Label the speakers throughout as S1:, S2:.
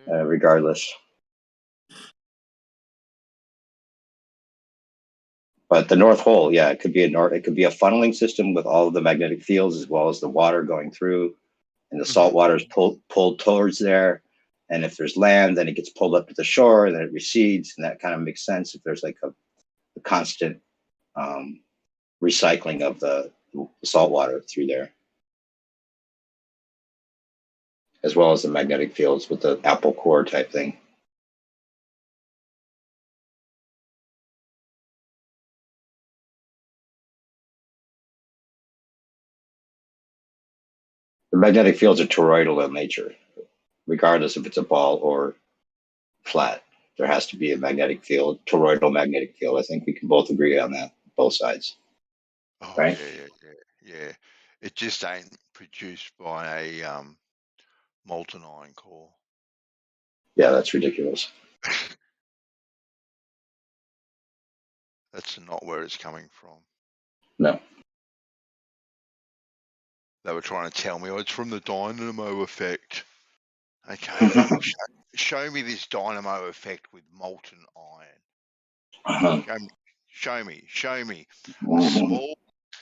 S1: regardless. But the North Hole, yeah, it could be a funneling system with all of the magnetic fields as well as the water going through, and the salt water is pulled towards there. And if there's land, then it gets pulled up to the shore, and then it recedes, and that kind of makes sense if there's like a constant recycling of the salt water through there, as well as the magnetic fields with the apple core type thing. The magnetic fields are toroidal in nature, regardless if it's a ball or flat. There has to be a magnetic field, toroidal magnetic field. I think we can both agree on that, both sides.
S2: Oh,
S1: right?
S2: Yeah. It just ain't produced by a molten iron core.
S1: Yeah, that's ridiculous.
S2: That's not where it's coming from.
S1: No.
S2: They were trying to tell me, oh, it's from the dynamo effect. Okay, show me this dynamo effect with molten iron. Show me.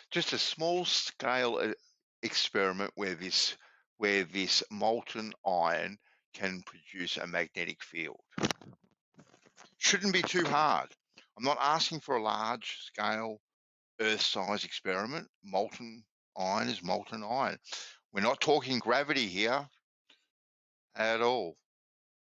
S2: Just a small scale experiment where this molten iron can produce a magnetic field. Shouldn't be too hard. I'm not asking for a large scale Earth-size experiment. Molten iron is molten iron. We're not talking gravity here at all.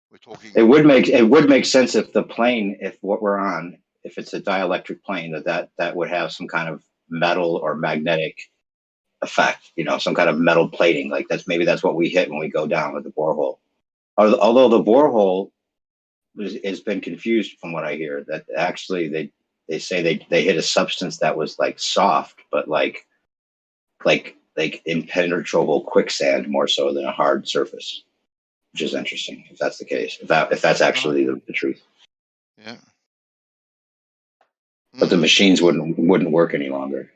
S2: We're talking.
S1: It would make sense if the plane, if what we're on, if it's a dielectric plane, that would have some kind of metal or magnetic effect. Some kind of metal plating. Like maybe that's what we hit when we go down with the borehole. Although the borehole has been confused from what I hear, that actually they say they hit a substance that was like soft, but like impenetrable quicksand more so than a hard surface, which is interesting if that's the case. If that's actually the truth.
S2: Yeah.
S1: But the machines wouldn't work any longer,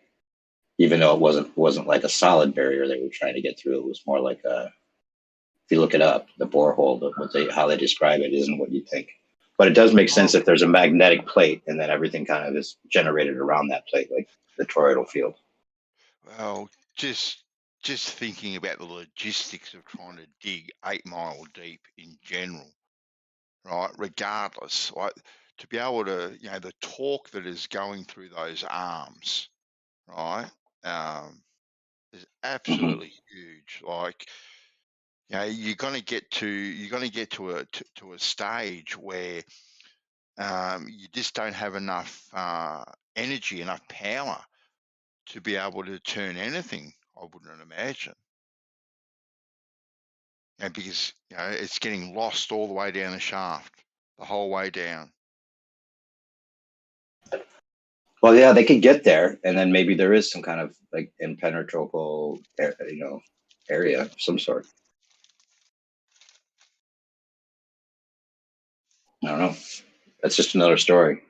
S1: even though it wasn't like a solid barrier they were trying to get through. It was more like if you look it up, the borehole, how they describe it isn't what you think. But it does make sense if there's a magnetic plate and then everything kind of is generated around that plate, like the toroidal field.
S2: Well, just thinking about the logistics of trying to dig 8 mile deep in general, right? Regardless, like to be able to, the torque that is going through those arms, right, is absolutely huge. Like, you're going to get to a stage where you just don't have enough energy, enough power to be able to turn anything, I wouldn't imagine. Because it's getting lost all the way down the shaft, the whole way down.
S1: Well, yeah, they could get there, and then maybe there is some kind of like impenetrable, area of some sort. I don't know. That's just another story.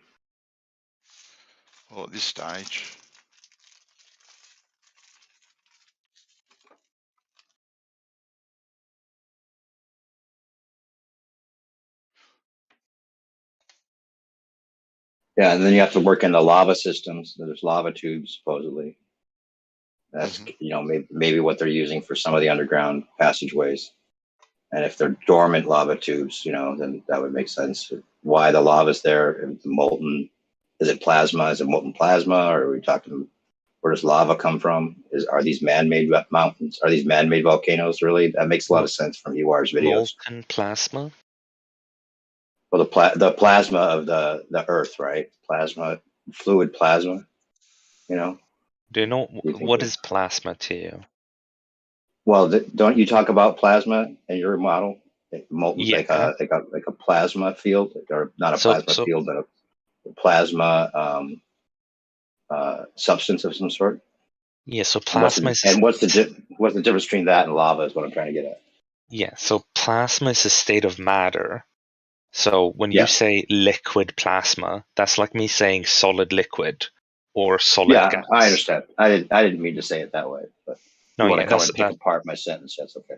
S2: Well, at this stage.
S1: Yeah, and then you have to work in the lava systems. There's lava tubes, supposedly. That's maybe what they're using for some of the underground passageways. And if they're dormant lava tubes, then that would make sense. Why the lava's there? If the molten, is it plasma? Is it molten plasma? Or are we talking? Where does lava come from? Are these man-made mountains? Are these man-made volcanoes? Really, that makes a lot of sense from UR's videos.
S3: Molten plasma.
S1: Well, the plasma of the Earth, right? Plasma, fluid plasma.
S3: Do you know what is plasma to you?
S1: Well, don't you talk about plasma in your model? Molten, like a plasma field, or not a plasma field, but a plasma substance of some sort.
S3: Yeah. So plasma
S1: what's the difference between that and lava? Is what I'm trying to get at.
S3: Yeah. So plasma is a state of matter. So when you say liquid plasma, that's like me saying solid liquid or solid gas.
S1: I understand. I didn't mean to say it that way, but you want to come and pick apart my sentence. That's okay.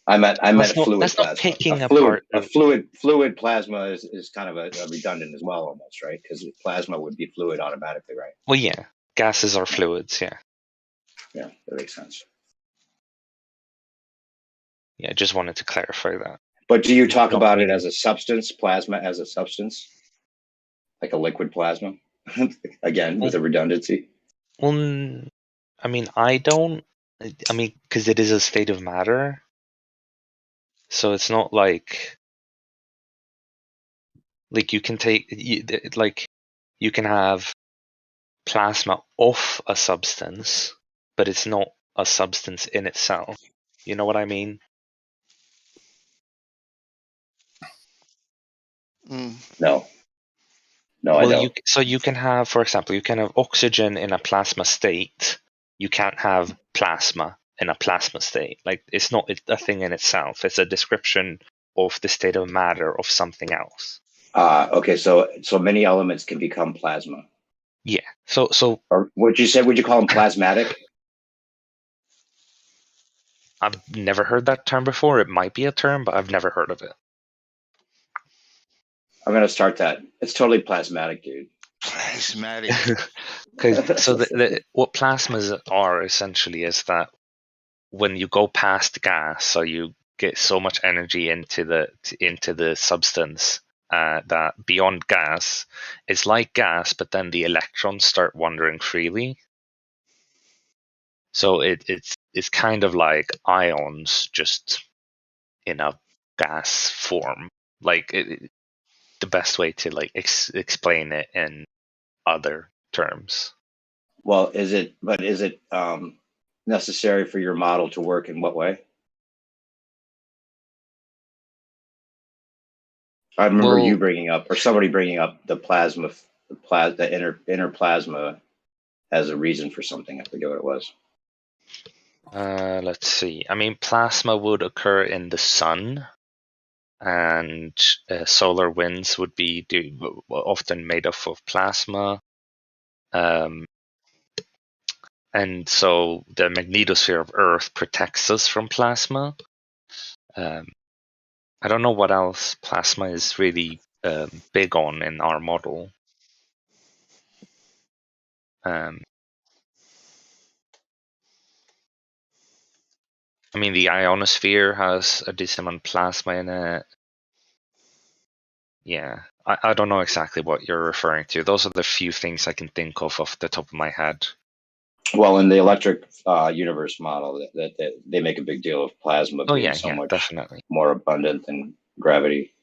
S1: I meant fluid
S3: that's not
S1: plasma.
S3: picking
S1: A
S3: apart.
S1: fluid plasma is kind of a redundant as well, almost, right? Because plasma would be fluid automatically, right?
S3: Well, yeah, gases are fluids. Yeah.
S1: Yeah, that makes sense.
S3: Yeah, I just wanted to clarify that.
S1: But do you talk
S3: Not
S1: about it
S3: meaning-
S1: as a substance, plasma as a substance, like a liquid plasma? Again, with a redundancy.
S3: Well, I mean, I don't. I mean, because it is a state of matter, so it's not like you can take you can have plasma off a substance, but it's not a substance in itself. You know what I mean?
S1: No, I
S3: Well,
S1: don't.
S3: you can have, for example, you can have oxygen in a plasma state. You can't have plasma in a plasma state. Like, it's not a thing in itself. It's a description of the state of matter of something else.
S1: Okay, so many elements can become plasma.
S3: Yeah. So
S1: Or would you call them plasmatic?
S3: I've never heard that term before. It might be a term, but I've never heard of it.
S1: I'm gonna start that. It's totally plasmatic, dude.
S2: Plasmatic.
S3: What plasmas are essentially is that when you go past gas, so you get so much energy into the substance that beyond gas, it's like gas, but then the electrons start wandering freely. So it's kind of like ions, just in a gas form. Like the best way to explain it in other terms.
S1: Well, is it necessary for your model to work in what way? I remember you bringing up, or somebody bringing up the inner plasma as a reason for something. I forget what it was.
S3: Let's see. I mean, plasma would occur in the sun, and solar winds would be often made up of plasma. And so the magnetosphere of Earth protects us from plasma. I don't know what else plasma is really big on in our model. I mean, the ionosphere has a decent amount of plasma in it. Yeah, I don't know exactly what you're referring to. Those are the few things I can think of off the top of my head.
S1: Well, in the electric universe model, that they make a big deal of plasma being so much
S3: definitely
S1: more abundant than gravity.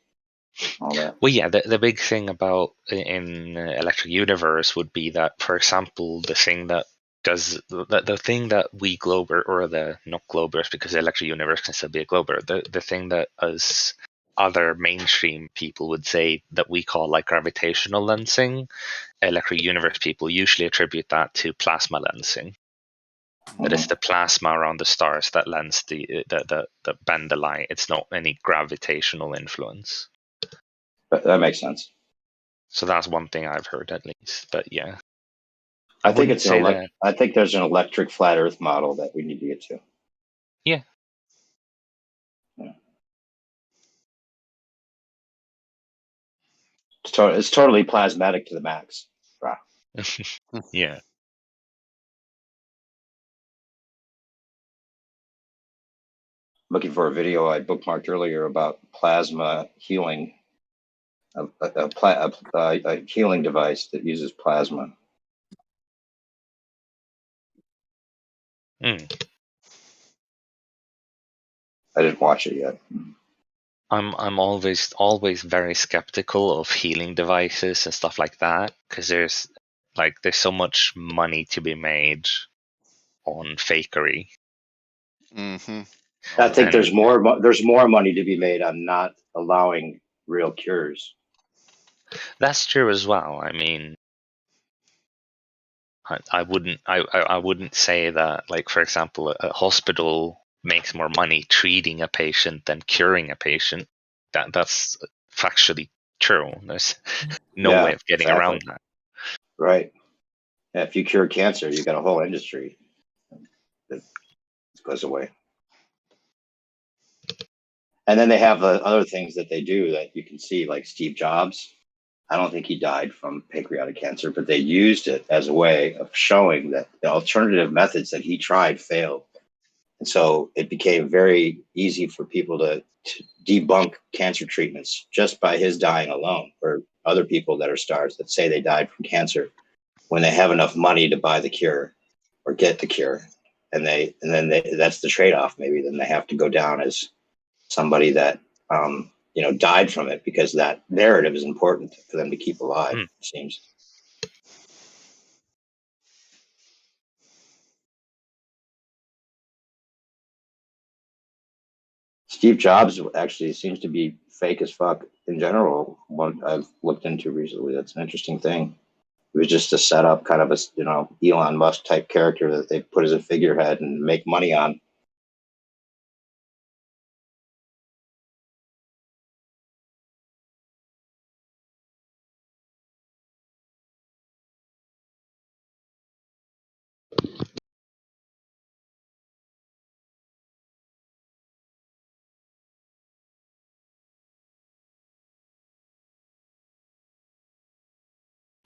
S1: All that.
S3: Well, yeah, the big thing about in electric universe would be that, for example, the thing that does the thing that we glober, or the not globers, because the electric universe can still be a glober, the thing that as other mainstream people would say that we call like gravitational lensing, electric universe people usually attribute that to plasma lensing. That is the plasma around the stars that lens the bend the light. It's not any gravitational influence.
S1: That makes sense.
S3: So that's one thing I've heard, at least. But yeah,
S1: I think I think there's an electric flat Earth model that we need to get to.
S3: Yeah.
S1: It's totally plasmatic to the max. Wow.
S3: Yeah.
S1: Looking for a video I bookmarked earlier about plasma healing, a healing device that uses plasma.
S3: I
S1: didn't watch it yet.
S3: I'm always very skeptical of healing devices and stuff like that, because there's so much money to be made on fakery.
S2: Mm-hmm.
S1: I think there's more money to be made on not allowing real cures.
S3: That's true as well. I mean, I wouldn't say that, like, for example, a hospital makes more money treating a patient than curing a patient. That's factually true. There's no way of getting around that.
S1: Right. Yeah, if you cure cancer, you got a whole industry that goes away. And then they have the other things that they do that you can see, like Steve Jobs. I don't think he died from pancreatic cancer, but they used it as a way of showing that the alternative methods that he tried failed. And so it became very easy for people to debunk cancer treatments just by his dying alone, or other people that are stars that say they died from cancer when they have enough money to buy the cure or get the cure. And then that's the trade-off. Maybe then they have to go down as somebody that died from it, because that narrative is important for them to keep alive. It seems. Steve Jobs actually seems to be fake as fuck in general. One I've looked into recently. That's an interesting thing. It was just a setup, kind of a Elon Musk type character that they put as a figurehead and make money on.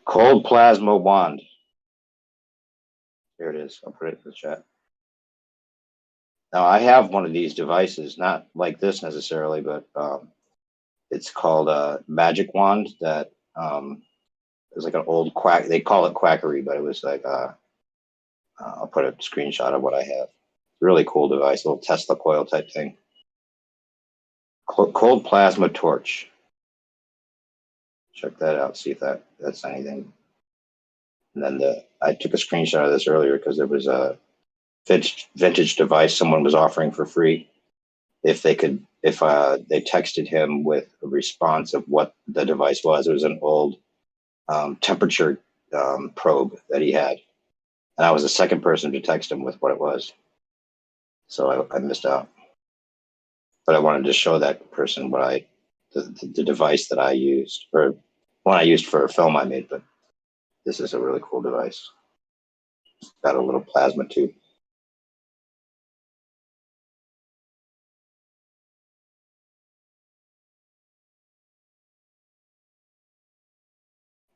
S1: Cold plasma wand. Here it is. I'll put it in the chat. Now I have one of these devices, not like this necessarily, but it's called a magic wand that is like an old quack. They call it quackery, but it was like I'll put a screenshot of what I have. Really cool device, little Tesla coil type thing. Cold plasma torch. Check that out. See if that's anything. And then I took a screenshot of this earlier because there was a vintage device someone was offering for free. If they texted him with a response of what the device was. It was an old temperature probe that he had, and I was the second person to text him with what it was. So I missed out. But I wanted to show that person what the device that I used, or one I used for a film I made. But this is a really cool device. It's got a little plasma tube.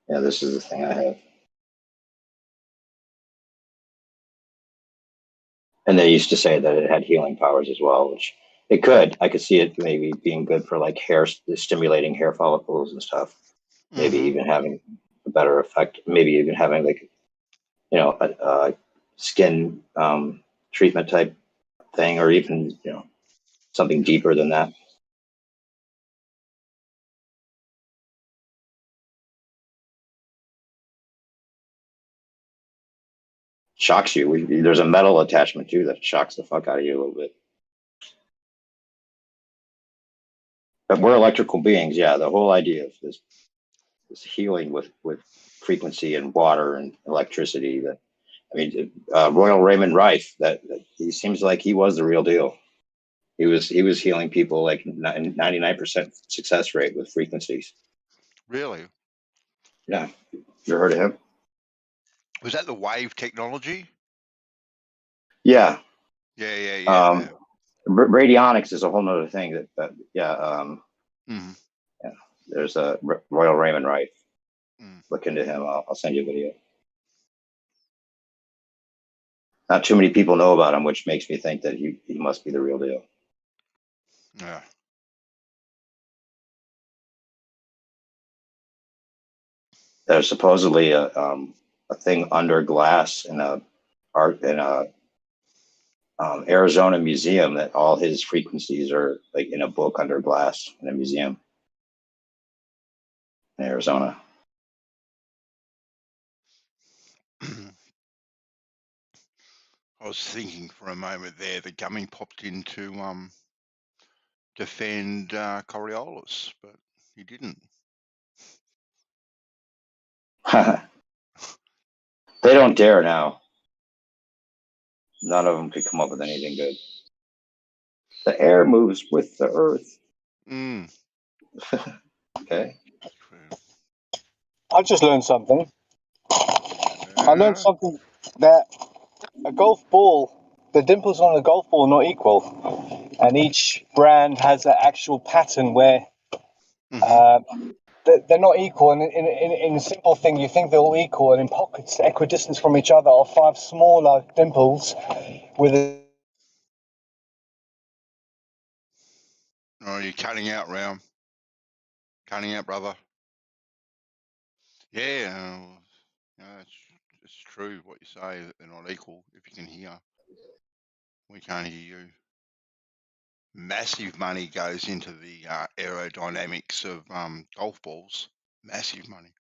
S1: Yeah, this is the thing I have. And they used to say that it had healing powers as well, which it could. I could see it maybe being good for like stimulating hair follicles and stuff. Maybe even having a better effect. Maybe even having like, a skin treatment type thing, or even, something deeper than that. Shocks you. There's a metal attachment too that shocks the fuck out of you a little bit. But we're electrical beings. Yeah, the whole idea of this healing with frequency and water and electricity. Royal Raymond Rife. That he seems like he was the real deal. He was healing people like 99% success rate with frequencies.
S2: Really?
S1: Yeah. You heard of him?
S2: Was that the wave technology?
S1: Yeah.
S2: Yeah.
S1: Radionics is a whole nother thing. Yeah. There's a Royal Raymond Rife. Look into him. I'll send you a video. Not too many people know about him, which makes me think that he must be the real deal.
S2: Yeah.
S1: There's supposedly a thing under glass in a Arizona museum that all his frequencies are like in a book under glass in a museum in Arizona.
S2: I was thinking for a moment there the gummy popped in to defend Coriolis, but he didn't.
S1: They don't dare now. None of them could come up with anything good. The air moves with the earth. Okay.
S4: I just learned something. I learned something that a golf ball, the dimples on a golf ball are not equal. and each brand has an actual pattern where they're not equal. And in a simple thing, you think they're all equal, and in pockets equidistant from each other are 5 smaller dimples with a...
S2: Oh, you're cutting out, Round. Cutting out, brother. Yeah, it's true what you say, that they're not equal. If you can hear, we can't hear you. Massive money goes into the aerodynamics of golf balls. Massive money.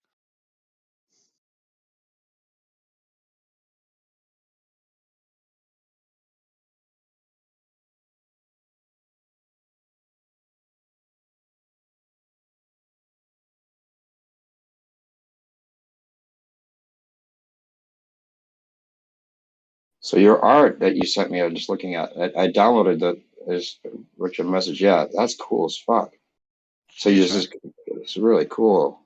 S1: So your art that you sent me, I'm just looking at. I downloaded the Richard message. Yeah, that's cool as fuck. So you
S2: Cheers,
S1: just it's really cool.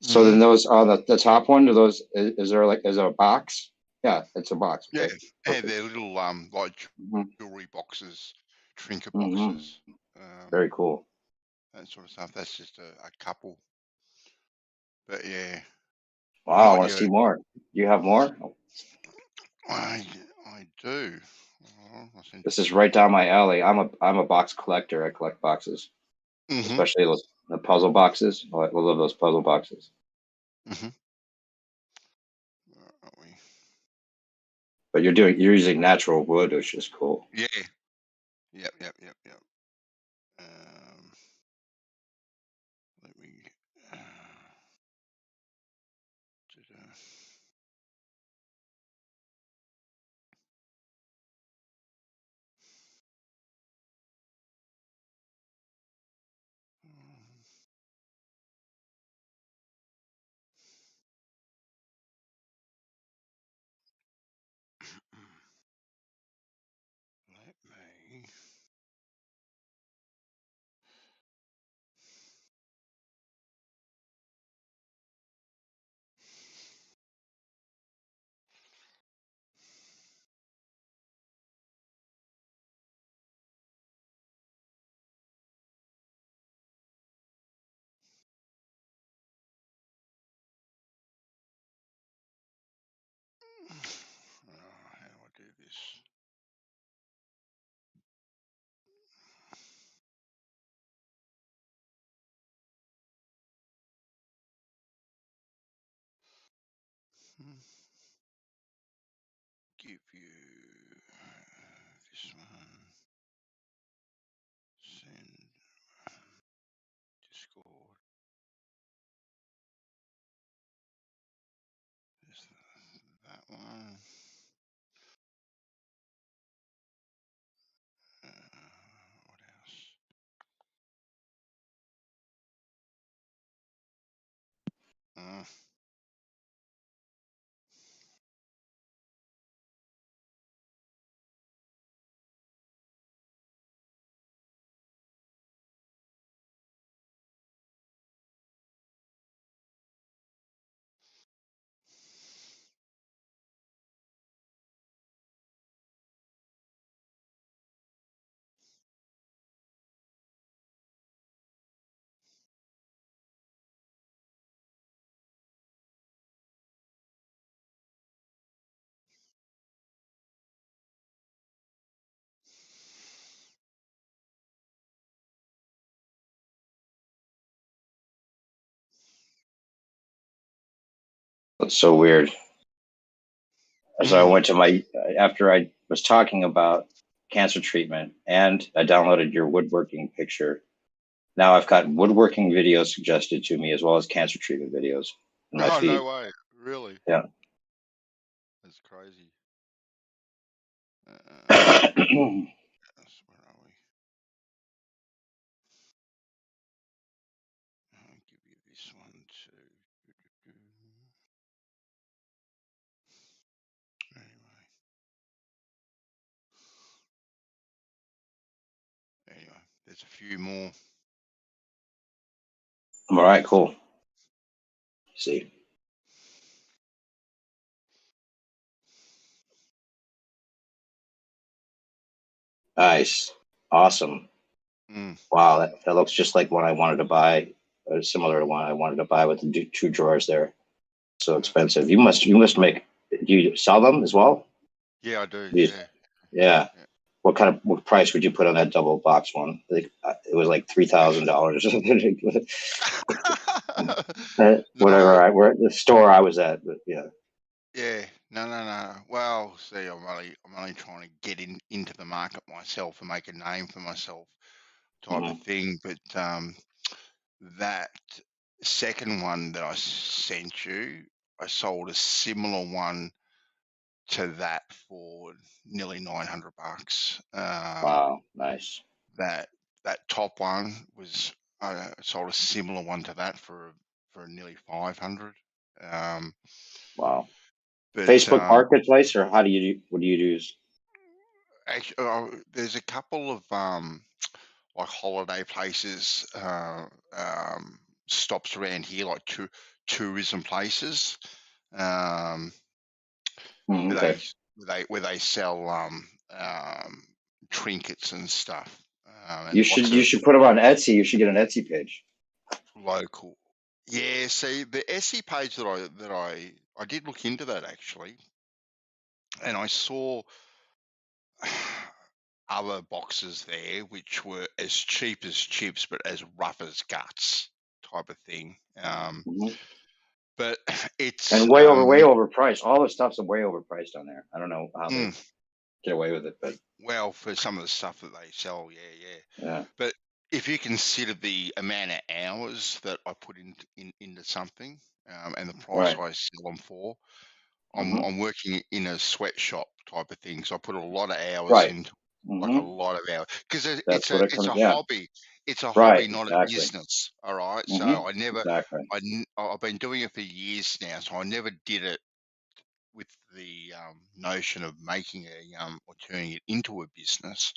S1: So
S2: mate.
S1: then those on the top one, do those is there like is it a box? Yeah, it's a box.
S2: Yeah,
S1: Okay,
S2: yeah,
S1: perfect.
S2: they're little like
S1: Mhm,
S2: jewelry boxes, trinket
S1: mhm.
S2: boxes,
S1: Very cool.
S2: that sort of stuff. That's just a couple. But yeah,
S1: Wow, I
S2: what
S1: want to
S2: you
S1: see more. You have more?
S2: I do. Oh, I sent
S1: This
S2: you
S1: is right down my alley. I'm a box collector. I collect boxes,
S2: some.
S1: especially the puzzle boxes. I love those puzzle boxes.
S2: Where are we?
S1: But you're using natural wood, which is cool.
S2: Yeah. Yep. Let me. Let me. How do I do this? Give you this one. Send Discord. This, that one. What else?
S1: It's so weird. So I went to after I was talking about cancer treatment, and I downloaded your woodworking picture. Now I've got woodworking videos suggested to me as well as cancer treatment videos in my
S2: Oh,
S1: feed.
S2: no way. Really?
S1: Yeah.
S2: That's crazy. Where are we? I'll give you this one too. Anyway, there's a few more.
S1: All right, cool. See. Nice. Awesome.
S2: Mm.
S1: Wow, that looks just like one I wanted to buy, or similar to one I wanted to buy with the two drawers there. So expensive. You must make. Do you sell them as well?
S2: Yeah, I do.
S1: You-
S2: Yeah.
S1: yeah. What price would you put on that double box one? Like, it was like $3,000 or something.
S2: No.
S1: Where the store I was at, but yeah.
S2: Yeah. No. Well, see, I'm only trying to get into the market myself and make a name for myself, type of
S1: Mhm.
S2: thing. But that second one that I sent you, I sold a similar one to that for nearly $900.
S1: Wow, nice.
S2: That top one was I sold a similar one to that for nearly 500.
S1: Wow.
S2: But
S1: Facebook Marketplace, or what do you use?
S2: actually, there's a couple of like holiday places, stops around here, like tourism places, where
S1: Okay.
S2: they sell trinkets and stuff,
S1: You
S2: and
S1: should
S2: lots
S1: you
S2: of
S1: should put them on Etsy. You should get an Etsy page.
S2: local. Yeah, see the Etsy page that I did look into that actually, and I saw other boxes there which were as cheap as chips but as rough as guts type of thing.
S1: Mhm.
S2: But it's
S1: And way overpriced. All the stuff's way overpriced on there. I don't know how they get away with it, but
S2: well, for some of the stuff that they sell, yeah.
S1: yeah.
S2: But if you consider the amount of hours that I put into something, and the price
S1: Right.
S2: I sell them for,
S1: Hmm.
S2: I'm working in a sweatshop type of thing, so I put a lot of hours
S1: Right.
S2: into, like a
S1: Hmm.
S2: lot of hours, because
S1: That's what it
S2: it's
S1: comes.
S2: a
S1: Yeah.
S2: hobby. It's a
S1: Right.
S2: hobby, not a
S1: Exactly.
S2: business. All right. So
S1: Hmm.
S2: I never,
S1: Exactly.
S2: I've been doing it for years now, so I never did it with the notion of making or turning it into a business.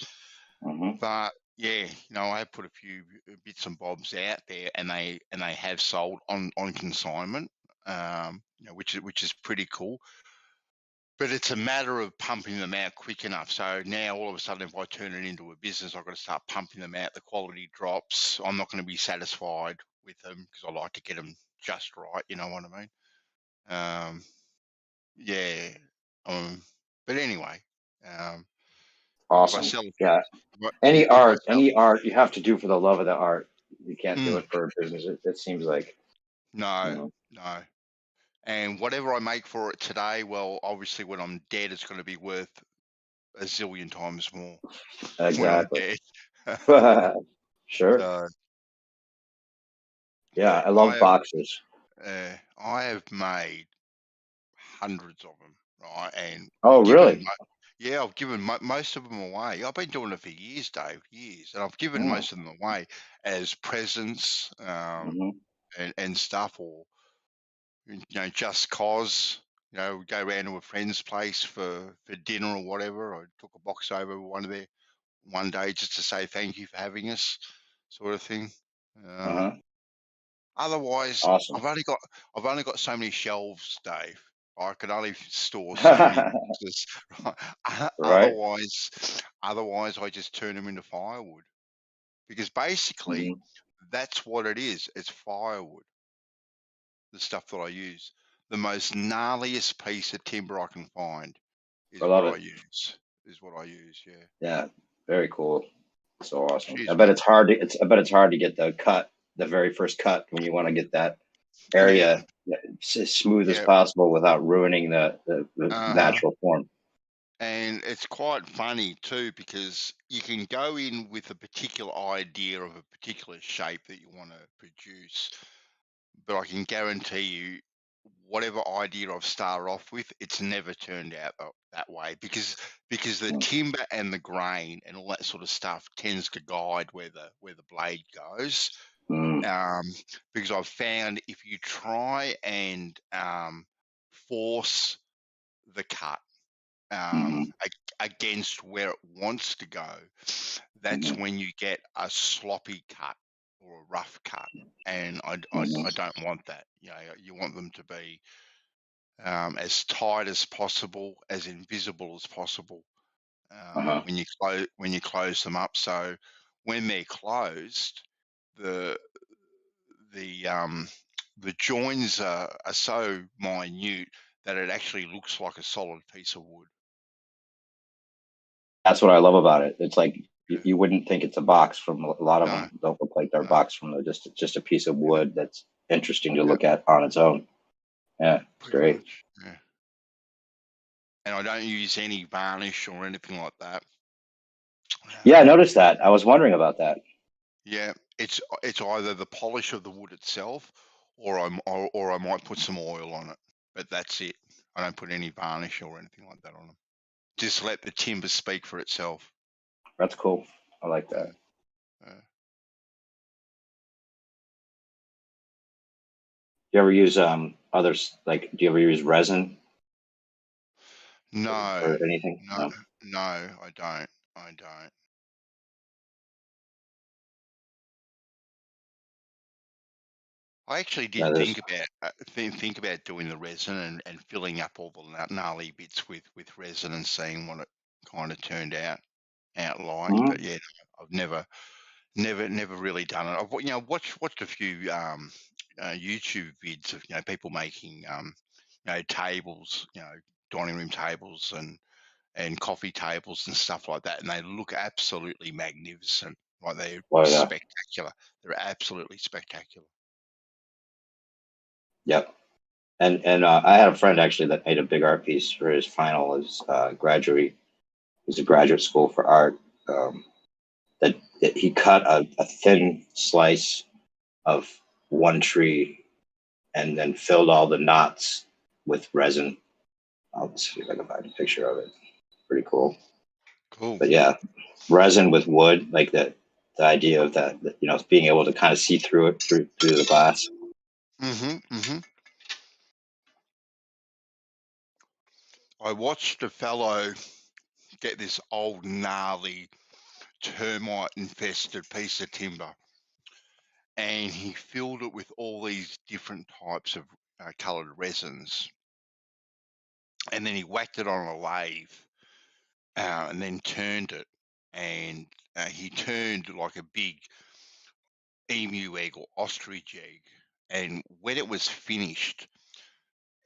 S1: Hmm.
S2: But yeah, I have put a few bits and bobs out there, and they have sold on consignment, which is pretty cool. But it's a matter of pumping them out quick enough. So now all of a sudden, if I turn it into a business, I've got to start pumping them out. The quality drops. I'm not going to be satisfied with them because I like to get them just right. You know what I mean? Yeah. But anyway, if I
S1: Awesome.
S2: sell,
S1: Yeah.
S2: if I sell,
S1: Any art you have to do for the love of the art. You can't do
S2: mm,
S1: it for a business. It seems like, you
S2: no,
S1: know.
S2: no. And whatever I make for it today, well, obviously when I'm dead, it's going to be worth a zillion times more when I'm
S1: Exactly.
S2: dead.
S1: Sure.
S2: So,
S1: Yeah,
S2: but
S1: I love boxes.
S2: I have made hundreds of them, right? And
S1: Oh,
S2: given,
S1: really?
S2: yeah, I've given most of them away. I've been doing it for years, Dave, years, and I've given
S1: Mm.
S2: most of them away as presents,
S1: Hmm.
S2: and stuff, or just cause. We go around to a friend's place for dinner or whatever. I took a box over one day just to say thank you for having us, sort of thing.
S1: Uh-huh.
S2: Otherwise,
S1: Awesome.
S2: I've only got so many shelves, Dave. I can only store so many boxes. Right?
S1: Right?
S2: Otherwise, I just turn them into firewood, because basically
S1: Hmm.
S2: that's what it is. It's firewood, the stuff that I use. The most gnarliest piece of timber I can find
S1: I
S2: is
S1: love
S2: what
S1: it.
S2: I use. Yeah.
S1: Yeah. Very cool. So awesome.
S2: Cheers, mate.
S1: I bet it's hard to get the very first cut when you want to get that
S2: Yeah.
S1: area as smooth as
S2: Yeah.
S1: possible without ruining the
S2: Uh-huh.
S1: natural form.
S2: And it's quite funny too, because you can go in with a particular idea of a particular shape that you want to produce, but I can guarantee you, whatever idea I've started off with, it's never turned out that way, because the
S1: Mm.
S2: timber and the grain and all that sort of stuff tends to guide where the blade goes.
S1: Mm.
S2: Because I've found if you try and force the cut,
S1: Hmm.
S2: against where it wants to go, that's
S1: Hmm.
S2: when you get a sloppy cut or a rough cut. And
S1: Hmm.
S2: I don't want that. You want them to be as tight as possible, as invisible as possible. when you close them up. So when they're closed, the joins are so minute that it actually looks like a solid piece of wood.
S1: That's what I love about it. It's like you wouldn't think it's a box from a lot of them. Don't look like they're box from just a piece of wood that's interesting to look at on its own. Yeah, it's great.
S2: Much, yeah. And I don't use any varnish or anything like that.
S1: Yeah, I noticed that. I was wondering about that.
S2: Yeah, it's either the polish of the wood itself, or I might put some oil on it. But that's it. I don't put any varnish or anything like that on them. Just let the timber speak for itself.
S1: That's cool. I like that. Do you ever use others? Like, do you ever use resin?
S2: No.
S1: Or anything?
S2: No, I don't. I actually did think about doing the resin and filling up all the gnarly bits with resin and seeing what it kind of turned out like.
S1: Mm-hmm.
S2: But yeah, I've never really done it. I've watched a few YouTube vids of people making tables, dining room tables and coffee tables and stuff like that, and they look absolutely magnificent. Like they're spectacular. They're absolutely spectacular.
S1: Yep. And I had a friend actually that made a big art piece for his final as graduate. He's a graduate school for art. That he cut a thin slice of one tree and then filled all the knots with resin. I'll see if I can find a picture of it. Pretty cool.
S2: Cool.
S1: But yeah, resin with wood, like the idea of that, being able to kind of see through it through the glass.
S2: I watched a fellow get this old gnarly termite infested piece of timber, and he filled it with all these different types of colored resins, and then he whacked it on a lathe and then turned it, and he turned like a big emu egg or ostrich egg, and when it was finished,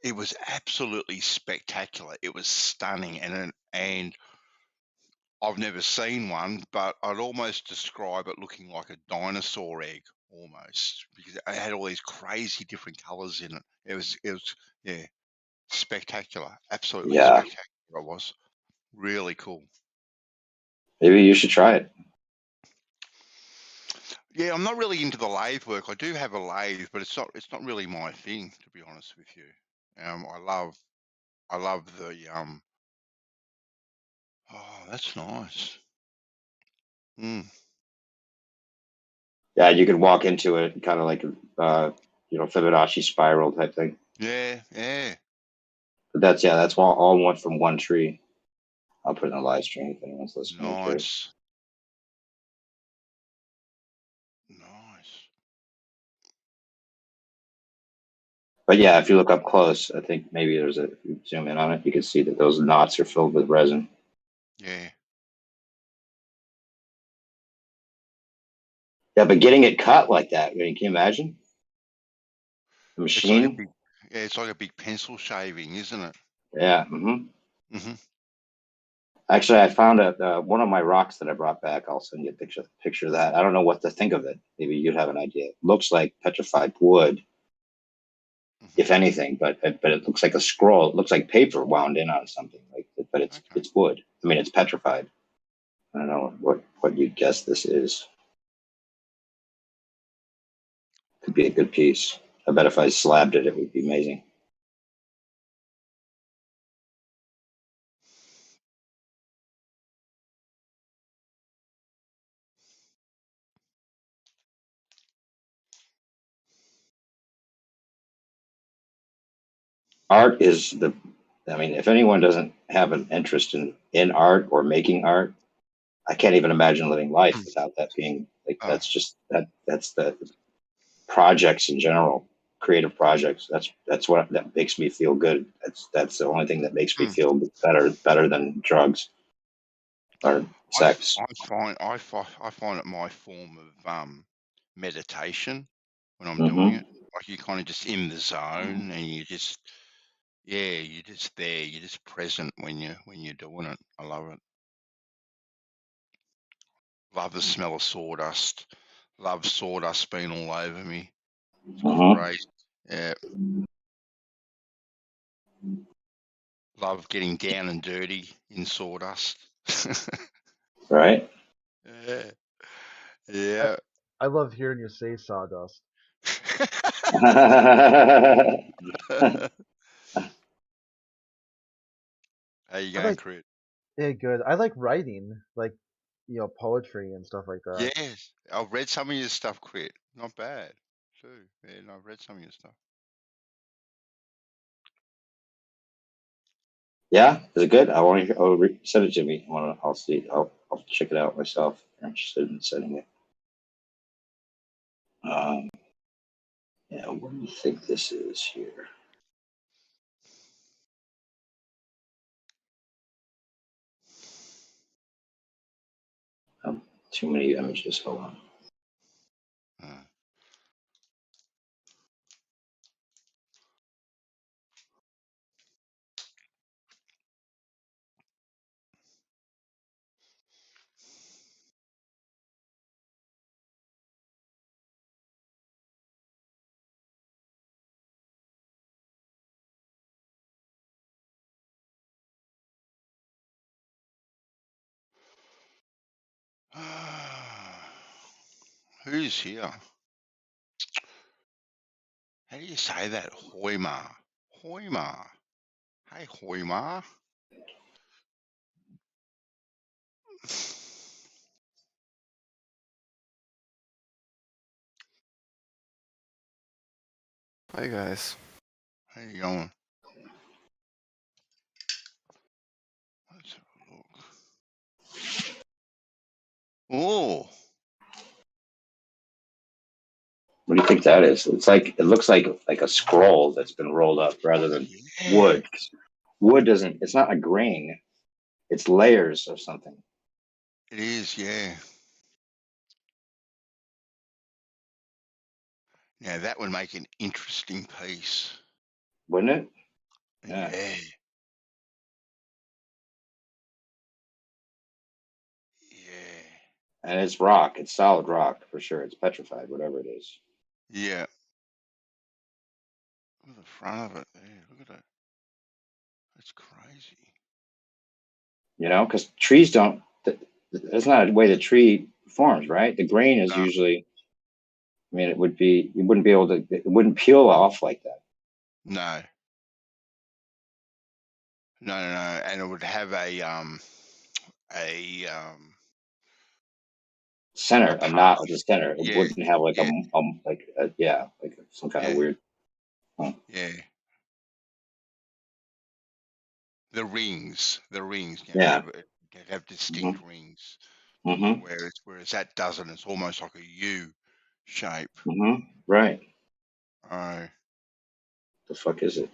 S2: it was absolutely spectacular. It was stunning, and I've never seen one, but I'd almost describe it looking like a dinosaur egg almost, because it had all these crazy different colors in it. It was spectacular. Absolutely spectacular. It was really cool.
S1: Maybe you should try it.
S2: Yeah, I'm not really into the lathe work. I do have a lathe, but it's not really my thing, to be honest with you. I love the oh, that's nice.
S1: Yeah, you could walk into it kind of like Fibonacci spiral type thing.
S2: Yeah.
S1: But that's all one from one tree. I'll put it in a live stream if anyone's listening.
S2: Nice.
S1: But yeah, if you look up close, I think maybe if you zoom in on it, you can see that those knots are filled with resin.
S2: Yeah.
S1: Yeah, but getting it cut like that, can you imagine? The machine?
S2: It's like a big pencil shaving, isn't it?
S1: Yeah. Actually, I found one of my rocks that I brought back. I'll send you a picture of that. I don't know what to think of it. Maybe you'd have an idea. It looks like petrified wood, if anything, but it looks like a scroll. It looks like paper wound in on something. But it's wood. I mean, it's petrified. I don't know what you'd guess this is. Could be a good piece. I bet if I slabbed it, it would be amazing. Art is if anyone doesn't have an interest in art or making art, I can't even imagine living life without that being that's the projects in general, creative projects. That's what that makes me feel good. That's the only thing that makes me feel better than drugs. or sex.
S2: I find it my form of meditation when I'm
S1: Mm-hmm.
S2: doing it. Like you're kind of just in the zone, and you're just there. You're just present when you're doing it. I love it. Love the smell of sawdust. Love sawdust being all over me. It's
S1: Mm-hmm.
S2: great. Yeah. Love getting down and dirty in sawdust.
S1: Right.
S2: Yeah. Yeah.
S5: I love hearing you say sawdust.
S2: How you
S5: I
S2: going,
S5: like,
S2: Crit?
S5: yeah, good. I like writing, like, poetry and stuff like that.
S2: Yes. I've read some of your stuff, Crit. Not bad, too. Yeah, no, I've read some of your stuff.
S1: Yeah, is it good? Send it to me. I'll see. I'll check it out myself. I'm interested in sending it. Yeah, what do you think this is here? Too many images. Hold on.
S2: Who's here? How do you say that? Hoima. Hoima. Hey, Hoima.
S6: Hi guys.
S2: How you going? Let's have a look. Oh.
S1: What do you think that is? It looks like a scroll that's been rolled up rather than wood. Wood doesn't. It's not a grain. It's layers of something.
S2: It is, yeah. Now that would make an interesting piece.
S1: Wouldn't it?
S2: Yeah. Yeah.
S1: And it's rock. It's solid rock for sure. It's petrified, whatever it is.
S2: Yeah. Look at the front of it there. Look at it. That's crazy.
S1: Because trees don't. That's not a way the tree forms, right? The grain is usually. I mean, it would be. You wouldn't be able to. It wouldn't peel off like that.
S2: No. No, and it would have a
S1: Center, a knot at the center. It
S2: yeah,
S1: wouldn't have like
S2: yeah.
S1: like some kind of weird.
S2: Yeah. The rings,
S1: Yeah.
S2: have distinct rings.
S1: Mm-hmm.
S2: Whereas that doesn't. It's almost like a U shape.
S1: Mm-hmm. Right.
S2: Oh.
S1: The fuck is it?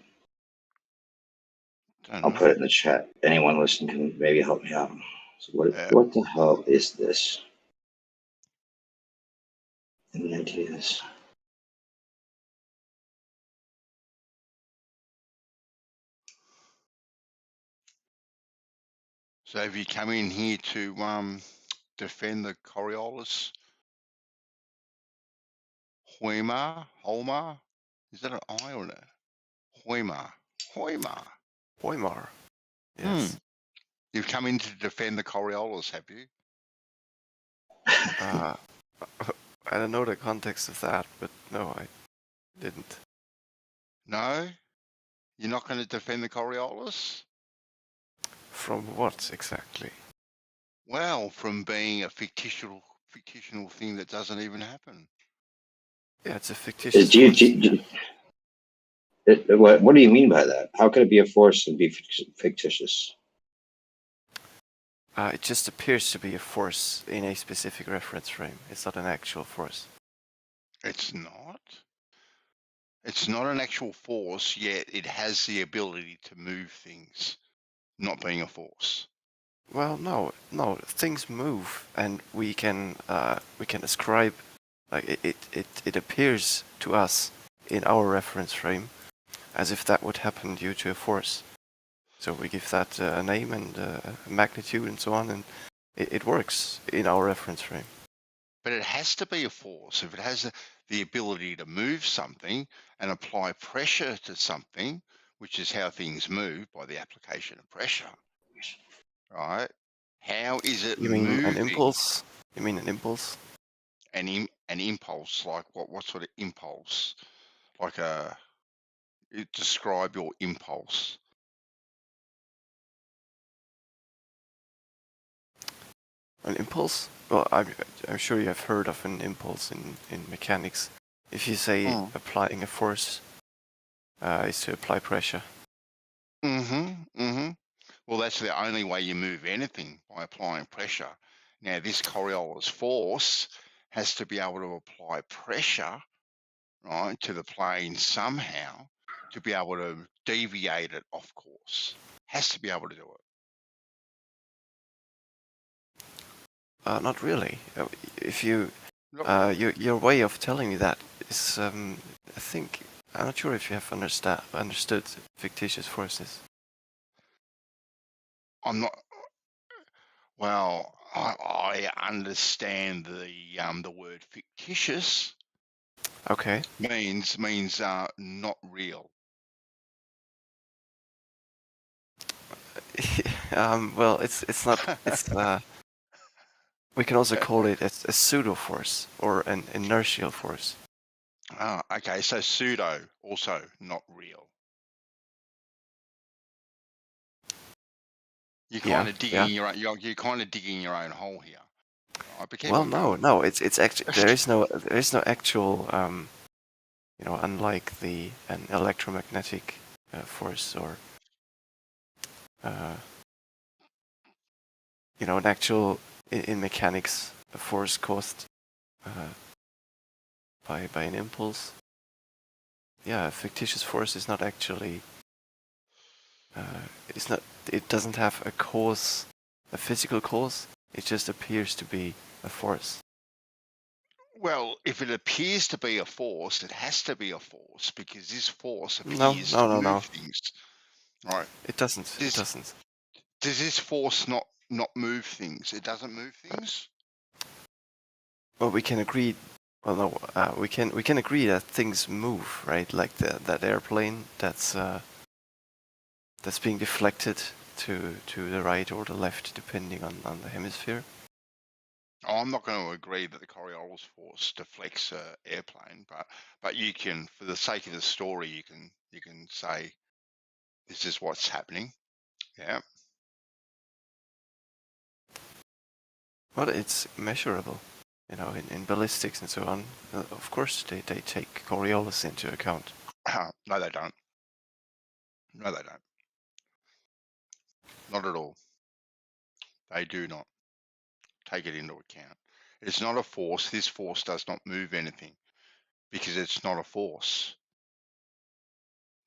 S2: Don't
S1: I'll
S2: know.
S1: put it in the chat. Anyone listening can maybe help me out. So what the hell is this? Any ideas?
S2: So have you come in here to defend the Coriolis? Holmar? Is that an I or an Hoimar?
S6: Hoimar. Yes.
S2: You've come in to defend the Coriolis, have you?
S6: I don't know the context of that, but no, I didn't.
S2: No? You're not going to defend the Coriolis?
S6: From what exactly?
S2: Well, from being a fictional thing that doesn't even happen.
S6: Yeah, it's a fictitious force.
S1: What do you mean by that? How could it be a force and be fictitious?
S6: It just appears to be a force in a specific reference frame. It's not an actual force.
S2: It's not? It's not an actual force, yet it has the ability to move things, not being a force.
S6: Well, no. Things move, and we can ascribe, like it appears to us in our reference frame as if that would happen due to a force. So we give that a name and a magnitude and so on, and it works in our reference frame.
S2: But it has to be a force. If it has the ability to move something and apply pressure to something, which is how things move by the application of pressure, right? How is it
S6: You mean an
S2: moving?
S6: impulse? You mean an impulse?
S2: An impulse, like what sort of impulse? Like describe your impulse.
S6: An impulse? Well, I'm sure you have heard of an impulse in mechanics. If you say applying a force is to apply pressure.
S2: Well, that's the only way you move anything, by applying pressure. Now, this Coriolis force has to be able to apply pressure, right, to the plane somehow to be able to deviate it off course. Has to be able to do it.
S6: Not really. If you
S2: Look,
S6: your way of telling me that is, I think I'm not sure if you have understood fictitious forces.
S2: I'm not. Well, I understand the word fictitious
S6: Okay.
S2: means not real.
S6: Well, it's not. It's we can also call it a pseudo force or an inertial force.
S2: Okay, so pseudo also not real. You're kind of digging your own. You're kind of digging your own hole here. Right, but keep
S6: Well,
S2: on going.
S6: no. It's actually there is no actual unlike an electromagnetic force or an actual in mechanics a force caused by an impulse. Yeah, a fictitious force is not actually. It's not. It doesn't have a cause, a physical cause. It just appears to be a force.
S2: Well, if it appears to be a force, it has to be a force because this force
S6: No.
S2: appears to move things. Right?
S6: It doesn't. It doesn't.
S2: Does this force not move things? It doesn't move things.
S6: Well, we can agree. Well, no. We can agree that things move, right? Like that airplane that's being deflected to the right or the left, depending on the hemisphere.
S2: Oh, I'm not going to agree that the Coriolis force deflects an airplane, but you can, for the sake of the story, you can say this is what's happening. Yeah.
S6: Well, it's measurable, in ballistics and so on. Of course, they take Coriolis into account.
S2: No, they don't. No, they don't. Not at all. They do not take it into account. It's not a force. This force does not move anything because it's not a force.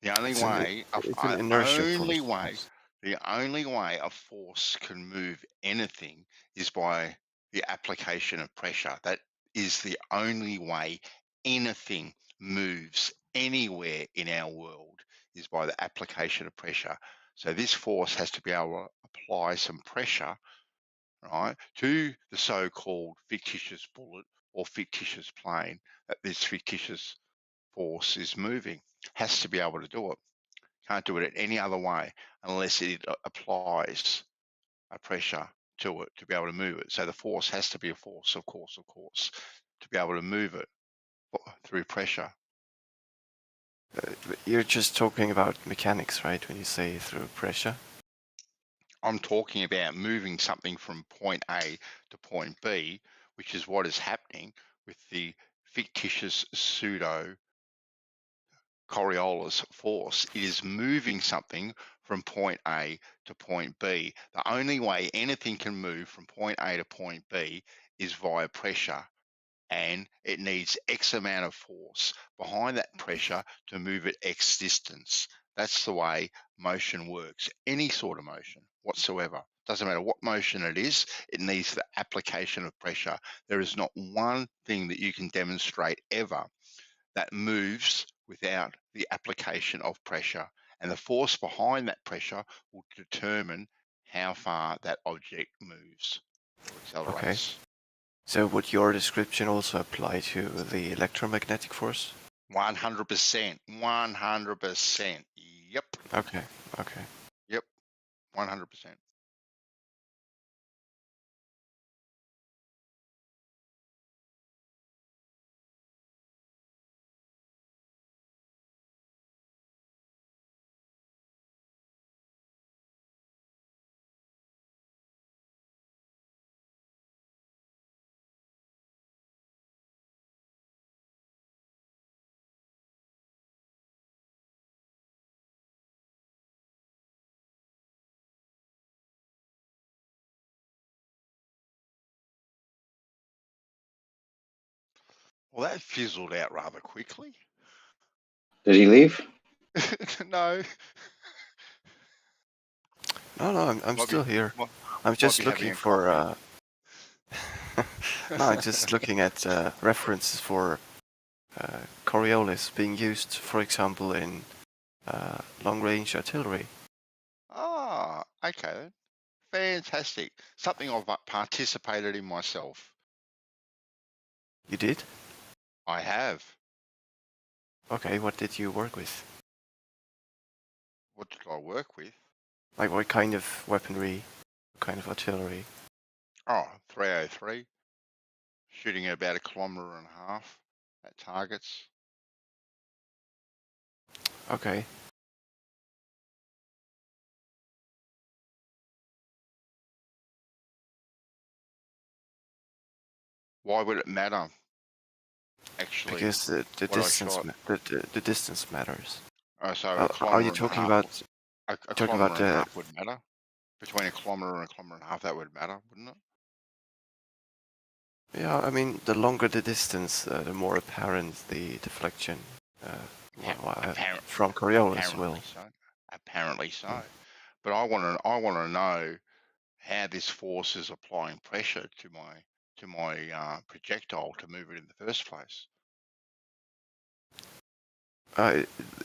S2: The only way,
S6: it's an inertial
S2: the only way a force can move anything is by the application of pressure. That is the only way anything moves anywhere in our world is by the application of pressure. So this force has to be able to apply some pressure, right, to the so-called fictitious bullet or fictitious plane that this fictitious force is moving. Has to be able to do it. Can't do it any other way unless it applies a pressure to it to be able to move it. So the force has to be a force, of course, to be able to move it through pressure.
S6: You're just talking about mechanics, right? When you say through pressure.
S2: I'm talking about moving something from point A to point B, which is what is happening with the fictitious pseudo Coriolis force. It is moving something from point A to point B. The only way anything can move from point A to point B is via pressure, and it needs X amount of force behind that pressure to move it X distance. That's the way motion works, any sort of motion whatsoever. Doesn't matter what motion it is, it needs the application of pressure. There is not one thing that you can demonstrate ever that moves without the application of pressure. And the force behind that pressure will determine how far that object moves or accelerates.
S6: Okay. So would your description also apply to the electromagnetic force?
S2: 100%. 100%. Yep.
S6: Okay. Okay.
S2: Yep. 100%. Well, that fizzled out rather quickly.
S1: Did he leave?
S2: No.
S6: No, I'm
S2: Might be-
S6: still here.
S2: might-
S6: I'm just
S2: be having
S6: looking
S2: a
S6: for.
S2: coffee.
S6: No, I'm just looking at references for Coriolis being used, for example, in long-range artillery.
S2: Ah, okay then. Fantastic. Something I've participated in myself.
S6: You did?
S2: I have.
S6: Okay, what did you work with?
S2: What did I work with?
S6: Like what kind of weaponry, what kind of artillery?
S2: Oh, 303. Shooting at about 1.5 kilometers at targets.
S6: Okay.
S2: Why would it matter? Actually,
S6: Because the
S2: what I
S6: distance
S2: shot.
S6: the distance matters.
S2: So
S6: Are
S2: 1.5 kilometers
S6: you talking about
S2: a
S6: talking
S2: kilometer
S6: about
S2: and a half would matter? Between 1 kilometer and 1.5 kilometers, that would matter, wouldn't it?
S6: Yeah, I mean, the longer the distance, the more apparent the deflection from Coriolis will.
S2: So. Apparently so. But I want to know how this force is applying pressure to my projectile to move it in the first place.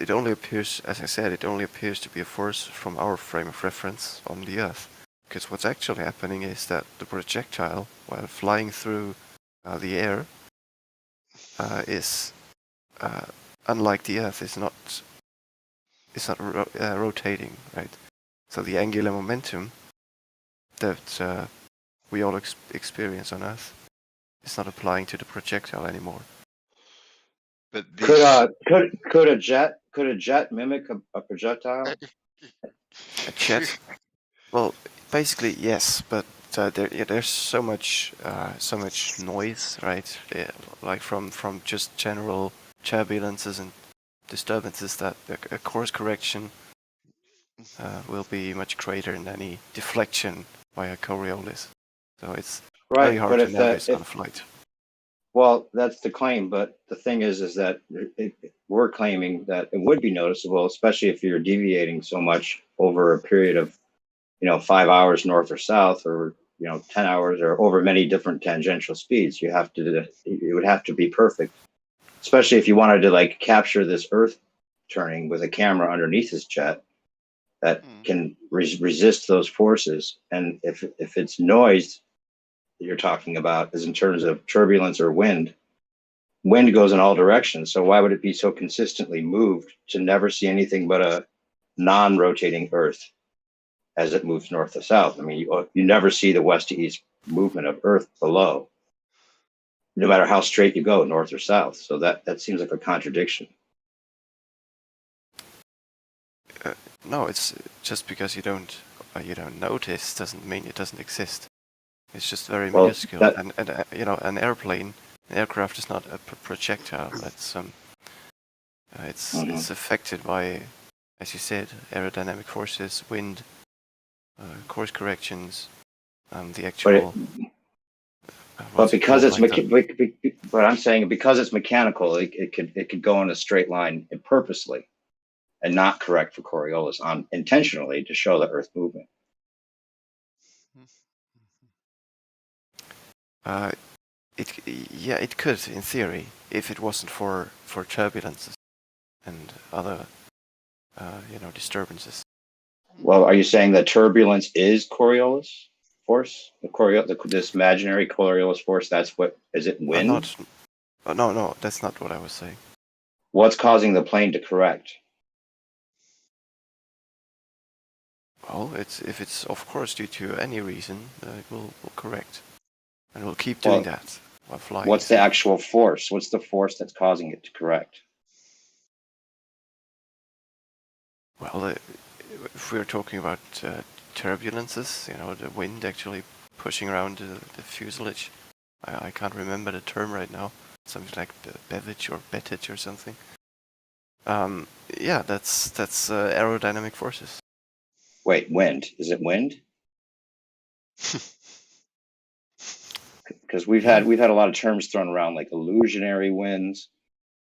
S6: It only appears, as I said, it only appears to be a force from our frame of reference on the Earth. Because what's actually happening is that the projectile, while flying through the air, is unlike the Earth, is not rotating, right? So the angular momentum that we all experience on Earth is not applying to the projectile anymore.
S2: But this,
S1: Could a jet mimic a projectile?
S6: A jet? Well, basically yes, but there's so much noise, right? Yeah, like from just general turbulences and disturbances that a course correction will be much greater than any deflection by a Coriolis. So it's very
S1: Right,
S6: hard
S1: but
S6: to
S1: if
S6: notice on a flight.
S1: well, that's the claim. But the thing is that we're claiming that it would be noticeable, especially if you're deviating so much over a period of 5 hours north or south, or 10 hours, or over many different tangential speeds. It would have to be perfect, especially if you wanted to like capture this Earth turning with a camera underneath this jet that can resist those forces. And if it's noise that you're talking about is in terms of turbulence or wind goes in all directions. So why would it be so consistently moved to never see anything but a non-rotating Earth as it moves north to south? I mean, you never see the west to east movement of Earth below, no matter how straight you go, north or south. So that seems like a contradiction.
S6: No, it's just because you don't notice doesn't mean it doesn't exist. It's just very minuscule. And an aircraft is not a projectile. It's affected by, as you said, aerodynamic forces, wind, course corrections, the actual.
S1: But because it's but I'm saying because it's mechanical, it could go in a straight line purposely, and not correct for Coriolis intentionally to show the Earth movement.
S6: It could in theory if it wasn't for turbulences and other disturbances.
S1: Well, are you saying that turbulence is Coriolis force? This imaginary Coriolis force, that's what, is it wind?
S6: No, that's not what I was saying.
S1: What's causing the plane to correct?
S6: Well, if it's of course due to any reason, it will correct. And we'll keep doing that while flying.
S1: What's the actual force? What's the force that's causing it to correct?
S6: Well, if we're talking about turbulences, the wind actually pushing around the fuselage. I can't remember the term right now. Something like bevage or bettage or something. Yeah, that's aerodynamic forces.
S1: Wait, wind. Is it wind? Because we've had a lot of terms thrown around like illusionary winds,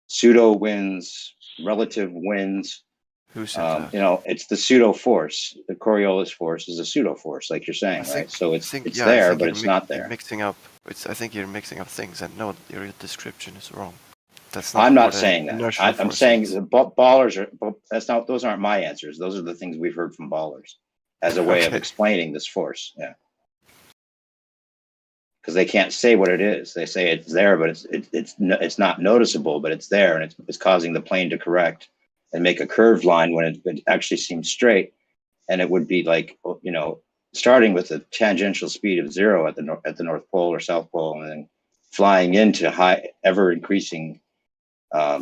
S1: pseudo winds, relative winds.
S6: Who said that?
S1: It's the pseudo force. The Coriolis force is a pseudo force, like you're saying, right? So it's there, but it's not there.
S6: I think you're mixing up things, and no, your description is wrong. That's not.
S1: I'm not saying that. I'm saying the ballers are. Those aren't my answers. Those are the things we've heard from ballers as a way of explaining this force. Yeah. Because they can't say what it is. They say it's there, but it's not noticeable, but it's there, and it's causing the plane to correct and make a curved line when it actually seems straight, and it would be like starting with a tangential speed of 0 at the North Pole or South Pole, and then flying into high, ever increasing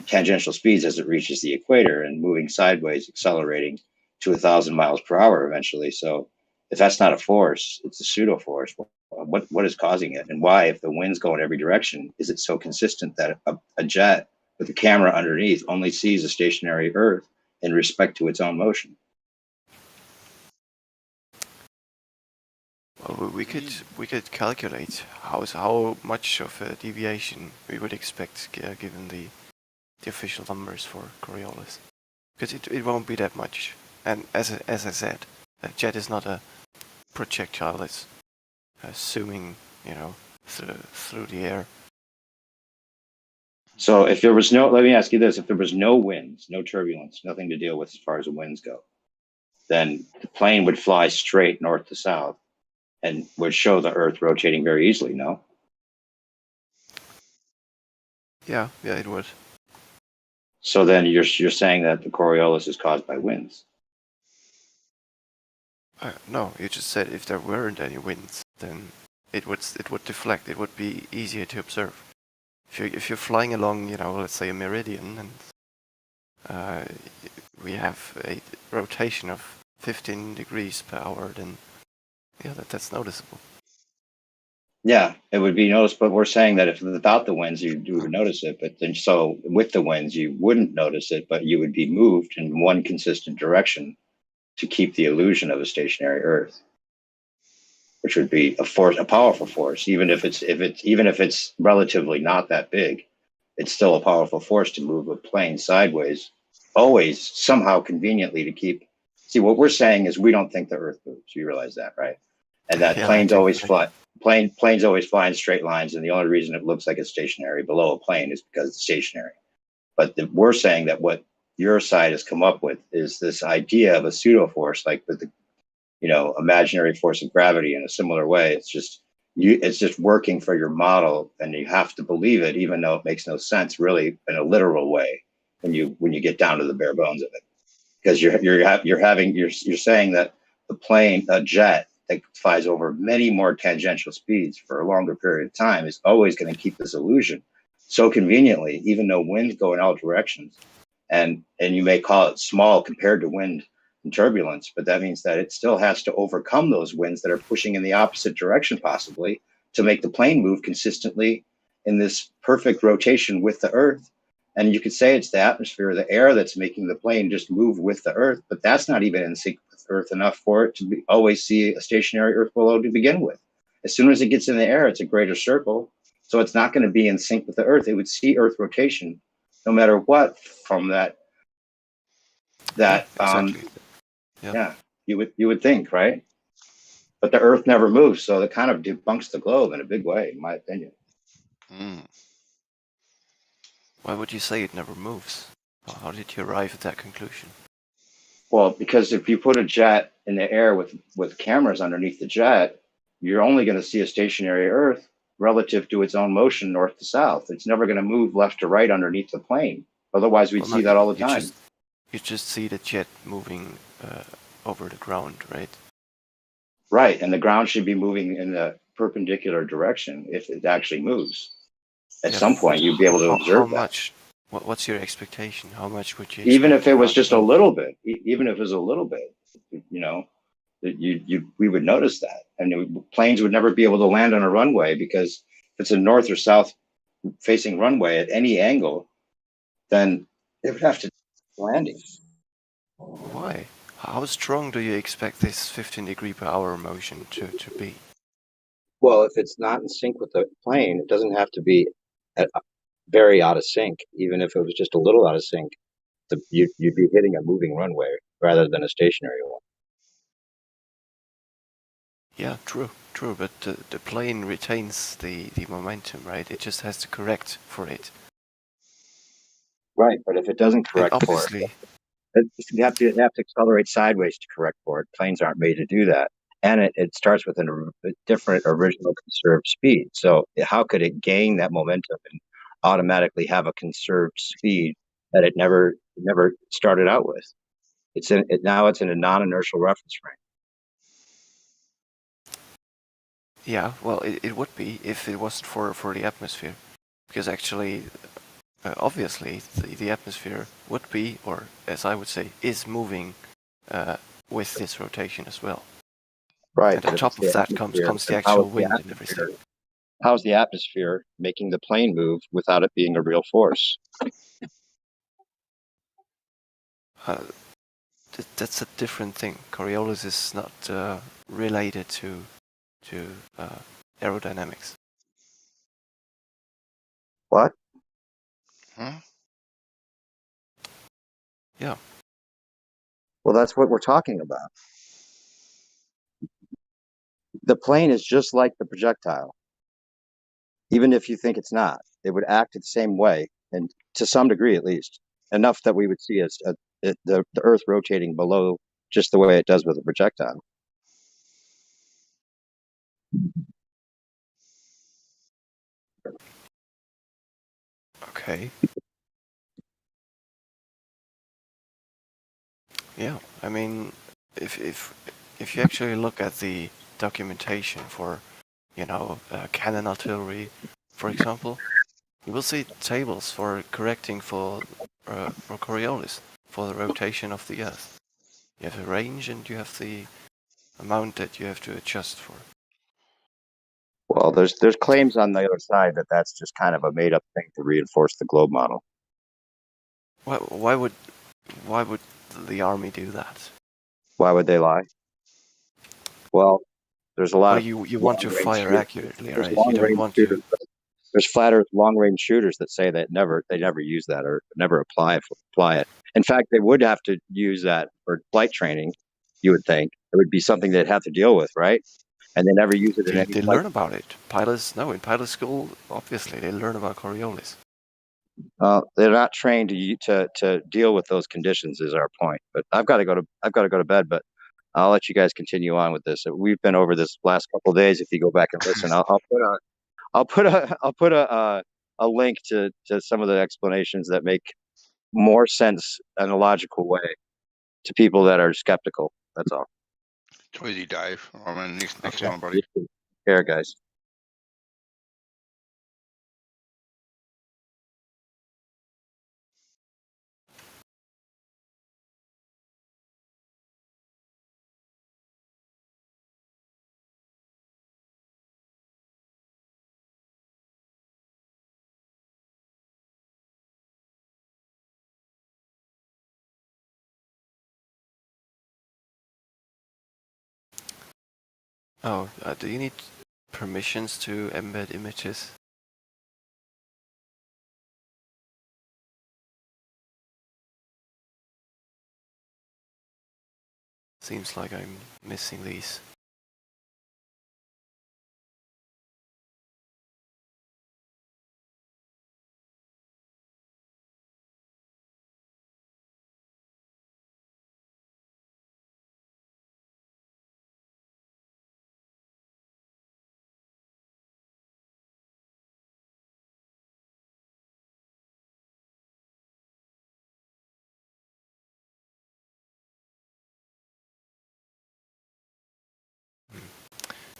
S1: tangential speeds as it reaches the equator and moving sideways, accelerating to 1,000 miles per hour eventually. So if that's not a force, it's a pseudo force. What is causing it, and why, if the winds go in every direction, is it so consistent that a jet with a camera underneath only sees a stationary Earth in respect to its own motion?
S6: Well, we could calculate how much of a deviation we would expect given the official numbers for Coriolis, because it won't be that much. And as I said, a jet is not a projectile that's zooming, through the air.
S1: So if there was let me ask you this: if there was no winds, no turbulence, nothing to deal with as far as the winds go, then the plane would fly straight north to south and would show the Earth rotating very easily. No?
S6: Yeah, it would.
S1: So then you're saying that the Coriolis is caused by winds?
S6: No, you just said if there weren't any winds, then it would deflect. It would be easier to observe. If you're flying along, let's say a meridian, and we have a rotation of 15 degrees per hour, then that's noticeable.
S1: Yeah, it would be noticeable. But we're saying that if without the winds, you would notice it. But then, so with the winds, you wouldn't notice it, but you would be moved in one consistent direction to keep the illusion of a stationary Earth, which would be a powerful force. Even if it's relatively not that big, it's still a powerful force to move a plane sideways, always somehow conveniently to keep. See, what we're saying is we don't think the Earth moves. You realize that, right? And that planes always fly. Planes always fly in straight lines, and the only reason it looks like it's stationary below a plane is because it's stationary. But we're saying that what your side has come up with is this idea of a pseudo force, like with the imaginary force of gravity in a similar way. It's just working for your model, and you have to believe it, even though it makes no sense really in a literal way when you get down to the bare bones of it. Because you're saying that a jet that flies over many more tangential speeds for a longer period of time is always going to keep this illusion so conveniently, even though winds go in all directions. And you may call it small compared to wind and turbulence, but that means that it still has to overcome those winds that are pushing in the opposite direction, possibly, to make the plane move consistently in this perfect rotation with the Earth. And you could say it's the atmosphere, the air, that's making the plane just move with the Earth, but that's not even in sync with Earth enough for it to always see a stationary Earth below to begin with. As soon as it gets in the air, it's a greater circle, so it's not going to be in sync with the Earth. It would see Earth rotation no matter what from that.
S6: Exactly.
S1: Yeah, you would think, right? But the Earth never moves, so it kind of debunks the globe in a big way, in my opinion.
S6: Why would you say it never moves? How did you arrive at that conclusion?
S1: Well, because if you put a jet in the air with cameras underneath the jet, you're only going to see a stationary Earth relative to its own motion north to south. It's never going to move left to right underneath the plane. Otherwise, we'd see that all the time.
S6: You just see the jet moving over the ground, right?
S1: Right, and the ground should be moving in the perpendicular direction if it actually moves. At some point, you'd be able to observe
S6: how much? What's your expectation? How much would you?
S1: Even if it was just a little bit, even if it was a little bit, you know, we would notice that, and planes would never be able to land on a runway because if it's a north or south facing runway at any angle, then they would have to landing.
S6: Why? How strong do you expect this 15 degree per hour motion to be?
S1: Well, if it's not in sync with the plane, it doesn't have to be very out of sync. Even if it was just a little out of sync, you'd be hitting a moving runway rather than a stationary one.
S6: Yeah, true, but the plane retains the momentum, right? It just has to correct for it.
S1: Right, but if it doesn't correct
S6: and obviously,
S1: for it, you have to accelerate sideways to correct for it. Planes aren't made to do that. And it starts with a different original conserved speed. So how could it gain that momentum and automatically have a conserved speed that it never started out with? Now it's in a non-inertial reference frame.
S6: Yeah, well, it would be if it wasn't for the atmosphere, because actually, obviously, the atmosphere would be, or as I would say, is moving with this rotation as well.
S1: Right.
S6: And on top of that comes the actual wind and everything.
S1: How's the atmosphere making the plane move without it being a real force?
S6: That's a different thing. Coriolis is not related to aerodynamics.
S1: What?
S2: Huh?
S6: Yeah.
S1: Well, that's what we're talking about. The plane is just like the projectile. Even if you think it's not, it would act the same way, and to some degree at least, enough that we would see the Earth rotating below just the way it does with a projectile.
S6: Okay. Yeah, I mean, if you actually look at the documentation for, cannon artillery, for example, you will see tables for correcting for Coriolis, for the rotation of the Earth. You have a range and you have the amount that you have to adjust for.
S1: Well, there's claims on the other side that that's just kind of a made up thing to reinforce the globe model.
S6: Why would the army do that?
S1: Why would they lie? Well, there's a lot of
S6: you want to fire accurately, right?
S1: You
S6: don't want to.
S1: There's flat Earth long range shooters that say that they never use that or never apply it. In fact, they would have to use that for flight training. You would think it would be something they'd have to deal with, right? And they never use it in any.
S6: They learn about it. In pilot school, obviously they learn about Coriolis.
S1: They're not trained to deal with those conditions. Is our point. But I've got to go to bed. But I'll let you guys continue on with this. We've been over this last couple of days. If you go back and listen, I'll put a link to some of the explanations that make more sense in a logical way to people that are skeptical. That's all.
S2: Too easy, Dave. I mean, next time, buddy.
S1: Take care, guys.
S6: Oh, do you need permissions to embed images? Seems like I'm missing these.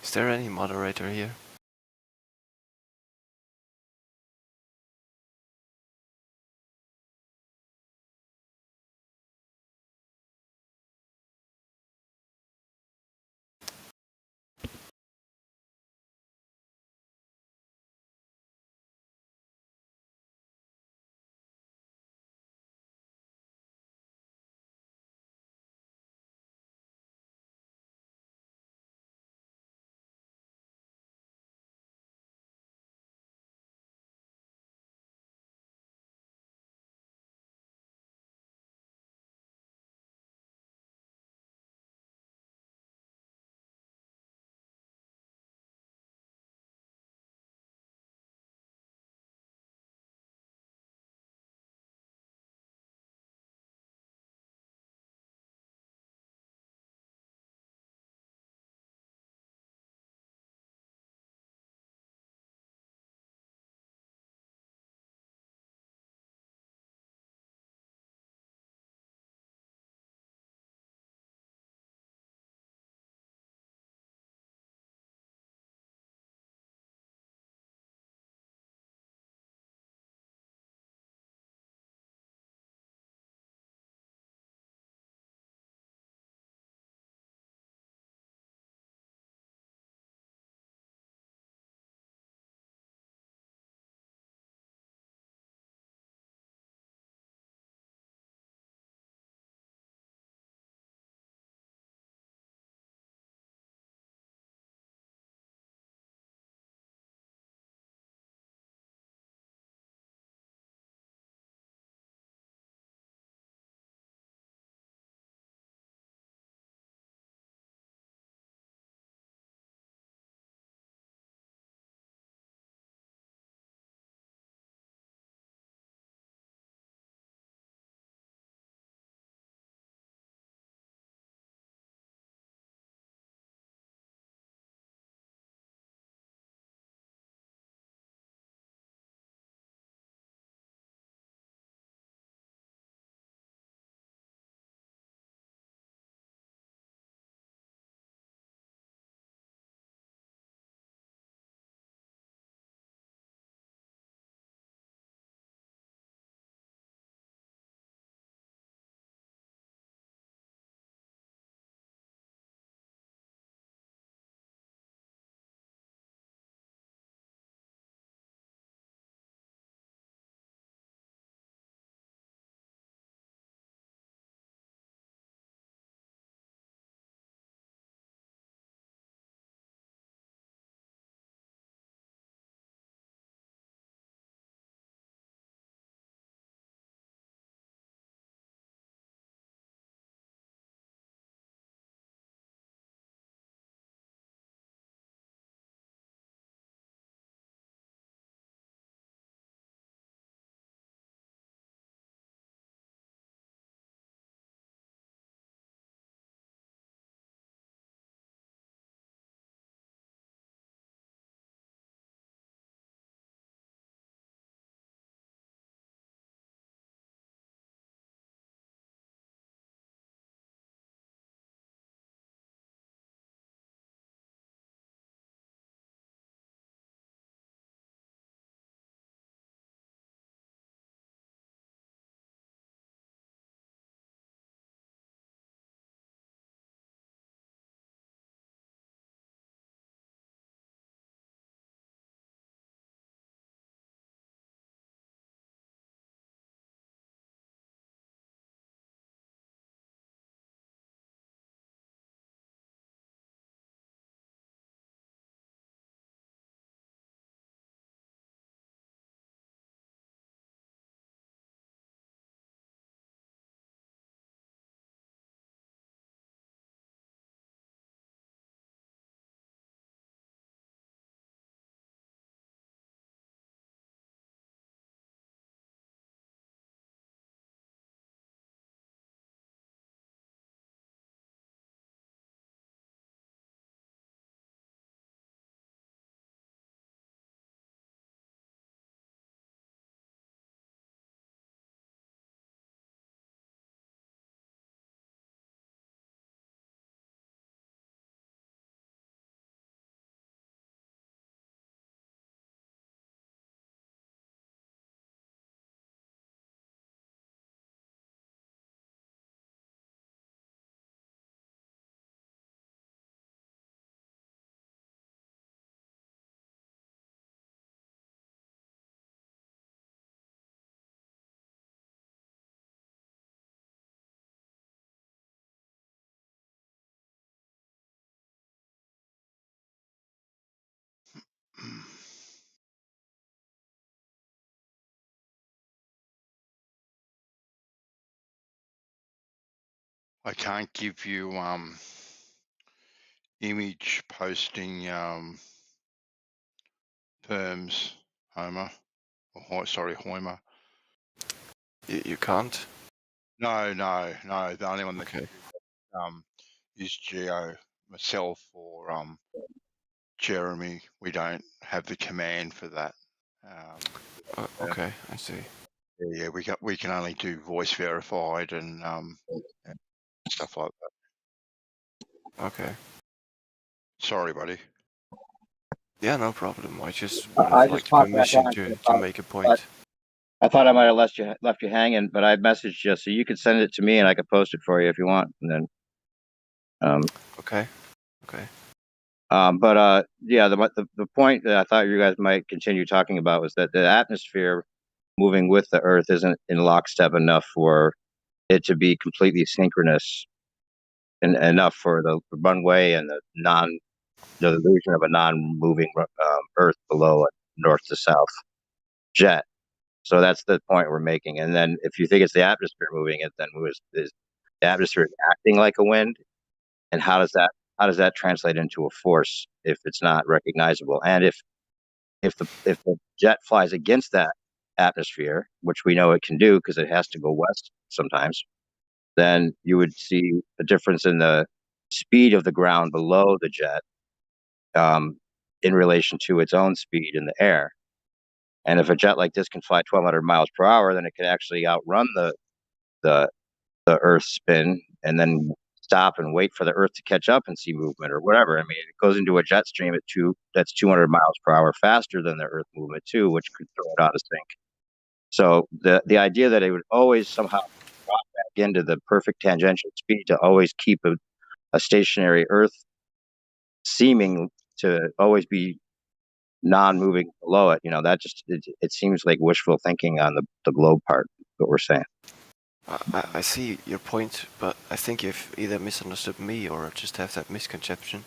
S6: Is there any moderator here?
S2: I can't give you image posting terms, Homer. Sorry, Homer.
S6: You can't.
S2: No. The only one that
S6: Okay.
S2: is Geo, myself, or Jeremy. We don't have the command for that.
S6: Okay, I see.
S2: Yeah, we can only do voice verified and stuff like that.
S6: Okay.
S2: Sorry, buddy.
S6: Yeah, no problem. I just would
S1: I
S6: have
S1: just
S6: liked
S1: popped back
S6: permission
S1: on.
S6: to make a point.
S1: I thought I might have left you hanging, but I messaged you, so you could send it to me and I could post it for you if you want. And then,
S6: Okay.
S1: yeah, the point that I thought you guys might continue talking about was that the atmosphere moving with the Earth isn't in lockstep enough for it to be completely synchronous and enough for the runway and the illusion of a non-moving Earth below a north to south jet. So that's the point we're making. And then if you think it's the atmosphere moving it, then is the atmosphere acting like a wind? And how does that translate into a force if it's not recognizable? And if the jet flies against that atmosphere, which we know it can do because it has to go west sometimes, then you would see a difference in the speed of the ground below the jet in relation to its own speed in the air. And if a jet like this can fly 1,200 miles per hour, then it could actually outrun the Earth's spin and then stop and wait for the Earth to catch up and see movement or whatever. I mean, it goes into a jet stream that's 200 miles per hour faster than the Earth movement too, which could throw it out of sync. So the idea that it would always somehow drop back into the perfect tangential speed to always keep a stationary Earth seeming to always be non-moving below it, that just it seems like wishful thinking on the globe part. What we're saying.
S6: I see your point, but I think you've either misunderstood me or just have that misconception.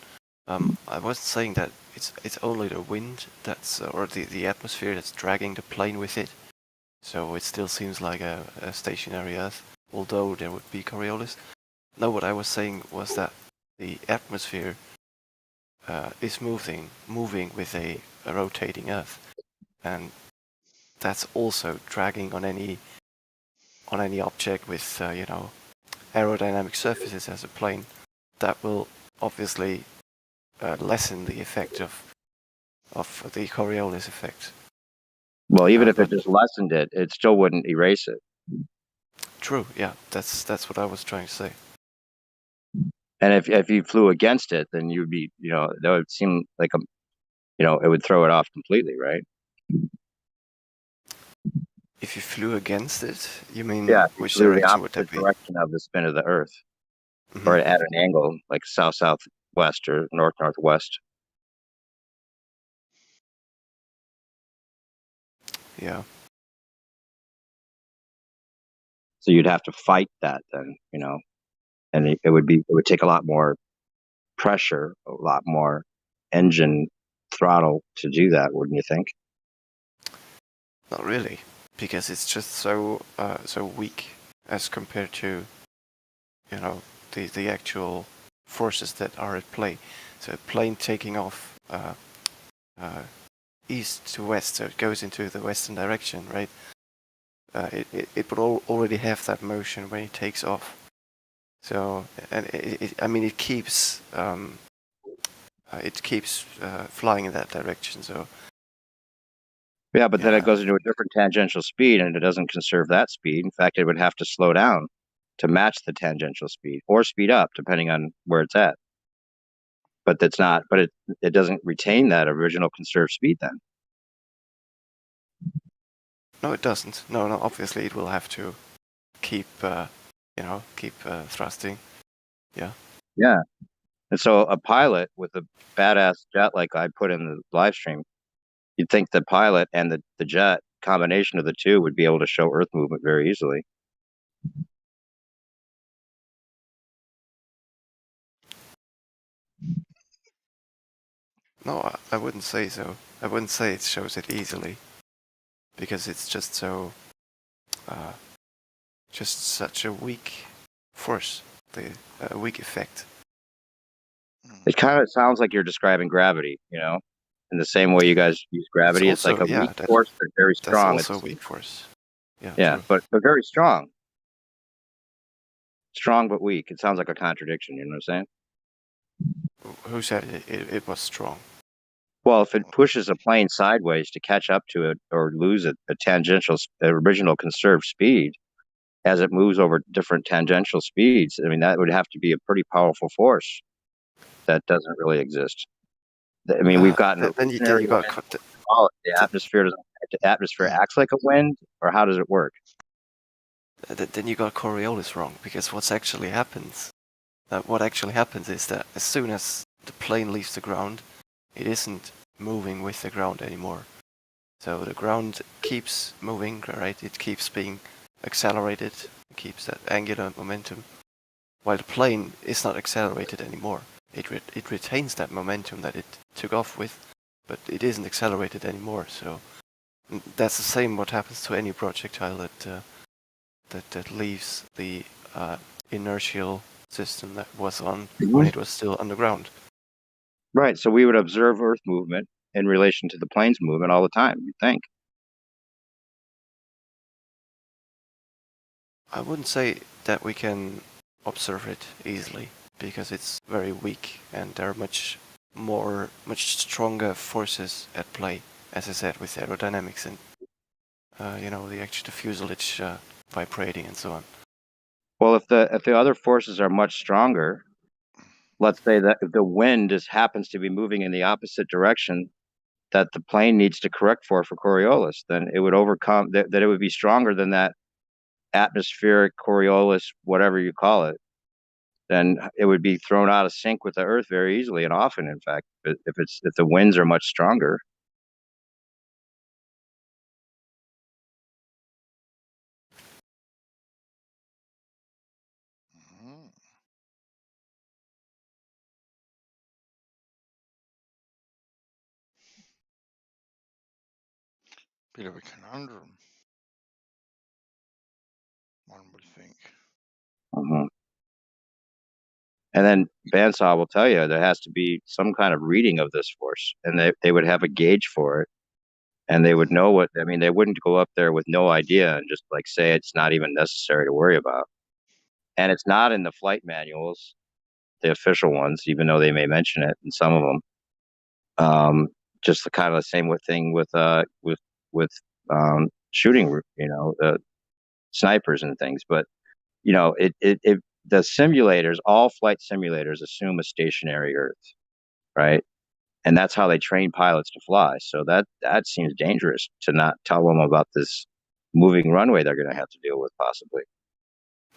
S6: I wasn't saying that it's only the wind that's or the atmosphere that's dragging the plane with it. So it still seems like a stationary Earth, although there would be Coriolis. No, what I was saying was that the atmosphere is moving with a rotating Earth, and that's also dragging on any object with aerodynamic surfaces as a plane. That will obviously lessen the effect of the Coriolis effect.
S1: Well, even if it just lessened it, it still wouldn't erase it.
S6: True. Yeah, that's what I was trying to say.
S1: And if you flew against it, then you'd be, that would seem like it would throw it off completely, right?
S6: If you flew against it, you mean which
S1: flew
S6: direction
S1: the
S6: would that
S1: opposite
S6: be?
S1: direction of the spin of the Earth,
S6: Mm-hmm.
S1: or at an angle like south-southwest or north-northwest.
S6: Yeah.
S1: So you'd have to fight that then, and it would take a lot more pressure, a lot more engine throttle to do that, wouldn't you think?
S6: Not really, because it's just so weak as compared to the actual forces that are at play. So a plane taking off east to west, so it goes into the western direction, right? It would already have that motion when it takes off. So, and it keeps flying in that direction. So.
S1: Yeah, but then it goes into a different tangential speed, and it doesn't conserve that speed. In fact, it would have to slow down to match the tangential speed, or speed up, depending on where it's at. But that's not. But it doesn't retain that original conserved speed then.
S6: No, it doesn't. No. Obviously, it will have to keep thrusting. Yeah.
S1: Yeah. And so a pilot with a badass jet like I put in the live stream, you'd think the pilot and the jet combination of the two would be able to show Earth movement very easily.
S6: No, I wouldn't say so. I wouldn't say it shows it easily, because it's just so, just such a weak force the weak effect.
S1: It kind of sounds like you're describing gravity, you know, in the same way you guys use gravity. It's like
S6: also-
S1: a
S6: yeah,
S1: weak force, but very
S6: That's
S1: strong.
S6: also a
S1: It's,
S6: weak force. Yeah.
S1: yeah,
S6: true.
S1: but very strong. Strong but weak. It sounds like a contradiction. You know what I'm saying?
S6: Who said it was strong?
S1: Well, if it pushes a plane sideways to catch up to it or lose a tangential, original conserved speed as it moves over different tangential speeds, I mean, that would have to be a pretty powerful force that doesn't really exist. I mean, we've gotten
S6: then you
S1: revolutionary
S6: got
S1: wind. The atmosphere acts like a wind, or how does it work?
S6: then you got Coriolis wrong, because what actually happens is that as soon as the plane leaves the ground, it isn't moving with the ground anymore. So the ground keeps moving, right? It keeps being accelerated, keeps that angular momentum, while the plane is not accelerated anymore. It retains that momentum that it took off with, but it isn't accelerated anymore. So that's the same what happens to any projectile that leaves the inertial system that was on when it was still underground.
S1: Right. So we would observe Earth movement in relation to the plane's movement all the time, you'd think.
S6: I wouldn't say that we can observe it easily, because it's very weak and there are much stronger forces at play, as I said, with aerodynamics and the fuselage vibrating and so on.
S1: Well, if the other forces are much stronger, let's say that if the wind just happens to be moving in the opposite direction that the plane needs to correct for Coriolis, then it would overcome that it would be stronger than that atmospheric Coriolis, whatever you call it. Then it would be thrown out of sync with the Earth very easily, and often, in fact, if the winds are much stronger.
S2: Mhm. Bit of a conundrum, one would think.
S1: And then Bandsaw will tell you there has to be some kind of reading of this force, and they would have a gauge for it, and they would know what. I mean, they wouldn't go up there with no idea and just like say it's not even necessary to worry about. And it's not in the flight manuals, the official ones, even though they may mention it in some of them. Just the kind of the same thing with shooting, snipers and things. But the simulators, all flight simulators, assume a stationary Earth, right? And that's how they train pilots to fly. So that seems dangerous to not tell them about this moving runway they're going to have to deal with, possibly.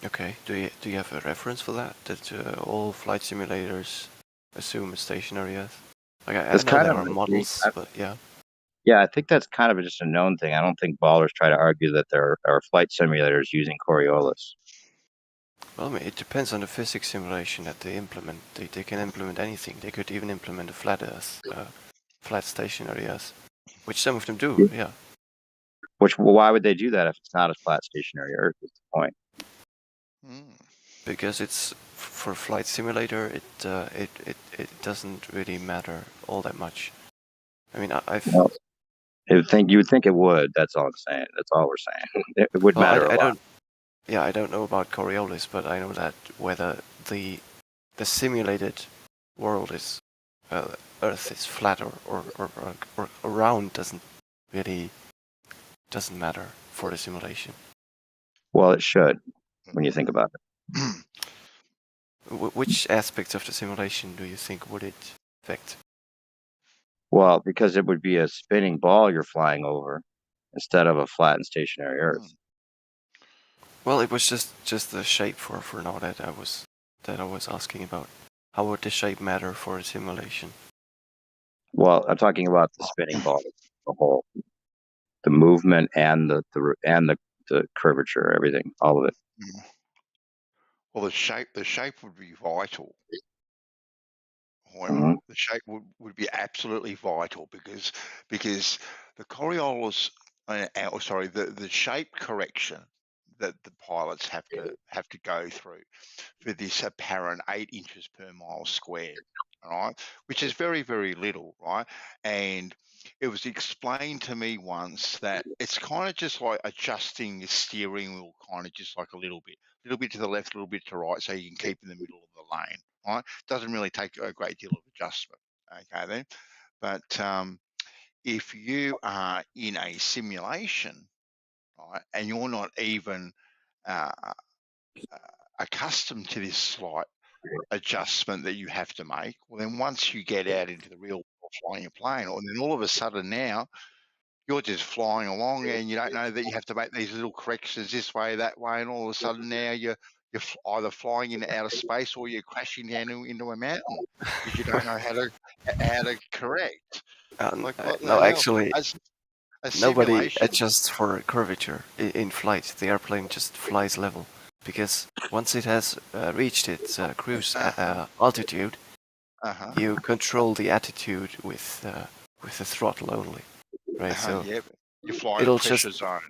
S6: Okay. Do you have a reference for that? That all flight simulators assume a stationary Earth? Like I know there are models, but yeah.
S1: Yeah, I think that's kind of just a known thing. I don't think ballers try to argue that there are flight simulators using Coriolis.
S6: Well, I mean, it depends on the physics simulation that they implement. They can implement anything. They could even implement a flat Earth, flat stationary Earth, which some of them do. Yeah.
S1: Why would they do that if it's not a flat stationary Earth? Is the point?
S6: Because it's for flight simulator, it doesn't really matter all that much. I mean,
S1: you would think it would. That's all I'm saying. That's all we're saying. It would matter a lot.
S6: I don't know about Coriolis, but I know that whether the simulated world is Earth is flat or round doesn't matter for the simulation.
S1: Well, it should when you think about it.
S6: Which aspects of the simulation do you think would it affect?
S1: Well, because it would be a spinning ball you're flying over instead of a flat and stationary Earth.
S6: Well, it was just the shape for now that I was asking about. How would the shape matter for a simulation?
S1: Well, I'm talking about the spinning ball, the movement and the curvature, everything, all of it.
S2: Well, the shape would be vital.
S1: Mm-hmm.
S2: The shape would be absolutely vital because the Coriolis, the shape correction that the pilots have to go through for this apparent 8 inches per mile squared, all right, which is very, very little, right? And it was explained to me once that it's kind of just like adjusting the steering wheel, kind of just like a little bit to the left, a little bit to the right, so you can keep in the middle of the lane, right? Doesn't really take a great deal of adjustment, okay then. But if you are in a simulation, right, and you're not even accustomed to this slight adjustment that you have to make, well, then once you get out into the real world flying a plane, and then all of a sudden now you're just flying along and you don't know that you have to make these little corrections this way, that way, and all of a sudden now you're either flying into outer space or you're crashing down into a mountain because you don't know how to correct. Like what the
S6: No,
S2: hell?
S6: actually,
S2: A
S6: nobody
S2: simulation.
S6: adjusts for curvature in flight. The airplane just flies level because once it has reached its cruise altitude, you control the attitude with the throttle only, right? So
S2: Yeah, you're flying a
S6: it'll
S2: pressure
S6: just
S2: zone.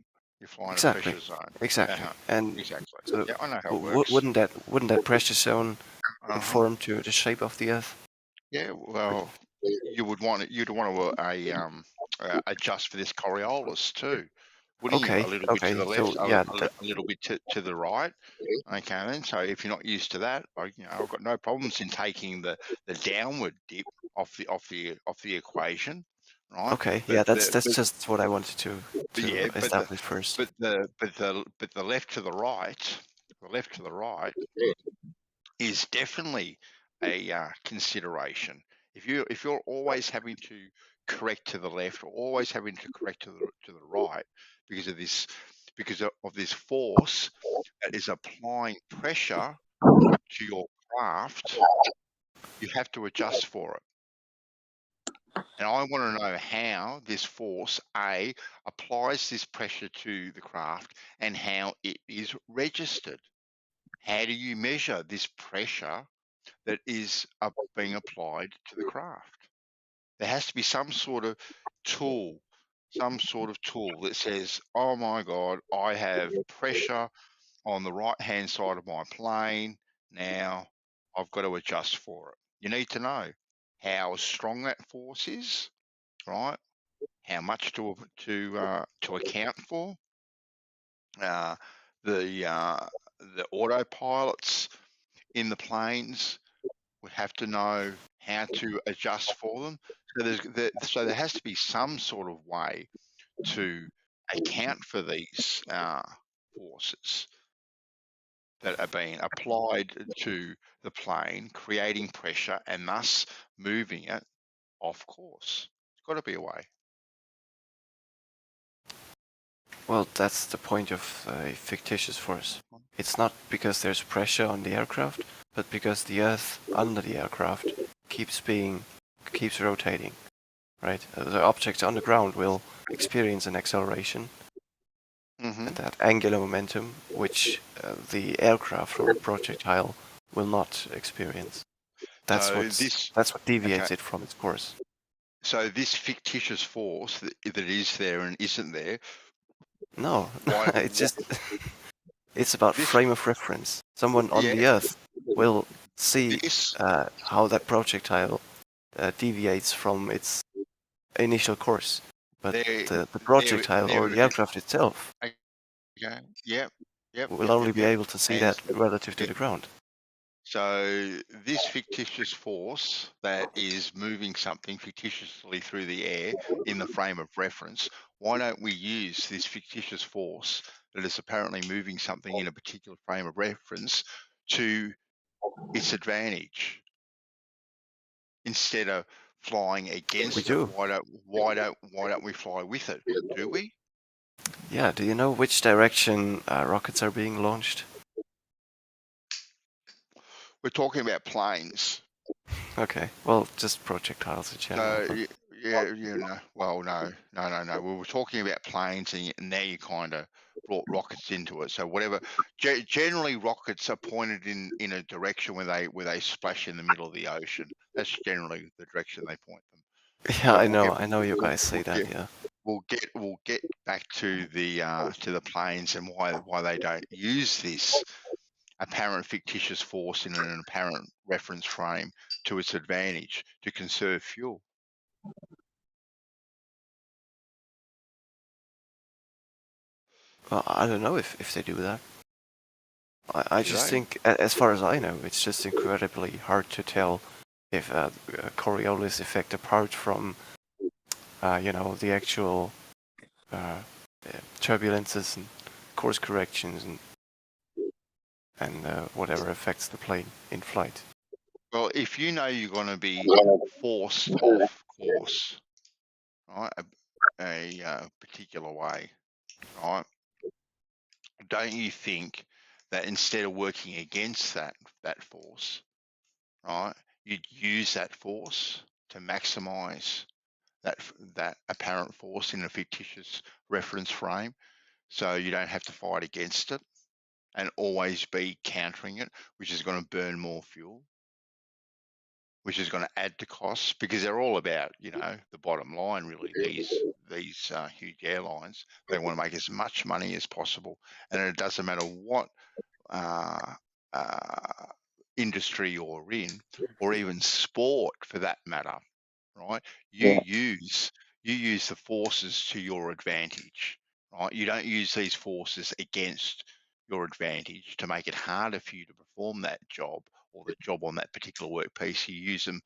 S2: You're flying
S6: exactly,
S2: a pressure zone.
S6: exactly, and
S2: Exactly.
S6: so
S2: Yeah, I know how it works.
S6: wouldn't that pressure zone conform to the shape of the Earth?
S2: Yeah, well, you'd want to adjust for this Coriolis too, wouldn't you? A little bit to the left,
S6: So yeah,
S2: a little bit to the right. Okay, then. So if you're not used to that, I've got no problems in taking the downward dip off the equation, right?
S6: okay,
S2: But
S6: yeah, that's just what I wanted to
S2: yeah,
S6: establish first.
S2: but the left to the right, is definitely a consideration. If you're always having to correct to the left or always having to correct to the right because of this force that is applying pressure to your craft, you have to adjust for it. And I want to know how this force applies this pressure to the craft and how it is registered. How do you measure this pressure that is being applied to the craft? There has to be some sort of tool that says, oh my God, I have pressure on the right hand side of my plane. Now I've got to adjust for it. You need to know how strong that force is, right? How much to account for. The autopilots in the planes would have to know how to adjust for them. So there has to be some sort of way to account for these forces that are being applied to the plane, creating pressure and thus moving it off course. It's got to be a way.
S6: Well, that's the point of a fictitious force. It's not because there's pressure on the aircraft, but because the Earth under the aircraft keeps rotating, right? The objects on the ground will experience an acceleration, and that angular momentum, which the aircraft or projectile will not experience. That's what deviates it from its course.
S2: So this fictitious force that is there and isn't there.
S6: No, it's about frame of reference. Someone on the Earth will see how that projectile deviates from its initial course, but the projectile or the aircraft itself will only be able to see that relative to the ground.
S2: So this fictitious force that is moving something fictitiously through the air in the frame of reference, why don't we use this fictitious force that is apparently moving something in a particular frame of reference to its advantage instead of flying against it? Why don't we fly with it? Do we?
S6: Yeah. Do you know which direction rockets are being launched?
S2: We're talking about planes.
S6: Okay. Well, just projectiles in general.
S2: No. We were talking about planes, and now you kind of brought rockets into it. So whatever. Generally, rockets are pointed in a direction where they splash in the middle of the ocean. That's generally the direction they point them.
S6: Yeah, I know you guys say that. Yeah.
S2: we'll get back to the planes and why they don't use this apparent fictitious force in an apparent reference frame to its advantage to conserve fuel.
S6: Well, I don't know if they do that. I
S2: Do
S6: just
S2: they?
S6: think, as far as I know, it's just incredibly hard to tell if Coriolis effect, apart from you know, the actual turbulences and course corrections and whatever affects the plane in flight.
S2: Well, if you know you're going to be forced off course, right, a particular way, right, don't you think that instead of working against that force, right, you'd use that force to maximise that apparent force in a fictitious reference frame, so you don't have to fight against it and always be countering it, which is going to burn more fuel, which is going to add to costs, because they're all about, you know, the bottom line, really. These huge airlines, they want to make as much money as possible, and it doesn't matter what industry you're in, or even sport for that matter, right? You use the forces to your advantage, right? You don't use these forces against your advantage to make it harder for you to perform that job or the job on that particular workpiece. You use them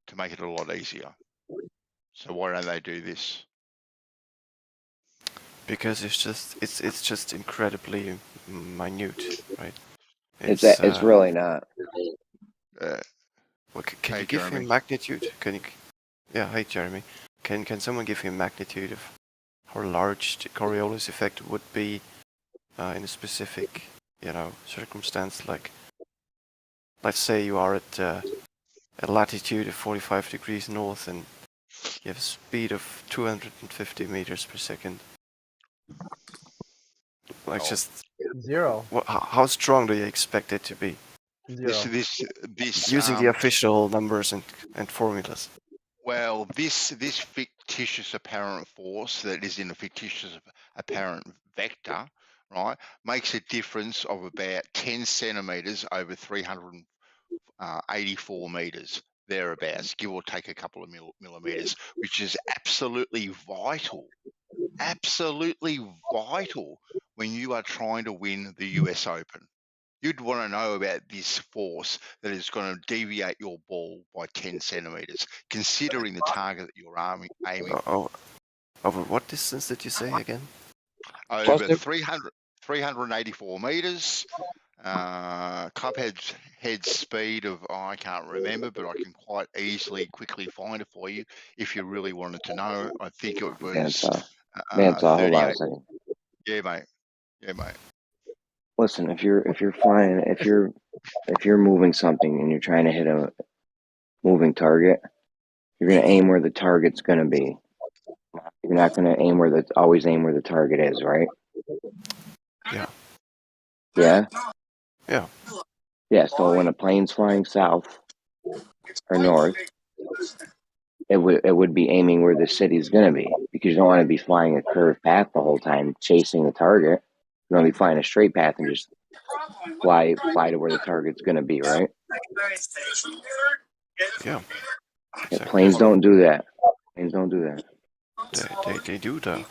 S2: to make it a lot easier. So why don't they do this?
S6: Because it's just incredibly minute, right?
S7: It's really not.
S6: Well, can
S2: Hey,
S6: you give
S2: Jeremy.
S6: him magnitude? Can you? Yeah, hey Jeremy. Can someone give him magnitude of how large the Coriolis effect would be in a specific, you know, circumstance? Like, let's say you are at a latitude of 45 degrees north and you have a speed of 250 meters per second. Like,
S2: Oh.
S6: just
S5: 0.
S6: how strong do you expect it to be?
S5: 0.
S2: This
S6: Using the official numbers and formulas.
S2: Well, this fictitious apparent force that is in a fictitious apparent vector, right, makes a difference of about 10 centimeters over 384 meters, thereabouts, give or take a couple of millimeters, which is absolutely vital when you are trying to win the US Open. You'd want to know about this force that is going to deviate your ball by 10 centimeters, considering the target that you're aiming for.
S6: Over what distance did you say again?
S2: Over 384 meters. Club head speed of, I can't remember, but I can quite easily quickly find it for you if you really wanted to know. I think it was
S7: Hold on
S2: 38.
S7: a second.
S2: Yeah, mate.
S7: Listen, if you're flying, if you're moving something and you're trying to hit a moving target, you're gonna aim where the target's gonna be. You're not gonna always aim where the target is, right?
S6: Yeah.
S7: Yeah.
S6: Yeah.
S7: Yeah. So when a plane's flying south or north, it would be aiming where the city's gonna be, because you don't want to be flying a curved path the whole time chasing the target. You want to be flying a straight path and just fly to where the target's gonna be, right?
S6: Yeah.
S7: Exactly. Planes don't do that. Planes don't do that.
S6: They do though.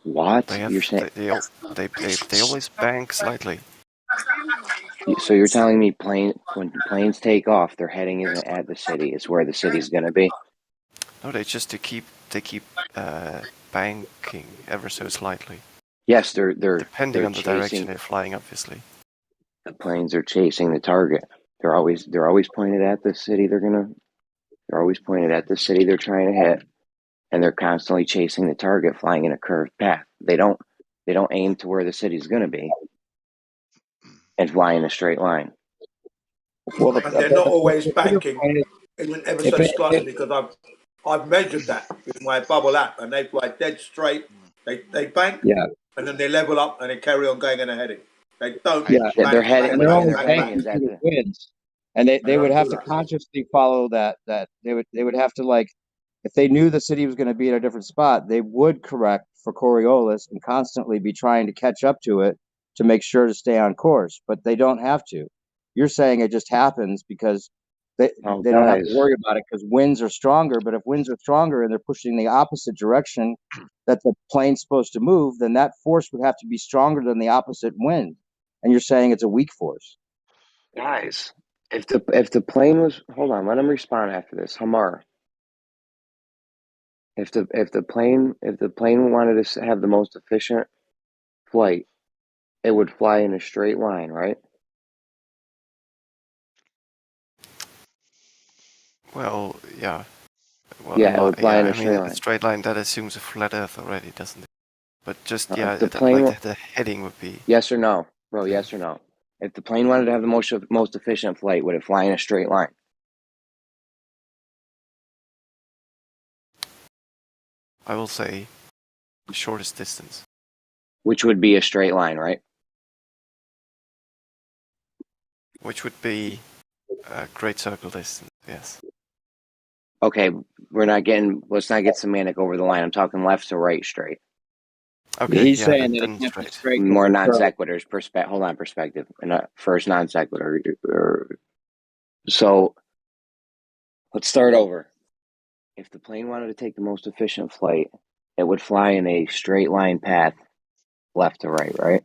S7: What?
S6: You're saying they always bank slightly.
S7: So you're telling me when planes take off, their heading isn't at the city; it's where the city's gonna be.
S6: No, they keep banking ever so slightly.
S7: Yes, they're
S6: depending on the direction
S7: chasing,
S6: they're flying, obviously.
S7: the planes are chasing the target. They're always pointed at the city. They're always pointed at the city they're trying to hit, and they're constantly chasing the target, flying in a curved path. They don't aim to where the city's gonna be and fly in a straight line.
S8: Well, and they're not always banking, even ever so slightly, because I've measured that with my bubble app, and they fly dead straight. They bank, and then they level up, and they carry on going in a heading. They don't.
S7: Yeah, they're heading.
S8: And they're
S7: Their
S8: always
S7: heading is at the
S9: winds, and they would have to consciously follow that. They would have to, like,
S1: if they knew the city was going to be in a different spot, they would correct for Coriolis and constantly be trying to catch up to it to make sure to stay on course. But they don't have to. You're saying it just happens because they don't have to worry about it because winds are stronger. But if winds are stronger and they're pushing the opposite direction that the plane's supposed to move, then that force would have to be stronger than the opposite wind. And you're saying it's a weak force.
S7: Guys, if the plane was, hold on, let him respond after this. Hamar. If the plane wanted to have the most efficient flight, it would fly in a straight line, right?
S6: Well, yeah. Well,
S7: Yeah, it would fly in a straight
S6: a
S7: line.
S6: straight line, that assumes a flat Earth already, doesn't it? But just,
S7: the plane,
S6: the heading would be...
S7: Yes or no? Bro, yes or no? If the plane wanted to have the most efficient flight, would it fly in a straight line?
S6: I will say the shortest distance.
S7: Which would be a straight line, right?
S6: Which would be a great circle distance, yes.
S7: Okay, let's not get semantic over the line. I'm talking left to right straight.
S6: Okay,
S1: He's saying that it can't be straight.
S7: More non sequiturs. Hold on, perspective. And first non sequitur. So let's start over. If the plane wanted to take the most efficient flight, it would fly in a straight line path, left to right, right?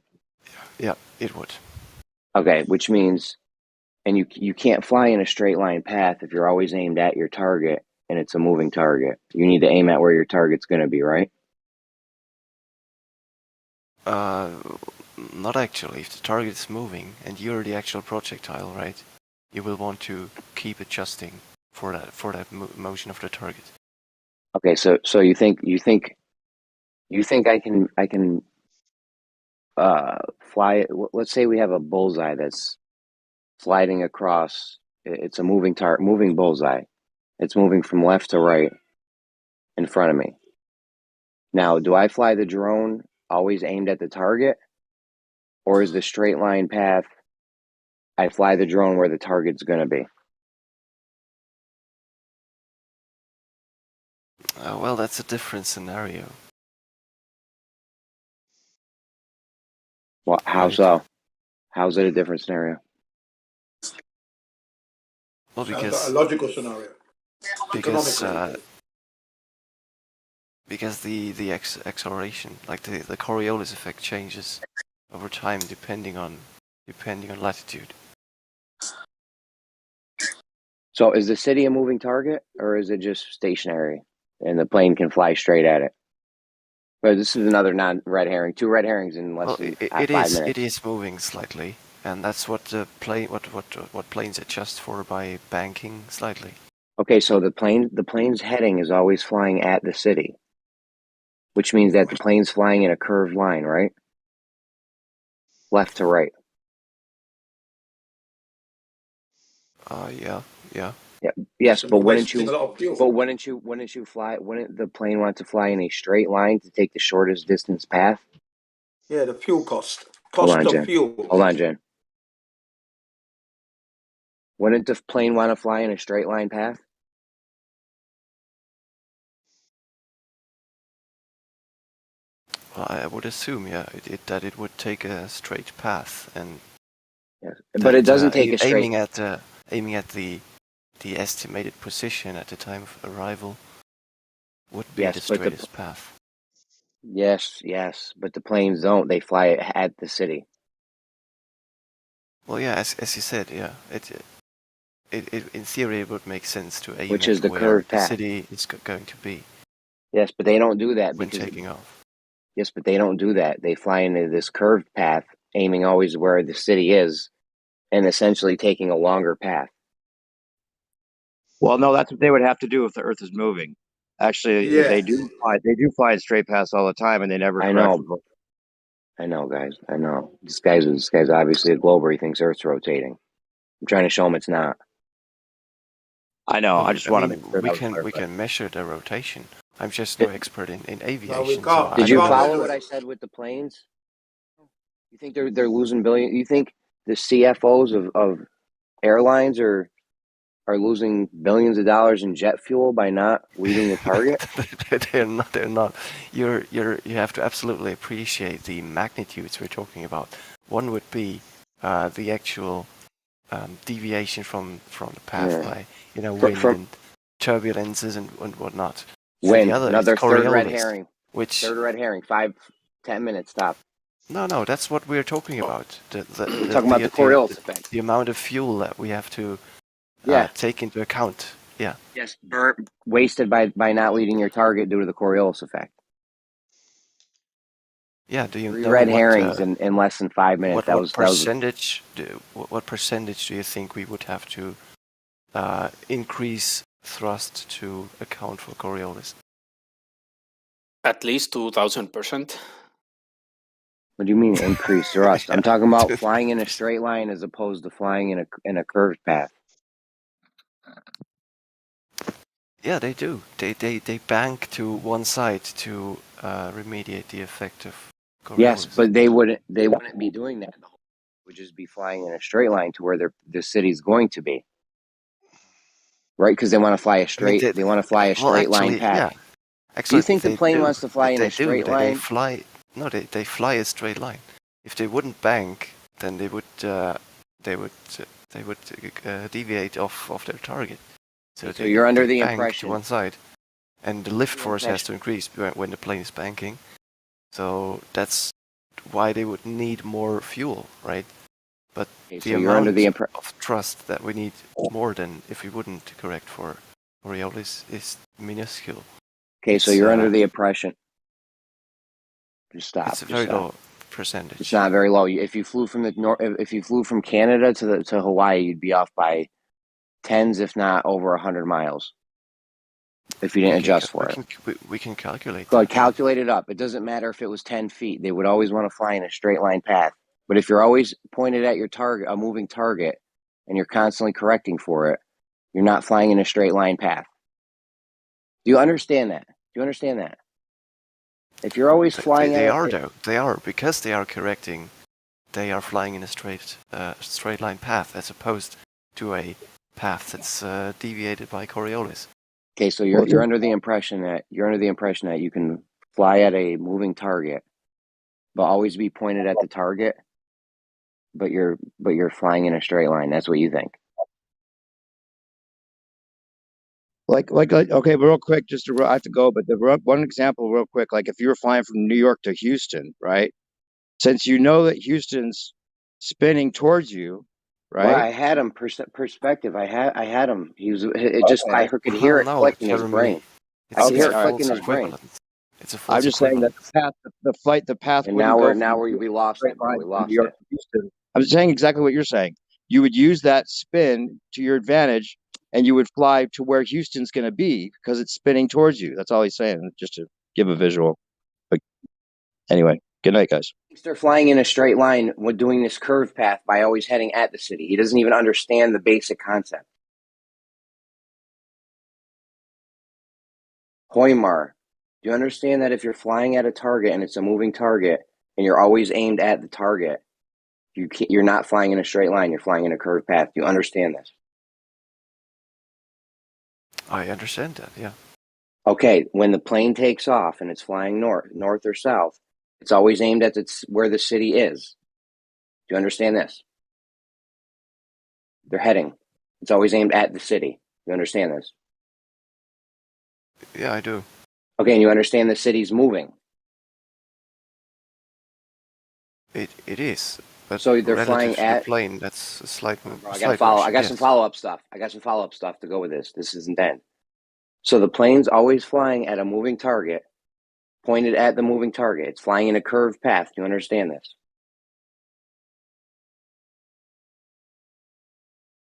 S6: Yeah, it would.
S7: Okay, which means, and you can't fly in a straight line path if you're always aimed at your target and it's a moving target. You need to aim at where your target's going to be, right?
S6: Not actually. If the target is moving and you're the actual projectile, right? You will want to keep adjusting for that motion of the target.
S7: Okay, so you think I can fly it? Let's say we have a bullseye that's sliding across. It's a moving bullseye. It's moving from left to right in front of me. Now, do I fly the drone always aimed at the target? Or is the straight line path, I fly the drone where the target's going to be?
S6: Well, that's a different scenario.
S7: Well, how so? How's it a different scenario?
S6: Well, because...
S8: a logical scenario.
S6: Because the acceleration, like the Coriolis effect, changes over time depending on latitude.
S7: So is the city a moving target, or is it just stationary and the plane can fly straight at it? But this is another non-red herring. 2 red herrings in less than 5 minutes.
S6: It is moving slightly, and that's what the plane what planes adjust for by banking slightly.
S7: Okay, so the plane's heading is always flying at the city, which means that the plane's flying in a curved line, right? Left to right.
S6: Yeah.
S7: Yes, but wouldn't the plane want to fly in a straight line to take the shortest distance path?
S8: Yeah, the fuel cost.
S7: Hold on, Jen.
S8: Fuel.
S7: Hold on, Jen. Wouldn't the plane want to fly in a straight line path?
S6: Well, I would assume, yeah, that it would take a straight path, and
S7: yes. But it doesn't take a straight.
S6: Aiming at the estimated position at the time of arrival would be the straightest path.
S7: Yes, but the planes don't. They fly at the city.
S6: Well, yeah, as you said, yeah, it in theory it would make sense to aim
S7: which
S6: at
S7: is the
S6: where
S7: curved
S6: the
S7: path.
S6: city is going to be.
S7: Yes, but they don't do that
S6: when taking off.
S7: Yes, but they don't do that. They fly into this curved path, aiming always where the city is, and essentially taking a longer path.
S1: Well, no, that's what they would have to do if the Earth is moving. Actually, they do fly in straight paths all the time, and they never.
S7: I know, guys. I know. This guy's obviously a glober. He thinks Earth's rotating. I'm trying to show him it's not.
S1: I know.
S6: Well,
S1: I just want to make sure
S6: we can measure the rotation. I'm just no expert in aviation.
S7: Did you follow what I said with the planes? You think they're losing billions? You think the CFOs of airlines are are losing billions of dollars in jet fuel by not leaving the target?
S6: They're not. They're not. You have to absolutely appreciate the magnitudes we're talking about. One would be the actual deviation from the pathway. You know, wind and turbulences and whatnot.
S7: Wind.
S6: And the other
S7: Another
S6: is
S7: third red
S6: Coriolis,
S7: herring.
S6: which
S7: Third red herring. 5-10 minutes stop.
S6: no, that's what we're talking about.
S7: Talking about the Coriolis effect.
S6: The amount of fuel that we have to take into account. Yeah.
S7: Yes, wasted by not leading your target due to the Coriolis effect.
S6: Yeah. Do you
S7: 3
S6: know
S7: red
S6: what,
S7: herrings in less than 5 minutes?
S6: What percentage do you think we would have to increase thrust to account for Coriolis?
S9: At least 2,000%.
S7: What do you mean increase thrust? I'm talking about flying in a straight line as opposed to flying in a curved path.
S6: Yeah, they do. They bank to one side to remediate the effect of Coriolis.
S7: Yes, but they wouldn't be doing that. They would just be flying in a straight line to where the city's going to be. Right? Because they want to fly a straight. They want to fly a straight line path.
S6: Yeah. Actually,
S7: do you think the plane wants to fly in a straight line?
S6: They fly a straight line. If they wouldn't bank, then they would deviate off their target. So
S7: you're under the
S6: bank
S7: impression
S6: to one side, and the lift force has to increase when the plane is banking. So that's why they would need more fuel, right? But the amount of thrust that we need more than if we wouldn't correct for Coriolis is minuscule.
S7: Okay, so you're under the impression. Just stop.
S6: It's a very low percentage.
S7: It's not very low. If you flew from if you flew from Canada to Hawaii, you'd be off by tens, if not over 100 miles. If you didn't adjust for it,
S6: we can calculate.
S7: Go ahead, calculate it up. It doesn't matter if it was 10 feet. They would always want to fly in a straight line path. But if you're always pointed at your target, a moving target, and you're constantly correcting for it, you're not flying in a straight line path. Do you understand that? If you're always flying,
S6: they are because they are correcting. They are flying in a straight line path as opposed to a path that's deviated by Coriolis.
S7: Okay, so you're under the impression that you can fly at a moving target, but always be pointed at the target. But you're flying in a straight line. That's what you think.
S10: Okay, real quick, I have to go, but one example real quick, like if you were flying from New York to Houston, right? Since you know that Houston's spinning towards you, right?
S7: Well, I had him perspective. I had him. He was I could hear it click in his brain. I could hear it click in his brain.
S6: It's a false
S10: I'm just saying that the path.
S7: And now we lost it.
S10: I'm saying exactly what you're saying. You would use that spin to your advantage, and you would fly to where Houston's going to be because it's spinning towards you. That's all he's saying, just to give a visual. But anyway, good night, guys.
S7: They're flying in a straight line when doing this curved path by always heading at the city. He doesn't even understand the basic concept. Hoymar, do you understand that if you're flying at a target and it's a moving target and you're always aimed at the target, you're not flying in a straight line, you're flying in a curved path. Do you understand this?
S6: I understand that, yeah.
S7: Okay, when the plane takes off and it's flying north or south, it's always aimed at where the city is. Do you understand this? They're heading. It's always aimed at the city. Do you understand this?
S6: Yeah, I do.
S7: Okay, and you understand the city's moving.
S6: It is. But
S7: so they're flying at
S6: the plane. That's a slight.
S7: I got some follow up stuff. To go with this. This isn't end. So the plane's always flying at a moving target, pointed at the moving target. It's flying in a curved path. Do you understand this?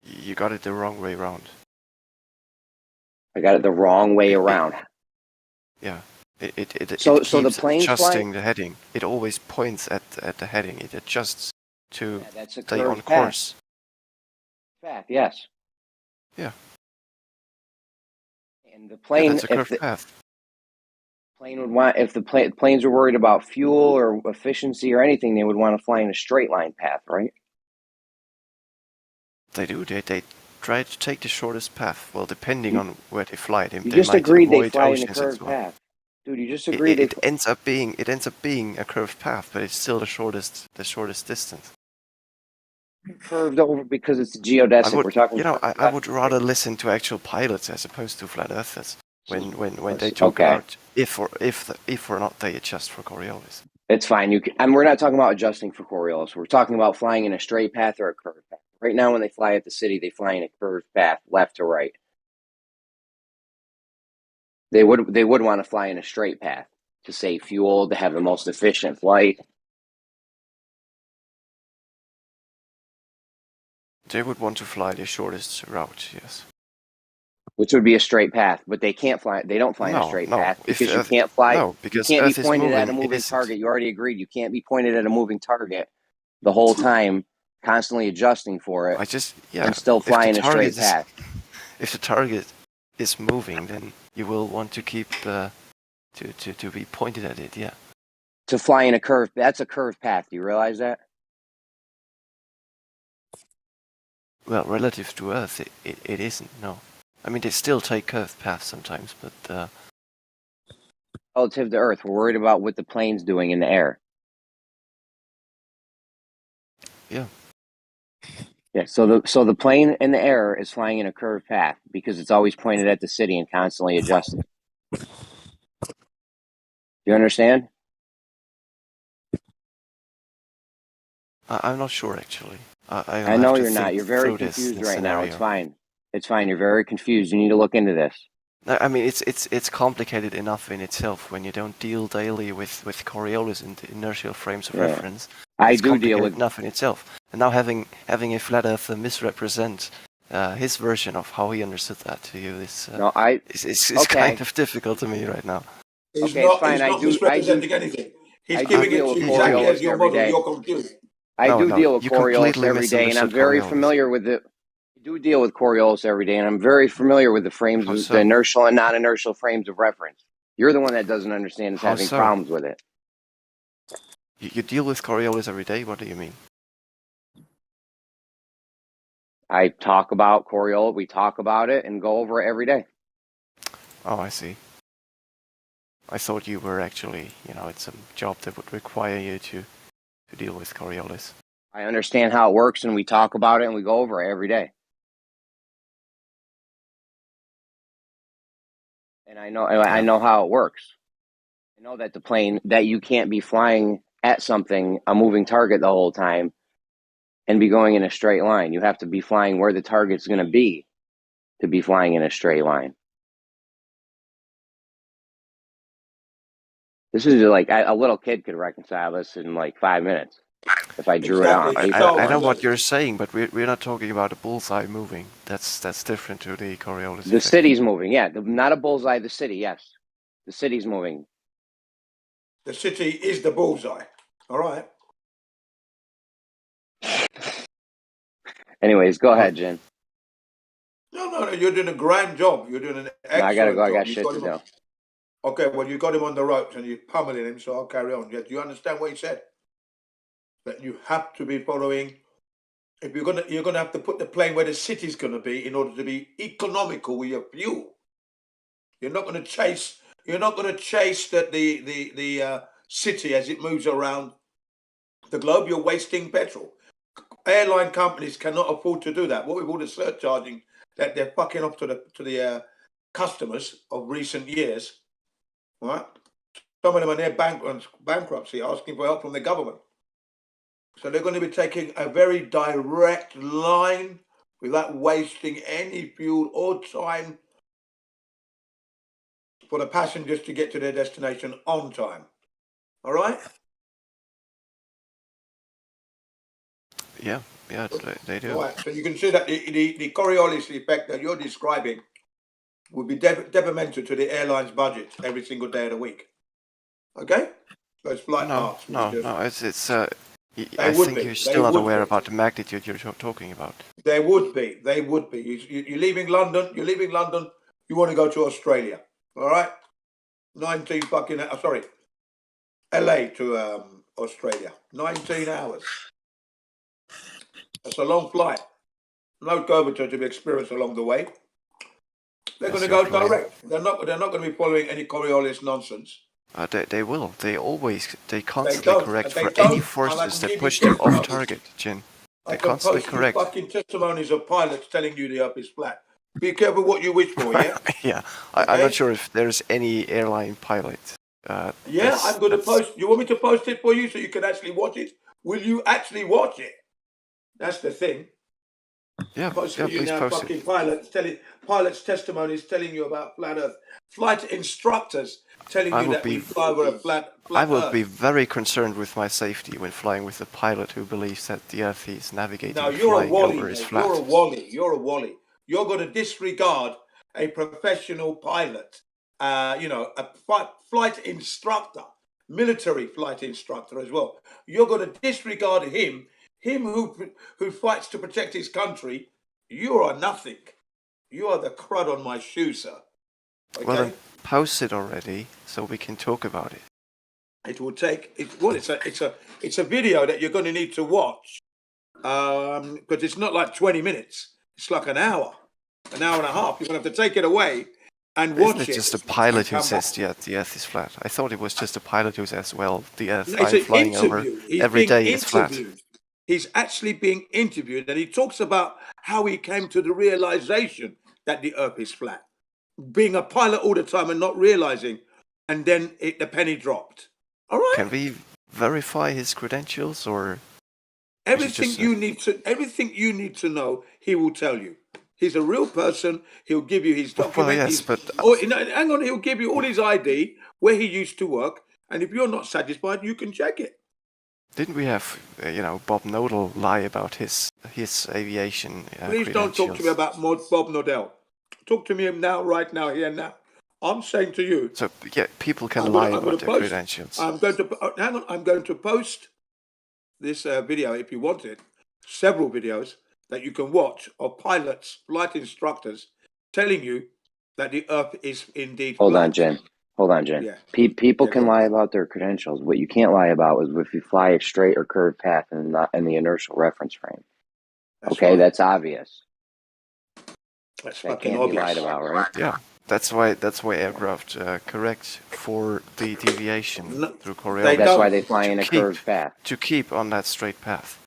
S6: You got it the wrong way around.
S7: I got it the wrong way around.
S6: Yeah. It
S7: so
S6: keeps
S7: the plane's
S6: adjusting the heading. It always points at the heading. It adjusts to stay on course.
S7: Path, yes.
S6: Yeah.
S7: And the plane,
S6: that's a curved path.
S7: Plane would want, if the planes are worried about fuel or efficiency or anything, they would want to fly in a straight line path, right?
S6: They do. try to take the shortest path. Well, depending on where they fly, they
S7: You just
S6: might
S7: agreed they
S6: avoid
S7: fly in a
S6: oceans as
S7: curved
S6: well.
S7: path. Dude, you just agreed
S6: It ends up being a curved path, but it's still the shortest distance.
S7: Curved over because it's geodesic. We're talking.
S6: I would rather listen to actual pilots as opposed to flat earthers when they talk
S7: Okay.
S6: about if or not they adjust for Coriolis.
S7: It's fine. And we're not talking about adjusting for Coriolis. We're talking about flying in a straight path or a curved path. Right now, when they fly at the city, they fly in a curved path, left to right. They would want to fly in a straight path to save fuel, to have the most efficient flight.
S6: They would want to fly the shortest route, yes.
S7: Which would be a straight path, but they can't fly. They don't fly in a straight path because you can't fly.
S6: No, because
S7: you can't
S6: Earth
S7: be
S6: is
S7: pointed
S6: moving,
S7: at a moving target. You already agreed. You can't be pointed at a moving target the whole time, constantly adjusting for it. And still fly in a straight path.
S6: If the target is moving, then you will want to keep to be pointed at it. Yeah.
S7: To fly in a curved, that's a curved path. Do you realize that?
S6: Well, relative to Earth, it isn't. No. I mean, they still take curved paths sometimes, but
S7: relative to Earth, we're worried about what the plane's doing in the air.
S6: Yeah.
S7: Yeah. So the plane in the air is flying in a curved path because it's always pointed at the city and constantly adjusting. You understand?
S6: I'm not sure actually.
S7: I know you're not. You're very confused right now. It's fine. It's fine. You're very confused. You need to look into this.
S6: I mean, it's complicated enough in itself when you don't deal daily with Coriolis and inertial frames of reference.
S7: I do deal with
S6: enough in itself. And now having a flat earther misrepresent his version of how he understood that to you is kind of difficult to me right now.
S8: He's not misrepresenting anything. He's giving it to you exactly as your model. You're confused.
S7: I do deal with Coriolis every day, and I'm very familiar with it. I do deal with Coriolis every day, and I'm very familiar with the frames, the inertial and non-inertial frames of reference. You're the one that doesn't understand, is having problems with it.
S6: You deal with Coriolis every day? What do you mean?
S7: I talk about Coriolis, we talk about it, and go over it every day.
S6: Oh, I see. I thought you were actually, it's a job that would require you to deal with Coriolis.
S7: I understand how it works, and we talk about it, and we go over it every day. And I know how it works. I know that that you can't be flying at something, a moving target the whole time, and be going in a straight line. You have to be flying where the target's going to be flying in a straight line. This is like a little kid could reconcile this in like 5 minutes if I drew it on.
S6: I know what you're saying, but we're not talking about a bullseye moving. That's different to the Coriolis.
S7: The city's moving, yeah. Not a bullseye, the city, yes. The city's moving.
S8: The city is the bullseye. All right.
S7: Anyways, go ahead, Jen.
S8: No, you're doing a grand job. You're doing an excellent
S7: I gotta go.
S8: job.
S7: I got shit to do.
S8: Okay, well, you got him on the ropes and you're pummeling him, so I'll carry on. Do you understand what he said? That you have to be following. If you're gonna have to put the plane where the city's gonna be in order to be economical with your fuel. You're not gonna chase the city as it moves around the globe. You're wasting petrol. Airline companies cannot afford to do that. What with all the surcharging that they're fucking off to the customers of recent years, right? Some of them are near bankruptcy, asking for help from the government. So they're going to be taking a very direct line without wasting any fuel or time for the passengers to get to their destination on time. All right?
S6: Yeah, they do.
S8: All right. So you can see that the Coriolis effect that you're describing would be detrimental to the airline's budget every single day of the week. Okay? So it's flight parts.
S6: No. I think you're still not aware about the magnitude you're talking about.
S8: They would be. You're leaving London. You want to go to Australia. All right? LA to Australia. 19 hours. That's a long flight. no curvature to be experienced along the way. They're
S6: That's
S8: going to
S6: your
S8: go
S6: claim.
S8: direct. They're not going to be following any Coriolis nonsense.
S6: They will. They
S8: They
S6: constantly
S8: don't.
S6: correct
S8: They
S6: for
S8: don't.
S6: any
S8: And I
S6: forces
S8: can
S6: that
S8: give
S6: push
S8: you
S6: them off
S8: testimonies.
S6: target, Jin.
S8: I
S6: They
S8: can
S6: constantly
S8: post you
S6: correct.
S8: fucking testimonies of pilots telling you the Earth is flat. Be careful what you wish for, yeah?
S6: Yeah,
S8: Okay?
S6: I'm not sure if there's any airline pilot.
S8: Yeah, I'm going to post. You want me to post it for you so you can actually watch it? Will you actually watch it? That's the thing.
S6: Yeah,
S8: Post
S6: yeah,
S8: for you
S6: please
S8: now,
S6: post
S8: fucking
S6: it.
S8: pilots' testimonies telling you about flat Earth. Flight instructors telling
S6: I
S8: you
S6: would
S8: that
S6: be-
S8: we fly over a flat
S6: I will
S8: Earth.
S6: be very concerned with my safety when flying with a pilot who believes that the Earth he's navigating
S8: No, you're a
S6: flying
S8: wally,
S6: over is
S8: mate.
S6: flat.
S8: You're a wally. You're a wally. You're going to disregard a professional pilot, a flight instructor, military flight instructor as well. You're going to disregard him who fights to protect his country. You are nothing. You are the crud on my shoe, sir. Okay?
S6: Well, then post it already so we can talk about it.
S8: It will take it's a video that you're going to need to watch because it's not like 20 minutes. It's like an hour and a half. You're going to have to take it away and watch
S6: Isn't it
S8: it.
S6: just a pilot who
S8: come
S6: says
S8: back.
S6: the Earth is flat? I thought it was just a pilot who says, well, the Earth
S8: No, it's
S6: I'm
S8: an
S6: flying over
S8: interview. He's
S6: every
S8: being
S6: day is flat.
S8: interviewed. He's actually being interviewed, and he talks about how he came to the realization that the Earth is flat. Being a pilot all the time and not realizing, and then the penny dropped. All right.
S6: Can we verify his credentials or
S8: Everything
S6: just
S8: you need to know, he will tell you. He's a real person. He'll give you his document.
S6: Well, yes, but
S8: hang on. He'll give you all his ID, where he used to work, and if you're not satisfied, you can check it.
S6: didn't we have Bob Nodal lie about his aviation
S8: Please don't talk to me
S6: credentials?
S8: about Bob Nodell. Talk to me now, right now, here now. I'm saying to you.
S6: So yeah, people can
S8: I'm
S6: lie
S8: gonna
S6: about their
S8: post-
S6: credentials.
S8: I'm going to hang on. I'm going to post this video if you want it. Several videos that you can watch of pilots, flight instructors telling you that the Earth is indeed
S7: Hold
S8: flat.
S7: on, Jen. Hold on, Jen.
S8: Yeah.
S7: People
S8: Yeah,
S7: can
S8: go
S7: lie
S8: on.
S7: about their credentials. What you can't lie about is if you fly a straight or curved path and not in the inertial reference frame.
S8: That's
S7: Okay,
S8: right.
S7: that's obvious.
S8: That's
S7: That
S8: fucking
S7: can't be
S8: obvious.
S7: lied about, right?
S6: Yeah, that's why aircraft correct for the deviation
S8: No,
S6: through
S8: they
S6: Coriolis
S7: That's
S8: don't.
S7: why they fly
S6: to
S7: in a
S6: keep
S7: curved path.
S6: to keep on that straight path.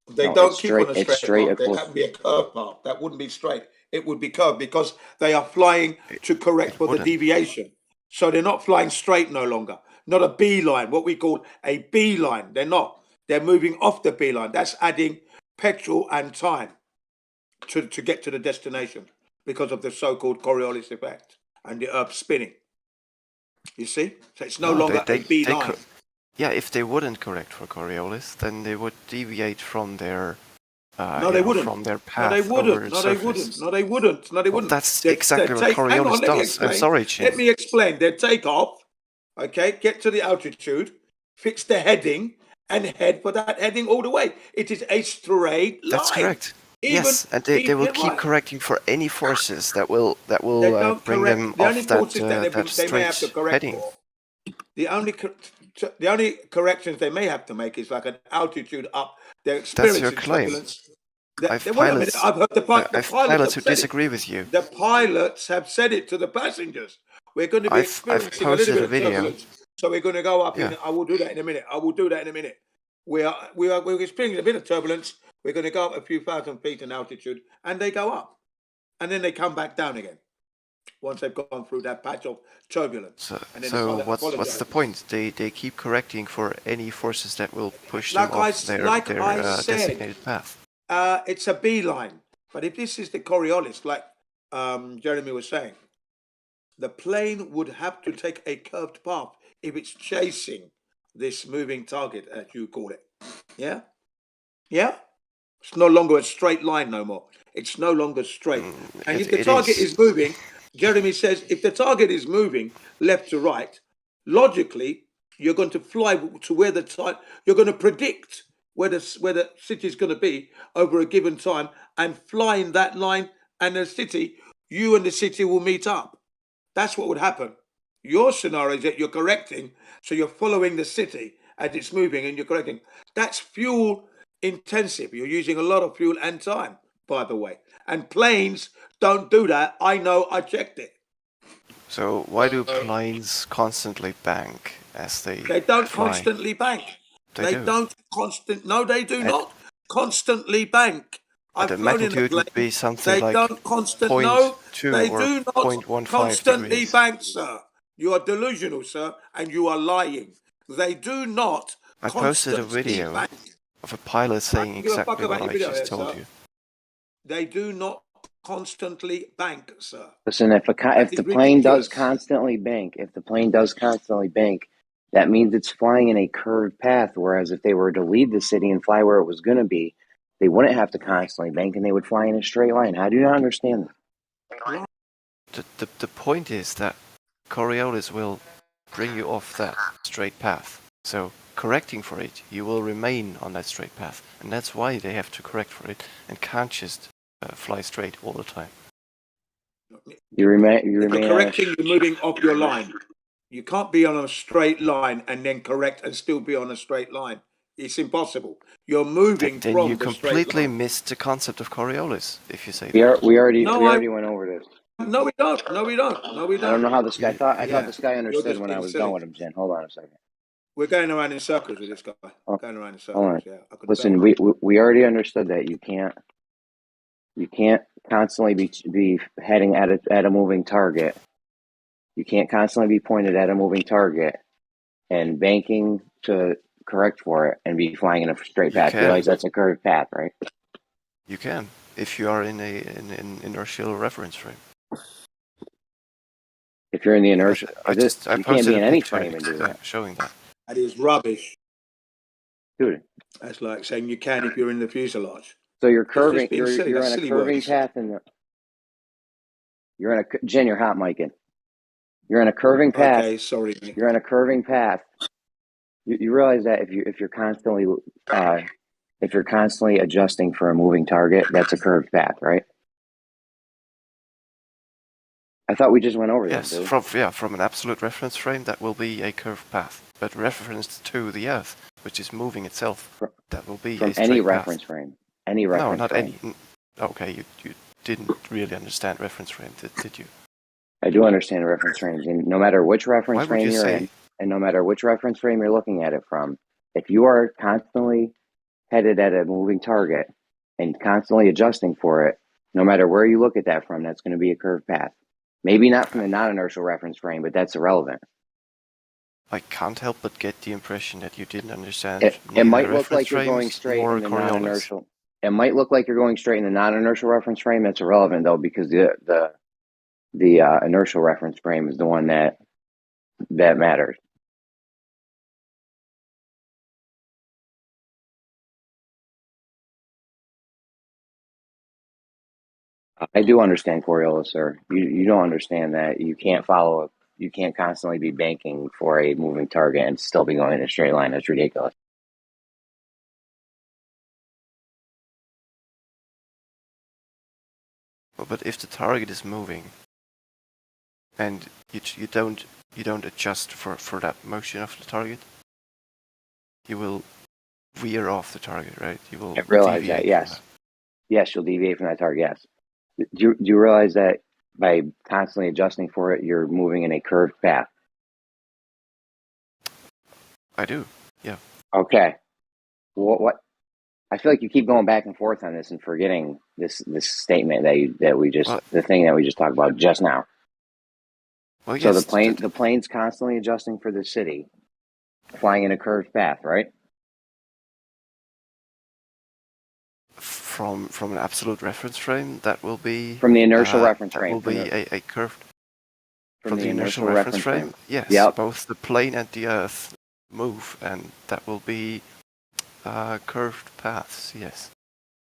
S8: They
S7: No,
S8: don't
S7: it's
S8: keep on a
S7: straight- it's
S8: straight
S7: straight
S8: path. That would be a curved path. That wouldn't be straight. It would be curved because they are flying to correct
S6: it
S8: for the
S6: wouldn't.
S8: deviation. So they're not flying straight no longer. Not a B line, what we call a B line. They're not. They're moving off the B line. That's adding petrol and time to get to the destination because of the so-called Coriolis effect and the Earth spinning. You see? So it's no longer a B line.
S6: Yeah, if they wouldn't correct for Coriolis, then they would deviate from their
S8: No, they wouldn't.
S6: from their
S8: No,
S6: path
S8: they
S6: over
S8: wouldn't.
S6: its
S8: No, they
S6: surface.
S8: wouldn't. No, they wouldn't. No, they
S6: Well,
S8: wouldn't.
S6: that's
S8: They-
S6: exactly
S8: they
S6: what
S8: take- hang on,
S6: Coriolis
S8: let me
S6: does. I'm
S8: explain.
S6: sorry,
S8: Let
S6: Chin.
S8: me explain. They take off, okay, get to the altitude, fix the heading, and head for that heading all the way. It is a straight line.
S6: That's correct.
S8: Even-
S6: Yes, and they will
S8: even
S6: keep
S8: right.
S6: correcting for any forces that will
S8: They don't
S6: bring
S8: correct.
S6: them
S8: The only
S6: off that
S8: forces that they may have to
S6: straight
S8: correct
S6: heading.
S8: for. The only corrections they may have to make is like an altitude up. They're experiencing
S6: your claim.
S8: turbulence.
S6: I've
S8: Wait a minute,
S6: pilots-
S8: I've heard the
S6: I've
S8: pilots
S6: pilots
S8: have
S6: who
S8: said it.
S6: disagree with you.
S8: The pilots have said it to the passengers. We're going to be
S6: I've
S8: experiencing a
S6: posted
S8: little
S6: a
S8: bit of
S6: video.
S8: turbulence, so we're going to go up.
S6: Yeah.
S8: I will do that in a minute. We're experiencing a bit of turbulence. We're going to go up a few thousand feet in altitude, and they go up, and then they come back down again once they've gone through that patch of turbulence.
S6: So,
S8: And then
S6: so
S8: they
S6: what's
S8: apologize.
S6: the point? They keep correcting for any forces that will push
S8: Like
S6: them
S8: I
S6: off
S8: s-
S6: their,
S8: like
S6: their
S8: I said,
S6: designated path.
S8: It's a B line. But if this is the Coriolis, like Jeremy was saying, the plane would have to take a curved path if it's chasing this moving target, as you call it. Yeah? Yeah? It's no longer a straight line no more. It's no longer straight. And if the target is moving, Jeremy says, if the target is moving left to right, logically, you're going to fly to where you're going to predict where the city is going to be over a given time and fly in that line, and the city, you and the city will meet up. That's what would happen. Your scenario is that you're correcting, so you're following the city as it's moving and you're correcting. That's fuel intensive. You're using a lot of fuel and time. by the way. And planes don't do that. I know, I checked it.
S6: So why do planes constantly bank as they
S8: don't
S6: fly?
S8: constantly bank.
S6: They do.
S8: No, they do not constantly bank. I've
S6: The
S8: flown in a
S6: magnitude
S8: plane.
S6: would be something
S8: They
S6: like
S8: don't
S6: .2
S8: they
S6: or
S8: do not
S6: 0.15
S8: constantly
S6: degrees.
S8: bank, sir. You are delusional, sir, and you are lying. They do not
S6: I posted a
S8: constantly
S6: video
S8: bank.
S6: of a pilot saying
S8: I don't give a fuck
S6: exactly
S8: about
S6: what
S8: your
S6: I
S8: video
S6: just
S8: here,
S6: told
S8: sir.
S6: you.
S8: They do not constantly bank, sir.
S7: Listen, if the plane does constantly bank, that means it's flying in a curved path. Whereas if they were to leave the city and fly where it was going to be, they wouldn't have to constantly bank and they would fly in a straight line. How do you not understand that?
S6: The point is that Coriolis will bring you off that straight path. So correcting for it, you will remain on that straight path. And that's why they have to correct for it and can't just fly straight all the time.
S7: You remain
S8: correcting, you're moving off your line. You can't be on a straight line and then correct and still be on a straight line. It's impossible. You're moving
S6: then
S8: from
S6: you
S8: the straight
S6: completely
S8: line.
S6: missed the concept of Coriolis, if you say
S7: We
S6: that.
S7: already went over this.
S8: No, we don't. No, we don't. No, we don't.
S7: I don't know how this guy thought. I thought
S8: Yeah.
S7: this guy
S8: You're
S7: understood
S8: just
S7: when I was
S8: being
S7: done
S8: silly.
S7: with him, Jen. Hold on a second.
S8: We're going around in circles with this guy.
S7: Oh,
S8: Going around in
S7: hold on.
S8: circles. Yeah. I can
S7: Listen,
S8: tell.
S7: we already understood that you can't constantly be heading at a moving target. You can't constantly be pointed at a moving target and banking to correct for it and be flying in a straight path. You realize that's a curved path, right?
S6: You can, if you are in an inertial reference frame.
S7: If you're in the inertia,
S6: I
S7: you can't be in any frame and do that.
S6: Showing that.
S8: That is rubbish.
S7: Dude.
S8: That's like saying you can if you're in the fuselage.
S7: So you're curving.
S8: You're
S7: You're in a curving path, and you're in a Jen. You're hot micing. You're in a curving path.
S8: Okay, sorry.
S7: You're in a curving path. You realize that if you're constantly adjusting for a moving target, that's a curved path, right? I thought we just went over this.
S6: Yes, from an absolute reference frame, that will be a curved path. But referenced to the Earth, which is moving itself, that will be
S7: from
S6: a straight
S7: any
S6: path.
S7: reference frame. Any reference
S6: not
S7: frame.
S6: any. Okay, you didn't really understand reference frame, did you?
S7: I do understand reference frames, and no matter which reference frame you're in, and no matter which reference frame you're looking at it from, if you are constantly headed at a moving target and constantly adjusting for it, no matter where you look at that from, that's going to be a curved path. Maybe not from the non-inertial reference frame, but that's irrelevant.
S6: I can't help but get the impression that you didn't understand.
S7: It might look like you're going straight in the non-inertial. It might look like you're going straight in the non-inertial reference frame. That's irrelevant though, because the inertial reference frame is the one that matters. I do understand Coriolis, sir. You don't understand that you can't you can't constantly be banking for a moving target and still be going in a straight line. That's ridiculous.
S6: But if the target is moving and you don't adjust for that motion of the target, you will veer off the target, right? You will
S7: realize that, yes. Yes, you'll deviate from that target, yes. Do you realize that by constantly adjusting for it, you're moving in a curved path?
S6: I do, yeah.
S7: Okay. What? I feel like you keep going back and forth on this and forgetting this statement the thing that we just talked about just now.
S6: Well,
S7: so
S6: yes,
S7: the plane's constantly adjusting for the city, flying in a curved path, right?
S6: From an absolute reference frame, that will be
S7: from the inertial reference frame.
S6: That will be a curved
S7: from the
S6: inertial reference frame. Yes,
S7: yep.
S6: Both the plane and the Earth move, and that will be curved paths. Yes.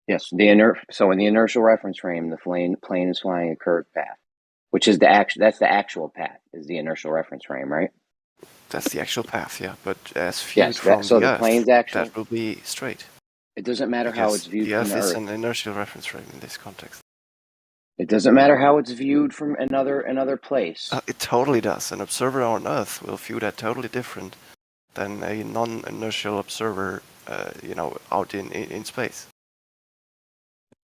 S7: Yes. So in the inertial reference frame, the plane is flying a curved path, which is that's the actual path is the inertial reference frame, right?
S6: That's the actual path, yeah. But as viewed from the Earth,
S7: plane's actual,
S6: that will be straight.
S7: It doesn't matter how it's viewed from the Earth.
S6: The Earth is an inertial reference frame in this context.
S7: It doesn't matter how it's viewed from another place.
S6: It totally does. An observer on Earth will view that totally different than a non-inertial observer, out in space.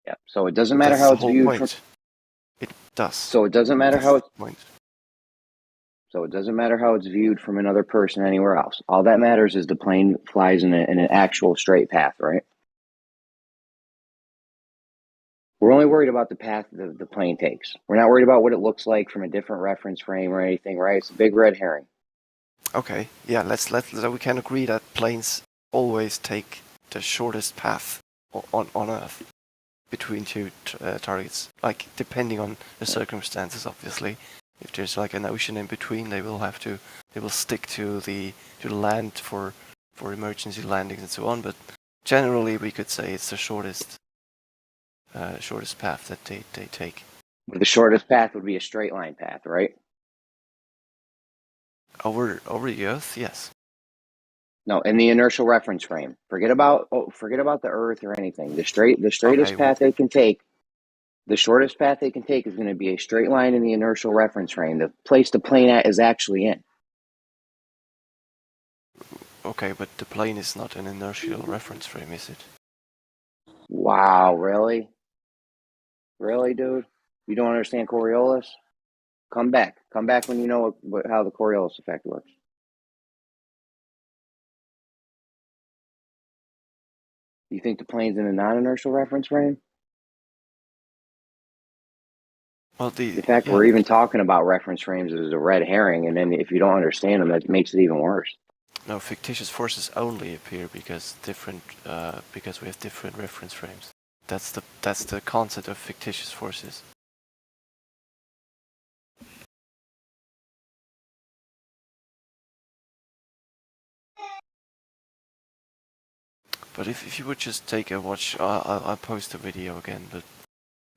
S7: Yeah. So it doesn't matter
S6: That's
S7: how
S6: the
S7: it's
S6: whole
S7: viewed
S6: point.
S7: from.
S6: It does.
S7: So it doesn't matter
S6: That's
S7: how
S6: the
S7: it's.
S6: point.
S7: So it doesn't matter how it's viewed from another person anywhere else. All that matters is the plane flies in an actual straight path, right? We're only worried about the path the plane takes. We're not worried about what it looks like from a different reference frame or anything, right? It's a big red herring.
S6: Okay, yeah, so we can agree that planes always take the shortest path on Earth between two targets, like depending on the circumstances, obviously. If there's like an ocean in between, they will stick to the land for emergency landings and so on. But generally, we could say it's the shortest path that they take.
S7: The shortest path would be a straight line path, right?
S6: Over the Earth, yes.
S7: No, in the inertial reference frame. Forget about the Earth or anything. The straightest
S6: Okay,
S7: path they can take. The shortest path they can take is going to be a straight line in the inertial reference frame. The place the plane at is actually in.
S6: Okay, but the plane is not an inertial reference frame, is it?
S7: Wow, really? Really, dude? You don't understand Coriolis? Come back when you know how the Coriolis effect works. You think the plane's in a non-inertial reference frame?
S6: Well,
S7: In fact, we're even talking about reference frames as a red herring, and then if you don't understand them, that makes it even worse.
S6: No, fictitious forces only appear because we have different reference frames. That's the concept of fictitious forces. But if you would just take a watch, I'll post a video again. But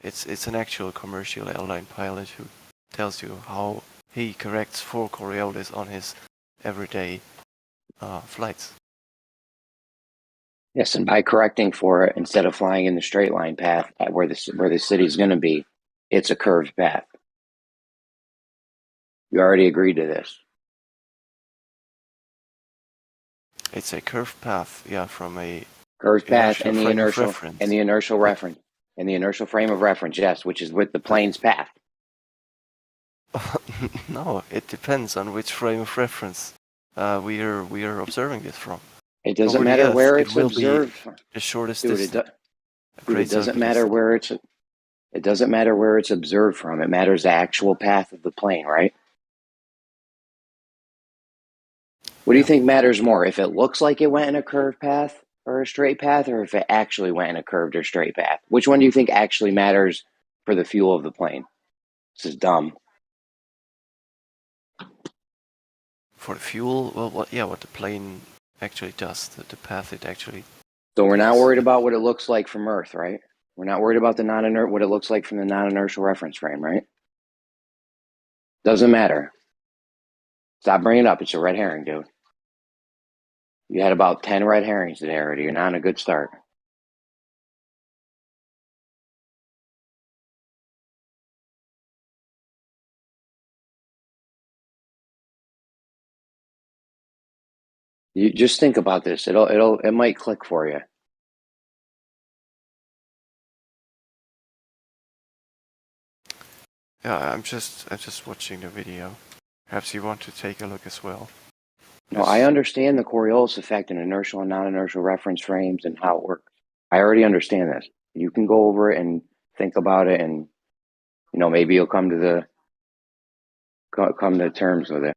S6: it's an actual commercial airline pilot who tells you how he corrects for Coriolis on his everyday flights.
S7: Yes, and by correcting for it, instead of flying in the straight line path at where the city's going to be, it's a curved path. You already agreed to this.
S6: It's a curved path, yeah, from a
S7: curved path in the inertial
S6: reference.
S7: In the inertial frame of reference, yes, which is with the plane's path.
S6: No, it depends on which frame of reference we are observing this from.
S7: It doesn't matter where it's
S6: will
S7: observed.
S6: Be the shortest
S7: Dude,
S6: distance.
S7: it doesn't matter where it's. It doesn't matter where it's observed from. It matters the actual path of the plane, right? What do you think matters more? If it looks like it went in a curved path or a straight path, or if it actually went in a curved or straight path? Which one do you think actually matters for the fuel of the plane? This is dumb.
S6: For the fuel, well, what the plane actually does, the path it actually.
S7: So we're not worried about what it looks like from Earth, right? We're not worried about what it looks like from the non-inertial reference frame, right? Doesn't matter. Stop bringing it up. It's a red herring, dude. You had about 10 red herrings today already. You're not on a good start. You just think about this. It might click for you.
S6: Yeah, I'm just watching the video. Perhaps you want to take a look as well.
S7: No, I understand the Coriolis effect in inertial and non-inertial reference frames and how it works. I already understand this. You can go over it and think about it, and maybe you'll come to terms with it.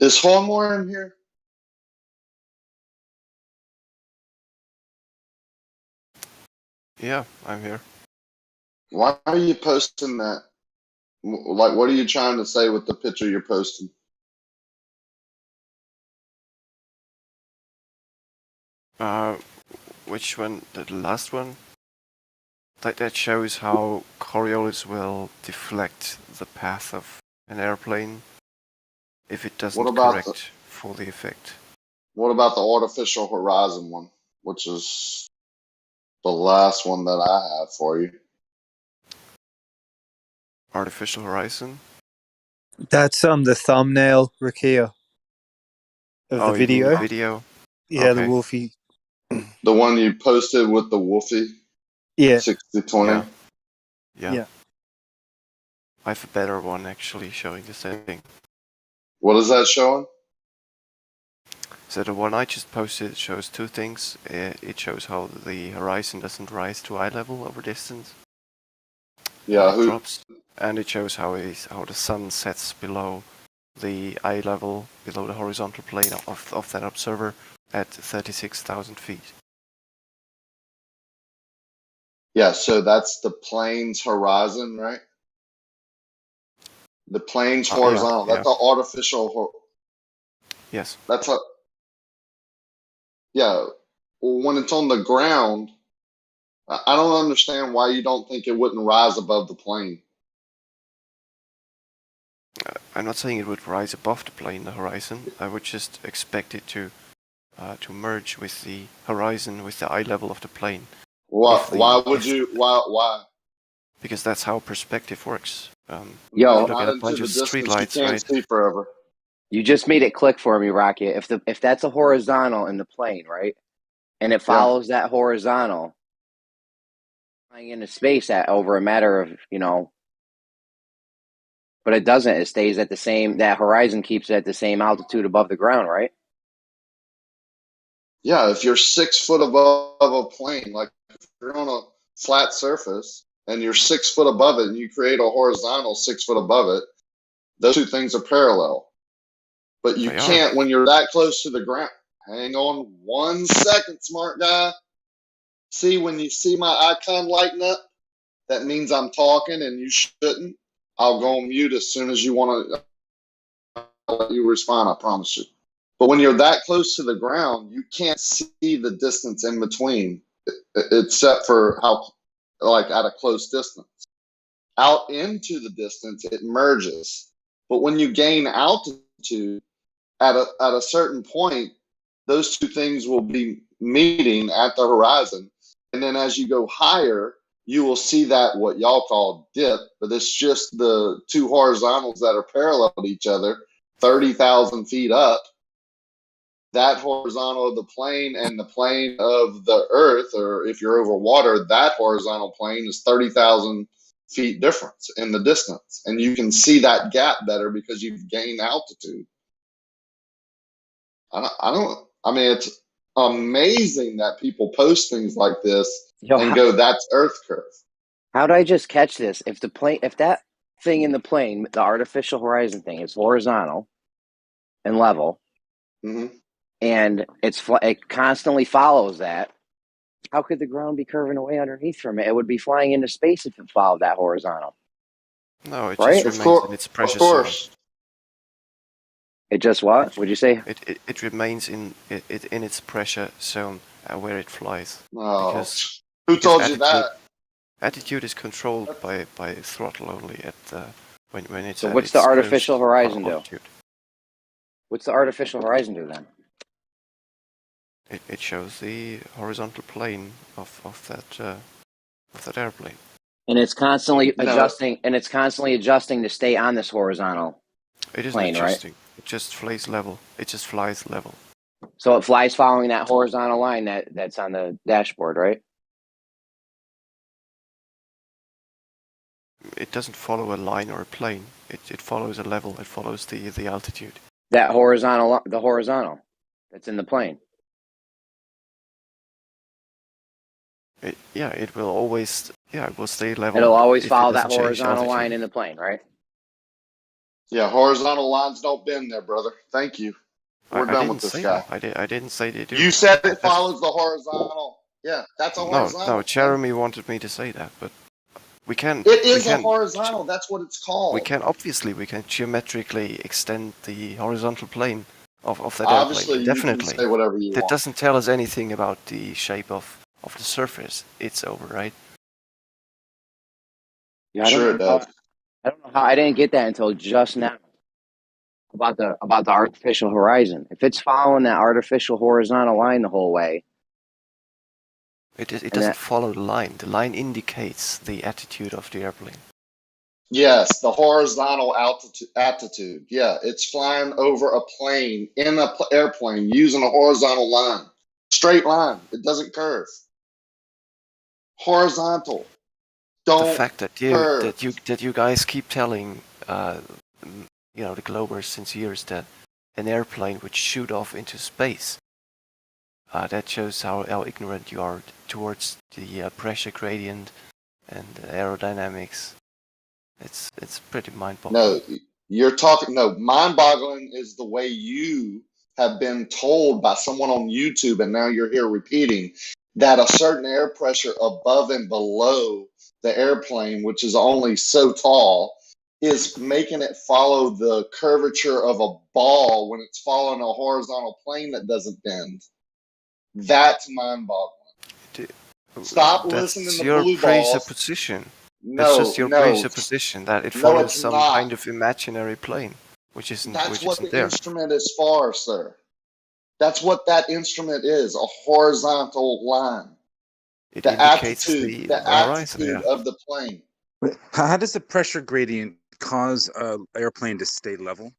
S11: Is Hornmore in here?
S6: Yeah, I'm here.
S11: Why are you posting that? Like, what are you trying to say with the picture you're posting?
S6: Which one? The last one? That shows how Coriolis will deflect the path of an airplane if it doesn't correct for the effect.
S11: What about the artificial horizon one, which is the last one that I have for you?
S6: Artificial horizon?
S12: That's the thumbnail, Rakia, of the
S6: You mean
S12: video.
S6: the video?
S12: Yeah,
S6: Okay.
S12: the Wolfie.
S11: The one you posted with the Wolfie?
S12: Yeah.
S11: 60/20?
S6: Yeah. I have a better one actually showing the same thing.
S11: What is that showing?
S6: So the one I just posted shows two things. It shows how the horizon doesn't rise to eye level over distance.
S11: Yeah,
S6: it drops, and it shows how the sun sets below the eye level, below the horizontal plane of that observer at 36,000 feet.
S11: Yeah, so that's the plane's horizon, right? The plane's horizontal.
S6: Yeah.
S11: That's an artificial.
S6: Yes.
S11: That's a. Yeah. Well, when it's on the ground, I don't understand why you don't think it wouldn't rise above the plane.
S6: I'm not saying it would rise above the plane, the horizon. I would just expect it to merge with the horizon, with the eye level of the plane.
S11: Why would you? Why?
S6: Because that's how perspective works.
S7: Yo,
S6: look at a bunch of streetlights, right?
S11: See forever.
S7: You just made it click for me, Rocket. If that's a horizontal in the plane, right, and it follows that horizontal, flying into space at over a matter of but it doesn't. It stays at the same. That horizon keeps it at the same altitude above the ground, right?
S11: Yeah, if you're 6 foot above a plane, like if you're on a flat surface and you're 6 foot above it and you create a horizontal 6 foot above it, those two things are parallel. But you can't when you're that close to the ground. Hang on 1 second, smart guy. See, when you see my icon lighten up, that means I'm talking and you shouldn't. I'll go on mute as soon as you want to let you respond, I promise you. But when you're that close to the ground, you can't see the distance in between, except for how, like, at a close distance. Out into the distance, it merges. But when you gain altitude, at a certain point, those two things will be meeting at the horizon. And then as you go higher, you will see that what y'all call dip, but it's just the two horizontals that are parallel to each other, 30,000 feet up. That horizontal of the plane and the plane of the earth, or if you're over water, that horizontal plane is 30,000 feet difference in the distance. And you can see that gap better because you've gained altitude. I mean, it's amazing that people post things like this and go, that's Earth curve.
S7: How did I just catch this? If that thing in the plane, the artificial horizon thing, is horizontal and level, and it constantly follows that, how could the ground be curving away underneath from it? It would be flying into space if it followed that horizontal.
S6: No, it just remains in its pressure zone.
S7: It just what? What'd you say?
S6: It remains in its pressure zone where it flies.
S11: Oh,
S6: because
S11: who told you that?
S6: Attitude is controlled by throttle only at when it's.
S7: So what's the artificial horizon do? What's the artificial horizon do then?
S6: It shows the horizontal plane of that airplane.
S7: And it's constantly adjusting. And it's constantly adjusting to stay on this horizontal.
S6: It isn't
S7: plane,
S6: adjusting.
S7: Right?
S6: It just flies level. It just flies level.
S7: So it flies following that horizontal line that's on the dashboard, right?
S6: It doesn't follow a line or a plane. It follows a level. It follows the altitude.
S7: The horizontal that's in the plane.
S6: It will always. Yeah, it will stay level.
S7: It'll always follow that horizontal line in the plane, right?
S11: Yeah, horizontal lines don't bend there, brother. Thank you. We're
S6: I
S11: done
S6: didn't
S11: with this
S6: say
S11: guy.
S6: that. I didn't say they do.
S11: You said
S6: I
S11: it
S6: just-
S11: follows the horizontal. Yeah, that's a horizontal.
S6: No, Jeremy wanted me to say that, but we can.
S11: It is
S6: we
S11: a
S6: can,
S11: horizontal. That's what it's called.
S6: We can geometrically extend the horizontal plane of that
S11: Obviously,
S6: airplane.
S11: you
S6: Definitely.
S11: can say whatever you
S6: That
S11: want.
S6: doesn't tell us anything about the shape of the surface it's over, right?
S7: Yeah, I
S11: Sure
S7: don't
S11: it
S7: know.
S11: does.
S7: I don't know how I didn't get that until just now about the artificial horizon. If it's following that artificial horizontal line the whole way,
S6: It doesn't follow the line. The line indicates the attitude of the airplane.
S11: Yes, the horizontal attitude. Yeah, it's flying over a plane in an airplane using a horizontal line. Straight line. It doesn't curve. Horizontal. Don't
S6: the fact that you guys keep telling the Globers since years that an airplane would shoot off into space. That shows how ignorant you are towards the pressure gradient and aerodynamics. It's pretty mind-boggling.
S11: No, you're talking. No, mind-boggling is the way you have been told by someone on YouTube, and now you're here repeating that a certain air pressure above and below the airplane, which is only so tall, is making it follow the curvature of a ball when it's following a horizontal plane that doesn't bend. That's mind-boggling. Stop listening to
S6: your
S11: blue balls.
S6: presupposition. That's just your presupposition that it follows some kind of imaginary plane, which isn't.
S11: That's what the
S6: there.
S11: instrument is for, sir. That's what that instrument is, a horizontal line.
S6: It
S11: the
S6: indicates
S11: attitude,
S6: the horizon,
S11: attitude of the plane.
S13: But how does the pressure gradient cause an airplane to stay level?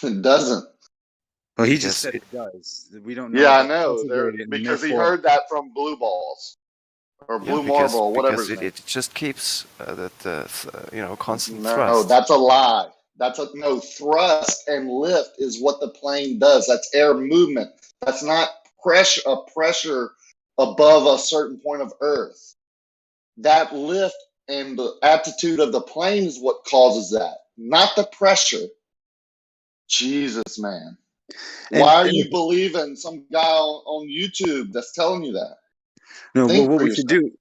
S11: It doesn't.
S13: Well, he just said it does. We don't know.
S11: Yeah, I
S13: about
S11: know.
S13: pressure gradient, and
S11: Because he
S13: therefore-
S11: heard that from blue balls. Or blue marble, whatever.
S6: Because it just keeps constant
S11: No,
S6: thrust.
S11: that's a lie. No, thrust and lift is what the plane does. That's air movement. That's not pressure above a certain point of Earth. That lift and the attitude of the plane is what causes that, not the pressure. Jesus, man. Why are you believing some guy on YouTube that's telling you that?
S13: No,
S11: Think
S13: what
S11: for
S13: we should
S11: yourself.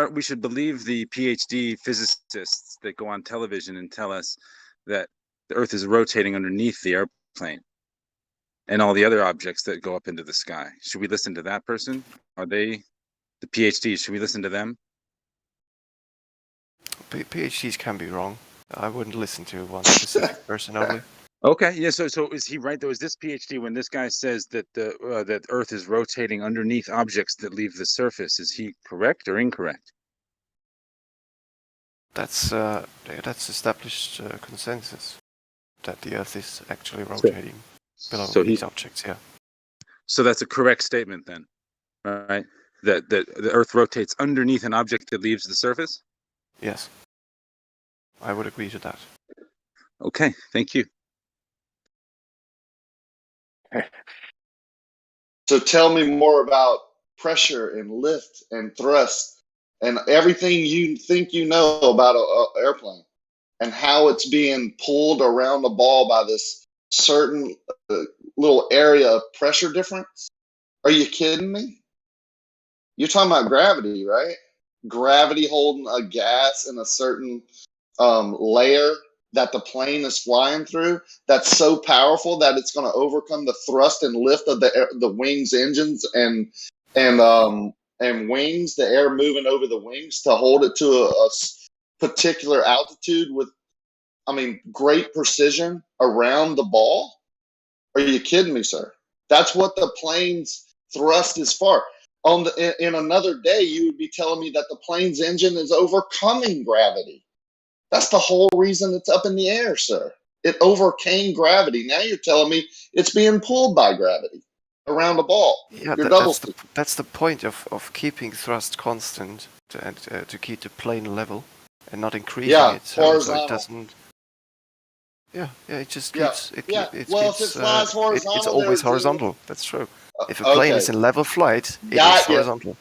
S13: do, we should believe the PhD physicists that go on television and tell us that the Earth is rotating underneath the airplane and all the other objects that go up into the sky. Should we listen to that person? Are they the PhDs? Should we listen to them?
S6: PhDs can be wrong. I wouldn't listen to one specific person only.
S13: Okay, yeah. So is he right though? Is this PhD when this guy says that that Earth is rotating underneath objects that leave the surface? Is he correct or incorrect?
S6: That's established consensus that the Earth is actually rotating below these objects. Yeah.
S13: So that's a correct statement then, right? That the Earth rotates underneath an object that leaves the surface.
S6: Yes, I would agree to that.
S13: Okay, thank you.
S11: So tell me more about pressure and lift and thrust and everything you think you know about an airplane and how it's being pulled around the ball by this certain little area of pressure difference. Are you kidding me? You're talking about gravity, right? Gravity holding a gas in a certain layer that the plane is flying through, that's so powerful that it's going to overcome the thrust and lift of the wings, engines, and wings, the air moving over the wings to hold it to a particular altitude with, great precision around the ball. Are you kidding me, sir? That's what the plane's thrust is for. In another day, you would be telling me that the plane's engine is overcoming gravity. That's the whole reason it's up in the air, sir. It overcame gravity. Now you're telling me it's being pulled by gravity around the ball.
S6: Yeah, that's the point of keeping thrust constant to keep the plane level and not increasing it so it doesn't. Yeah, it just keeps.
S11: If it flies horizontal,
S6: it's always horizontal. That's true. If a plane is in level flight, it is horizontal.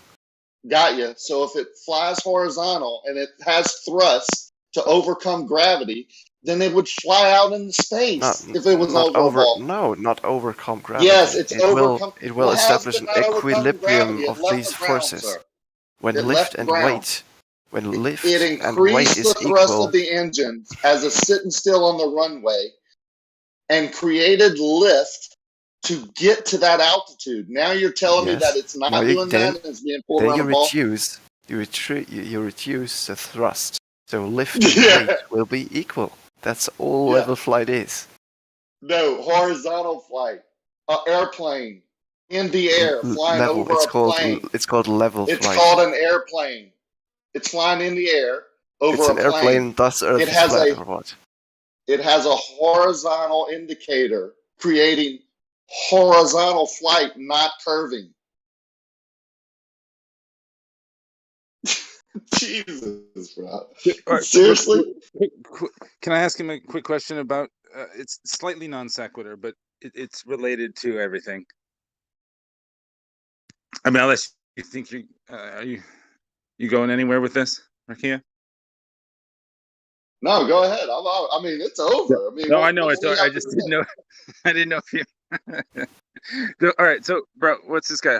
S11: Got you. So if it flies horizontal and it has thrust to overcome gravity, then it would fly out into space if it was over a ball.
S6: No, not overcome gravity.
S11: Yes, it's overcome.
S6: It will
S11: Well, how is
S6: establish
S11: it
S6: an
S11: not overcoming
S6: equilibrium
S11: gravity? It
S6: of
S11: left
S6: these
S11: the ground,
S6: forces.
S11: sir.
S6: When
S11: It
S6: lift
S11: left the
S6: and
S11: ground.
S6: weight, when lift
S11: It
S6: and weight
S11: increased
S6: is
S11: the thrust
S6: equal,
S11: of the engines as it's sitting still on the runway and created lift to get to that altitude. Now you're telling me that it's not doing that and it's being pulled
S6: then
S11: around
S6: you
S11: a ball?
S6: you reduce the thrust. So lift and weight will be equal. That's all level flight is.
S11: No, horizontal flight. Airplane in the air, flying
S6: Level.
S11: over a plane.
S6: It's called level
S11: It's
S6: flight.
S11: called an airplane. It's flying in the air over
S6: It's
S11: a
S6: an
S11: plane.
S6: airplane, thus Earth is flat, or what?
S11: It has a horizontal indicator creating horizontal flight, not curving. Jesus, bro. Seriously?
S13: Can I ask him a quick question about? It's slightly non sequitur, but it's related to everything. I mean, unless you think are you going anywhere with this, Rakia?
S11: No, go ahead. I mean, it's over. I mean,
S13: No,
S11: what,
S13: I know
S11: what
S13: it's.
S11: do we
S13: I
S11: have
S13: just
S11: to
S13: didn't
S11: say?
S13: know. I didn't know if you. All right, so bro, what's this guy?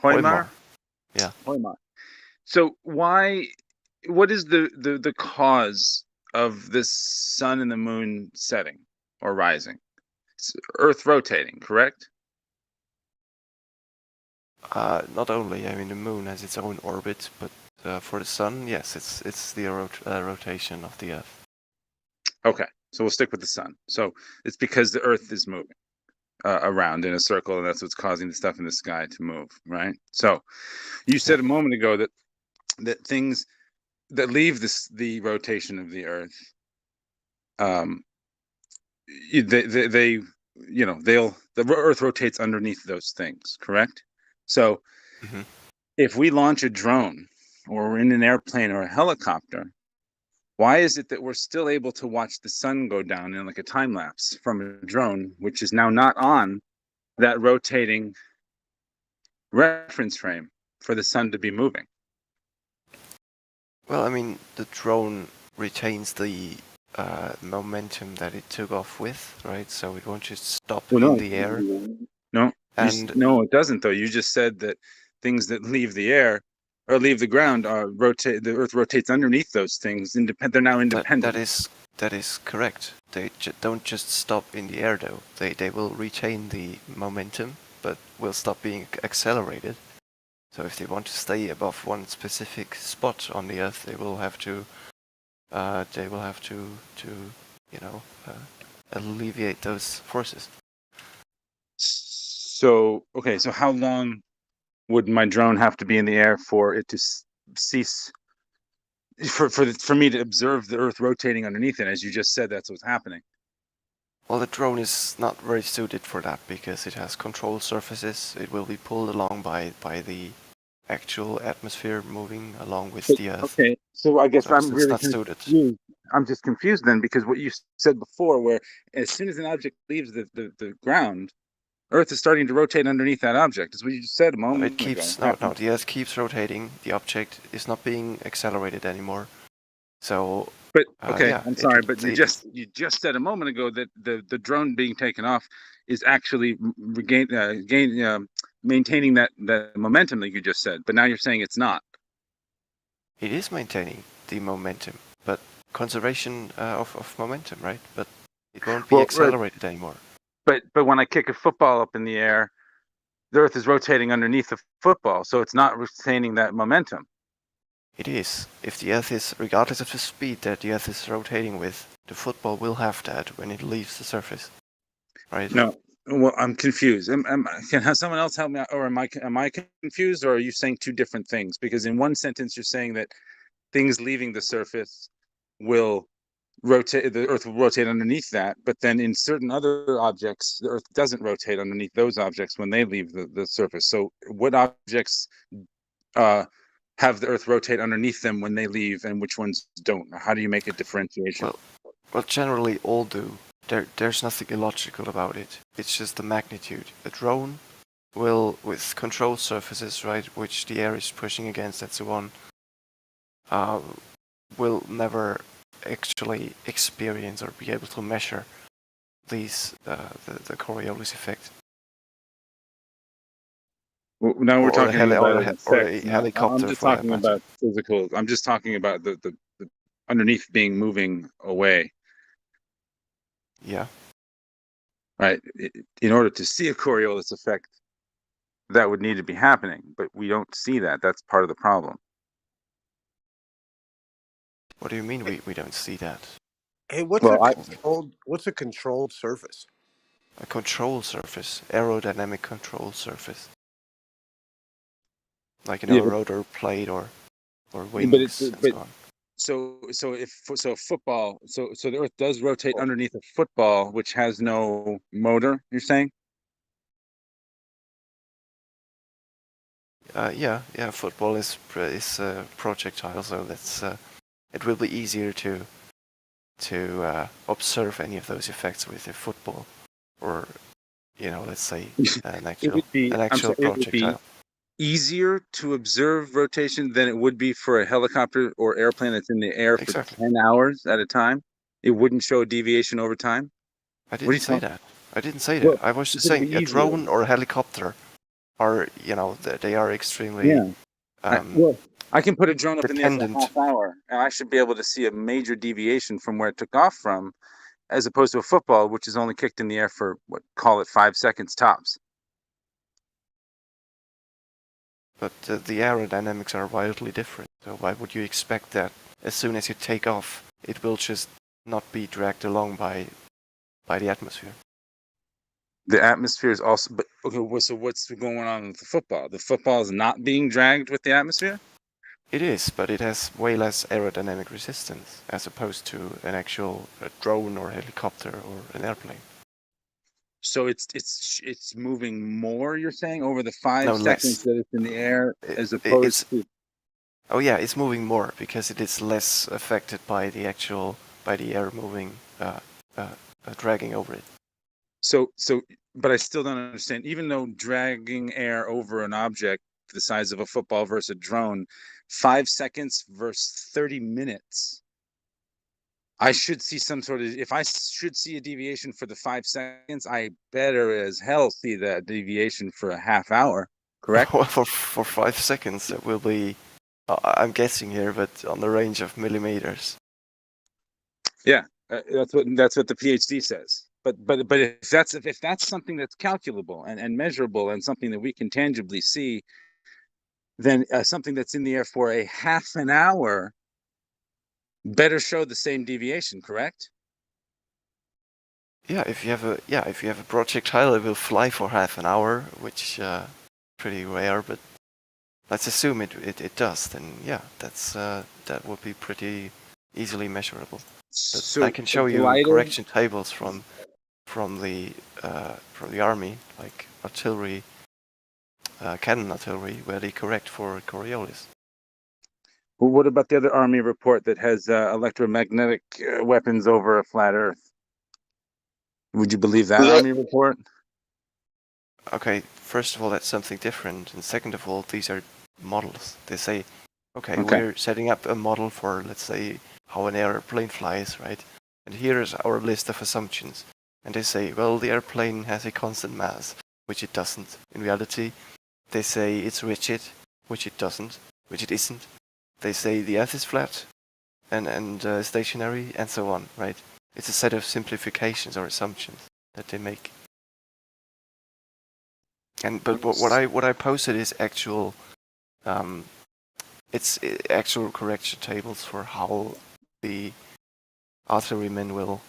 S13: Hoymar?
S6: Yeah.
S13: Hoymar. So what is the cause of this sun and the moon setting or rising? It's Earth rotating, correct?
S6: Not only, I mean, the moon has its own orbit, but for the sun, yes, it's the rotation of the Earth.
S13: Okay, so we'll stick with the sun. So it's because the Earth is moving around in a circle, and that's what's causing the stuff in the sky to move, right? So you said a moment ago that things that leave the rotation of the Earth, the Earth rotates underneath those things, correct? So if we launch a drone or we're in an airplane or a helicopter, why is it that we're still able to watch the sun go down in like a time lapse from a drone, which is now not on that rotating reference frame for the sun to be moving?
S6: Well, I mean, the drone retains the momentum that it took off with, right? So it won't just stop in the air.
S13: No,
S6: And
S13: it doesn't though. You just said that things that leave the air or leave the ground rotate. The Earth rotates underneath those things. They're now independent.
S6: That is correct. They don't just stop in the air, though. They will retain the momentum, but will stop being accelerated. So if they want to stay above one specific spot on the Earth, they will have to alleviate those forces.
S13: So okay, so how long would my drone have to be in the air for it to cease? For me to observe the Earth rotating underneath it, as you just said, that's what's happening.
S6: Well, the drone is not very suited for that because it has control surfaces. It will be pulled along by the actual atmosphere moving along with the Earth.
S13: Okay, so I guess I'm
S6: it's
S13: really
S6: not suited.
S13: confused. I'm just confused then, because what you said before, where as soon as an object leaves the ground, Earth is starting to rotate underneath that object. Is what you just said a moment ago.
S6: No, the Earth keeps rotating. The object is not being accelerated anymore. So,
S13: but okay,
S6: yeah,
S13: I'm sorry, but you just said a moment ago that the drone being taken off is actually maintaining that momentum that you just said. But now you're saying it's not.
S6: It is maintaining the momentum, but conservation of momentum, right? But it won't be accelerated anymore.
S13: But when I kick a football up in the air, the Earth is rotating underneath the football, so it's not retaining that momentum.
S6: It is. If the Earth is, regardless of the speed that the Earth is rotating with, the football will have that when it leaves the surface, right?
S13: No, well, I'm confused. Can have someone else help me out, or am I confused, or are you saying two different things? Because in one sentence you're saying that things leaving the surface will rotate, the Earth will rotate underneath that, but then in certain other objects, the Earth doesn't rotate underneath those objects when they leave the surface. So what objects have the Earth rotate underneath them when they leave, and which ones don't? How do you make a differentiation?
S6: Well, generally all do. There's nothing illogical about it. It's just the magnitude. A drone will, with control surfaces, right, which the air is pushing against and so on, will never actually experience or be able to measure these the Coriolis effect.
S13: Well, now we're talking about an
S6: or a
S13: effect.
S6: helicopter.
S13: I'm just
S6: for that
S13: talking
S6: matter.
S13: about physical. I'm just talking about the underneath being moving away.
S6: Yeah.
S13: Right. In order to see a Coriolis effect, that would need to be happening, but we don't see that. That's part of the problem.
S6: What do you mean we don't see that?
S14: Hey, what's a controlled surface?
S6: A control surface, aerodynamic control surface, like a rotor plate or wings and so on.
S13: So football. So the Earth does rotate underneath a football, which has no motor. You're saying?
S6: Yeah. Football is projectile, so that's it will be easier to observe any of those effects with a football, or let's say an actual projectile.
S13: It would be easier to observe rotation than it would be for a helicopter or airplane that's in the air for 10 hours at a time. It wouldn't show a deviation over time.
S6: I didn't say that. Well, I was just saying a drone or a helicopter are, they are extremely.
S13: Yeah. I can put a drone up in the air for a half hour, and I should be able to see a major deviation from where it took off from, as opposed to a football, which is only kicked in the air for call it 5 seconds tops.
S6: But the aerodynamics are wildly different. So why would you expect that as soon as you take off, it will just not be dragged along by the atmosphere?
S13: The atmosphere is also, but okay. So what's going on with the football? The football is not being dragged with the atmosphere.
S6: It is, but it has way less aerodynamic resistance as opposed to an actual drone or helicopter or an airplane.
S13: So it's moving more. You're saying over the 5 seconds that it's in the air, as opposed to.
S6: Oh yeah, it's moving more because it is less affected by the air moving, dragging over it.
S13: So, but I still don't understand. Even though dragging air over an object the size of a football versus a drone, 5 seconds versus 30 minutes, I should see some sort of. If I should see a deviation for the 5 seconds, I better as hell see that deviation for a half hour. Correct?
S6: Well, for 5 seconds, it will be. I'm guessing here, but on the range of millimeters.
S13: Yeah, that's what the PhD says. But if that's something that's calculable and measurable and something that we can tangibly see, then something that's in the air for a half an hour better show the same deviation, correct?
S6: Yeah, if you have a projectile, it will fly for half an hour, which pretty rare, but let's assume it does. Then yeah, that would be pretty easily measurable. So I can show you correction tables from the army, like artillery, cannon artillery, where they correct for Coriolis.
S13: Well, what about the other army report that has electromagnetic weapons over a flat Earth? Would you believe that army report?
S6: Okay, first of all, that's something different, and second of all, these are models. They say, okay, we're setting up a model for, let's say, how an airplane flies, right? And here is our list of assumptions. And they say, well, the airplane has a constant mass, which it doesn't. In reality, they say it's rigid, which it doesn't, which it isn't. They say the Earth is flat and stationary, and so on, right? It's a set of simplifications or assumptions that they make. But what I posted is actual, it's actual correction tables for how the artillerymen will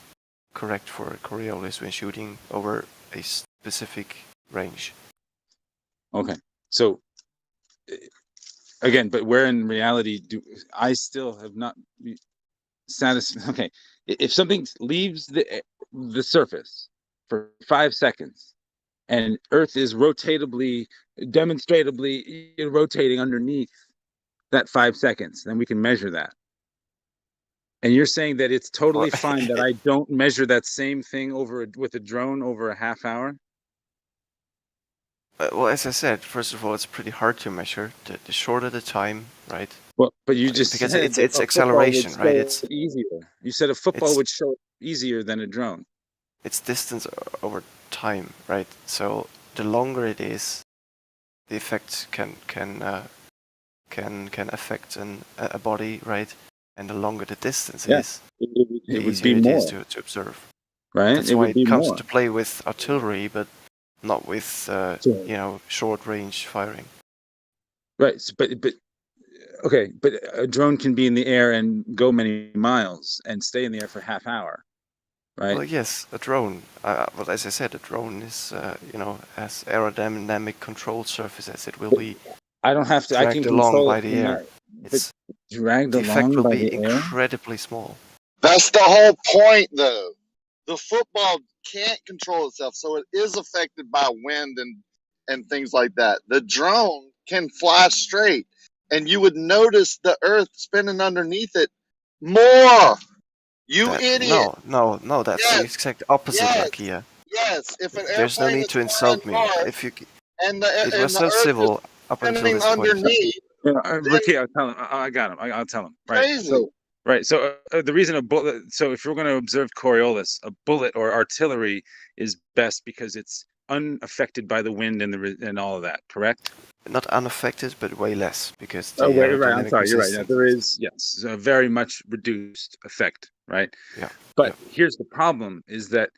S6: correct for Coriolis when shooting over a specific range.
S13: Okay, so again, but where in reality do I still have not satisfied? Okay, if something leaves the surface for 5 seconds and Earth is demonstratably rotating underneath that 5 seconds, then we can measure that. And you're saying that it's totally fine that I don't measure that same thing with a drone over a half hour?
S6: Well, as I said, first of all, it's pretty hard to measure. The shorter the time, right?
S13: Well, but you just
S6: because
S13: said
S6: it's
S13: that a football
S6: acceleration,
S13: would
S6: right?
S13: show
S6: It's
S13: it easier. You said a football
S6: it's
S13: would show it easier than a drone.
S6: it's distance over time, right? So the longer it is, the effect can affect a body, right? And the longer the distance
S13: Yeah,
S6: is,
S13: it
S6: the
S13: would
S6: easier
S13: be
S6: it is
S13: more,
S6: to observe.
S13: right?
S6: That's
S13: It
S6: why
S13: would be
S6: it comes
S13: more.
S6: into play with artillery, but not with
S13: So,
S6: short range firing.
S13: right, but okay, but a drone can be in the air and go many miles and stay in the air for half hour, right?
S6: Well, yes, a drone. But as I said, a drone is has aerodynamic control surfaces. It will be
S13: I don't have to. I can
S6: dragged along
S13: control
S6: by
S13: it
S6: the
S13: in
S6: air.
S13: that, but
S6: It's
S13: dragged
S6: the effect
S13: along
S6: will
S13: by
S6: be
S13: the air.
S6: incredibly small.
S11: That's the whole point, though. The football can't control itself, so it is affected by wind and things like that. The drone can fly straight, and you would notice the Earth spinning underneath it more. You idiot!
S6: No. That's the
S11: Yes,
S6: exact opposite,
S11: yes,
S6: Rakia.
S11: yes. If an
S6: There's no
S11: airplane
S6: need
S11: is
S6: to insult
S11: flying
S6: me.
S11: north
S6: If you,
S11: and
S6: it was
S11: the
S6: so
S11: Earth is
S6: civil up until
S11: spinning
S6: this point.
S11: underneath,
S13: Ricky, I'll tell him. I got him. I'll tell him. Right.
S11: crazy.
S13: So the reason a bullet. So if you're going to observe Coriolis, a bullet or artillery is best because it's unaffected by the wind and all of that. Correct?
S6: Not unaffected, but way less because the
S13: Wait, right. I'm
S6: aerodynamic
S13: sorry. You're right.
S6: resistance.
S13: There is a very much reduced effect. Right.
S6: Yeah.
S13: But here's the problem: is that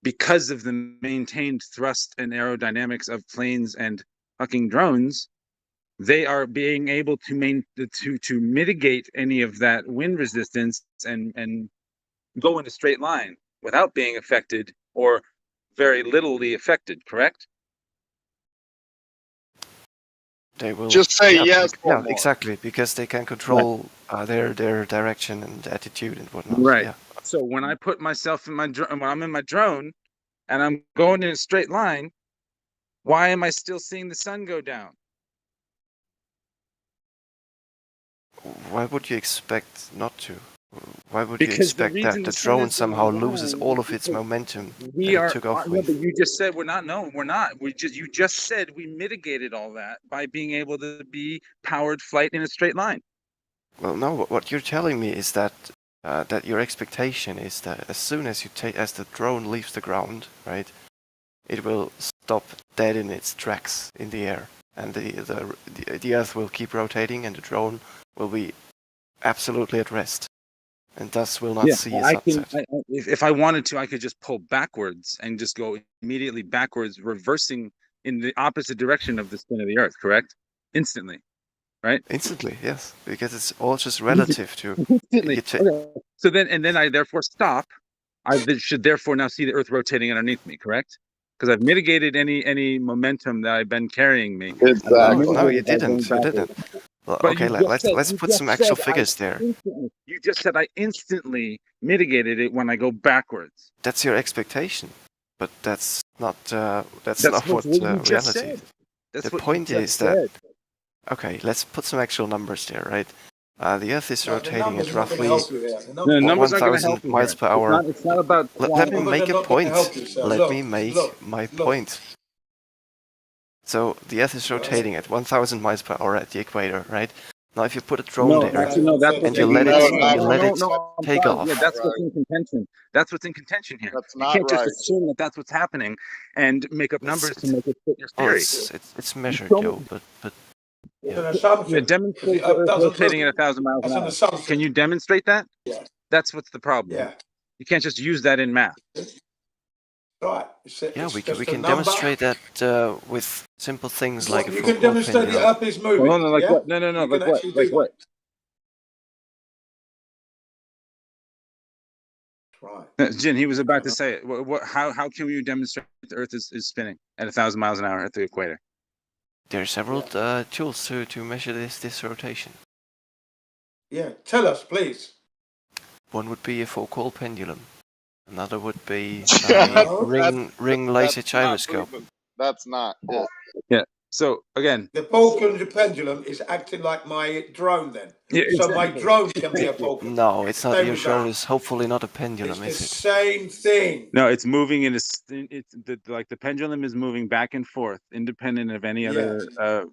S13: because of the maintained thrust and aerodynamics of planes and fucking drones, they are being able to mitigate any of that wind resistance and go in a straight line without being affected or very littly affected. Correct?
S6: They will
S11: Just say yes or
S6: yeah,
S11: more.
S6: exactly, because they can control their direction and attitude and whatnot.
S13: Right.
S6: Yeah.
S13: So when I put myself in when I'm in my drone and I'm going in a straight line, why am I still seeing the sun go down?
S6: Why would you expect not to? Why would you
S13: Because the
S6: expect
S13: reason
S6: that the
S13: sun
S6: drone
S13: is
S6: somehow
S13: going
S6: loses
S13: down
S6: all
S13: is
S6: of its
S13: because
S6: momentum
S13: we
S6: that
S13: are.
S6: it took off
S13: No,
S6: with?
S13: but you just said we're not. No, we're not. You just said we mitigated all that by being able to be powered flight in a straight line.
S6: Well, no. What you're telling me is that that your expectation is that as soon as as the drone leaves the ground, right, it will stop dead in its tracks in the air, and the Earth will keep rotating, and the drone will be absolutely at rest, and thus will not see a sunset.
S13: If I wanted to, I could just pull backwards and just go immediately backwards, reversing in the opposite direction of the spin of the Earth. Correct? Instantly, right?
S6: Instantly, yes, because it's all just relative to.
S13: Instantly. Okay. So then I therefore stop. I should therefore now see the Earth rotating underneath me. Correct? Because I've mitigated any momentum that I've been carrying me.
S6: No, you didn't. You didn't. Well,
S13: But
S6: okay, let's put some actual figures there.
S13: You just said I instantly mitigated it when I go backwards.
S6: That's your expectation, but that's not
S13: That's
S6: not what
S13: you just
S6: reality.
S13: said.
S6: The point is that okay, let's put some actual numbers there, right? The Earth is rotating at roughly 1,000 miles per hour.
S13: It's not about.
S6: Let me make a point. Let me make my point. So the Earth is rotating at 1,000 miles per hour at the equator, right? Now, if you put a drone there and you let it take off,
S13: yeah, that's what's in contention. That's what's in contention here.
S11: That's
S13: You
S11: not
S13: can't just
S11: right.
S13: assume that that's what's happening and make up numbers to make it fit your theory.
S6: It's measured, yo, but
S13: Yeah, demonstrate the Earth rotating at 1,000 miles an hour. Can you demonstrate that?
S8: Yeah.
S13: That's what's the problem.
S8: Yeah.
S13: You can't just use that in math.
S8: Right.
S6: yeah, we can demonstrate that with simple things like a
S8: You
S6: football
S8: can demonstrate the
S6: pendulum.
S8: Earth is moving.
S13: No, like
S8: yeah?
S13: what? No, like what? Like what?
S8: Right.
S13: Jin, he was about to say it. How can you demonstrate the Earth is spinning at 1,000 miles an hour at the equator?
S6: There are several tools to measure this rotation.
S8: Yeah, tell us, please.
S6: One would be a Foucault pendulum. Another would be
S11: Yeah,
S6: ring laser
S11: that's not
S6: gyroscope.
S11: proven. That's not it.
S13: Yeah. So again,
S8: the Falcon pendulum is acting like my drone then.
S13: Yeah,
S8: So my
S13: exactly.
S8: drone can be a Falcon.
S6: No, it's not.
S8: Same
S6: Your
S8: with
S6: drone
S8: that.
S6: is hopefully not a pendulum,
S8: It's
S6: is
S8: the
S6: it?
S8: same thing.
S13: No, it's moving in like the pendulum is moving back and forth, independent of any other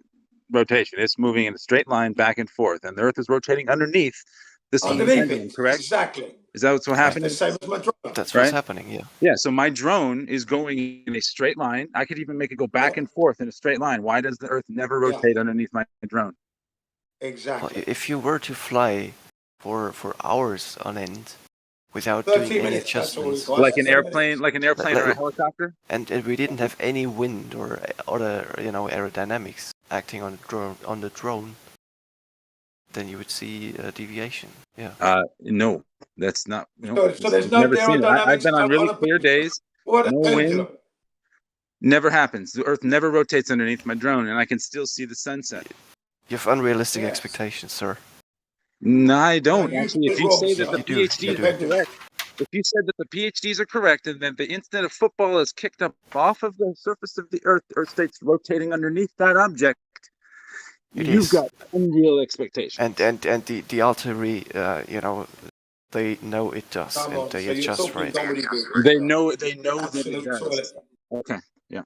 S13: rotation. It's moving in a straight line back and forth, and the Earth is rotating underneath the same pendulum. Correct?
S8: Exactly.
S13: Is that what's happening?
S8: That's the same as my drone.
S6: That's
S13: right?
S6: what's happening. Yeah.
S13: Yeah. So my drone is going in a straight line. I could even make it go back and forth in a straight line. Why does the Earth never rotate underneath my drone?
S8: Exactly.
S6: Well, if you were to fly for hours on end without
S8: 30
S6: doing any
S8: minutes, that's all it
S6: adjustments,
S8: was.
S13: Like an
S8: 30
S13: airplane, or a helicopter,
S6: and we didn't have any wind or other aerodynamics acting on the drone, then you would see a deviation. Yeah.
S13: No, that's not. No,
S8: So there's no
S13: never seen it. I've
S8: aerodynamics
S13: been on really
S8: on a
S13: clear days.
S8: What a
S13: No
S8: pendulum.
S13: wind. Never happens. The Earth never rotates underneath my drone, and I can still see the sunset.
S6: You have unrealistic expectations, sir.
S13: No, I don't.
S8: No, you
S13: Actually, if
S8: do
S13: you
S8: wrong,
S13: say
S8: sir.
S13: that the
S6: You do.
S13: PhDs
S6: You
S13: are
S6: do.
S13: correct, if you said that the PhDs are correct, and then the instant a football is kicked up off of the surface of the Earth stays rotating underneath that object, you've got unreal expectations.
S6: And the artillery, they know it does,
S8: Come
S6: and
S8: on,
S6: they
S8: so you're
S6: adjust for
S8: talking
S6: it.
S8: comedy business.
S13: They know that it
S8: Absolute
S13: does.
S8: toilet.
S13: Okay, yeah.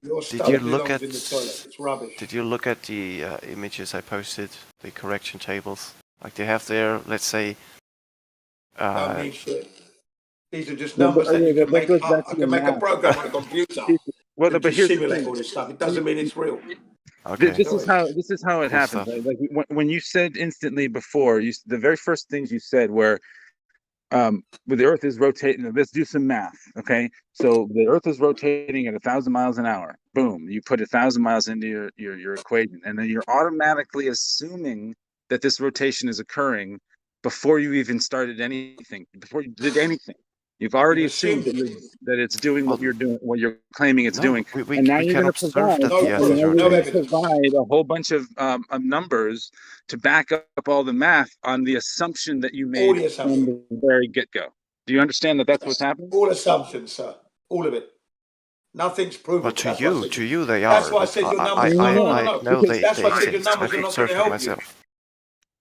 S8: Your
S6: Did
S8: stuff
S6: you look
S8: belongs
S6: at
S8: in the toilet. It's rubbish.
S6: Did you look at the images I posted, the correction tables? Like they have there, let's say.
S8: Don't mean shit. These are just
S13: No, but,
S8: numbers that you can
S13: that
S8: make
S13: goes
S8: up.
S13: back
S8: I
S13: to
S8: can
S13: your
S8: make a
S13: math.
S8: program on a computer
S13: Well,
S8: to
S13: but here's the
S8: simulate
S13: thing.
S8: all this stuff. It doesn't mean it's real.
S6: Okay.
S13: This is how it
S6: Cool
S13: happens.
S6: stuff.
S13: Right? Like when you said instantly before, the very first things you said were, with the Earth is rotating. Let's do some math, okay? So the Earth is rotating at 1,000 miles an hour. Boom! You put 1,000 miles into your equation, and then you're automatically assuming that this rotation is occurring before you even started anything, before you did anything. You've already assumed that it's doing what you're doing, what you're claiming it's doing, and now you're going to provide. A whole bunch of numbers to back up all the math on the assumption that you made from the very get-go. Do you understand that that's what's happening?
S8: All assumptions, sir. All of it. Nothing's proven.
S6: But to you they
S8: That's
S6: are.
S8: why I
S6: but
S8: said your
S6: I
S8: numbers. No.
S6: know they
S8: That's why I said your
S6: exist.
S8: numbers
S6: I've
S8: are not going
S6: observed
S8: to
S6: it
S8: help you.
S6: myself.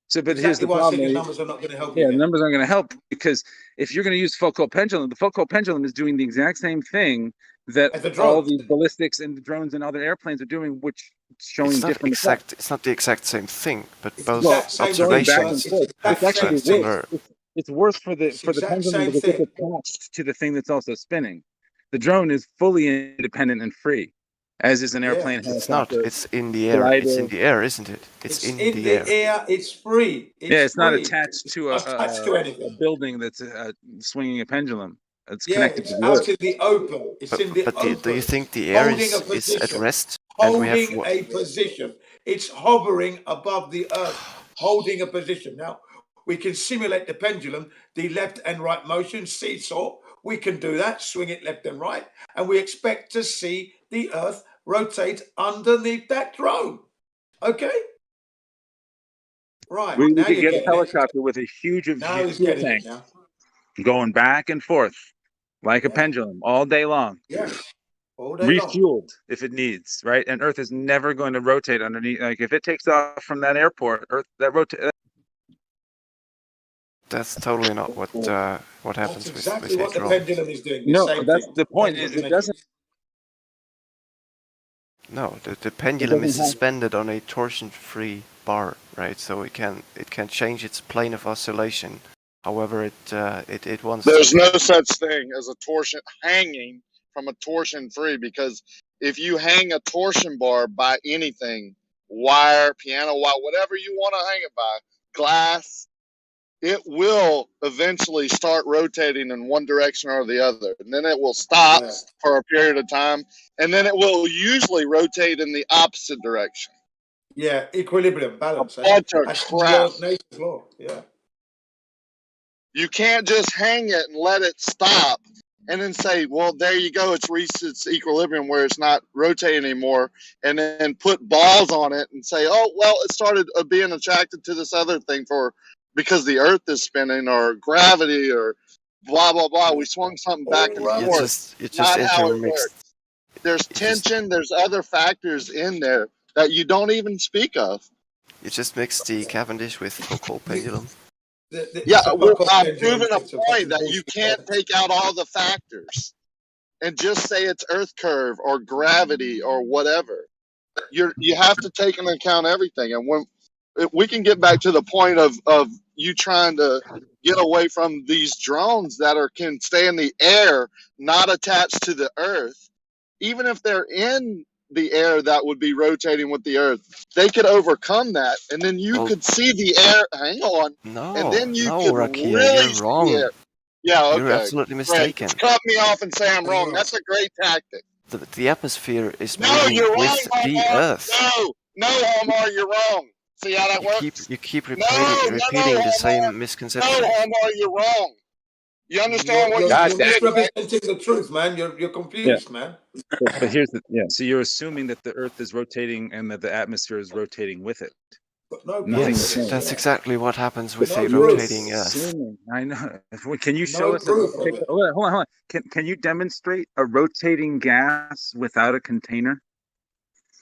S13: So, but here's the
S8: Exactly why I
S13: problem.
S8: said your numbers are not going to help
S13: Yeah,
S8: you.
S13: the numbers aren't going to help because if you're going to use Foucault pendulum, the Foucault pendulum is doing the exact same thing that all these ballistics and the drones and other airplanes are doing, which is showing
S6: It's not
S13: different effects.
S6: It's not the exact same thing, but both
S13: Going back and
S6: observations
S13: forth. It's actually
S6: similar.
S13: worse. It's worse for the pendulum because it's attached to the thing that's also spinning. The drone is fully independent and free, as is an airplane.
S6: It's not. It's in the air.
S13: glider.
S6: It's in the air, isn't it? It's in the air.
S8: It's free.
S13: It's not
S8: free.
S13: attached to
S8: anything.
S13: a building that's swinging a pendulum. It's
S8: Yeah,
S13: connected
S8: it's
S13: to the
S8: out
S13: Earth.
S8: in the open. It's in the open.
S6: Do you think the air is at rest? And we have
S8: Holding a position. It's hovering above the Earth, holding a position. Now, we can simulate the pendulum, the left and right motion, seesaw. We can do that, swing it left and right, and we expect to see the Earth rotate underneath that drone. Okay? Right.
S13: We
S8: now
S13: could
S8: you're
S13: get a
S8: getting it.
S13: helicopter with a huge
S8: Now he's
S13: fuel
S8: getting
S13: tank
S8: it now.
S13: going back and forth like a pendulum all day long.
S8: Yeah. All day long.
S13: Refueled if it needs, right? And Earth is never going to rotate underneath. Like if it takes off from that airport, Earth that rotate.
S6: That's totally not what happens
S8: That's exactly
S6: with
S8: what the
S6: drone.
S8: pendulum is doing.
S13: No, that's the point. It doesn't.
S6: No, the pendulum is suspended on a torsion-free bar, right? So it can change its plane of oscillation. However, it wants.
S11: There's no such thing as a torsion hanging from a torsion free, because if you hang a torsion bar by anything, wire, piano wire, whatever you want to hang it by, glass, it will eventually start rotating in one direction or the other. And then it will stop for a period of time. And then it will usually rotate in the opposite direction.
S8: Yeah, equilibrium, balance.
S11: Bunch of
S8: That's
S11: crap.
S8: Nature's law. Yeah.
S11: You can't just hang it and let it stop and then say, well, there you go, it's reached its equilibrium where it's not rotating anymore, and then put balls on it and say, oh, well, it started being attracted to this other thing because the Earth is spinning, or gravity, or blah, blah, blah. We swung something back and forth.
S6: It just intermixed.
S11: There's tension. There's other factors in there that you don't even speak of.
S6: You just mixed the Cavendish with Foucault pendulum.
S11: Yeah, well, I've proven a point that you can't take out all the factors and just say it's Earth curve or gravity or whatever. You have to take into account everything. And when we can get back to the point of you trying to get away from these drones that can stay in the air, not attached to the Earth, even if they're in the air that would be rotating with the Earth, they could overcome that, and then you could see the air. Hang on, and then you could
S6: Rakia,
S11: really
S6: you're
S11: see
S6: wrong.
S11: it. Yeah, okay.
S6: You're absolutely mistaken.
S11: Just cut me off and say I'm wrong. That's a great tactic.
S6: The atmosphere is
S11: No,
S6: moving
S11: you're wrong,
S6: with the
S11: Omar.
S6: Earth.
S11: No, Omar, you're wrong. See how that works?
S6: You keep repeating the same misconception.
S11: No, Omar, you're wrong. You understand what
S8: you're misrepresenting the truth, man. You're confused, man.
S13: But here's the So you're assuming that the Earth is rotating and that the atmosphere is rotating with it.
S6: Yes, that's exactly what happens with a rotating Earth.
S13: I know. Can you show us? Hold on. Can you demonstrate a rotating gas without a container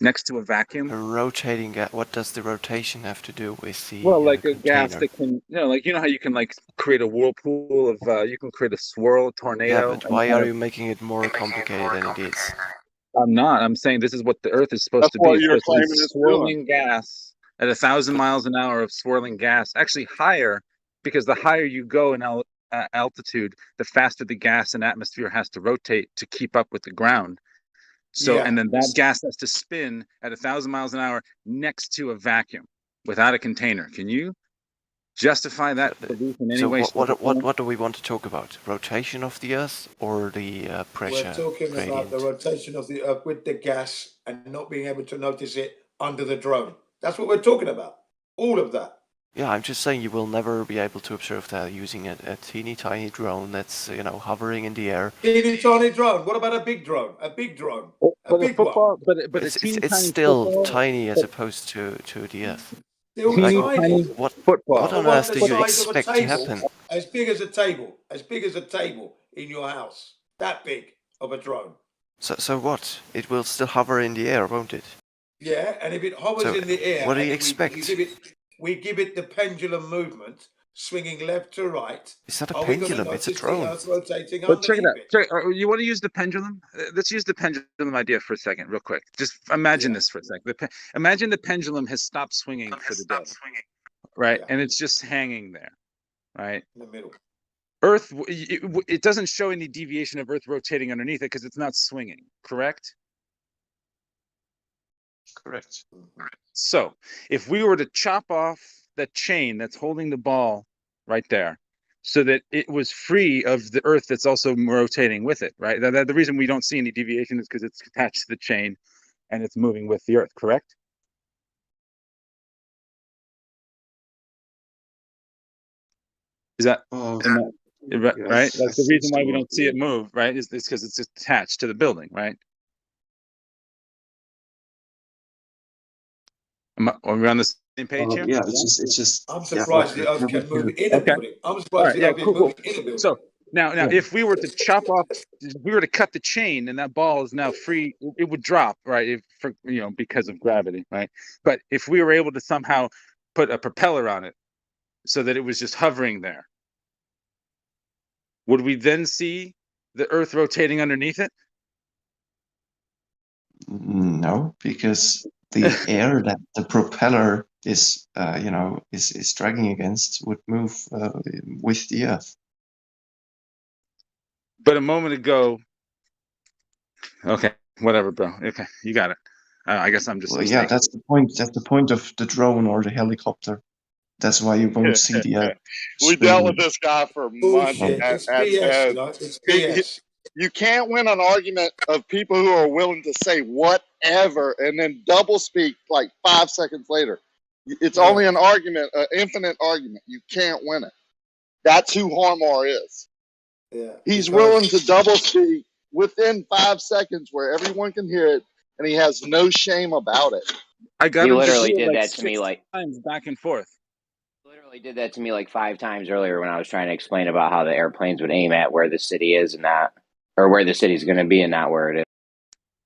S13: next to a vacuum?
S6: A rotating gas. What does the rotation have to do with the?
S13: Well, like a
S6: container?
S13: gas that can, like how you can create a whirlpool of, you can create a swirl, a tornado.
S6: Yeah, but why are you making it more complicated than it is?
S13: I'm not. I'm saying this is what the Earth is supposed to be.
S11: That's what you're
S13: It's supposed to be
S11: claiming it's
S13: swirling gas at 1,000 miles an hour of swirling gas. Actually higher, because the higher you go in altitude, the faster the gas and atmosphere has to rotate to keep up with the ground. So, and then that gas has to spin at 1,000 miles an hour next to a vacuum without a container. Can you justify that belief in any way?
S6: What do we want to talk about? Rotation of the Earth or the pressure?
S8: We're talking
S6: gradient?
S8: about the rotation of the Earth with the gas and not being able to notice it under the drone. That's what we're talking about. All of that.
S6: Yeah, I'm just saying you will never be able to observe that using a teeny tiny drone that's hovering in the air.
S8: Teeny tiny drone. What about a big drone? A big drone. A big one.
S13: But
S6: it's still tiny as opposed to the Earth.
S8: Still tiny.
S6: What on earth do you expect to happen?
S8: As big as a table. As big as a table in your house. That big of a drone.
S6: So what? It will still hover in the air, won't it?
S8: Yeah, and if it hovers in the air,
S6: what do you expect?
S8: We give it the pendulum movement, swinging left to right.
S6: It's not a pendulum, it's a drone.
S13: But check it out. You want to use the pendulum? Let's use the pendulum idea for a second, real quick. Just imagine this for a second. Imagine the pendulum has stopped swinging for the day, right? And it's just hanging there, right?
S8: In the middle.
S13: Earth, it doesn't show any deviation of Earth rotating underneath it because it's not swinging, correct?
S6: Correct.
S13: So if we were to chop off that chain that's holding the ball right there so that it was free of the Earth that's also rotating with it, right? The reason we don't see any deviation is because it's attached to the chain and it's moving with the Earth, correct? Is that right? That's the reason why we don't see it move, right? Is because it's attached to the building, right? Are we on the same page here?
S14: Yeah, it's just.
S8: I'm surprised the Earth can move in a building. I'm surprised the Earth can move in a building.
S13: So now, if we were to chop off, if we were to cut the chain, and that ball is now free, it would drop, right? Because of gravity, right? But if we were able to somehow put a propeller on it, so that it was just hovering there, would we then see the Earth rotating underneath it?
S14: No, because the air that the propeller is dragging against would move with the Earth.
S13: But a moment ago, okay, whatever, bro. Okay, you got it. I guess I'm just.
S14: Well, yeah, that's the point. That's the point of the drone or the helicopter. That's why you won't see the Earth.
S11: We dealt with this guy for months.
S8: It's BS, It's BS.
S11: You can't win an argument of people who are willing to say whatever and then double speak like 5 seconds later. It's only an argument, an infinite argument. You can't win it. That's who Harmar is.
S8: Yeah.
S11: He's willing to double speak within 5 seconds where everyone can hear it, and he has no shame about it.
S7: He literally did that to me like
S13: times back and forth.
S7: Literally did that to me like 5 times earlier when I was trying to explain about how the airplanes would aim at where the city is and that, or where the city's going to be and not where it is.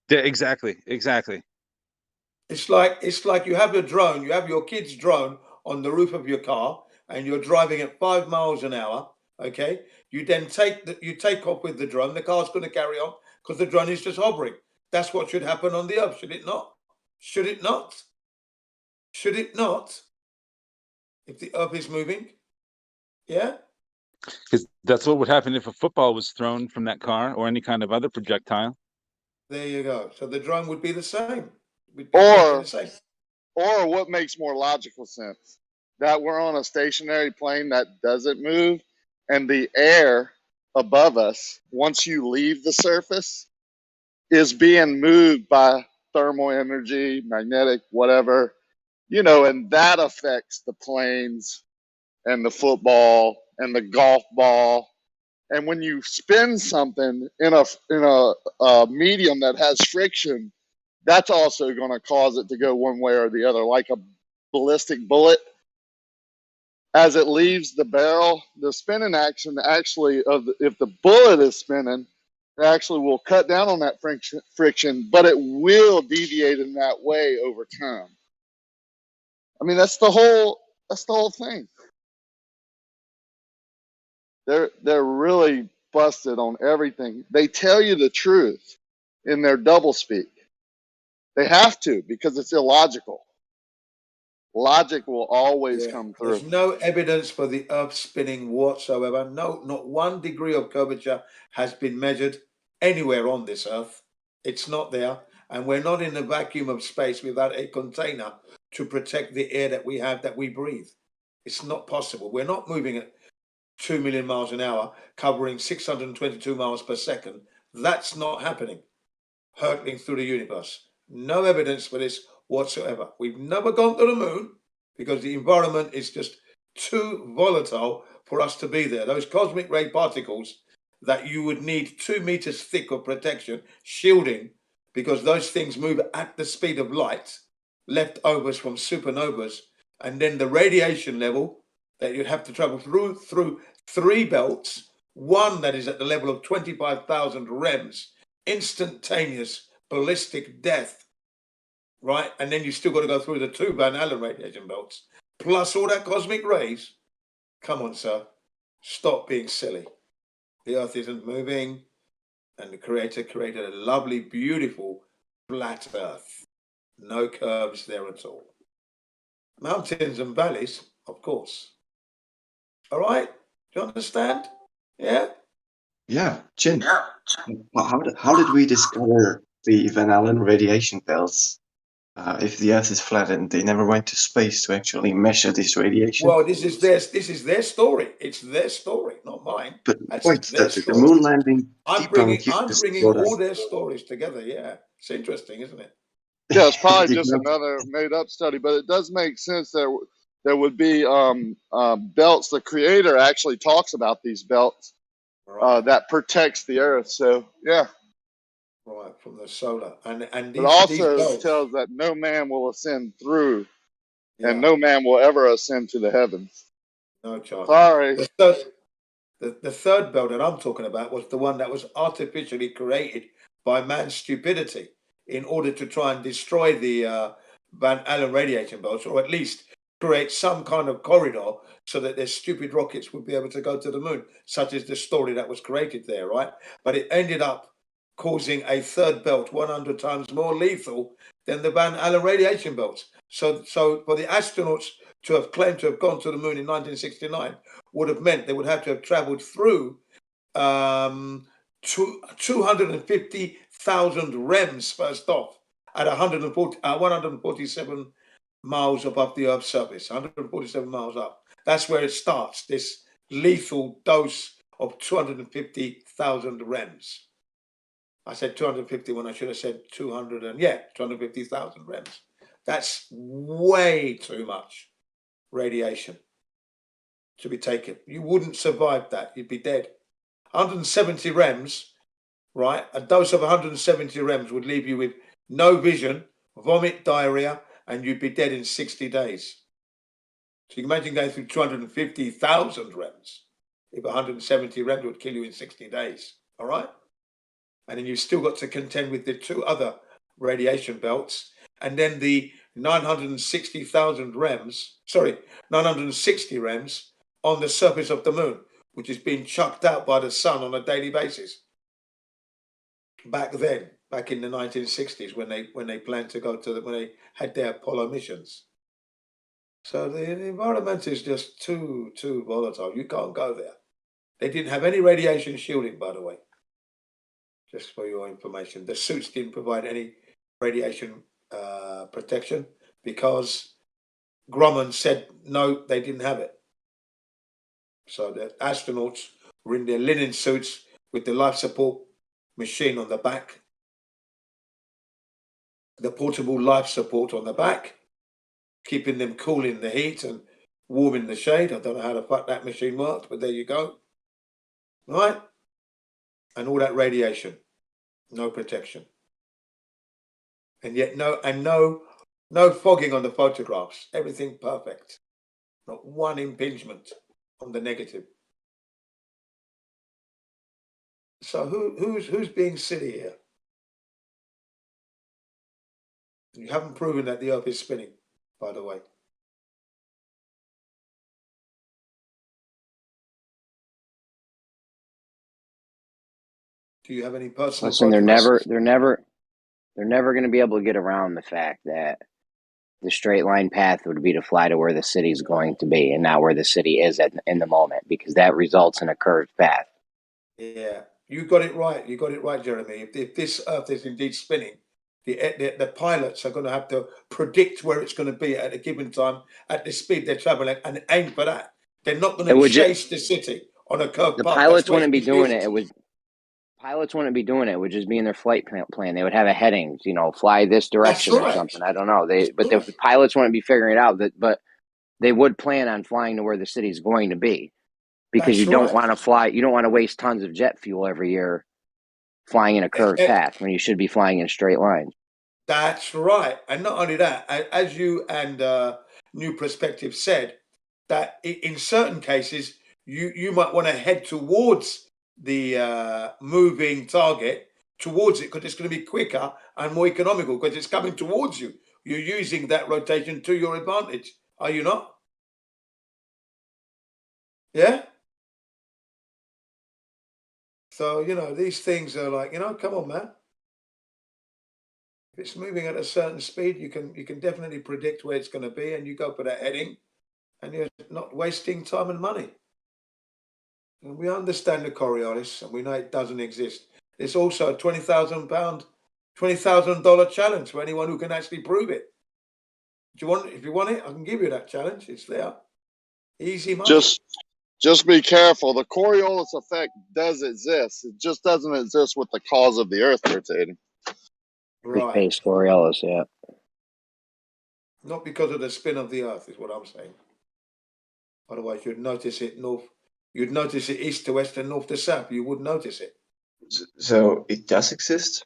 S13: Yeah, exactly.
S8: It's like you have a drone, you have your kid's drone on the roof of your car, and you're driving at 5 miles an hour. Okay, you then take off with the drone. The car's going to carry on because the drone is just hovering. That's what should happen on the Earth, should it not? Should it not? Should it not? If the Earth is moving, yeah.
S13: Because that's what would happen if a football was thrown from that car or any kind of other projectile.
S8: There you go. So the drone would be the same. Would be exactly the same.
S11: Or what makes more logical sense? That we're on a stationary plane that doesn't move, and the air above us, once you leave the surface, is being moved by thermal energy, magnetic, whatever, and that affects the planes and the football and the golf ball. And when you spin something in a medium that has friction, that's also going to cause it to go one way or the other, like a ballistic bullet. As it leaves the barrel, the spinning action actually if the bullet is spinning, it actually will cut down on that friction, but it will deviate in that way over time. I mean, that's the whole thing. They're really busted on everything. They tell you the truth in their doublespeak. They have to, because it's illogical. Logic will always come through.
S8: There's no evidence for the Earth spinning whatsoever. No, not 1 degree of curvature has been measured anywhere on this Earth. It's not there. And we're not in the vacuum of space without a container to protect the air that we have, that we breathe. It's not possible. We're not moving at 2 million miles an hour, covering 622 miles per second. That's not happening, hurtling through the universe. No evidence for this whatsoever. We've never gone to the moon because the environment is just too volatile for us to be there. Those cosmic ray particles that you would need 2 meters thick of protection, shielding, because those things move at the speed of light, leftovers from supernovas, and then the radiation level that you'd have to travel through 3 belts, one that is at the level of 25,000 rems, instantaneous ballistic death, right? And then you still got to go through the 2 Van Allen radiation belts, plus all that cosmic rays. Come on, sir. Stop being silly. The Earth isn't moving, and the Creator created a lovely, beautiful, flat Earth. No curves there at all. Mountains and valleys, of course. All right? Do you understand? Yeah?
S14: Yeah, Chin. How did we discover the Van Allen radiation belts? If the Earth is flat and they never went to space to actually measure this radiation?
S8: Well, this is their story. It's their story, not mine.
S14: But
S8: That's
S14: wait,
S8: their
S14: the
S8: story.
S14: moon landing.
S8: I'm bringing all their stories together. Yeah, it's interesting, isn't it?
S11: Yeah, it's probably just another made-up study, but it does make sense that there would be belts. The Creator actually talks about these belts that protects the Earth. So yeah,
S8: right, from the solar and these,
S11: but also
S8: these belts,
S11: tells that no man will ascend through, and no man will ever ascend to the heavens.
S8: No chance.
S11: Sorry.
S8: The third belt that I'm talking about was the one that was artificially created by man's stupidity in order to try and destroy the Van Allen radiation belts, or at least create some kind of corridor so that their stupid rockets would be able to go to the moon, such as the story that was created there, right? But it ended up causing a third belt 100 times more lethal than the Van Allen radiation belts. So for the astronauts to have claimed to have gone to the moon in 1969 would have meant they would have to have traveled through 250,000 rems first off at 147 miles above the Earth's surface, 147 miles up. That's where it starts, this lethal dose of 250,000 rems. I said 250 when I should have said 250,000 rems. That's way too much radiation to be taken. You wouldn't survive that. You'd be dead. 170 rems, right? A dose of 170 rems would leave you with no vision, vomit, diarrhea, and you'd be dead in 60 days. So you can imagine going through 250,000 rems. If 170 rems would kill you in 60 days, all right? And then you've still got to contend with the 2 other radiation belts, and then the 960,000 rems, 960 rems on the surface of the moon, which is being chucked out by the sun on a daily basis. Back then, back in the 1960s, when they planned to go to when they had their Apollo missions. So the environment is just too volatile. You can't go there. They didn't have any radiation shielding, by the way. Just for your information, the suits didn't provide any radiation protection because Grumman said no, they didn't have it. So the astronauts were in their linen suits with the life support machine on the back, the portable life support on the back, keeping them cool in the heat and warm in the shade. I don't know how the fuck that machine worked, but there you go. Right? And all that radiation, no protection. And yet no fogging on the photographs. Everything perfect. Not one impingement on the negative. So who's being silly here? You haven't proven that the Earth is spinning, by the way. Do you have any personal?
S7: Listen, they're never going to be able to get around the fact that the straight line path would be to fly to where the city's going to be and not where the city is in the moment, because that results in a curved path.
S8: Yeah, you got it right. You got it right, Jeremy. If this Earth is indeed spinning, the pilots are going to have to predict where it's going to be at a given time at the speed they're traveling and aim for that. They're not going to chase the city on a curved path.
S7: The pilots wouldn't be doing it. Pilots wouldn't be doing it. It would just be in their flight plan. They would have a heading, fly this direction or something. I don't know. The pilots wouldn't be figuring it out. But they would plan on flying to where the city's going to be, because you don't want to fly. You don't want to waste tons of jet fuel every year flying in a curved path when you should be flying in straight lines.
S8: That's right. And not only that, as you and New Perspective said, that in certain cases, you might want to head towards the moving target, towards it, because it's going to be quicker and more economical because it's coming towards you. You're using that rotation to your advantage. Are you not? Yeah? So, these things are like, come on, man. If it's moving at a certain speed, you can definitely predict where it's going to be, and you go for that heading, and you're not wasting time and money. And we understand the Coriolis, and we know it doesn't exist. It's also a $20,000 challenge for anyone who can actually prove it. If you want it, I can give you that challenge. It's there. Easy money.
S11: Just be careful. The Coriolis effect does exist. It just doesn't exist with the cause of the Earth rotating.
S8: Right.
S7: Space Coriolis, yeah.
S8: Not because of the spin of the Earth, is what I'm saying. Otherwise, you'd notice it You'd notice it east to west and north to south. You would notice it.
S14: So it does exist?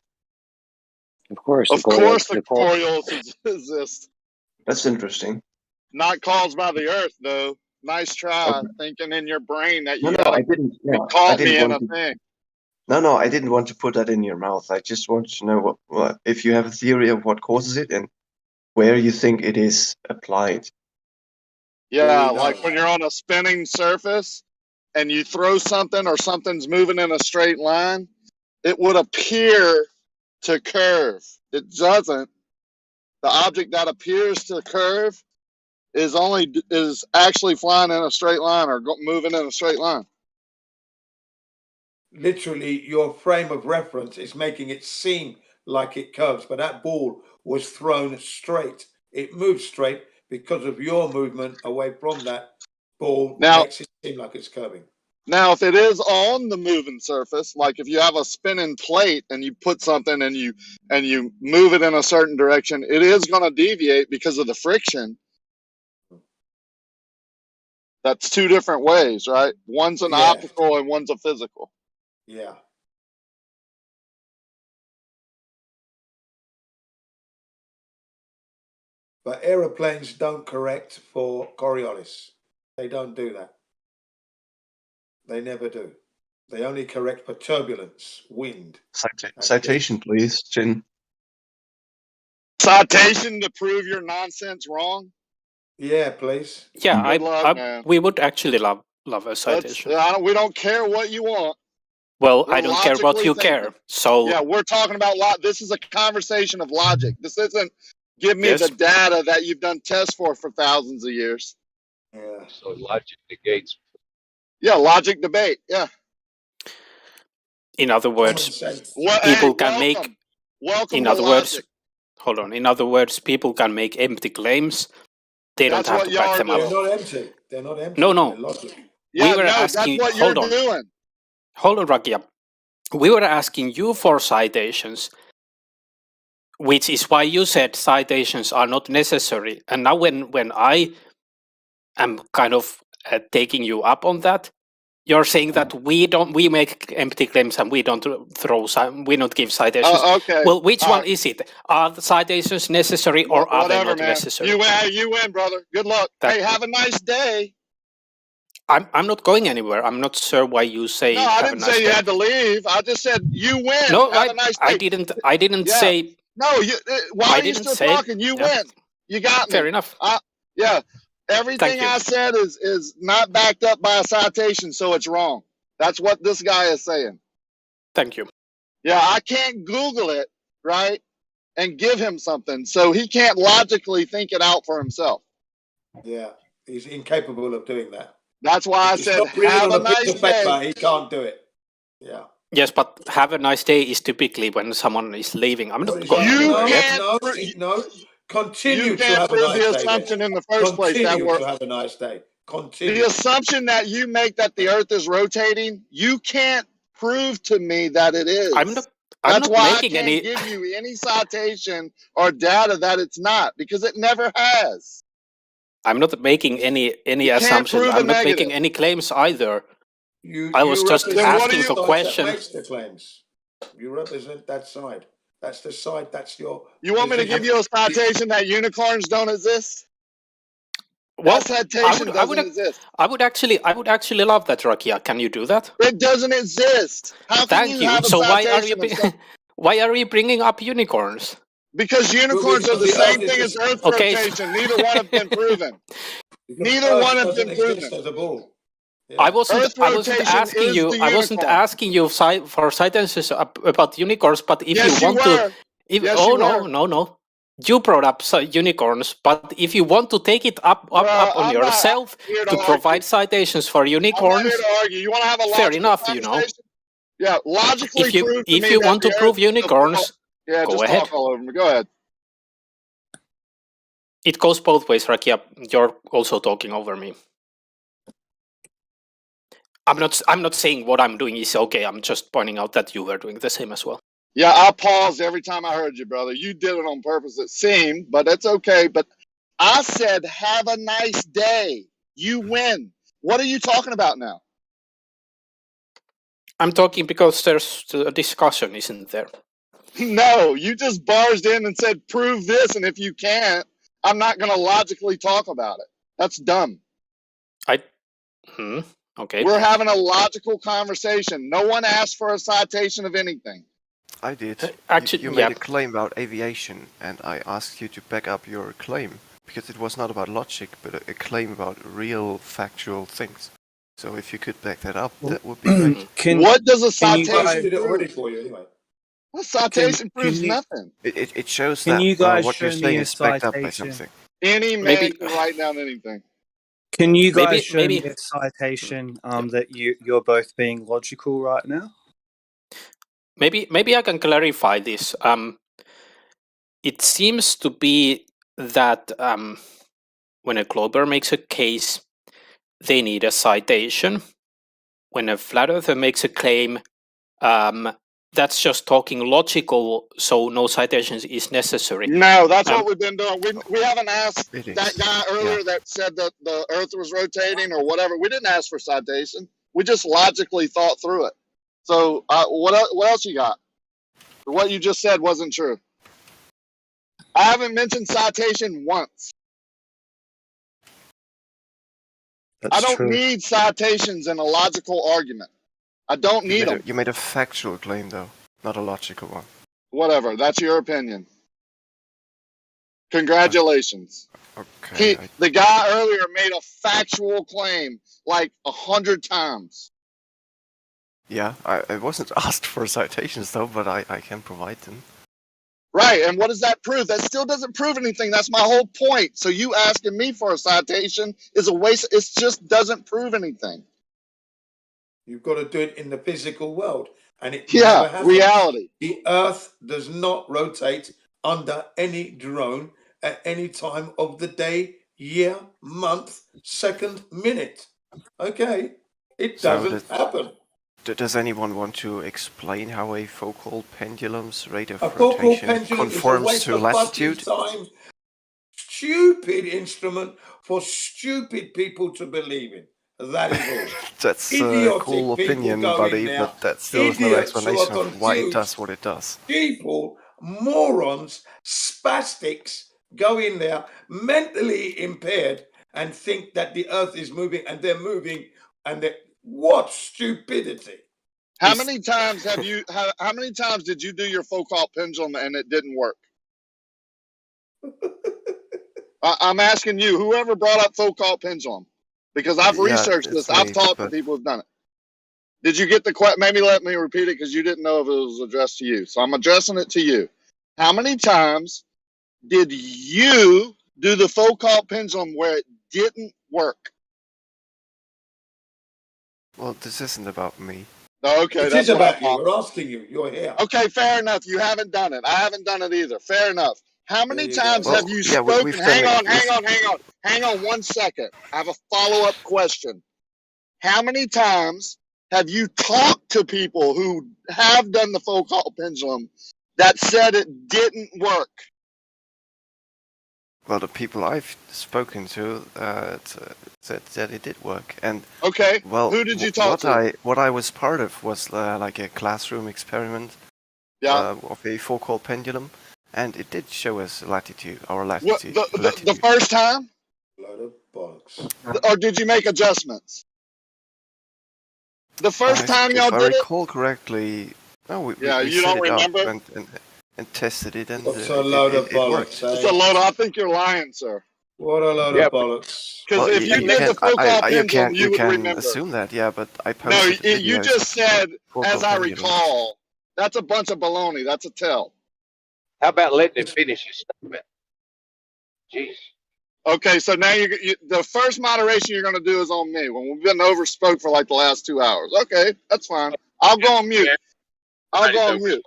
S7: Of course.
S11: Of course the Coriolis exist.
S14: That's interesting.
S11: Not caused by the Earth, though. Nice try, thinking in your brain that you
S14: I didn't.
S11: caught me in a thing.
S14: No, I didn't want to put that in your mouth. I just want to know what if you have a theory of what causes it and where you think it is applied.
S11: Yeah, like when you're on a spinning surface and you throw something or something's moving in a straight line, it would appear to curve. It doesn't. The object that appears to curve is actually flying in a straight line or moving in a straight line.
S8: Literally, your frame of reference is making it seem like it curves, but that ball was thrown straight. It moved straight because of your movement away from that ball.
S11: Now,
S8: makes it seem like it's curving.
S11: Now, if it is on the moving surface, like if you have a spinning plate and you put something and you move it in a certain direction, it is going to deviate because of the friction. That's two different ways, right? One's an optical and one's a physical.
S8: Yeah. But aeroplanes don't correct for Coriolis. They don't do that. They never do. They only correct for turbulence, wind.
S14: Citation, please, Jin.
S11: Citation to prove your nonsense wrong?
S8: Yeah, please.
S9: Yeah,
S11: Good luck, man.
S9: we would actually love a citation.
S11: We don't care what you want.
S9: Well,
S11: We're
S9: I don't care what you
S11: logically
S9: care. So
S11: yeah, we're talking about this is a conversation of logic. This isn't give me
S9: Yes.
S11: the data that you've done tests for thousands of years.
S8: Yeah.
S15: So logic negates.
S11: Yeah, logic debate. Yeah.
S9: in other words,
S11: Well,
S9: people
S11: hey,
S9: can make.
S11: Welcome
S9: In
S11: to
S9: other words,
S11: logic.
S9: hold on. In other words, people can make empty claims. They
S11: That's
S9: don't have
S11: what
S9: to back
S11: y'all
S9: them
S11: are
S9: up.
S8: They're not empty. They're not empty.
S9: No, no.
S8: They're logic.
S11: Yeah,
S9: we were
S11: no,
S9: asking.
S11: that's what you're
S9: Hold on.
S11: doing.
S9: Hold on, Rakia. We were asking you for citations, which is why you said citations are not necessary. And now, when I am kind of taking you up on that, you're saying that we make empty claims and we don't we don't give citations.
S11: Okay.
S9: Well, which
S11: All
S9: one
S11: right.
S9: is it? Are the citations necessary or are they
S11: Whatever,
S9: not
S11: man.
S9: necessary?
S11: You win, brother. Good luck. Hey, have a nice day.
S9: I'm not going anywhere. I'm not sure why you say
S11: No, I
S9: have a
S11: didn't
S9: nice
S11: say you
S9: day.
S11: had to leave. I just said you win.
S9: No,
S11: have a nice day.
S9: I didn't
S11: Yeah.
S9: say.
S11: No, why
S9: I
S11: are you
S9: didn't
S11: still
S9: say.
S11: talking? You
S9: Yeah.
S11: win. You got me.
S9: Fair enough.
S11: Yeah. Everything
S9: Thank you.
S11: I said is not backed up by a citation, so it's wrong. That's what this guy is saying.
S9: Thank you.
S11: Yeah, I can't Google it, right, and give him something, so he can't logically think it out for himself.
S8: Yeah, he's incapable of doing that.
S11: That's why I
S8: If it's
S11: said,
S8: not written
S11: have
S8: on
S11: a
S8: a piece
S11: nice
S8: of paper,
S11: day.
S8: he can't do it. Yeah.
S9: Yes, but have a nice day is typically when someone is leaving. I'm not going
S11: You
S9: anywhere yet.
S8: No. Continue
S11: You
S8: to
S11: can't
S8: have a
S11: prove
S8: nice
S11: the
S8: day.
S11: assumption
S8: Then.
S11: in the first place that
S8: Continue
S11: we're.
S8: to have a nice day. Continue.
S11: The assumption that you make that the Earth is rotating, you can't prove to me that it is.
S9: I'm
S11: That's
S9: not
S11: why I
S9: making
S11: can't
S9: any.
S11: give you any citation or data that it's not, because it never has.
S9: I'm not making any
S11: You can't
S9: assumptions.
S11: prove a
S9: I'm not making
S11: negative.
S9: any claims either.
S8: You
S9: I was just
S8: represent
S9: asking the
S8: side
S9: question.
S8: that makes the claims. You represent that side. That's the side. That's your.
S11: You want me to give you a citation that unicorns don't exist?
S9: Well,
S11: that citation doesn't exist.
S9: I would actually love that, Rakia. Can you do that?
S11: It doesn't exist. How can
S9: Thank
S11: you have a
S9: So
S11: citation of stuff?
S9: why are you bringing up unicorns?
S11: Because unicorns are the same thing as Earth
S9: Okay.
S11: rotation. Neither one have been proven. Neither one have been proven.
S8: As a ball.
S9: Yeah. I wasn't asking you. I wasn't asking you for citations about unicorns. But if
S11: yes,
S9: you want to, no. You brought up unicorns, but if you want to take it up on yourself to provide citations for unicorns,
S11: I'm not here to argue. You want to have a
S9: fair enough, you know.
S11: Yeah, logically prove to me
S9: if you want to prove unicorns,
S11: yeah,
S9: go
S11: just
S9: ahead.
S11: Talk all over me. Go ahead.
S9: It goes both ways, Rakia. You're also talking over me. I'm not saying what I'm doing is okay. I'm just pointing out that you were doing the same as well.
S11: Yeah, I paused every time I heard you, brother. You did it on purpose, it seemed, but it's okay. But I said, have a nice day. You win. What are you talking about now?
S9: I'm talking because there's a discussion, isn't there?
S11: No, you just barged in and said, prove this, and if you can't, I'm not going to logically talk about it. That's dumb.
S9: Okay.
S11: We're having a logical conversation. No one asked for a citation of anything.
S6: I did.
S9: Actually,
S6: you made a claim about aviation, and I asked you to back up your claim, because it was not about logic, but a claim about real, factual things. So if you could back that up, that would be great.
S11: What does a citation
S8: prove?
S11: Already
S8: for you anyway.
S11: A citation proves nothing.
S6: It shows
S12: can
S6: that
S12: you guys
S6: what you're
S12: show
S6: saying
S12: me
S6: is
S12: a
S6: backed up by
S12: citation?
S6: something.
S11: Any man can write down anything.
S12: Can you guys show me a citation that you're both being logical right now?
S9: Maybe I can clarify this. It seems to be that when a Glober makes a case, they need a citation. When a flat earther makes a claim, that's just talking logical, so no citations is necessary.
S11: No, that's what we've been doing. We haven't asked that guy earlier that said that the Earth was rotating or whatever. We didn't ask for citation. We just logically thought through it. So what else you got? What you just said wasn't true. I haven't mentioned citation once. I don't need citations in a logical argument. I don't need them.
S6: You made a factual claim, though, not a logical one.
S11: Whatever. That's your opinion. Congratulations.
S6: Okay.
S11: The guy earlier made a factual claim like 100 times.
S6: Yeah, I wasn't asked for citations, though, but I can provide them.
S11: Right, and what does that prove? That still doesn't prove anything. That's my whole point. So you asking me for a citation is a waste. It just doesn't prove anything.
S8: You've got to do it in the physical world. And it
S11: Yeah,
S8: never happens.
S11: reality.
S8: The Earth does not rotate under any drone at any time of the day, year, month, second, minute. Okay? It doesn't happen.
S6: Does anyone want to explain how a focal pendulum's rate of
S8: focal
S6: rotation
S8: pendulum
S6: conforms
S8: is a waste
S6: to
S8: of
S6: latitude?
S8: fucking time. Stupid instrument for stupid people to believe in. That is all.
S6: That's a cool opinion, buddy, but that still is no explanation of why it does what it does.
S8: People, morons, spastics go in there, mentally impaired, and think that the Earth is moving and they're moving, and what stupidity!
S11: How many times how many times did you do your Foucault pendulum and it didn't work? I'm asking you, whoever brought up Foucault pendulum, because I've researched this. I've talked to people who've done it. Did you get the question? Maybe let me repeat it because you didn't know if it was addressed to you. So I'm addressing it to you. How many times did you do the Foucault pendulum where it didn't work?
S6: Well, this isn't about me.
S11: Okay,
S8: it is about you. We're asking you. You're here.
S11: Okay, fair enough. You haven't done it. I haven't done it either. Fair enough. How many times have you spoken? Hang on 1 second. I have a follow-up question. How many times have you talked to people who have done the Foucault pendulum that said it didn't work?
S6: Well, the people I've spoken to said that it did work, and
S11: okay.
S6: Well,
S11: who did you talk to?
S6: What I was part of was like a classroom experiment of a Foucault pendulum, and it did show us latitude, our latitude.
S11: The first time?
S8: Load of bollocks.
S11: Or did you make adjustments? The first time y'all did it?
S6: If I recall correctly, no, we
S11: you
S6: set
S11: don't
S6: it
S11: remember?
S6: up and tested it, and
S8: It's a load of bollocks.
S11: It's a load of, I think you're lying, sir.
S8: What a load of bollocks.
S11: Because if you did the Foucault pendulum, you would remember.
S6: Assume that, yeah, but I posted
S11: No, you just said, as I recall, that's a bunch of baloney. That's a tell.
S15: How about letting it finish his statement? Jeez.
S11: Okay, so now the first moderation you're going to do is on me when we've been overspoke for like the last 2 hours. Okay, that's fine. I'll go on mute. I'll go on mute.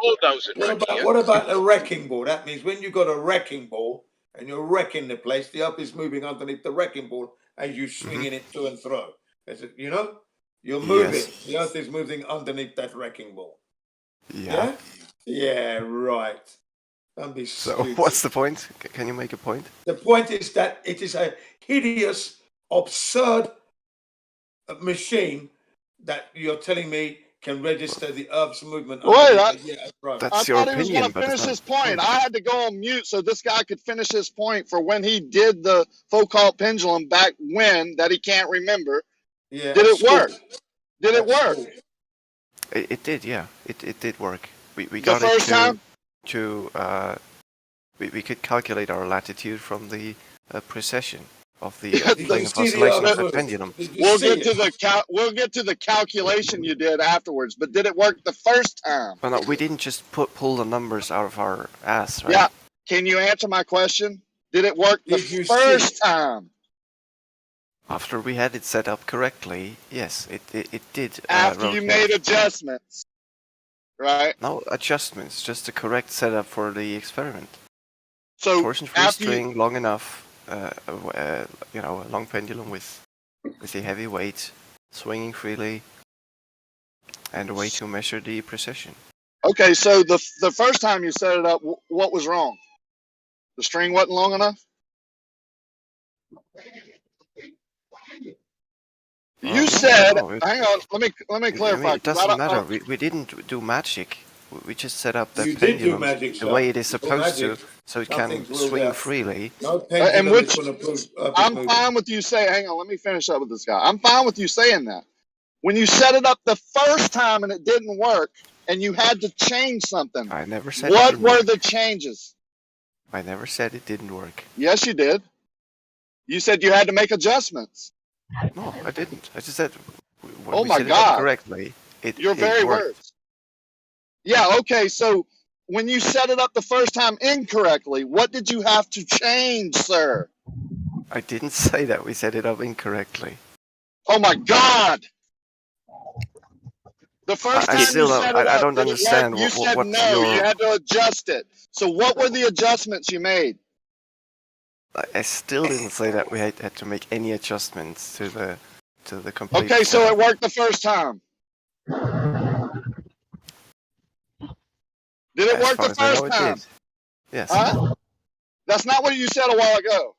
S8: What about the wrecking ball? That means when you've got a wrecking ball and you're wrecking the place, the Earth is moving underneath the wrecking ball as you're swinging it to and fro. You know? You're moving. Yes. The Earth is moving underneath that wrecking ball.
S6: Yeah?
S8: Yeah, right. Don't be stupid.
S6: So what's the point? Can you make a point?
S8: The point is that it is a hideous, absurd machine that you're telling me can register the Earth's movement.
S6: That's your opinion.
S11: He was going to finish his point. I had to go on mute so this guy could finish his point for when he did the Foucault pendulum back when that he can't remember.
S8: Yeah,
S11: did it work? Did it work?
S6: It did, yeah. It did work. We
S11: the
S6: got
S11: first
S6: it
S11: time?
S6: We could calculate our latitude from the precession of the plane of oscillation of the pendulum.
S11: We'll get to the calculation you did afterwards, but did it work the first time?
S6: Well, no, we didn't just pull the numbers out of our ass, right?
S11: Yeah. Can you answer my question? Did it work the first time?
S6: After we had it set up correctly, yes, it did.
S11: After you made adjustments, right?
S6: No adjustments, just the correct setup for the experiment.
S11: So
S6: torsion-free string, long enough. A long pendulum with a heavy weight, swinging freely, and a way to measure the precession.
S11: Okay, so the first time you set it up, what was wrong? The string wasn't long enough? You said, hang on, let me clarify.
S6: It doesn't matter. We didn't do magic. We just set up the pendulum the way it is supposed to, so it can swing freely.
S11: And which I'm fine with you saying. Hang on, let me finish up with this guy. I'm fine with you saying that, When you set it up the first time and it didn't work, and you had to change something,
S6: I never said
S11: what
S6: it didn't
S11: were
S6: work.
S11: the changes?
S6: I never said it didn't work.
S11: Yes, you did. You said you had to make adjustments.
S6: No, I didn't. I just said when
S11: Oh
S6: we
S11: my
S6: set it up
S11: God.
S6: correctly,
S11: Your
S6: it
S11: very
S6: worked.
S11: words. Yeah, okay, so when you set it up the first time incorrectly, what did you have to change, sir?
S6: I didn't say that we set it up incorrectly.
S11: Oh my God! The first
S6: I
S11: time
S6: still
S11: you
S6: don't.
S11: set it
S6: I
S11: up,
S6: don't
S11: did it work?
S6: understand
S11: You said
S6: what
S11: no, you
S6: your.
S11: had to adjust it. So what were the adjustments you made?
S6: I still didn't say that we had to make any adjustments to the complete.
S11: Okay, so
S6: setup.
S11: it worked the first time. Did it
S6: As
S11: work
S6: far
S11: the
S6: as I know,
S11: first
S6: it
S11: time?
S6: did. Yes.
S11: Huh? That's not what you said a while ago.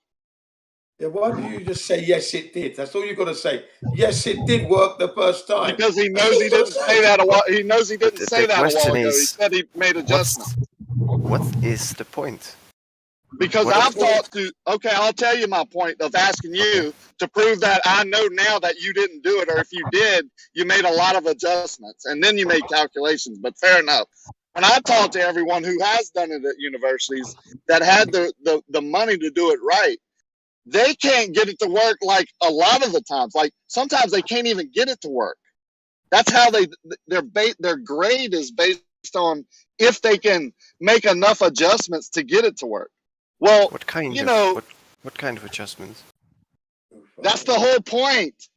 S8: Yeah, why do you just say yes, it did? That's all you got to say. Yes, it did work the first time.
S11: Because he knows he didn't say that a while. He knows he didn't say
S6: The
S11: that a while
S6: question
S11: ago. He
S6: is,
S11: said he made adjustments.
S6: what is the point?
S11: Because
S6: What
S11: I've
S6: is-
S11: talked to. Okay, I'll tell you my point of asking you to prove that I know now that you didn't do it, or if you did, you made a lot of adjustments and then you made calculations. But fair enough. When I talk to everyone who has done it at universities that had the money to do it right, they can't get it to work like a lot of the times. Like sometimes they can't even get it to work. That's how their grade is based on if they can make enough adjustments to get it to work. Well,
S6: What kind
S11: you
S6: of
S11: know,
S6: what kind of adjustments?
S11: that's the whole point.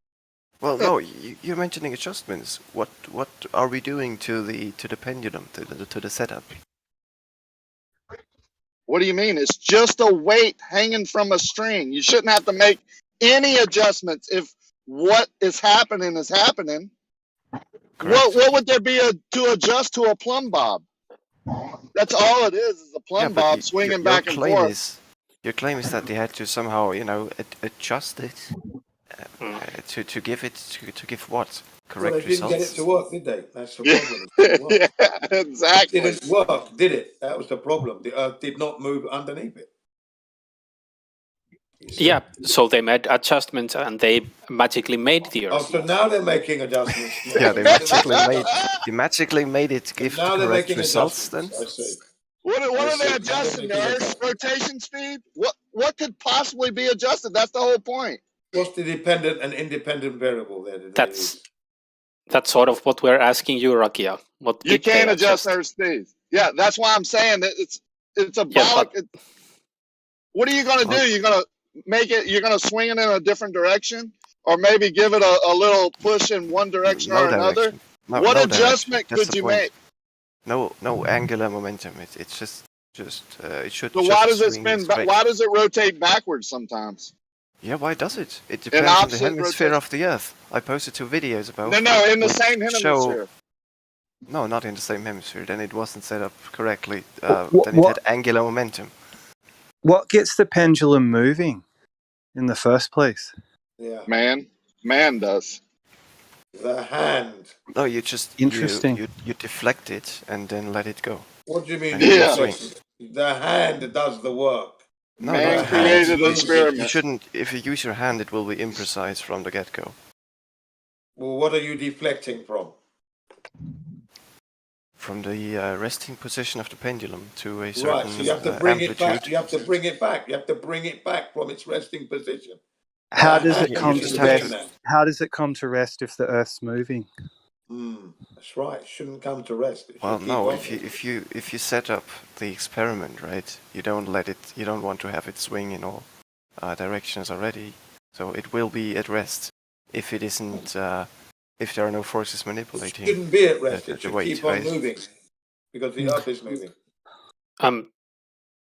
S6: Well, no, you're mentioning adjustments. What are we doing to the pendulum, to the setup?
S11: What do you mean? It's just a weight hanging from a string. You shouldn't have to make any adjustments if what is happening is happening.
S6: Correct.
S11: What would there be to adjust to a plumb bob? That's all it is a plumb bob swinging back and forth.
S6: Your claim is that they had to somehow, adjust it to give it to give what correct
S8: Well, they didn't
S6: results.
S8: get it to work, did they? That's the problem.
S11: Yeah, exactly.
S8: It didn't work, did it? That was the problem. The Earth did not move underneath it.
S9: Yeah, so they made adjustments and they magically made the Earth.
S8: Oh, so now they're making adjustments.
S6: Yeah, they magically made it give
S8: now
S6: the
S8: they're
S6: correct
S8: making
S6: results. Then
S8: adjustments. I see.
S11: What are they adjusting? The Earth's rotation speed? What could possibly be adjusted? That's the whole point.
S8: What's the dependent and independent variable there?
S9: That's sort of what we're asking you, Rakia. What
S11: You
S9: did they
S11: can't adjust Earth speed. Yeah, that's why I'm saying that it's a bollock. What are you going to do? You're going to make it. You're going to swing it in a different direction, or maybe give it a little push in one direction or another. What adjustment could you make?
S6: No angular momentum. It's just it should.
S11: So why does it spin? Why does it rotate backwards sometimes?
S6: Yeah, why does it? It depends on the hemisphere of the Earth. I posted 2 videos about.
S11: No, in the same hemisphere.
S6: No, not in the same hemisphere. Then it wasn't set up correctly. Then it had angular momentum.
S12: What gets the pendulum moving in the first place?
S8: Yeah,
S11: man does.
S8: The hand.
S6: No, you just
S12: interesting.
S6: You deflect it and then let it go.
S8: What do you mean?
S6: The
S8: hand does the work.
S6: No,
S11: man created an experiment.
S6: You shouldn't. If you use your hand, it will be imprecise from the get-go.
S8: Well, what are you deflecting from?
S6: From the resting position of the pendulum to a certain
S8: right. So you have to bring
S6: amplitude.
S8: it back. You have to bring it back. You have to bring it back from its resting position.
S12: How does it come to rest? How does it come to rest if the Earth's moving?
S8: That's right. It shouldn't come to rest.
S6: Well, no. If you set up the experiment right, you don't let it. You don't want to have it swing in all directions already. So it will be at rest if it isn't. If there are no forces manipulating.
S8: It shouldn't be at rest. It
S6: the
S8: should
S6: weight,
S8: keep on
S6: right?
S8: moving because the Earth is moving.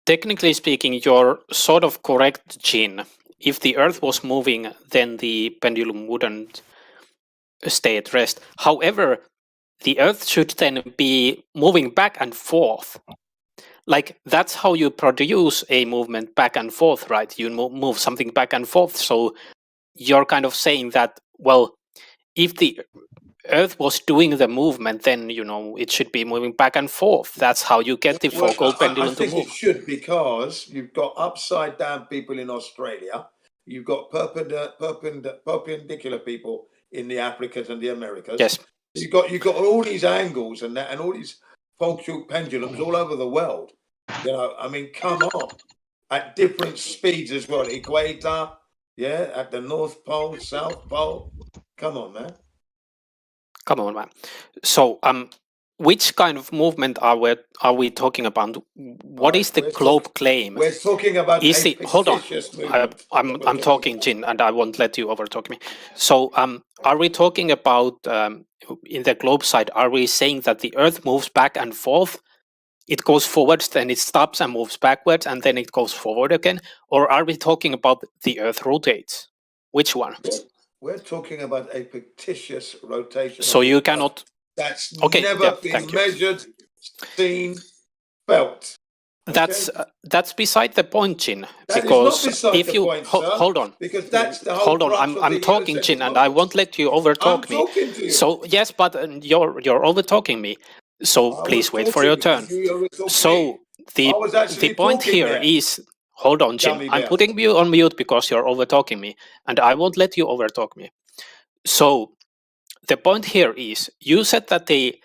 S9: Technically speaking, you're sort of correct, Gene. If the Earth was moving, then the pendulum wouldn't stay at rest. However, the Earth should then be moving back and forth. Like, that's how you produce a movement back and forth, right? You move something back and forth. So you're kind of saying that, well, if the Earth was doing the movement, then, it should be moving back and forth. That's how you get the focal pendulum to move.
S8: I think it should, because you've got upside down people in Australia. You've got perpendicular people in the Africas and the Americas.
S9: Yes.
S8: You got all these angles and that, and all these Volkswagen pendulums all over the world. You know, I mean, come on, at different speeds as well. Equator, yeah, at the North Pole, South Pole. Come on, man.
S9: Come on, man. So, which kind of movement are we talking about? What is the globe claim?
S8: We're talking about
S9: is
S8: a
S9: it, hold on,
S8: fictitious movement.
S9: I'm talking, Jin, and I won't let you overtalk me. So, are we talking about in the globe side? Are we saying that the Earth moves back and forth? It goes forwards, then it stops and moves backwards, and then it goes forward again? Or are we talking about the Earth rotates? Which one?
S8: We're talking about a fictitious rotation.
S9: So you cannot.
S8: That's
S9: okay,
S8: never been measured, seen, felt.
S9: That's beside the point, Jin.
S8: That
S9: because
S8: is not beside
S9: if
S8: the
S9: you
S8: point,
S9: hold on,
S8: because that's the whole
S9: hold on, I'm talking, Jin, and I won't let you overtalk me.
S8: Talking to you.
S9: So yes, but you're overtalking me. So please wait for your turn. So the point here is, hold on, Jin. I'm putting you on mute because you're overtalking me, and I won't let you overtalk me. So the point here is, you said that the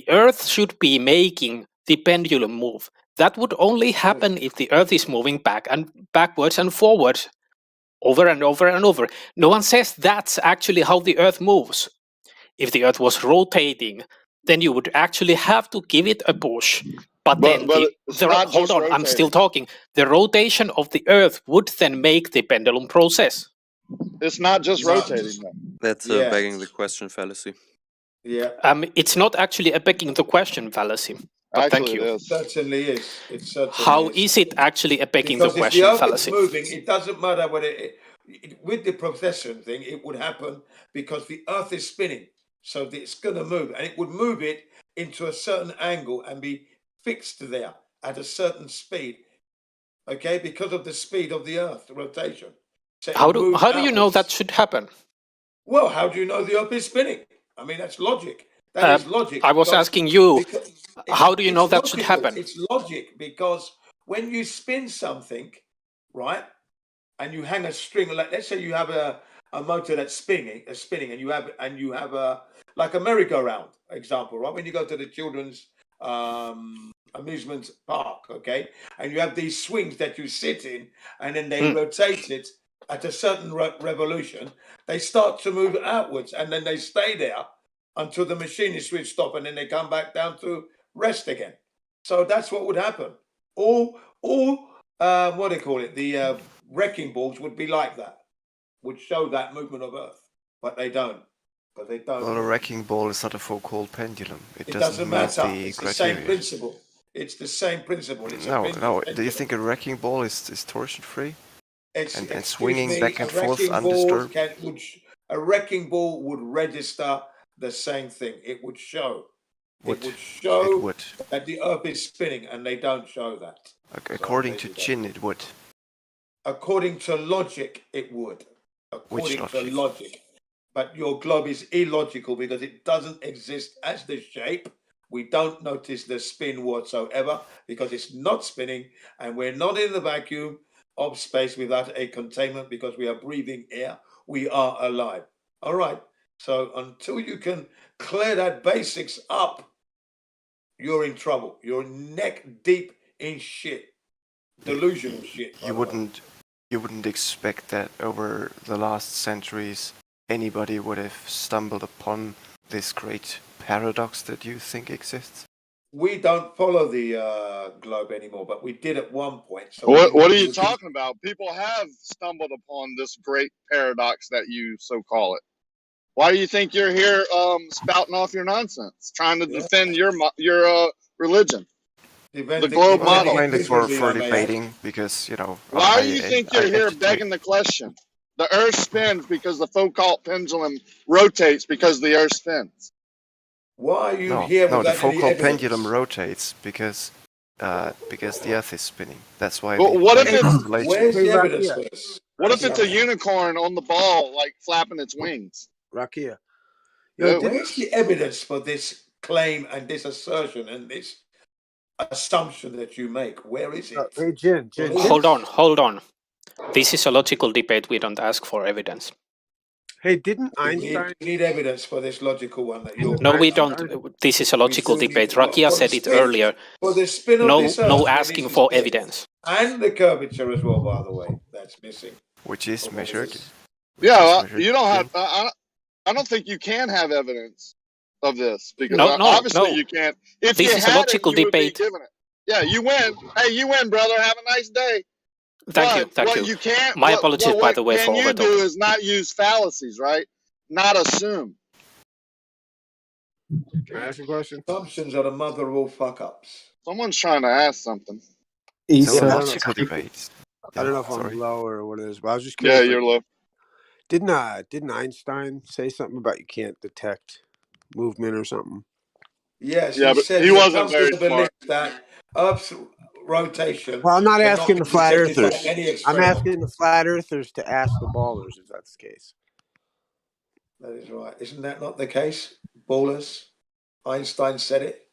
S9: Earth should be making the pendulum move. That would only happen if the Earth is moving back and backwards and forwards over and over and over. No one says that's actually how the Earth moves. If the Earth was rotating, then you would actually have to give it a push. But then hold on, I'm still talking. The rotation of the Earth would then make the pendulum process.
S11: It's not just rotating though.
S6: That's a begging the question fallacy.
S8: Yeah.
S9: It's not actually a begging the question fallacy. But thank you.
S8: It certainly is. It certainly
S9: How is it actually a begging the question
S8: if the Earth
S9: fallacy?
S8: is moving, it doesn't matter whether with the precession thing, it would happen because the Earth is spinning. So it's going to move, and it would move it into a certain angle and be fixed there at a certain speed. Okay, because of the speed of the Earth, the rotation. So
S9: how do you know that should happen?
S8: Well, how do you know the Earth is spinning? I mean, that's logic. That is logic.
S9: I was asking you, how do you know that should happen?
S8: It's logic because when you spin something, right, and you hang a string, like let's say you have a motor that's spinning, and you have a like a merry-go-round example, right? When you go to the children's amusement park, okay, and you have these swings that you sit in, and then they rotate it at a certain revolution, they start to move outwards, and then they stay there until the machine is switched off, and then they come back down to rest again. So that's what would happen. All what do they call it? The wrecking balls would be like that, would show that movement of Earth, but they don't. But they don't.
S6: Well, a wrecking ball is not a Foucault pendulum. It
S8: doesn't matter.
S6: The
S8: it's
S6: criteria.
S8: The same principle. It's the same principle. It's
S6: no. Do you think a wrecking ball is torsion free? And swinging back and forth undisturbed?
S8: A wrecking ball would register the same thing. It would show. It would show that the Earth is spinning, and they don't show that.
S6: Okay, according to Jin, it would.
S8: According to logic, it would. According to logic. But your globe is illogical because it doesn't exist as the shape. We don't notice the spin whatsoever because it's not spinning, and we're not in the vacuum of space without a containment because we are breathing air. We are alive. All right. So until you can clear that basics up, you're in trouble. You're neck deep in shit. Delusional shit.
S6: You wouldn't expect that over the last centuries anybody would have stumbled upon this great paradox that you think exists?
S8: We don't follow the globe anymore, but we did at one point. So
S11: what are you talking about? People have stumbled upon this great paradox that you so call it. Why do you think you're here spouting off your nonsense, trying to defend your religion? The globe model.
S6: Mainly for debating, because, you know...
S11: Why do you think you're here begging the question? The Earth spins because the Foucault pendulum rotates because the Earth spins.
S8: Why are you here?
S6: No, the Foucault pendulum rotates because the Earth is spinning. That's why.
S11: Well, what if it's
S8: where's the evidence for this?
S11: What if it's a unicorn on the ball, like flapping its wings?
S16: Rakia.
S8: Where's the evidence for this claim and this assertion and this assumption that you make? Where is it?
S16: Hey, Jin.
S9: Hold on. This is a logical debate. We don't ask for evidence.
S16: Hey, didn't
S8: We
S16: Einstein?
S8: need evidence for this logical one that you're.
S9: No, we
S16: Einstein
S9: don't. This is a logical
S8: We do
S9: debate.
S8: need
S9: Rakia
S8: for the
S9: said it
S8: spin,
S9: earlier.
S8: for the spin of
S9: No,
S8: this Earth.
S9: no
S8: where
S9: asking
S8: this
S9: for
S8: is
S9: evidence.
S8: and the curvature as well, by the way. That's missing.
S6: Which is
S8: Of
S6: measured.
S8: this.
S11: Yeah, well,
S6: measured.
S11: you don't have. I don't think you can have evidence of this because
S9: No,
S11: obviously
S9: no.
S11: you can't. If
S9: This
S11: you
S9: is a
S11: had
S9: logical
S11: it, you
S9: debate.
S11: would be given it. Yeah, you win. Hey, you win, brother. Have a nice day.
S9: Thank you, thank
S11: what
S9: you.
S11: you can't.
S9: My apologies, by
S11: what
S9: the way,
S11: can
S9: for
S11: you do
S9: overtalking.
S11: is not use fallacies, right? Not assume.
S16: Can I ask a question?
S8: Assumptions are the mother of all fuck ups.
S11: Someone's trying to ask something.
S6: It's
S16: Yeah,
S6: a
S16: I don't know.
S6: logical debate.
S16: I don't know if I'm
S6: Sorry.
S16: low or what it is, but I was just
S11: Yeah,
S16: curious.
S11: you're low.
S16: Didn't Einstein say something about you can't detect movement or something?
S8: Yes,
S11: Yeah,
S8: he
S11: but
S8: said
S11: he
S8: when it
S11: wasn't
S8: comes to
S11: very
S8: the
S11: smart.
S8: belief that Earth's rotation.
S16: Well, I'm not
S8: cannot
S16: asking
S8: be
S16: the flat
S8: detected by
S16: earthers.
S8: any
S16: I'm
S8: experiment.
S16: asking the flat earthers to ask the ballers if that's the case.
S8: That is right. Isn't that not the case? Ballers. Einstein said it.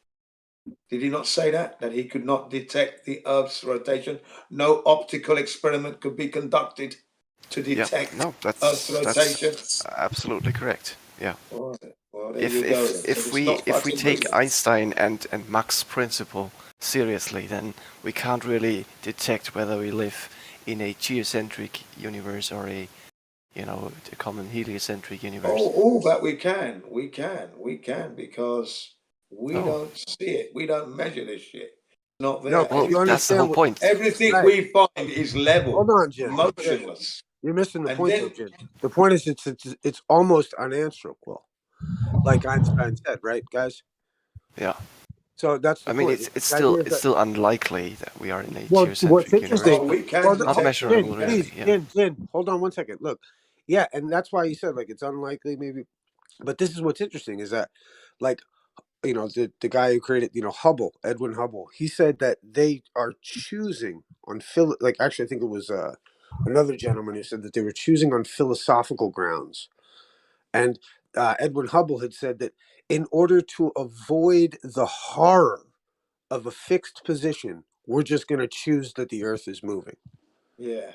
S8: Did he not say that? That he could not detect the Earth's rotation? No optical experiment could be conducted to detect
S6: no,
S8: Earth's rotation?
S6: that's absolutely correct. Yeah.
S8: Well, there you go. Then.
S6: If we take Einstein and Mach's principle seriously, then we can't really detect whether we live in a geocentric universe or a common heliocentric universe.
S8: Oh, but we can, because we don't see it. We don't measure this shit. It's not there.
S16: No, but you
S6: that's the whole point.
S8: Everything
S16: Right.
S8: we find is level.
S16: Hold on, Jim.
S8: Motionless.
S16: You're missing the
S8: And
S16: point,
S8: then-
S16: though, Jim. The point is it's almost unanswerable, like Einstein said, right, guys?
S6: Yeah.
S16: So that's the
S6: I mean,
S16: point.
S6: it's still unlikely that we are in a
S16: What's
S6: geocentric
S16: interesting?
S6: universe.
S8: Well,
S6: Not measurable, really. Yeah.
S16: Jin, hold on one second. Look, yeah, and that's why you said like it's unlikely, maybe. But this is what's interesting is that, like, the guy who created, Hubble, Edwin Hubble, he said that they are choosing on actually, I think it was another gentleman who said that they were choosing on philosophical grounds, and Edwin Hubble had said that in order to avoid the horror of a fixed position, we're just going to choose that the Earth is moving.
S8: Yeah.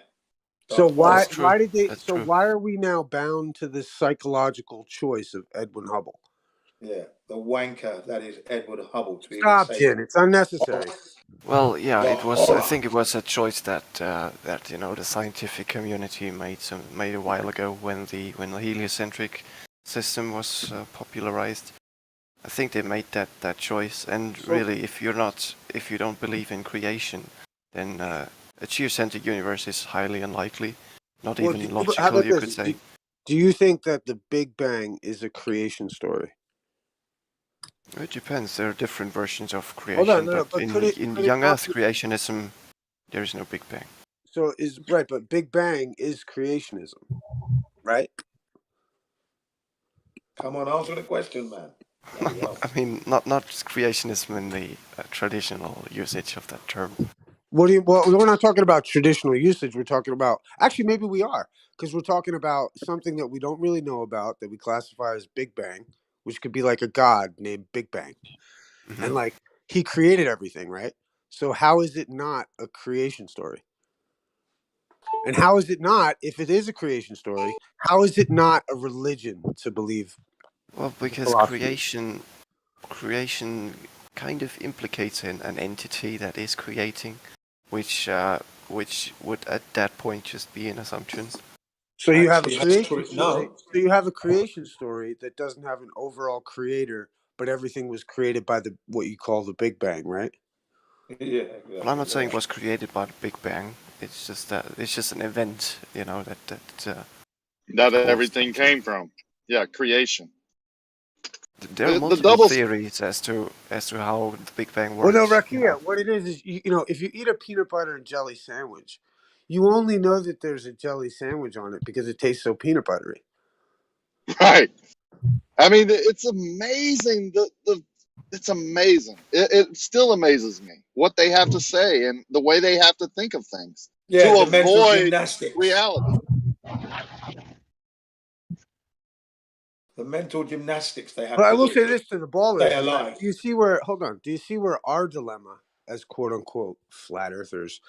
S16: So why did they?
S6: That's
S16: so
S6: true.
S16: why are we now bound to this psychological choice of Edwin Hubble?
S8: Yeah, the wanker that is Edward Hubble.
S16: Stop, Jin. It's unnecessary.
S6: Well, yeah, it was. I think it was a choice that the scientific community made a while ago when the heliocentric system was popularized. I think they made that choice. And really, if you don't believe in creation, then a geocentric universe is highly unlikely. Not even logical, you could say.
S16: Do you think that the Big Bang is a creation story?
S6: It depends. There are different versions of creation, but in young Earth creationism, there is no Big Bang.
S16: So but Big Bang is creationism, right?
S8: Come on, answer the question, man.
S6: I mean, not creationism in the traditional usage of that term.
S16: Well, we're not talking about traditional usage. We're talking about, actually, maybe we are, because we're talking about something that we don't really know about that we classify as Big Bang, which could be like a god named Big Bang. Mm-hmm. And like he created everything, right? So how is it not a creation story? And how is it not, if it is a creation story, how is it not a religion to believe?
S6: Well, because creation kind of implicates an entity that is creating, which would at that point just be an assumption.
S16: So you have a creation story. So you have a creation story that doesn't have an overall creator, but everything was created by what you call the Big Bang, right?
S8: Yeah. Exactly.
S6: Well, I'm not saying it was created by the Big Bang. It's just an event,
S11: that everything came from. Yeah, creation.
S6: There are multiple theories as to how the Big Bang works.
S16: Well, no, Rakia, what it is if you eat a peanut butter and jelly sandwich, you only know that there's a jelly sandwich on it because it tastes so peanut buttery.
S11: Right. I mean, it's amazing. It's amazing. It still amazes me what they have to say and the way they have to think of things to avoid reality.
S8: The mental gymnastics they have.
S16: But I will say this to the ballers:
S8: stay alive.
S16: Do you see where? Hold on. Do you see where our dilemma, as quote unquote flat earthers,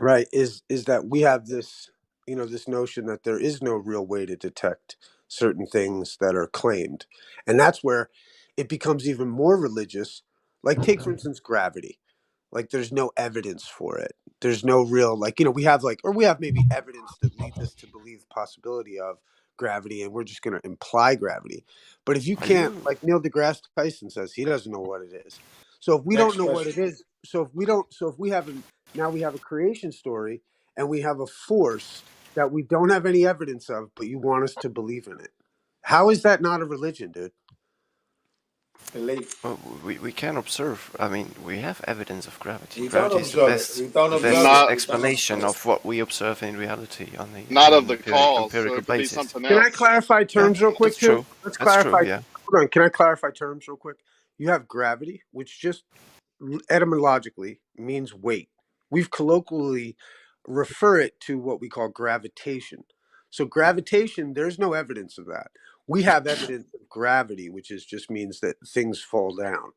S16: right, is that we have this, this notion that there is no real way to detect certain things that are claimed. And that's where it becomes even more religious. Like, take, for instance, gravity. Like, there's no evidence for it. There's no real, like, we have maybe evidence that leads us to believe the possibility of gravity, and we're just going to imply gravity. But if you can't, like Neil deGrasse Tyson says, he doesn't know what it is. So if we don't know what it is, now we have a creation story, and we have a force that we don't have any evidence of, but you want us to believe in it. How is that not a religion, dude?
S6: Well, we can observe. I mean, we have evidence of gravity.
S8: We don't
S6: Gravity is
S8: observe
S6: the
S8: it.
S6: best explanation of what we observe in reality on the
S11: Not of the cause, so
S6: empirical
S11: it could be
S6: basis.
S11: something
S16: Can
S11: else.
S16: I clarify terms real quick,
S6: That's true.
S16: Let's
S6: That's
S16: clarify.
S6: true, yeah.
S16: Hold on. Can I clarify terms real quick? You have gravity, which just etymologically means weight. We've colloquially refer it to what we call gravitation. So gravitation, there's no evidence of that. We have evidence of gravity, which just means that things fall down.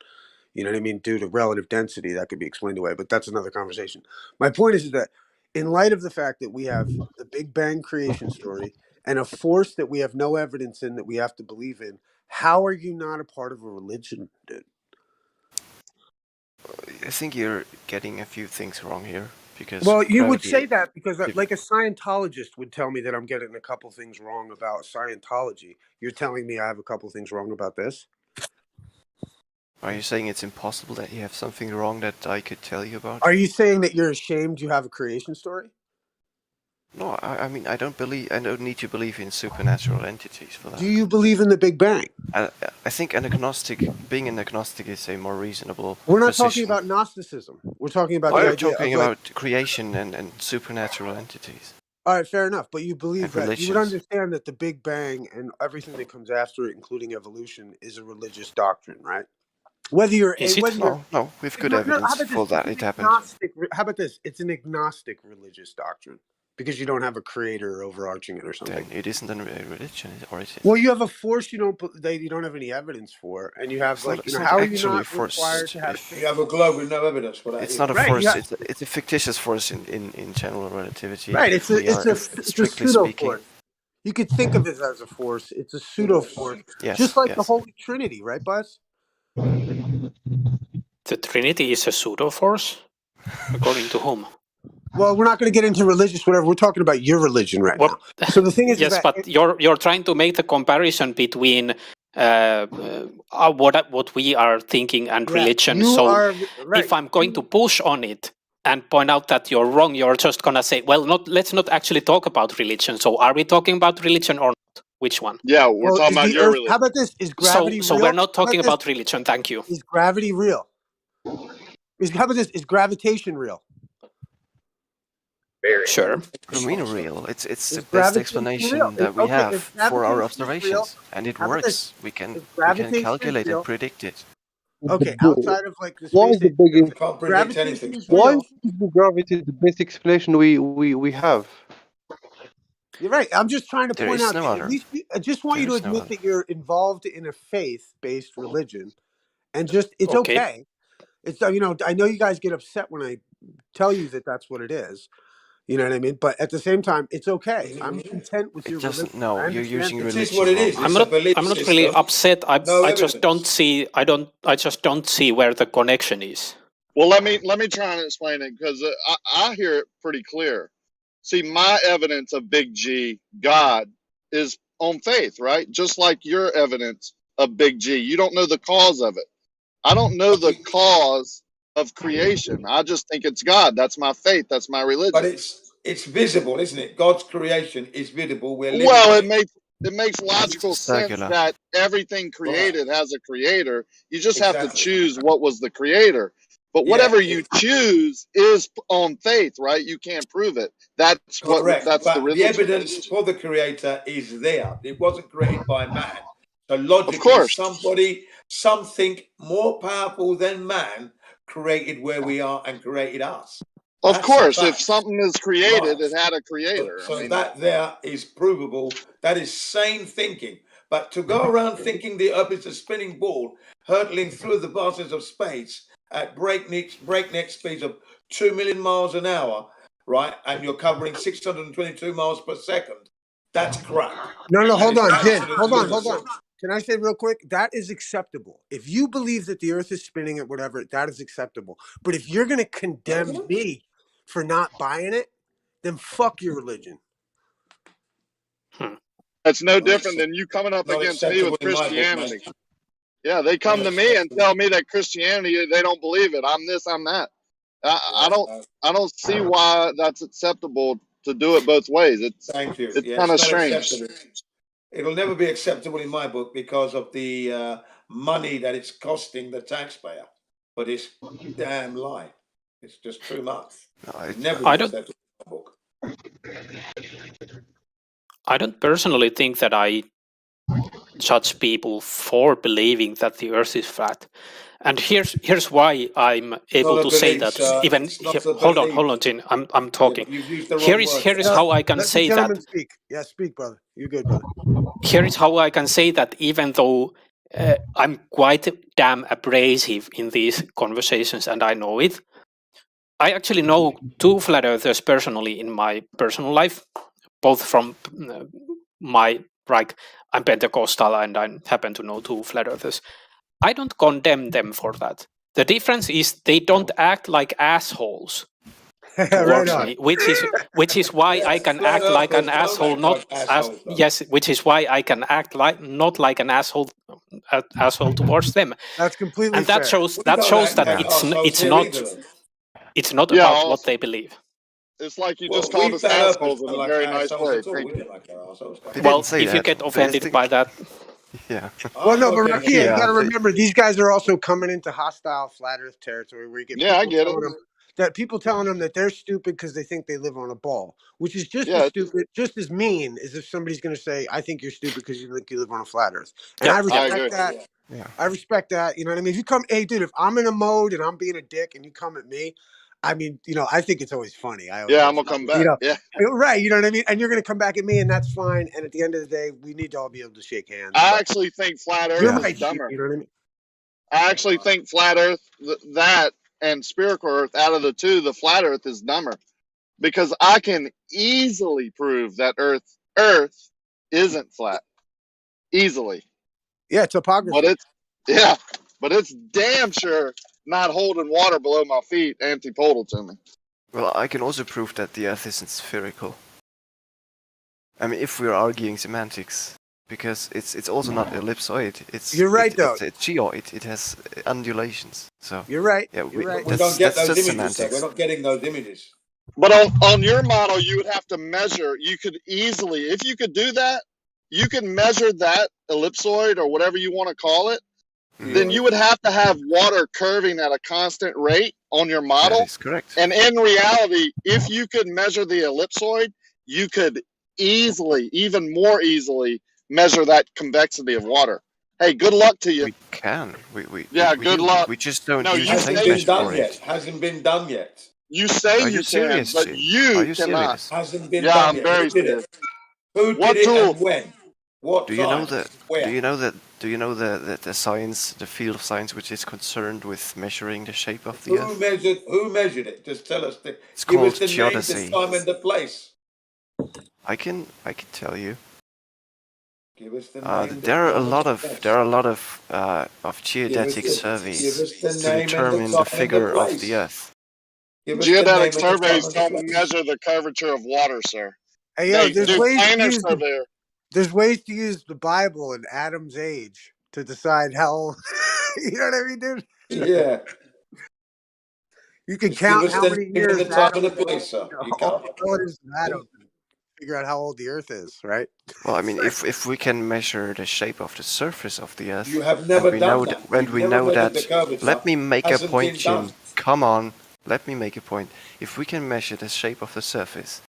S16: You know what I mean? Due to relative density, that could be explained away, but that's another conversation. My point is that in light of the fact that we have the Big Bang creation story and a force that we have no evidence in that we have to believe in, how are you not a part of a religion, dude?
S6: I think you're getting a few things wrong here. Because
S16: Well, you would say that because, like, a Scientologist would tell me that I'm getting a couple things wrong about Scientology. You're telling me I have a couple things wrong about this?
S6: Are you saying it's impossible that you have something wrong that I could tell you about?
S16: Are you saying that you're ashamed you have a creation story?
S6: No, I mean, I don't need to believe in supernatural entities for that.
S16: Do you believe in the Big Bang?
S6: I think being an agnostic is a more reasonable
S16: We're not
S6: position.
S16: talking about Gnosticism. We're talking about
S6: We're
S16: the idea
S6: talking
S16: of, like,
S6: about creation and supernatural entities.
S16: all right, fair enough. But you believe
S6: And
S16: that
S6: religions.
S16: you would understand that the Big Bang and everything that comes after it, including evolution, is a religious doctrine, right? Whether you're
S6: No, we've good evidence for that it happened.
S16: How about this? It's an agnostic religious doctrine because you don't have a creator overarching it or something.
S6: Then it isn't a religion, or is it?
S16: Well, you have a force you don't have any evidence for, and you have, like, how are you not required to have?
S8: You have a globe with no evidence for that.
S6: It's not a force. It's a fictitious force in general relativity.
S16: Right. It's a pseudo force. You could think of it as a force. It's a pseudo force, just like the Holy Trinity, right, Buzz?
S9: The Trinity is a pseudo force, according to whom?
S16: Well, we're not going to get into religious whatever. We're talking about your religion right now. So the thing is,
S9: yes, but you're trying to make the comparison between what we are thinking and religion. So if I'm going to push on it and point out that you're wrong, you're just gonna say, well, let's not actually talk about religion. So are we talking about religion or not? Which one?
S11: Yeah, we're talking about your religion.
S16: How about this? Is gravity real?
S9: So we're not talking about religion. Thank you.
S16: Is gravity real? How about this? Is gravitation real?
S9: Sure.
S6: What do you mean real? It's the best explanation that we have for our observations, and it works. We can calculate and predict it.
S16: Okay, outside of, like, the
S17: why is the biggest
S16: gravitation is
S17: why
S16: real.
S17: is the gravity the best explanation we have?
S16: You're right. I'm just trying to point out.
S6: No
S16: at least I just want you to admit that you're involved in a faith-based religion, and it's okay. It's I know you guys get upset when I tell you that that's what it is. You know what I mean? But at the same time, it's okay. I'm content with your religion.
S6: No, you're using religion.
S8: It is what it is.
S9: I'm not really upset. I just don't see. I just don't see where the connection is.
S11: Well, let me try and explain it, because I hear it pretty clear. See, my evidence of Big G, God, is on faith, right? Just like your evidence of Big G. You don't know the cause of it. I don't know the cause of creation. I just think it's God. That's my faith. That's my religion.
S8: But it's visible, isn't it? God's creation is visible.
S11: Well, it makes logical sense that everything created has a creator. You just have to choose what was the creator. But whatever you choose is on faith, right? You can't prove it. That's
S8: correct.
S11: That's
S8: but
S11: the religion.
S8: The evidence for the creator is there. It wasn't created by man. So logically, something more powerful than man created where we are and created us.
S11: Of course, if something is created, it had a creator.
S8: So that there is provable. That is sane thinking. But to go around thinking the earth is a spinning ball, hurtling through the vastness of space at breakneck speeds of 2 million miles an hour, right? And you're covering 622 miles per second. That's crap.
S16: No, hold on, Jen.
S8: Absolute
S16: Hold on.
S8: lunacy.
S16: Can I say real quick? That is acceptable. If you believe that the Earth is spinning at whatever, that is acceptable. But if you're going to condemn me for not buying it, then fuck your religion.
S11: It's no different than you coming up against me with Christianity. Yeah, they come to me and tell me that Christianity, they don't believe it. I'm this, I'm that. I don't see why that's acceptable to do it both ways.
S8: Thank you.
S11: It's kind of strange.
S8: Acceptable. It'll never be acceptable in my book because of the money that it's costing the taxpayer. But it's a damn lie. It's just too much.
S9: I don't personally think that I judge people for believing that the Earth is flat. And here's why I'm able to say that. Even hold on, Jin. I'm talking. Here is how I can say that.
S16: Speak. Yeah, speak, brother. You're good, brother.
S9: Here is how I can say that. Even though I'm quite damn abrasive in these conversations, and I know it. I actually know 2 flat earthers personally in my personal life, both from I'm Pentecostal and I happen to know 2 flat earthers. I don't condemn them for that. The difference is they don't act like assholes towards me, which is why I can act like an asshole, which is why I can act not like an asshole towards them.
S16: That's completely
S9: and that
S16: fair.
S9: shows that it's not about what they believe.
S11: It's like you just called us assholes in a very nice way.
S9: Well, if you get offended by that.
S6: Yeah.
S16: Well, no, but Rakia, you got to remember, these guys are also coming into hostile flat Earth territory where you get
S11: I get it.
S16: That people telling them that they're stupid because they think they live on a ball, which is just as stupid, just as mean as if somebody's going to say, "I think you're stupid because you think you live on a flat Earth." And I respect that.
S6: Yeah.
S16: I respect that. You know what I mean? If you come, hey, dude, if I'm in a mode and I'm being a dick and you come at me, I mean, I think it's always funny.
S11: I'm gonna come back.
S16: Right? You know what I mean? And you're gonna come back at me, and that's fine. And at the end of the day, we need to all be able to shake hands.
S11: I actually think flat Earth is dumber.
S16: You know what I mean?
S11: I actually think flat Earth, that and spherical Earth, out of the 2, the flat Earth is dumber, because I can easily prove that Earth isn't flat, easily.
S16: Yeah, topography.
S11: But it's damn sure not holding water below my feet antipodal to me.
S6: Well, I can also prove that the Earth isn't spherical. I mean, if we're arguing semantics, because it's also not ellipsoid.
S16: You're right, though.
S6: It's a geoid. It has undulations. So
S16: you're right.
S6: Yeah,
S8: we don't get those images. We're not getting those images.
S11: But on your model, you would have to measure. You could easily, if you could do that, you can measure that ellipsoid or whatever you want to call it. Then you would have to have water curving at a constant rate on your model.
S6: That is correct.
S11: And in reality, if you could measure the ellipsoid, you could easily, even more easily, measure that convexity of water. Hey, good luck to you.
S6: We can.
S11: Good luck.
S6: We just don't
S11: use
S6: the tape measure for it.
S8: Hasn't been done yet.
S11: You say
S6: Are
S11: you
S6: serious,
S11: can, but
S6: Jim?
S11: you
S6: Are you
S11: cannot.
S6: serious?
S8: Hasn't been done yet.
S11: I'm very serious.
S8: Who
S11: What
S8: did it
S11: tool?
S8: and when? What
S6: Do you know
S8: time?
S6: that?
S8: Where?
S6: Do you know the science, the field of science, which is concerned with measuring the shape of the Earth?
S8: Who measured it? Just tell us.
S6: It's
S8: Give
S6: called
S8: us the name, the time, and the place.
S6: I can tell you.
S8: Give us the name.
S6: There are a lot of geodetic surveys to determine the figure of the Earth.
S11: Geodetic surveys don't measure the curvature of water, sir.
S16: Hey, yo,
S11: Surveyor.
S16: There's ways to use the Bible and Adam's age to decide how. You know what I mean, dude?
S8: Yeah.
S16: You can count how many years Adam relatives of Adam and figure out how old the Earth is, right?
S6: Well, I mean, if we can measure the shape of the surface of the Earth,
S8: you have never done that.
S6: And we know that. Let me make a point, Jim. Come on, let me make a point. If we can measure the shape of the surface,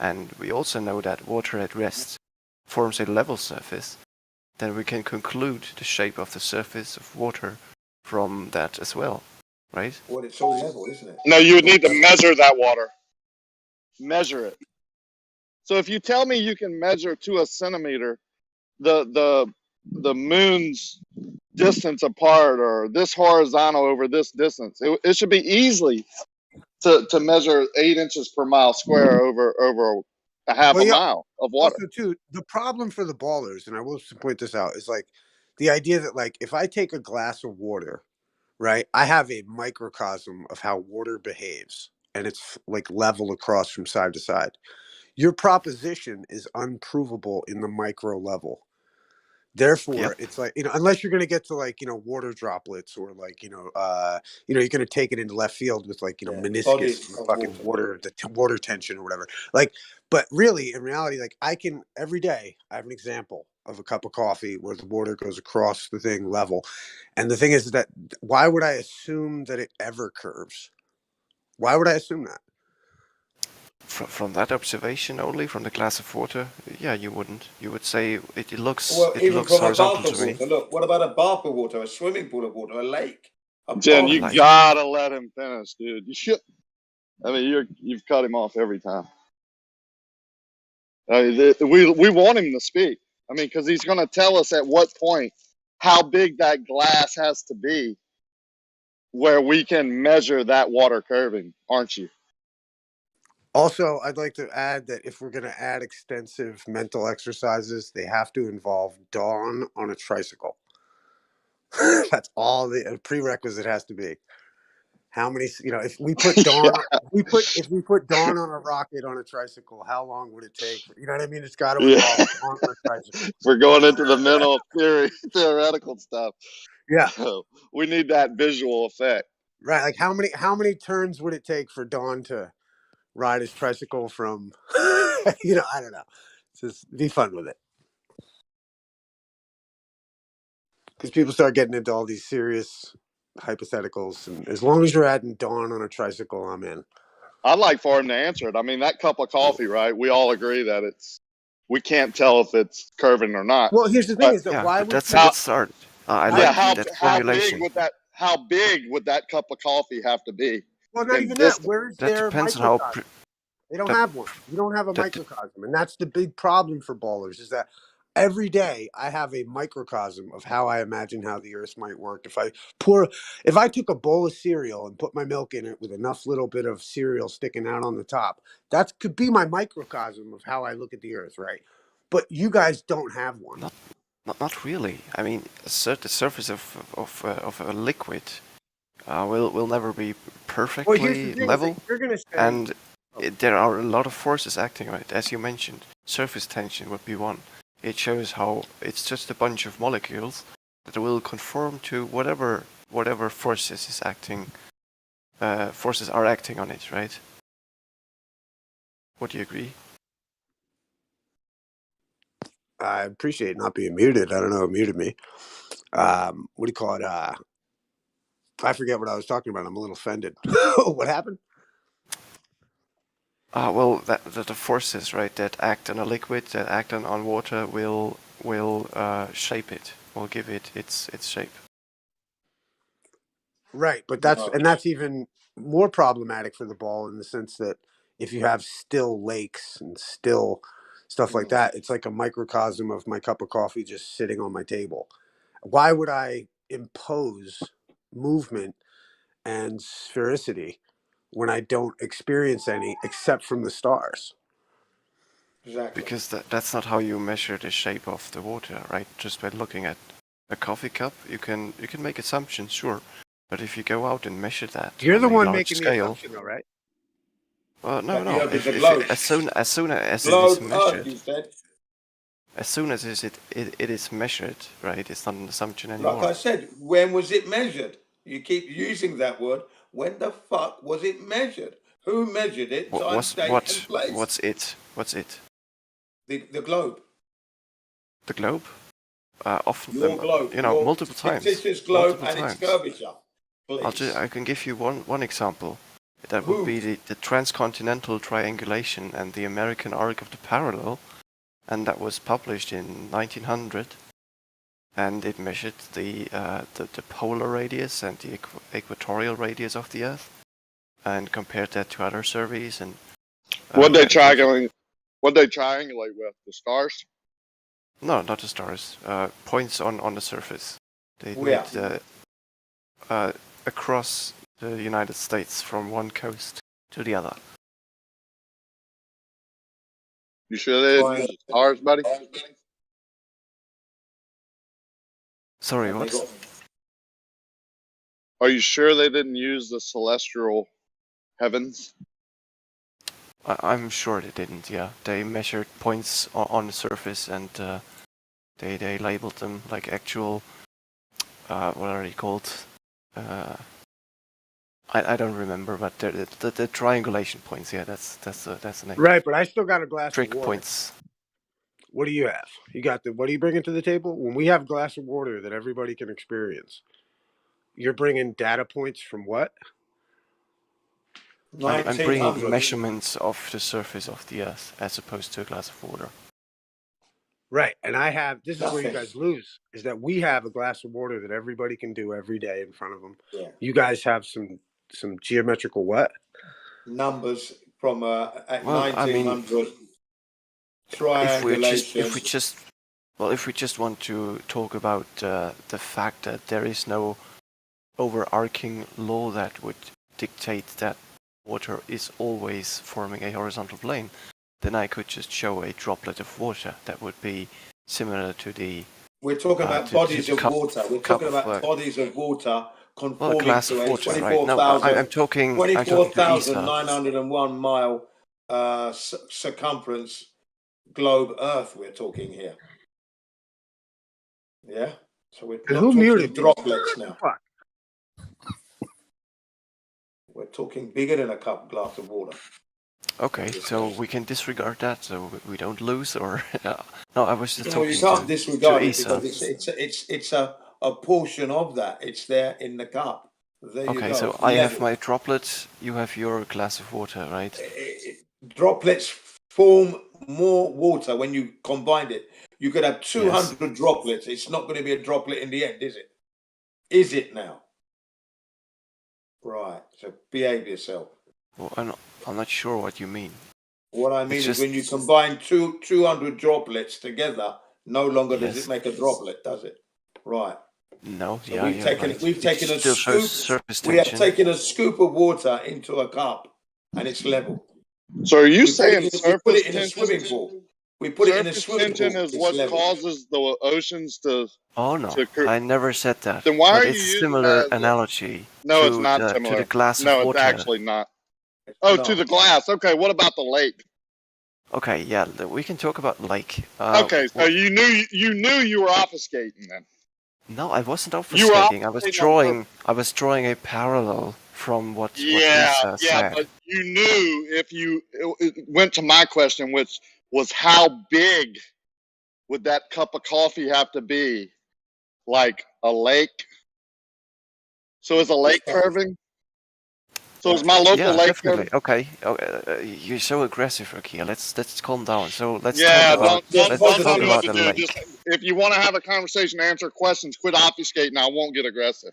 S6: and we also know that water at rest forms a level surface, then we can conclude the shape of the surface of water from that as well, right?
S8: Well, it's all level, isn't it?
S11: No, you would need to measure that water. Measure it. So if you tell me you can measure to a centimeter the moon's distance apart, or this horizontal over this distance, it should be easily to measure 8 inches per mile square over a half
S16: Well,
S11: a
S16: yeah.
S11: mile of water.
S16: Also, too, the problem for the ballers, and I will point this out, is like the idea that like if I take a glass of water, right, I have a microcosm of how water behaves, and it's like level across from side to side. Your proposition is unprovable in the micro level. Therefore, it's like, unless you're going to get to like, water droplets or like, you're going to take it into left field with like, meniscus,
S8: bodies of
S16: fucking water, water tension or whatever. Like, but really in reality, like I can every day, I have an example of a cup of coffee where the water goes across the thing level. And the thing is that why would I assume that it ever curves? Why would I assume that?
S6: From that observation only, from the glass of water, yeah, you wouldn't. You would say it looks
S8: Well, even from a bath
S6: horizontal
S8: of
S6: to me.
S8: water. Look, what about a bath of water, a swimming pool of water, a lake?
S11: Jen, you gotta let him finish, dude. You should. I mean, you've cut him off every time. I mean, we want him to speak. I mean, because he's going to tell us at what point how big that glass has to be where we can measure that water curving, aren't you?
S16: Also, I'd like to add that if we're going to add extensive mental exercises, they have to involve Dawn on a tricycle. That's all the prerequisite has to be. How many, if we put Dawn, if we put Dawn on a rocket on a tricycle, how long would it take? You know what I mean? It's got to involve Dawn on a tricycle.
S11: We're going into the mental theoretical stuff.
S16: Yeah.
S11: So we need that visual effect.
S16: Right. Like how many turns would it take for Dawn to ride his tricycle from, I don't know. Just be fun with it. Because people start getting into all these serious hypotheticals, and as long as you're adding Dawn on a tricycle, I'm in.
S11: I'd like for him to answer it. I mean, that cup of coffee, right? We all agree that we can't tell if it's curving or not.
S16: Well, here's the thing: is that why would
S6: that's a good start. I like that formulation.
S11: How big would that cup of coffee have to be?
S16: Well, not even that. Where's their
S6: depends on
S16: microcosm? They don't have one. You don't have a microcosm, and that's the big problem for ballers. Is that every day I have a microcosm of how I imagine how the Earth might work. If I took a bowl of cereal and put my milk in it with enough little bit of cereal sticking out on the top, that could be my microcosm of how I look at the Earth, right? But you guys don't have one.
S6: Not really. I mean, the surface of a liquid will never be perfectly level,
S16: you're gonna say,
S6: and there are a lot of forces acting on it. As you mentioned, surface tension would be one. It shows how it's just a bunch of molecules that will conform to whatever forces are acting on it, right? Would you agree?
S16: I appreciate not being muted. I don't know who muted me. What do you call it? I forget what I was talking about. I'm a little offended. What happened?
S6: Well, the forces, right, that act on a liquid, that act on water, will shape it, will give it its shape.
S16: Right, but that's even more problematic for the ball in the sense that if you have still lakes and still stuff like that, it's like a microcosm of my cup of coffee just sitting on my table. Why would I impose movement and sphericity when I don't experience any except from the stars?
S8: Exactly.
S6: Because that's not how you measure the shape of the water, right? Just by looking at a coffee cup, you can make assumptions, sure, but if you go out and measure that,
S16: You're the one
S6: large
S16: making
S6: scale,
S16: the assumption, though, right?
S6: Well, no. As soon as it is measured, as soon as it is measured, right? It's not an assumption anymore.
S8: Like I said, when was it measured? You keep using that word. When the fuck was it measured? Who measured it? Time, date, and place.
S6: What's it?
S8: The globe.
S6: The globe? Often,
S8: Your globe.
S6: multiple times.
S8: Fictitious globe and its curvature. Please.
S6: I can give you one example. That would be the transcontinental triangulation and the American arc of the parallel, and that was published in 1900. And it measured the polar radius and the equatorial radius of the Earth, and compared that to other surveys. And
S11: what they triangulate with? The stars?
S6: No, not the stars. Points on the surface. They made across the United States from one coast to the other.
S11: You sure they didn't use the stars, buddy?
S6: Sorry, what?
S11: Are you sure they didn't use the celestial heavens?
S6: I'm sure they didn't. Yeah, they measured points on the surface and they labeled them like actual. What are they called? I don't remember, but the triangulation points. Yeah, that's the name.
S16: Right, but I still got a glass
S6: Trick
S16: of water.
S6: points.
S16: What do you have? You got the. What are you bringing to the table? When we have a glass of water that everybody can experience, you're bringing data points from what?
S6: I'm bringing measurements of the surface of the Earth as opposed to a glass of water.
S16: Right, and I have. This is where you guys lose. Is that we have a glass of water that everybody can do every day in front of them.
S8: Yeah.
S16: You guys have some geometrical what?
S8: Numbers from at
S6: Well,
S8: 1900 triangulation.
S6: If we just want to talk about the fact that there is no overarching law that would dictate that water is always forming a horizontal plane, then I could just show a droplet of water that would be similar to the.
S8: We're talking about bodies of water. We're talking about bodies of water conforming to a 24,901 mile circumference globe Earth. We're talking here. Yeah. So we're not talking droplets now. We're talking bigger than a cup glass of water.
S6: Okay, so we can disregard that, so we don't lose, or no? I was just talking
S8: you can't disregard it
S6: Isa.
S8: because it's a portion of that. It's there in the cup. There
S6: Okay,
S8: you go.
S6: so I have my droplets. You have your glass of water, right?
S8: Droplets form more water when you combine it. You could have 200 droplets. It's not going to be a droplet in the end, is it? Is it now? Right. So behave yourself.
S6: Well, I'm not sure what you mean.
S8: What I mean is when you combine 200 droplets together, no longer does it make a droplet, does it? Right.
S6: No.
S8: So
S6: yeah.
S8: we've taken a scoop. We have taken a scoop of water into a cup, and it's level.
S11: So are you saying
S8: we put it in a swimming pool? We put it in a swimming
S11: tension
S8: pool.
S11: is what causes the oceans to.
S6: Oh no, I never said that.
S11: Then why are you
S6: it's
S11: using
S6: similar
S11: that as
S6: analogy?
S11: No,
S6: to
S11: it's not
S6: the,
S11: similar.
S6: To the glass
S11: no,
S6: of water.
S11: it's actually not. Oh, to the glass. Okay, what about the lake?
S6: Okay, yeah, we can talk about lake.
S11: Okay, so you knew you were obfuscating then.
S6: No, I wasn't obfuscating. I was drawing a parallel from what Lisa said.
S11: But you knew if you it went to my question, which was how big would that cup of coffee have to be? Like a lake? So is a lake curving? So is my local lake
S6: definitely.
S11: curving?
S6: Okay. You're so aggressive, Akia. Let's calm down. So let's
S11: don't
S6: talk
S11: tell me
S6: about
S11: what to
S6: the
S11: do.
S6: lake.
S11: Just, if you want to have a conversation, answer questions, quit obfuscating. I won't get aggressive.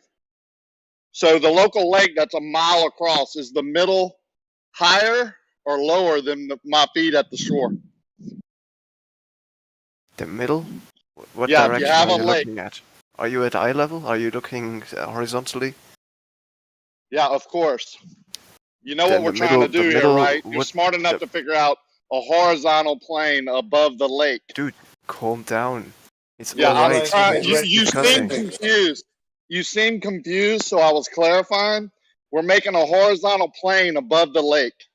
S11: So the local lake that's a mile across, is the middle higher or lower than my feet at the shore?
S6: The middle? What
S11: Yeah,
S6: direction
S11: you have
S6: are you
S11: a lake.
S6: looking at? Are you at eye level? Are you looking horizontally?
S11: Yeah, of course. You know
S6: Then
S11: what we're
S6: the
S11: trying to
S6: middle-
S11: do
S6: the
S11: here,
S6: middle
S11: right? You're
S6: would-
S11: smart enough to figure out a horizontal plane above the lake.
S6: Dude, calm down. It's
S11: Yeah,
S6: all right.
S11: you seem confused. You seem confused, so I was clarifying. We're making a horizontal plane above the lake,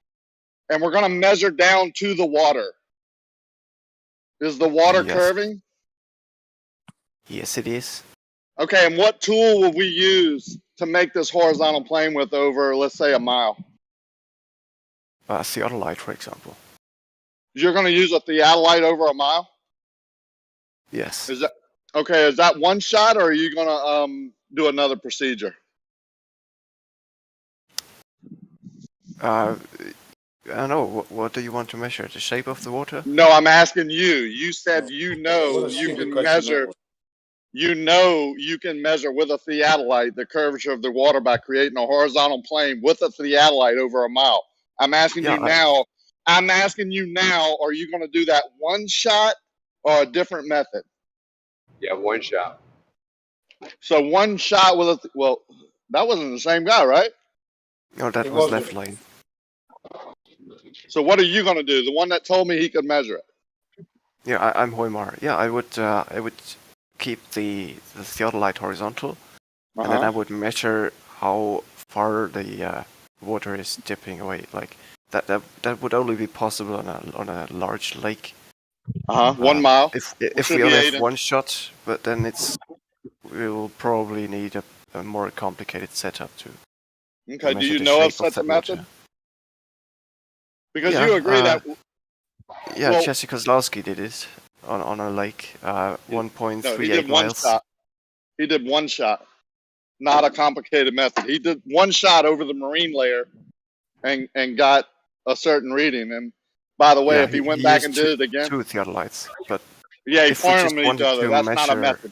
S11: and we're going to measure down to the water. Is the water
S6: Yes.
S11: curving?
S6: Yes, it is.
S11: Okay, and what tool will we use to make this horizontal plane with over, let's say, a mile?
S6: Theodolite, for example.
S11: You're going to use a theodolite over a mile?
S6: Yes.
S11: Is that okay? Is that one shot, or are you going to do another procedure?
S6: I don't know. What do you want to measure? The shape of the water?
S11: No, I'm asking you. You said you can measure. You know you can measure with a theodolite the curvature of the water by creating a horizontal plane with a theodolite over a mile. I'm asking you now. I'm asking you now. Are you going to do that one shot or a different method?
S15: Yeah, one shot.
S11: So one shot with a well, that wasn't the same guy, right?
S6: No, that was left lane.
S11: So what are you going to do? The one that told me he could measure it.
S6: Yeah, I'm Hoymar. Yeah, I would keep the theodolite horizontal, and then I would measure how far the water is dipping away. Like that would only be possible on a large lake.
S11: 1 mile.
S6: If we only have one shot, but then we will probably need a more complicated setup to.
S11: Okay. Do you know of such a method?
S6: Water.
S11: Because you agree that.
S6: Yeah, well, Jesse Kozlowski did it on a lake, 1.38
S11: no, he did
S6: miles.
S11: One shot. He did one shot, not a complicated method. He did one shot over the marine layer, and got a certain reading. And by the way,
S6: yeah,
S11: if he went back and did it again,
S6: 2 theodolites, but
S11: yeah, he pointed them at each other. That's not a method.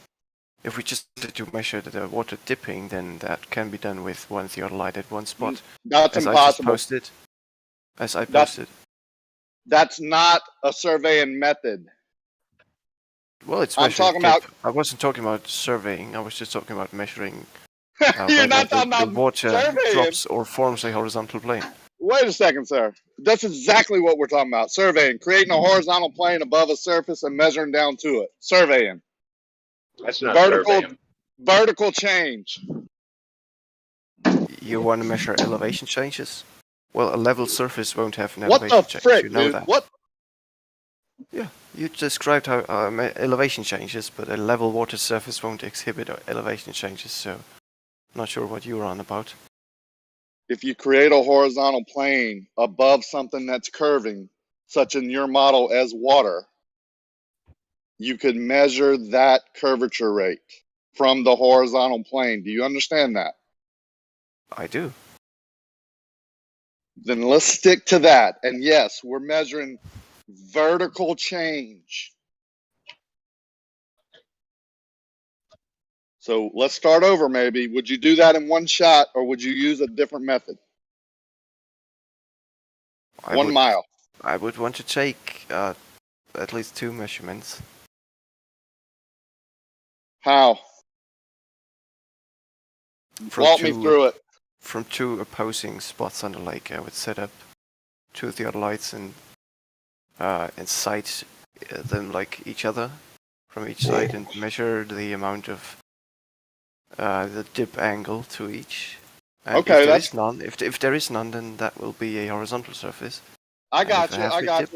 S6: If we just wanted to measure the water dipping, then that can be done with 1 theodolite at one spot.
S11: That's impossible.
S6: As I posted.
S11: That's not a surveying method.
S6: Well, it's
S11: I'm talking about.
S6: I wasn't talking about surveying. I was just talking about measuring.
S11: You're not talking about
S6: the water
S11: surveying.
S6: Drops or forms a horizontal plane.
S11: Wait a second, sir. That's exactly what we're talking about. Surveying, creating a horizontal plane above a surface and measuring down to it. Surveying.
S15: That's not surveying.
S11: Vertical change.
S6: You want to measure elevation changes? Well, a level surface won't have an
S11: what
S6: elevation
S11: the
S6: change.
S11: frick,
S6: you know
S11: dude?
S6: that.
S11: What?
S6: Yeah, you described how elevation changes, but a level water surface won't exhibit elevation changes, so not sure what you're on about.
S11: If you create a horizontal plane above something that's curving, such in your model as water, you could measure that curvature rate from the horizontal plane. Do you understand that?
S6: I do.
S11: Then let's stick to that. And yes, we're measuring vertical change. So let's start over maybe. Would you do that in one shot, or would you use a different method? 1 mile.
S6: I would want to take at least 2 measurements.
S11: How? Walk me through it.
S6: From 2 opposing spots on the lake, I would set up 2 theodolites and sight them like each other from each side and measure the amount of the dip angle to each. And
S11: okay,
S6: if there is none, then that will be a horizontal surface.
S11: I got you.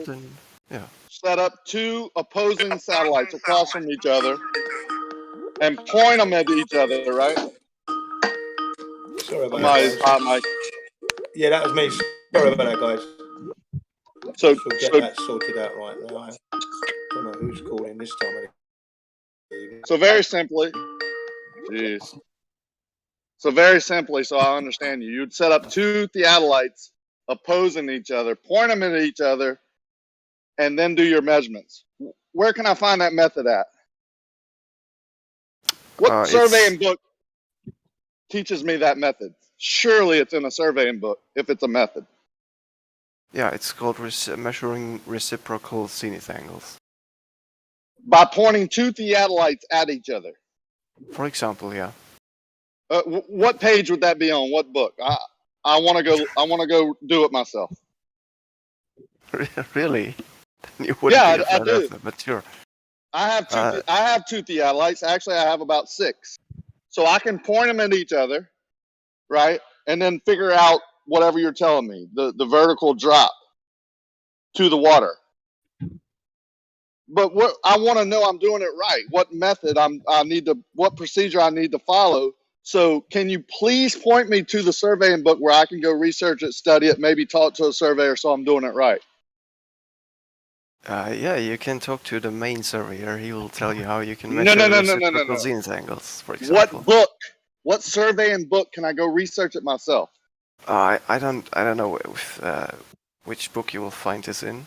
S6: Then, yeah.
S11: Set up 2 opposing satellites across from each other and point them at each other, right?
S8: Sorry about that. Yeah, that was me. Sorry about that, guys.
S11: So
S8: get that sorted out right now. I don't know who's calling this time of the evening.
S11: So very simply, so I understand you. You'd set up 2 theodolites opposing each other, point them at each other, and then do your measurements. Where can I find that method at? What surveying book teaches me that method? Surely it's in a surveying book if it's a method.
S6: Yeah, it's called measuring reciprocal zenith angles.
S11: By pointing 2 theodolites at each other.
S6: For example, yeah.
S11: What page would that be on? What book? I want to go. I want to go do it myself.
S6: Really? You wouldn't
S11: I do.
S6: But sure.
S11: I have 2 theodolites. Actually, I have about 6. So I can point them at each other, right, and then figure out whatever you're telling me, the vertical drop to the water. But what I want to know, I'm doing it right. What method what procedure I need to follow. So can you please point me to the surveying book where I can go research it, study it, maybe talk to a surveyor so I'm doing it right?
S6: Yeah, you can talk to the main surveyor. He will tell you how you can measure reciprocal zenith angles, for example.
S11: What book? What surveying book can I go research it myself?
S6: I don't know which book you will find this in.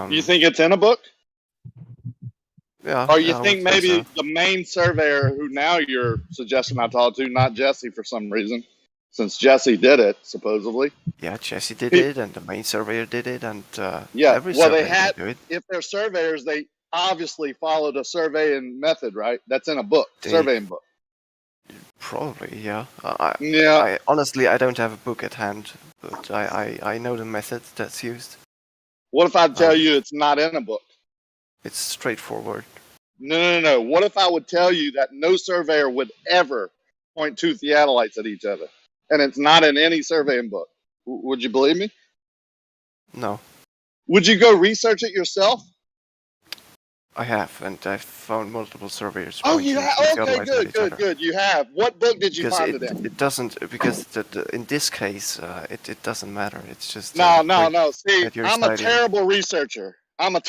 S11: You think it's in a book?
S6: Yeah.
S11: Or you think maybe the main surveyor who now you're suggesting I talk to, not Jesse for some reason, since Jesse did it, supposedly.
S6: Yeah, Jesse did it, and the main surveyor did it, and
S11: every surveyor did it. If they're surveyors, they obviously followed a surveying method, right? That's in a book, surveying book.
S6: Probably, yeah. I honestly, I don't have a book at hand, but I know the method that's used.
S11: What if I tell you it's not in a book?
S6: It's straightforward.
S11: No. What if I would tell you that no surveyor would ever point two theodolites at each other, and it's not in any surveying book? Would you believe me?
S6: No.
S11: Would you go research it yourself?
S6: I have, and I've found multiple surveyors.
S11: Oh, you
S6: pointing
S11: have?
S6: two
S11: Okay,
S6: theodolites at each other.
S11: good. You have. What book did you
S6: Because
S11: find it in?
S6: it doesn't, because in this case, it doesn't matter. It's just
S11: No. See,
S6: that you're
S11: I'm a
S6: citing.
S11: terrible researcher. I might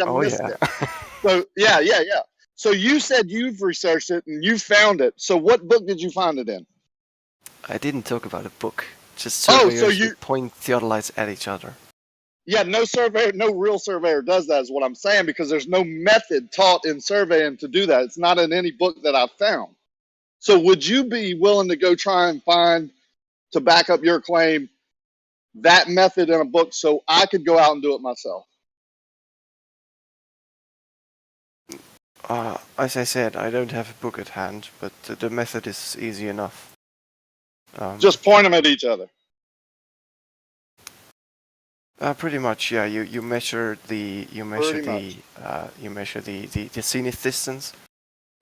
S11: have missed
S6: yeah.
S11: it. So yeah. So you said you've researched it and you found it. So what book did you find it in?
S6: I didn't talk about a book. Just
S11: Oh,
S6: surveyors
S11: so
S6: who
S11: you?
S6: point theodolites at each other.
S11: Yeah, no real surveyor does that, is what I'm saying, because there's no method taught in surveying to do that. It's not in any book that I've found. So would you be willing to go try and find, to back up your claim, that method in a book so I could go out and do it myself?
S6: As I said, I don't have a book at hand, but the method is easy enough.
S11: Just point them at each other.
S6: Pretty much, yeah. You measure the zenith distance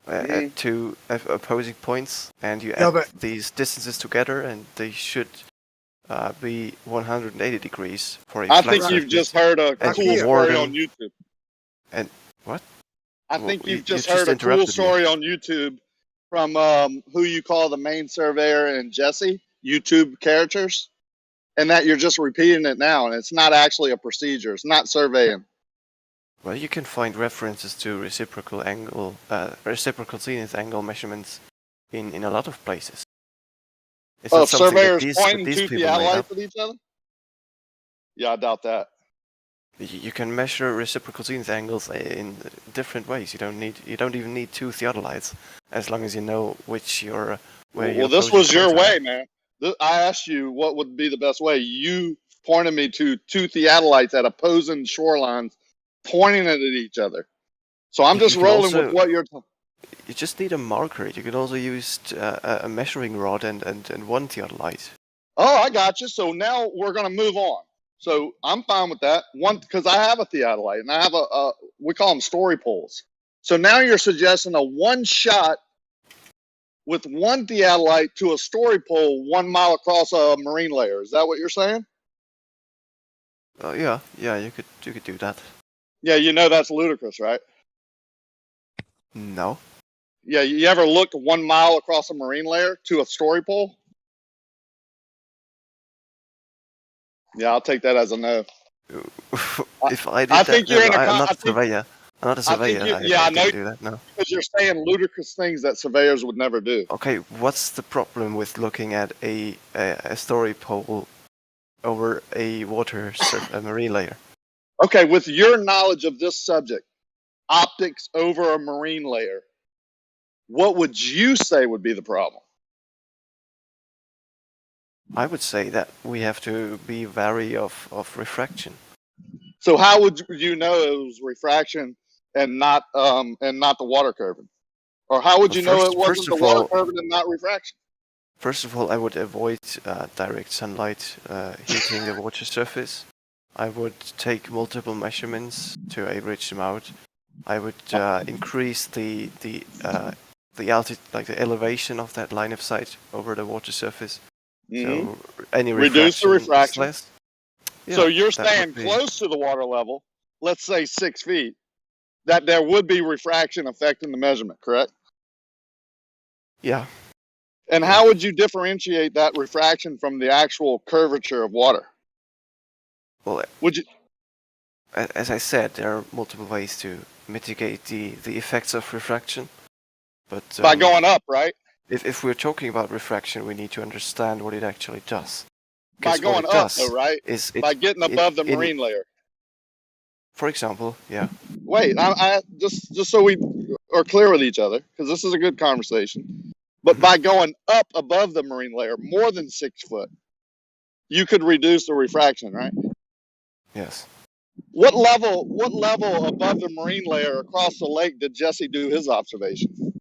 S6: at two opposing points, and you add these distances together, and they should be 180 degrees for a
S11: I
S6: flat
S11: think you've
S6: surface.
S11: just heard a
S6: And
S11: cool
S6: you
S11: story
S6: warden-
S11: on YouTube.
S6: And what?
S11: I
S6: Well,
S11: think
S6: you
S11: you've just
S6: just
S11: heard a cool
S6: interrupted me.
S11: story on YouTube from who you call the main surveyor and Jesse, YouTube characters, and that you're just repeating it now, and it's not actually a procedure. It's not surveying.
S6: Well, you can find references to reciprocal zenith angle measurements in a lot of places. It's not something that
S11: Surveyors
S6: these
S11: pointing two
S6: people made up.
S11: theodolites at each other? Yeah, I doubt that.
S6: You can measure reciprocal zenith angles in different ways. You don't even need two theodolites, as long as you know which your where.
S11: Well, this was your way, man. I asked you what would be the best way. You pointed me to two theodolites at opposing shorelines, pointing it at each other. So I'm just rolling with what you're.
S6: You just need a marker. You can also use a measuring rod and one theodolite.
S11: Oh, I got you. So now we're gonna move on. So I'm fine with that. One, because I have a theodolite and I have we call them story poles. So now you're suggesting a one shot with one theodolite to a story pole 1 mile across a marine layer. Is that what you're saying?
S6: Yeah, you could do that.
S11: Yeah, you know that's ludicrous, right?
S6: No.
S11: Yeah, you ever looked 1 mile across a marine layer to a story pole? Yeah, I'll take that as a no.
S6: If I did
S11: I
S6: that,
S11: think you're in a.
S6: I'm not a surveyor. I'm not a surveyor.
S11: I know.
S6: Do that, no.
S11: Because you're saying ludicrous things that surveyors would never do.
S6: Okay, what's the problem with looking at a story pole over a a marine layer?
S11: Okay, with your knowledge of this subject, optics over a marine layer, what would you say would be the problem?
S6: I would say that we have to be wary of refraction.
S11: So how would you know it was refraction and not the water curving? Or how would you know it wasn't the water curving and not refraction?
S6: First of all, I would avoid direct sunlight heating the water surface. I would take multiple measurements to average them out. I would increase the altitude, like the elevation of that line of sight over the water surface.
S11: Mm-hmm.
S6: So any
S11: reduce the refraction.
S6: Less. Yeah,
S11: so you're staying close to the water level, let's say 6 feet, that there would be refraction affecting the measurement, correct?
S6: Yeah.
S11: And how would you differentiate that refraction from the actual curvature of water?
S6: Well,
S11: would you?
S6: As I said, there are multiple ways to mitigate the effects of refraction. But
S11: by going up, right?
S6: If we're talking about refraction, we need to understand what it actually does.
S11: By going up, though, right? By getting above the marine layer.
S6: For example, yeah.
S11: Wait, I just so we are clear with each other, because this is a good conversation. But by going up above the marine layer, more than 6 foot, you could reduce the refraction, right?
S6: Yes.
S11: What level above the marine layer across the lake did Jesse do his observation?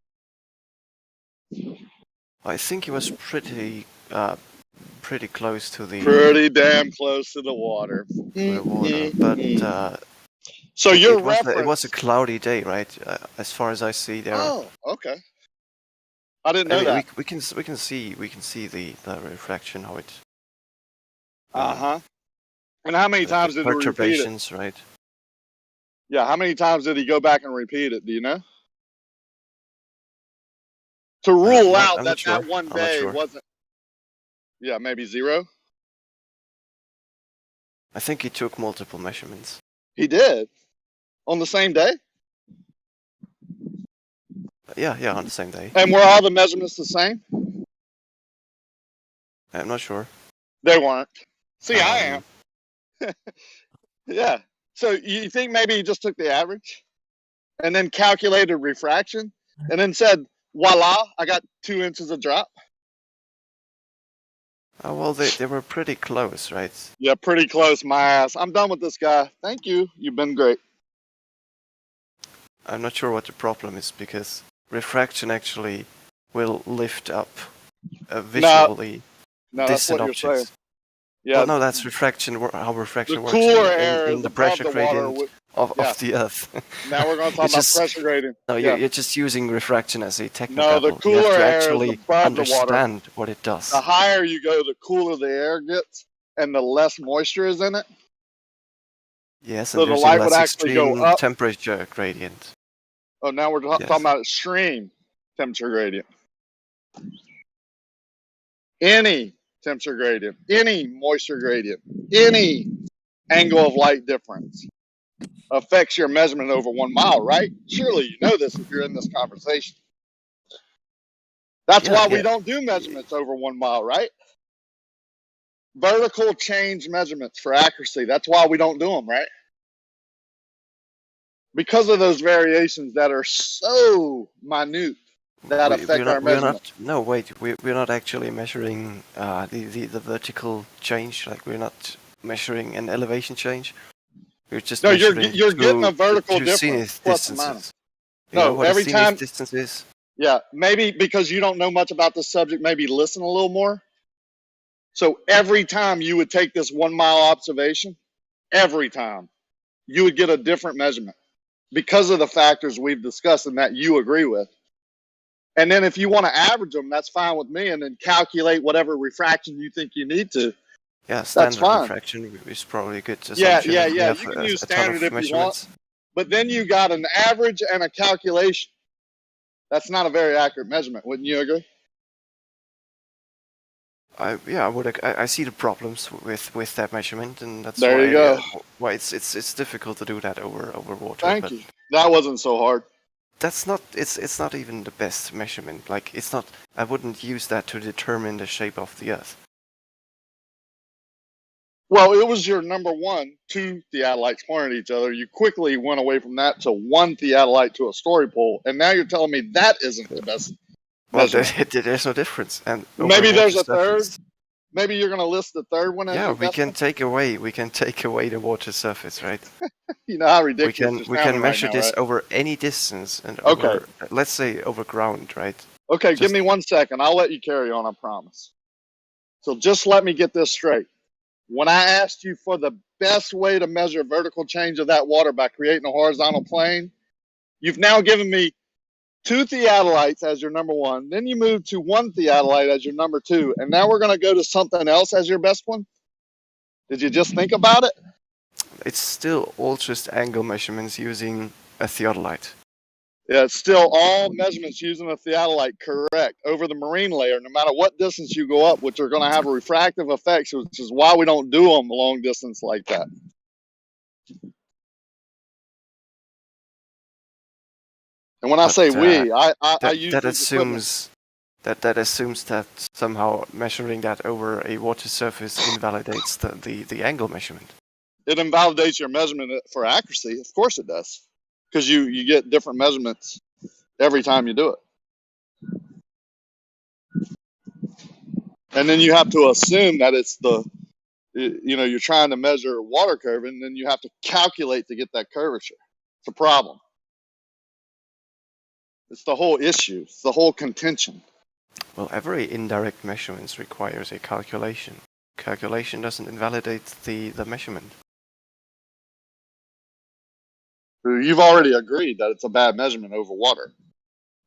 S6: I think he was pretty close to the.
S11: Pretty damn close to the water.
S6: But
S11: So
S6: it was a cloudy day, right? As far as I see, there.
S11: Oh, okay. I didn't know
S6: I mean,
S11: that.
S6: we can see the refraction, how it.
S11: And how many times did he repeat it?
S6: Perturbations, right?
S11: Yeah, how many times did he go back and repeat it? Do you know? To rule out
S6: I'm
S11: that
S6: not sure.
S11: that one
S6: I'm not
S11: day
S6: sure.
S11: wasn't. Yeah, maybe 0.
S6: I think he took multiple measurements.
S11: He did on the same day.
S6: Yeah, on the same day.
S11: And were all the measurements the same?
S6: I'm not sure.
S11: They weren't. See, I am. Yeah. So you think maybe he just took the average and then calculated refraction and then said, voila, I got 2 inches of drop?
S6: Oh, well, they were pretty close, right?
S11: Yeah, pretty close, my ass. I'm done with this guy. Thank you. You've been great.
S6: I'm not sure what the problem is, because refraction actually will lift up visually distant objects.
S11: Yeah.
S6: Well, no, that's refraction. How refraction works
S11: cooler air
S6: in
S11: is
S6: the
S11: above
S6: pressure
S11: the water
S6: gradient of the Earth.
S11: Now we're going to talk about pressure gradient.
S6: No,
S11: Yeah.
S6: you're just using refraction as a technical.
S11: No, the cooler
S6: you have to
S11: air is
S6: actually
S11: above the water.
S6: understand what it does.
S11: The higher you go, the cooler the air gets, and the less moisture is in it.
S6: Yes,
S11: So
S6: and
S11: the
S6: there's
S11: light
S6: a
S11: would
S6: less
S11: actually go
S6: extreme
S11: up.
S6: temperature gradient.
S11: Oh, now we're talking about extreme temperature gradient. Any temperature gradient, any moisture gradient, any angle of light difference affects your measurement over 1 mile, right? Surely you know this if you're in this conversation. That's why we don't do measurements over 1 mile, right? Vertical change measurements for accuracy. That's why we don't do them, right? Because of those variations that are so minute that affect our measurement.
S6: We're not actually measuring the vertical change. Like, we're not measuring an elevation change. We're just measuring
S11: you're getting a vertical difference, plus or
S6: distances.
S11: minus.
S6: You know
S11: No,
S6: what
S11: every
S6: a zenith
S11: time.
S6: distance is?
S11: Yeah, maybe because you don't know much about the subject, maybe listen a little more. So every time you would take this 1 mile observation, every time you would get a different measurement because of the factors we've discussed and that you agree with. And then if you want to average them, that's fine with me, and then calculate whatever refraction you think you need to.
S6: Yeah, standard
S11: that's fine.
S6: refraction is probably a good
S11: Yeah.
S6: assumption.
S11: You can use standard if you want, but then you got an average and a calculation. That's not a very accurate measurement, wouldn't you agree?
S6: I see the problems with that measurement, and that's
S11: there
S6: why
S11: you go.
S6: Why it's difficult to do that over water.
S11: Thank you. That wasn't so hard.
S6: That's not. It's not even the best measurement. Like, it's not. I wouldn't use that to determine the shape of the Earth.
S11: Well, it was your number one. 2 theodolites pointed at each other. You quickly went away from that to 1 theodolite to a story pole, and now you're telling me that isn't the best.
S6: Well, there's no difference, and
S11: maybe there's a third. Maybe you're going to list the third one.
S6: Yeah, we can take away the water surface, right?
S11: You know how ridiculous.
S6: We can measure this over any distance, and over, let's say over ground, right?
S11: Okay, give me 1 second. I'll let you carry on. I promise. So just let me get this straight. When I asked you for the best way to measure vertical change of that water by creating a horizontal plane, you've now given me 2 theodolites as your number 1. Then you move to 1 theodolite as your number 2. And now we're going to go to something else as your best one? Did you just think about it?
S6: It's still all just angle measurements using a theodolite.
S11: Yeah, it's still all measurements using a theodolite, correct, over the marine layer, no matter what distance you go up, which are going to have a refractive effect, which is why we don't do them long distance like that. And when I say we, I use
S6: that assumes that somehow measuring that over a water surface invalidates the angle measurement.
S11: It invalidates your measurement for accuracy. Of course it does, because you get different measurements every time you do it. And then you have to assume that it's you're trying to measure water curve, and then you have to calculate to get that curvature. It's a problem. It's the whole issue. It's the whole contention.
S6: Well, every indirect measurement requires a calculation. Calculation doesn't invalidate the measurement.
S11: You've already agreed that it's a bad measurement over water.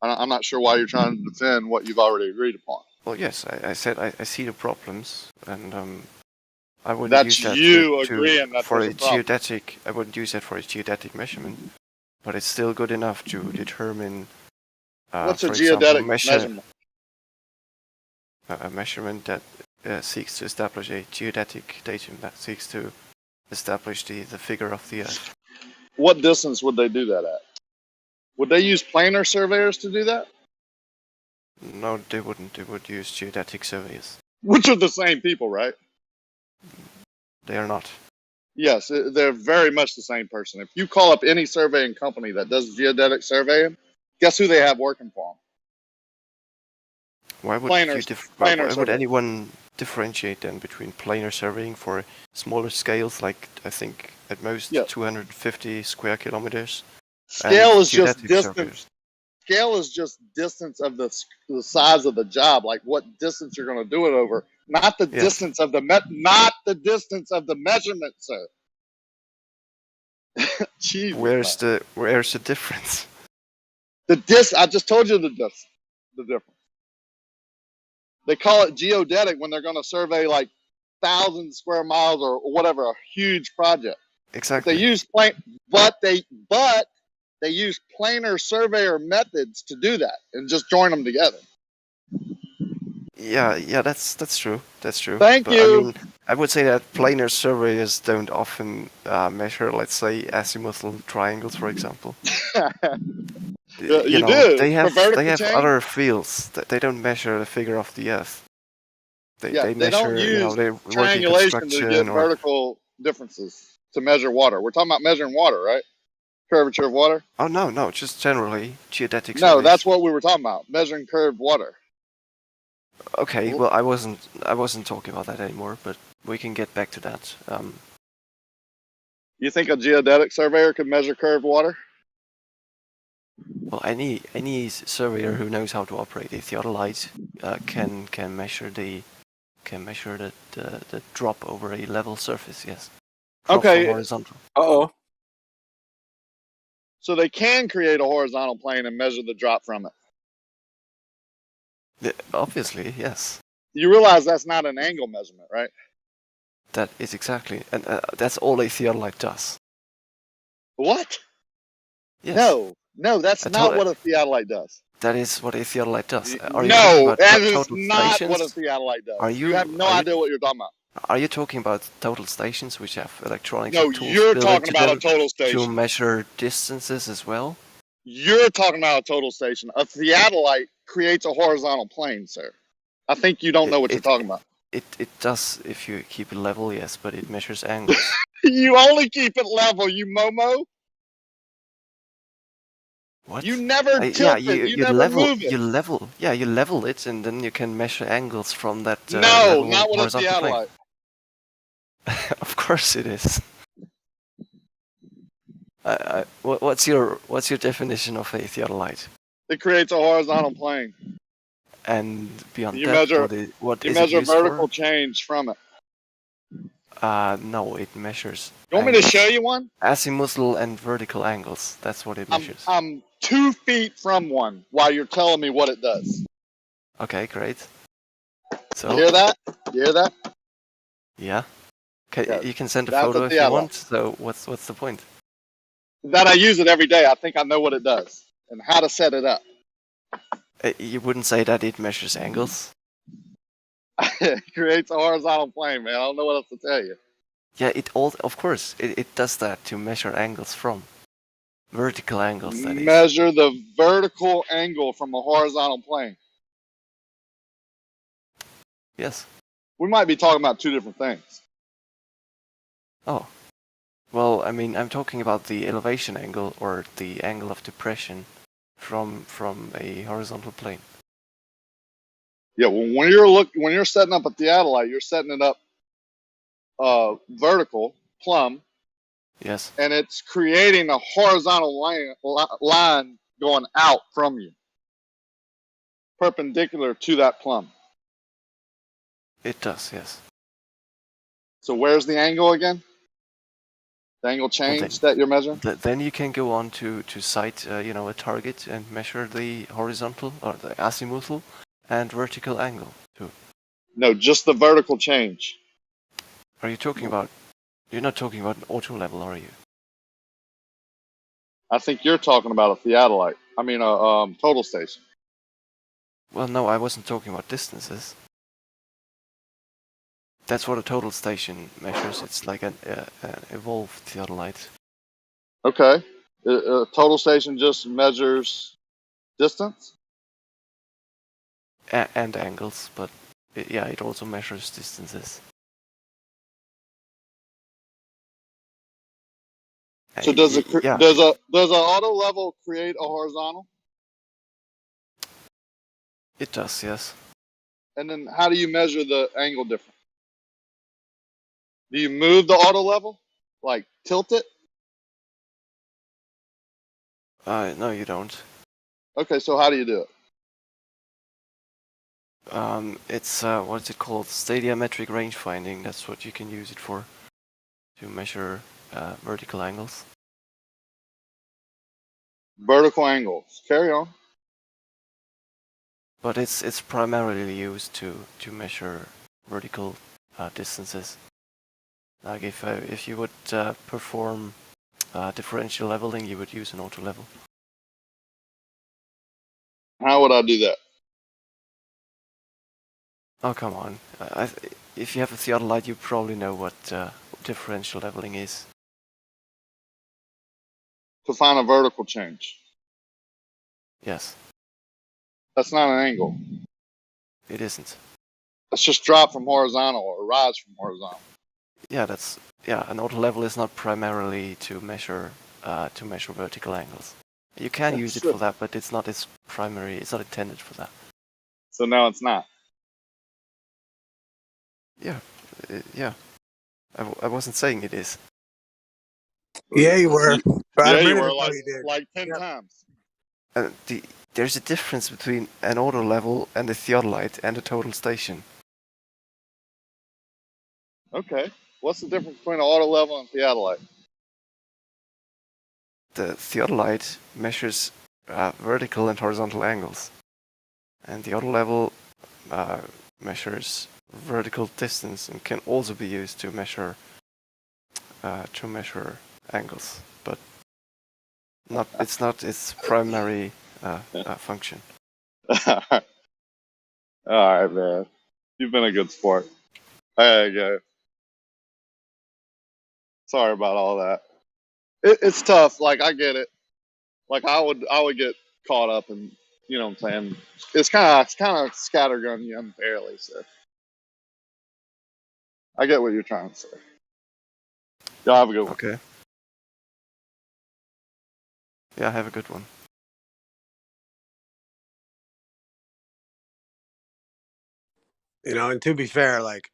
S11: I'm not sure why you're trying to defend what you've already agreed upon.
S6: Well, yes, I said I see the problems, and I wouldn't
S11: That's
S6: use that
S11: you agreeing that
S6: for
S11: there's
S6: a
S11: a problem.
S6: geodetic. I wouldn't use that for a geodetic measurement, but it's still good enough to determine.
S11: What's a
S6: for example,
S11: geodetic measurement?
S6: A measurement that seeks to establish a geodetic datum, that seeks to establish the figure of the Earth.
S11: What distance would they do that at? Would they use planar surveyors to do that?
S6: No, they wouldn't. They would use geodetic surveyors.
S11: Which are the same people, right?
S6: They are not.
S11: Yes, they're very much the same person. If you call up any surveying company that does geodetic surveying, guess who they have working for them?
S6: Why would why would anyone differentiate then between planar surveying for smaller scales, like I think at most 250 square kilometers?
S11: Scale is just distance. Scale is just distance of the size of the job, like what distance you're going to do it over, not the distance of the distance of the measurement, sir. Jesus,
S6: where's the difference?
S11: I just told you the difference. They call it geodetic when they're going to survey like 1,000 square miles or whatever, a huge project.
S6: Exactly.
S11: But they use planar surveyor methods to do that and just join them together.
S6: Yeah, that's true. That's true.
S11: Thank you.
S6: I mean, I would say that planar surveyors don't often measure, let's say, azimuthal triangles, for example.
S11: you do.
S6: They have other fields that they don't measure the figure of the Earth. They measure,
S11: don't use
S6: their
S11: triangulation to get vertical differences to measure water. We're talking about measuring water, right? Curvature of water.
S6: Oh no, just generally geodetic.
S11: No, that's what we were talking about. Measuring curved water.
S6: Okay, well, I wasn't talking about that anymore, but we can get back to that.
S11: You think a geodetic surveyor could measure curved water?
S6: Well, any surveyor who knows how to operate a theodolite can measure the drop over a level surface. Yes.
S11: Okay.
S6: Horizontal.
S11: So they can create a horizontal plane and measure the drop from it.
S6: Obviously, yes.
S11: You realize that's not an angle measurement, right?
S6: That is exactly, and that's all a theodolite does.
S11: What?
S6: Yes.
S11: No, that's not what a theodolite does.
S6: That is what a theodolite does.
S11: No, that is not what a theodolite does.
S6: You
S11: have no idea what you're talking about.
S6: Are you talking about total stations which have electronics?
S11: No, you're talking about a total station.
S6: To measure distances as well?
S11: You're talking about a total station. A theodolite creates a horizontal plane, sir. I think you don't know what you're talking about.
S6: It does if you keep it level, yes, but it measures angles.
S11: You only keep it level, you momo.
S6: What?
S11: You never tilt it. You never move it.
S6: You level it, and then you can measure angles from that.
S11: No, not with a theodolite.
S6: Of course it is. What's your definition of a theodolite?
S11: It creates a horizontal plane.
S6: And beyond
S11: you
S6: that,
S11: measure,
S6: what
S11: you
S6: is
S11: measure
S6: it
S11: vertical change from it.
S6: No, it measures.
S11: You want me to show you one?
S6: Azimuthal and vertical angles. That's what it measures.
S11: I'm 2 feet from one while you're telling me what it does.
S6: Okay, great. So
S11: you hear that? You hear that?
S6: Yeah. Okay,
S11: yeah,
S6: you can send a photo if you want. So what's the point?
S11: That I use it every day. I think I know what it does and how to set it up.
S6: You wouldn't say that it measures angles?
S11: It creates a horizontal plane, man. I don't know what else to tell you.
S6: Yeah, of course, it does that to measure angles from. Vertical angles, that is.
S11: Measure the vertical angle from a horizontal plane.
S6: Yes.
S11: We might be talking about two different things.
S6: Oh. Well, I mean, I'm talking about the elevation angle, or the angle of depression from a horizontal plane.
S11: Yeah, well, when you're setting up a theodolite, you're setting it up vertical, plumb.
S6: Yes.
S11: And it's creating a horizontal line going out from you, perpendicular to that plumb.
S6: It does, yes.
S11: So where's the angle again? The angle change that you're measuring?
S6: Then you can go on to sight, a target and measure the horizontal or the azimuthal and vertical angle too.
S11: No, just the vertical change.
S6: Are you talking about? You're not talking about an auto level, are you?
S11: I think you're talking about a theodolite. I mean, a total station.
S6: Well, no, I wasn't talking about distances. That's what a total station measures. It's like an evolved theodolite.
S11: Okay. A total station just measures distance?
S6: And angles, but it also measures distances.
S11: So does an auto level create a horizontal?
S6: It does, yes.
S11: And then how do you measure the angle difference? Do you move the auto level? Like tilt it?
S6: No, you don't.
S11: Okay, so how do you do it?
S6: It's what's it called? Stadiometric range finding. That's what you can use it for, to measure vertical angles.
S11: Vertical angles. Carry on.
S6: But it's primarily used to measure vertical distances. Like if you would perform differential leveling, you would use an auto level.
S11: How would I do that?
S6: Oh, come on. If you have a theodolite, you probably know what differential leveling is.
S11: To find a vertical change.
S6: Yes.
S11: That's not an angle.
S6: It isn't.
S11: That's just drop from horizontal or rise from horizontal.
S6: Yeah, an auto level is not primarily to measure vertical angles. You can use it for that, but it's not its primary. It's not intended for that.
S11: So now it's not.
S6: Yeah. I wasn't saying it is.
S16: Yeah, you were.
S11: Yeah, you were like 10 times.
S6: There's a difference between an auto level and a theodolite and a total station.
S11: Okay. What's the difference between an auto level and theodolite?
S6: The theodolite measures vertical and horizontal angles, and the auto level measures vertical distance and can also be used to measure angles, but it's not its primary function.
S11: All right, man. You've been a good sport. There you go. Sorry about all that. It's tough. Like, I get it. Like, I would get caught up in, you know what I'm saying? It's kind of scattergun you unfairly, so I get what you're trying to say. Y'all have a good one.
S6: Okay. Yeah, have a good one.
S16: And to be fair, like,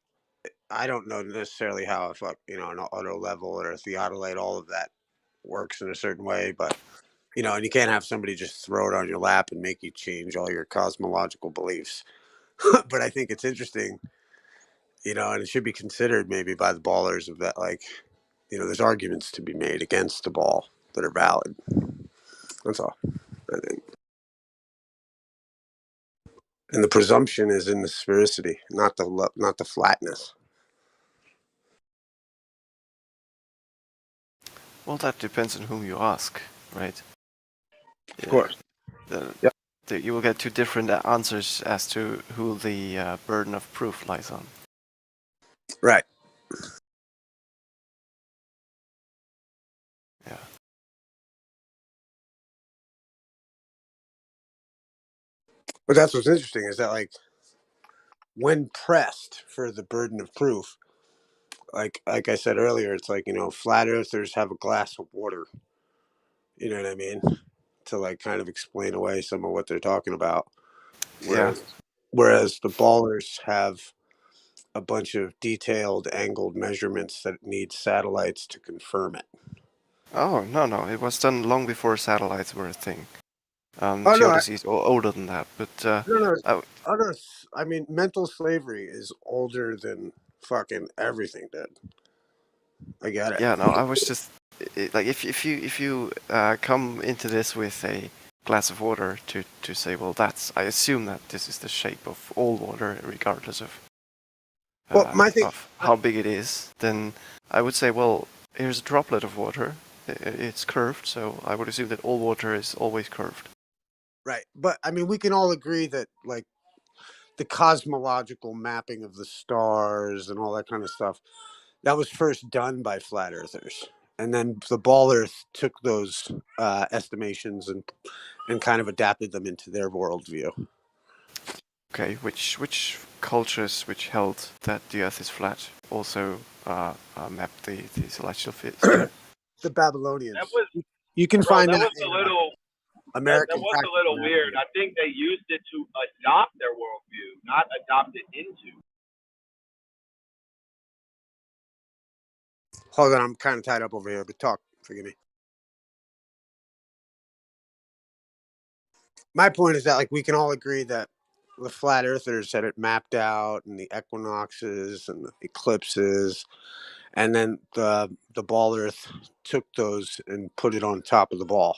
S16: I don't know necessarily how an auto level or a theodolite, all of that works in a certain way, but and you can't have somebody just throw it on your lap and make you change all your cosmological beliefs. But I think it's interesting, and it should be considered maybe by the ballers of that, like, there's arguments to be made against the ball that are valid. That's all, I think. And the presumption is in the sphericity, not the flatness.
S6: Well, that depends on whom you ask, right?
S16: Of course.
S6: You will get two different answers as to who the burden of proof lies on.
S16: Right.
S6: Yeah.
S16: But that's what's interesting is that, like, when pressed for the burden of proof, like I said earlier, it's like, flat earthers have a glass of water. You know what I mean? To, like, kind of explain away some of what they're talking about. Whereas the ballers have a bunch of detailed angled measurements that need satellites to confirm it.
S6: Oh, no. It was done long before satellites were a thing.
S16: No,
S6: Geodesy is older than that, but...
S16: No. I mean, mental slavery is older than fucking everything, dude. I get it.
S6: Yeah, no, I was just like if you come into this with a glass of water to say, well, I assume that this is the shape of all water, regardless of how big it is, then I would say, well, here's a droplet of water. It's curved, so I would assume that all water is always curved.
S16: Right, but I mean, we can all agree that like the cosmological mapping of the stars and all that kind of stuff, that was first done by flat earthers, and then the ball earth took those estimations and kind of adapted them into their worldview.
S6: Okay, which cultures which held that the Earth is flat also mapped the celestial sphere?
S16: The Babylonians.
S18: That was,
S16: you can
S18: bro,
S16: find
S18: that
S16: that
S18: was
S16: in
S18: a little.
S16: American.
S18: That was a little weird. I think they used it to adopt their worldview, not adopt it into.
S16: Hold on, I'm kind of tied up over here, but talk. Forgive me. My point is that like we can all agree that the flat earthers had it mapped out, and the equinoxes and the eclipses, and then the ball earth took those and put it on top of the ball.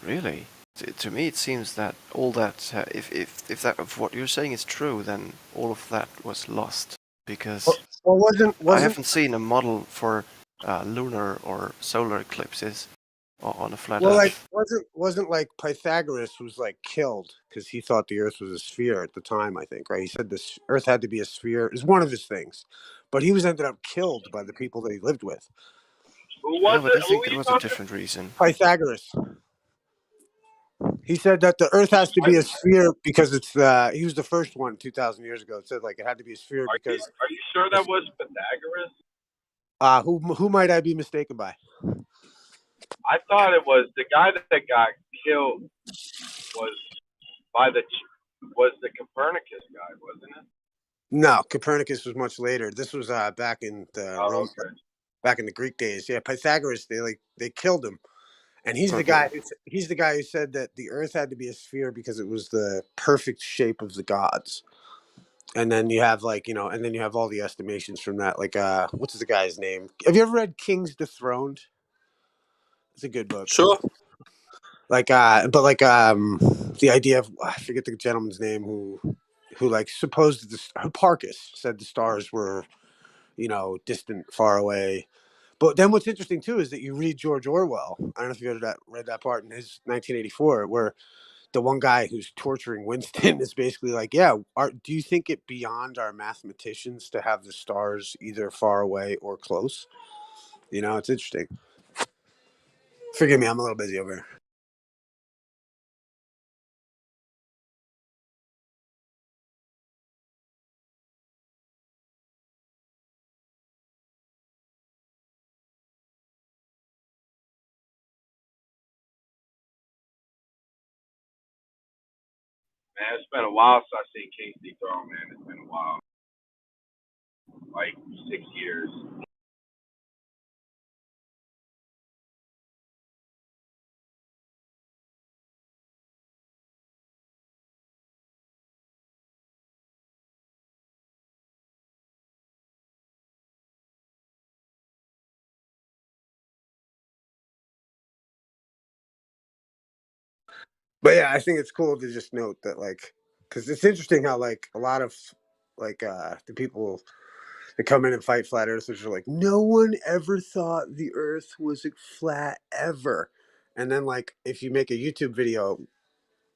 S6: Really? To me, it seems that all that, if that of what you're saying is true, then all of that was lost, because I haven't seen a model for lunar or solar eclipses on a flat
S16: Well,
S6: Earth.
S16: like wasn't like Pythagoras was like killed because he thought the Earth was a sphere at the time. I think, right? He said this Earth had to be a sphere. Is one of his things, but he was ended up killed by the people that he lived with.
S18: Who was
S6: but
S18: it?
S6: I think there was a different reason.
S16: Pythagoras. He said that the Earth has to be a sphere because it's he was the first one 2,000 years ago. It said like it had to be a sphere because.
S18: Are you sure that was Pythagoras?
S16: Who might I be mistaken by?
S18: I thought it was the guy that got killed was the Copernicus guy, wasn't it?
S16: No, Copernicus was much later. This was back in the Rome, back in the Greek days. Yeah, Pythagoras. They killed him, and he's the guy. He's the guy who said that the Earth had to be a sphere because it was the perfect shape of the gods. And then you have and then you have all the estimations from that. Like, what's the guy's name? Have you ever read Kings Dethroned? It's a good book.
S18: Sure.
S16: Like, the idea of I forget the gentleman's name who like supposed Hipparchus said the stars were, distant, far away. But then what's interesting too is that you read George Orwell. I don't know if you read that part in his 1984, where the one guy who's torturing Winston is basically like, yeah, do you think it beyond our mathematicians to have the stars either far away or close? It's interesting. Forgive me, I'm a little busy over here.
S18: Man, it's been a while since I've seen King's Dethroned, man. It's been a while. Like 6 years.
S16: But yeah, I think it's cool to just note that, like, because it's interesting how, like, a lot of, like, the people that come in and fight flat earthers are like, no one ever thought the Earth was flat ever. And then, like, if you make a YouTube video,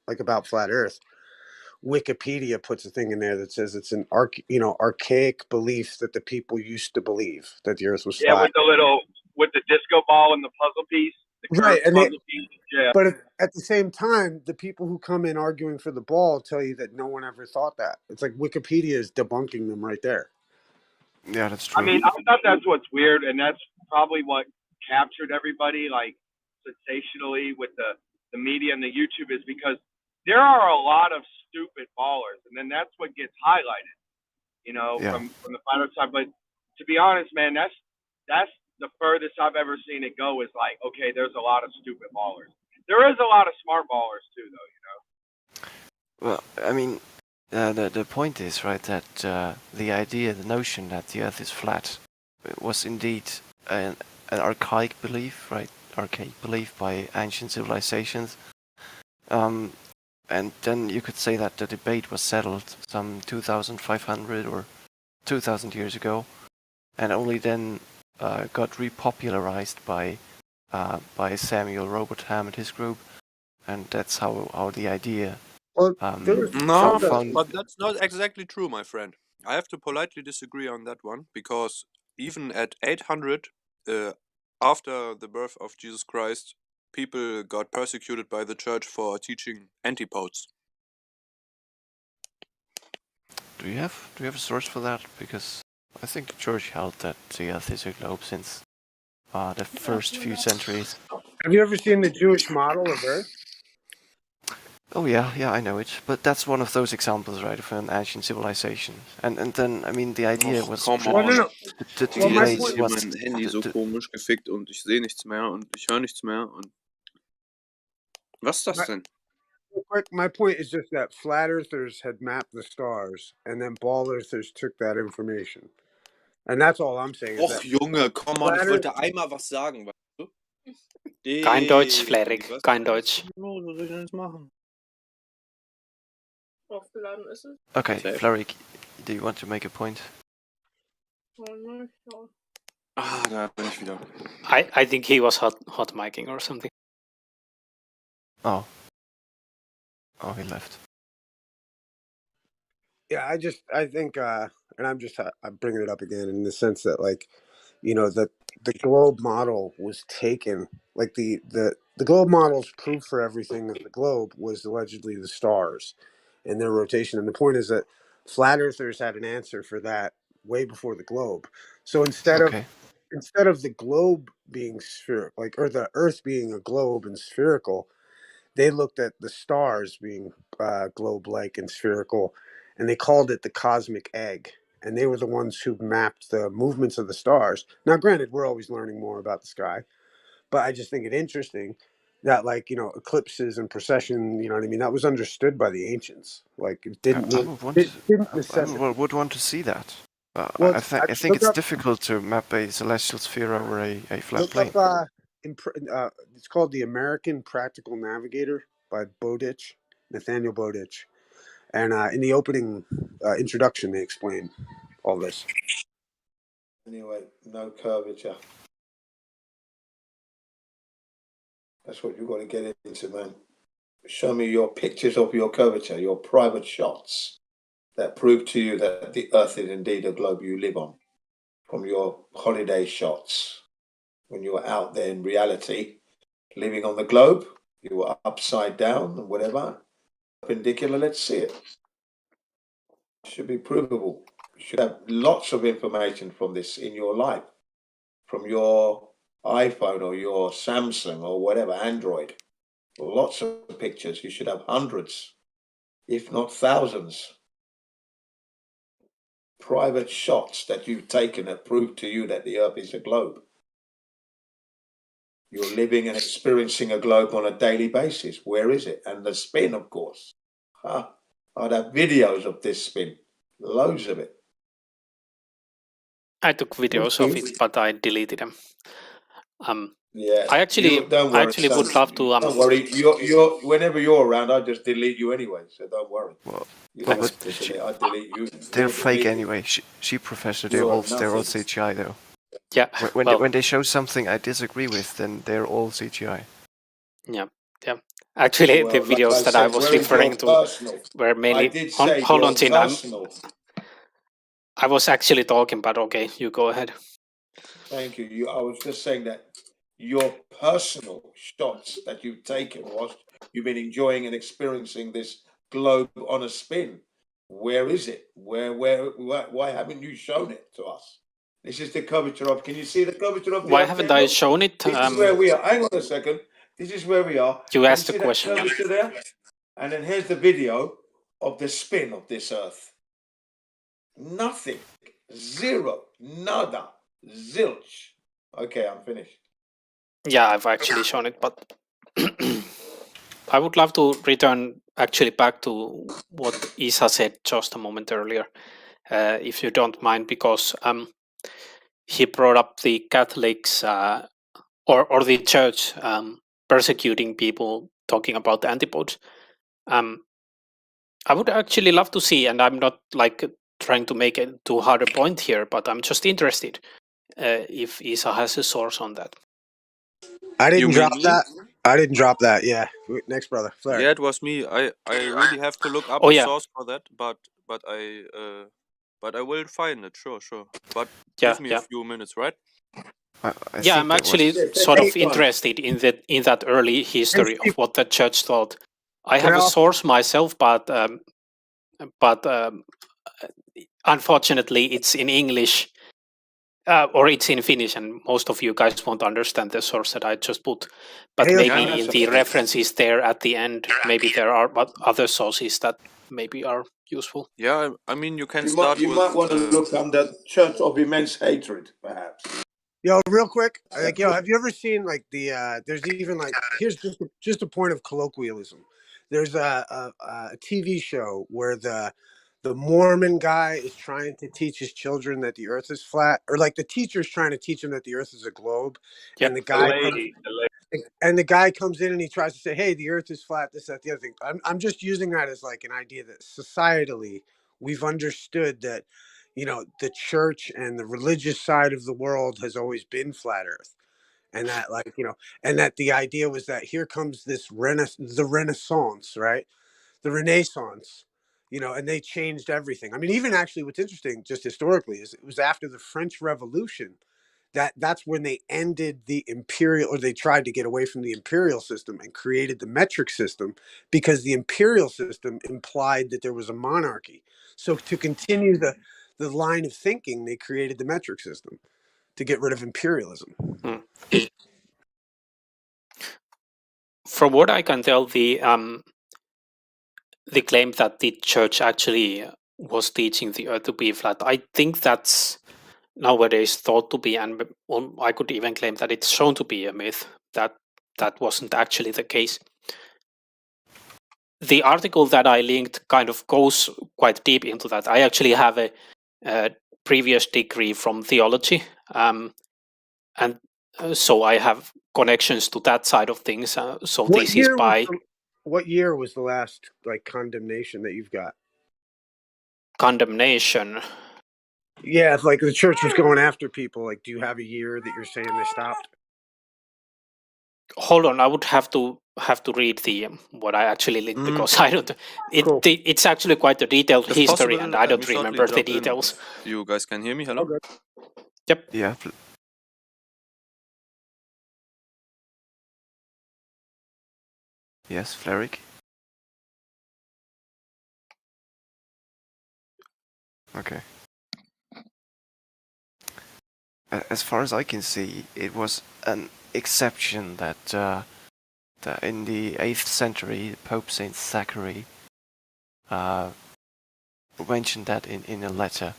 S16: like, about flat Earth, Wikipedia puts a thing in there that says it's an archaic belief that the people used to believe that the Earth was flat.
S18: With the disco ball and the puzzle piece, the
S16: Right, and
S18: puzzle piece. Yeah.
S16: But at the same time, the people who come in arguing for the ball tell you that no one ever thought that. It's like Wikipedia is debunking them right there.
S6: Yeah, that's true.
S18: I mean, I thought that's what's weird, and that's probably what captured everybody, like, sensationally with the media and the YouTube, is because there are a lot of stupid ballers, and then that's what gets highlighted, from the fighter side. But to be honest, man, that's the furthest I've ever seen it go is like, okay, there's a lot of stupid ballers. There is a lot of smart ballers too, though,
S6: Well, I mean, the point is, right, that the notion that the Earth is flat was indeed an archaic belief, right? Archaic belief by ancient civilizations. And then you could say that the debate was settled some 2,500 or 2,000 years ago, and only then got repopularized by Samuel Robotham and his group, and that's how the idea
S16: Well,
S19: No,
S6: found.
S19: but that's not exactly true, my friend. I have to politely disagree on that one, because even at 800, after the birth of Jesus Christ, people got persecuted by the church for teaching antipodes.
S6: Do you have a source for that? Because I think the church held that the Earth is a globe since the first few centuries.
S16: Have you ever seen the Jewish model of Earth?
S6: Oh yeah, I know it. But that's one of those examples, right, of an ancient civilization. And then, I mean, the idea was...
S19: Come on.
S6: The
S19: Hier
S6: debate
S19: ist hier
S6: was...
S19: mein Handy so komisch gefickt und ich sehe nichts mehr und ich höre nichts mehr und... Was ist das denn?
S16: My point is just that flat earthers had mapped the stars, and then ball earthers took that information. And that's all I'm saying.
S19: Och, Junge, komm on, ich wollte einmal was sagen, weißt du?
S9: Kein Deutsch, Flerik, kein Deutsch.
S19: Was soll ich denn jetzt machen?
S20: Aufgeladen ist es.
S6: Okay, Flerik, do you want to make a point?
S19: Ah, da bin ich wieder.
S9: I think he was hot micing or something.
S6: Oh, he left.
S16: Yeah, I think, and I'm bringing it up again in the sense that, like, you know, that the globe model was taken, like the globe model's proof for everything of the globe was allegedly the stars and their rotation. And the point is that flat earthers had an answer for that way before the globe. So instead of the globe being spherical, like, or the Earth being a globe and spherical, they looked at the stars being globe-like and spherical, and they called it the cosmic egg. And they were the ones who mapped the movements of the stars. Now, granted, we're always learning more about the sky, but I just think it interesting that, like, you know, eclipses and precession, you know what I mean, that was understood by the ancients. Like, it didn't.
S6: I would want to see that.
S16: Well,
S6: I think it's difficult to map a celestial sphere over a flat plane.
S16: It's called The American Practical Navigator by Bowditch, Nathaniel Bowditch. And in the opening introduction, they explain all this.
S8: Anyway, no curvature. That's what you've got to get into, man. Show me your pictures of your curvature, your private shots that prove to you that the Earth is indeed a globe you live on. From your holiday shots, when you were out there in reality, living on the globe, you were upside down and whatever, perpendicular, let's see it. It should be provable. You should have lots of information from this in your life, from your iPhone or your Samsung or whatever, Android. Lots of pictures. You should have hundreds, if not thousands. Private shots that you've taken that prove to you that the Earth is a globe. You're living and experiencing a globe on a daily basis. Where is it? And the spin, of course. I'd have videos of this spin. Loads of it.
S9: I took videos of it, but I deleted them.
S8: Yeah.
S9: I actually would love to.
S8: Don't worry. You're whenever you're around, I just delete you anyway. So don't worry.
S6: Well,
S8: I delete you.
S6: They're fake anyway. Sheep Professor, they're all CGI though.
S9: Yeah.
S6: When they show something I disagree with, then they're all CGI.
S9: Yeah. Actually, the videos that I was referring to were mainly. Hold on, Tin. I was actually talking, but okay, you go ahead.
S8: Thank you. I was just saying that your personal shots that you've taken whilst you've been enjoying and experiencing this globe on a spin. Where is it? Why haven't you shown it to us? This is the curvature of. Can you see the curvature of the
S9: Why
S8: Earth
S9: haven't
S8: there?
S9: I shown it?
S8: This is where we are. Hang on a second. This is where we are.
S9: You asked the
S8: see
S9: question.
S8: That curvature there? And then here's the video of the spin of this Earth. Nothing. Zero. Nada. Zilch. Okay, I'm finished.
S9: Yeah, I've actually shown it, but I would love to return actually back to what Isa said just a moment earlier, if you don't mind, because he brought up the Catholics or the church persecuting people, talking about the antipodes. I would actually love to see, and I'm not like trying to make it too hard a point here, but I'm just interested if Isa has a source on that.
S16: I
S19: You
S16: didn't
S19: mean
S16: drop
S19: me?
S16: that. I didn't drop that. Yeah. Next, brother. Flair.
S19: Yeah, it was me. I really have to look up
S9: Oh
S19: a
S9: yeah,
S19: source for that, but I will find it. Sure. But
S9: yeah,
S19: give me a
S9: yeah.
S19: few minutes, right?
S6: I
S9: Yeah,
S6: think
S9: I'm
S6: that
S9: actually
S6: was.
S9: sort of interested in that early history of what the church thought. I
S16: Can
S9: have
S16: I
S9: a
S16: also?
S9: source myself, but unfortunately, it's in English or it's in Finnish, and most of you guys won't understand the source that I just put. But
S16: Hey,
S9: maybe
S19: Yeah,
S9: in
S19: that's
S9: the
S19: okay.
S9: references there at the end, maybe there are other sources that maybe are useful.
S19: Yeah, I mean, you can
S8: You
S19: start
S8: might
S19: with.
S8: want to look under Church of Immense Hatred, perhaps.
S16: Yo, real quick, like, yo, have you ever seen like the? There's even like here's just a point of colloquialism. There's a TV show where the Mormon guy is trying to teach his children that the Earth is flat, or like the teacher's trying to teach him that the Earth is a globe,
S9: Yep.
S16: and the
S18: The
S16: guy
S18: lady.
S16: comes in and he tries to say, "Hey, the Earth is flat." This, that, the other thing. I'm just using that as like an idea that societally we've understood that, you know, the church and the religious side of the world has always been flat Earth, and that, like, you know, and that the idea was that here comes this the Renaissance, right? The Renaissance. You know, and they changed everything. I mean, even actually, what's interesting, just historically, is it was after the French Revolution that's when they ended the imperial, or they tried to get away from the imperial system and created the metric system, because the imperial system implied that there was a monarchy. So to continue the line of thinking, they created the metric system to get rid of imperialism.
S9: From what I can tell, the claim that the church actually was teaching the Earth to be flat, I think that's nowadays thought to be, and I could even claim that it's shown to be a myth, that wasn't actually the case. The article that I linked kind of goes quite deep into that. I actually have a previous degree from theology, and so I have connections to that side of things. So this is by
S16: What year was the last like condemnation that you've got?
S9: Condemnation.
S16: Yeah, if like the church was going after people, like, do you have a year that you're saying they stopped?
S9: Hold on, I would have to read the what I actually linked, because I don't. It's actually quite a detailed
S19: If
S9: history,
S19: possible,
S9: and I
S19: let me
S9: don't
S19: shortly
S9: remember the
S19: jump in.
S9: details.
S19: If you guys can hear me, hello.
S16: Okay.
S9: Yep.
S6: Yeah. Yes, Fleric. Okay. As far as I can see, it was an exception that in the 8th century, Pope Saint Zachary mentioned that in a letter,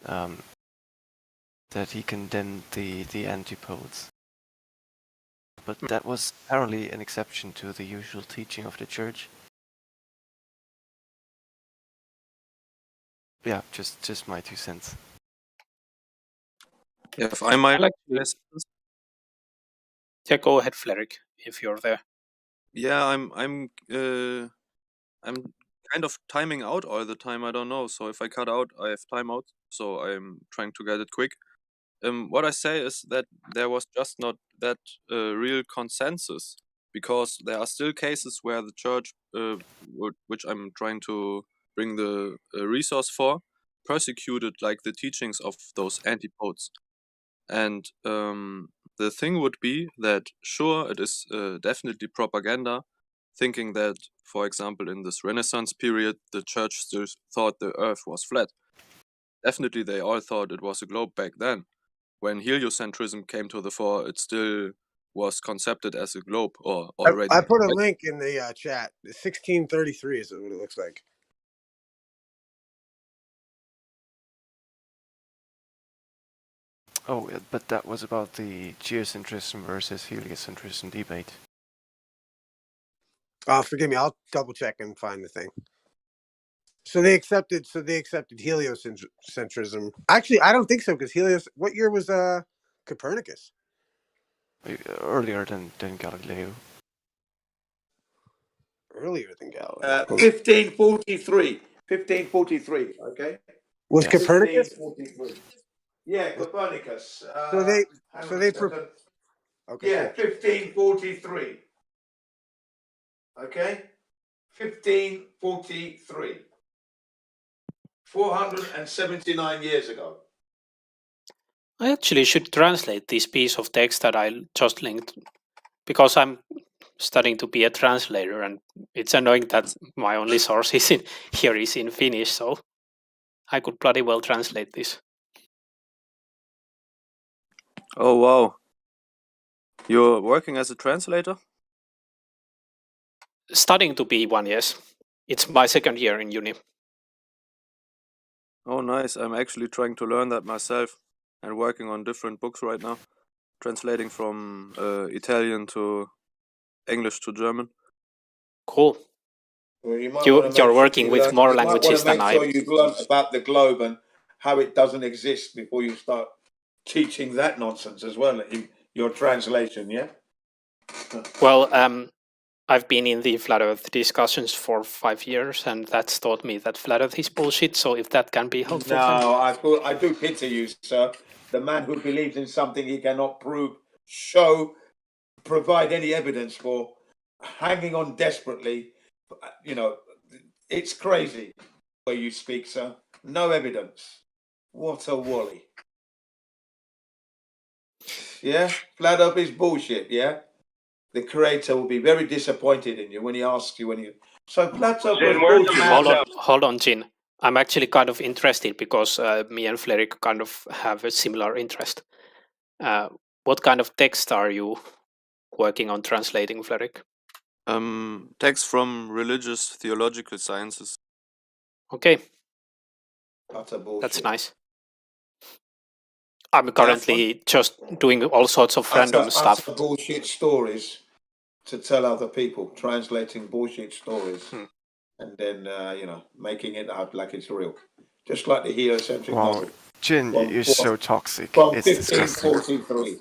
S6: that he condemned the antipodes. But that was apparently an exception to the usual teaching of the church. Yeah, just my 2 cents.
S19: Yeah, if I might.
S9: Yeah, go ahead, Fleric, if you're there.
S19: Yeah, I'm kind of timing out all the time. I don't know. So if I cut out, I have timeout. So I'm trying to get it quick. What I say is that there was just not that real consensus, because there are still cases where the church, which I'm trying to bring the resource for, persecuted like the teachings of those antipodes. And the thing would be that, sure, it is definitely propaganda, thinking that, for example, in this Renaissance period, the church still thought the Earth was flat. Definitely, they all thought it was a globe back then. When heliocentrism came to the fore, it still was conceived as a globe, or already.
S16: I put a link in the chat. 1633 is what it looks like.
S6: Oh, but that was about the geocentrism versus heliocentrism debate.
S16: Forgive me. I'll double check and find the thing. So they accepted heliocentrism. Actually, I don't think so, because what year was Copernicus?
S6: Earlier than Galileo.
S16: Earlier than Galileo.
S8: 1543. 1543. Okay.
S16: Was
S6: Yes.
S16: Copernicus?
S8: 1543. Yeah, Copernicus.
S16: So they.
S8: Hang
S16: So
S8: on
S16: they.
S8: a second.
S16: Okay.
S8: Yeah, 1543. Okay. 1543. 479 years ago.
S9: I actually should translate this piece of text that I just linked, because I'm studying to be a translator, and it's annoying that my only source is here is in Finnish, so I could bloody well translate this.
S12: Oh wow. You're working as a translator?
S9: Studying to be one, yes. It's my second year in uni.
S12: Oh nice. I'm actually trying to learn that myself and working on different books right now. Translating from Italian to English to German.
S9: Cool.
S8: Well,
S9: You're working with more languages than I.
S8: You might want to make sure you've learned about the globe and how it doesn't exist before you start teaching that nonsense as well in your translation, yeah?
S9: Well, I've been in the flat Earth discussions for 5 years, and that's taught me that flat Earth is bullshit. So if that can be helpful,
S8: No, I do pity you, sir. The man who believes in something he cannot prove, provide any evidence for, hanging on desperately. You know, it's crazy the way you speak, sir. No evidence. What a wally. Yeah, flat Earth is bullshit. Yeah, the creator will be very disappointed in you when he asks you So flat Earth is bullshit.
S9: Hold on, Jin. I'm actually kind of interested because me and Flerik kind of have a similar interest. What kind of text are you working on translating, Flerik?
S12: Text from religious theological sciences.
S9: Okay.
S8: Utter bullshit.
S9: That's nice. I'm currently just doing all sorts of random stuff.
S8: Utter bullshit stories to tell other people, translating bullshit stories, and then making it out like it's real, just like the heliocentric model.
S6: Jin, you're so toxic.
S8: From
S6: It's disgusting.
S8: 1543.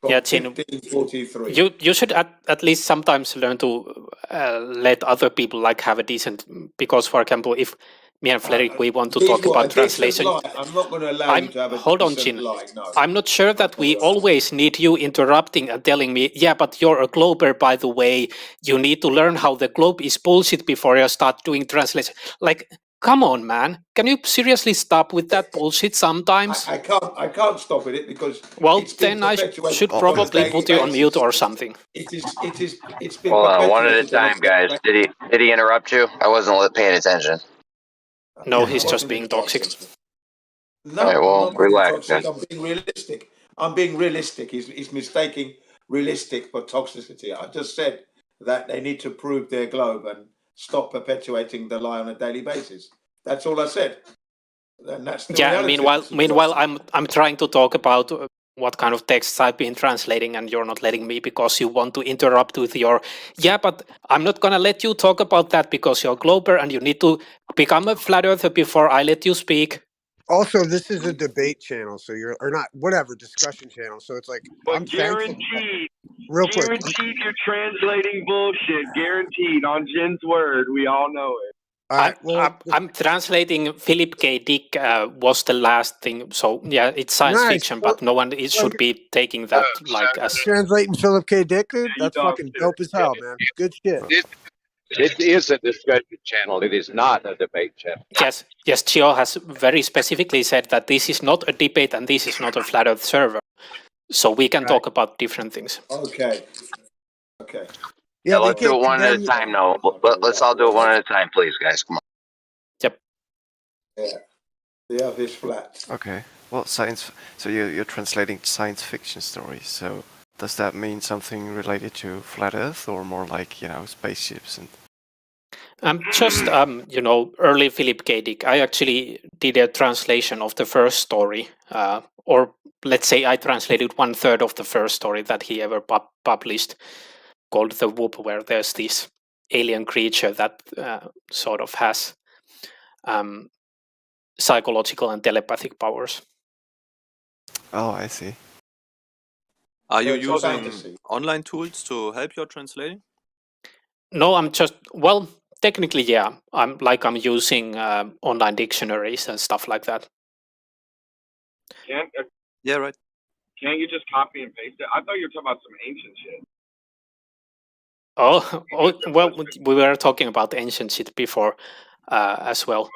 S9: Yeah, Jin,
S8: 1543.
S9: you should at least sometimes learn to let other people have a decent. Because, for example, if me and Flerik we want to talk about translation,
S8: I'm not going to allow you to have a
S9: hold on,
S8: decent
S9: Jin.
S8: lie. No.
S9: I'm not sure that we always need you interrupting and telling me, yeah, but you're a glober, by the way. You need to learn how the globe is bullshit before you start doing translation. Like, come on, man. Can you seriously stop with that bullshit sometimes?
S8: I can't stop with it because
S9: then I should probably put you on mute or something.
S8: It's been
S7: Hold on, one at a
S8: perpetuated
S7: time, guys. Did he interrupt you? I wasn't paying attention.
S9: No, he's just being toxic.
S8: No,
S7: All right, well,
S8: I'm not being
S7: relax,
S8: toxic.
S7: guys.
S8: I'm being realistic. I'm being realistic. He's mistaking realistic for toxicity. I just said that they need to prove their globe and stop perpetuating the lie on a daily basis. That's all I said. And that's the reality.
S9: Meanwhile, I'm trying to talk about what kind of texts I've been translating, and you're not letting me because you want to interrupt with your, yeah, but I'm not gonna let you talk about that because you're a glober and you need to become a flat earther before I let you speak.
S16: Also, this is a debate channel, so discussion channel. So it's like,
S18: But
S16: I'm thankful.
S18: Real quick. Guaranteed you're translating bullshit. Guaranteed on Jin's word. We all know it.
S9: I'm translating Philip K. Dick was the last thing. So yeah, it's science fiction, but no one should be taking that as
S16: translating Philip K. Dick, dude. That's fucking dope as hell, man. Good shit.
S15: It is a discussion channel. It is not a debate channel.
S9: Yes, Gio has very specifically said that this is not a debate and this is not a flat Earth server. So we can talk about different things.
S8: Okay.
S7: Yeah, let's do it one at a time now. Let's all do it one at a time, please, guys. Come on.
S9: Yep.
S8: Yeah. The Earth is flat.
S6: Okay. Well, so you're translating science fiction stories. So does that mean something related to flat Earth, or more like spaceships and?
S9: Just early Philip K. Dick. I actually did a translation of the first story, or let's say I translated 1/3 of the first story that he ever published, called The Whoop, where there's this alien creature that sort of has psychological and telepathic powers.
S6: Oh, I see.
S19: Are you
S8: It's
S19: using
S8: fantasy.
S19: online tools to help your translating?
S9: No, I'm just, well, technically, yeah. I'm using online dictionaries and stuff like that.
S18: Can't
S19: Yeah, right.
S18: can't you just copy and paste it? I thought you were talking about some ancient shit.
S9: Oh, well, we were talking about ancient shit before as well.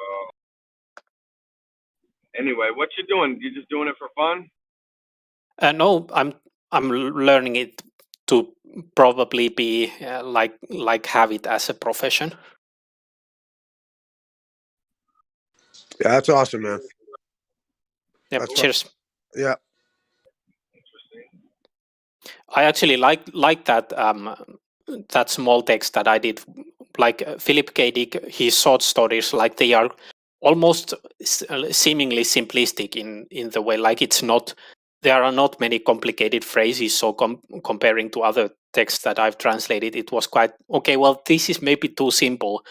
S18: Anyway, what you doing? You just doing it for fun?
S9: No, I'm learning it to probably be like have it as a profession.
S16: Yeah, that's awesome, man.
S9: Yep,
S16: That's
S9: cheers.
S16: Yeah.
S9: I actually like that that small text that I did. Like Philip K. Dick, his short stories, like they are almost seemingly simplistic in the way, like it's not. There are not many complicated phrases. So comparing to other texts that I've translated, it was quite okay. Well, this is maybe too simple,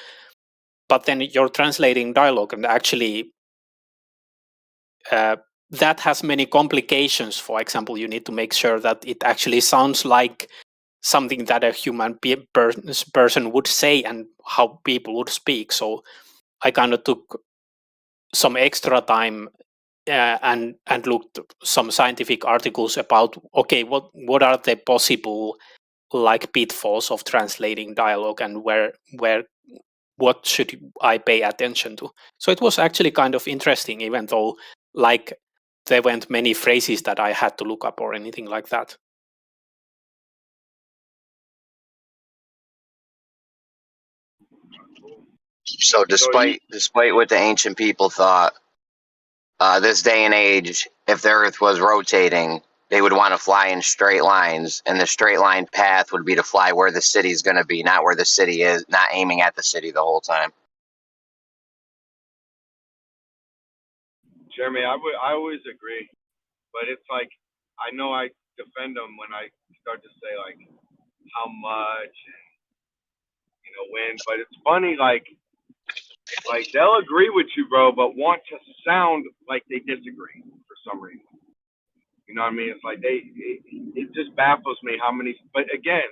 S9: but then you're translating dialogue, and actually, that has many complications. For example, you need to make sure that it actually sounds like something that a human person would say and how people would speak. So I kind of took some extra time and looked some scientific articles about, okay, what are the possible like pitfalls of translating dialogue, and what should I pay attention to. So it was actually kind of interesting, even though like there weren't many phrases that I had to look up or anything like that.
S7: So despite what the ancient people thought, this day and age, if the Earth was rotating, they would want to fly in straight lines, and the straight line path would be to fly where the city's going to be, not where the city is, not aiming at the city the whole time.
S18: Jeremy, I always agree, but it's like I know I defend them when I start to say like how much and when, but it's funny like they'll agree with you, bro, but want to sound like they disagree for some reason. You know what I mean? It's like it just baffles me how many. But again,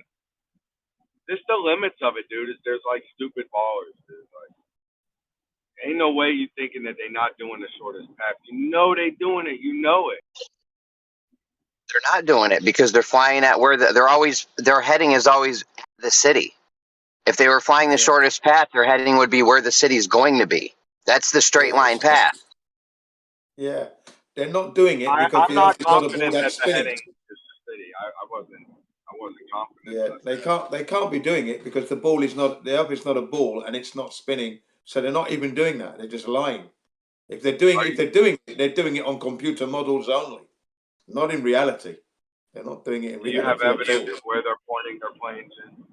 S18: there's the limits of it, dude. There's like stupid ballers, dude. Like, ain't no way you thinking that they're not doing the shortest path. You know they doing it. You know it.
S7: They're not doing it because they're flying at where their heading is always the city. If they were flying the shortest path, their heading would be where the city's going to be. That's the straight line path.
S8: Yeah, they're not doing it because
S18: I'm not
S8: it's not a ball
S18: confident that
S8: that's
S18: the
S8: spinning.
S18: heading is the city. I wasn't confident.
S8: Yeah, they can't be doing it because the Earth is not a ball and it's not spinning. So they're not even doing that. They're just lying. If they're doing it on computer models only, not in reality. They're not doing it in
S18: Do you
S8: reality.
S18: have evidence of where they're pointing their planes in?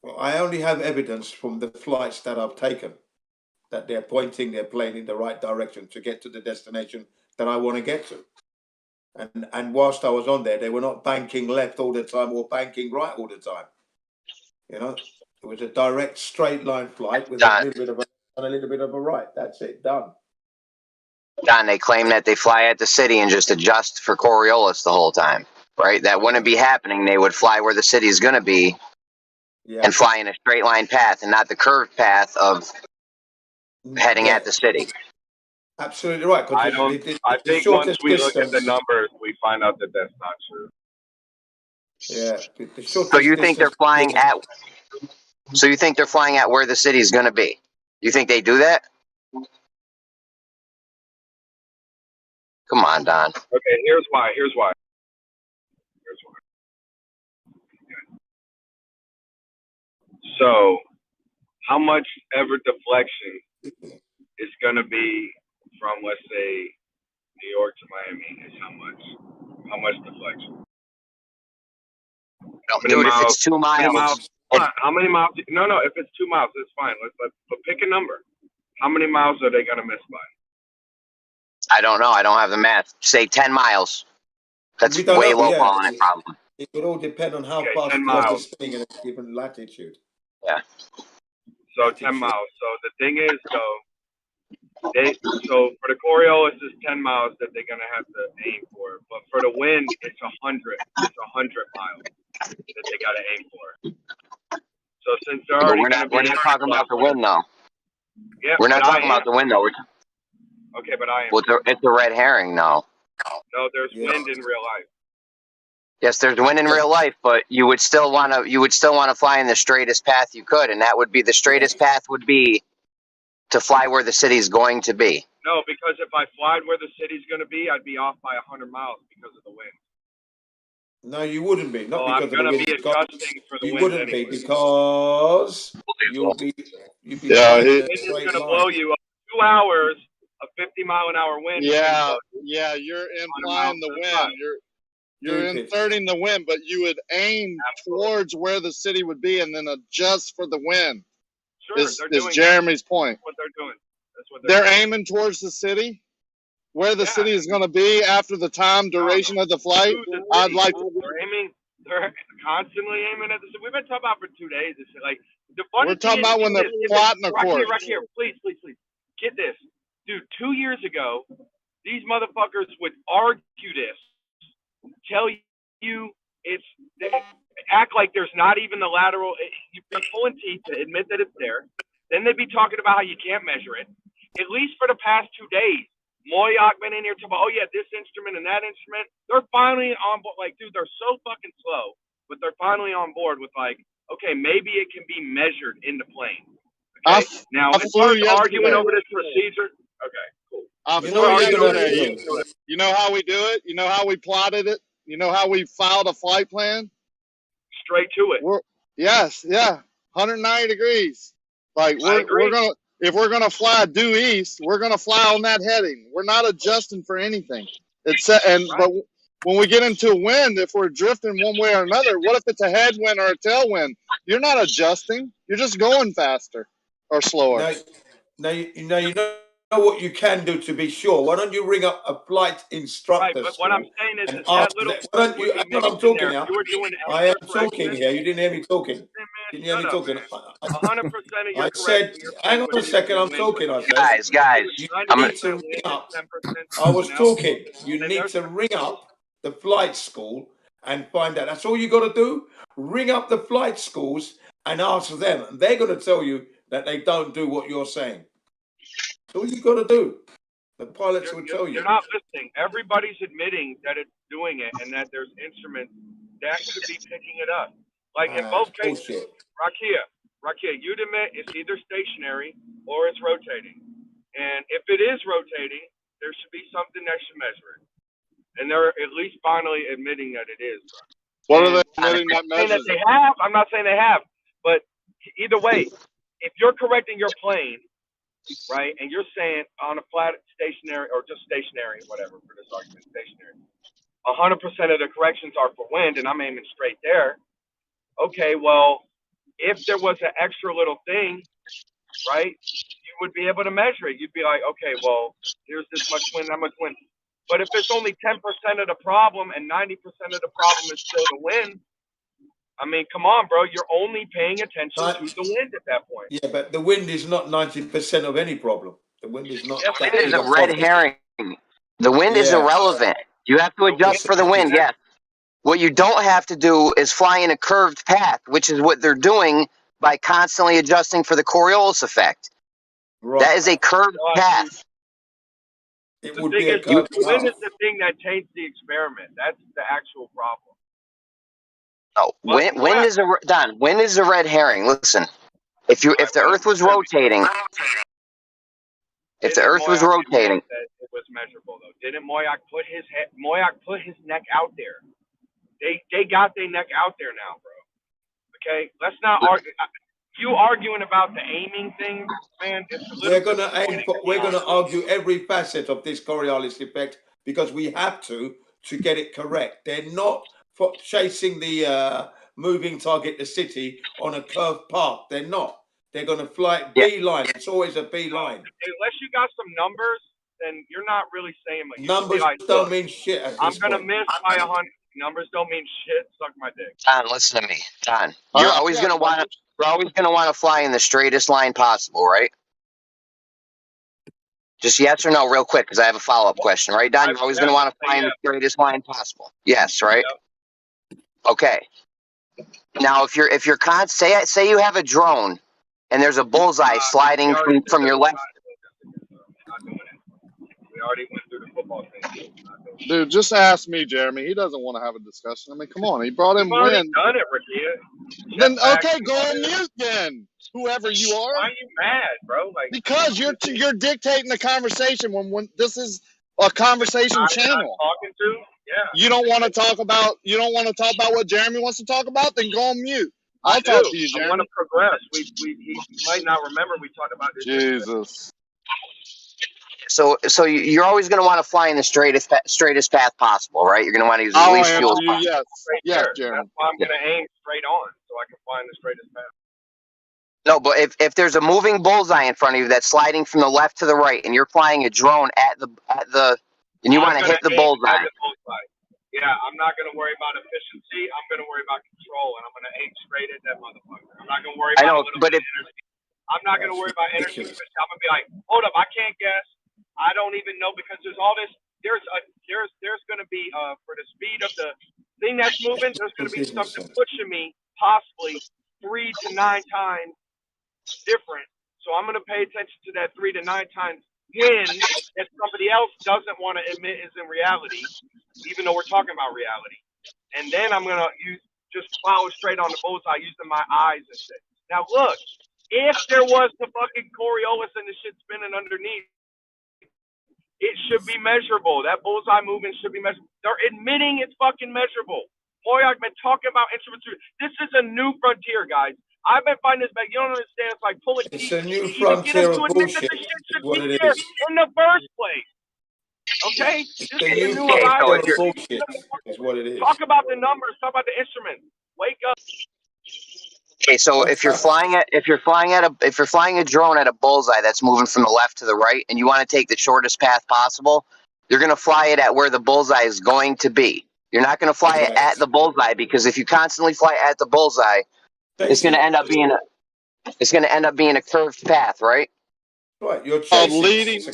S8: Well, I only have evidence from the flights that I've taken that they're pointing their plane in the right direction to get to the destination that I want to get to. And whilst I was on there, they were not banking left all the time or banking right all the time. You know, it was a direct straight line flight with a little bit of a little bit of a right. That's it, done.
S7: Don, they claim that they fly at the city and just adjust for Coriolis the whole time, right? That wouldn't be happening. They would fly where the city is going to be and fly in a straight line path and not the curved path of heading at the city.
S8: Absolutely right.
S18: I think once we look at the numbers, we find out that that's not true.
S8: Yeah.
S7: So you think they're flying at? So you think they're flying at where the city is going to be? You think they do that? Come on, Don.
S18: Okay, here's why. So, how much ever deflection is going to be from, let's say, New York to Miami? Is how much deflection? How many
S7: Dude,
S18: miles?
S7: if it's 2 miles.
S18: How many miles? No. If it's 2 miles, it's fine. Let's pick a number. How many miles are they going to miss by?
S7: I don't know. I don't have the math. Say 10 miles. That's way low balling it, probably.
S8: It would all depend on how fast the Earth is spinning in a given latitude.
S15: Yeah.
S18: So 10 miles. So the thing is, though, so for the Coriolis, it's 10 miles that they're gonna have to aim for. But for the wind, it's 100. It's 100 miles that they gotta aim for. So since they're
S15: But
S18: already
S15: we're
S18: gonna
S15: not
S18: be
S15: talking about the wind though.
S18: Yeah,
S15: We're not
S18: but
S15: talking about the wind though.
S18: Okay, but I am.
S15: Well, it's a red herring now.
S18: No, there's wind in real life.
S15: Yes, there's wind in real life, but you would still want to fly in the straightest path you could, and that would be the straightest path would be to fly where the city's going to be.
S18: No, because if I fly where the city's going to be, I'd be off by 100 miles because of the wind.
S8: No, you wouldn't be. Not because
S18: I'm
S8: of the
S18: going to
S8: wind.
S18: be adjusting for the
S8: You
S18: wind
S8: wouldn't
S18: anyway.
S8: be because you'd be
S11: Yeah,
S8: flying in
S18: The
S8: a
S18: wind is
S8: straight
S18: going to
S8: line.
S18: blow you up 2 hours. A 50-mile-an-hour wind.
S11: yeah, you're implying the wind. You're inserting the wind, but you would aim towards where the city would be and then adjust for the wind.
S18: Sure,
S11: is Jeremy's point.
S18: That's what they're doing. That's what
S11: They're
S18: doing.
S11: aiming towards the city, where the city is going to be after the time duration of the flight. I'd like to.
S18: They're constantly aiming at the city. We've been talking about for 2 days. It's like the
S11: We're talking about when they're plotting a course.
S18: Right here, please. Get this. Dude, 2 years ago, these motherfuckers would argue this, tell you act like there's not even the lateral. You'd be pulling teeth to admit that it's there. Then they'd be talking about how you can't measure it. At least for the past 2 days, Moyak been in here talking about, oh yeah, this instrument and that instrument. They're finally on board. Like, dude, they're so fucking slow, but they're finally on board with like, okay, maybe it can be measured in the plane. Okay? Now, as far as arguing over this procedure, okay, cool.
S11: You know how we do it? You know how we plotted it? You know how we filed a flight plan?
S18: Straight to it.
S11: Yes, 190 degrees. Like we're gonna, if we're gonna fly due east, we're gonna fly on that heading. We're not adjusting for anything. But when we get into wind, if we're drifting one way or another, what if it's a headwind or a tailwind? You're not adjusting. You're just going faster or slower.
S8: Now you know what you can do to be sure. Why don't you ring up a flight instructor?
S18: Right, but what I'm saying is that little.
S8: Why don't you? I'm talking now. I am talking here. You didn't hear me talking. Didn't hear me talking.
S18: 100% of your
S8: I said, hang on a second. I'm talking. I said,
S15: guys.
S8: You need to ring up. I was talking. You need to ring up the flight school and find out. That's all you got to do. Ring up the flight schools and ask them, and they're going to tell you that they don't do what you're saying. That's all you got to do. The pilots will tell you.
S18: You're not listening. Everybody's admitting that it's doing it and that there's instruments that could be picking it up. Like in both cases, Rakia, you'd admit it's either stationary or it's rotating. And if it is rotating, there should be something that should measure it. And they're at least finally admitting that it is.
S11: What are they admitting that measures
S18: it? I'm not saying they have, but either way, if you're correcting your plane, right, and you're saying on a flat stationary or just stationary, whatever for this argument, stationary, 100% of the corrections are for wind, and I'm aiming straight there. Okay, well, if there was an extra little thing, right, you would be able to measure it. You'd be like, okay, well, here's this much wind, that much wind. But if it's only 10% of the problem and 90% of the problem is still the wind, I mean, come on, bro. You're only paying attention to the wind at that point.
S8: Yeah, but the wind is not 90% of any problem. The wind is not.
S15: The wind is a red herring. The wind is irrelevant. You have to adjust for the wind, yes. What you don't have to do is fly in a curved path, which is what they're doing by constantly adjusting for the Coriolis effect. Right. That is a curved path.
S8: It would be a curved path.
S18: The wind is the thing that taints the experiment. That's the actual problem.
S15: No, wind is a red herring. Listen, if the Earth was rotating,
S18: it was measurable though. Didn't Moyak put his neck out there? They got their neck out there now, bro. Okay, let's not argue. You arguing about the aiming thing, man?
S8: We're gonna argue every facet of this Coriolis effect because we have to get it correct. They're not chasing the moving target, the city, on a curved path. They're not. They're going to fly B-line. It's always a B-line.
S18: Unless you got some numbers, then you're not really saying like
S8: numbers don't mean shit.
S18: I'm going to miss by 100. Numbers don't mean shit. Suck my dick.
S15: Don, listen to me. Don, you're always going to want to. You're always going to want to fly in the straightest line possible, right? Just yes or no, real quick, because I have a follow-up question. Right, Don? You're always going to want to fly in the straightest line possible. Yes, right? Okay. Now, if you're say you have a drone and there's a bullseye sliding from your left.
S18: We already went through the football thing.
S11: Dude, just ask me, Jeremy. He doesn't want to have a discussion. I mean, come on. He brought him
S18: We've already
S11: win.
S18: done it, Rakia.
S11: Then okay, go on mute then. Whoever you are.
S18: Why are you mad, bro? Like,
S11: because you're dictating the conversation when this is a conversation channel.
S18: Talking to? Yeah.
S11: You don't want to talk about what Jeremy wants to talk about? Then go on mute. I'll talk to you, Jeremy.
S18: I want to progress. He might not remember we talked about this.
S11: Jesus.
S15: So you're always going to want to fly in the straightest path possible, right? You're going to want to use the least fuel.
S11: Yes, yes, Jeremy.
S18: That's why I'm going to aim straight on, so I can fly in the straightest path.
S15: No, but if there's a moving bullseye in front of you that's sliding from the left to the right, and you're flying a drone and you want to hit the bullseye.
S18: Yeah, I'm not going to worry about efficiency. I'm going to worry about control, and I'm going to aim straight at that motherfucker. I'm not going to worry about energy. I'm not going to worry about energy efficiency. I'm going to be like, hold up, I can't guess. I don't even know because there's all this. There's going to be for the speed of the thing that's moving. There's going to be something pushing me possibly 3 to 9 times different. So I'm going to pay attention to that 3 to 9 times wind that somebody else doesn't want to admit is in reality, even though we're talking about reality. And then I'm going to just follow straight on the bullseye using my eyes and shit. Now look, if there was the fucking Coriolis and the shit spinning underneath, it should be measurable. That bullseye movement should be measurable. They're admitting it's fucking measurable. Moyak been talking about instruments. This is a new frontier, guys. I've been finding this back. You don't understand. It's like pulling teeth.
S8: It's a new frontier of bullshit.
S18: Should be there in the first place. Okay?
S8: It's a new frontier of bullshit. Is what it is.
S18: Talk about the numbers. Talk about the instruments. Wake up.
S15: Okay, so if you're flying a drone at a bullseye that's moving from the left to the right, and you want to take the shortest path possible, you're going to fly it at where the bullseye is going to be. You're not going to fly it at the bullseye, because if you constantly fly at the bullseye, it's going to end up being a curved path, right?
S8: Right, you're
S11: chasing.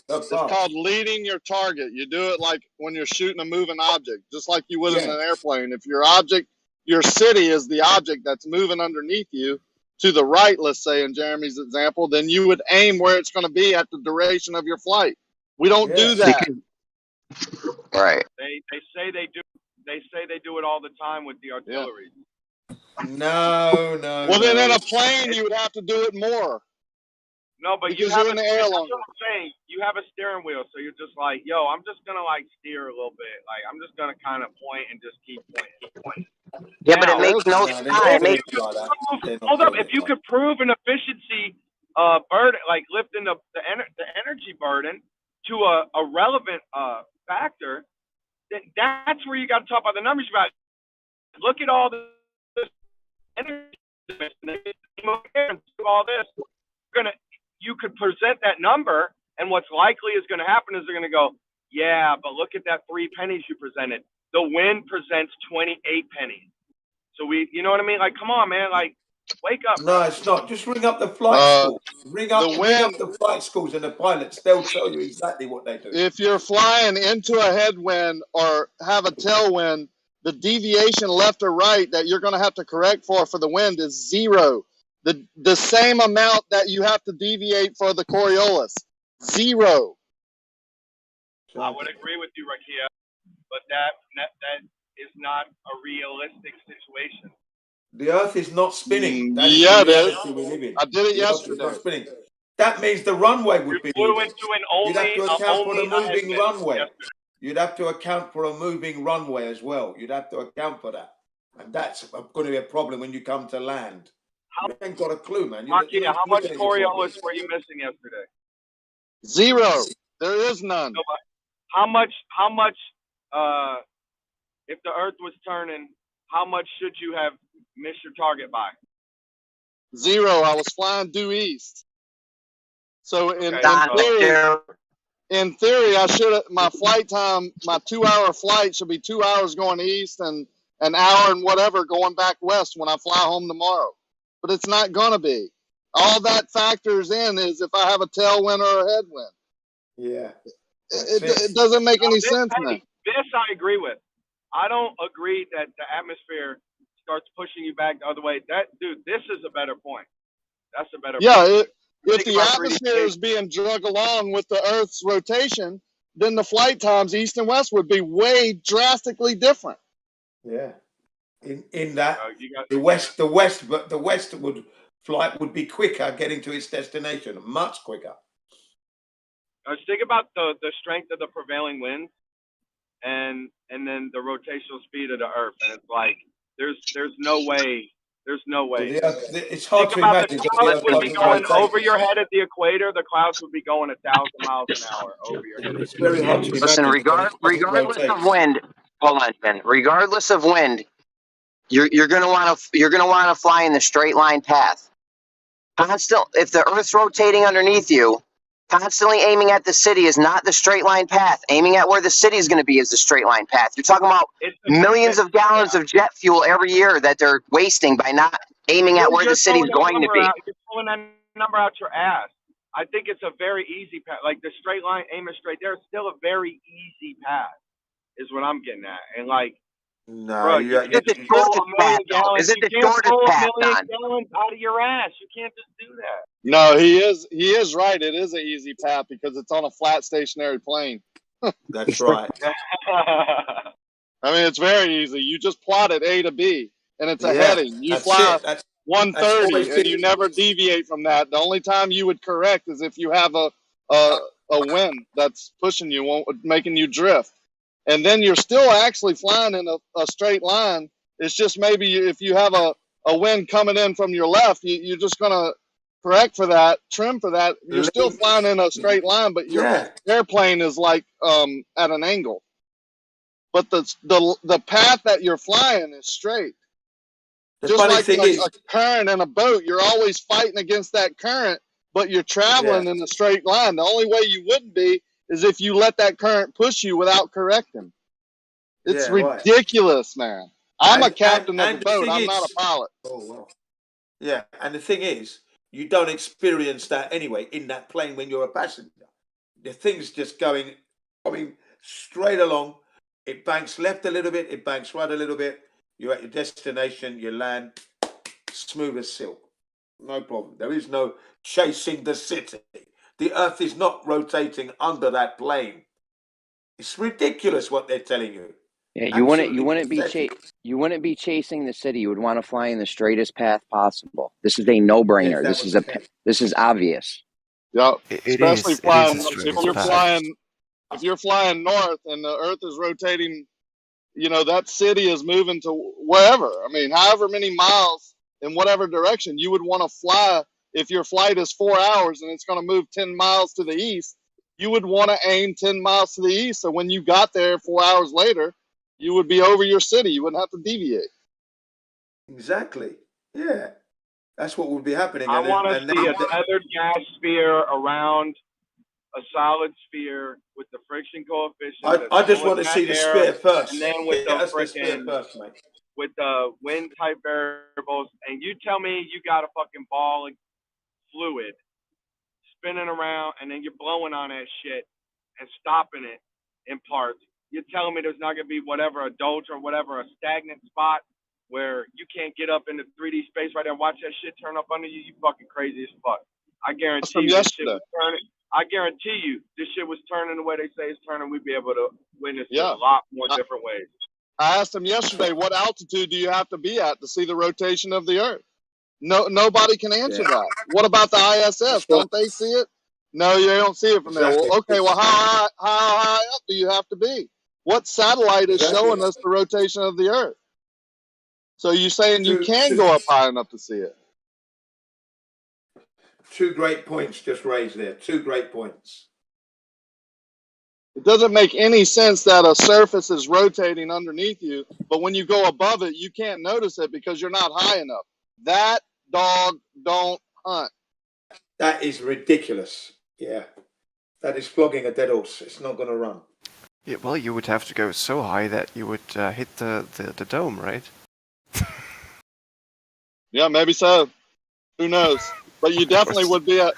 S11: It's called leading your target. You do it like when you're shooting a moving object, just like you would in an airplane. If your city is the object that's moving underneath you to the right, let's say in Jeremy's example, then you would aim where it's going to be at the duration of your flight. We don't do that.
S15: Right.
S18: They say they do. They say they do it all the time with the artillery.
S8: No.
S11: Well, then in a plane you would have to do it more.
S18: No, but
S11: because
S18: you have
S11: you're in the air longer.
S18: That's what I'm saying. You have a steering wheel, so you're just like, yo, I'm just gonna like steer a little bit. Like I'm just gonna kind of point and just keep pointing.
S15: Yeah, but it makes no sense.
S18: Hold up, if you could prove an efficiency burden, like lifting the energy burden to a relevant factor, then that's where you got to talk about the numbers. About look at all this energy, all this. You could present that number, and what's likely is going to happen is they're going to go, yeah, but look at that 3 pennies you presented. The wind presents 28 pennies. So you know what I mean? Like, come on, man. Like, wake up.
S8: No, it's not. Just ring up the flight schools. Ring up the flight schools and the pilots. They'll tell you exactly what they do.
S11: If you're flying into a headwind or have a tailwind, the deviation left or right that you're going to have to correct for the wind is 0. The same amount that you have to deviate for the Coriolis. 0.
S18: I would agree with you, Rakia, but that is not a realistic situation.
S8: The Earth is not spinning.
S11: Yeah, it is. I did it yesterday.
S8: Not spinning. That means the runway would be moving. You'd have to account for the moving runway. You'd have to account for a moving runway as well. You'd have to account for that. And that's going to be a problem when you come to land. You ain't got a clue, man.
S18: How much Coriolis were you missing yesterday?
S11: 0. There is none.
S18: No, how much, if the Earth was turning, how much should you have missed your target by?
S11: 0. I was flying due east. So in theory, I should have, my flight time, my 2-hour flight should be 2 hours going east and an hour and whatever going back west when I fly home tomorrow. but it's not going to be. All that factors in is if I have a tailwind or a headwind.
S8: Yeah.
S11: It doesn't make any sense, man.
S18: This I agree with. I don't agree that the atmosphere starts pushing you back the other way. This is a better point. That's a better point.
S11: If the atmosphere is being drug along with the Earth's rotation, then the flight times east and west would be way drastically different.
S8: Yeah. In that the west flight would be quicker getting to its destination, much quicker.
S18: Think about the strength of the prevailing winds and then the rotational speed of the Earth, and it's like there's no way. There's no way.
S8: It's hard to imagine.
S18: The clouds would be going over your head at the equator. The clouds would be going 1,000 miles an hour over your head.
S8: It's very hard to imagine.
S15: Listen, regardless of wind, hold on, Ben. Regardless of wind, you're gonna want to fly in the straight line path. If the Earth's rotating underneath you, constantly aiming at the city is not the straight line path. Aiming at where the city is going to be is the straight line path. You're talking about millions of gallons of jet fuel every year that they're wasting by not aiming at where the city's going to be.
S18: You're pulling that number out your ass. I think it's a very easy path. Like the straight line, aiming straight, there's still a very easy path, is what I'm getting at. And like,
S8: no,
S18: bro,
S8: you
S18: can't just pull a million gallons.
S15: Is it the
S18: You can't
S15: shortest
S18: pull a
S15: path,
S18: million
S15: Don?
S18: gallons out of your ass. You can't just do that.
S11: No, he is right. It is an easy path because it's on a flat stationary plane.
S8: That's right.
S11: I mean, it's very easy. You just plot it A to B, and it's a heading. You fly 130, and you never deviate from that. The only time you would correct is if you have a wind that's pushing you, making you drift. And then you're still actually flying in a straight line. It's just maybe if you have a wind coming in from your left, you're just going to correct for that, trim for that. You're still flying in a straight line, but your airplane is like at an angle. But the path that you're flying is straight. Just like a current in a boat, you're always fighting against that current, but you're traveling in a straight line. The only way you wouldn't be is if you let that current push you without correcting. It's ridiculous, man. I'm a captain of the boat. I'm not a pilot.
S8: Oh, wow. Yeah, and the thing is, you don't experience that anyway in that plane when you're a passenger. The thing's just going straight along. It banks left a little bit. It banks right a little bit. You're at your destination. You land smooth as silk. No problem. There is no chasing the city. The Earth is not rotating under that plane. It's ridiculous what they're telling you.
S7: Yeah, you wouldn't be chasing the city. You would want to fly in the straightest path possible. This is a no-brainer. This is obvious.
S11: Yeah, especially flying. If you're flying north and the Earth is rotating, that city is moving to wherever. I mean, however many miles in whatever direction you would want to fly. If your flight is 4 hours and it's going to move 10 miles to the east, you would want to aim 10 miles to the east. So when you got there 4 hours later, you would be over your city. You wouldn't have to deviate.
S8: Exactly. Yeah. That's what would be happening.
S18: I want to see a tethered gas sphere around a solid sphere with the friction coefficient.
S8: I just want to see the sphere first.
S18: And then with the
S8: sphere first, mate.
S18: With the wind type variables. And you tell me you got a fucking ball of fluid spinning around and then you're blowing on that shit and stopping it in parts. You're telling me there's not going to be whatever, a doldrum or whatever, a stagnant spot where you can't get up into 3D space right there and watch that shit turn up under you? You fucking crazy as fuck. I guarantee you this shit was turning. I guarantee you this shit was turning the way they say it's turning. We'd be able to witness it a lot more different ways.
S11: I asked him yesterday, what altitude do you have to be at to see the rotation of the Earth? No, nobody can answer that. What about the ISS? Don't they see it? No, you don't see it from there. Well, okay, well, how high up do you have to be? What satellite is showing us the rotation of the Earth? So you're saying you can go up high enough to see it?
S8: Two great points just raised there. Two great points.
S11: It doesn't make any sense that a surface is rotating underneath you, but when you go above it, you can't notice it because you're not high enough. That dog don't hunt.
S8: That is ridiculous. Yeah. That is flogging a dead horse. It's not going to run.
S6: Yeah, well, you would have to go so high that you would hit the dome, right?
S11: Yeah, maybe so. Who knows? But you definitely would be a.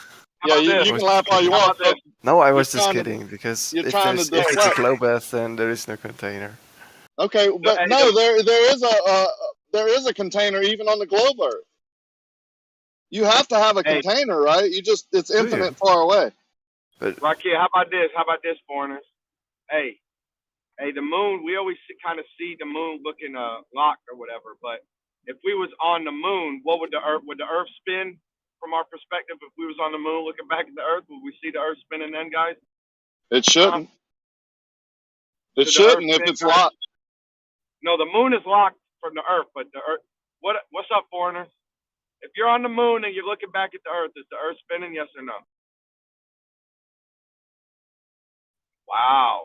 S11: Yeah, you can laugh all you want, but
S6: No, I
S11: you're
S6: was just
S11: trying to-
S6: kidding because
S11: you're
S6: if
S11: trying to
S6: it's a
S11: deflect.
S6: glow bath, then there is no container.
S11: Okay, but no, there is a container even on the globe Earth. You have to have a container, right? It's infinite far away.
S18: Rocky, how about this, foreigners? Hey, the moon. We always kind of see the moon looking locked or whatever. But if we was on the moon, what would the Earth spin from our perspective? If we was on the moon looking back at the Earth, would we see the Earth spinning then, guys?
S11: It shouldn't. It shouldn't if it's locked.
S18: No, the moon is locked from the Earth, but the Earth. What's up, foreigners? If you're on the moon and you're looking back at the Earth, is the Earth spinning? Yes or no? Wow.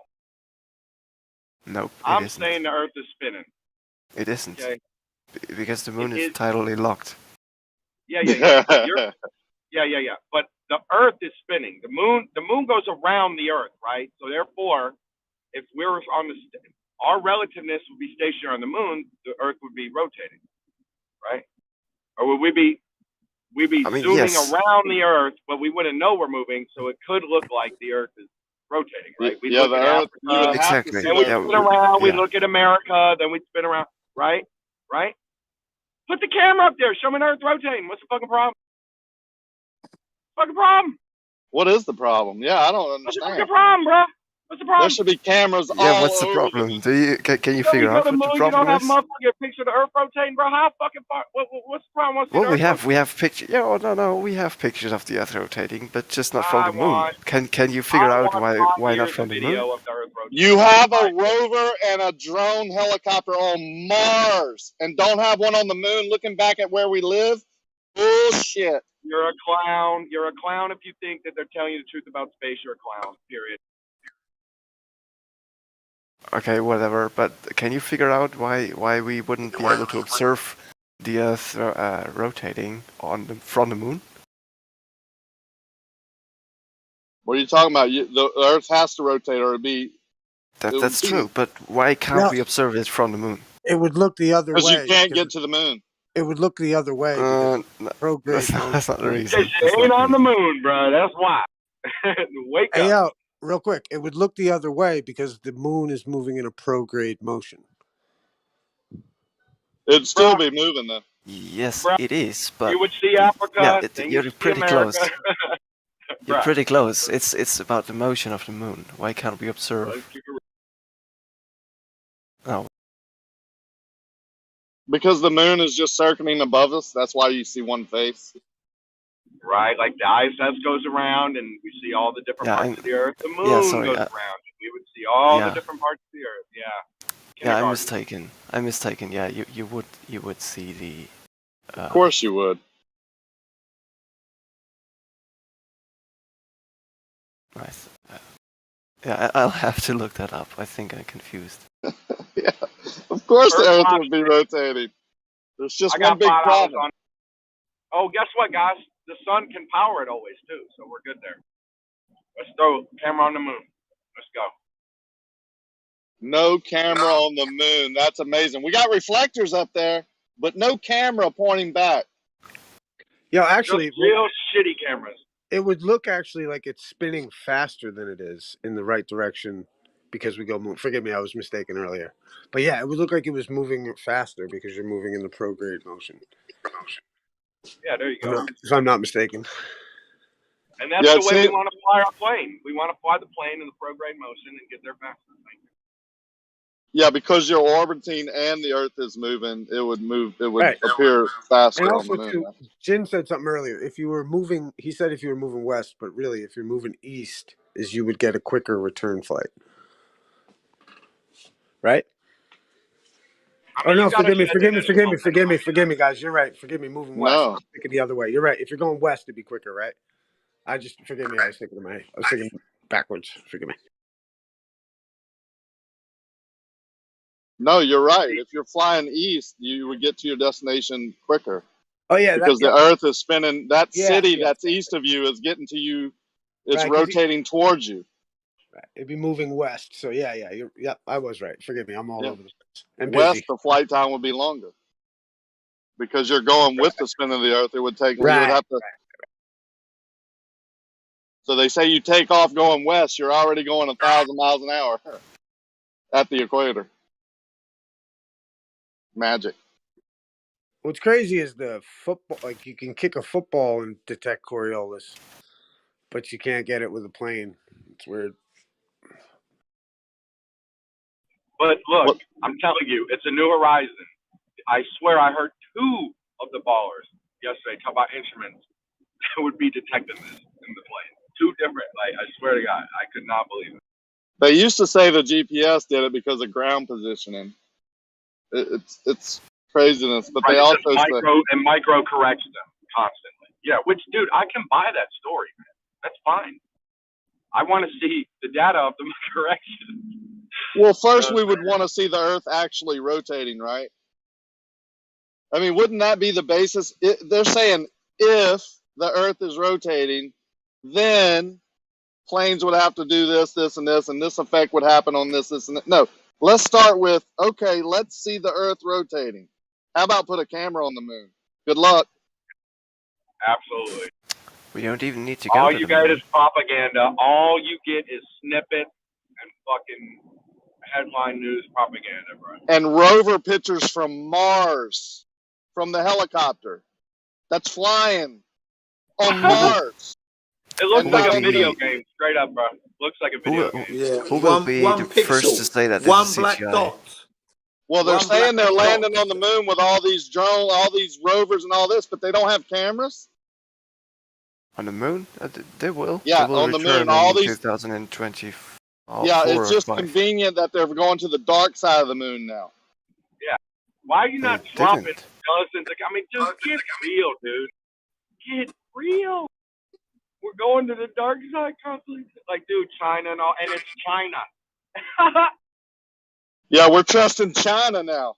S6: Nope.
S18: I'm saying the Earth is spinning.
S6: It isn't.
S18: Okay.
S6: Because the moon is tidally locked.
S18: Yeah. But the Earth is spinning. The moon goes around the Earth, right? So therefore, if we're on our relativeness would be stationary on the moon, the Earth would be rotating, right? Or would we be zooming around the Earth, but we wouldn't know we're moving, so it could look like the Earth is rotating, right? We look at Africa,
S6: exactly.
S18: and we spin around. We look at America, then we spin around, right? Right? Put the camera up there. Show me the Earth rotating. What's the fucking problem? Fucking problem.
S11: What is the problem? Yeah, I don't understand.
S18: What's the fucking problem, bro? What's the problem?
S11: There should be cameras all
S6: Yeah, what's the
S11: over
S6: problem? Can you figure out what the
S18: You
S6: problem
S18: don't have
S6: is?
S18: a motherfucking picture of the Earth rotating, bro. How fucking far? What's the problem? What's
S6: Well, we have pictures. Yeah, no, we have pictures of the Earth rotating, but just not from the moon. Can you figure out why not from the moon?
S11: You have a rover and a drone helicopter on Mars, and don't have one on the moon looking back at where we live. Bullshit.
S18: You're a clown. You're a clown if you think that they're telling you the truth about space. You're a clown. Period.
S6: Okay, whatever. But can you figure out why we wouldn't be able to observe the Earth rotating from the moon?
S11: What are you talking about? The Earth has to rotate, or it'd be.
S6: That's true. But why can't we observe it from the moon?
S16: It would look the other way.
S11: Because you can't get to the moon.
S16: It would look the other way.
S6: That's not the reason.
S18: It ain't on the moon, bro. That's why. Wake up.
S16: Hey, yo, real quick. It would look the other way because the moon is moving in a prograde motion.
S11: It'd still be moving, though.
S6: Yes, it is, but
S18: you would see Africa.
S6: Yeah, you're pretty close. You're pretty close. It's about the motion of the moon. Why can't we observe? Oh.
S11: Because the moon is just circling above us. That's why you see one face.
S18: Right, like the ISS goes around, and we see all the different parts of the Earth. The moon goes around, and we would see all the different parts of the Earth. Yeah.
S6: Yeah, I'm mistaken. Yeah, you would see the.
S11: Of course you would.
S6: Nice. Yeah, I'll have to look that up. I think I'm confused.
S11: Yeah, of course the Earth would be rotating. There's just one big problem.
S18: Oh, guess what, guys? The sun can power it always too, so we're good there. Let's throw camera on the moon. Let's go.
S11: No camera on the moon. That's amazing. We got reflectors up there, but no camera pointing back.
S16: Yo, actually,
S18: just real shitty cameras.
S16: It would look actually like it's spinning faster than it is in the right direction because we go move. Forgive me, I was mistaken earlier. But yeah, it would look like it was moving faster because you're moving in the prograde motion.
S18: Yeah, there you go.
S16: If I'm not mistaken.
S18: And that's the way we want to fly our plane. We want to fly the plane in the prograde motion and get there faster.
S11: Yeah, because you're orbiting and the Earth is moving, it would move. It would appear faster
S16: and
S11: on the
S16: also,
S11: moon.
S16: Jin said something earlier. If you were moving, he said if you were moving west, but really, if you're moving east, is you would get a quicker return flight. Right? Oh no! Forgive me, guys. You're right. Forgive me. Moving west.
S11: No.
S16: I'm thinking the other way. You're right. If you're going west, it'd be quicker, right? Forgive me. I was thinking backwards. Forgive me.
S11: No, you're right. If you're flying east, you would get to your destination quicker.
S16: Oh yeah,
S11: because the Earth is spinning. That city that's east of you is getting to you. It's rotating towards you.
S16: Right. It'd be moving west. So yeah. I was right. Forgive me. I'm all over the place.
S11: West, the flight time would be longer. because you're going with the spin of the Earth. It would take. You would
S16: Right.
S11: have to. So they say you take off going west, you're already going 1,000 miles an hour at the equator. Magic.
S16: What's crazy is the football. Like you can kick a football and detect Coriolis, but you can't get it with a plane. It's weird.
S18: But look, I'm telling you, it's a new horizon. I swear I heard 2 of the ballers yesterday talk about instruments that would be detecting this in the plane. 2 different, like, I swear to God, I could not believe it.
S11: They used to say the GPS did it because of ground positioning. It's craziness, but
S18: Right,
S11: they
S18: it
S11: also
S18: just
S11: say
S18: micro corrects them constantly. Yeah, which, dude, I can buy that story, man. That's fine. I want to see the data of the correction.
S11: well, first we would want to see the Earth actually rotating, right? I mean, wouldn't that be the basis? They're saying if the Earth is rotating, then planes would have to do this, this, and this, and this effect would happen on this, this, and that. No, let's start with, okay, let's see the Earth rotating. How about put a camera on the moon? Good luck.
S18: Absolutely.
S6: We don't even need to go
S18: All
S6: to
S18: you
S6: the
S18: get
S6: moon.
S18: is propaganda. All you get is snippet and fucking headline news propaganda, bro.
S11: And rover pictures from Mars, from the helicopter that's flying on Mars.
S18: It looks
S6: Who
S18: like
S6: will
S18: a video
S6: be-
S18: game, straight up, bro. Looks like a video game.
S8: Yeah.
S6: Who will be the first to say that this
S8: one
S6: is
S8: black
S6: CGI?
S8: dot.
S11: Well, they're
S8: One
S11: saying
S8: black
S11: they're
S8: dot.
S11: landing on the moon with all these drones, all these rovers and all this, but they don't have cameras?
S6: On the moon? They will.
S11: Yeah,
S6: they will
S11: on the
S6: return
S11: moon. All
S6: in
S11: these.
S6: 2020.
S11: Yeah,
S6: 4
S11: it's
S6: or
S11: just
S6: 5.
S11: convenient that they're going to the dark side of the moon now.
S18: Yeah. Why are you not
S6: They
S18: dropping
S6: didn't.
S18: dozens of... I mean, dude, get real, dude. Get real. We're going to the dark side constantly. Like, dude, China and all, and it's China.
S11: Yeah, we're trusting China now.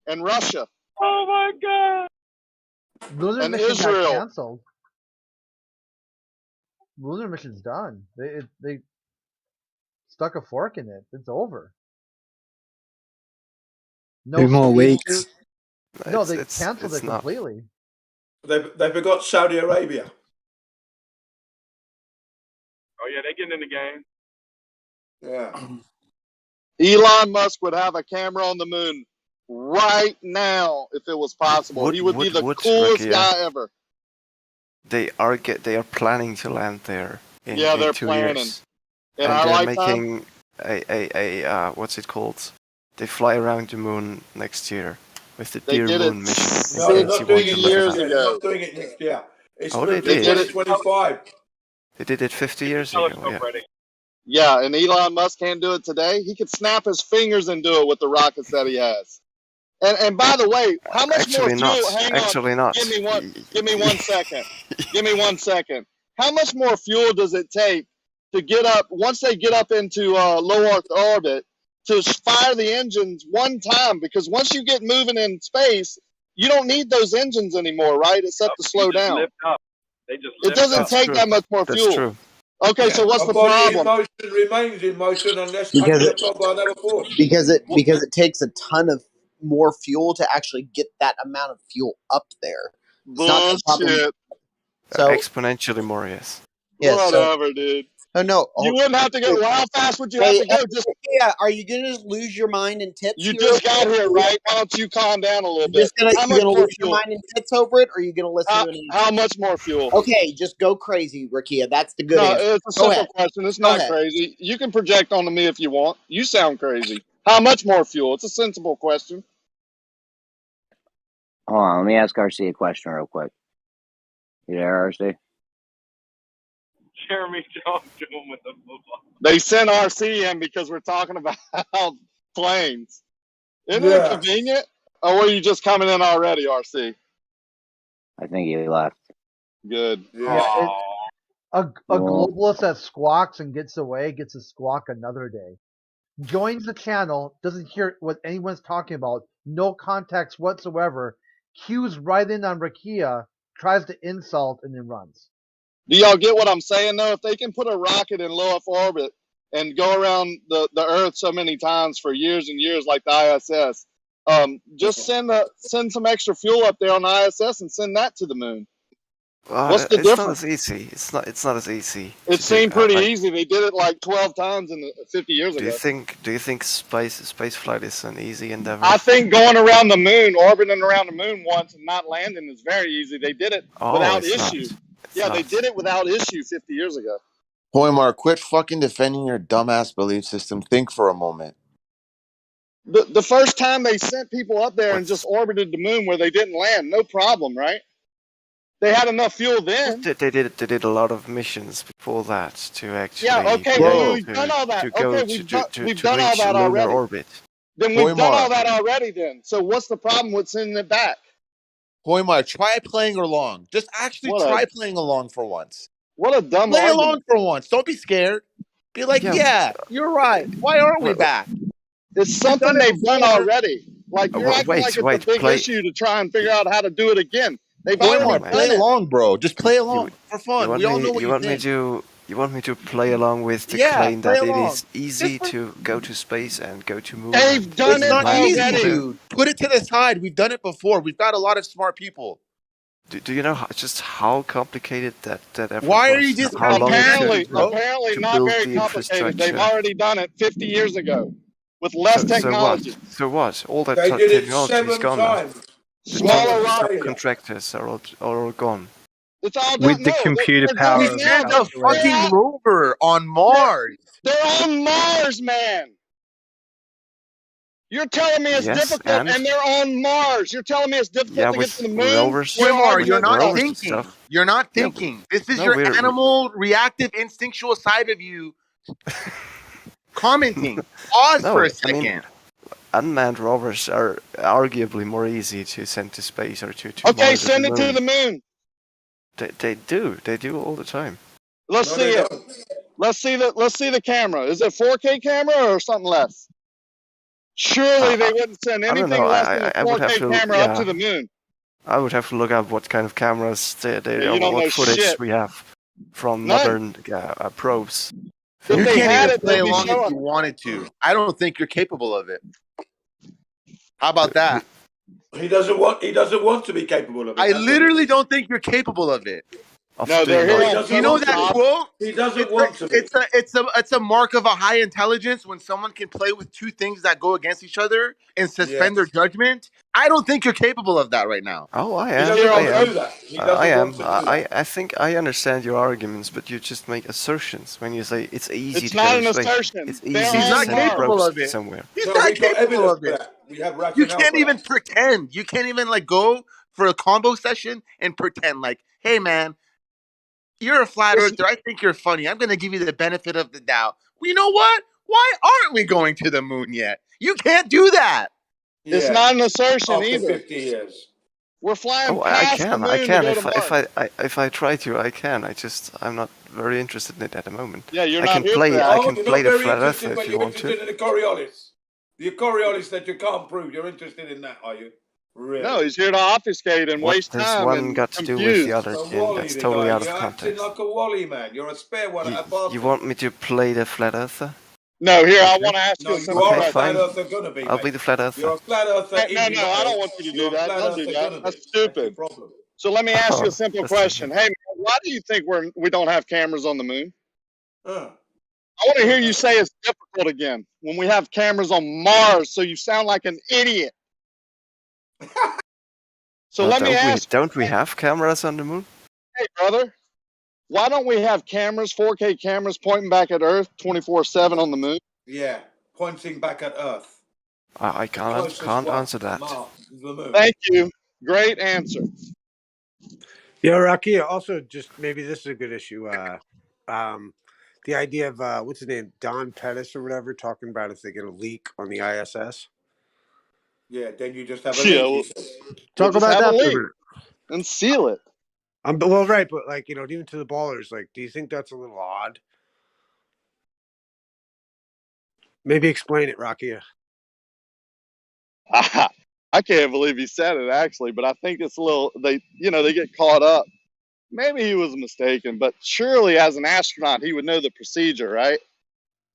S11: And Russia.
S18: Oh my God.
S5: Lunar
S11: And
S5: mission got
S11: Israel.
S5: canceled. Lunar mission's done. They stuck a fork in it. It's over. No
S16: 2 more
S5: spacesuit.
S16: weeks.
S5: No, they canceled it
S6: not.
S5: completely.
S8: They forgot Saudi Arabia.
S18: Oh, yeah, they getting in the game.
S8: Yeah.
S11: Elon Musk would have a camera on the moon right now if it was possible. He would be the coolest guy ever.
S6: They are planning to land there in,
S11: Yeah, they're
S6: 2
S11: planning.
S6: years.
S11: In
S6: and
S11: our
S6: they're
S11: lifetime?
S6: making a what's it called? They fly around the moon next year with the
S11: They
S6: Dear
S11: did it
S6: Moon mission.
S8: No, they're not doing it next year. They're not doing it next year. It's
S6: Oh,
S8: through
S6: they did.
S8: 2025.
S6: They did it 50 years ago. Yeah.
S11: Yeah, and Elon Musk can't do it today. He could snap his fingers and do it with the rockets that he has. And by the way, how much
S6: Actually
S11: more fuel?
S6: not.
S11: Hang
S6: Actually
S11: on.
S6: not.
S11: Give me 1 second. Give me 1 second. How much more fuel does it take to get up once they get up into low Earth orbit to fire the engines one time? Because once you get moving in space, you don't need those engines anymore, right? It's set to slow down.
S18: Lift up. They just
S11: It doesn't take that much more fuel.
S6: That's true.
S11: Okay, so what's
S8: A
S11: the
S8: body in
S11: problem?
S8: motion remains in motion unless
S20: Because
S8: unshackled by another force.
S20: because it takes a ton of more fuel to actually get that amount of fuel up there. It's not the problem.
S11: Bullshit.
S20: So
S6: exponentially more, yes.
S20: yeah,
S11: Whatever, dude.
S20: Oh no!
S11: You wouldn't have to go. Well, how fast would you have to go? Just
S20: yeah. Are you gonna just lose your mind in tits?
S11: you just got here, right? Why don't you calm down a little bit?
S20: Just gonna,
S11: How
S20: you
S11: much
S20: gonna
S11: more
S20: lose your
S11: fuel?
S20: mind in tits over it, or are you gonna listen to an answer?
S11: How much more fuel?
S20: Okay, just go crazy, Rakia. That's the good
S11: No,
S20: answer.
S11: it's a simple question. It's not crazy. You can project onto me if you want. You sound crazy. How much more fuel? It's a sensible question.
S7: Hold on, let me ask RC a question real quick. You there, RC?
S18: Jeremy Jones doing with the football.
S11: They sent RC in because we're talking about planes. Isn't it convenient? Or were you just coming in already, RC?
S7: I think he left.
S11: Good.
S5: Yeah, a globalist that squawks and gets away gets to squawk another day. Joins the channel, doesn't hear what anyone's talking about, no context whatsoever, cues right in on Rakia, tries to insult, and then runs.
S11: Do y'all get what I'm saying, though? If they can put a rocket in low Earth orbit and go around the Earth so many times for years and years like the ISS,
S21: Just send some extra fuel up there on the ISS and send that to the moon.
S6: Well,
S21: What's the
S6: it's not
S21: difference?
S6: as easy. It's not as easy.
S21: It
S6: to
S21: seemed
S6: do.
S21: pretty
S6: Like,
S21: easy. They did it like 12 times 50 years
S6: do
S21: ago.
S6: you think space flight is an easy endeavor?
S21: I think going around the moon, orbiting around the moon once and not landing is very easy. They did it without
S6: it's
S21: issue.
S6: not.
S21: They did it without issue 50 years ago.
S22: Hoymar, quit fucking defending your dumbass belief system. Think for a moment.
S21: The first time they sent people up there and just orbited the moon where they didn't land, no problem, right? They had enough fuel then.
S6: They did a lot of missions before that to actually.
S21: Yeah, okay, we've done all that. We've done all that already.
S6: Orbit.
S21: Then we've done all that already then. So what's the problem with sending it back?
S22: Hoymar, try playing along. Just actually try playing along for once.
S21: What a dumb
S22: Play
S21: argument.
S22: along for once. Don't be scared. Be like, yeah, you're right. Why aren't we back?
S21: It's something they've done already. Like you're acting like it's a big issue to try and figure out how to do it again. They've already
S22: play along, bro. Just play along for fun. We all know what
S6: you want me to. You want me to play along with the claim that it is easy to go to space and go to moon?
S21: They've done it already,
S22: dude. Put it to the side. We've done it before. We've got a lot of smart people.
S6: Do you know how complicated that effort
S22: Why
S6: was?
S22: are you just
S21: apparently not very complicated. They've already done it 50 years ago with less technology.
S6: So what? All that
S21: They did it
S6: technology is
S21: 7
S6: gone now.
S21: times.
S6: The
S21: Smaller
S6: subcontractors are all gone.
S21: It's all
S22: With
S21: done.
S22: the computer power. We sent a fucking rover on Mars.
S21: They're on Mars, man. You're telling me it's difficult, and they're on Mars. You're telling me it's difficult to get to the moon?
S22: Hoymar, you're not thinking. You're not thinking. This is your animal, reactive, instinctual side of you commenting. Pause for a second.
S6: I mean, unmanned rovers are arguably more easy to send to space or to
S21: Okay,
S6: Mars
S21: send it to the moon.
S6: They do all the time.
S21: Let's see it. Let's see the camera. Is it 4K camera or something less? Surely they wouldn't send anything less than a 4K camera up to the moon.
S6: I would have to look up what kind of cameras what
S21: know
S6: footage
S21: shit.
S6: we have from
S22: None.
S6: modern probes.
S22: You can't even play along if you wanted to. I don't think you're capable of it. How about that?
S8: He doesn't want to be capable of it.
S22: I literally don't think you're capable of it.
S21: No, they're here.
S22: You know that quote?
S8: He doesn't want to be.
S22: It's a mark of a high intelligence when someone can play with two things that go against each other and suspend their judgment. I don't think you're capable of that right now.
S6: Oh, I
S22: am.
S6: I think I understand your arguments, but you just make assertions when you say it's easy
S21: It's
S6: to
S21: not
S6: go
S21: an
S6: to space.
S21: assertion.
S6: It's
S21: They're
S6: easy
S21: on
S6: to
S22: not
S6: send
S22: capable
S6: probes
S22: of it.
S6: somewhere.
S22: He's not capable of it.
S8: We have
S22: You can't even pretend. You can't even go for a combo session and pretend like, hey man, you're a flat earther. I think you're funny. I'm going to give you the benefit of the doubt. Well, you know what? Why aren't we going to the moon yet? You can't do that.
S21: It's not an assertion
S8: After
S21: either.
S8: 50 years.
S21: We're flying
S6: Oh, I
S21: past the
S6: can.
S21: moon
S6: I can.
S21: to go to Mars.
S6: If I try to, I can. I'm not very interested in it at the moment.
S21: Yeah, you're
S6: I
S21: not
S6: can
S21: here
S6: play.
S21: for that.
S6: I
S8: Oh,
S6: can
S8: you're
S6: play
S8: not
S6: the
S8: very
S6: flat
S8: interested,
S6: earther
S8: but
S6: if you
S8: you're
S6: want to.
S8: interested in the Coriolis. The Coriolis that you can't prove. You're interested in that, are you? Really?
S21: No, he's here to obfuscate and
S6: What
S21: waste
S6: does
S21: time
S6: one
S21: and
S6: got to do with
S21: confuse.
S6: the other?
S8: A
S6: Jim?
S8: Wally,
S6: That's
S8: the
S6: totally
S8: guy.
S6: out of
S8: You're acting
S6: context.
S8: like a Wally, man. You're a spare one. A bastard.
S6: You want me to play the flat earther?
S21: No, here, I
S6: Okay.
S21: want to ask you
S8: No,
S21: a
S8: you
S21: simple
S8: are a
S21: question.
S8: flat
S6: fine.
S8: earther gonna be,
S6: I'll
S8: mate.
S6: be the flat
S8: You're
S6: earther.
S8: a flat earther.
S21: No,
S8: in
S21: I
S8: denial.
S21: don't want you to do
S8: You're a
S21: that.
S8: flat
S21: Don't do
S8: earther
S21: that.
S8: gonna
S21: That's
S8: be.
S21: stupid.
S8: Problem.
S21: So let me ask you a
S6: Oh,
S21: simple
S6: that's
S21: question. Hey, man, why do you think we don't have cameras on the moon?
S8: Uh,
S21: I want to hear you say it's difficult again when we have cameras on Mars, so you sound like an idiot. So let me ask
S6: Don't we have cameras on the moon?
S21: hey, brother, why don't we have cameras, 4K cameras, pointing back at Earth 24/7 on the moon?
S8: yeah, pointing back at Earth.
S6: I can't answer that.
S8: Mars is the moon.
S21: Thank you. Great answer.
S16: Yeah, Rakia, also just maybe this is a good issue. The idea of what's his name, Don Pettis or whatever, talking about if they get a leak on the ISS.
S8: Yeah, then you just have a
S21: Yeah,
S8: leak.
S16: Talk about that for a minute.
S21: And seal it.
S16: Well, right, but like even to the ballers, like, do you think that's a little odd? Maybe explain it, Rakia.
S21: I can't believe he said it actually, but I think it's a little they get caught up. Maybe he was mistaken, but surely as an astronaut he would know the procedure, right?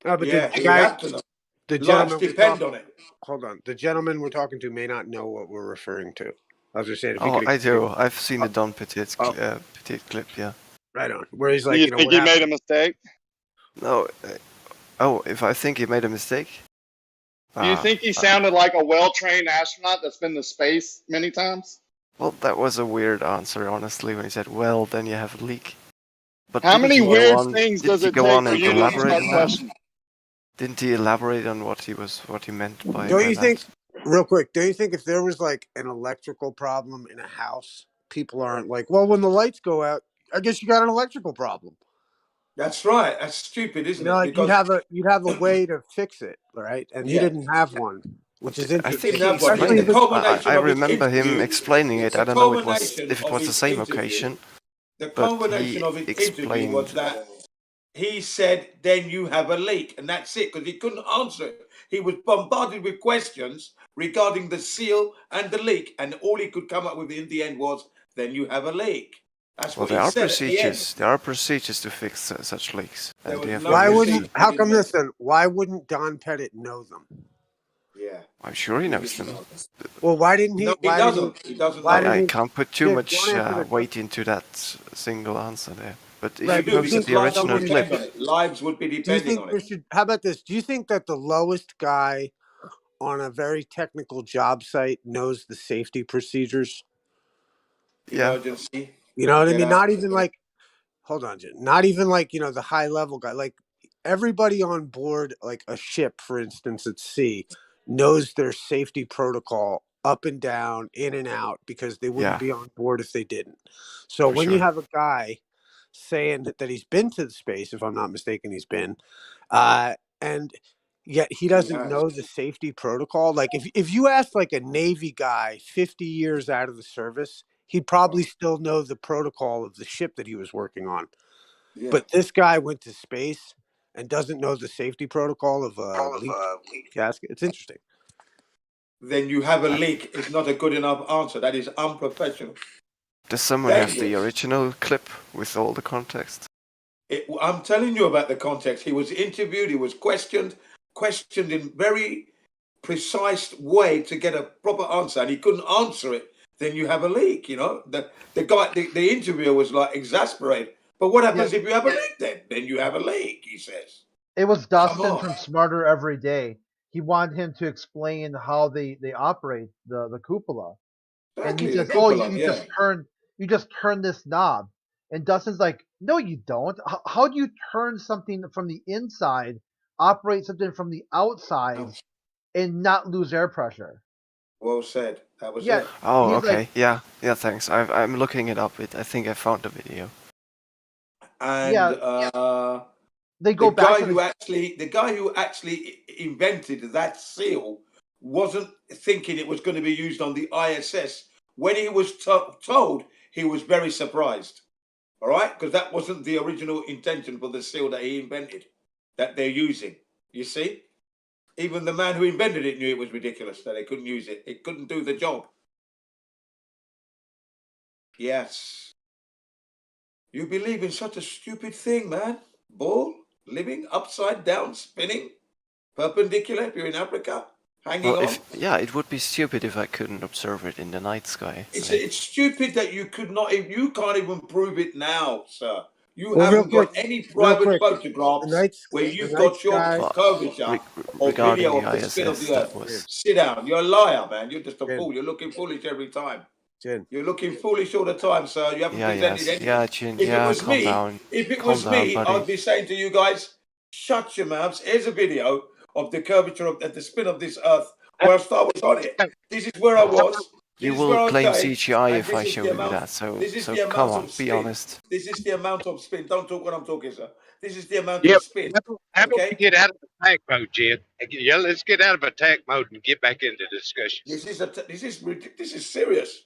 S16: Oh, but
S8: Yeah,
S16: the
S8: you
S16: guy,
S8: have to know.
S16: The
S8: Lives
S16: gentleman
S8: depend on it.
S16: Hold on. The gentleman we're talking to may not know what we're referring to. I was just saying if he
S6: Oh,
S16: could
S6: I
S16: explain.
S6: do. I've seen the Don Petit clip. Yeah.
S16: Right on. Where he's
S21: Do
S16: like,
S21: you
S16: you know,
S21: think
S16: what
S21: he made a
S16: happened?
S21: mistake?
S6: No. Oh, if I think he made a mistake.
S21: Do you think he sounded like a well-trained astronaut that's been to space many times?
S6: Well, that was a weird answer, honestly, when he said, "Well, then you have a leak." But
S21: How
S6: didn't
S21: many
S6: he go
S21: weird
S6: on?
S21: things
S6: Didn't
S21: does
S6: he
S21: it
S6: go
S21: take
S6: on
S21: for
S6: and
S21: you to ask
S6: elaborate
S21: that
S6: on that?
S21: question?
S6: Didn't he elaborate on what he meant by
S16: Don't you
S6: that?
S16: think, real quick, don't you think if there was like an electrical problem in a house, people aren't like, well, when the lights go out, I guess you got an electrical problem.
S8: That's right. That's stupid, isn't
S16: You know,
S8: it?
S16: like
S8: Because
S16: you'd have a way to fix it, right? And he
S8: yeah,
S16: didn't have one, which is
S6: I
S16: interesting.
S6: think he
S8: it's
S6: explained
S8: the
S6: it.
S8: culmination
S6: I
S8: of his
S6: remember him
S8: interview.
S6: explaining
S8: It's
S6: it. I
S8: the
S6: don't know
S8: culmination
S6: if it
S8: of
S6: was the
S8: his
S6: same
S8: interview.
S6: occasion,
S8: The
S6: but
S8: culmination
S6: he
S8: of his interview
S6: explained.
S8: was that he said, "Then you have a leak," and that's it, because he couldn't answer it. He was bombarded with questions regarding the seal and the leak, and all he could come up with in the end was, "Then you have a leak." That's
S6: Well,
S8: what
S6: there
S8: he
S6: are
S8: said at the end.
S6: procedures. There are procedures to fix such leaks,
S8: There
S6: and
S8: was
S6: they have
S8: no
S6: been
S16: Why
S6: used.
S16: wouldn't?
S8: procedure.
S16: How come this then? Why wouldn't Don Pettit know them?
S8: Yeah,
S6: I'm sure he knows them.
S16: Well, why didn't he?
S8: No, he
S16: Why didn't
S8: doesn't. He doesn't
S16: Why
S8: know.
S6: I
S16: didn't he?
S6: can't put too
S16: Jim,
S6: much
S16: don't answer the
S6: weight into that single answer there. But if
S8: You
S6: you
S16: Right, but
S8: do,
S16: do you
S6: posted
S8: because
S16: think
S6: the
S8: lives would
S6: original
S16: someone
S6: clip,
S8: depend on it. Lives would be
S16: Do you
S8: depending
S16: think
S8: on
S16: there
S8: it.
S16: should? How about this? Do you think that the lowest guy on a very technical job site knows the safety procedures?
S6: yeah,
S8: Emergency.
S16: You know what I
S8: Get
S16: mean?
S8: out.
S16: Not even like, hold on, Jim. Not even like, you know, the high level guy. Like everybody on board, like a ship, for instance, at sea, knows their safety protocol up and down, in and out, because they wouldn't
S6: yeah,
S16: be on board if they didn't. So
S6: for
S16: when you
S6: sure.
S16: have a guy saying that he's been to the space, if I'm not mistaken, he's been, and yet he doesn't
S8: Yes.
S16: know the safety protocol. Like if you ask like a Navy guy 50 years out of the service, he'd probably still know the protocol of the ship that he was working on.
S8: Yeah.
S16: But this guy went to space and doesn't know the safety protocol of a leak gasket. It's interesting.
S8: Then you have a leak is not a good enough answer. That is unprofessional.
S6: Does someone have the
S8: Dangerous.
S6: original clip with all the context?
S8: I'm telling you about the context. He was interviewed. He was questioned in very precise way to get a proper answer, and he couldn't answer it. Then you have a leak. You know, the guy, the interviewer was like exasperated. But what happens if you have a leak? Then you have a leak. He says.
S5: It was
S8: Come
S5: Dustin
S8: on.
S5: from Smarter Every Day. He wanted him to explain how they operate the cupola, and
S8: Exactly.
S5: he's
S8: The
S5: like, "Oh,
S8: cupola. Yeah.
S5: you just turn this knob," and Dustin's like, "No, you don't. How do you turn something from the inside, operate something from the outside, and not lose air pressure?"
S8: Well said. That was
S5: Yeah,
S8: it.
S6: Oh,
S5: he's
S6: okay.
S5: like,
S6: Yeah, thanks. I'm looking it up. I think I found the video.
S8: And
S5: yeah, they go
S8: the
S5: back
S8: guy
S5: to
S8: who actually invented that seal wasn't thinking it was going to be used on the ISS. When he was told, he was very surprised. All right, because that wasn't the original intention for the seal that he invented, that they're using. You see, even the man who invented it knew it was ridiculous that they couldn't use it. It couldn't do the job. Yes. You believe in such a stupid thing, man. Ball, living upside down, spinning, perpendicular if you're in Africa, hanging
S6: Well,
S8: on.
S6: it would be stupid if I couldn't observe it in the night sky.
S8: It's stupid that you can't even prove it now, sir. You
S16: Well, real
S8: haven't got
S16: quick,
S8: any
S16: real
S8: private
S16: quick.
S8: photographs where
S16: The
S8: you've
S16: night
S8: got your
S16: sky.
S6: Well,
S8: curvature or
S6: regarding
S8: video
S6: the
S8: of the spin of
S6: ISS,
S8: the
S6: that
S8: Earth.
S6: was.
S8: Sit down. You're a liar, man. You're just a
S16: Jin.
S8: fool. You're looking foolish every time.
S16: Jin.
S8: You're looking foolish all the time, sir. You haven't presented anything.
S6: Yeah, Jin.
S8: If it
S6: Yeah,
S8: was
S6: calm
S8: me,
S6: down. Calm down,
S8: I'd
S6: buddy.
S8: be saying to you guys, shut your mouths. Here's a video of the curvature of the spin of this Earth whilst I was on it. This is where I was.
S6: You
S8: This is where
S6: will
S8: I
S6: claim
S8: came,
S6: CGI
S8: and
S6: if
S8: this
S6: I
S8: is
S6: show
S8: the
S6: you
S8: amount.
S6: that. So
S8: This is
S6: so
S8: the
S6: come
S8: amount
S6: on,
S8: of
S6: be
S8: spin.
S6: honest.
S8: This is the amount of spin. Don't talk when I'm talking, sir. This is the amount
S3: Yeah,
S8: of spin.
S3: how about
S8: Okay.
S3: we get out of attack mode, Jed? Yeah, let's get out of attack mode and get back into discussion.
S8: This is serious.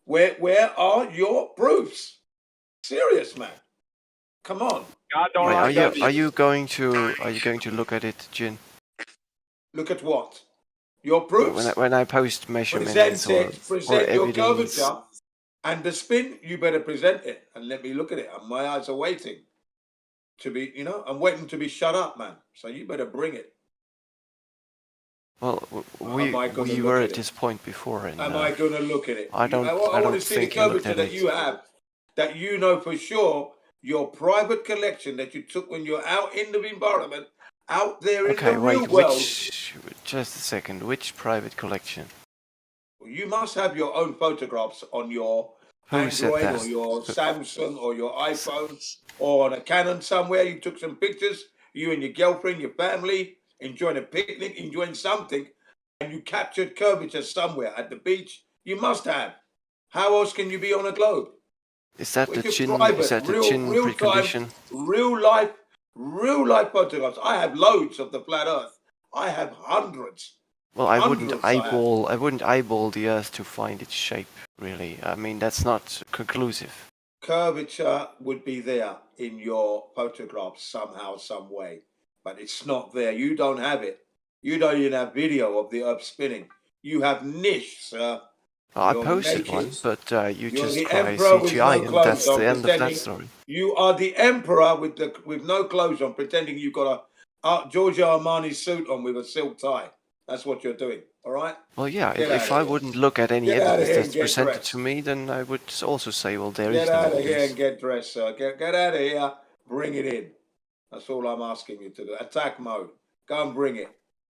S8: Where are your proofs? Serious, man. Come on.
S18: God don't
S6: Wait,
S18: like
S6: are you going to look at it, Jin?
S8: Look at what? Your proofs.
S6: When I post measurements
S8: Present your
S6: evidence.
S8: curvature and the spin. You better present it and let me look at it. And my eyes are waiting to be, I'm waiting to be shut up, man. So you better bring it.
S6: Well, we were at this point before, and
S8: am I going to look at it?
S6: I
S8: I want to see the
S6: think you looked
S8: curvature
S6: at
S8: that
S6: it.
S8: you have, that you know for sure your private collection that you took when you're out in the environment, out there in the real world.
S6: Just a second. Which private collection?
S8: You must have your own photographs on your
S6: Who said
S8: Android
S6: that?
S8: or your Samsung or your iPhone or on a Canon somewhere. You took some pictures, you and your girlfriend, your family, enjoying a picnic, enjoying something, and you captured curvature somewhere at the beach. You must have. How else can you be on a globe?
S6: Is that
S8: With
S6: the
S8: your
S6: chin?
S8: private,
S6: Is that the chin
S8: real time,
S6: precondition?
S8: real life photographs. I have loads of the flat Earth. I have hundreds.
S6: Well, I wouldn't
S8: Hundreds
S6: I wouldn't eyeball the Earth to find its shape. Really, I mean that's not conclusive.
S8: Curvature would be there in your photographs somehow, some way, but it's not there. You don't have it. You don't even have video of the Earth spinning. You have niche, sir.
S6: Well, I
S8: You're
S6: posted
S8: naked.
S6: one, but you
S8: You're
S6: just
S8: the
S6: cry
S8: emperor with
S6: CGI,
S8: no
S6: and
S8: clothes
S6: that's
S8: on,
S6: the end of that
S8: pretending.
S6: story.
S8: You are the emperor with no clothes on, pretending you've got a Giorgio Armani suit on with a silk tie. That's what you're doing. All right.
S6: Well, yeah.
S8: Get
S6: If
S8: out
S6: I
S8: of here.
S6: wouldn't look at any
S8: Get out of
S6: evidence
S8: here and
S6: that's
S8: get
S6: presented
S8: dressed.
S6: to me, then I would also say, well, there is
S8: Get
S6: no
S8: out of here
S6: evidence.
S8: and get dressed, sir. Get out of here. Bring it in. That's all I'm asking you to do. Attack mode. Go and bring it.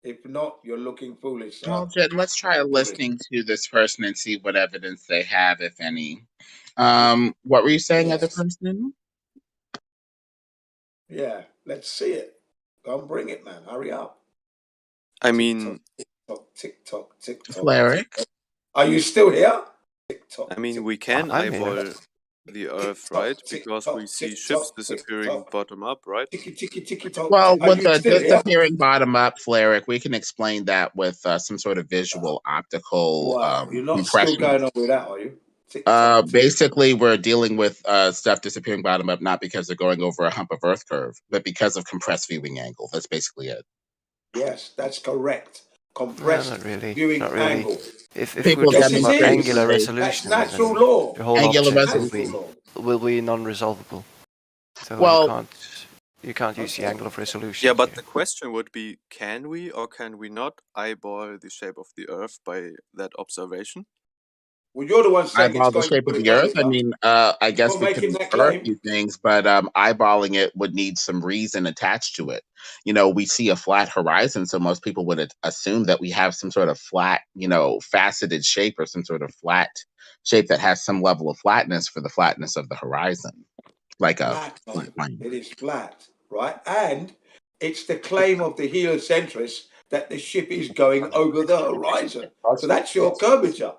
S8: If not, you're looking foolish, sir.
S2: Well, Jed, let's try listening to this person and see what evidence they have, if any. What were you saying, other person?
S8: Yeah, let's see it. Go and bring it, man. Hurry up.
S19: I mean,
S8: Tick-tock, tick-tock.
S2: Fleric?
S8: Are you still here? Tick-tock.
S19: I mean, we can
S6: I'm here.
S19: eyeball the Earth, right? Because we see ships disappearing bottom up, right?
S2: Well,
S8: Are
S2: with
S8: you
S2: the
S8: still here?
S2: disappearing bottom up, Fleric, we can explain that with some sort of visual optical
S8: Wow, you're not still
S2: compression.
S8: going on with that, are you?
S2: Basically, we're dealing with stuff disappearing bottom up, not because they're going over a hump of Earth curve, but because of compressed viewing angle. That's basically it.
S8: Yes, that's correct.
S6: No,
S8: Compressed
S6: not really.
S8: viewing
S6: Not really.
S8: angle.
S6: If
S2: People
S6: we're
S8: Yes,
S6: talking
S8: it
S6: about
S8: is.
S6: angular
S8: That's
S6: resolution,
S8: natural
S6: then
S8: law.
S6: the whole
S2: Angular
S6: object
S2: resolution.
S6: will be non-resolvable. So
S2: Well,
S6: you can't use the angle of resolution.
S19: Yeah, but the question would be, can we or can we not eyeball the shape of the Earth by that observation?
S8: Well, you're the one saying it's
S2: eyeball the
S8: going
S2: shape
S8: through
S2: of
S8: the
S2: the Earth. I
S8: curvature.
S2: mean, I guess
S8: You're
S2: we could
S8: making that
S2: infer a
S8: claim.
S2: few things, but eyeballing it would need some reason attached to it. You know, we see a flat horizon, so most people would assume that we have some sort of flat, faceted shape or some sort of flat shape that has some level of flatness for the flatness of the horizon, like a
S8: Flat,
S2: flat line.
S8: it is flat, right? And it's the claim of the heliocentrists that the ship is going over the horizon. So that's your curvature.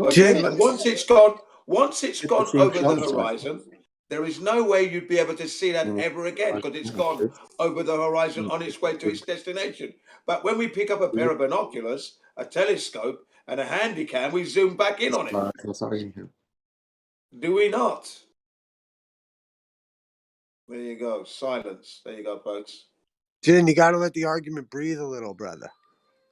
S8: Okay, and once it's gone over the horizon, there is no way you'd be able to see that ever again because it's gone over the horizon on its way to its destination. But when we pick up a pair of binoculars, a telescope, and a handy cam, we zoom back in on it. Do we not? There you go. Silence. There you go, folks.
S16: Jin, you got to let the argument breathe a little, brother.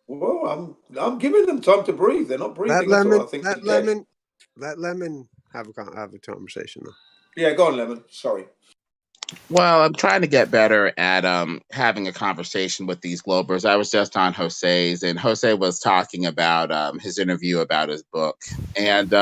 S8: Well, I'm giving them time to breathe. They're not breathing at all. I think
S16: Let Lemon have a conversation though.
S8: Yeah, go on, Lemon. Sorry.
S2: Well, I'm trying to get better at having a conversation with these Globers. I was just on Jose's, and Jose was talking about his interview about his book. And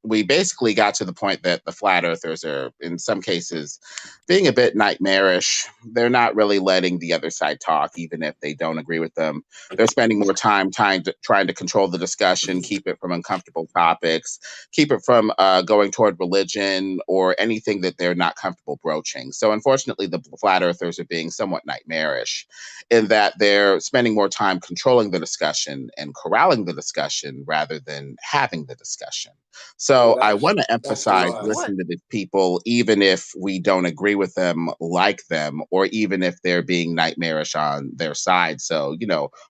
S2: we basically got to the point that the flat earthers are, in some cases, being a bit nightmarish. They're not really letting the other side talk, even if they don't agree with them. They're spending more time trying to control the discussion, keep it from uncomfortable topics, keep it from going toward religion or anything that they're not comfortable broaching. So unfortunately, the flat earthers are being somewhat nightmarish in that they're spending more time controlling the discussion and corralling the discussion rather than having the discussion. So I want to emphasize listening to these people, even if we don't agree with them, like them, or even if they're being nightmarish on their side. So,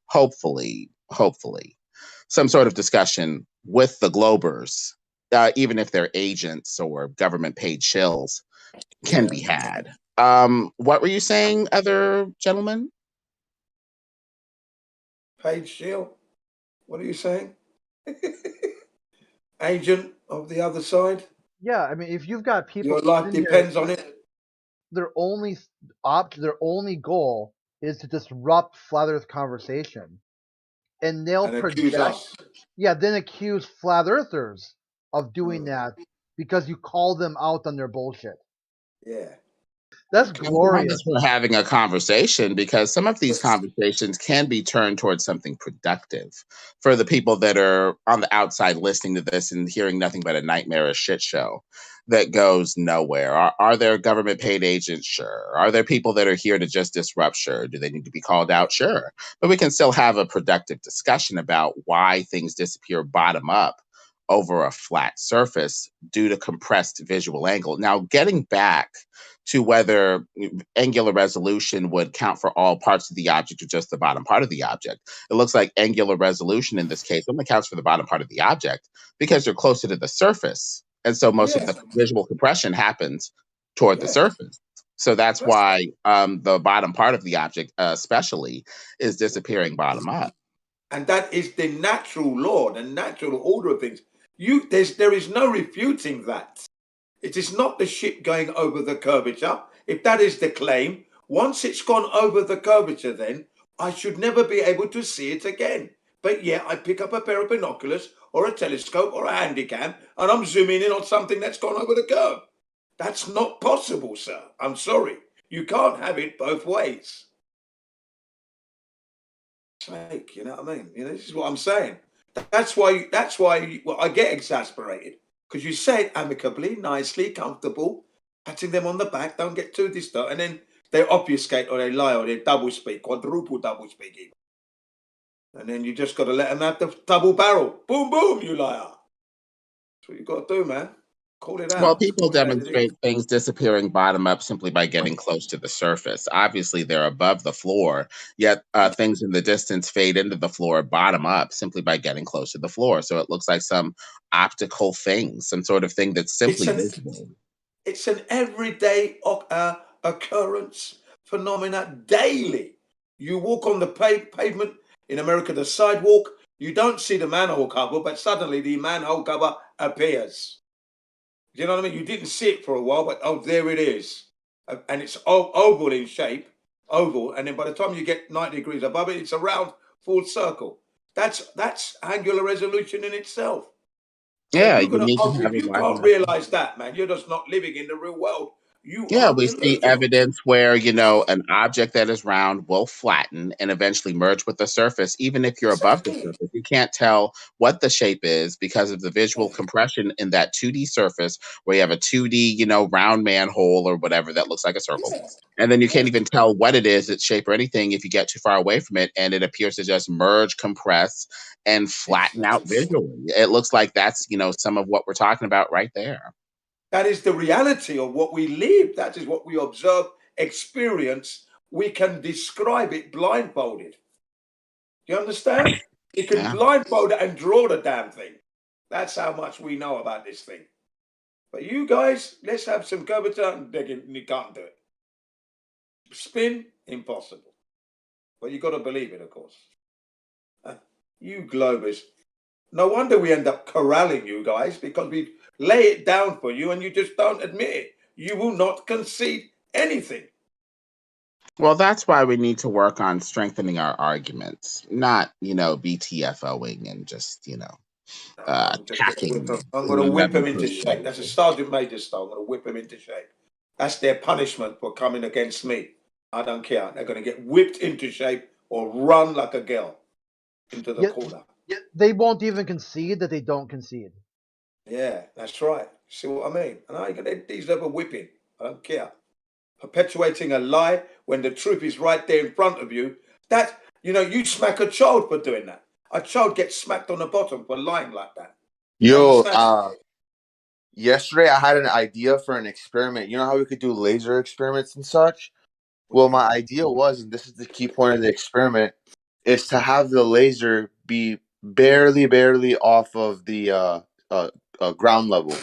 S2: hopefully, some sort of discussion with the Globers, even if they're agents or government paid shills, can be had. What were you saying, other gentlemen?
S8: Paid shield. What are you saying? Agent of the other side.
S5: Yeah, I mean, if you've got people,
S8: Your life depends on it.
S5: Their only goal is to disrupt flat Earth conversation. and they'll
S8: And accuse
S5: project.
S8: us.
S5: Yeah, then accuse flat earthers of doing that because you call them out on their bullshit.
S8: Yeah.
S5: That's
S2: As
S5: glorious.
S2: long as we're having a conversation, because some of these conversations can be turned towards something productive for the people that are on the outside listening to this and hearing nothing but a nightmarish shit show that goes nowhere. Are there government paid agents? Sure. Are there people that are here to just disrupt? Sure. Do they need to be called out? Sure. But we can still have a productive discussion about why things disappear bottom up over a flat surface due to compressed visual angle. Now, getting back to whether angular resolution would count for all parts of the object or just the bottom part of the object. It looks like angular resolution in this case only counts for the bottom part of the object because you're closer to the surface. And so most of the visual compression happens toward the surface. So that's why the bottom part of the object, especially, is disappearing bottom up.
S8: And that is the natural law, the natural order of things. There is no refuting that. It is not the ship going over the curvature. If that is the claim, once it's gone over the curvature, then I should never be able to see it again. But yeah, I pick up a pair of binoculars or a telescope or a handycam and I'm zooming in on something that's gone over the curve. That's not possible, sir. I'm sorry. You can't have it both ways. Sake, you know what I mean? You know, this is what I'm saying. That's why I get exasperated. Because you say it amicably, nicely, comfortable, patting them on the back, don't get too disturbed, and then they obfuscate or they lie or they double speak, quadruple double speak even. And then you just got to let them have the double barrel. Boom, boom, you liar. That's what you got to do, man. Call it out.
S2: Well, people demonstrate things disappearing bottom up simply by getting close to the surface. Obviously, they're above the floor, yet things in the distance fade into the floor bottom up simply by getting close to the floor. So it looks like some optical thing, some sort of thing that's simply visible.
S8: It's an everyday occurrence, phenomena, daily. You walk on the pavement, in America, the sidewalk, you don't see the manhole cover, but suddenly the manhole cover appears. Do you know what I mean? You didn't see it for a while, but oh, there it is. And it's oval in shape, oval, and then by the time you get 90 degrees above it, it's a round full circle. That's angular resolution in itself.
S2: Yeah,
S8: If you can't realize that, man, you're just not living in the real world.
S2: Yeah, we see evidence where, an object that is round will flatten and eventually merge with the surface. Even if you're above the surface, you can't tell what the shape is because of the visual compression in that 2D surface where you have a 2D, round manhole or whatever that looks like a circle. And then you can't even tell what it is, its shape or anything if you get too far away from it. And it appears to just merge, compress, and flatten out visually. It looks like that's, some of what we're talking about right there.
S8: That is the reality of what we live. That is what we observe, experience. We can describe it blindfolded. Do you understand? You can blindfold it and draw the damn thing. That's how much we know about this thing. But you guys, let's have some curvature and you can't do it. Spin, impossible. But you got to believe it, of course. You globers. No wonder we end up corralling you guys because we lay it down for you and you just don't admit it. You will not concede anything.
S2: Well, that's why we need to work on strengthening our arguments, not, BTFOing and just, attacking.
S8: I'm going to whip them into shape. That's a Sergeant Major style. I'm going to whip them into shape. That's their punishment for coming against me. I don't care. They're going to get whipped into shape or run like a girl into the corner.
S5: They won't even concede that they don't concede.
S8: Yeah, that's right. See what I mean? And they deserve a whipping. I don't care. Perpetuating a lie when the truth is right there in front of you. That, you smack a child for doing that. A child gets smacked on the bottom for lying like that.
S22: Yo, yesterday I had an idea for an experiment. You know how we could do laser experiments and such? Well, my idea was, and this is the key point of the experiment, is to have the laser be barely off of the ground level.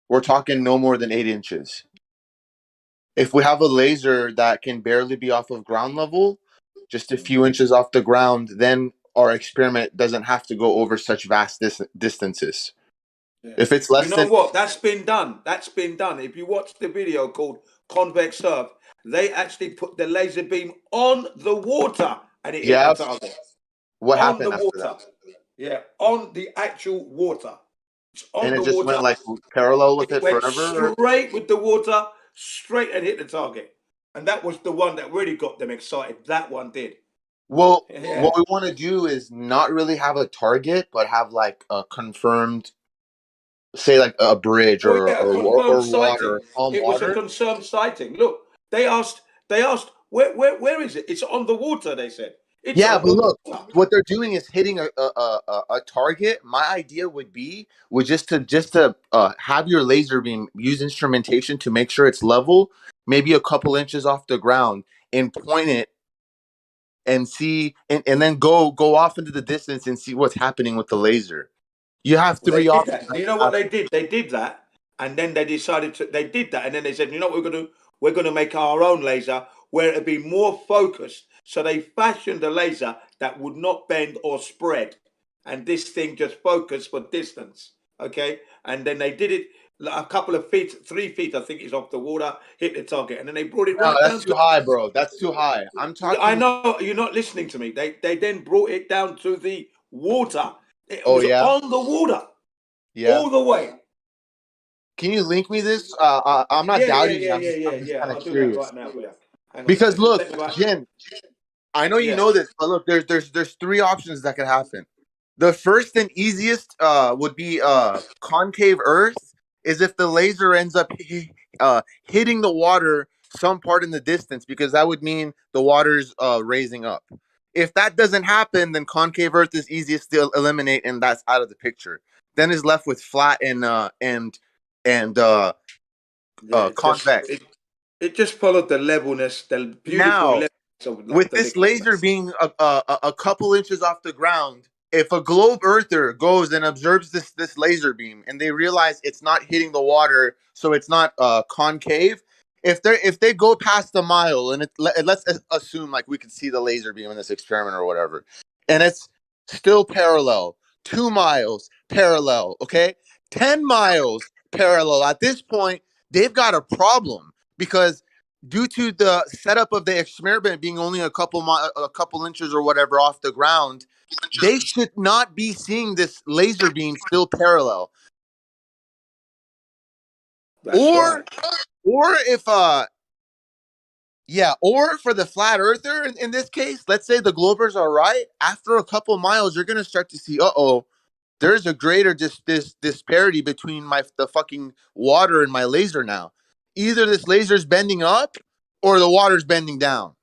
S22: We're talking no more than 8 inches. If we have a laser that can barely be off of ground level, just a few inches off the ground, then our experiment doesn't have to go over such vast distances. Yeah. If it's less than...
S8: what? That's been done. That's been done. If you watch the video called Convex Earth, they actually put the laser beam on the water and it hit the target.
S22: What
S1: on
S22: happened
S1: the
S22: after
S1: water.
S22: that?
S1: Yeah, on the actual water. It's on
S22: And
S1: the
S22: it just
S1: water.
S22: went like parallel with it
S1: Went
S22: forever? Or?
S1: straight with the water, straight and hit the target. And that was the one that really got them excited. That one did.
S22: Well,
S1: Yeah.
S22: what we want to do is not really have a target, but have like a confirmed, say like a bridge
S1: Oh yeah,
S22: or
S1: confirmed
S22: water,
S1: sighting.
S22: calm
S1: It was a
S22: water.
S1: confirmed sighting. Look, they asked, where is it? It's on the water, they said. It's
S22: Yeah,
S1: on
S22: but
S1: the
S22: look,
S1: water.
S22: what they're doing is hitting a target. My idea would just to have your laser beam use instrumentation to make sure it's level, maybe a couple inches off the ground, and point it and see, and then go off into the distance and see what's happening with the laser. You have
S1: Well, they
S22: three
S1: did
S22: options.
S1: that. You know what they did? They did that, and then they decided to. They did that, and then they said, "You know what we're going to do? We're going to make our own laser where it'll be more focused." So they fashioned a laser that would not bend or spread, and this thing just focused for distance. Okay, and then they did it a couple of feet, 3 feet, I think, is off the water, hit the target, and then they brought it
S22: No,
S1: right
S22: that's
S1: down
S22: too
S1: to.
S22: high, bro. That's too high. I'm
S1: I
S22: talking.
S1: know you're not listening to me. They then brought it down to the water. It
S22: Oh
S1: was
S22: yeah,
S1: on the water
S22: yeah.
S1: all the way.
S22: Can you link me this? I'm not
S1: Yeah, yeah,
S22: doubting you.
S1: yeah, yeah, yeah,
S22: I'm just
S1: yeah.
S22: kind of
S1: I'll do that
S22: curious
S1: right now for you. Hang on a
S22: because
S1: second.
S22: look,
S1: Let me write.
S22: Jin, I know you
S1: Yeah.
S22: know this, but look, there's three options that could happen. The first and easiest would be concave Earth, is if the laser ends up hitting the water some part in the distance, because that would mean the water's raising up. If that doesn't happen, then concave Earth is easiest to eliminate, and that's out of the picture. Then is left with flat and
S1: Yeah,
S22: convex.
S1: it just followed the levelness, the beautiful
S22: Now,
S1: levelness of
S22: with
S1: the
S22: this
S1: liquid.
S22: laser being a couple inches off the ground, if a globe earther goes and observes this laser beam and they realize it's not hitting the water, so it's not concave. If they go past a mile, and let's assume like we can see the laser beam in this experiment or whatever, and it's still parallel, 2 miles parallel, okay, 10 miles parallel. At this point, they've got a problem, because due to the setup of the experiment being only a couple inches or whatever off the ground, they should not be seeing this laser beam still parallel.
S1: That's right.
S22: Or if or for the flat earther in this case, let's say the globers are right, after a couple miles you're gonna start to see, there's a greater disparity between the fucking water and my laser now. Either this laser's bending up or the water's bending down.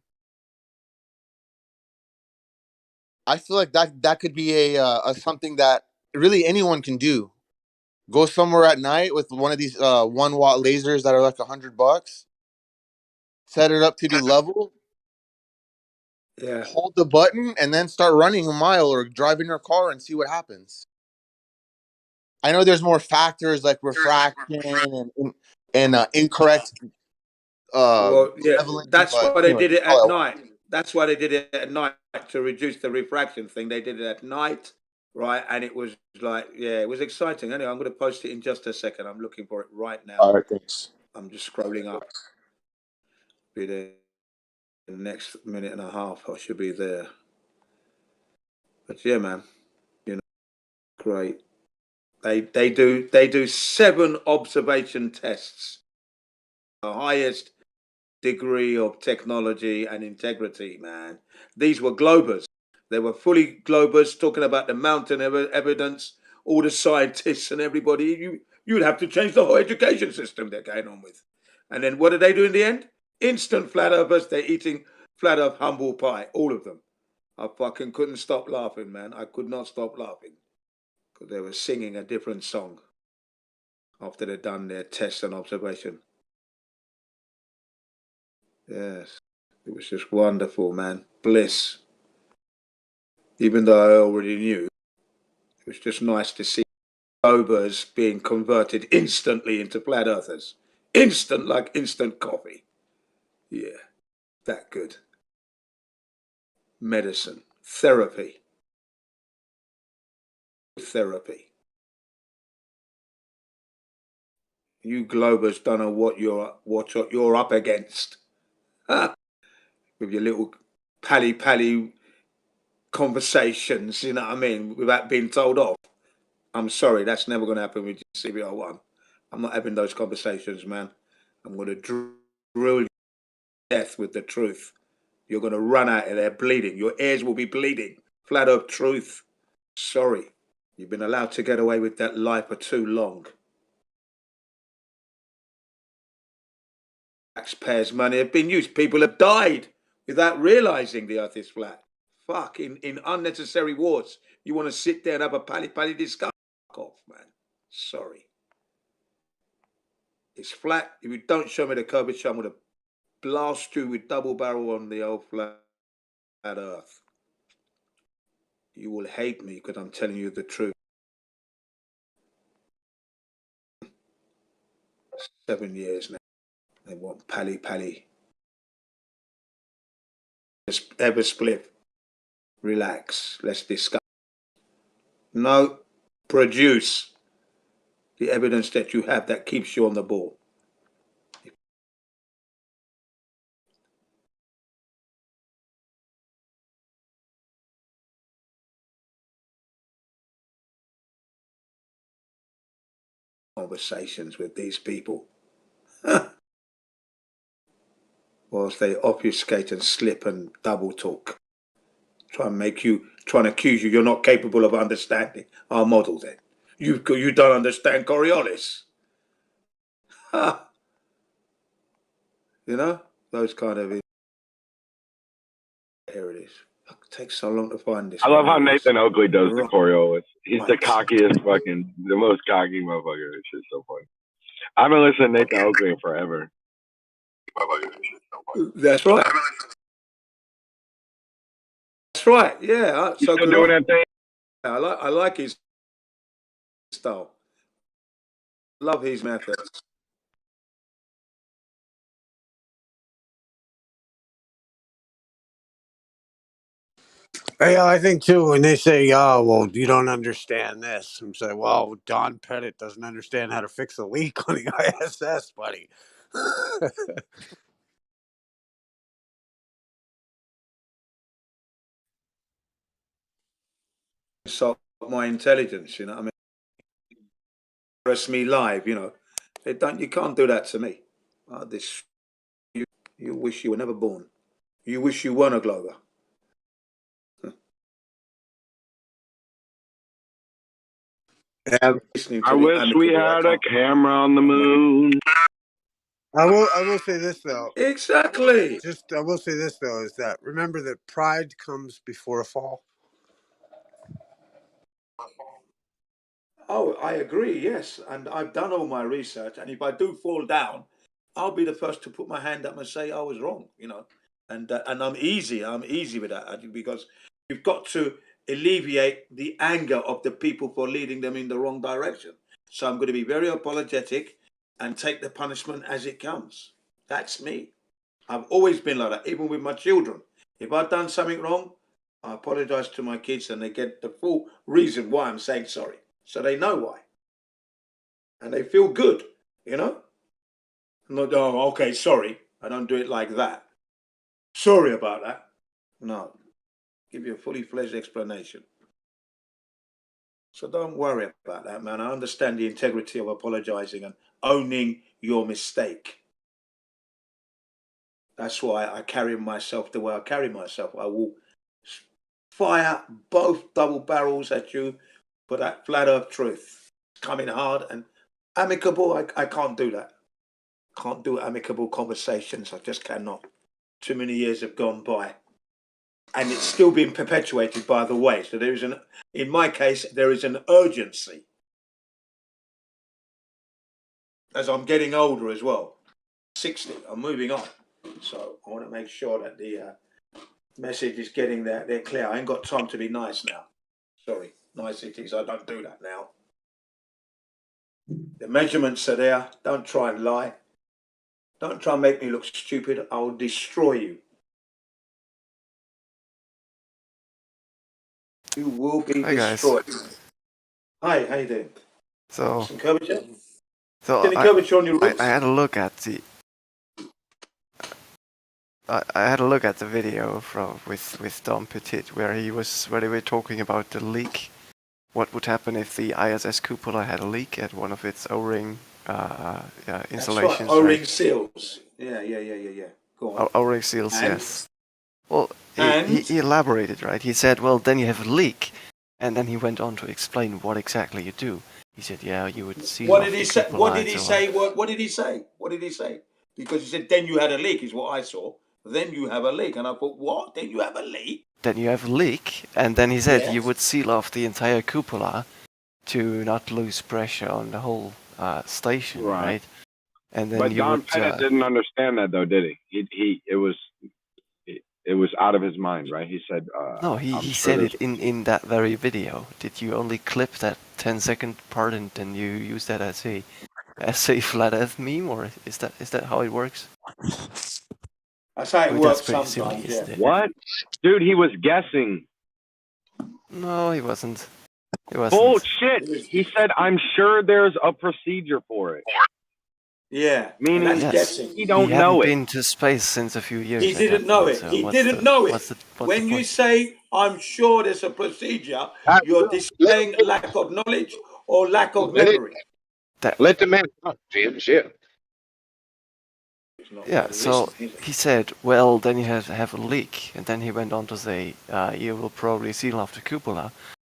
S22: I feel like that could be a something that really anyone can do. Go somewhere at night with one of these 1 watt lasers that are like $100. Set it up to be level.
S1: Yeah.
S22: Hold the button and then start running a mile or driving your car and see what happens. I know there's more factors like refraction and incorrect
S1: Well, yeah,
S22: leveling,
S1: that's
S22: but
S1: why they
S22: anyway,
S1: did it
S22: all
S1: at
S22: that works.
S1: night. That's why they did it at night, to reduce the refraction thing. They did it at night, right? And it was like, yeah, it was exciting. Anyway, I'm going to post it in just a second. I'm looking for it right now.
S22: All right, thanks.
S1: I'm just scrolling up. Be there in the next minute and a half. I should be there. But yeah, man, great. They do 7 observation tests, the highest degree of technology and integrity, man. These were globers. They were fully globers, talking about the mountain evidence, all the scientists and everybody. You'd have to change the whole education system they're going on with. And then what do they do in the end? Instant flat earthers. They're eating flat earth humble pie, all of them. I fucking couldn't stop laughing, man. I could not stop laughing, because they were singing a different song after they'd done their tests and observation. Yes, it was just wonderful, man. Bliss. Even though I already knew, it was just nice to see globers being converted instantly into flat earthers. Instant, like instant coffee. Yeah, that good. Medicine. Therapy. Therapy. You globers don't know what you're up against. With your little pally conversations, you know what I mean, without being told off. I'm sorry, that's never going to happen with CBR1. I'm not having those conversations, man. I'm going to drill you to death with the truth. You're going to run out of there bleeding. Your ears will be bleeding. Flat Earth truth. Sorry. You've been allowed to get away with that lie for too long. Taxpayers' money have been used. People have died without realizing the earth is flat. Fuck, in unnecessary wars. You want to sit there and have a pally discussion? Fuck off, man. Sorry. It's flat. If you don't show me the curvature, I'm going to blast you with double barrel on the old flat earth. You will hate me because I'm telling you the truth. 7 years now. They want pally. Just ever split. Relax. Let's discuss. No. Produce the evidence that you have that keeps you on the ball. Conversations with these people. Whilst they obfuscate and slip and double talk. Trying to accuse you, you're not capable of understanding our model then. You don't understand Coriolis. You know? Those kind of... Here it is. It takes so long to find this.
S18: I love how Nathan Oakley does the Coriolis. He's the cockiest the most cocky motherfucker. It's just so funny. I've been listening to Nathan Oakley forever.
S1: That's right. That's right. Yeah.
S18: He's still doing that thing.
S1: I like his style. Love his methods.
S16: Yeah, I think too. When they say, "Oh, well, you don't understand this," I'm saying, "Well, Don Pettit doesn't understand how to fix a leak on the ISS, buddy."
S1: So my intelligence, you know what I mean? Press me live, you know. You can't do that to me. You wish you were never born. You wish you weren't a Glover.
S16: I
S18: wish we had a camera on the moon.
S16: I will say this though.
S1: Exactly.
S16: I will say this though, is that remember that pride comes before a fall.
S1: Oh, I agree, yes. And I've done all my research. And if I do fall down, I'll be the first to put my hand up and say I was wrong, you know. And I'm easy with that because you've got to alleviate the anger of the people for leading them in the wrong direction. So I'm going to be very apologetic and take the punishment as it comes. That's me. I've always been like that, even with my children. If I've done something wrong, I apologize to my kids and they get the full reason why I'm saying sorry. So they know why. And they feel good, you know? Not, oh, okay, sorry. I don't do it like that. Sorry about that. No. Give you a fully fledged explanation. So don't worry about that, man. I understand the integrity of apologizing and owning your mistake. That's why I carry myself the way I carry myself. I will fire both double barrels at you for that flat earth truth. Coming hard and amicable, I can't do that. Can't do amicable conversations. I just cannot. Too many years have gone by. And it's still being perpetuated by the way. So in my case, there is an urgency. As I'm getting older as well. 60, I'm moving on. So I want to make sure that the message is getting there. They're clear. I ain't got time to be nice now. Sorry, niceties. I don't do that now. The measurements are there. Don't try and lie. Don't try and make me look stupid. I'll destroy you. You will be destroyed. Guys. Hi, how you doing?
S6: So,
S1: some curvature?
S6: So
S1: Any curvature on your roots?
S6: I had a look at the I had a look at the video with Dom Petit where they were talking about the leak. What would happen if the ISS cupola had a leak at one of its O-ring installations?
S8: That's right, O-ring seals. Yeah. Go on.
S6: O-ring seals,
S8: And?
S6: yes. Well, he elaborated, right? He said, well, then you have a leak. And then he went on to explain what exactly you do. He said, yeah, you would seal
S8: What
S6: off
S8: did he
S6: the
S8: say?
S6: cupola
S8: What did
S6: and
S8: he
S6: so on.
S8: say? What did he say? What did he say? Because he said, then you had a leak, is what I saw. Then you have a leak. And I thought, what? Then you have a leak?
S6: Then you have a leak, and then he said
S8: Yes.
S6: you would seal off the entire cupola to not lose pressure on the whole station, right? And then
S18: But
S6: you
S18: Don
S6: would.
S18: Pettit didn't understand that though, did he? It was out of his mind, right? He said.
S6: No, he said it in that very video. Did you only clip that 10-second part and then you use that as a flat Earth meme, or is that how it works?
S8: That's how it
S6: That's
S8: works
S6: pretty
S8: sometimes,
S6: silly, isn't it?
S18: What? Dude, he was guessing.
S6: No, he wasn't. He wasn't.
S18: Bullshit. He said, "I'm sure there's a procedure for it."
S8: Yeah.
S18: Meaning
S8: And that's guessing.
S18: he don't
S6: he
S18: know
S6: hadn't
S18: it.
S6: been to space since a few years.
S8: He didn't know it. He didn't know it. When you say, I'm sure there's a procedure, you're displaying lack of knowledge or lack of memory.
S3: Let the man talk, Jim. Shit.
S6: Yeah, so he said, well, then you have to have a leak. And then he went on to say, you will probably seal off the cupola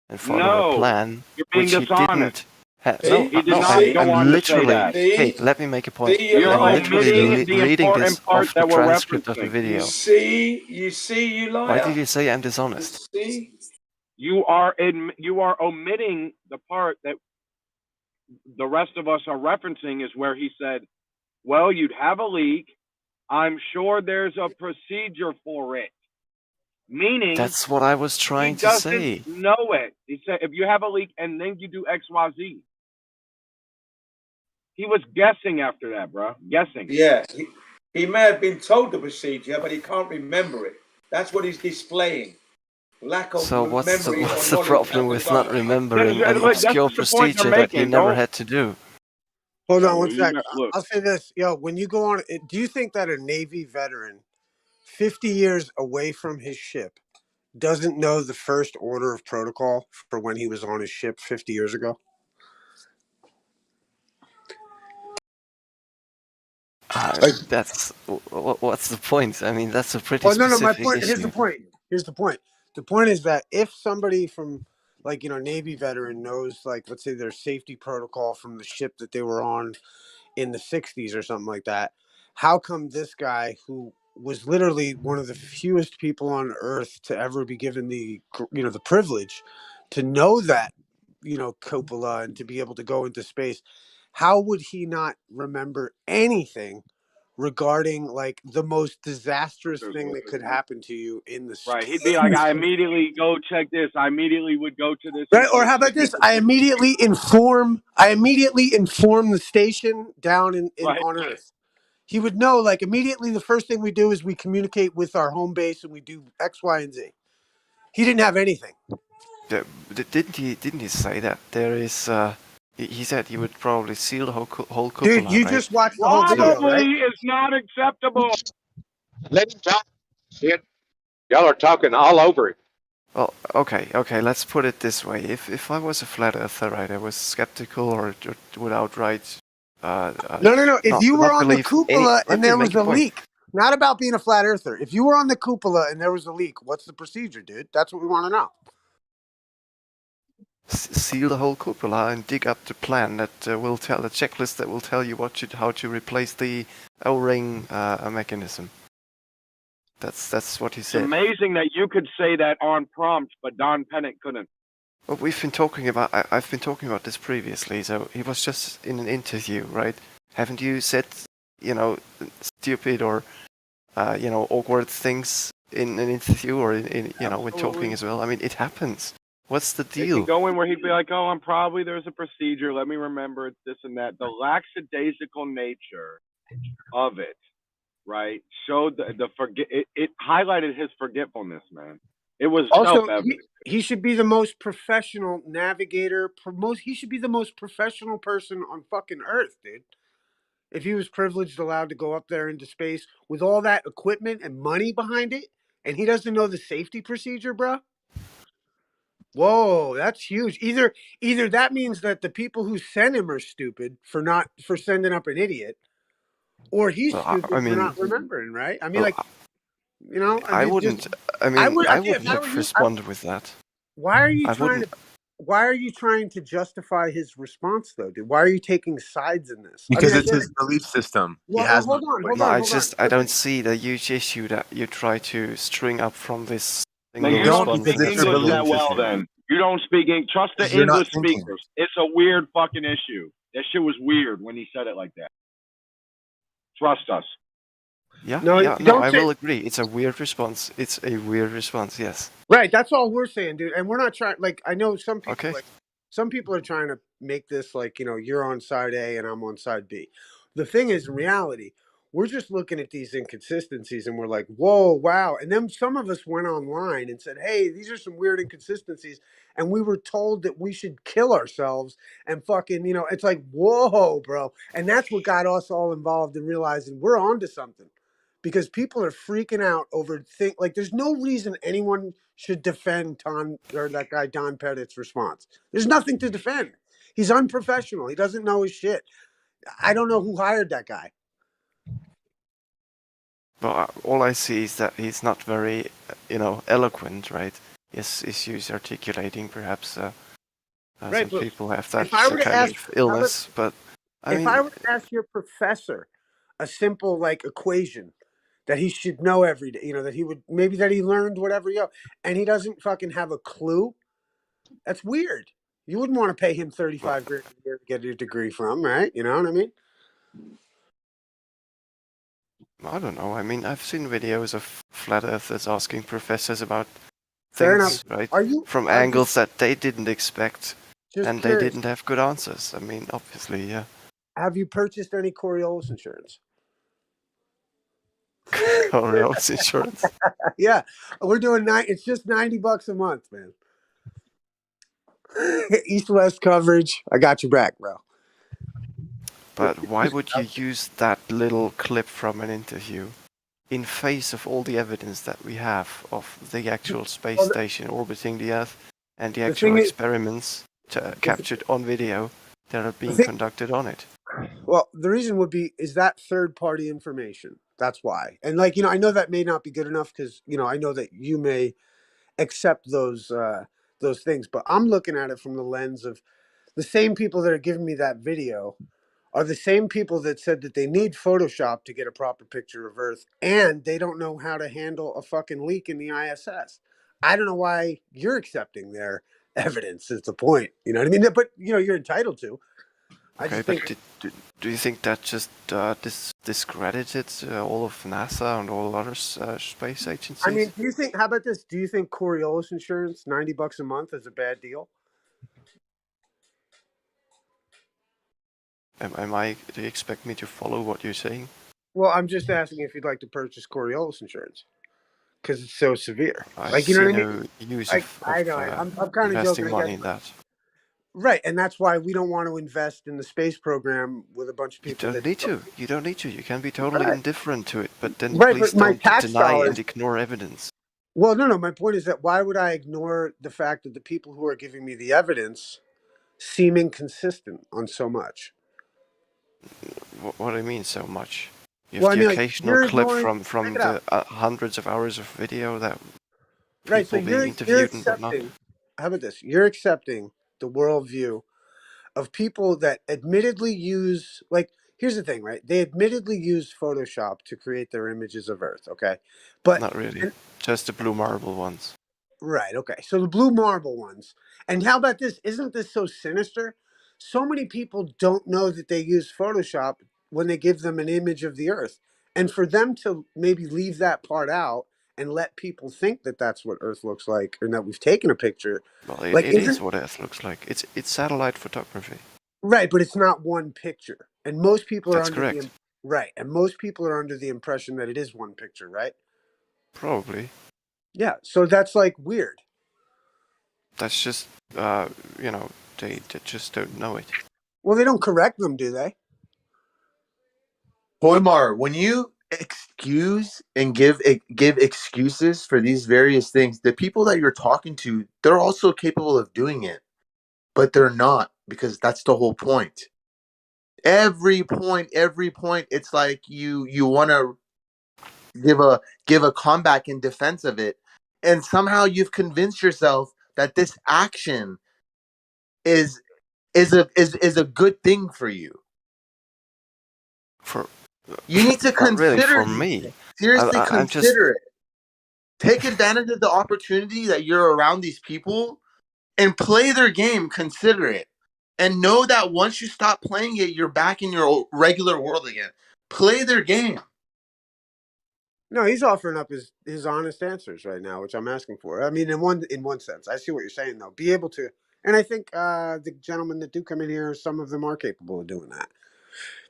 S6: and follow a plan,
S18: you're being
S6: which he
S18: dishonest.
S6: didn't.
S18: No, he did not go on to say that.
S6: Hey, let me make a point.
S18: You're
S6: I'm literally
S18: omitting the
S6: reading this
S18: important part
S6: off the
S18: that we're
S6: transcript of the
S18: referencing.
S6: video.
S8: You see, you liar.
S6: Why did you say I'm dishonest?
S8: See?
S18: You are omitting the part that the rest of us are referencing, is where he said, well, you'd have a leak. I'm sure there's a procedure for it. Meaning,
S6: That's what I was trying to say.
S18: He doesn't know it. He said, if you have a leak and then you do X, Y, Z. He was guessing after that, bro. Guessing.
S8: Yeah. He may have been told the procedure, but he can't remember it. That's what he's displaying. Lack of
S6: So what's
S8: memory.
S6: what's the problem with not remembering an obscure procedure that you never had to do?
S16: Hold on one sec. I'll say this. Yo, when you go on, do you think that a Navy veteran 50 years away from his ship doesn't know the first order of protocol for when he was on his ship 50 years ago?
S6: That's what's the point? I mean, that's a pretty
S16: Well, no. My
S6: specific
S16: point.
S6: issue.
S16: Here's the point. The point is that if somebody from, like, Navy veteran knows, like, let's say their safety protocol from the ship that they were on in the 60s or something like that, how come this guy, who was literally one of the fewest people on Earth to ever be given the the privilege to know that cupola and to be able to go into space, how would he not remember anything regarding, like, the most disastrous thing that could happen to you in the
S18: Right. He'd be like, I immediately go check this. I immediately would go to this.
S16: Right, or how about this? I immediately inform the station down in on Earth. He would know, like, immediately the first thing we do is we communicate with our home base and we do X, Y, and Z. He didn't have anything.
S6: Didn't he say that there is? He said he would probably seal the whole cupola.
S16: Dude, you just watched the whole video,
S18: Probably
S16: right?
S18: is not acceptable.
S3: Let him talk. Shit. Y'all are talking all over it.
S6: Well, okay. Let's put it this way: if I was a flat earther, right, I was skeptical or would outright.
S16: No. If you were on the cupola and there was a leak, not about being a flat earther. If you were on the cupola and there was a leak, what's the procedure, dude? That's what we want to know.
S6: Seal the whole cupola and dig up the plan that will tell the checklist that will tell you how to replace the O-ring mechanism. That's what he
S18: It's
S6: said.
S18: amazing that you could say that on prompt, but Don Pennant couldn't.
S6: Well, we've been talking about. I've been talking about this previously. So he was just in an interview, right? Haven't you said, stupid or, awkward things in an interview or in when talking as well? I mean, it happens. What's the deal?
S18: He'd go in where he'd be like, "Oh, there's a procedure. Let me remember it's this and that." The lackadaisical nature of it, right, showed it highlighted his forgetfulness, man. It was
S16: Also,
S18: self-evident.
S16: he should be the most professional navigator. He should be the most professional person on fucking Earth, dude. if he was privileged, allowed to go up there into space with all that equipment and money behind it, and he doesn't know the safety procedure, bro? Whoa, that's huge. Either that means that the people who sent him are stupid for sending up an idiot, or he's
S6: Well,
S16: stupid
S6: I
S16: for
S6: mean,
S16: not remembering, right? I mean,
S6: well,
S16: like, you know, I
S6: I
S16: mean,
S6: wouldn't. I
S16: I
S6: mean,
S16: would,
S6: I
S16: if
S6: wouldn't
S16: I were
S6: have
S16: you,
S6: responded with that.
S16: why are you
S6: I
S16: trying
S6: wouldn't.
S16: to? Why are you trying to justify his response, though, dude? Why are you taking sides in this? I mean,
S4: Because
S16: I
S4: it's
S16: get.
S4: his belief system. He
S16: Well,
S4: has no
S16: hold on,
S4: choice.
S6: No, I
S16: hold on.
S6: I don't see the huge issue that you try to string up from this
S18: Now
S6: single
S18: you don't
S6: response
S18: speak
S4: because
S6: in a
S4: it's your
S18: English
S6: single
S18: that
S4: belief
S18: well.
S6: interview.
S4: system.
S18: Then you don't speak English. Trust the
S4: Because you're not
S18: English
S4: thinking.
S18: speakers. It's a weird fucking issue. That shit was weird when he said it like that. Trust us.
S6: Yeah,
S16: No,
S6: yeah, no,
S16: don't
S6: I
S16: say.
S6: will agree. It's a weird response. It's a weird response. Yes.
S16: Right, that's all we're saying, dude. And we're not trying. Like, I know some people
S6: Okay.
S16: some people are trying to make this like, you're on side A and I'm on side B. The thing is, in reality, we're just looking at these inconsistencies and we're like, whoa, wow. And then some of us went online and said, hey, these are some weird inconsistencies. And we were told that we should kill ourselves and fucking, it's like, whoa, bro. And that's what got us all involved in realizing we're onto something. Because people are freaking out over like there's no reason anyone should defend that guy Don Pettit's response. There's nothing to defend. He's unprofessional. He doesn't know his shit. I don't know who hired that guy.
S6: Well, all I see is that he's not very, eloquent, right? His issues articulating, perhaps
S16: Right,
S6: some
S16: but
S6: people have that
S16: if I were to
S6: kind
S16: ask,
S6: of illness. But I
S16: if I
S6: mean,
S16: were to ask your professor a simple like equation that he should know every day, that he would maybe that he learned whatever, and he doesn't fucking have a clue. That's weird. You wouldn't want to pay him $35 grand a year to get a degree from, right? You know what I mean?
S6: I don't know. I mean, I've seen videos of flat earthers asking professors about
S16: Fair
S6: things,
S16: enough.
S6: right?
S16: Are you?
S6: From
S16: I'm
S6: angles that they didn't expect,
S16: just
S6: and they
S16: curious.
S6: didn't have good answers. I mean, obviously, yeah.
S16: Have you purchased any Coriolis insurance?
S6: Coriolis insurance.
S16: Yeah, we're doing It's just $90 a month, man. East-West coverage. I got your back, bro.
S6: But why would you use that little clip from an interview in face of all the evidence that we have of the actual space station orbiting the Earth and the actual experiments captured on video that are being conducted on it?
S16: Well, the reason would be is that third-party information. That's why. And I know that may not be good enough because I know that you may accept those things, but I'm looking at it from the lens of the same people that are giving me that video are the same people that said that they need Photoshop to get a proper picture of Earth, and they don't know how to handle a fucking leak in the ISS. I don't know why you're accepting their evidence. Is the point? You know what I mean? But you're entitled to. I
S6: Okay,
S16: just
S6: but
S16: think.
S6: do you think that just discredited all of NASA and all other space agencies?
S16: I mean, do you think? How about this? Do you think Coriolis insurance, $90 a month, is a bad deal?
S6: Do you expect me to follow what you're saying?
S16: Well, I'm just asking if you'd like to purchase Coriolis insurance because it's so severe.
S6: I
S16: You know
S6: see
S16: what I
S6: no
S16: mean?
S6: use
S16: I know. I'm kind of
S6: investing
S16: joking.
S6: money in that.
S16: Right, and that's why we don't want to invest in the space program with a bunch of people.
S6: You don't need to. You don't need to. You can be totally indifferent to it, but then
S16: Right,
S6: please
S16: but my
S6: don't
S16: tax
S6: deny
S16: dollars.
S6: and ignore evidence.
S16: Well, no. My point is that why would I ignore the fact that the people who are giving me the evidence seem inconsistent on so much?
S6: What do you mean so much? You have
S16: Well, I
S6: the
S16: mean,
S6: occasional
S16: you're
S6: clip
S16: ignoring.
S6: from
S16: Check it out.
S6: the hundreds of hours of video that
S16: Right, so
S6: people being
S16: you're
S6: interviewed and whatnot.
S16: accepting. How about this? You're accepting the worldview of people that admittedly use here's the thing, right? They admittedly use Photoshop to create their images of Earth, okay? But
S6: Not really. Just the blue marble ones.
S16: right, okay. So the blue marble ones. And how about this? Isn't this so sinister? So many people don't know that they use Photoshop when they give them an image of the Earth. And for them to maybe leave that part out and let people think that that's what Earth looks like and that we've taken a picture.
S6: Well, it is what Earth looks like. It's satellite photography.
S16: Right, but it's not one picture. And most people are
S6: That's
S16: under
S6: correct.
S16: and most people are under the impression that it is one picture, right?
S6: Probably.
S16: Yeah, so that's weird.
S6: That's just they just don't know it.
S16: Well, they don't correct them, do they?
S22: Hoymar, when you excuse and give excuses for these various things, the people that you're talking to, they're also capable of doing it, but they're not, because that's the whole point. Every point, it's like you want to give a comeback in defense of it, and somehow you've convinced yourself that this action is a good thing for you. You need to
S6: Not really
S22: consider
S6: for me.
S22: seriously
S6: I'm just
S22: consider it. Take advantage of the opportunity that you're around these people and play their game. Consider it. And know that once you stop playing it, you're back in your regular world again. Play their game.
S16: No, he's offering up his honest answers right now, which I'm asking for. I mean, in one sense, I see what you're saying though. Be able to, and I think the gentlemen that do come in here, some of them are capable of doing that.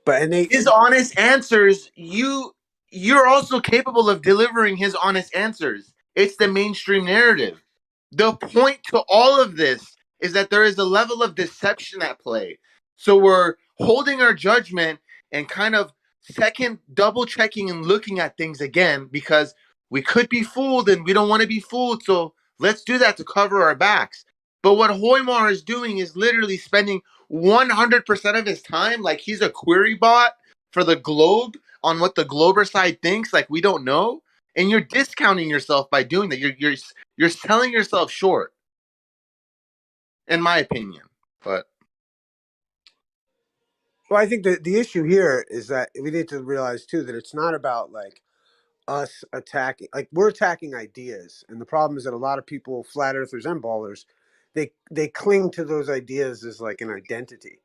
S16: But
S22: His honest answers, you're also capable of delivering his honest answers. It's the mainstream narrative. The point to all of this is that there is a level of deception at play. So we're holding our judgment and kind of second double checking and looking at things again, because we could be fooled and we don't want to be fooled. So let's do that to cover our backs. But what Hoymar is doing is literally spending 100% of his time like he's a query bot for the Globe on what the Glober side thinks, like we don't know. And you're discounting yourself by doing that. You're selling yourself short, in my opinion. But
S16: well, I think the issue here is that we need to realize too that it's not about like us attacking, like we're attacking ideas, and the problem is that a lot of people, flat earthers and ballers, they cling to those ideas as like an identity,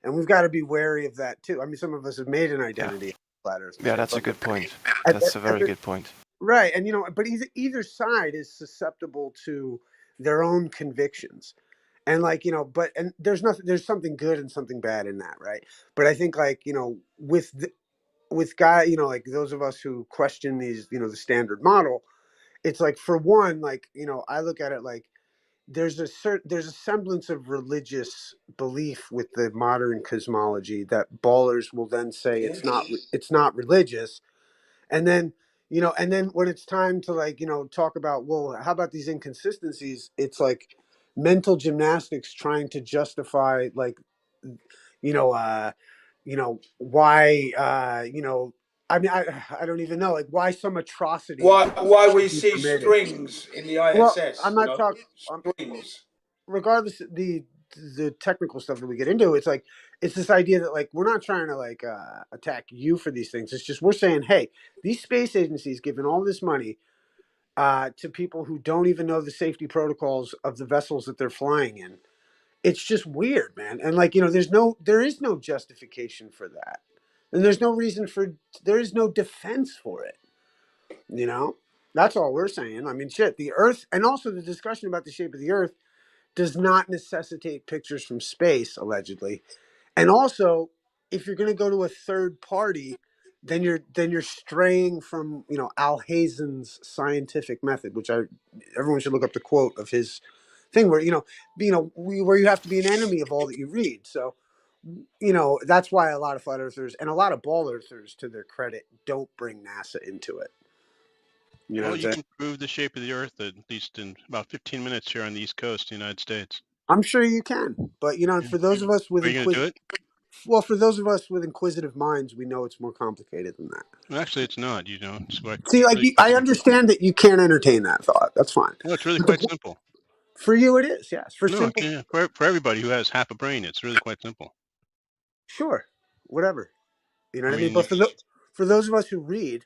S16: and we've got to be wary of that too. I mean, some of us have made an identity flat earth.
S6: yeah, that's a good point. That's a very good point.
S16: Right, and but either side is susceptible to their own convictions, and like but and there's something good and something bad in that, right? But I think like with guy like those of us who question these the standard model, it's like for one, like I look at it like there's a semblance of religious belief with the modern cosmology that ballers will then say it's not religious, and then and then when it's time to like talk about, well, how about these inconsistencies, it's like mental gymnastics trying to justify like why I mean I don't even know like why some atrocity
S8: Why we
S16: should be
S8: see
S16: permitted.
S8: strings in the
S16: Well,
S8: ISS?
S16: I'm not talking
S8: strings.
S16: Regardless the technical stuff that we get into, it's like it's this idea that like we're not trying to like attack you for these things. It's just we're saying, hey, these space agencies giving all this money to people who don't even know the safety protocols of the vessels that they're flying in. It's just weird, man. And like there is no justification for that, and there is no defense for it. That's all we're saying. I mean, shit, the Earth, and also the discussion about the shape of the Earth does not necessitate pictures from space, allegedly. And also, if you're going to go to a third party, then you're straying from Al Hazen's scientific method, which everyone should look up the quote of his thing where where you have to be an enemy of all that you read. So that's why a lot of flat earthers and a lot of ball earthers, to their credit, don't bring NASA into it.
S4: Well, you can prove the shape of the Earth at least in about 15 minutes here on the East Coast of the United States.
S16: I'm sure you can, but for those of us with
S4: Are you going to do it?
S16: Well, for those of us with inquisitive minds, we know it's more complicated than that.
S4: Well, actually, it's not. It's
S16: See, like
S4: really
S16: I understand that you can't entertain that thought. That's fine.
S4: No, it's really quite simple.
S16: For you, it is. Yes,
S4: for everybody who has half a brain, it's really quite simple.
S16: Sure, whatever. You know what I mean? But for those of us who read,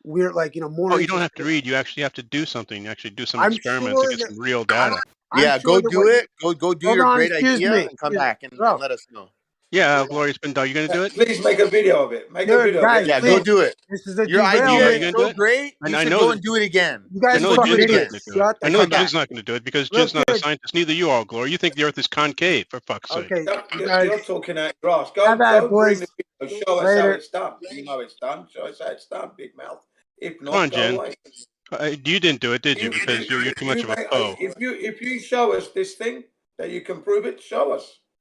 S16: we're like more.
S4: Oh, you don't have to read. You actually have to do something. You actually do some experiments to get some real data.
S22: Go do it. Go do your great idea and come back and let us know.
S4: Yeah, Gloria's been done. You going to do it?
S8: Please make a video of it. Make a video
S22: guys,
S8: of it.
S22: Yeah, go do it.
S16: This is a
S22: your idea is so great. You should go and do it again.
S16: You guys
S4: I know
S22: Jin's
S4: not going to do it because Jin's not a scientist. Neither you are, Glory. You think the Earth is concave, for fuck's sake.
S16: Okay,
S8: you're talking out your ass. Go bring the video. Show us how it's done. You know it's done. Show us how it's done, big mouth. If not,
S4: Come on,
S8: go
S4: Jin.
S8: away.
S4: You didn't do it, did you? Because you're too much of a foe.
S8: If you show us this thing that you can prove it, show us.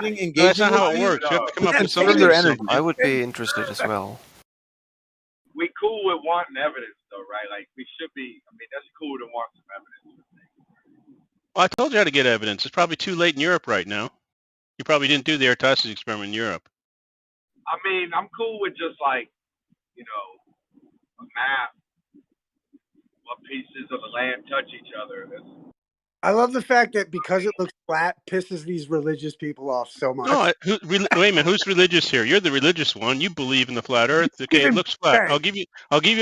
S16: voting, engaging
S4: That's not how
S16: with
S4: it
S16: you,
S4: works. You have to come
S16: but
S4: up
S16: then
S4: with some
S16: taking
S4: sort
S16: their
S4: of
S16: energy.
S4: something.
S6: I would be interested as well.
S18: We cool with wanting evidence, though, right? Like we should be. I mean, that's cool to want some evidence.
S4: Well, I told you how to get evidence. It's probably too late in Europe right now. You probably didn't do the Artasis experiment in Europe.
S18: I mean, I'm cool with just like, you know, a map, what pieces of the land touch each other.
S16: I love the fact that because it looks flat, pisses these religious people off so much.
S4: No, wait a minute. Who's religious here? You're the religious one. You believe in the flat Earth. Okay, it
S16: Even
S4: looks flat.
S16: Bang.
S4: I'll give you.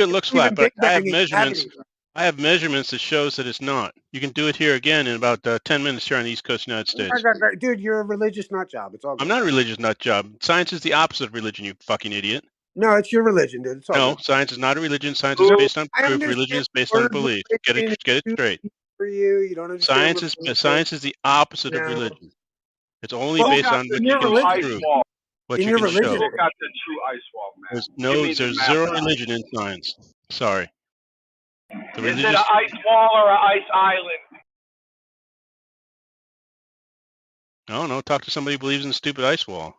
S4: It looks
S16: Even
S4: flat, but
S16: Big
S4: I have
S16: Bang ain't
S4: measurements.
S16: having it.
S4: I have measurements that shows that it's not. You can do it here again in about 10 minutes here on the East Coast of the United States.
S16: Dude, you're a religious nut job. It's all good.
S4: I'm not a religious nut job. Science is the opposite of religion, you fucking idiot.
S16: No, it's your religion, dude. It's all
S4: No,
S16: good.
S4: science is not a religion. Science is based on
S16: I
S4: proof.
S16: understand
S4: Religion is based
S16: the
S4: on
S16: word
S4: belief. Get
S16: religion
S4: it
S16: is
S4: straight.
S16: too for you. You don't understand
S4: Science is the opposite of
S16: No.
S4: religion. It's only
S18: Who
S4: based
S18: got
S4: on
S18: the
S4: what you
S18: true
S4: can
S18: ice
S4: prove,
S18: wall?
S4: what
S16: In
S4: you
S16: your
S4: can
S16: religion.
S4: show.
S18: Who got the true ice wall, man?
S4: There's
S18: the
S4: zero
S18: map.
S4: religion in science. Sorry. The
S18: Is it
S4: religious.
S18: an ice wall or an ice island?
S4: I don't know. Talk to somebody who believes in the stupid ice wall.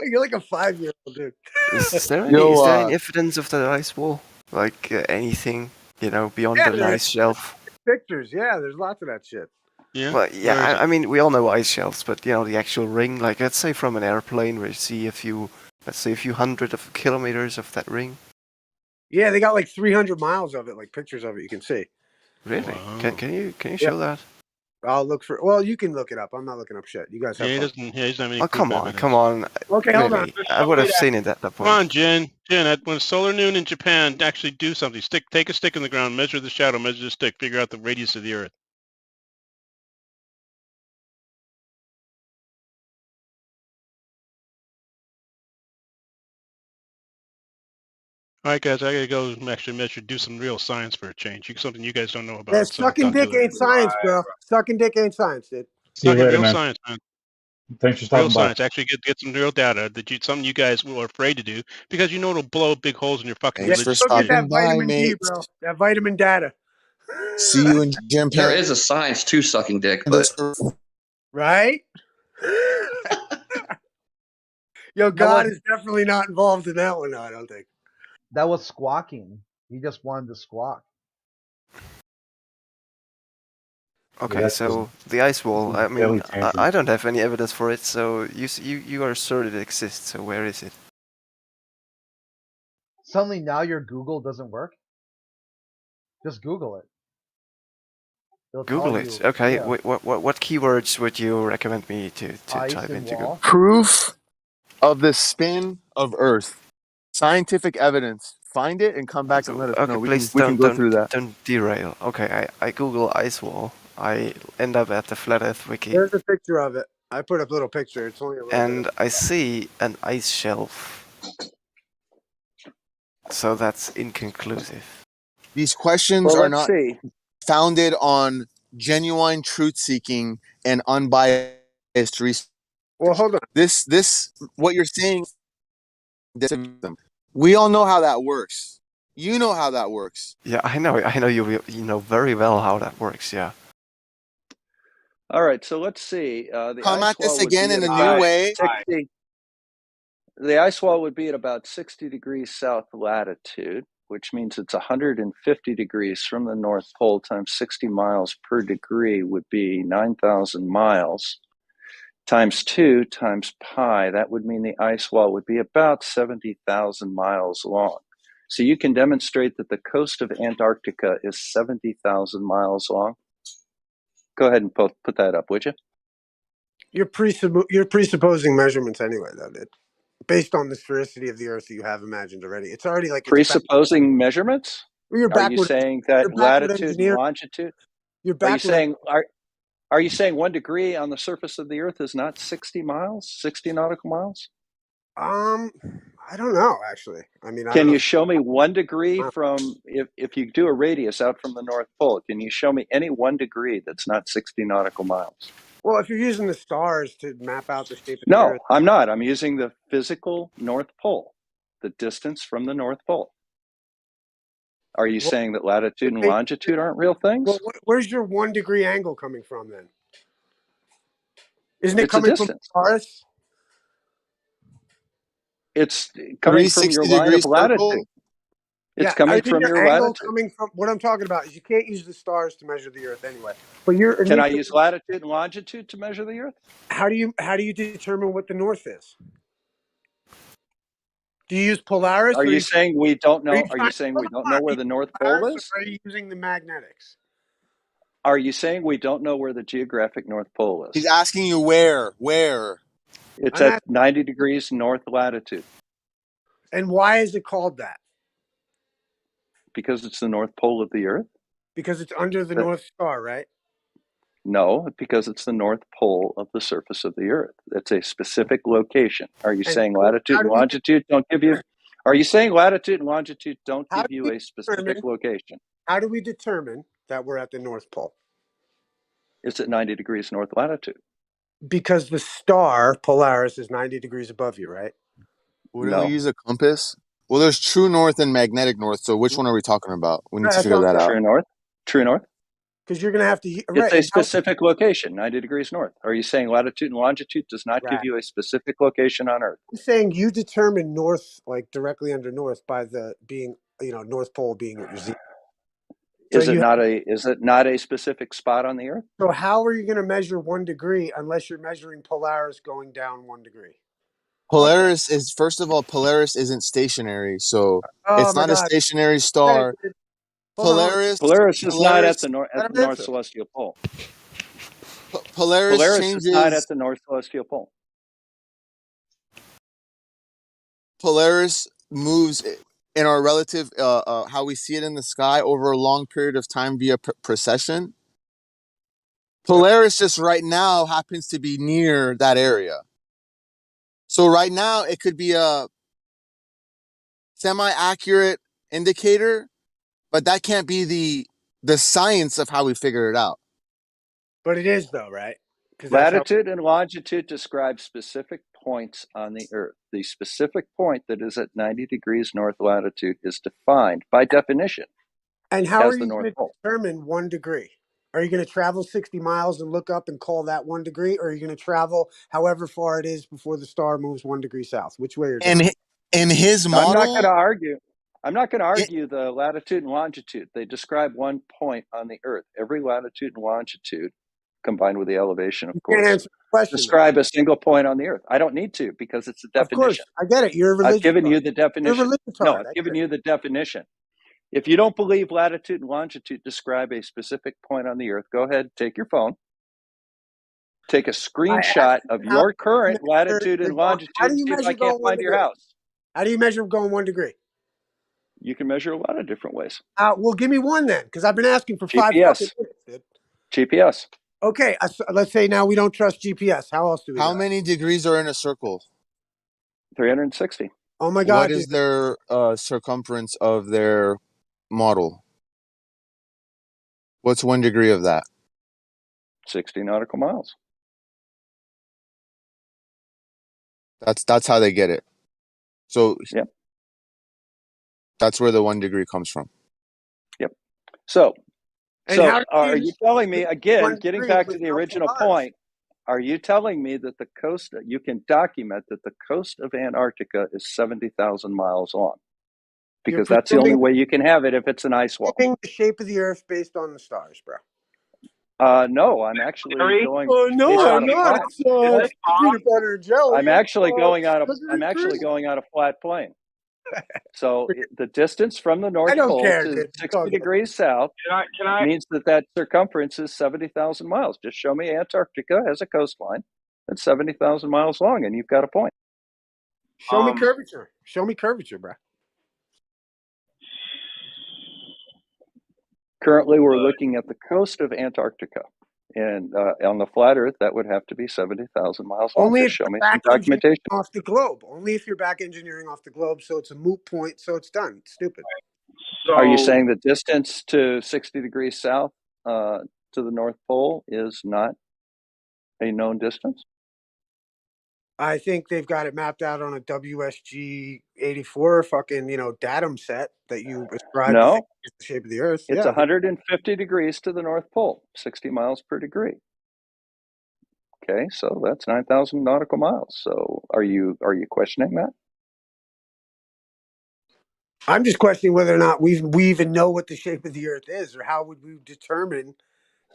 S16: You're like a 5-year-old, dude.
S6: Is there any evidence of that ice wall? Like anything, beyond an ice shelf?
S16: Pictures, yeah, there's lots of that shit.
S4: Yeah.
S6: Well, yeah, I mean, we all know ice shelves, but the actual ring, like let's say from an airplane, where you see a few hundred of kilometers of that ring.
S16: Yeah, they got like 300 miles of it, like pictures of it you can see.
S6: Really?
S4: Wow.
S6: Can you show that?
S16: I'll look for. Well, you can look it up. I'm not looking up shit. You guys have
S4: Yeah, he
S16: fun.
S4: doesn't. Yeah, he doesn't have any
S6: Oh,
S4: proof
S6: come on.
S16: Okay, hold on.
S6: Really, I would have seen it at that point.
S4: Come on, Jen. When solar noon in Japan, actually do something. Take a stick in the ground, measure the shadow, measure the stick, figure out the radius of the Earth. All right, guys, I gotta go actually do some real science for a change. Something you guys don't know about.
S16: Yeah,
S4: So I'll
S16: sucking
S4: talk to you
S16: dick
S4: later.
S16: ain't science, bro. Sucking dick ain't science, dude.
S10: See you
S4: Talking
S10: later,
S4: real
S10: man.
S4: science, man.
S10: Thanks for stopping
S4: Real
S10: by.
S4: science. Actually get some real data something you guys were afraid to do because you know it'll blow big holes in your fucking
S16: Yeah,
S4: religious
S16: go get
S4: views.
S16: that vitamin D, bro. That vitamin data.
S13: See you in Jim
S23: There
S13: Perry.
S23: is a science to sucking dick, but
S16: Right? Yo, God is definitely not involved in that one, I don't think.
S5: That was squawking. He just wanted to squawk.
S6: Okay,
S10: Yeah,
S6: so the ice wall. I
S10: Barely
S6: mean,
S10: tangent.
S6: I don't have any evidence for it. So you are asserted it exists. So where is it?
S5: Suddenly now your Google doesn't work? Just Google it. It'll
S6: Google
S5: tell
S6: it.
S5: you,
S6: Okay.
S5: yeah.
S6: What keywords would you recommend me to
S5: Ice
S6: type
S5: and
S6: into
S5: wall.
S6: Google?
S22: Proof of the spin of Earth. Scientific evidence. Find it and come back and let us
S6: Okay,
S22: know.
S6: please
S22: We can go through that.
S6: don't derail. Okay, I Google ice wall. I end up at the Flat Earth wiki,
S16: There's a picture of it. I put up a little picture. It's only a little
S6: and
S16: bit.
S6: I see an ice shelf. So that's inconclusive.
S22: These questions
S1: Well,
S22: are
S1: let's
S22: not
S1: see.
S22: founded on genuine truth seeking and unbiased research.
S16: Well, hold on.
S22: This what you're saying. We all know how that works. You know how that works.
S6: Yeah, I know you know very well how that works. Yeah.
S1: All right, so let's see. The
S22: Come
S1: ice
S22: at this
S1: wall would
S22: again
S1: be
S22: in
S1: at
S22: a new
S1: about
S22: way.
S1: 60. The ice wall would be at about 60 degrees south latitude, which means it's 150 degrees from the North Pole times 60 miles per degree would be 9,000 miles. Times 2 times pi, that would mean the ice wall would be about 70,000 miles long. So you can demonstrate that the coast of Antarctica is 70,000 miles long. Go ahead and put that up, would you?
S16: You're presupposing measurements anyway, though, dude. Based on the sphericity of the Earth that you have imagined already. It's already like
S1: presupposing measurements?
S16: Well, you're
S1: Are you
S16: backward.
S1: saying
S16: You're
S1: that
S16: backward
S1: latitude and
S16: engineer.
S1: longitude?
S16: You're
S1: Are you
S16: backward.
S1: saying are you saying 1 degree on the surface of the Earth is not 60 miles, 60 nautical miles?
S16: I don't know actually. I mean, I
S1: Can
S16: don't know.
S1: you show me 1 degree from if you do a radius out from the North Pole? Can you show me any 1 degree that's not 60 nautical miles?
S16: Well, if you're using the stars to map out the shape of the
S1: No,
S16: Earth,
S1: I'm not. I'm using the physical North Pole, the distance from the North Pole. Are you saying that latitude and longitude aren't real things?
S16: well, where's your 1 degree angle coming from then? Isn't it
S1: It's a
S16: coming from
S1: distance.
S16: Taurus?
S1: It's coming from your
S22: 360
S1: line
S22: degree
S1: of latitude.
S22: circle.
S1: It's
S16: Yeah,
S1: coming
S16: isn't
S1: from
S16: your
S1: your
S16: angle
S1: latitude.
S16: coming from? What I'm talking about is you can't use the stars to measure the Earth anyway. But you're
S1: Can I use latitude and longitude to measure the Earth?
S16: how do you determine what the North is? Do you use Polaris?
S1: Are you saying we don't know? Are you saying we don't know where
S16: Are
S1: the North Pole is?
S16: Or are you using the magnetics?
S1: Are you saying we don't know where the geographic North Pole is?
S22: He's asking you where.
S1: It's at 90 degrees north latitude.
S16: And why is it called that?
S10: Because it's the North Pole of the Earth?
S16: Because it's under the
S10: That-
S16: North Star, right?
S10: No, because it's the North Pole of the surface of the Earth. It's a specific location. Are you
S16: And
S10: saying
S16: so
S10: latitude
S16: how
S10: and
S16: do we
S10: longitude don't give you? Are you saying latitude and longitude don't
S16: how
S10: give
S16: do
S10: you
S16: we
S10: a specific location?
S16: how do we determine that we're at the North Pole?
S10: It's at 90 degrees north latitude.
S16: Because the star Polaris is 90 degrees above you, right?
S13: Wouldn't we use a compass? Well, there's true north and magnetic north. So which one are we talking about? We need to
S16: That's
S13: figure
S16: what I'm
S13: that out.
S10: True north? True north?
S16: Because you're going to have to
S10: It's
S16: right.
S10: a
S16: And how,
S10: specific location, 90 degrees north. Are you saying latitude and longitude does not give
S16: right.
S10: you a specific location on Earth?
S16: I'm saying you determine north, like directly under north, by the being, North Pole being at your zenith. So
S10: Is it not a specific spot on the Earth?
S16: So how are you going to measure 1 degree unless you're measuring Polaris going down 1 degree?
S13: Polaris is, first of all, Polaris isn't stationary, so
S16: Oh
S13: it's
S16: my
S13: not a
S16: God!
S13: stationary star.
S16: Hold on.
S10: Polaris is not at the
S16: Let him
S10: North
S16: answer.
S10: Celestial Pole.
S13: Polaris
S10: Polaris is not
S13: changes.
S10: at the North Celestial Pole.
S13: Polaris moves in our relative, how we see it in the sky over a long period of time via precession. Polaris just right now happens to be near that area. So right now it could be a semi-accurate indicator, but that can't be the science of how we figure it out.
S16: But it is though, right? Because
S10: Latitude and longitude describe specific points on the Earth. The specific point that is at 90 degrees north latitude is defined by definition
S16: And how are
S10: as the
S16: you going
S10: North
S16: to
S10: Pole.
S16: determine 1 degree? Are you going to travel 60 miles and look up and call that 1 degree? Or are you going to travel however far it is before the star moves 1 degree south? Which way are you going?
S13: And in his model,
S10: I'm not going to argue the latitude and longitude. They describe one point on the Earth. Every latitude and longitude, combined with the elevation, of
S16: You can't
S10: course,
S16: answer the question.
S10: describe a single point on the Earth. I don't need to because it's a
S16: Of course,
S10: definition.
S16: I get it. You're a religious.
S10: I've given you the definition.
S16: You're a religious.
S10: No, I've given you the definition. If you don't believe latitude and longitude describe a specific point on the Earth, go ahead, take your phone, take a screenshot of your current latitude and longitude,
S16: How do
S10: and
S16: you
S10: see if I
S16: measure
S10: can't
S16: going 1
S10: find your
S16: degree?
S10: house.
S16: How do you measure going 1 degree?
S10: You can measure a lot of different ways.
S16: Well, give me one then, because I've been asking for 5
S10: GPS.
S16: fucking minutes, dude.
S10: GPS.
S16: Okay, let's say now we don't trust GPS. How else do we?
S13: How many degrees are in a circle?
S10: 360.
S16: Oh my God!
S13: What is their circumference of their model? What's 1 degree of that?
S10: 60 nautical miles.
S13: That's how they get it. So
S10: yep.
S13: That's where the 1 degree comes from.
S10: Yep. So are you telling me, again, getting back to the original point, are you telling me that the coast, you can document that the coast of Antarctica is 70,000 miles long? Because that's the only way you can have it if it's an ice wall.
S16: The shape of the Earth based on the stars, bro.
S10: No, I'm actually going.
S16: No, I'm not. It's peanut butter and jelly.
S10: I'm actually going out a flat plane. So the distance from the North Pole to 60 degrees south means that circumference is 70,000 miles. Just show me Antarctica has a coastline that's 70,000 miles long, and you've got a point.
S16: Show me curvature. Show me curvature, bro.
S10: Currently, we're looking at the coast of Antarctica. And on the flat Earth, that would have to be 70,000 miles long.
S16: Only
S10: Just
S16: if
S10: show
S16: you're
S10: me
S16: back
S10: some documentation.
S16: off the globe. Only if you're back engineering off the globe, so it's a moot point, so it's done. It's stupid.
S10: Are you saying the distance to 60 degrees south to the North Pole is not a known distance?
S16: I think they've got it mapped out on a WSG 84 fucking, datum set that you ascribe to the shape of the Earth.
S10: It's 150 degrees to the North Pole, 60 miles per degree. Okay, so that's 9,000 nautical miles. So are you questioning that?
S16: I'm just questioning whether or not we even know what the shape of the Earth is, or how would we determine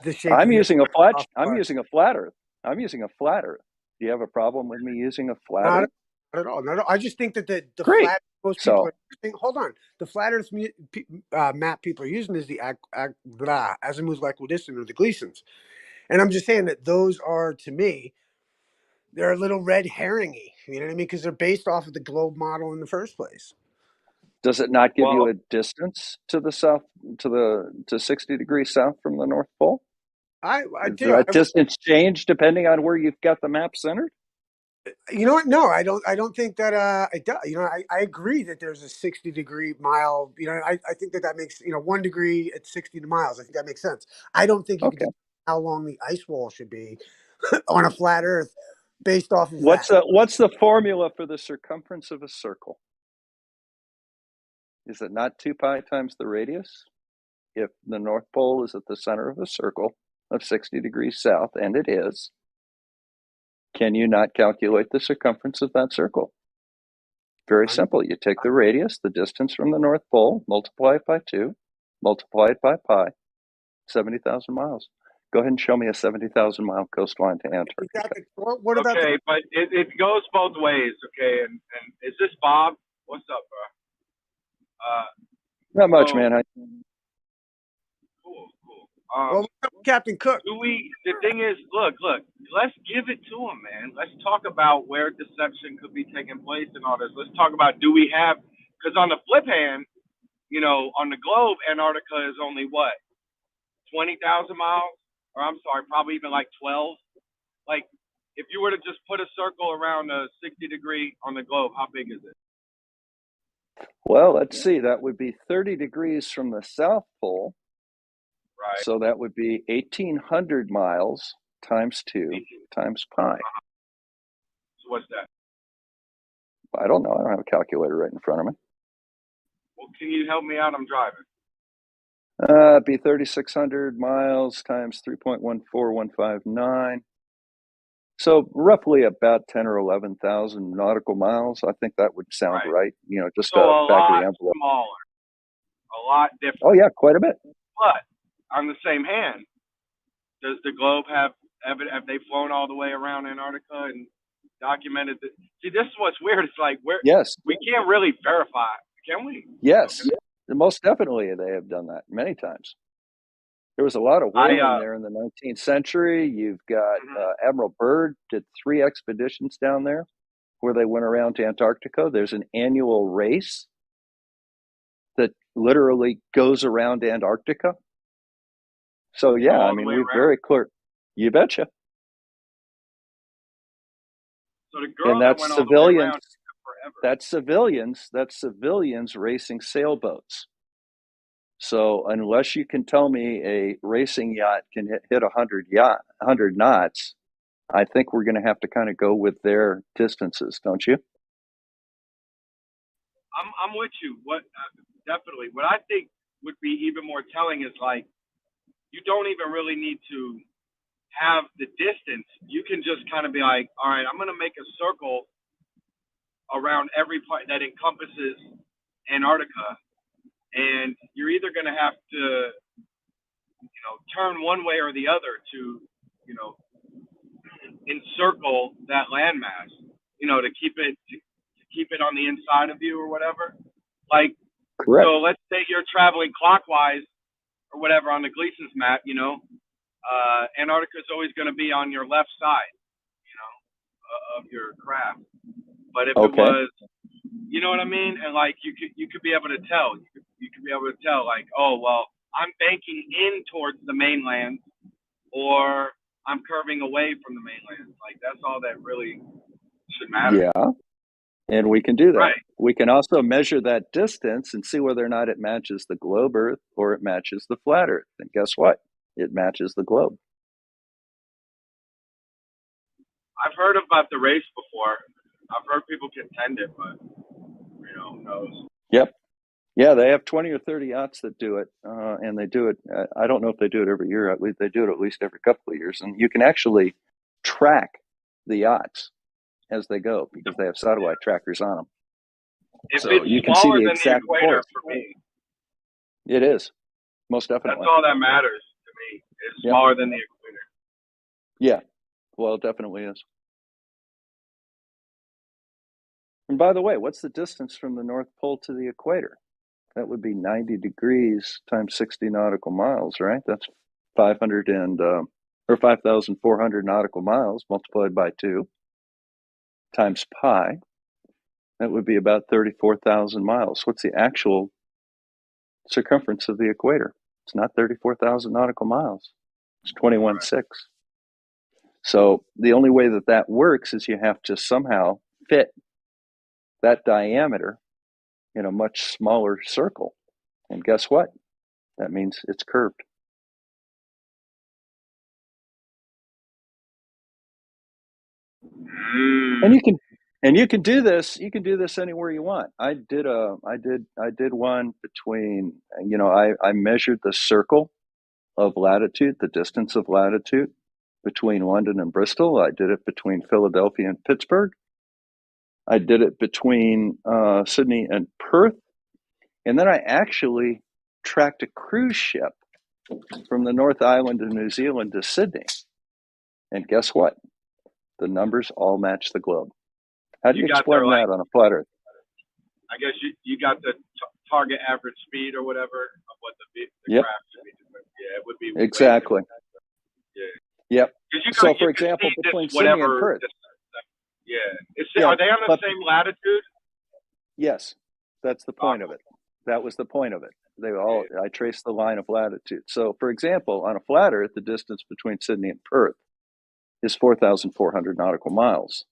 S16: the shape
S10: I'm
S16: of the
S10: using
S16: Earth?
S10: I'm using a flat Earth. I'm using a flat Earth. Do you have a problem with me using a flat Earth?
S16: Not at all. Not at all. I just think that the flat most people are using. Hold on, the flat Earth map people are using is the Azimuth equidistant or the Gleasons, and I'm just saying that those are, to me, they're a little red herringy. You know what I mean? Because they're based off of the globe model in the first place.
S10: Does it not give you
S18: Well,
S10: a distance to the south, to 60 degrees south from the North Pole?
S16: I
S10: Does
S16: tell you,
S10: that distance change depending on where you've got the map centered?
S16: you know what? No, I don't think that it does. You know, I agree that there's a 60-degree mile. You know, I think that makes 1 degree at 60 miles. I think that makes sense. I don't think you can
S10: Okay.
S16: determine how long the ice wall should be on a flat Earth based off of
S10: What's
S16: that.
S10: what's the formula for the circumference of a circle? Is it not 2 pi times the radius? If the North Pole is at the center of a circle of 60 degrees south, and it is, can you not calculate the circumference of that circle? Very simple. You take the radius, the distance from the North Pole, multiply it by 2, multiply it by pi, 70,000 miles. Go ahead and show me a 70,000 mile coastline to Antarctica.
S16: What about
S18: okay, but it goes both ways. Okay, and is this Bob? What's up, bro?
S10: Not much,
S18: So,
S10: man.
S18: cool.
S16: Well, what's up, Captain Cook?
S18: The thing is, look, let's give it to him, man. Let's talk about where deception could be taking place and all this. Let's talk about, do we have, because on the flip hand, on the globe, Antarctica is only what, 20,000 miles? Or I'm sorry, probably even like 12. Like, if you were to just put a circle around a 60 degree on the globe, how big is it?
S10: Well, let's see. That would be 30 degrees from the South Pole.
S18: Right.
S10: So that would be 1,800 miles times 2 times pi.
S18: So what's that?
S10: I don't know. I don't have a calculator right in front of me.
S18: Well, can you help me out? I'm driving.
S10: It'd be 3,600 miles times 3.14159. So roughly about 10 or 11,000 nautical miles. I think that would sound right. Just
S18: So a
S10: back of the
S18: lot
S10: envelope.
S18: smaller, a lot different.
S10: Oh yeah, quite a bit.
S18: But on the same hand, does the globe have evidence? Have they flown all the way around Antarctica and documented that? See, this is what's weird. It's like we can't really verify, can we?
S10: Yes, most definitely they have done that many times. There was a lot of whaling there in the 19th century. You've got Admiral Byrd did 3 expeditions down there where they went around to Antarctica. There's an annual race that literally goes around Antarctica. So yeah, I mean, we're very clear. You betcha.
S18: So the girl
S10: and
S18: that
S10: that's
S18: went all the way
S10: civilians.
S18: around forever.
S10: That's civilians racing sailboats. So unless you can tell me a racing yacht can hit 100 knots, I think we're going to have to kind of go with their distances, don't you?
S18: I'm with you. Definitely. What I think would be even more telling is like, you don't even really need to have the distance. You can just kind of be like, all right, I'm going to make a circle around every part that encompasses Antarctica, and you're either going to have to, turn one way or the other to, encircle that landmass, to keep it on the inside of you or whatever. Like,
S10: correct.
S18: So let's say you're traveling clockwise or whatever on the Gleason's map, Antarctica is always going to be on your left side, of your craft. But if it was, you know what I mean? And like, you could be able to tell, you could be able to tell like, oh, well, I'm banking in towards the mainland or I'm curving away from the mainland. Like, that's all that really should matter.
S10: Yeah. And we can do that.
S18: Right.
S10: We can also measure that distance and see whether or not it matches the globe Earth or it matches the flat Earth. And guess what? It matches the globe.
S18: I've heard about the race before. I've heard people contend it, but who knows?
S10: Yep. Yeah, they have 20 or 30 yachts that do it, and they do it. I don't know if they do it every year. At least they do it at least every couple of years, and you can actually track the yachts as they go because they have satellite trackers on them.
S18: If
S10: so
S18: it's
S10: you can see
S18: smaller
S10: the
S18: than
S10: exact
S18: the equator
S10: course.
S18: for me,
S10: It is, most definitely.
S18: that's all that matters to me. It's smaller than the equator.
S10: Yeah, well, it definitely is. And by the way, what's the distance from the North Pole to the equator? That would be 90 degrees times 60 nautical miles, right? That's 5,400 nautical miles multiplied by 2 times pi. That would be about 34,000 miles. What's the actual circumference of the equator? It's not 34,000 nautical miles. It's 21.6. So the only way that that works is you have to somehow fit that diameter in a much smaller circle. And guess what? That means it's curved. And you can do this. You can do this anywhere you want. I did one between. I measured the circle of latitude, the distance of latitude between London and Bristol. I did it between Philadelphia and Pittsburgh. I did it between Sydney and Perth, and then I actually tracked a cruise ship from the North Island of New Zealand to Sydney. And guess what? The numbers all match the globe. How do you explain that on a flat Earth?
S18: I guess you got the target average speed or whatever of what the
S10: Yep.
S18: craft should be doing. Yeah, it would be
S10: Exactly.
S18: Yeah.
S10: Yep.
S18: So,
S10: for example, between Sydney and Perth.
S18: Are they on the same latitude?
S10: Yes, that's the point of it. That was the point of it. I traced the line of latitude. So, for example, on a flat Earth, the distance between Sydney and Perth is 4,400 nautical miles.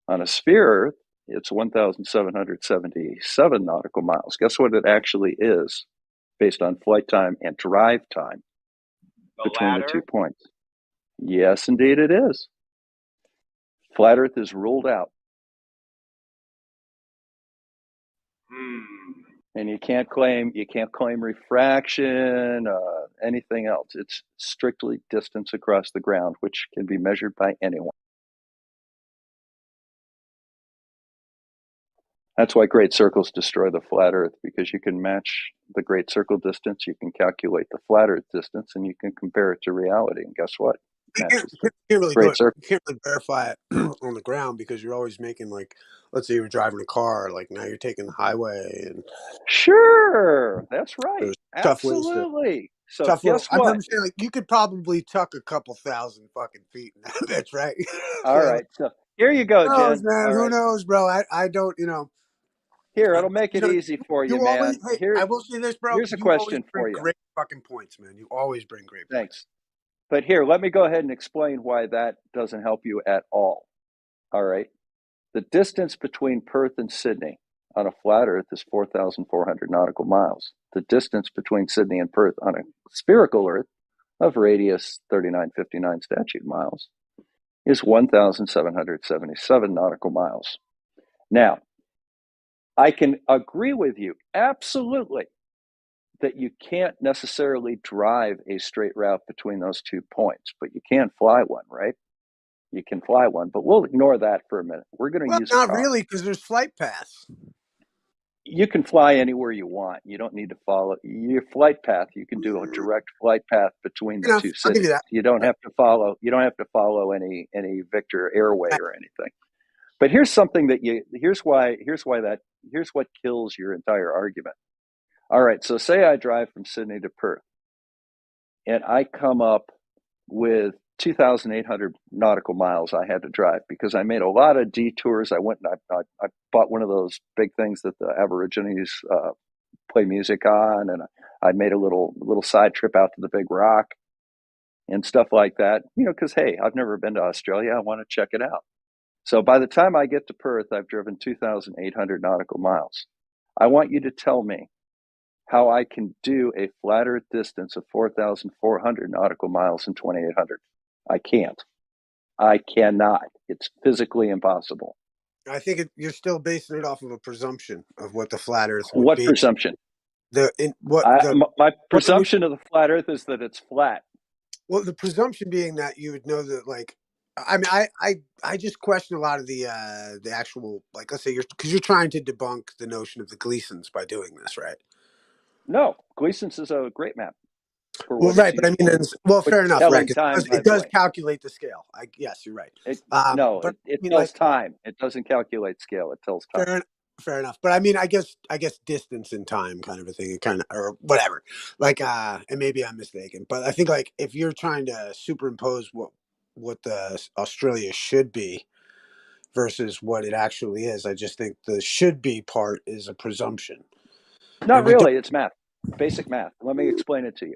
S10: On a sphere Earth, it's 1,777 nautical miles. Guess what it actually is based on flight time and drive time between the 2 points? Yes, indeed it is. Flat Earth is ruled out. And you can't claim refraction, anything else. It's strictly distance across the ground, which can be measured by anyone. That's why great circles destroy the flat Earth, because you can match the great circle distance, you can calculate the flat Earth distance, and you can compare it to reality. And guess what?
S16: You can't really do it. You can't really verify it on the ground because you're always making, like, let's say you're driving a car, like now you're taking the highway and
S10: sure, that's right, absolutely. So guess what?
S16: I'm saying, like, you could probably tuck a couple thousand fucking feet in that bitch, right?
S10: All right, so here you go, Jen.
S16: Man, who knows, bro? I don't,
S10: Here, it'll make it easy for you, man.
S16: Always, I will say this, bro.
S10: Here's a question for you.
S16: Great fucking points, man. You always bring great points.
S10: Thanks. But here, let me go ahead and explain why that doesn't help you at all. All right. The distance between Perth and Sydney on a flat Earth is 4,400 nautical miles. The distance between Sydney and Perth on a spherical Earth of radius 3959 statute miles is 1,777 nautical miles. Now, I can agree with you absolutely that you can't necessarily drive a straight route between those 2 points, but you can fly one, right? You can fly one, but we'll ignore that for a minute. We're going to use
S16: not really, because there's flight paths.
S10: You can fly anywhere you want. You don't need to follow your flight path. You can do a direct flight path between the two cities. You don't have to follow. You don't have to follow any Victor Airway or anything. But here's something that here's what kills your entire argument. All right, so say I drive from Sydney to Perth, and I come up with 2,800 nautical miles I had to drive because I made a lot of detours. I went and I bought one of those big things that the Aborigines play music on, and I made a little side trip out to the Big Rock and stuff like that. Because hey, I've never been to Australia. I want to check it out. So by the time I get to Perth, I've driven 2,800 nautical miles. I want you to tell me how I can do a flat Earth distance of 4,400 nautical miles in 2,800. I can't. I cannot. It's physically impossible.
S16: I think you're still basing it off of a presumption of what the flat Earth would be.
S10: What presumption? My presumption of the flat Earth is that it's flat.
S16: Well, the presumption being that you would know that, like, I mean, I just question a lot of the actual, like, let's say because you're trying to debunk the notion of the Gleasons by doing this, right?
S10: No, Gleason's is a great map.
S16: Well, right, but I mean, fair enough, right? It does calculate the scale. Yes, you're right.
S10: It tells time. It doesn't calculate scale. It tells time.
S16: Fair enough. But I mean, I guess distance and time kind of a thing, or whatever. Like, and maybe I'm mistaken, but I think, like, if you're trying to superimpose what the Australia should be versus what it actually is. I just think the should be part is a presumption.
S10: Not really. It's math, basic math. Let me explain it to you.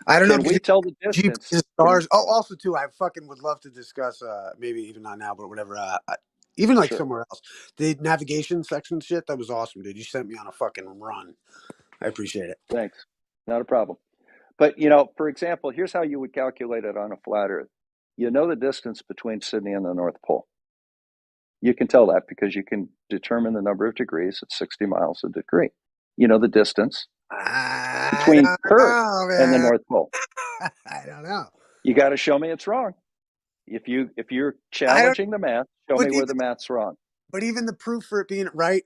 S16: I don't know.
S10: Can we tell the distance?
S16: GPS stars. Oh, also too, I fucking would love to discuss. Maybe even not now, but whatever. Even like somewhere else, the navigation section shit. That was awesome, dude. You sent me on a fucking run. I appreciate it.
S10: Thanks. Not a problem. But for example, here's how you would calculate it on a flat Earth. You know the distance between Sydney and the North Pole. You can tell that because you can determine the number of degrees at 60 miles a degree. You know the distance between Perth and the North Pole.
S16: I don't know.
S10: You got to show me it's wrong. If you're challenging the math, show me where the math's wrong.
S16: But even the proof for it being right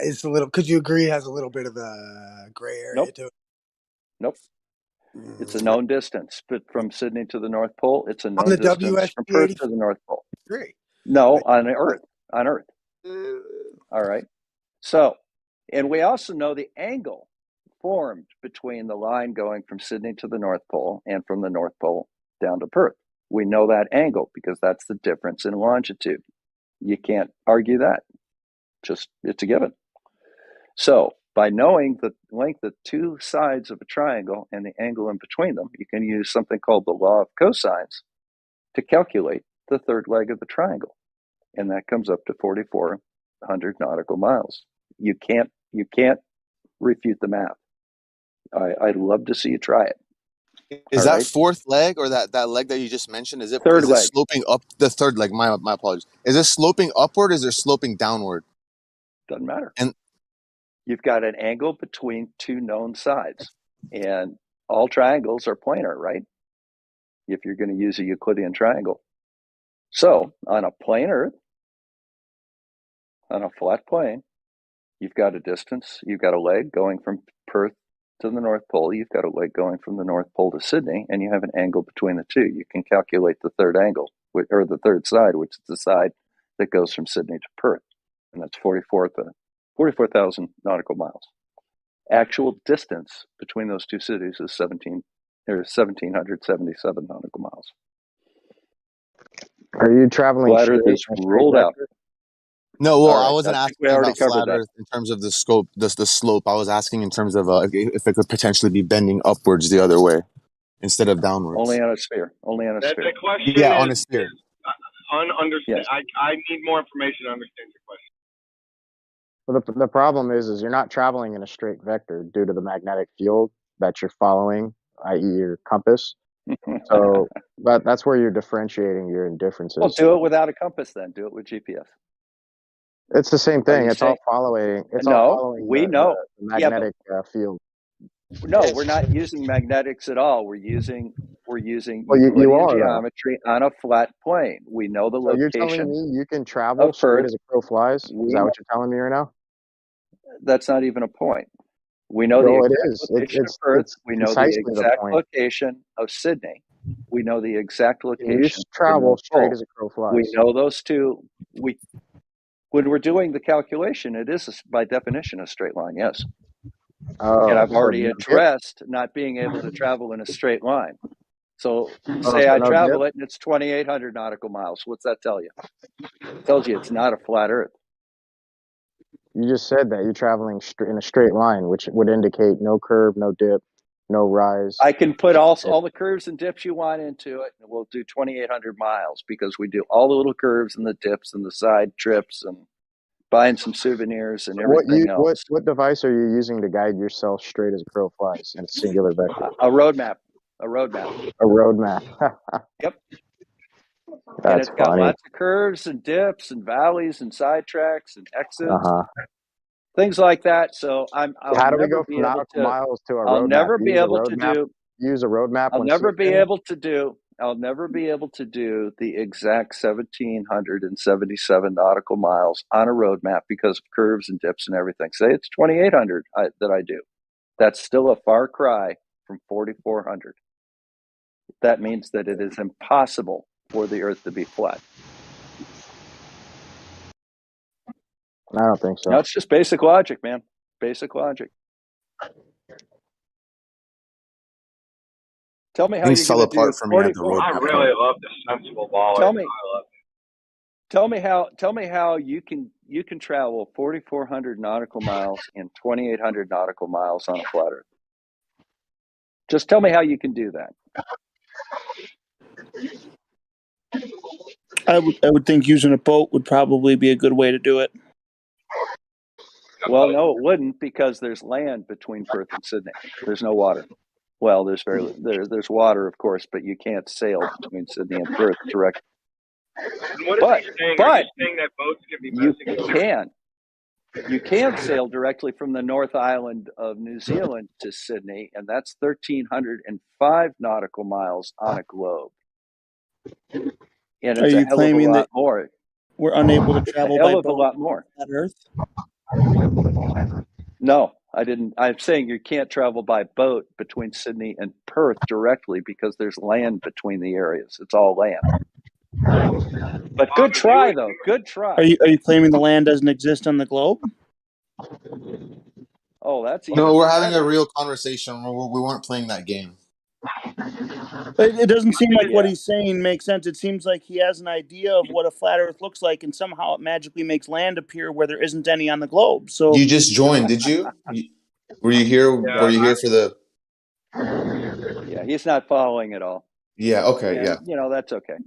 S16: is a little. Could you agree? Has a little bit of a gray area to it.
S10: Nope. It's a known distance, but from Sydney to the North Pole, it's a known
S16: the
S10: distance from Perth to the North Pole.
S16: Great.
S10: No, on Earth. On Earth. All right. So, and we also know the angle formed between the line going from Sydney to the North Pole and from the North Pole down to Perth. We know that angle because that's the difference in longitude. You can't argue that. Just, it's a given. So, by knowing the length of two sides of a triangle and the angle in between them, you can use something called the law of cosines to calculate the third leg of the triangle. And that comes up to 4,400 nautical miles. You can't refute the math. I'd love to see you try it.
S13: Is that fourth leg or that leg that you just mentioned? Is it
S10: third leg
S13: sloping up? The third leg. My apologies. Is it sloping upward? Or is it sloping downward?
S10: Doesn't matter.
S13: And
S10: you've got an angle between two known sides, and all triangles are planar, right? If you're going to use a Euclidean triangle. So on a plane Earth, on a flat plane, you've got a distance. You've got a leg going from Perth to the North Pole. You've got a leg going from the North Pole to Sydney, and you have an angle between the two. You can calculate the third angle, or the third side, which is the side that goes from Sydney to Perth, and that's 44,000 nautical miles. Actual distance between those two cities is 1,777 nautical miles.
S12: Are you traveling?
S10: Flat Earth is ruled out.
S13: No, well,
S10: Right,
S13: I wasn't asking about flat Earth in terms of the scope, the slope. I was asking in terms of if it could potentially be bending upwards the other way instead of downwards.
S10: Only on a sphere. Only on a sphere.
S18: The question
S13: on a sphere.
S18: Yes. I need more information to understand your question.
S12: Well, the problem is you're not traveling in a straight vector due to the magnetic field that you're following, i.e. your compass. So that's where you're differentiating your indifferences.
S10: Well, do it without a compass then. Do it with GPS.
S12: It's the same thing. It's all following. It's all following the magnetic field.
S10: No, we're not using magnetics at all. We're using
S12: Euclidean
S10: geometry on a flat plane. We know the location.
S12: You're telling me you can travel straight as a crow flies? Is that what you're telling me right now?
S10: That's not even a point. We know the exact location of Perth. We know the exact location of Sydney. We know the exact location.
S12: You travel straight as a crow flies.
S10: We know those two. When we're doing the calculation, it is by definition a straight line. Yes. And I've already addressed not being able to travel in a straight line. So say I travel it and it's 2,800 nautical miles. What's that tell you? It tells you it's not a flat Earth.
S12: You just said that you're traveling in a straight line, which would indicate no curve, no dip, no rise.
S10: I can put all the curves and dips you want into it, and we'll do 2,800 miles because we do all the little curves and the dips and the side trips and buying some souvenirs and everything else.
S12: What device are you using to guide yourself straight as a crow flies in a singular vector?
S10: A roadmap. A
S12: roadmap.
S10: Yep.
S12: That's
S10: and it's got
S12: funny.
S10: lots of curves and dips and valleys and side tracks and exits, things like that. So
S12: how do we go from nautical miles to a roadmap?
S10: I'll never be able to
S12: use a roadmap.
S10: I'll never be able to do the exact 1,777 nautical miles on a roadmap because of curves and dips and everything. Say it's 2,800 that I do. That's still a far cry from 4,400. That means that it is impossible for the Earth to be flat.
S12: I don't think so.
S10: No, it's just basic logic, man. Basic logic. Tell me how
S13: things fell apart for me at the roadmap.
S18: I really love the sensible baller.
S10: Tell me how you can travel 4,400 nautical miles and 2,800 nautical miles on a flat Earth. Just tell me how you can do that.
S9: I would think using a boat would probably be a good way to do it.
S10: Well, no, it wouldn't, because there's land between Perth and Sydney. There's no water. Well, there's water, of course, but you can't sail between Sydney and Perth direct.
S18: And what is he saying? Are you saying that boats can be messing?
S10: You can sail directly from the North Island of New Zealand to Sydney, and that's 1,305 nautical miles on a globe. And it's
S9: Are
S10: a
S9: you
S10: hell of a
S9: claiming
S10: lot
S9: that
S10: more.
S9: we're unable to travel by boat
S10: A lot more.
S9: on Earth?
S10: No, I didn't. I'm saying you can't travel by boat between Sydney and Perth directly because there's land between the areas. It's all land. But good try, though. Good try.
S9: Are you claiming the land doesn't exist on the globe?
S10: Oh, that's
S13: No, we're having a real conversation. We weren't playing that game.
S9: It doesn't seem like what he's saying makes sense. It seems like he has an idea of what a flat Earth looks like, and somehow it magically makes land appear where there isn't any on the globe. So
S13: You just joined, did you? Were you here?
S10: Yeah.
S13: Were you here for the?
S10: Yeah, he's not following at all.
S13: Yeah. Okay.
S10: And,
S13: Yeah.
S10: you know, that's okay.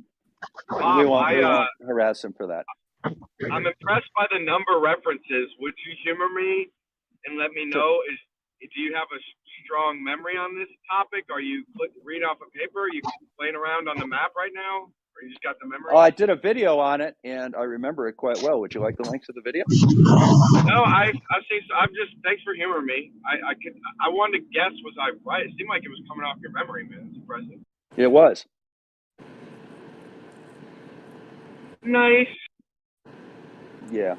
S18: Bob,
S10: We won't harass him for that.
S18: I'm impressed by the number references. Would you humor me and let me know? Do you have a strong memory on this topic? Are you reading off a paper? Are you playing around on the map right now? Or you just got the memory?
S10: Oh, I did a video on it, and I remember it quite well. Would you like the link to the video?
S18: No, I see. I'm just. Thanks for humoring me. I wanted to guess. Was I right? It seemed like it was coming off your memory, man. It's impressive.
S10: It was.
S18: Nice.
S10: Yeah.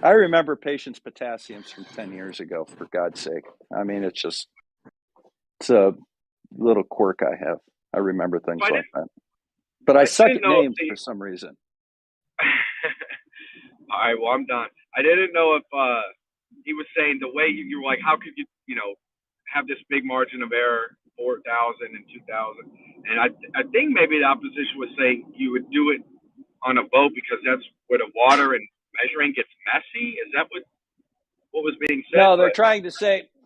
S10: I remember Patience Potassiums from 10 years ago, for God's sake. I mean, it's a little quirk I have. I remember things like that. But I suck at names for some reason.
S18: All right, well, I'm done. I didn't know if he was saying the way you were like, how could you have this big margin of error, 4,000 and 2,000? And I think maybe the opposition was saying you would do it on a boat because that's where the water and measuring gets messy. Is that what was being said?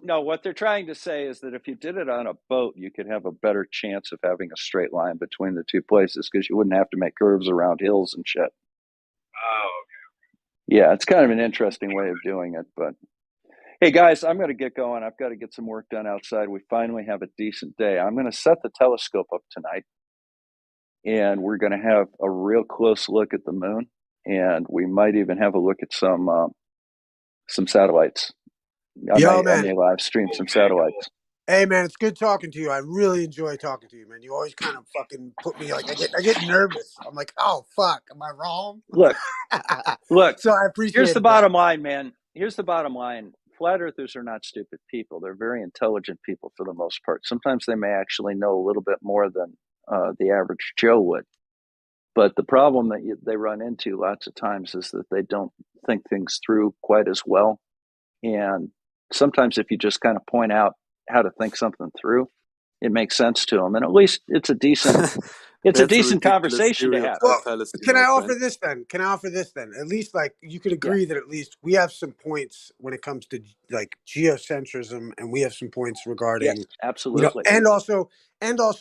S10: No, what they're trying to say is that if you did it on a boat, you could have a better chance of having a straight line between the two places because you wouldn't have to make curves around hills and shit.
S18: Oh,
S10: okay. Yeah, it's kind of an interesting way of doing it. But hey, guys, I'm going to get going. I've got to get some work done outside. We finally have a decent day. I'm going to set the telescope up tonight, and we're going to have a real close look at the moon, and we might even have a look at some satellites. I may live stream some satellites.
S16: Hey man, it's good talking to you. I really enjoy talking to you, man. You always kind of fucking put me like I get nervous. I'm like, oh fuck, am I wrong?
S10: Look.
S16: So I appreciate.
S10: Here's the bottom line, man. Here's the bottom line. Flat earthers are not stupid people. They're very intelligent people for the most part. Sometimes they may actually know a little bit more than the average Joe would. But the problem that they run into lots of times is that they don't think things through quite as well. And sometimes if you just kind of point out how to think something through, it makes sense to them. And at least it's a decent conversation to have.
S16: Well, can I offer this then? At least like you could agree that at least we have some points when it comes to like geocentrism, and we have some points regarding
S10: absolutely,
S16: and also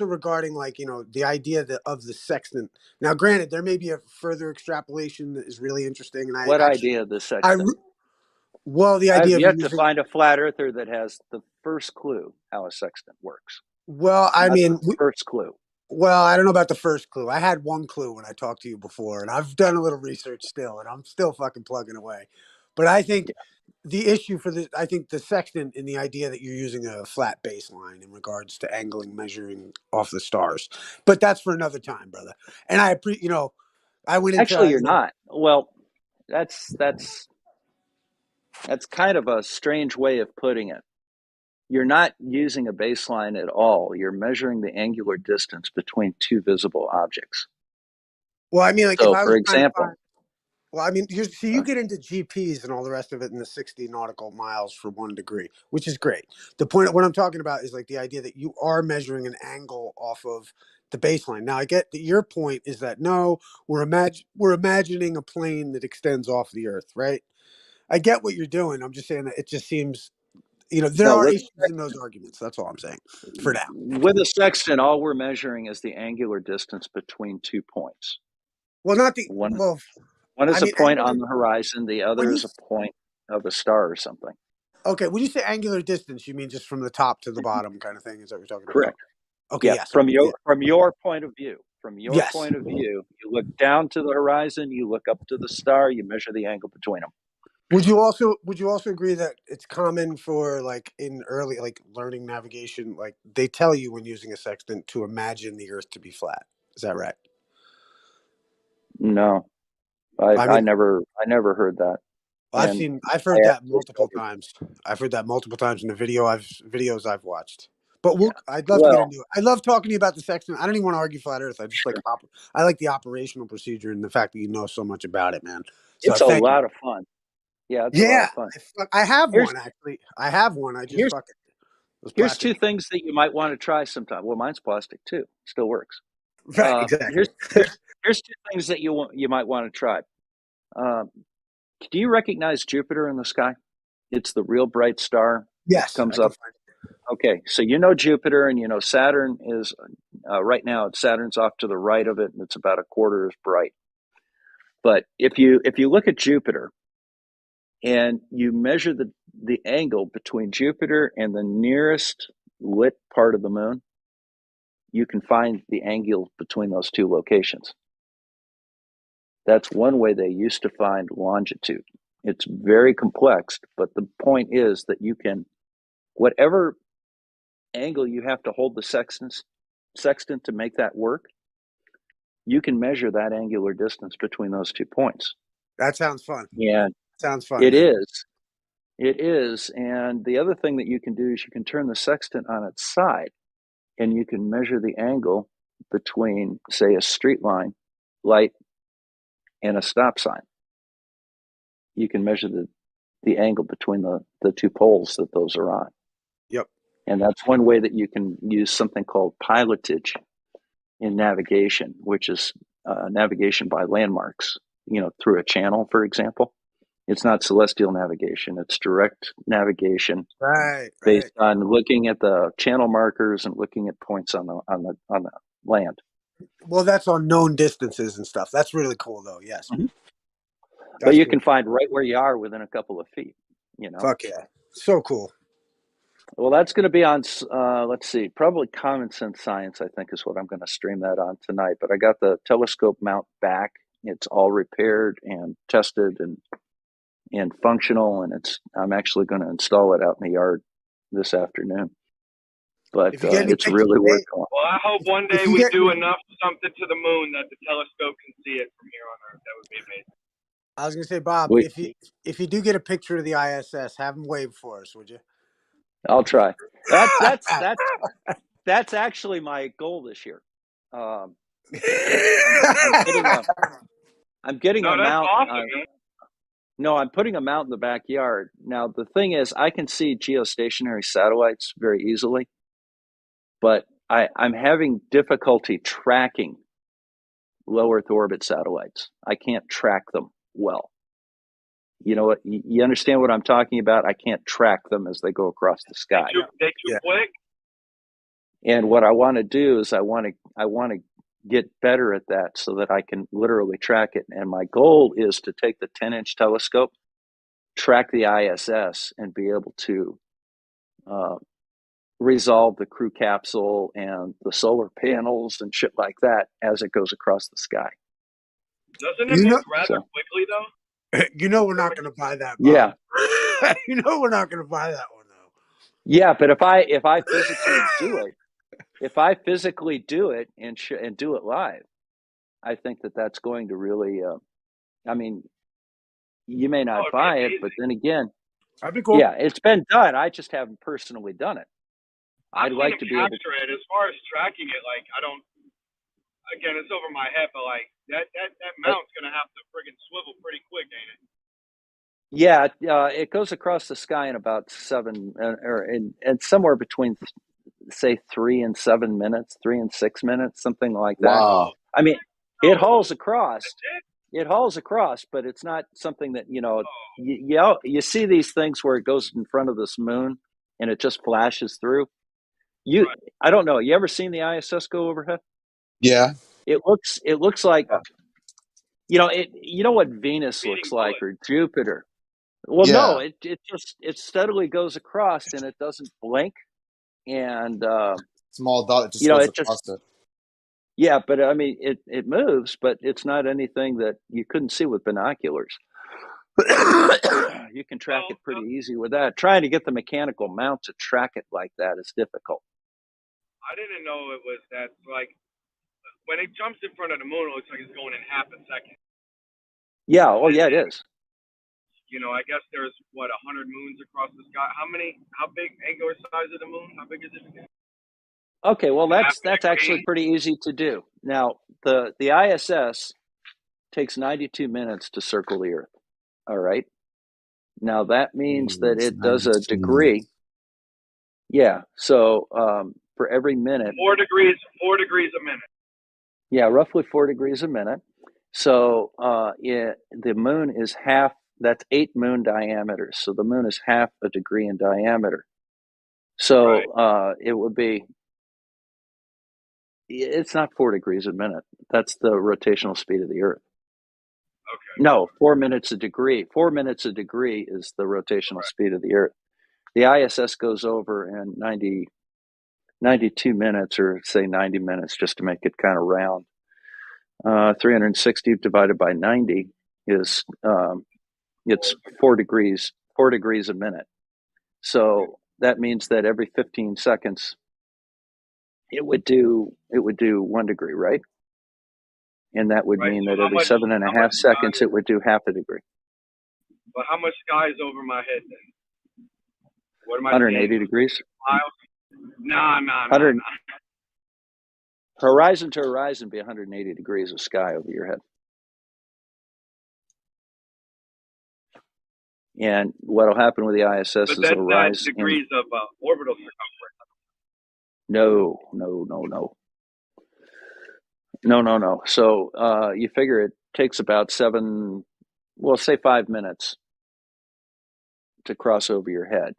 S16: regarding like the idea of the sextant. Now, granted, there may be a further extrapolation that is really interesting. And
S10: idea of the sextant?
S16: The idea
S10: I've yet
S16: to
S10: find a flat earther that has the first clue how a sextant works.
S16: Well, I mean,
S10: first clue.
S16: Well, I don't know about the first clue. I had one clue when I talked to you before, and I've done a little research still, and I'm still fucking plugging away. But I think the issue for I think the sextant in the idea that you're using a flat baseline in regards to angling, measuring off the stars. But that's for another time, brother. And I went into
S10: actually you're not. Well, that's kind of a strange way of putting it. You're not using a baseline at all. You're measuring the angular distance between two visible objects.
S16: Well, I mean, like,
S10: so for example,
S16: Well, I mean, you get into GPs and all the rest of it in the 60 nautical miles for 1 degree, which is great. The point, what I'm talking about is like the idea that you are measuring an angle off of the baseline. Now, I get that your point is that no, we're imagining a plane that extends off the Earth, right? I get what you're doing. I'm just saying that it just seems, there
S10: No,
S16: are
S10: with
S16: issues in those arguments. That's all I'm saying for now.
S10: with a sextant, all we're measuring is the angular distance between 2 points.
S16: Well, not the
S10: One
S16: well.
S10: is
S16: I
S10: a
S16: mean,
S10: point on the horizon. The other
S16: when you
S10: is a point of a star or something.
S16: okay, when you say angular distance, you mean just from the top to the bottom kind of thing? Is that what you're talking
S10: Correct.
S16: about? Okay,
S10: Yeah,
S16: yes.
S10: from your point of view. From your
S16: Yes.
S10: point of view, you look down to the horizon, you look up to the star, you measure the angle between them.
S16: Would you also agree that it's common for like in early like learning navigation, like they tell you when using a sextant to imagine the Earth to be flat? Is that right?
S10: No,
S16: I mean,
S10: I never heard that. And
S16: I've heard that multiple times. I've heard that multiple times in the videos I've watched. But I'd love to get into it. I love talking to you about the sextant. I don't even want to argue flat Earth. I just I like the operational procedure and the fact that you know so much about it, man. So
S10: it's a
S16: thank you.
S10: lot of fun. Yeah, it's a lot of fun.
S16: I have one actually. I have one. I just fuck it.
S10: Here's 2 things that you might want to try sometime. Well, mine's plastic too. Still works.
S16: Right, exactly.
S10: Here's 2 things that you might want to try. Do you recognize Jupiter in the sky? It's the real bright star.
S16: Yes,
S10: comes
S16: I can
S10: up. Okay, so you know Jupiter, and you know Saturn is right now. Saturn's off to the right of it, and it's about a quarter as bright. But if you look at Jupiter, and you measure the angle between Jupiter and the nearest lit part of the moon, you can find the angle between those 2 locations. That's one way they used to find longitude. It's very complex, but the point is that you can, whatever angle you have to hold the sextant to make that work, you can measure that angular distance between those 2 points.
S16: That sounds fun.
S10: Yeah,
S16: sounds fun.
S10: It is. And the other thing that you can do is you can turn the sextant on its side, and you can measure the angle between, say, a street light and a stop sign. You can measure the angle between the 2 poles that those are on.
S16: Yep.
S10: And that's one way that you can use something called pilotage in navigation, which is navigation by landmarks, through a channel, for example. It's not celestial navigation. It's direct navigation based on looking at the channel markers and looking at points on the land.
S16: Well, that's on known distances and stuff. That's really cool, though. Yes.
S10: Mm-hmm. But you can find right where you are within a couple of feet.
S16: Fuck yeah, so cool.
S10: Well, that's going to be on. Let's see, probably Common Sense Science. I think is what I'm going to stream that on tonight. But I got the telescope mount back. It's all repaired and tested and functional, and I'm actually going to install it out in the yard this afternoon. But it's really working.
S18: Well, I hope one day we do enough something to the moon that the telescope can see it from here on Earth. That would be amazing.
S16: I was going to say, Bob, if you do get a picture of the ISS, have them wave for us, would you?
S10: I'll try. That's actually my goal this year. I'm getting a mount.
S18: Awesome,
S10: no, I'm putting a mount in the backyard. Now, the thing is, I can see geostationary satellites very easily, but I'm having difficulty tracking low Earth orbit satellites. I can't track them well. You know what? You understand what I'm talking about? I can't track them as they go across the sky.
S18: They too quick.
S10: And what I want to do is I want to get better at that so that I can literally track it. And my goal is to take the 10-inch telescope, track the ISS, and be able to resolve the crew capsule and the solar panels and shit like that as it goes across the sky.
S18: Doesn't it move rather quickly, though?
S16: We're not going to buy that, Bob.
S10: Yeah.
S16: We're not going to buy that one, though.
S10: Yeah, but if I physically do it, and do it live, I think that's going to really. I mean, you may not buy it, but then again,
S16: that'd be cool.
S10: Yeah, it's been done. I just haven't personally done it. I'd like to be able
S18: to capture it. As far as tracking it, like I don't. Again, it's over my head, but like That mount's gonna have to friggin' swivel pretty quick, ain't it?
S10: Yeah, it goes across the sky in about and somewhere between, say, 3 and 7 minutes, 3 and 6 minutes, something like that.
S22: Wow.
S10: I mean, it hauls across. It hauls across, but it's not something that you see these things where it goes in front of this moon and it just flashes through. I don't know. You ever seen the ISS go overhead?
S22: Yeah.
S10: It looks like you know what Venus looks like or Jupiter. Well, no,
S22: Yeah.
S10: it steadily goes across and it doesn't blink, and
S22: Small dot that just goes
S10: it just
S22: across it.
S10: yeah, but I mean it moves, but it's not anything that you couldn't see with binoculars. You can track it pretty easy with that. Trying to get the mechanical mount to track it like that is difficult.
S18: I didn't know it was that. Like when it jumps in front of the moon, it looks like it's going in half a second.
S10: Yeah, oh yeah, it is.
S18: I guess there's 100 moons across the sky. How big angular size of the moon? How big is it again?
S10: Okay, well that's actually pretty easy to do. Now the ISS takes 92 minutes to circle the Earth. All right. Now that means that it does a degree. Yeah. So for every minute.
S18: 4 degrees a minute.
S10: Yeah, roughly 4 degrees a minute. So the moon is half. That's 8 moon diameters. So the moon is half a degree in diameter. So it would be. It's not 4 degrees a minute. That's the rotational speed of the Earth.
S18: Okay.
S10: No, 4 minutes a degree. 4 minutes a degree is the rotational speed of the Earth. The ISS goes over in 92 minutes, or say 90 minutes, just to make it kind of round. 360 divided by 90 is it's 4 degrees a minute. So that means that every 15 seconds it would do 1 degree, right? And that would mean that every 7.5 seconds it would do half a degree.
S18: But how much sky is over my head then? What am I
S10: 180
S18: seeing?
S10: degrees.
S18: Nah.
S10: Horizon to horizon be 180 degrees of sky over your head. And what'll happen with the ISS
S18: But
S10: is
S18: that's
S10: it'll
S18: not
S10: rise.
S18: degrees of orbital circumference.
S10: No. So you figure it takes about 5 minutes to cross over your head.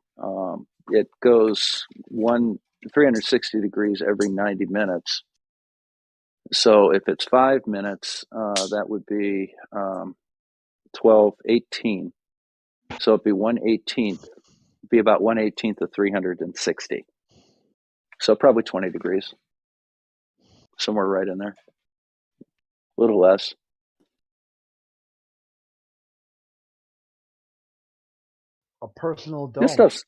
S10: It goes 360 degrees every 90 minutes. So if it's 5 minutes, that would be 12, 18. So it'd be 1/18th. Be about 1/18th of 360. So probably 20 degrees. Somewhere right in there. A little less.
S5: A personal dome.
S10: This stuff's,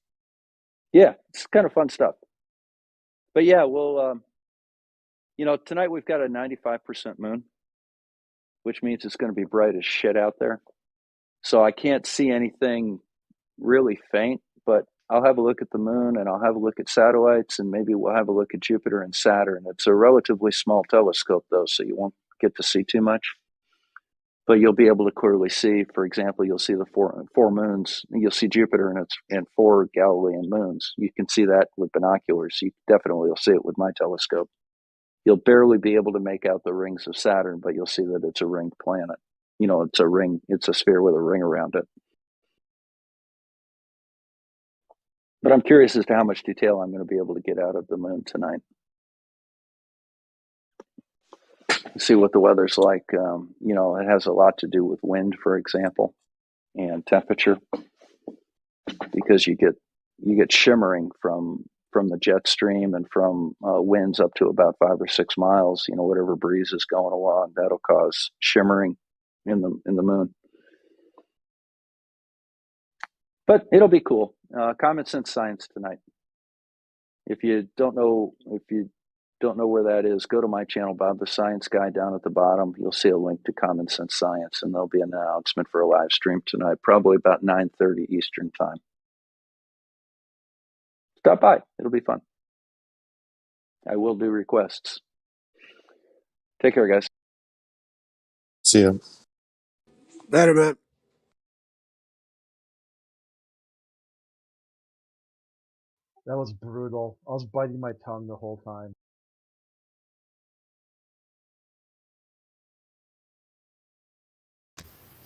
S10: yeah, it's kind of fun stuff. But yeah, we'll, tonight we've got a 95% moon, which means it's going to be bright as shit out there. So I can't see anything really faint, but I'll have a look at the moon and I'll have a look at satellites and maybe we'll have a look at Jupiter and Saturn. It's a relatively small telescope though, so you won't get to see too much. But you'll be able to clearly see, for example, you'll see the four moons. You'll see Jupiter and 4 Galilean moons. You can see that with binoculars. You definitely will see it with my telescope. You'll barely be able to make out the rings of Saturn, but you'll see that it's a ringed planet. It's a ring. It's a sphere with a ring around it. But I'm curious as to how much detail I'm going to be able to get out of the moon tonight. See what the weather's like. It has a lot to do with wind, for example, and temperature, because you get shimmering from the jet stream and from winds up to about 5 or 6 miles. Whatever breeze is going along, that'll cause shimmering in the moon. But it'll be cool. Common sense science tonight. If you don't know where that is, go to my channel, Bob the Science Guy, down at the bottom. You'll see a link to Common Sense Science, and there'll be an announcement for a live stream tonight, probably about 9:30 Eastern time. Stop by. It'll be fun. I will do requests. Take care, guys.
S13: See ya.
S16: Later, man.
S5: That was brutal. I was biting my tongue the whole time.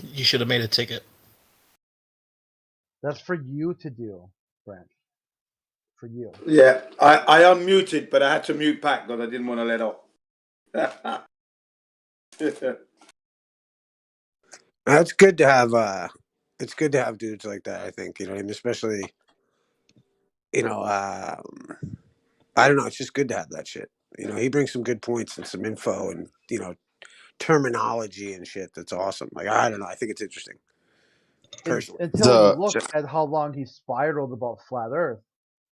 S14: You should have made a ticket.
S5: That's for you to do, Brent. For you.
S8: Yeah, I unmuted, but I had to mute back because I didn't want to let off.
S16: It's good to have. It's good to have dudes like that. I think you know, and especially, you know, I don't know. It's just good to have that shit. You know, he brings some good points and some info and you know, terminology and shit. That's awesome. Like I don't know. I think it's interesting. Personally,
S5: Until you look at how long he spiraled about flat Earth.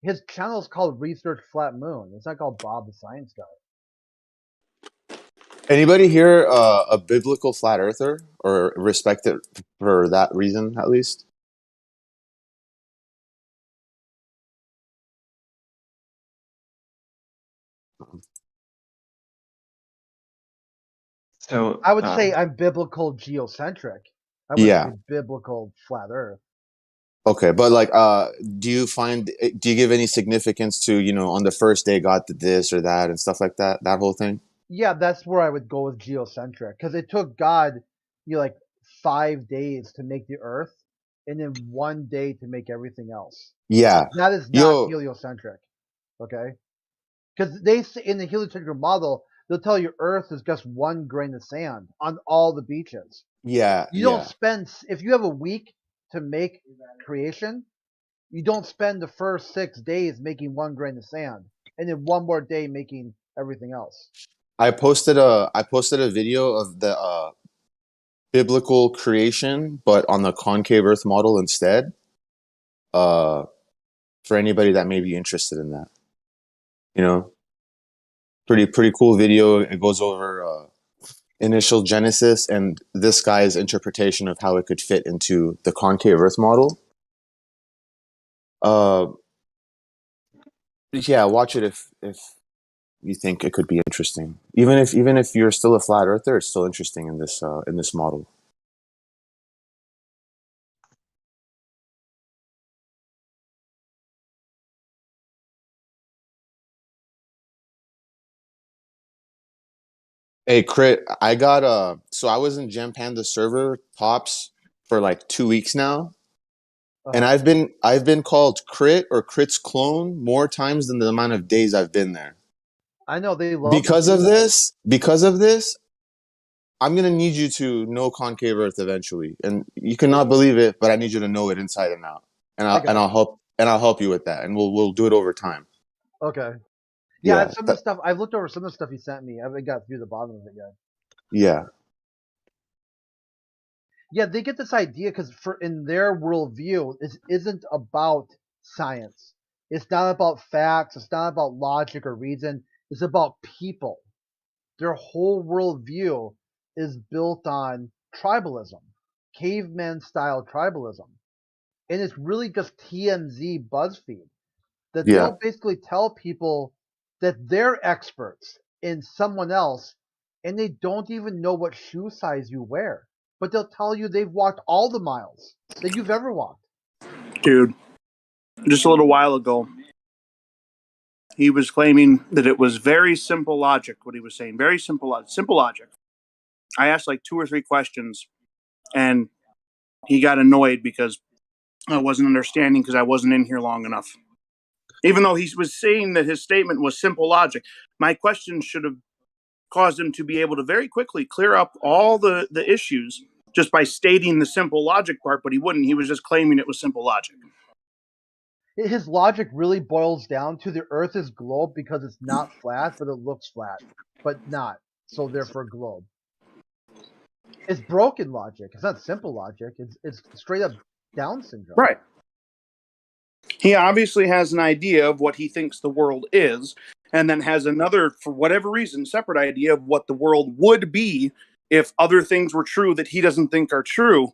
S5: His channel is called Research Flat Moon. It's not called Bob the Science Guy.
S13: Anybody here a biblical flat earther or respect it for that reason at least?
S15: So
S5: I would say I'm biblical geocentric. I wouldn't
S13: Yeah.
S5: say biblical flat Earth.
S13: Okay, but like, do you give any significance to, you know, on the first day God did this or that and stuff like that, that whole thing?
S5: Yeah, that's where I would go with geocentric because it took God, you know, like 5 days to make the Earth, and then 1 day to make everything else.
S13: Yeah.
S5: That is not heliocentric. Okay, because they say in the heliocentric model they'll tell you Earth is just 1 grain of sand on all the beaches.
S13: Yeah.
S5: You don't spend if you have a week to make creation. You don't spend the first 6 days making 1 grain of sand, and then 1 more day making everything else.
S13: I posted a video of the biblical creation, but on the concave Earth model instead. For anybody that may be interested in that, you know, pretty cool video. It goes over initial Genesis and this guy's interpretation of how it could fit into the concave Earth model. Yeah, watch it if you think it could be interesting. Even if you're still a flat earther, it's still interesting in this model. Hey, Crit, I got so I was in Gem Panda server Pops for like 2 weeks now. And I've been called Crit or Crit's clone more times than the amount of days I've been there.
S5: I know they love
S13: Because of this, I'm gonna need you to know concave Earth eventually, and you cannot believe it, but I need you to know it inside and out, and I'll help you with that, and we'll do it over time.
S5: Okay. Yeah,
S13: Yeah,
S5: some of the stuff I've looked over some of the stuff he sent me. I haven't got through the bottom of it yet.
S13: yeah,
S5: Yeah, they get this idea because in their worldview, this isn't about science. It's not about facts. It's not about logic or reason. It's about people. Their whole worldview is built on tribalism, caveman style tribalism, and it's really just TMZ BuzzFeed that they'll basically tell people that they're experts in someone else, and they don't even know what shoe size you wear. But they'll tell you they've walked all the miles that you've ever walked.
S9: Dude, just a little while ago, he was claiming that it was very simple logic, what he was saying. Very simple logic. I asked like 2 or 3 questions, and he got annoyed because I wasn't understanding because I wasn't in here long enough. Even though he was saying that his statement was simple logic, my questions should have caused him to be able to very quickly clear up all the issues just by stating the simple logic part, but he wouldn't. He was just claiming it was simple logic.
S5: His logic really boils down to the Earth is globe because it's not flat, but it looks flat, but not. So therefore globe. It's broken logic. It's not simple logic. It's straight up Down syndrome.
S9: Right. He obviously has an idea of what he thinks the world is, and then has another, for whatever reason, separate idea of what the world would be if other things were true that he doesn't think are true.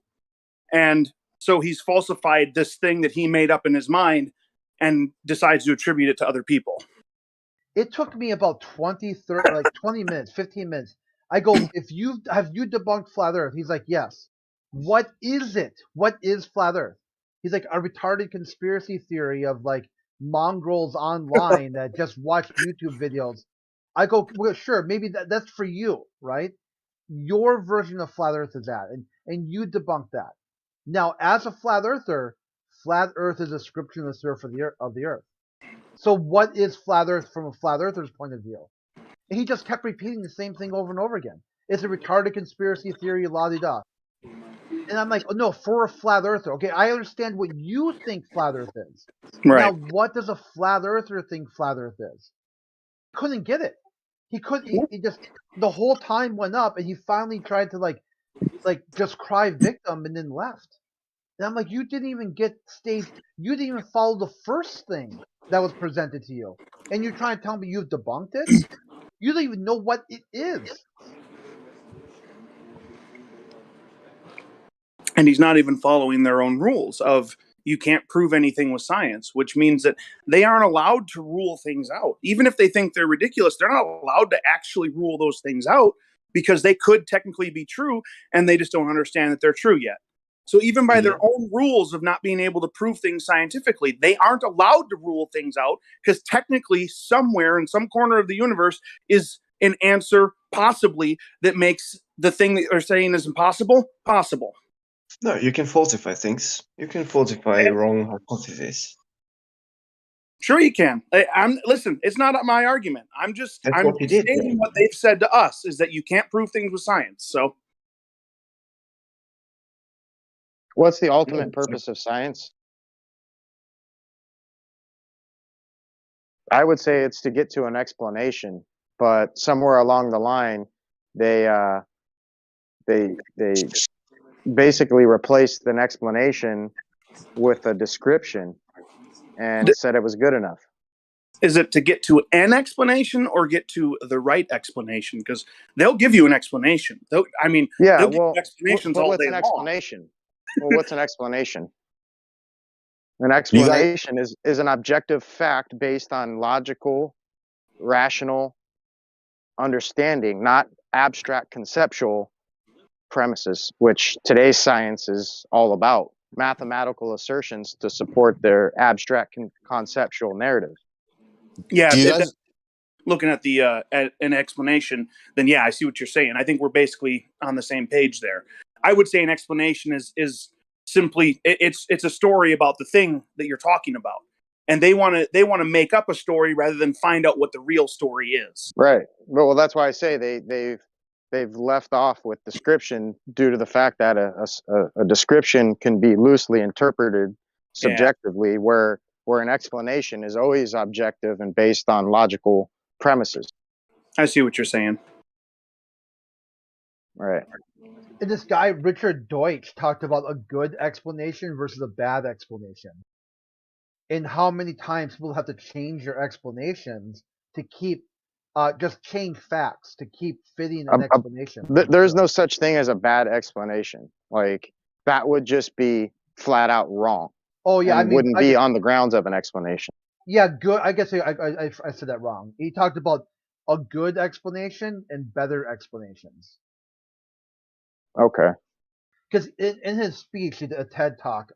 S9: And so he's falsified this thing that he made up in his mind and decides to attribute it to other people.
S5: It took me about 20 minutes, 15 minutes. I go, have you debunked flat Earth? He's like, yes. What is it? What is flat Earth? He's like, a retarded conspiracy theory of like mongrels online that just watch YouTube videos. I go, well, sure, maybe that's for you, right? Your version of flat Earth is that, and you debunk that. Now, as a flat Earther, flat Earth is a description of the surface of the Earth. So, what is flat Earth from a flat Earther's point of view? And he just kept repeating the same thing over and over again. It's a retarded conspiracy theory, la di da. And I'm like, oh, no, for a flat Earther. Okay, I understand what you think flat Earth is.
S9: Right.
S5: Now, what does a flat Earther think flat Earth is? Couldn't get it. He couldn't. He just the whole time went up, and he finally tried to like just cry victim, and then left. And I'm like, you didn't even get stage. You didn't even follow the first thing that was presented to you, and you're trying to tell me you've debunked it. You don't even know what it is.
S9: And he's not even following their own rules of you can't prove anything with science, which means that they aren't allowed to rule things out. Even if they think they're ridiculous, they're not allowed to actually rule those things out because they could technically be true and they just don't understand that they're true yet. So even by their own rules of not being able to prove things scientifically, they aren't allowed to rule things out because technically somewhere in some corner of the universe is an answer possibly that makes the thing that they're saying is impossible possible.
S14: No, you can falsify things. You can falsify wrong hypotheses.
S9: Sure, you can. Listen. It's not my argument. I'm
S14: what he did,
S9: stating what they've said to us is that you can't prove things with science. So,
S12: what's the ultimate purpose of science? I would say it's to get to an explanation, but somewhere along the line, they basically replaced an explanation with a description and said it was good enough.
S9: Is it to get to an explanation or get to the right explanation? Because they'll give you an explanation. They'll give you explanations all day long.
S12: Explanation? Well, what's an explanation? An explanation is an objective fact based on logical, rational understanding, not abstract conceptual premises, which today's science is all about. Mathematical assertions to support their abstract conceptual narrative.
S9: Yeah, looking at the at an explanation, then yeah, I see what you're saying. I think we're basically on the same page there. I would say an explanation is simply it's a story about the thing that you're talking about, and they want to make up a story rather than find out what the real story is.
S12: Right. Well, that's why I say they've left off with description due to the fact that a description can be loosely interpreted subjectively, where an explanation is always objective and based on logical premises.
S9: I see what you're saying.
S12: Right.
S5: And this guy, Richard Deutsch, talked about a good explanation versus a bad explanation. And how many times people have to change their explanations to keep, just change facts to keep fitting an explanation.
S12: There's no such thing as a bad explanation. Like, that would just be flat out wrong.
S5: Oh, yeah. I mean,
S12: wouldn't be on the grounds of an explanation.
S5: Yeah, good. I guess I said that wrong. He talked about a good explanation and better explanations.
S12: Okay.
S5: Because in his speech, he did a TED Talk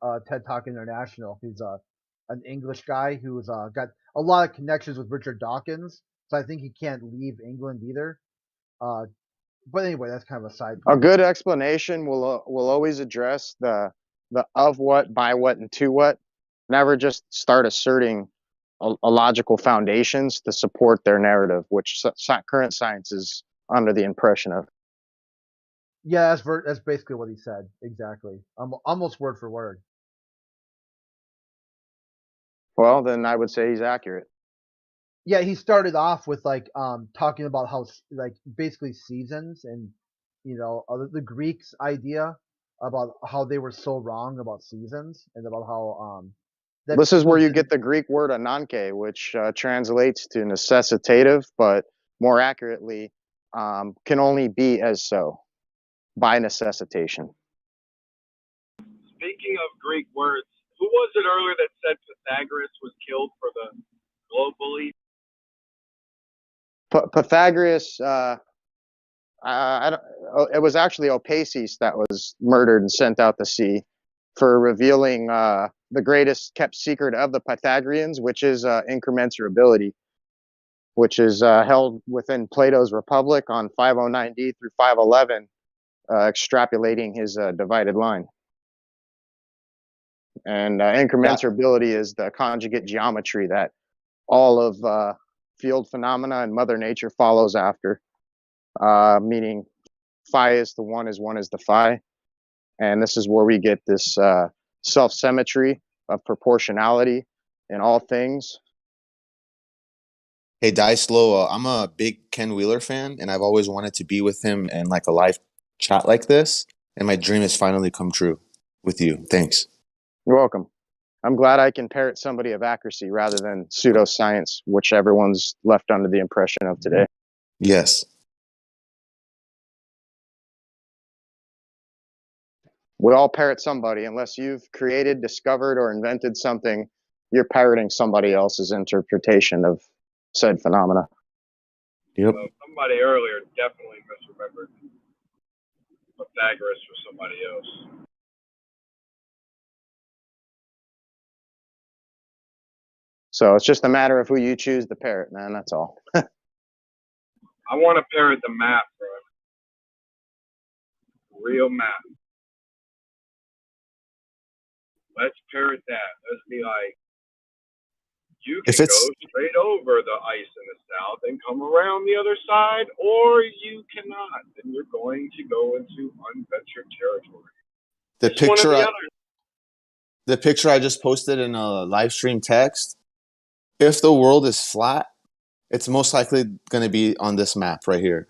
S5: International. He's an English guy who's got a lot of connections with Richard Dawkins, so I think he can't leave England either. But anyway, that's kind of a side point.
S12: A good explanation will always address the of what, by what, and to what. Never just start asserting a logical foundations to support their narrative, which current science is under the impression of.
S5: Yeah, that's basically what he said. Exactly. Almost word for word.
S12: Well, then I would say he's accurate.
S5: Yeah, he started off with talking about how basically seasons and the Greeks' idea about how they were so wrong about seasons and about how
S12: this is where you get the Greek word ananke, which translates to necessitative, but more accurately can only be as so, by necessitation.
S18: Speaking of Greek words, who was it earlier that said Pythagoras was killed for the globe belief?
S12: Pythagoras, I don't, it was actually Opacis that was murdered and sent out to sea for revealing the greatest kept secret of the Pythagoreans, which is incommensurability, which is held within Plato's Republic on 509D through 511, extrapolating his divided line. And incommensurability is the conjugate geometry that all of field phenomena and Mother Nature follows after, meaning phi is the 1 is the phi. And this is where we get this self-symmetry of proportionality in all things.
S13: Hey, Die Slow, I'm a big Ken Wheeler fan, and I've always wanted to be with him in like a live chat like this, and my dream has finally come true with you. Thanks.
S12: You're welcome. I'm glad I can parrot somebody of accuracy rather than pseudoscience, which everyone's left under the impression of today.
S13: Yes.
S12: We all parrot somebody. Unless you've created, discovered, or invented something, you're parroting somebody else's interpretation of said phenomena.
S13: Yep.
S18: So somebody earlier definitely misremembered Pythagoras for somebody else.
S12: So it's just a matter of who you choose to parrot, man. That's all.
S18: I want to parrot the map, bro. Real map. Let's parrot that. Let's be like, you can go straight over the ice in the south and come around the other side, or you cannot. Then you're going to go into unventured territory.
S13: The
S18: It's one or
S13: picture,
S18: the other.
S13: the picture I just posted in a live stream text, if the world is flat, it's most likely going to be on this map right here.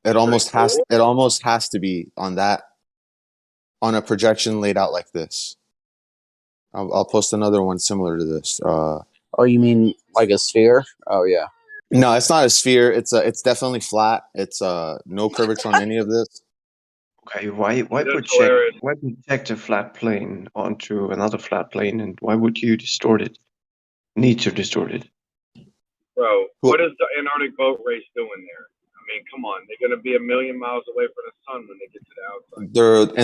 S13: It almost has to be on that, on a projection laid out like this. I'll post another one similar to this.
S15: Oh, you mean like a sphere? Oh yeah.
S13: No, it's not a sphere. It's definitely flat. It's no curvature on any of this.
S14: Okay, why project a flat plane onto another flat plane, and why would you distort it? Need to distort it?
S18: Bro, what is the Antarctic boat race doing there? I mean, come on, they're going to be a million miles away from the sun when they get to the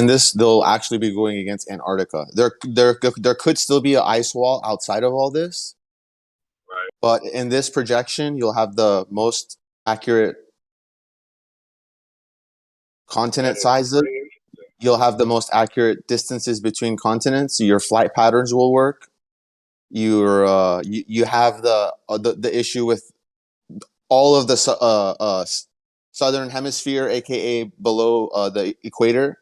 S18: outside.
S13: They'll actually be going against Antarctica. There could still be an ice wall outside of all this.
S18: Right.
S13: But in this projection, you'll have the most accurate continent sizes. You'll have the most accurate distances between continents. Your flight patterns will work. You have the issue with all of the southern hemisphere, aka below the equator.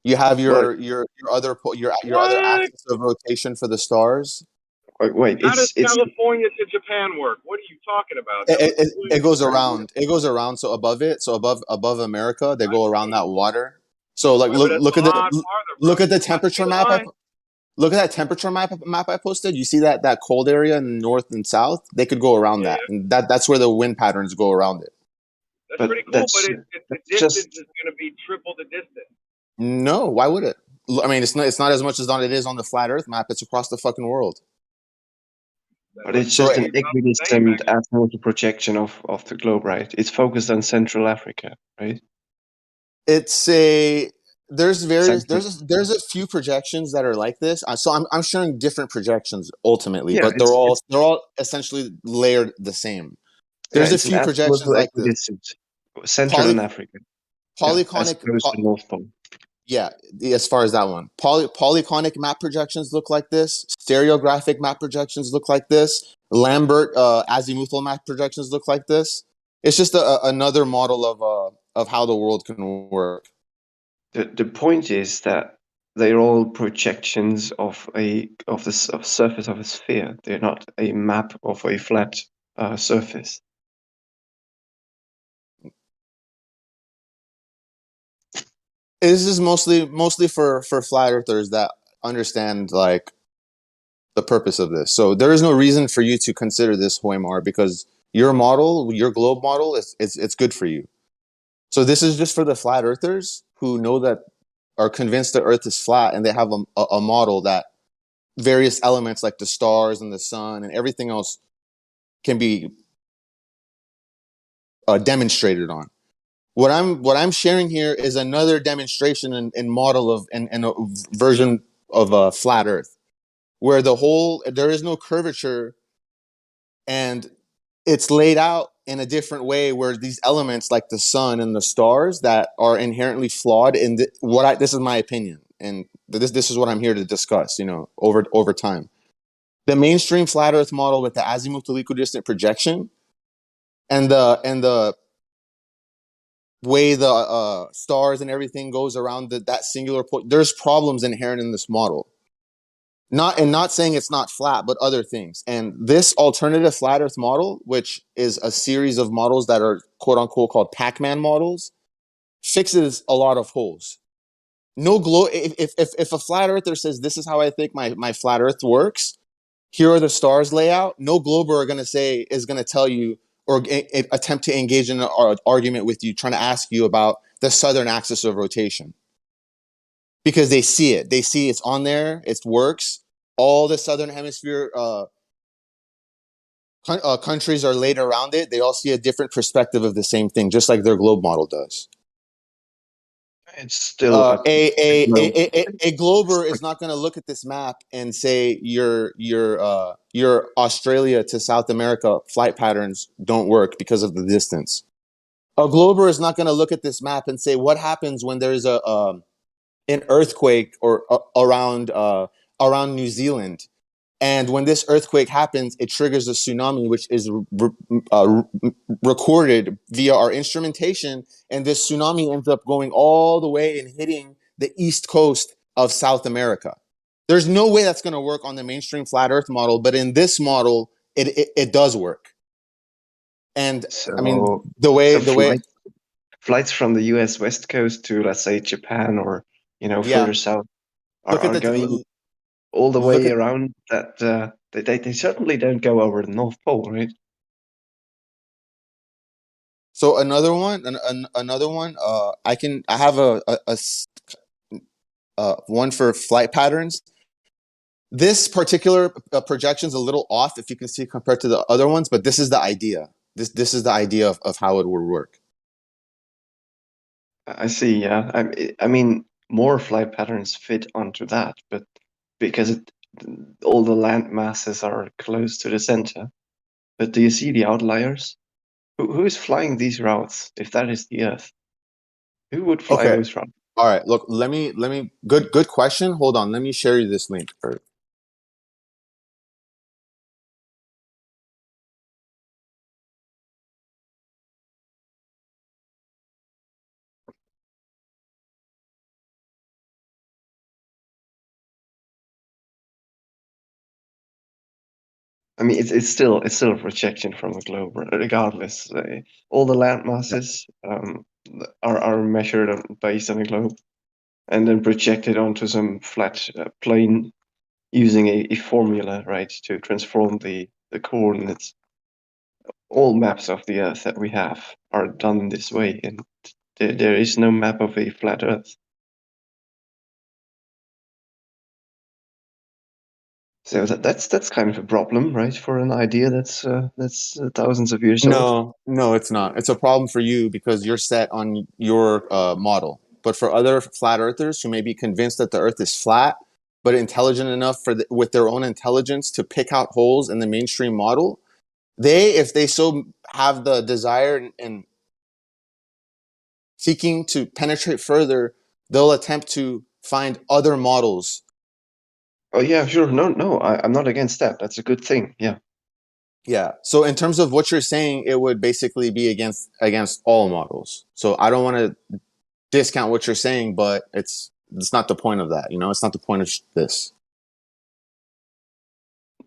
S13: You have your other axis of rotation for the stars.
S14: Wait,
S18: how does California to Japan work? What are you talking about?
S13: It goes around. It goes around. So above it, above America, they go around that water. So like look at the temperature map. Look at that temperature map I posted. You see that cold area in the north and south? They could go around that. And that's where the wind patterns go around it.
S18: That's pretty cool, but the distance is going to be triple the distance.
S13: No, why would it? I mean, it's not as much as it is on the flat Earth map. It's across the fucking world.
S14: But it's just an equidistant azimuthal projection of the globe, right? It's focused on Central Africa, right?
S13: There's a few projections that are like this. So I'm showing different projections ultimately, but they're all essentially layered the same. There's a few projections like this.
S14: Central and Africa.
S13: Polyconic.
S14: North Pole.
S13: Yeah, as far as that one. Polyconic map projections look like this. Stereographic map projections look like this. Lambert azimuthal map projections look like this. It's just another model of how the world can work.
S14: The point is that they're all projections of the surface of a sphere. They're not a map of a flat surface.
S13: This is mostly for flat earthers that understand like the purpose of this. So there is no reason for you to consider this Hoymar because your model, your globe model, it's good for you. So this is just for the flat earthers who know that are convinced the Earth is flat and they have a model that various elements like the stars and the sun and everything else demonstrated on. What I'm sharing here is another demonstration and model of and a version of a flat Earth, where there is no curvature, and it's laid out in a different way, where these elements like the sun and the stars that are inherently flawed in this is my opinion, and this is what I'm here to discuss, over time. The mainstream flat Earth model with the azimuthal equidistant projection and the way the stars and everything goes around that singular point, there's problems inherent in this model. Not saying it's not flat, but other things. And this alternative flat Earth model, which is a series of models that are quote unquote called Pac-Man models, fixes a lot of holes. No glow. If a flat earther says this is how I think my flat Earth works, here are the stars layout, no glober is going to tell you or attempt to engage in an argument with you, trying to ask you about the southern axis of rotation. Because they see it's on there, it works. All the southern hemisphere countries are laid around it. They all see a different perspective of the same thing, just like their globe model does.
S14: It's still
S13: a glober is not going to look at this map and say your Australia to South America flight patterns don't work because of the distance. A glober is not going to look at this map and say what happens when there's an earthquake or around New Zealand, and when this earthquake happens, it triggers a tsunami, which is recorded via our instrumentation. And this tsunami ends up going all the way and hitting the east coast of South America. There's no way that's going to work on the mainstream flat Earth model, but in this model, it does work. And
S14: so,
S13: I mean, the way
S14: flights from the U.S. West Coast to, let's say, Japan or further south are going all the way around that. They certainly don't go over the North Pole, right?
S13: So another one. I have one for flight patterns. This particular projection is a little off, if you can see, compared to the other ones, but this is the idea. This is the idea of how it would work.
S14: I see. Yeah, I mean, more flight patterns fit onto that, but because all the land masses are close to the center. But do you see the outliers? Who is flying these routes? If that is the Earth, who would fly those routes?
S13: All right. Look, let me. Good question. Hold on. Let me share you this link.
S14: I mean, it's still a projection from the globe, regardless. All the land masses are measured based on the globe, and then projected onto some flat plane using a formula, right, to transform the coordinates. All maps of the Earth that we have are done this way, and there is no map of a flat Earth. So that's kind of a problem, right? For an idea that's thousands of years old.
S13: No, it's not. It's a problem for you because you're set on your model. But for other flat earthers who may be convinced that the Earth is flat, but intelligent enough with their own intelligence to pick out holes in the mainstream model, if they so have the desire and seeking to penetrate further, they'll attempt to find other models.
S14: Oh yeah, sure. No, I'm not against that. That's a good thing. Yeah.
S13: Yeah. So in terms of what you're saying, it would basically be against all models. So I don't want to discount what you're saying, but it's not the point of that. It's not the point of this.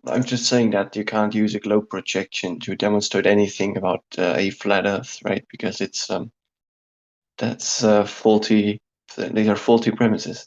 S14: I'm just saying that you can't use a globe projection to demonstrate anything about a flat Earth, right? Because that's faulty. These are faulty premises.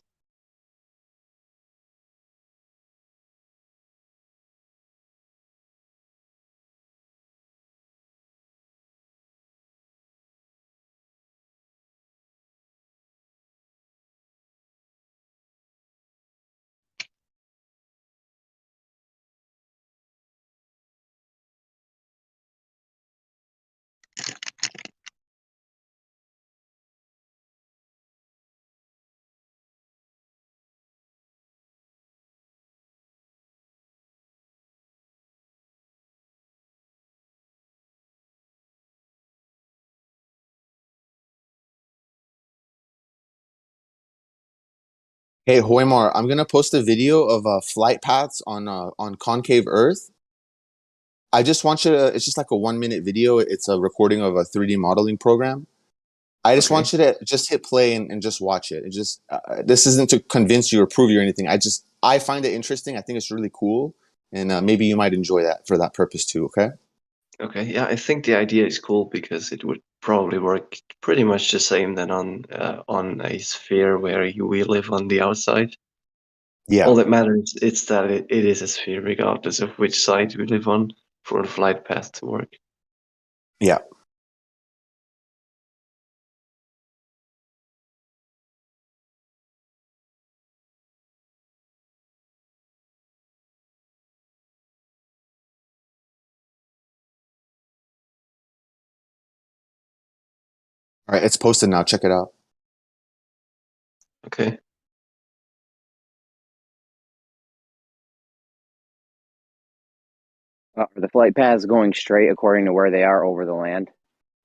S13: Hey, Hoymar, I'm gonna post a video of flight paths on concave Earth. I just want you to. It's just like a 1-minute video. It's a recording of a 3D modeling program. I just want you to just hit play and just watch it. It just this isn't to convince you or prove you or anything. I find it interesting. I think it's really cool, and maybe you might enjoy that for that purpose too. Okay.
S14: Okay, yeah, I think the idea is cool because it would probably work pretty much the same than on a sphere where we live on the outside.
S13: Yeah.
S14: All that matters is that it is a sphere, regardless of which side we live on, for the flight path to work.
S13: Yeah. All right, it's posted now. Check it out.
S14: Okay.
S7: Are the flight paths going straight according to where they are over the land?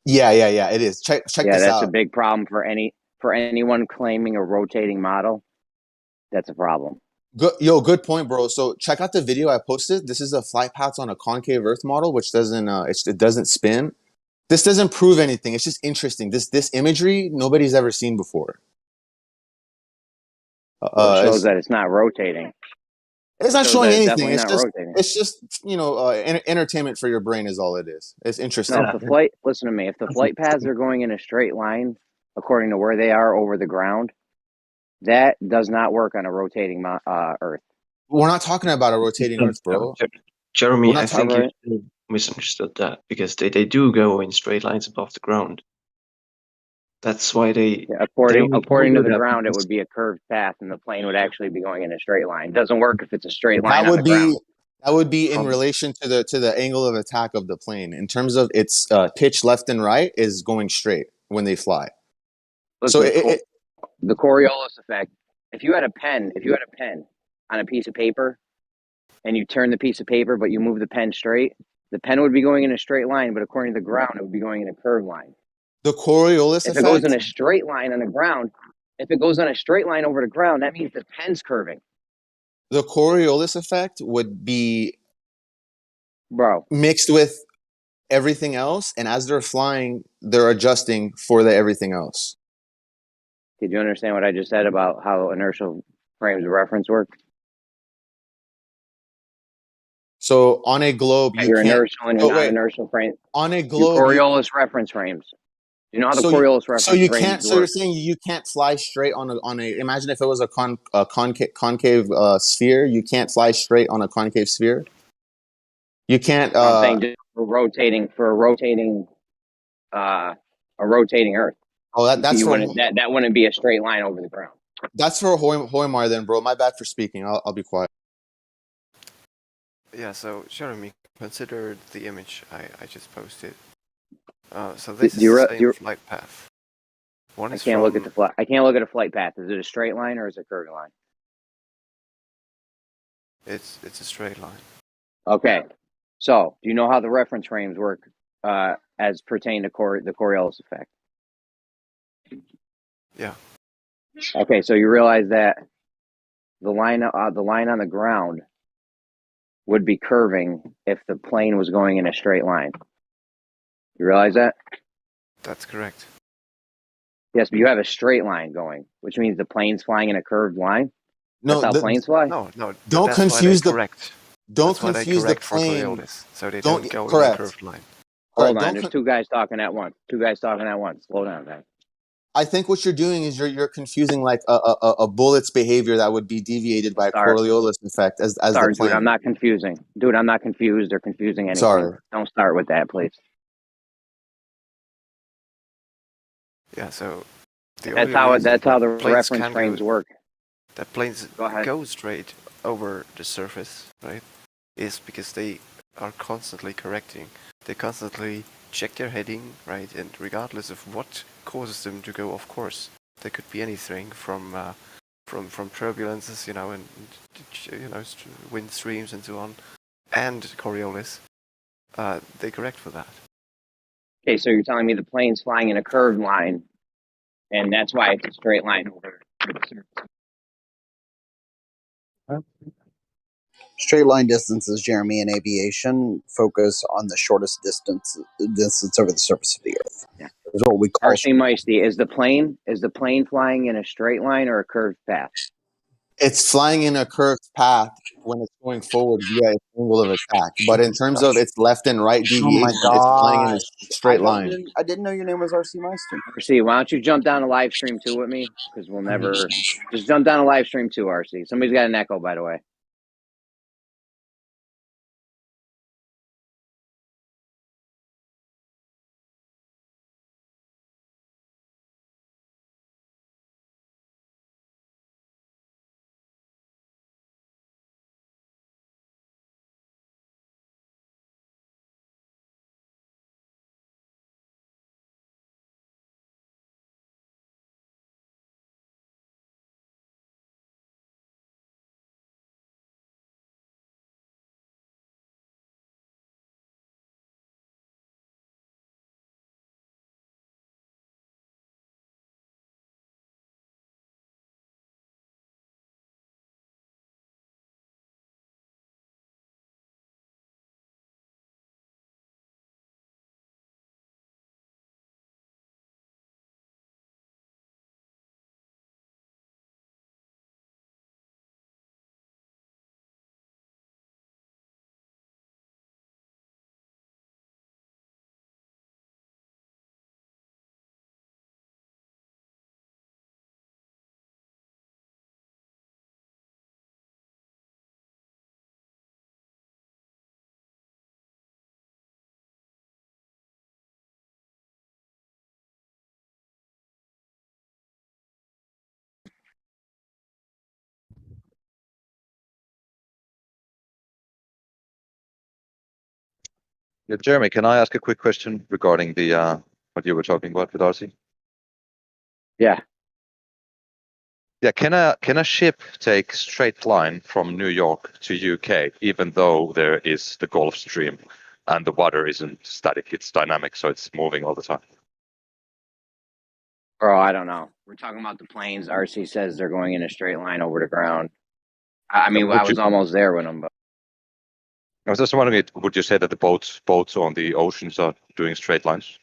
S13: Yeah. It is. Check
S7: Yeah,
S13: this
S7: that's a
S13: out.
S7: big problem for anyone claiming a rotating model. That's a problem.
S13: Good point, bro. So check out the video I posted. This is a flight paths on a concave Earth model, which doesn't it doesn't spin. This doesn't prove anything. It's just interesting. This imagery nobody's ever seen before.
S7: Well, it shows that it's not rotating.
S13: It's not
S7: shows
S13: showing
S7: that
S13: anything.
S7: definitely not rotating.
S13: It's just entertainment for your brain is all it is. It's interesting.
S7: No, if the flight, listen to me, if the flight paths are going in a straight line according to where they are over the ground, that does not work on a rotating Earth.
S13: We're not talking about a rotating Earth, bro.
S14: Jeremy, I think you still misunderstood that because they do go in straight lines above the ground. That's why they.
S7: Yeah, according to the
S14: that
S7: ground, it
S14: because-
S7: would be a curved path, and the plane would actually be going in a straight line. It doesn't work if it's a straight line
S13: That
S7: on the ground.
S13: would be in relation to the angle of attack of the plane. In terms of its pitch left and right is going straight when they fly.
S7: Listen,
S13: So
S7: the Coriolis effect. If you had a pen on a piece of paper, and you turn the piece of paper, but you move the pen straight, the pen would be going in a straight line, but according to the ground, it would be going in a curved line.
S13: The Coriolis
S7: If
S13: effect.
S7: it goes in a straight line on the ground, if it goes on a straight line over the ground, that means the pen's curving.
S13: The Coriolis effect would be
S7: mixed
S13: with everything else, and as they're flying, they're adjusting for the everything else.
S7: Did you understand what I just said about how inertial frames of reference work?
S13: So on a globe, you
S7: your
S13: can't.
S7: inertial and your non-inertial frame.
S13: On a
S7: Your
S13: globe,
S7: Coriolis reference frames. You know how the
S13: so
S7: Coriolis reference
S13: you
S7: frames
S13: can't. So
S7: work?
S13: you're saying you can't fly straight on a. Imagine if it was a concave sphere. You can't fly straight on a concave sphere. You can't.
S7: I'm saying just for a rotating Earth.
S13: Oh, that's for
S7: that wouldn't be a straight line over the ground.
S13: That's for Hoymar then, bro. My bad for speaking. I'll be quiet.
S6: Yeah, so Jeremy, consider the image I just posted. So this is the same flight path.
S7: I can't look at the flight. I can't look at a flight path. Is it a straight line or is it a curved line?
S6: It's a straight line.
S7: Okay. So, do you know how the reference frames work as pertain to the Coriolis effect?
S6: Yeah.
S7: Okay, so you realize that the line on the ground would be curving if the plane was going in a straight line. You realize that?
S6: That's correct.
S7: Yes, but you have a straight line going, which means the plane's flying in a curved line.
S13: No,
S7: that's how planes fly.
S6: No.
S13: Don't
S6: that's
S13: confuse
S6: why
S13: the.
S6: correct.
S13: Don't
S6: that's
S13: confuse
S6: why they
S13: the
S6: for
S13: plane.
S6: Coriolis, so they
S13: don't
S6: go
S13: correct.
S6: in a curved line.
S7: Hold on, there's two guys talking at once. Slow down, guys.
S13: I think what you're doing is you're confusing like a bullet's behavior that would be deviated by a Coriolis effect as
S7: Sorry,
S13: the plane.
S7: dude, I'm not confusing. Dude, I'm not confused or confusing anything.
S13: Sorry.
S7: Don't start with that, please.
S6: Yeah, so
S7: that's how the reference frames work.
S6: That planes go straight over the surface, right? Is because they are constantly correcting. They constantly check their heading, right? And regardless of what causes them to go off course, there could be anything from turbulences, and wind streams and so on, and Coriolis. They correct for that.
S7: Okay, so you're telling me the plane's flying in a curved line, and that's why it's a straight line over the surface.
S15: Straight line distances, Jeremy, in aviation focus on the shortest distance over the surface of the Earth.
S7: Yeah.
S15: Is what we call.
S7: RC Meisty, is the plane flying in a straight line or a curved path?
S13: It's flying in a curved path when it's going forward via its angle of attack. But in terms of its left and right deviation, it's flying in a straight line.
S15: I didn't know your name was RC Meister.
S7: RC, why don't you jump down a live stream 2 with me? Because we'll never just jump down a live stream 2, RC. Somebody's got an echo, by the way.
S11: Yeah, Jeremy, can I ask a quick question regarding the what you were talking about with RC?
S7: Yeah.
S11: Yeah, can a ship take straight line from New York to UK, even though there is the Gulf Stream and the water isn't static, it's dynamic, so it's moving all the time?
S7: Bro, I don't know. We're talking about the planes. RC says they're going in a straight line over the ground. I mean, I was almost there with them, but
S11: I was just wondering, would you say that the boats on the oceans are doing straight lines?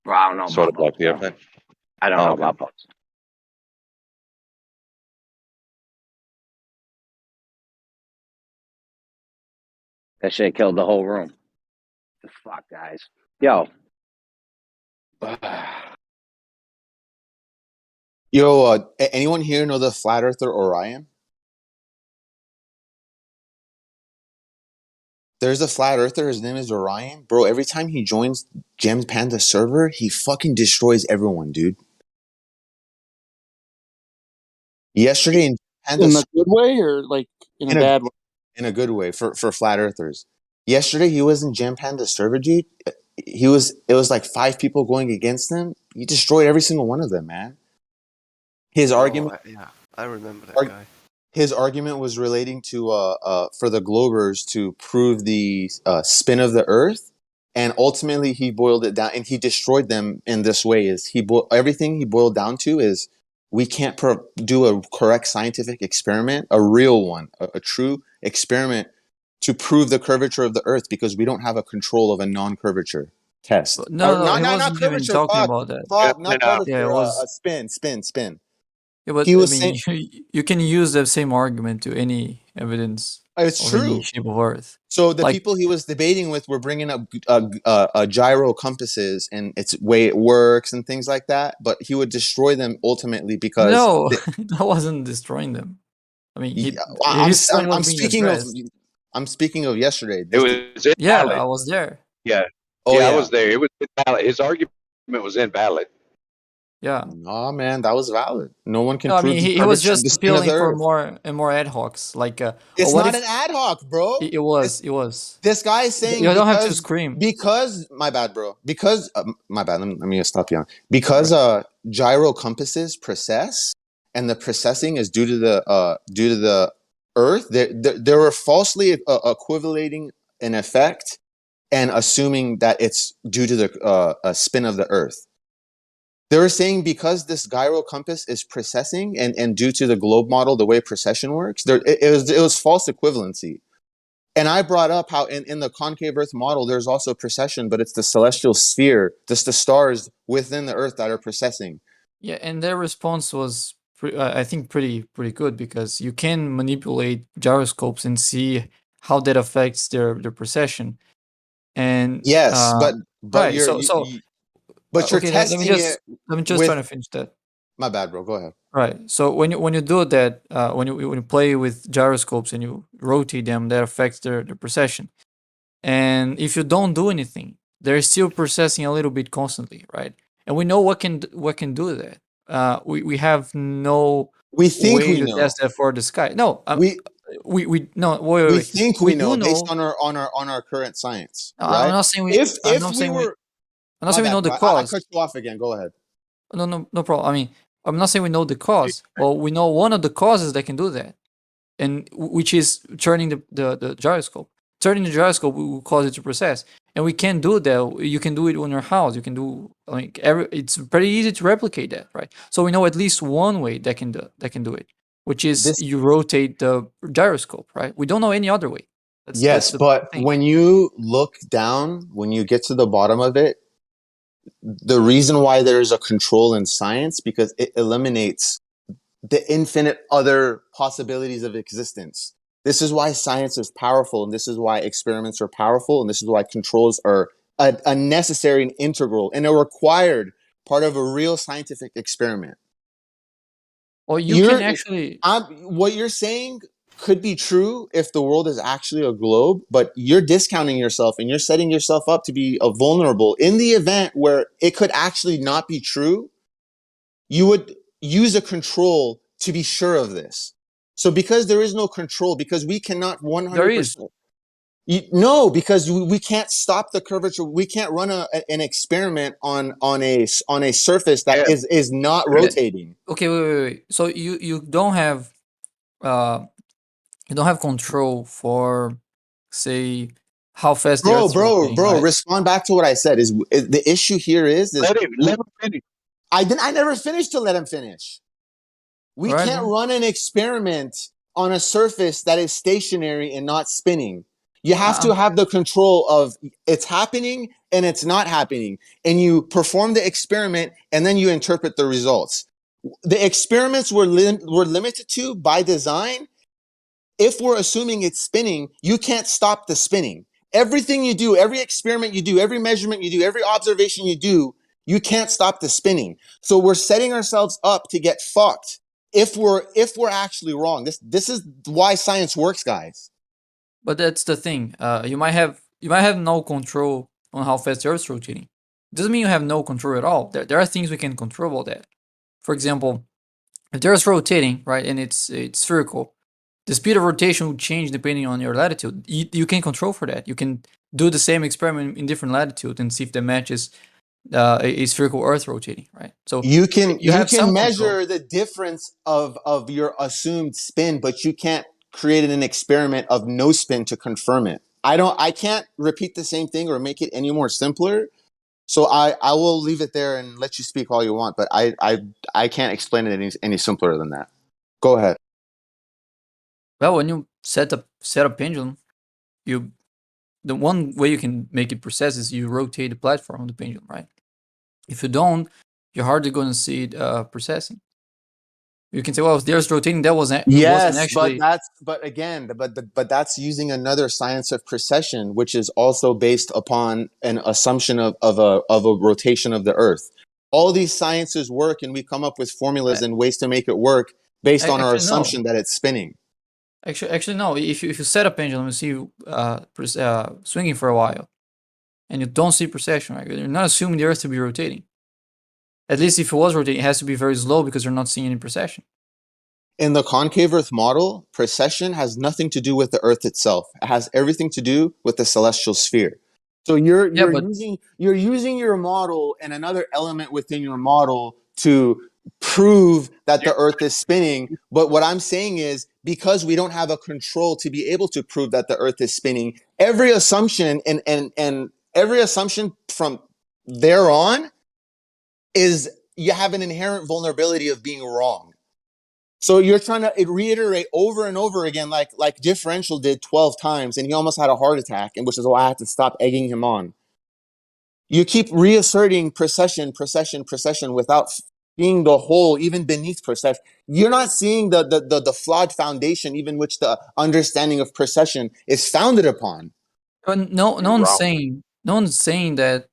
S7: well, I don't know
S11: Sort
S7: about
S11: of like
S7: boats,
S11: the
S7: though.
S11: airplane?
S7: I don't
S11: Oh,
S7: know
S11: okay.
S7: about boats. That shit killed the whole room. The fuck, guys. Yo.
S13: Yo, anyone here know the flat earther Orion? There's a flat earther. His name is Orion. Bro, every time he joins Gems Panda server, he fucking destroys everyone, dude. Yesterday in Panda
S9: In a good way or like in a bad way?
S13: In a good way for flat earthers. Yesterday he was in Gem Panda server, dude. It was like 5 people going against him. He destroyed every single one of them, man. His argument,
S6: Yeah, I remember that guy.
S13: his argument was relating to for the Globers to prove the spin of the Earth, and ultimately he boiled it down and he destroyed them in this way. Is everything he boiled down to is we can't do a correct scientific experiment, a real one, a true experiment to prove the curvature of the Earth because we don't have a control of a non-curvature test.
S17: No, he wasn't even talking about that.
S13: Not curvature. Spin.
S17: Yeah, but
S13: He was
S17: I mean, you can use the same argument to any evidence
S13: It's
S17: of
S13: true.
S17: any shape of Earth.
S13: So the
S17: Like-
S13: people he was debating with were bringing up gyro compasses and its way it works and things like that. But he would destroy them ultimately because
S17: No, that wasn't destroying them. I mean,
S13: I'm speaking of yesterday.
S3: It was invalid.
S17: Yeah, I was there.
S3: Yeah.
S13: Oh,
S3: I
S13: yeah.
S3: was there. It was invalid. His argument was invalid.
S17: Yeah.
S13: No, man, that was valid. No one can
S17: No, I
S13: prove
S17: mean,
S13: the
S17: he was
S13: curvature of
S17: just
S13: the spin of
S17: appealing
S13: the
S17: for
S13: Earth.
S17: more ad hocs. Like,
S13: It's
S17: what
S13: not
S17: if-
S13: an ad hoc, bro.
S17: It was.
S13: This guy is saying
S17: You don't have to scream.
S13: Because my bad, bro. Because my bad. Let me stop you on. Because gyro compasses precess, and the precessing is due to the Earth. They were falsely equivalating an effect and assuming that it's due to the spin of the Earth. They were saying because this gyro compass is precessing and due to the globe model, the way precession works, it was false equivalency. And I brought up how in the concave Earth model, there's also precession, but it's the celestial sphere, just the stars within the Earth that are precessing.
S17: Yeah, and their response was, I think, pretty good, because you can manipulate gyroscopes and see how that affects their precession. And
S13: yes, but
S17: right,
S13: you're but you're
S17: okay,
S13: testing it.
S17: Let me just try to finish that.
S13: My bad, bro. Go ahead.
S17: Right. So when you do that, when you play with gyroscopes and you rotate them, that affects their precession. And if you don't do anything, they're still processing a little bit constantly, right? And we know what can do that. We have no
S13: we think
S17: way
S13: we
S17: to
S13: know.
S17: test that for the sky. No,
S13: we
S17: no. Wait.
S13: We think we know
S17: do
S13: based
S17: know
S13: on our current science,
S17: No,
S13: right?
S17: I'm not saying we.
S13: If
S17: I'm not
S13: we
S17: saying
S13: were,
S17: I'm not saying we know the
S13: I
S17: cause.
S13: cut you off again. Go ahead.
S17: No problem. I mean, I'm not saying we know the cause. Well, we know one of the causes that can do that, and which is turning the gyroscope. Turning the gyroscope will cause it to process, and we can do that. You can do it on your house. You can do like it's pretty easy to replicate that, right? So we know at least one way that can do it, which is you rotate the gyroscope, right? We don't know any other way.
S13: Yes, but when you look down, when you get to the bottom of it, the reason why there's a control in science because it eliminates the infinite other possibilities of existence. This is why science is powerful, and this is why experiments are powerful, and this is why controls are a necessary and integral and a required part of a real scientific experiment.
S17: Well, you can actually.
S13: What you're saying could be true if the world is actually a globe, but you're discounting yourself and you're setting yourself up to be vulnerable. In the event where it could actually not be true, you would use a control to be sure of this. So because there is no control, because we cannot 100%.
S17: There is.
S13: No, because we can't stop the curvature. We can't run an experiment on a surface that is not rotating.
S17: Okay, wait. So you don't have control for, say, how fast the Earth's rotating,
S13: bro.
S17: right?
S13: Respond back to what I said. Is the issue here is
S2: let him finish.
S13: I never finished to let him finish. We can't run an experiment on a surface that is stationary and not spinning. You have to have the control of it's happening and it's not happening. And you perform the experiment and then you interpret the results. The experiments were limited to by design. If we're assuming it's spinning, you can't stop the spinning. Everything you do, every experiment you do, every measurement you do, every observation you do, you can't stop the spinning. So we're setting ourselves up to get fucked if we're actually wrong. This is why science works, guys.
S17: But that's the thing. You might have no control on how fast the Earth's rotating. Doesn't mean you have no control at all. There are things we can control about that. For example, if the Earth's rotating, right, and it's spherical, the speed of rotation will change depending on your latitude. You can control for that. You can do the same experiment in different latitude and see if that matches a spherical Earth rotating, right? So
S13: you can measure
S17: control.
S13: the difference of your assumed spin, but you can't create an experiment of no spin to confirm it. I can't repeat the same thing or make it any more simpler. So I will leave it there and let you speak all you want, but I can't explain it any simpler than that. Go ahead.
S17: Well, when you set a pendulum, the one way you can make it precise is you rotate the platform of the pendulum, right? If you don't, you're hardly going to see it processing. You can say, well, if the Earth's rotating, that wasn't actually.
S13: But that's using another science of precession, which is also based upon an assumption of a rotation of the Earth. All these sciences work, and we come up with formulas and ways to make it work based on our assumption that it's spinning.
S17: Actually, no. If you set a pendulum and see you swinging for a while, and you don't see precession, right? You're not assuming the Earth to be rotating. At least if it was rotating, it has to be very slow because you're not seeing any precession.
S13: In the concave Earth model, precession has nothing to do with the Earth itself. It has everything to do with the celestial sphere. So you're using your model and another element within your model to prove that the Earth is spinning. But what I'm saying is, because we don't have a control to be able to prove that the Earth is spinning, every assumption and every assumption from there on is you have an inherent vulnerability of being wrong. So you're trying to reiterate over and over again, like Differential did 12 times, and he almost had a heart attack, and which is why I had to stop egging him on. You keep reasserting procession without seeing the whole, even beneath procession. You're not seeing the flawed foundation, even which the understanding of procession is founded upon.
S17: But no one's saying that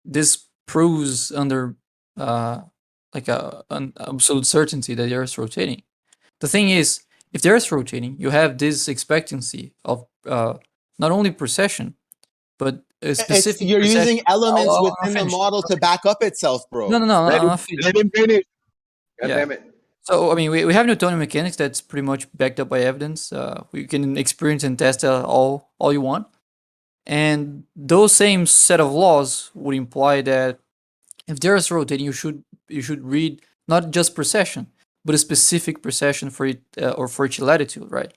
S17: this proves under like an absolute certainty that the Earth's rotating. The thing is, if the Earth's rotating, you have this expectancy of not only precession, but a specific.
S13: You're
S17: precession.
S13: using elements within the model to back up itself, bro.
S17: No, I'm not finished.
S3: Let him finish. God
S17: Yeah.
S3: damn it.
S17: So I mean, we have Newtonian mechanics that's pretty much backed up by evidence. We can experience and test all you want, and those same set of laws would imply that if the Earth is rotating, you should read not just precession, but a specific precession for it or for each latitude, right?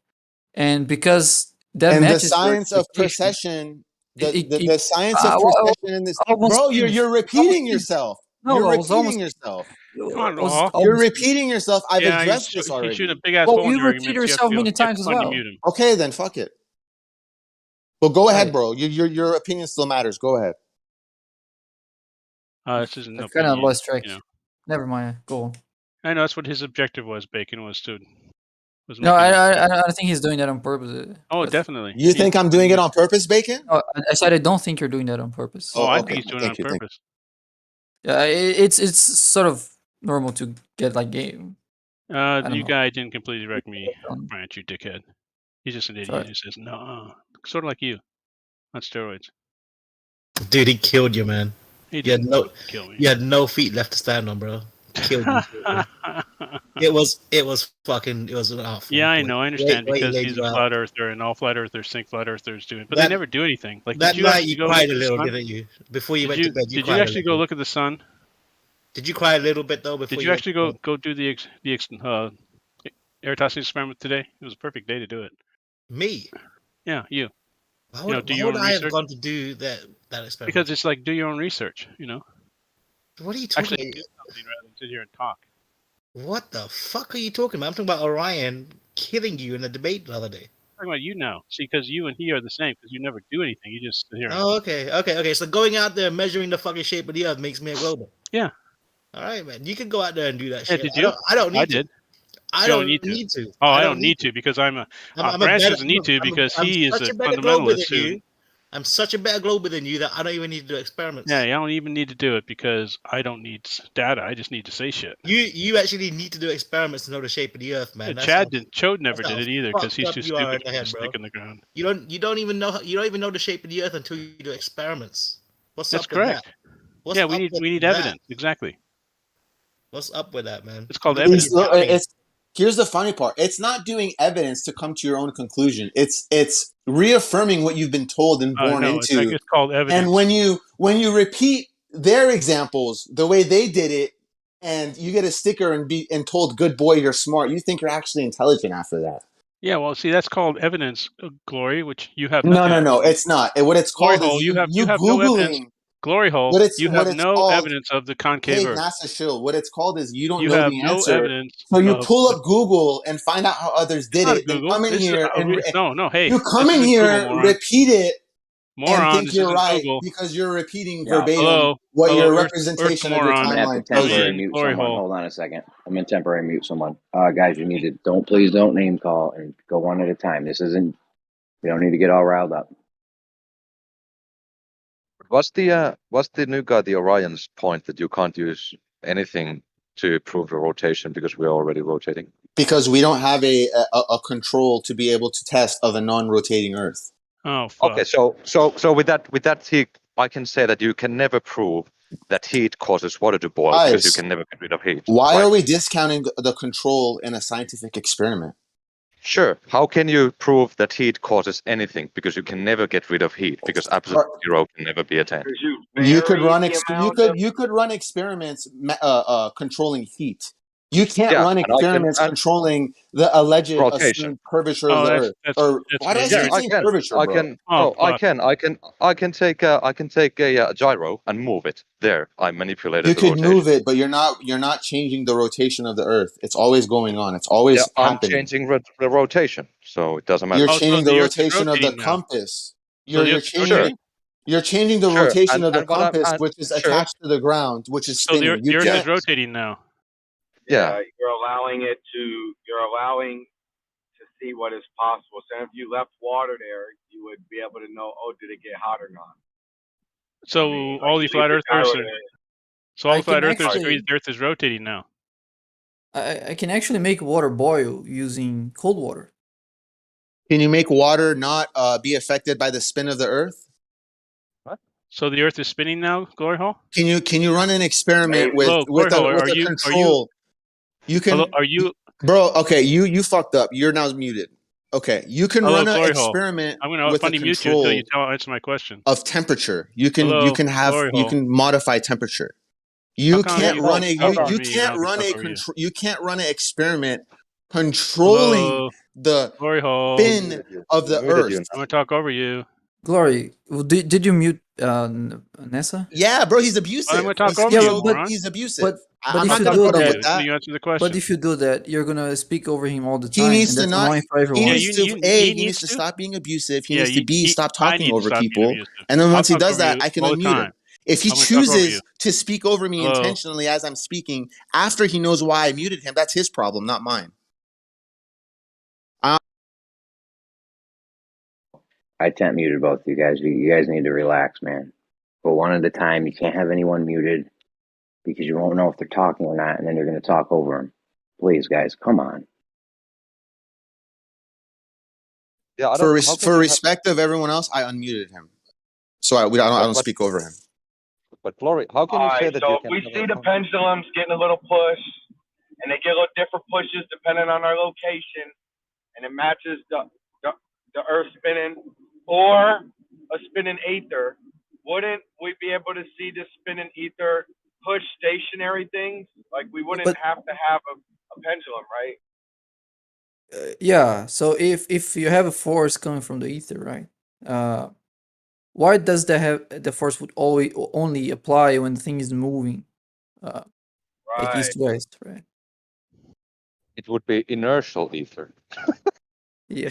S17: And because that
S13: and
S17: matches
S13: the science of precession, the science of precession in this, bro, you're repeating yourself. You're repeating yourself.
S4: Come on,
S13: You're repeating yourself. I've
S4: Yeah,
S13: addressed
S4: he's
S13: this already.
S4: shooting a big ass hole in your argument.
S17: repeat yourself many times as well.
S13: Okay, then fuck it. Well, go ahead, bro. Your opinion still matters. Go ahead.
S4: This isn't
S17: I
S4: no
S17: kind of
S4: opinion,
S17: lost track.
S4: you know.
S17: Never mind. Go on.
S4: I know that's what his objective was. Bacon was to.
S17: No, I don't think he's doing that on purpose.
S4: Oh, definitely.
S13: You think I'm doing it on purpose, Bacon?
S17: Oh, I said I don't think you're doing that on purpose.
S4: Oh, I think he's doing it on purpose.
S17: Yeah, it's sort of normal to get like game.
S4: You guy didn't completely wreck me, Branch, you dickhead. He's just an idiot.
S17: Sorry.
S4: He says, no, sort of like you, on steroids.
S19: Dude, he killed you, man.
S4: He
S19: You had
S4: didn't
S19: no,
S4: kill me.
S19: you had no feet left to stand on, bro. Killed you. It was an awful.
S4: Yeah, I know, I understand,
S19: Way
S4: because
S19: laid
S4: he's
S19: you
S4: a
S19: out.
S4: flat earther, and all flat earthers think flat earthers do it, but
S19: That-
S4: they never do anything. Like
S19: that
S4: did you
S19: night
S4: actually
S19: you
S4: go
S19: cried
S4: look
S19: a
S4: at the
S19: little,
S4: sun?
S19: didn't you? Before you
S4: Did
S19: went
S4: you,
S19: to bed, you
S4: did
S19: cried
S4: you
S19: a
S4: actually go
S19: little.
S4: look at the sun?
S19: Did you cry a little bit though? Before
S4: Did you
S19: went
S4: actually
S19: to
S4: go
S19: bed?
S4: do the Eratosthenes experiment today? It was a perfect day to do it.
S19: Me?
S4: Yeah, you.
S19: Why
S4: You
S19: would,
S4: know, do
S19: why
S4: your
S19: would
S4: own
S19: I have
S4: research.
S19: gone to do that experiment?
S4: Because it's like do your own research, you know.
S19: What are you talking
S4: Actually,
S19: about?
S4: do something rather than sit here and talk.
S19: What the fuck are you talking about? I'm talking about Orion killing you in a debate the other day.
S4: I'm talking about you now. See, because you and he are the same. Because you never do anything. You just sit here.
S19: Oh, okay. So going out there and measuring the fucking shape of the Earth makes me a global.
S4: Yeah.
S19: All right, man. You can go out there and do that
S4: Yeah,
S19: shit.
S4: did you?
S19: I don't need
S4: I
S19: to.
S4: did.
S19: I
S4: You
S19: don't
S4: need
S19: need to.
S4: Oh, I don't need to because I'm a.
S19: I'm a
S4: Branch
S19: better-
S4: doesn't need to because
S19: I'm
S4: he is
S19: such
S4: a
S19: a better glober
S4: fundamentalist
S19: than
S4: who.
S19: you. I'm such a better glober than you that I don't even need to do experiments.
S4: Yeah, I don't even need to do it because I don't need data. I just need to say shit.
S19: You actually need to do experiments to know the shape of the Earth, man.
S4: Chode never did it either because he's too
S19: fucked up you are
S4: stupid
S19: in the
S4: to
S19: head,
S4: stick
S19: bro.
S4: in the ground.
S19: You don't even know the shape of the Earth until you do experiments. What's
S4: That's
S19: up with
S4: correct.
S19: that? What's
S4: Yeah,
S19: up
S4: we
S19: with
S4: need
S19: that?
S4: evidence. Exactly.
S19: What's up with that, man?
S4: It's called
S19: You-
S4: evidence.
S13: Here's the funny part. It's not doing evidence to come to your own conclusion. It's reaffirming what you've been told and born
S4: No,
S13: into.
S4: it's called evidence.
S13: And when you repeat their examples the way they did it, and you get a sticker and told, "Good boy, you're smart," you think you're actually intelligent after that.
S4: Yeah, well, see, that's called evidence, Glory, which you have.
S13: No, it's not. What it's
S4: Glory
S13: called
S4: hole,
S13: is
S4: you have no evidence.
S13: Googling.
S4: Glory hole,
S13: What it's
S4: no
S13: called,
S4: evidence of the concave
S13: Hey,
S4: Earth.
S13: NASA shield. What it's called is you don't
S4: You
S13: know
S4: have
S13: the
S4: no
S13: answer.
S4: evidence
S13: So you
S4: of
S13: pull up Google and find out how others did
S4: not
S13: it.
S4: Google.
S13: Then come in
S4: This is
S13: here
S4: hey,
S13: you come
S4: this
S13: in
S4: isn't
S13: here,
S4: Google, moron.
S13: repeat it,
S4: Moron,
S13: and think
S4: this
S13: you're
S4: isn't
S13: right
S4: Google.
S13: because you're repeating
S7: Yeah.
S13: verbatim what your
S4: Earth
S13: representation of your
S4: moron.
S7: I'm gonna have to
S13: timeline tells
S7: temporary
S13: you.
S7: mute
S4: Glory
S7: someone.
S4: hole.
S7: Hold on a second. I'm gonna temporary mute someone. Guys, you need to please don't name call and go one at a time. This isn't. We don't need to get all riled up.
S11: What's the new guy, the Orion's point that you can't use anything to prove the rotation because we're already rotating?
S13: Because we don't have a control to be able to test of a non-rotating Earth.
S4: Oh, fuck.
S11: Okay, so with that heat, I can say that you can never prove that heat causes water to boil because you can never get rid of heat.
S13: Why
S11: right?
S13: are we discounting the control in a scientific experiment?
S11: Sure. How can you prove that heat causes anything? Because you can never get rid of heat because absolute zero can never be attained.
S13: You could run experiments controlling heat. You can't run
S11: and I can
S13: experiments controlling the alleged
S11: rotation.
S13: assumed curvature of the Earth. Or why do I
S11: Yeah,
S13: keep saying curvature,
S11: I
S13: bro?
S11: can. Oh, I can take a gyro and move it. There, I manipulated
S13: You
S11: the
S13: could
S11: rotation.
S13: move it, but you're not changing the rotation of the Earth. It's always going on. It's always
S11: I'm
S13: happening.
S11: changing the rotation, so it doesn't matter.
S13: You're changing the rotation of the compass. You're changing. You're changing the rotation of the compass, which is attached to the ground, which is
S4: So
S13: spinning.
S4: the Earth is rotating now.
S11: Yeah.
S18: You're allowing to see what is possible. So if you left water there, you would be able to know, oh, did it get hot or not?
S4: So all the flat earthers agree the Earth is rotating now.
S17: I can actually make water boil using cold water.
S13: Can you make water not be affected by the spin of the Earth?
S4: So the Earth is spinning now, Glory Hole?
S13: Can you run an experiment with a control? You can.
S4: Are you,
S13: bro? Okay, you fucked up. You're now muted. Okay, you can run an
S4: Glory
S13: experiment
S4: Hole. I'm going to
S13: with a
S4: funny mute you until you
S13: control
S4: answer my question.
S13: of temperature. You can modify temperature. You can't run an experiment controlling the spin of the Earth.
S4: I'm going to talk over you.
S17: Glory, did you mute Nessa?
S13: Yeah, bro, he's abusive.
S4: I'm going to talk over you, moron.
S13: He's abusive.
S17: But
S13: I'm
S17: if
S13: not
S17: you
S13: gonna
S17: do
S13: put up
S17: that,
S13: with that.
S4: You answer the question.
S17: But if you do that, you're gonna speak over him all the
S13: He
S17: time,
S13: needs
S17: and
S13: to
S17: that's
S13: not.
S17: annoying for everyone.
S13: He needs to stop being abusive. He needs to stop talking over people. And then
S4: I'll
S13: once he
S4: talk
S13: does
S4: over
S13: that,
S4: you
S13: I can
S4: all the
S13: unmute him.
S4: time.
S13: If he
S4: I'm gonna talk over
S13: chooses
S4: you.
S13: to speak over me
S4: Hello?
S13: intentionally as I'm speaking, after he knows why I muted him, that's his problem, not mine.
S7: I temp muted both of you guys. You guys need to relax, man. Go one at a time. You can't have anyone muted because you won't know if they're talking or not, and then you're going to talk over them. Please, guys, come on.
S11: Yeah,
S13: for respect of everyone else, I unmuted him, so I don't speak over him.
S11: But Glory, how can you say that?
S18: So if we see the pendulums getting a little push, and they get a little different pushes depending on our location, and it matches the Earth spinning or a spinning ether, wouldn't we be able to see the spinning ether push stationary things? Like we wouldn't have to have a pendulum, right?
S17: Yeah. So if you have a force coming from the ether, right? Why does the force would always only apply when the thing is moving, like east west, right?
S11: It would be inertial ether.
S17: Yeah.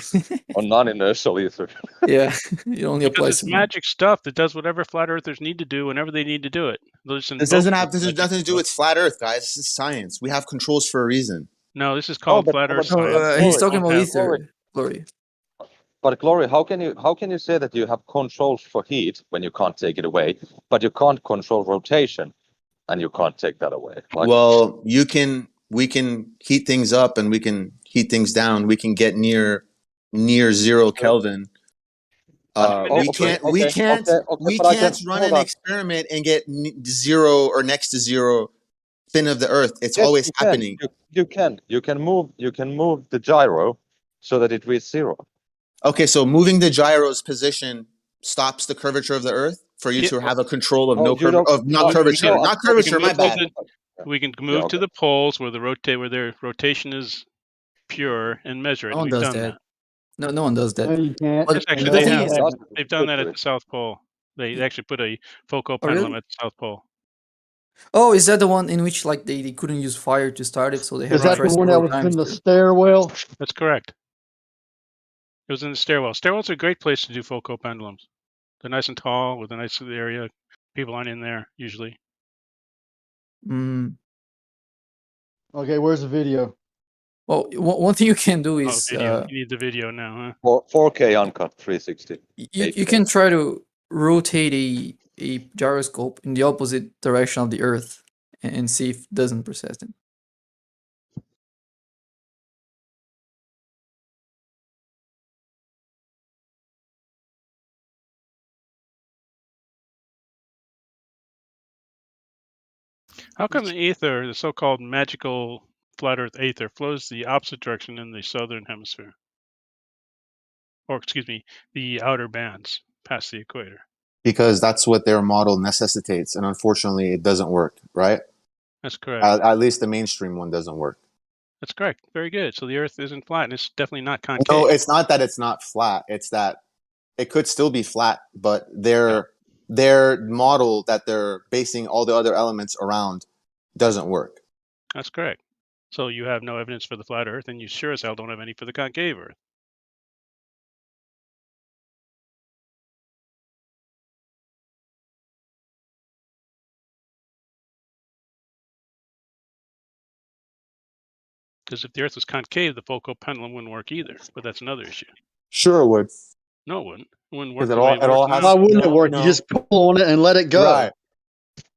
S11: Or non-inertial ether.
S17: Yeah. It only
S4: Because
S17: applies
S4: it's
S17: to
S4: magic stuff that does whatever flat earthers need to do whenever they need to do it.
S13: This has nothing to do with flat Earth, guys. This is science. We have controls for a reason.
S4: No, this is called flat Earth science.
S17: He's talking about ether, Glory.
S11: But Glory, how can you say that you have controls for heat when you can't take it away, but you can't control rotation, and you can't take that away?
S13: Well, we can heat things up and we can heat things down. We can get near 0 Kelvin. We can't run an experiment and get 0 or next to 0 spin of the Earth. It's always happening.
S11: You can move the gyro so that it reaches 0.
S13: Okay, so moving the gyro's position stops the curvature of the Earth for you to have a control of not curvature. My bad.
S4: We can move to the poles where their rotation is pure and measure it.
S17: No one
S4: We've
S17: does
S4: done
S17: that. No one does that.
S5: No, you can't.
S17: But
S4: Actually,
S17: the thing is,
S4: they've done that at the South Pole. They actually put a focal
S17: Oh, really?
S4: pendulum at the South Pole.
S17: oh, is that the one in which like they couldn't use fire to start it, so they had
S5: Is
S17: to
S5: that
S17: try
S5: the one
S17: several
S5: that was
S17: times
S5: in the
S17: to-
S5: stairwell?
S4: That's correct. It was in the stairwell. Stairwells are a great place to do focal pendulums. They're nice and tall with a nice area. People aren't in there usually.
S17: Mm.
S5: Okay, where's the video?
S17: Well, one thing you can do is
S4: Video. You need the video now, huh?
S11: 4K uncut 360.
S17: you can try to rotate a gyroscope in the opposite direction of the Earth and see if it doesn't process it.
S4: How come the ether, the so-called magical flat Earth ether, flows the opposite direction in the southern hemisphere? Or, excuse me, the outer bands past the equator?
S13: Because that's what their model necessitates, and unfortunately, it doesn't work. Right?
S4: That's correct.
S13: At least the mainstream one doesn't work.
S4: That's correct. Very good. So the Earth isn't flat, and it's definitely not concave.
S13: No, it's not that it's not flat. It's that it could still be flat, but their model that they're basing all the other elements around doesn't work.
S4: That's correct. So you have no evidence for the flat Earth, and you sure as hell don't have any for the concave Earth. Because if the Earth was concave, the focal pendulum wouldn't work either. But that's another issue.
S13: Sure, it would.
S4: No, it wouldn't. It wouldn't work
S13: Because
S4: the way it works now.
S20: Why wouldn't it work? You just pull on it and let it go.
S13: Right.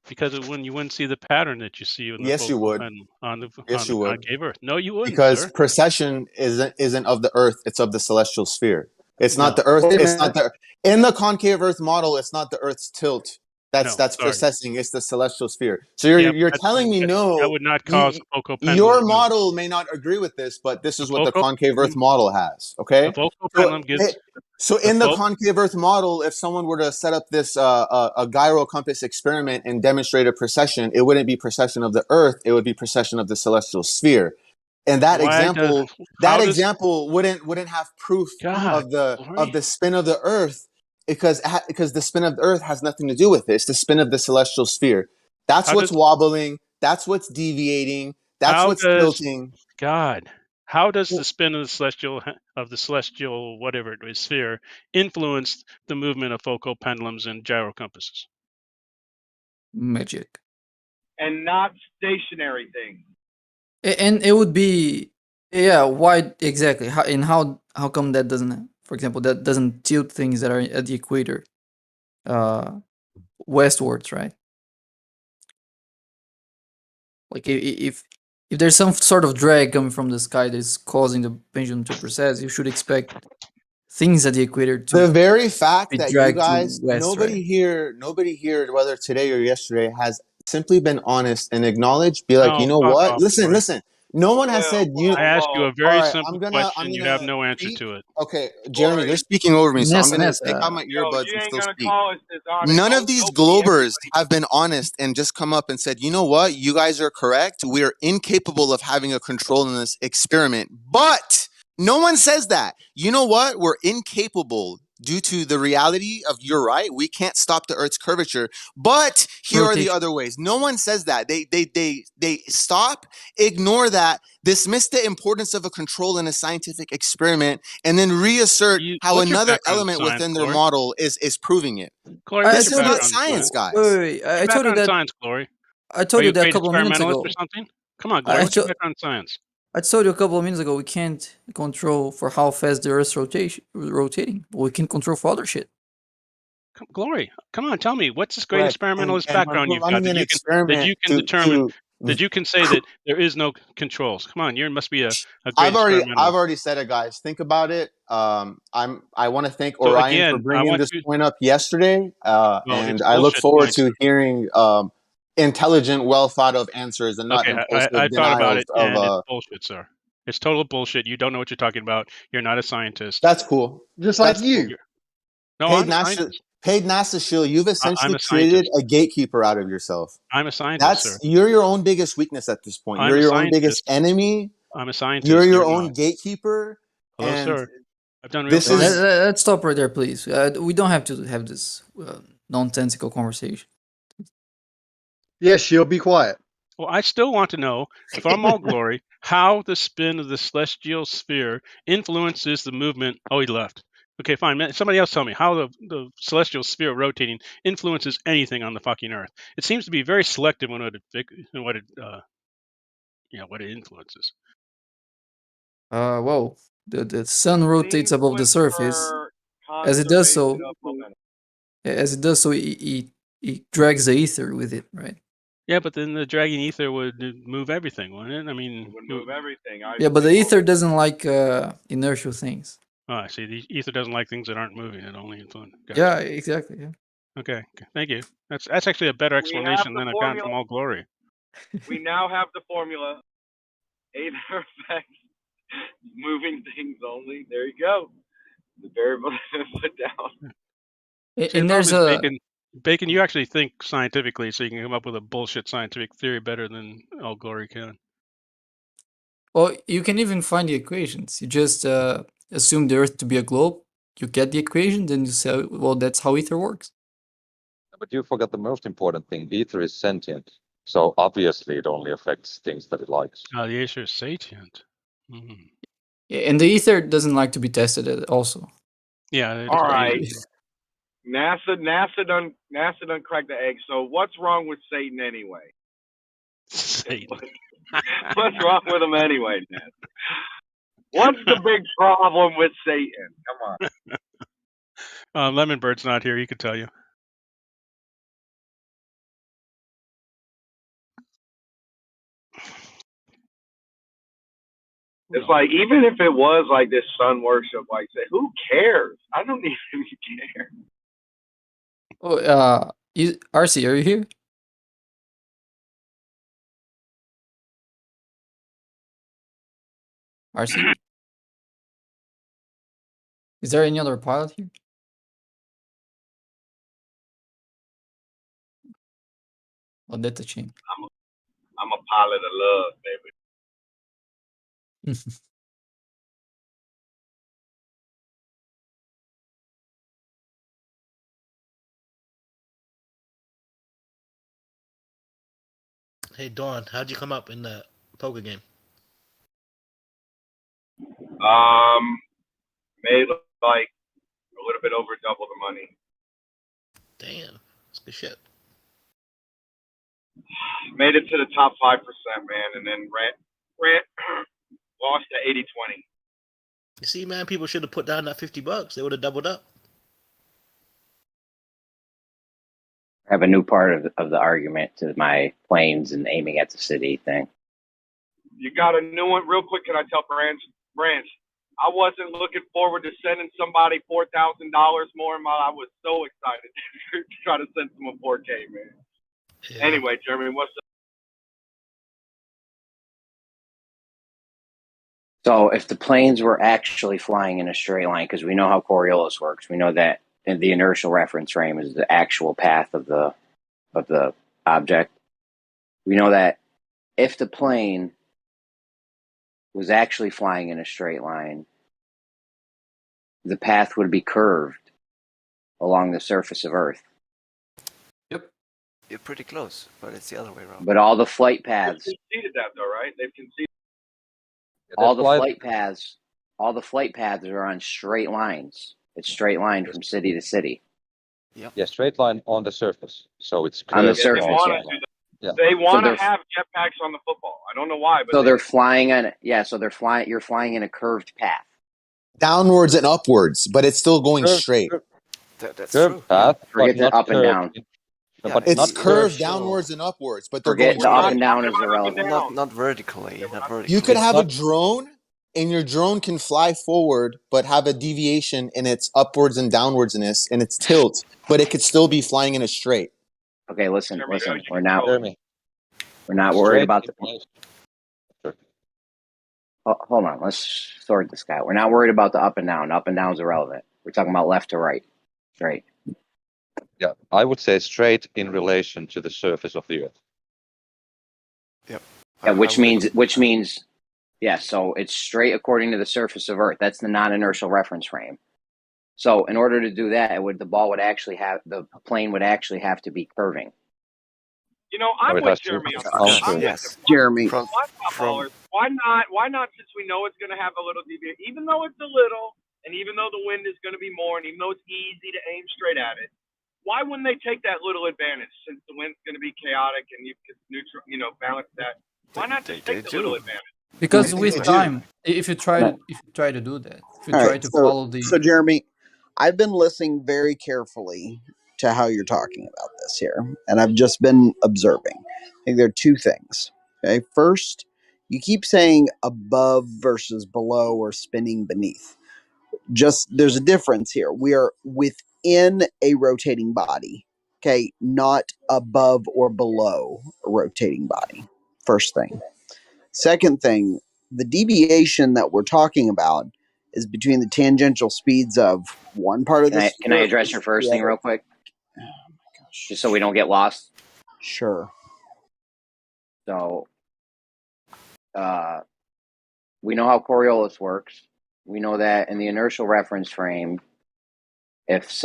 S4: Because you wouldn't see the pattern that you see in the
S13: Yes, you
S4: focal
S13: would.
S4: pendulum on the
S13: Yes, you would.
S4: concave Earth. No, you wouldn't,
S13: Because
S4: sir.
S13: precession isn't of the Earth; it's of the celestial sphere. It's not
S4: No.
S13: the Earth.
S20: Wait a
S13: It's not
S20: minute.
S13: in the concave Earth model. It's not the Earth's tilt. That's
S4: No, sorry.
S13: precessing. It's the celestial sphere. So you're telling me no.
S4: That would not cause the focal pendulum.
S13: Your
S4: to move.
S13: model may not agree with this, but this is what the
S4: focal-
S13: concave Earth model has. Okay.
S4: The focal pendulum gives.
S13: So in the concave Earth model, if someone were to set up this a gyro compass experiment and demonstrate a precession, it wouldn't be precession of the Earth; it would be precession of the celestial sphere. And that example wouldn't have proof of the spin of the Earth because the spin of the Earth has nothing to do with it. It's the spin of the celestial sphere. That's what's wobbling. That's what's deviating. That's what's tilting.
S4: God. How does the spin of the celestial whatever it is sphere influence the movement of focal pendulums and gyro compasses?
S17: Magic.
S18: And not stationary things.
S17: And it would be, why exactly? How come that doesn't, for example, that doesn't tilt things that are at the equator westwards, right? Like if there's some sort of drag coming from the sky that's causing the pendulum to precess, you should expect things at the equator to
S13: the very fact
S17: be
S13: that you
S17: dragged
S13: guys,
S17: to west,
S13: nobody
S17: right?
S13: here, whether today or yesterday, has simply been honest and acknowledged. Be like,
S4: Oh,
S13: you know
S4: fuck
S13: what?
S4: off,
S13: Listen,
S4: Corey.
S13: listen. No one has said you.
S4: I asked you a very
S13: All right,
S4: simple question. You have no answer to it.
S13: Okay, Jeremy, they're speaking over me, so I'm gonna
S17: Nessa,
S13: take out my earbuds
S18: you
S13: and
S18: ain't
S13: still
S18: gonna
S13: speak.
S18: call us dishonest.
S13: None of these globers have been honest and just come up and said, you know what, you guys are correct. We are incapable of having a control in this experiment. But no one says that. You know what? We're incapable due to the reality of you're right. We can't stop the Earth's curvature. But here are the other ways. No one says that. They stop, ignore that, dismiss the importance of a control in a scientific experiment, and then reassert how
S4: what's your
S13: another
S4: background in
S13: element
S4: science,
S13: within their
S4: Glory?
S13: model is proving it.
S4: Glory,
S13: This
S4: what's
S13: is
S4: your
S13: not
S4: background in
S13: science, guys.
S17: Wait, I told you that.
S4: Science, Glory.
S17: I told
S4: Are
S17: you
S4: you
S17: that a
S4: great
S17: couple of minutes
S4: experimentalist
S17: ago.
S4: or something? Come on, Glory. What's your background in science?
S17: I told you a couple of minutes ago we can't control for how fast the Earth's rotating, but we can control for other shit.
S4: Glory, come on, tell me, what's this great
S13: Correct.
S4: experimentalist
S13: And
S4: background
S13: we're
S4: you've got
S13: running an
S4: that you
S13: experiment
S4: can determine,
S13: to
S4: that you can say that there is no controls? Come on, you must be a great
S13: I've
S4: experimentalist.
S13: already said it, guys. Think about it. I want to thank
S4: So
S13: Orion
S4: again,
S13: for
S4: I
S13: bringing
S4: want
S13: this
S4: you-
S13: point up yesterday,
S4: Well,
S13: and
S4: it's
S13: I look
S4: bullshit
S13: forward
S4: tonight,
S13: to
S4: sir.
S13: hearing intelligent, well thought of answers and not
S4: Okay,
S13: impulsive
S4: I thought about
S13: denials
S4: it, and it's
S13: of.
S4: bullshit, sir. It's total bullshit. You don't know what you're talking about. You're not a scientist.
S13: That's cool.
S20: Just
S13: That's
S20: like you.
S13: cool.
S4: No,
S13: Paid
S4: I'm a scientist.
S13: NASA shield. You've essentially
S4: a
S13: created
S4: scientist.
S13: a gatekeeper out of yourself.
S4: I'm a scientist, sir.
S13: You're your own biggest weakness at this point.
S4: I'm
S13: You're
S4: a
S13: your own biggest
S4: scientist.
S13: enemy.
S4: I'm a scientist.
S13: You're your
S4: You're
S13: own
S4: not.
S13: gatekeeper.
S4: Hello,
S13: and
S4: sir. I've done real
S13: this
S4: science.
S13: is
S17: Let's stop right there, please. We don't have to have this nonsensical conversation.
S20: Yes, she'll be quiet.
S4: Well, I still want to know, from all glory, how the spin of the celestial sphere influences the movement. Oh, he left. Okay, fine. Somebody else tell me how the celestial sphere rotating influences anything on the fucking Earth. It seems to be very selective in what it influences.
S17: Well, the sun rotates above the surface. As it does so, it drags the ether with it, right?
S4: Yeah, but then the dragging ether would move everything, wouldn't it? I mean,
S18: It would move everything.
S17: Yeah, but the ether doesn't like inertial things.
S4: Oh, I see. The ether doesn't like things that aren't moving. It only influences. Gotcha.
S17: Yeah, exactly. Yeah.
S4: Okay, thank you. That's actually a better explanation than I've gotten from all glory.
S18: We now have the formula. Ether effects, moving things only. There you go. The variable put down.
S17: And there's a
S4: Bacon, you actually think scientifically, so you can come up with a bullshit scientific theory better than Al Glory can.
S17: Well, you can even find the equations. You just assume the Earth to be a globe. You get the equation, then you say, well, that's how ether works.
S11: But you forgot the most important thing. Ether is sentient. So obviously it only affects things that it likes.
S4: Oh, the ether is sentient.
S17: Yeah, and the ether doesn't like to be tested also.
S4: Yeah.
S18: All right. NASA done cracked the egg. So what's wrong with Satan anyway?
S4: Satan.
S18: What's wrong with him anyway, Ned? What's the big problem with Satan? Come on.
S4: Lemon Bird's not here. He could tell you.
S18: It's like, even if it was like this sun worship, like, say, who cares? I don't even care.
S17: Oh, RC, are you here? RC? Is there any other pilot here? Oh, that's a shame.
S18: I'm a pilot of love, baby.
S19: Hey, Dawn, how'd you come up in the poker game?
S18: Made like a little bit over double the money.
S19: Damn, that's good shit.
S18: Made it to the top 5%, man, and then ran lost to 80-20.
S19: You see, man, people should have put down that $50. They would have doubled up.
S7: I have a new part of the argument to my planes and aiming at the city thing.
S18: You got a new one? Real quick, can I tell Branch, I wasn't looking forward to sending somebody $4,000 more, and I was so excited to try to send them a 4K, man. Yeah. Anyway, Jeremy, what's up?
S7: So if the planes were actually flying in a straight line, because we know how Coriolis works, we know that the inertial reference frame is the actual path of the object. We know that if the plane was actually flying in a straight line, the path would be curved along the surface of Earth.
S6: Yep. You're pretty close, but it's the other way around.
S7: But all the flight paths...
S18: They've conceded that, though, right? They've conceded.
S7: All the flight paths are on straight lines. It's straight line from city to city.
S6: Yep.
S11: Yeah, straight line on the surface. So it's
S7: on the surface.
S18: They want to have jetpacks on the football. I don't know why, but
S7: so they're flying on it. Yeah, so they're flying. You're flying in a curved path,
S13: downwards and upwards, but it's still going straight.
S6: That's
S11: curved path.
S7: Forget the up and down.
S11: No, but
S13: it's curved downwards and upwards, but they're
S7: Forget
S13: going
S7: the up and down is irrelevant.
S6: Not vertically. Not vertically.
S13: You could have a drone, and your drone can fly forward, but have a deviation in its upwards and downwardsness and its tilt, but it could still be flying in a straight.
S7: Okay, listen. We're not worried about the. Hold on, let's sort this guy. We're not worried about the up and down. Up and down is irrelevant. We're talking about left to right, straight.
S11: Yeah, I would say straight in relation to the surface of the Earth.
S6: Yep.
S7: Yeah, which means, yeah. So it's straight according to the surface of Earth. That's the non-inertial reference frame. So in order to do that, the plane would actually have to be curving.
S18: You know, I'm with Jeremy on that.
S7: Yes, Jeremy.
S18: Why not? Since we know it's going to have a little deviation, even though it's a little, and even though the wind is going to be more, and even though it's easy to aim straight at it, why wouldn't they take that little advantage? Since the wind's going to be chaotic and you could balance that, why not just take the little advantage?
S17: Because with time, if you try to do that, if you try to follow the.
S15: So Jeremy, I've been listening very carefully to how you're talking about this here, and I've just been observing. I think there are two things. Okay, first, you keep saying above versus below or spinning beneath. Just there's a difference here. We are within a rotating body, okay, not above or below a rotating body. First thing. Second thing, the deviation that we're talking about is between the tangential speeds of one part of this.
S7: Can I address your first thing real quick? just so we don't get lost.
S15: Sure.
S7: So, we know how Coriolis works. We know that in the inertial reference frame, if it's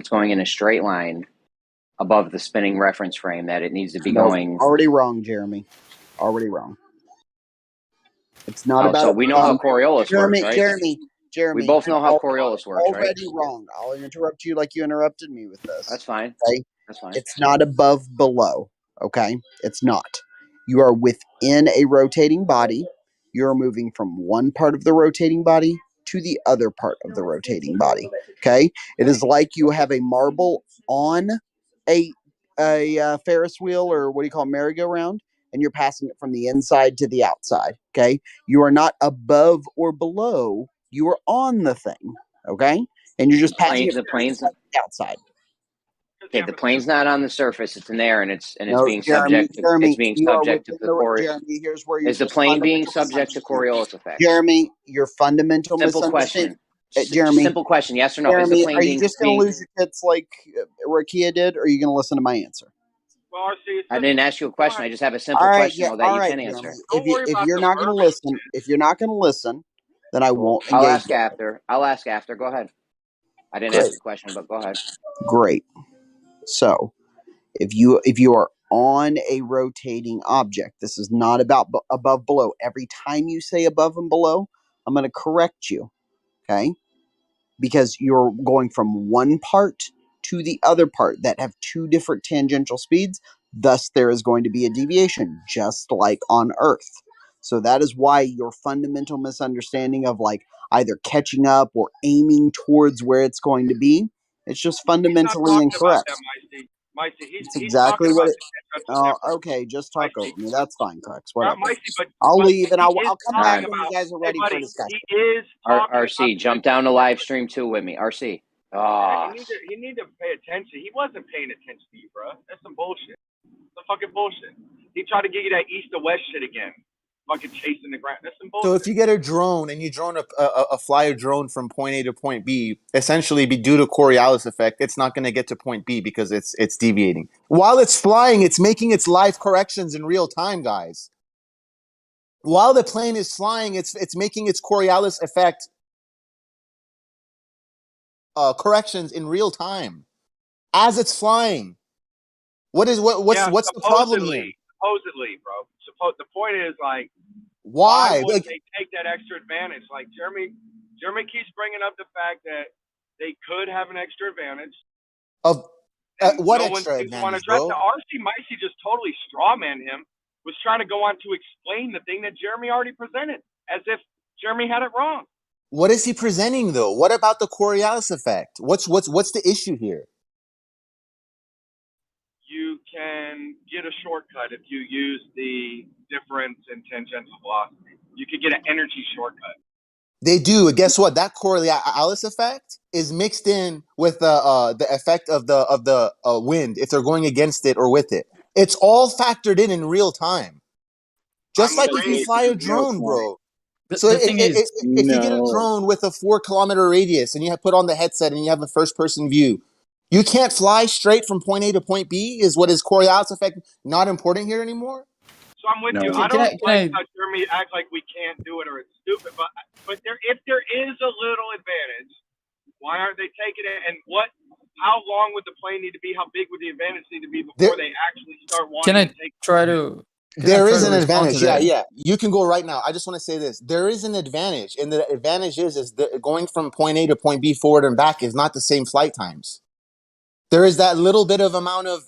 S7: going in a straight line above the spinning reference frame, that it needs to be going.
S15: Already wrong, Jeremy. Already wrong. It's not about.
S7: So we know how Coriolis works, right?
S15: Jeremy.
S7: We both know how Coriolis works, right?
S15: Already wrong. I'll interrupt you like you interrupted me with this.
S7: That's fine.
S15: Okay?
S7: That's fine.
S15: It's not above below. Okay? It's not. You are within a rotating body. You're moving from one part of the rotating body to the other part of the rotating body. Okay? It is like you have a marble on a Ferris wheel, or what do you call it, merry-go-round, and you're passing it from the inside to the outside. Okay? You are not above or below. You are on the thing. Okay? And you're just passing it from the inside to the outside.
S7: Okay, the plane's not on the surface; it's in there, and it's being
S15: Jeremy,
S7: subject to the Coriolis.
S15: Jeremy, here's where
S7: Is the plane being subject to Coriolis effect?
S15: Jeremy, your fundamental
S7: Simple
S15: misunderstanding.
S7: question.
S15: Jeremy,
S7: simple question. Yes or no?
S15: Jeremy,
S7: is the plane
S15: are you just going to lose your kids like Rakia did, or are you going to listen to my answer?
S18: Well, RC,
S7: I didn't ask you a question. I just have a simple question that you can answer.
S15: If you're not going to listen, then I won't engage.
S7: I'll ask after. Go ahead. I didn't ask the question, but go ahead.
S15: Great. So, if you are on a rotating object, this is not about above below. Every time you say above and below, I'm going to correct you, okay? Because you're going from one part to the other part that have two different tangential speeds. Thus, there is going to be a deviation, just like on Earth. So that is why your fundamental misunderstanding of like either catching up or aiming towards where it's going to be, it's just fundamentally incorrect. It's exactly what it. Okay, just talk over me. That's fine, Crex. Whatever. I'll leave and I'll come back when you guys are ready for discussion.
S7: RC, jump down to live stream 2 with me. RC.
S18: Yeah, he need to pay attention. He wasn't paying attention to you, bro. That's some bullshit. Some fucking bullshit. He tried to give you that east to west shit again. Fucking chasing the ground. That's some bullshit.
S22: So if you get a drone and you drone fly a drone from point A to point B, essentially due to Coriolis effect, it's not going to get to point B because it's deviating. While it's flying, it's making its live corrections in real time, guys. While the plane is flying, it's making its Coriolis effect corrections in real time as it's flying. What's the problem here?
S18: Supposedly, bro. The point is like,
S22: why
S18: would they take that extra advantage? Like Jeremy keeps bringing up the fact that they could have an extra advantage.
S22: Of what extra advantage, bro?
S18: The RC Micey just totally strawman him. Was trying to go on to explain the thing that Jeremy already presented, as if Jeremy had it wrong.
S22: What is he presenting though? What about the Coriolis effect? What's the issue here?
S18: You can get a shortcut if you use the difference in tangential velocity. You could get an energy shortcut.
S22: They do. Guess what? That Coriolis effect is mixed in with the effect of the wind if they're going against it or with it. It's all factored in real time. Just like if you fly a drone, bro. So if you get a drone with a 4-kilometer radius and you put on the headset and you have a first-person view, you can't fly straight from point A to point B. Is Coriolis effect not important here anymore?
S18: So I'm with you. I don't like how Jeremy act like we can't do it or it's stupid. But if there is a little advantage, why aren't they taking it? And how long would the plane need to be? How big would the advantage need to be before they actually start wanting to take it?
S22: There is an advantage. Yeah. You can go right now. I just want to say this. There is an advantage. And the advantage is going from point A to point B forward and back is not the same flight times. There is that little bit of amount of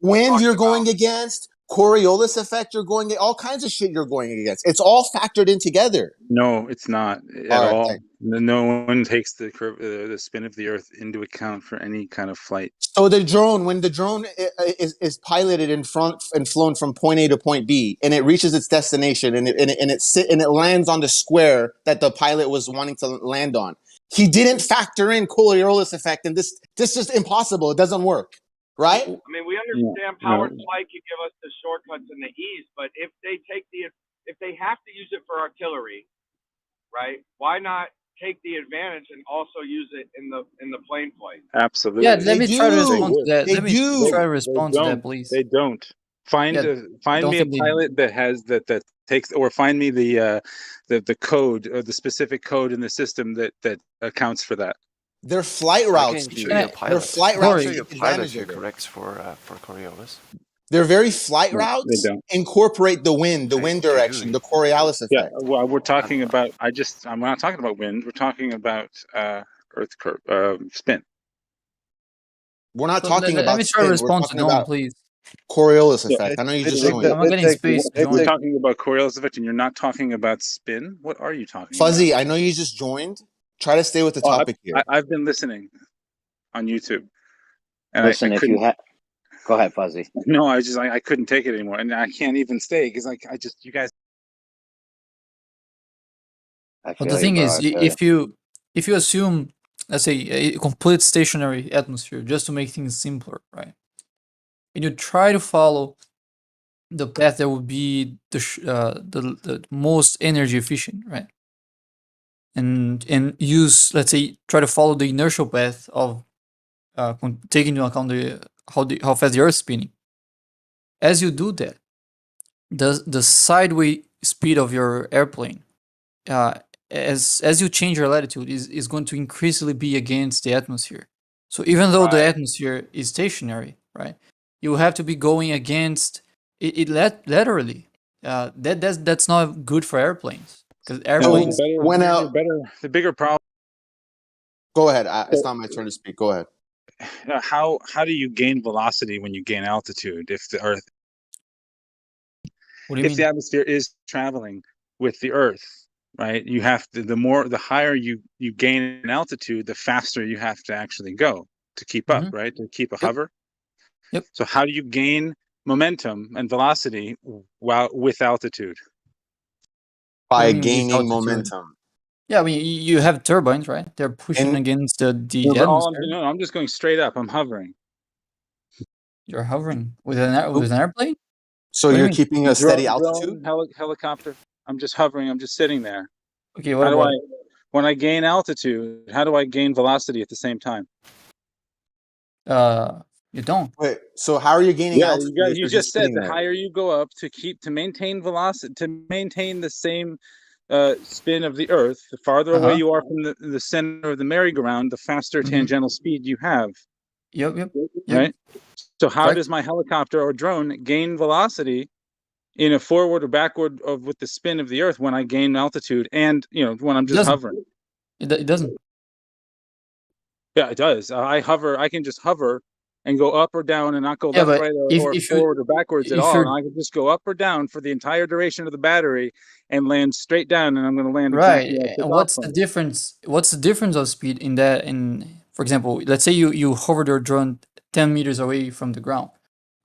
S22: wind you're going against, Coriolis effect you're going against, all kinds of shit you're going against. It's all factored in together.
S1: No, it's not at all. No one takes the spin of the Earth into account for any kind of flight.
S22: So when the drone is piloted and flown from point A to point B, and it reaches its destination, and it lands on the square that the pilot was wanting to land on, he didn't factor in Coriolis effect, and this is just impossible. It doesn't work, right?
S18: I mean, we understand powered flight can give us the shortcuts and the ease, but if they have to use it for artillery, right? Why not take the advantage and also use it in the plane flight.
S1: Absolutely.
S17: Yeah, let me try to respond to that.
S15: They
S17: Let me
S15: do.
S17: try to respond to that,
S1: don't.
S17: please.
S1: They don't. Find
S17: Yeah,
S1: find
S17: don't
S1: me a
S17: think they.
S1: pilot that has that takes, or find me the code or the specific code in the system that accounts for that.
S15: Their flight
S6: I
S15: routes.
S6: can show you a pilot.
S15: Their flight
S6: I can
S15: routes
S6: show you a
S15: take
S6: pilot
S15: advantage
S6: who
S15: of it.
S6: corrects for Coriolis.
S15: Their very flight
S1: No, they
S15: routes
S1: don't.
S15: incorporate the wind direction, the Coriolis
S1: Yeah,
S15: effect.
S1: well, we're talking about. I'm not talking about wind. We're talking about Earth curve spin.
S15: We're not
S17: So
S15: talking
S17: let
S15: about
S17: me try to
S15: spin. We're
S17: respond to
S15: talking
S17: Dawn,
S15: about
S17: please.
S15: Coriolis
S1: Yeah,
S15: effect. I know you
S1: they
S15: just
S1: take
S15: joined.
S17: I'm not getting space to
S1: We're
S17: join.
S1: talking about Coriolis effect, and you're not talking about spin. What are you talking
S15: Fuzzy,
S1: about?
S15: I know you just joined. Try to stay with the topic here.
S1: I've been listening on YouTube. And
S7: Listen,
S1: I
S7: if you
S1: couldn't.
S7: go ahead, Fuzzy.
S1: No, I couldn't take it anymore, and I can't even stay because you guys.
S17: But the thing is, if you assume, let's say, a complete stationary atmosphere, just to make things simpler, right? And you try to follow the path that would be the most energy efficient, right? And use, let's say, try to follow the inertial path of taking into account how fast the Earth is spinning. As you do that, the sideway speed of your airplane, as you change your latitude, is going to increasingly be against the atmosphere. So even though the atmosphere is stationary, right, you have to be going against it laterally. That's not good for airplanes, because airplanes.
S1: The bigger problem.
S15: Go ahead. It's not my turn to speak. Go ahead.
S1: How do you gain velocity when you gain altitude if the Earth?
S17: What do you
S1: mean? The atmosphere is traveling with the Earth, right? You have to. The higher you gain in altitude, the faster you have to actually go to keep up, right? To keep a hover.
S17: Yep.
S1: So how do you gain momentum and velocity with altitude?
S15: By gaining momentum.
S17: Yeah, I mean, you have turbines, right? They're pushing against the atmosphere.
S1: No, I'm just going straight up. I'm hovering.
S17: You're hovering with an airplane?
S15: So you're keeping a steady altitude?
S1: Helicopter. I'm just hovering. I'm just sitting there.
S17: Okay, what about
S1: when I gain altitude, how do I gain velocity at the same time?
S17: You don't.
S15: Wait, so how are you gaining altitude?
S1: You just said the higher you go up to maintain velocity, to maintain the same spin of the Earth, the farther away you are from the center of the merry-go-round, the faster tangential speed you have.
S17: Yep.
S1: Right. So how does my helicopter or drone gain velocity in a forward or backward with the spin of the Earth when I gain altitude and when I'm just hovering?
S17: It doesn't.
S1: Yeah, it does. I can just hover and go up or down and not go left, right, or forward or backwards at all. And I can just go up or down for the entire duration of the battery and land straight down, and I'm going to land exactly where I took
S17: And what's
S1: off
S17: the
S1: from.
S17: difference? What's the difference of speed in that? For example, let's say you hovered your drone 10 meters away from the ground.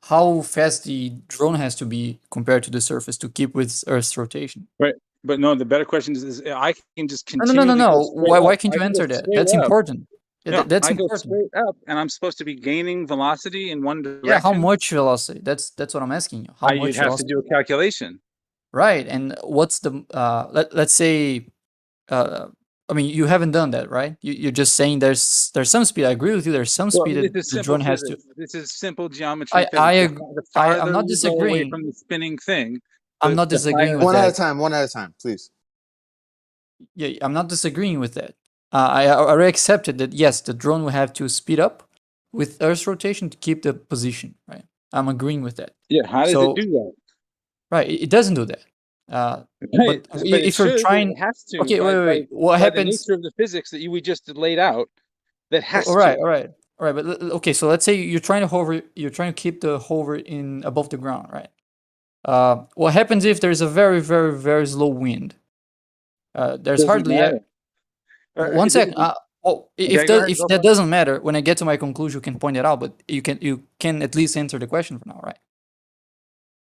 S17: How fast the drone has to be compared to the surface to keep with Earth's rotation?
S1: Right. But no, the better question is I can just continue.
S17: No. Why can't you answer that? That's important.
S1: Yeah,
S17: that's
S1: I go
S17: important.
S1: straight up, and I'm supposed to be gaining velocity in one direction.
S17: Yeah, how much velocity? That's what I'm asking you. How much
S1: you'd have
S17: velocity?
S1: to do a calculation.
S17: Right, and what's the let's say, I mean, you haven't done that, right? You're just saying there's some speed. I agree with you. There's some speed that the drone has to.
S1: This is simple geometry.
S17: I agree. I'm not disagreeing.
S1: Away from the spinning thing.
S17: I'm not disagreeing with that.
S15: One at a time, please.
S17: Yeah, I'm not disagreeing with that. I already accepted that, yes, the drone will have to speed up with Earth's rotation to keep the position, right? I'm agreeing with that.
S1: Yeah, how does it do that?
S17: Right, it doesn't do that. But if you're trying,
S1: it has to.
S17: Okay, wait. What happens?
S1: The nature of the physics that we just laid out, that has
S17: to. All right. But okay, so let's say you're trying to hover. You're trying to keep the hover in above the ground, right? What happens if there's a very, very, very slow wind? There's hardly. One second. If that doesn't matter, when I get to my conclusion, you can point it out. But you can at least answer the question for now, right?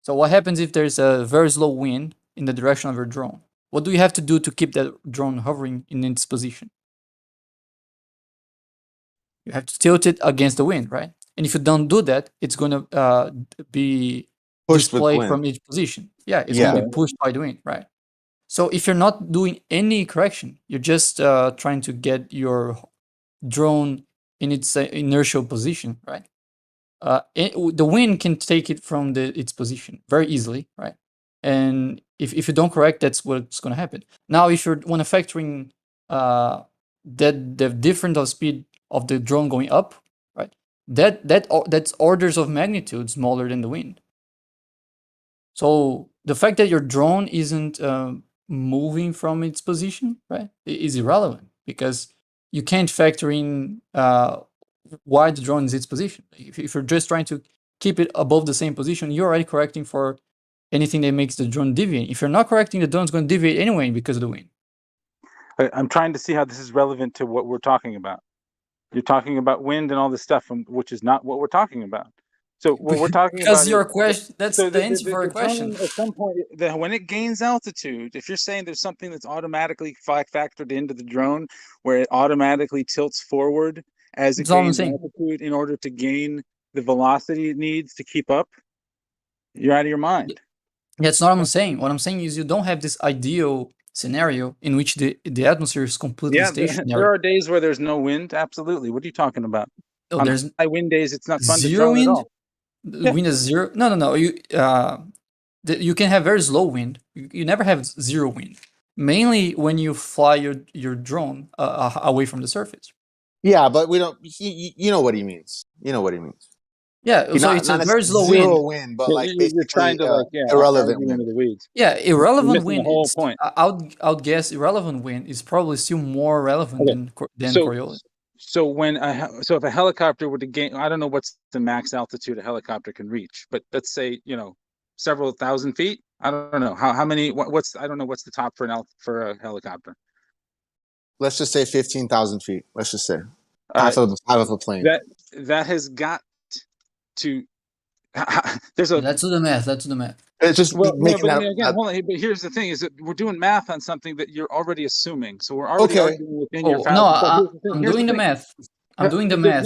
S17: So what happens if there's a very slow wind in the direction of your drone? What do you have to do to keep that drone hovering in its position? You have to tilt it against the wind, right? And if you don't do that, it's going to be displayed from each position. Yeah, it's going to be pushed by the wind, right? So if you're not doing any correction, you're just trying to get your drone in its inertial position, right? The wind can take it from its position very easily, right? And if you don't correct, that's what's going to happen. Now, if you want to factor in that the difference of speed of the drone going up, right? That's orders of magnitude smaller than the wind. So the fact that your drone isn't moving from its position, right, is irrelevant because you can't factor in why the drone is its position. If you're just trying to keep it above the same position, you're already correcting for anything that makes the drone deviate. If you're not correcting, the drone's going to deviate anyway because of the wind.
S1: I'm trying to see how this is relevant to what we're talking about. You're talking about wind and all this stuff, which is not what we're talking about. So what we're talking about
S17: because your question, that's so the answer for a question.
S1: At some point, when it gains altitude, if you're saying there's something that's automatically factored into the drone where it automatically tilts forward as it gains altitude in order to gain the velocity it needs to keep up, you're out of your mind.
S17: That's not what I'm saying. What I'm saying is you don't have this ideal scenario in which the atmosphere is completely stationary.
S1: There are days where there's no wind. Absolutely. What are you talking about?
S17: Oh, there's
S1: high wind days. It's not fun
S17: zero
S1: to drone
S17: wind.
S1: at all.
S17: Wind is zero. No. You can have very slow wind. You never have zero wind. Mainly when you fly your drone away from the surface.
S13: Yeah, but we don't. You know what he means. You know what he means.
S17: Yeah, so it's a very slow
S13: zero wind, but like basically
S1: trying to
S13: irrelevant wind.
S1: The weeds.
S17: Yeah, irrelevant wind.
S1: The whole point.
S17: I would guess irrelevant wind is probably still more relevant than Coriolis.
S1: So if a helicopter were to gain, I don't know what's the max altitude a helicopter can reach, but let's say several thousand feet. I don't know how many. I don't know what's the top for a helicopter.
S13: Let's just say 15,000 feet. Let's just say half of a plane.
S1: That has got to. Let's
S17: do the math.
S13: It's just
S1: but here's the thing: is that we're doing math on something that you're already assuming. So we're already arguing within your.
S17: I'm doing the math. I'm doing the math.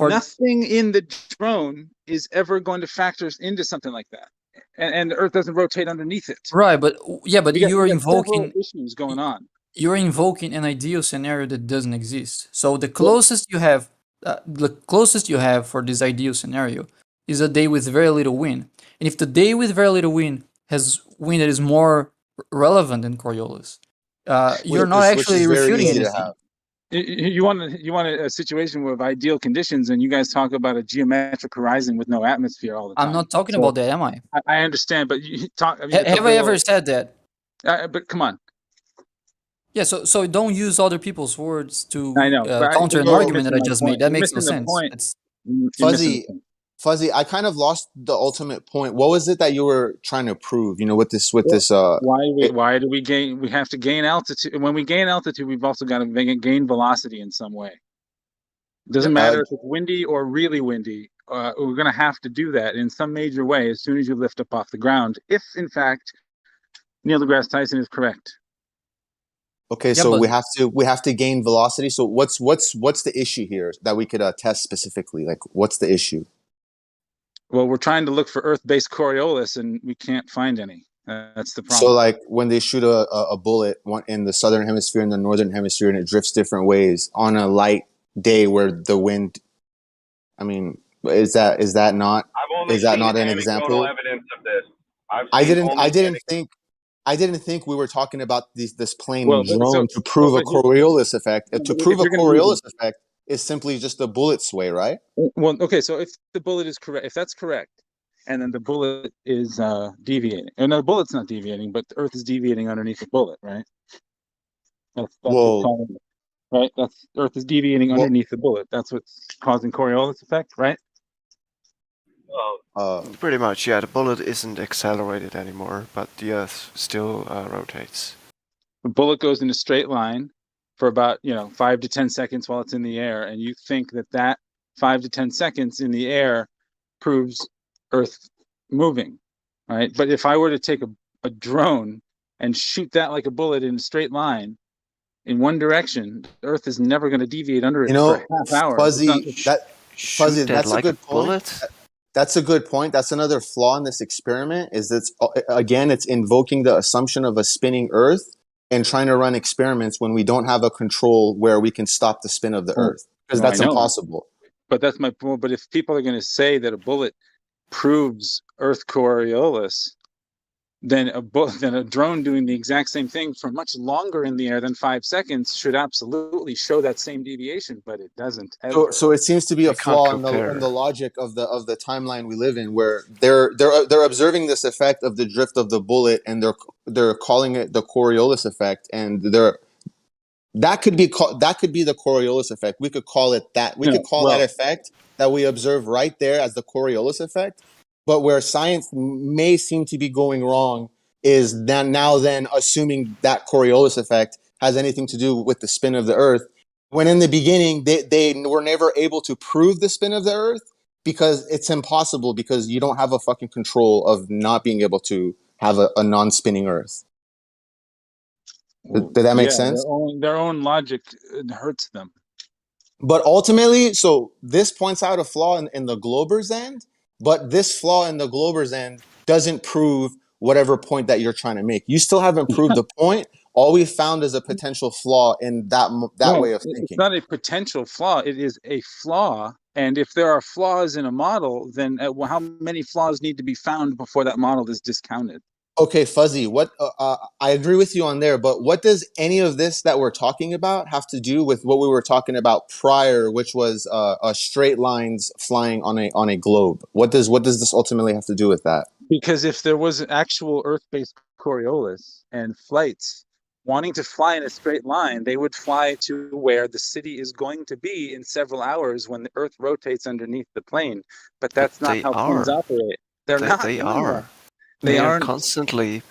S1: Nothing in the drone is ever going to factor into something like that, and the Earth doesn't rotate underneath it.
S17: Right, but you're invoking
S1: issues going on.
S17: You're invoking an ideal scenario that doesn't exist. So the closest you have for this ideal scenario is a day with very little wind. And if the day with very little wind has wind that is more relevant than Coriolis, you're not actually refuting anything.
S1: You want a situation with ideal conditions, and you guys talk about a geometric horizon with no atmosphere all the time.
S17: I'm not talking about that, am I?
S1: I understand, but you talk.
S17: Have I ever said that?
S1: But come on.
S17: Yeah, so don't use other people's words to
S1: counter
S17: an argument that I just made. That makes no sense.
S13: Fuzzy, I kind of lost the ultimate point. What was it that you were trying to prove? With this.
S1: Why do we gain? We have to gain altitude. When we gain altitude, we've also got to gain velocity in some way. It doesn't matter if it's windy or really windy. We're going to have to do that in some major way as soon as you lift up off the ground. If in fact Neil deGrasse Tyson is correct.
S13: Okay, so we have to gain velocity. So what's the issue here that we could test specifically? Like, what's the issue?
S1: Well, we're trying to look for Earth-based Coriolis, and we can't find any. That's the problem.
S13: So, like, when they shoot a bullet in the southern hemisphere and the northern hemisphere, and it drifts different ways on a light day where the wind, I mean, is that not an example?
S18: Evidence of this.
S13: I didn't think we were talking about this plane drone to prove a Coriolis effect. To prove a Coriolis effect is simply just a bullet sway, right?
S1: Well, okay, so if the bullet is correct, if that's correct, and then the bullet is deviating, and the bullet's not deviating, but the Earth is deviating underneath the bullet, right? That's right? That's Earth is deviating underneath the bullet. That's what's causing Coriolis effect, right?
S6: Pretty much, yeah. The bullet isn't accelerated anymore, but the Earth still rotates.
S1: The bullet goes in a straight line for about 5 to 10 seconds while it's in the air, and you think that 5 to 10 seconds in the air proves Earth moving, right? But if I were to take a drone and shoot that like a bullet in a straight line in one direction, the Earth is never going to deviate under it for a half hour.
S13: Fuzzy, that's a good point. That's a good point. That's another flaw in this experiment. Is it's again, it's invoking the assumption of a spinning Earth and trying to run experiments when we don't have a control where we can stop the spin of the Earth, because that's impossible.
S1: But that's my point. But if people are going to say that a bullet proves Earth Coriolis, then a drone doing the exact same thing for much longer in the air than 5 seconds should absolutely show that same deviation, but it doesn't.
S13: So it seems to be a flaw in the logic of the timeline we live in, where they're observing this effect of the drift of the bullet, and they're calling it the Coriolis effect, and that could be the Coriolis effect. We could call it that. We could call that effect that we observe right there as the Coriolis effect. But where science may seem to be going wrong is then assuming that Coriolis effect has anything to do with the spin of the Earth, when in the beginning they were never able to prove the spin of the Earth, because it's impossible, because you don't have a fucking control of not being able to have a non-spinning Earth. Did that make sense?
S1: Their own logic hurts them.
S13: But ultimately, so this points out a flaw in the Glober's end, but this flaw in the Glober's end doesn't prove whatever point that you're trying to make. You still haven't proved the point. All we found is a potential flaw in that way of thinking.
S1: It's not a potential flaw. It is a flaw. And if there are flaws in a model, then how many flaws need to be found before that model is discounted?
S13: Okay, Fuzzy, what I agree with you on there, but what does any of this that we're talking about have to do with what we were talking about prior, which was straight lines flying on a globe? What does this ultimately have to do with that?
S1: Because if there was an actual Earth-based Coriolis and flights wanting to fly in a straight line, they would fly to where the city is going to be in several hours when the Earth rotates underneath the plane. But that's not how planes operate.
S6: They are. They are constantly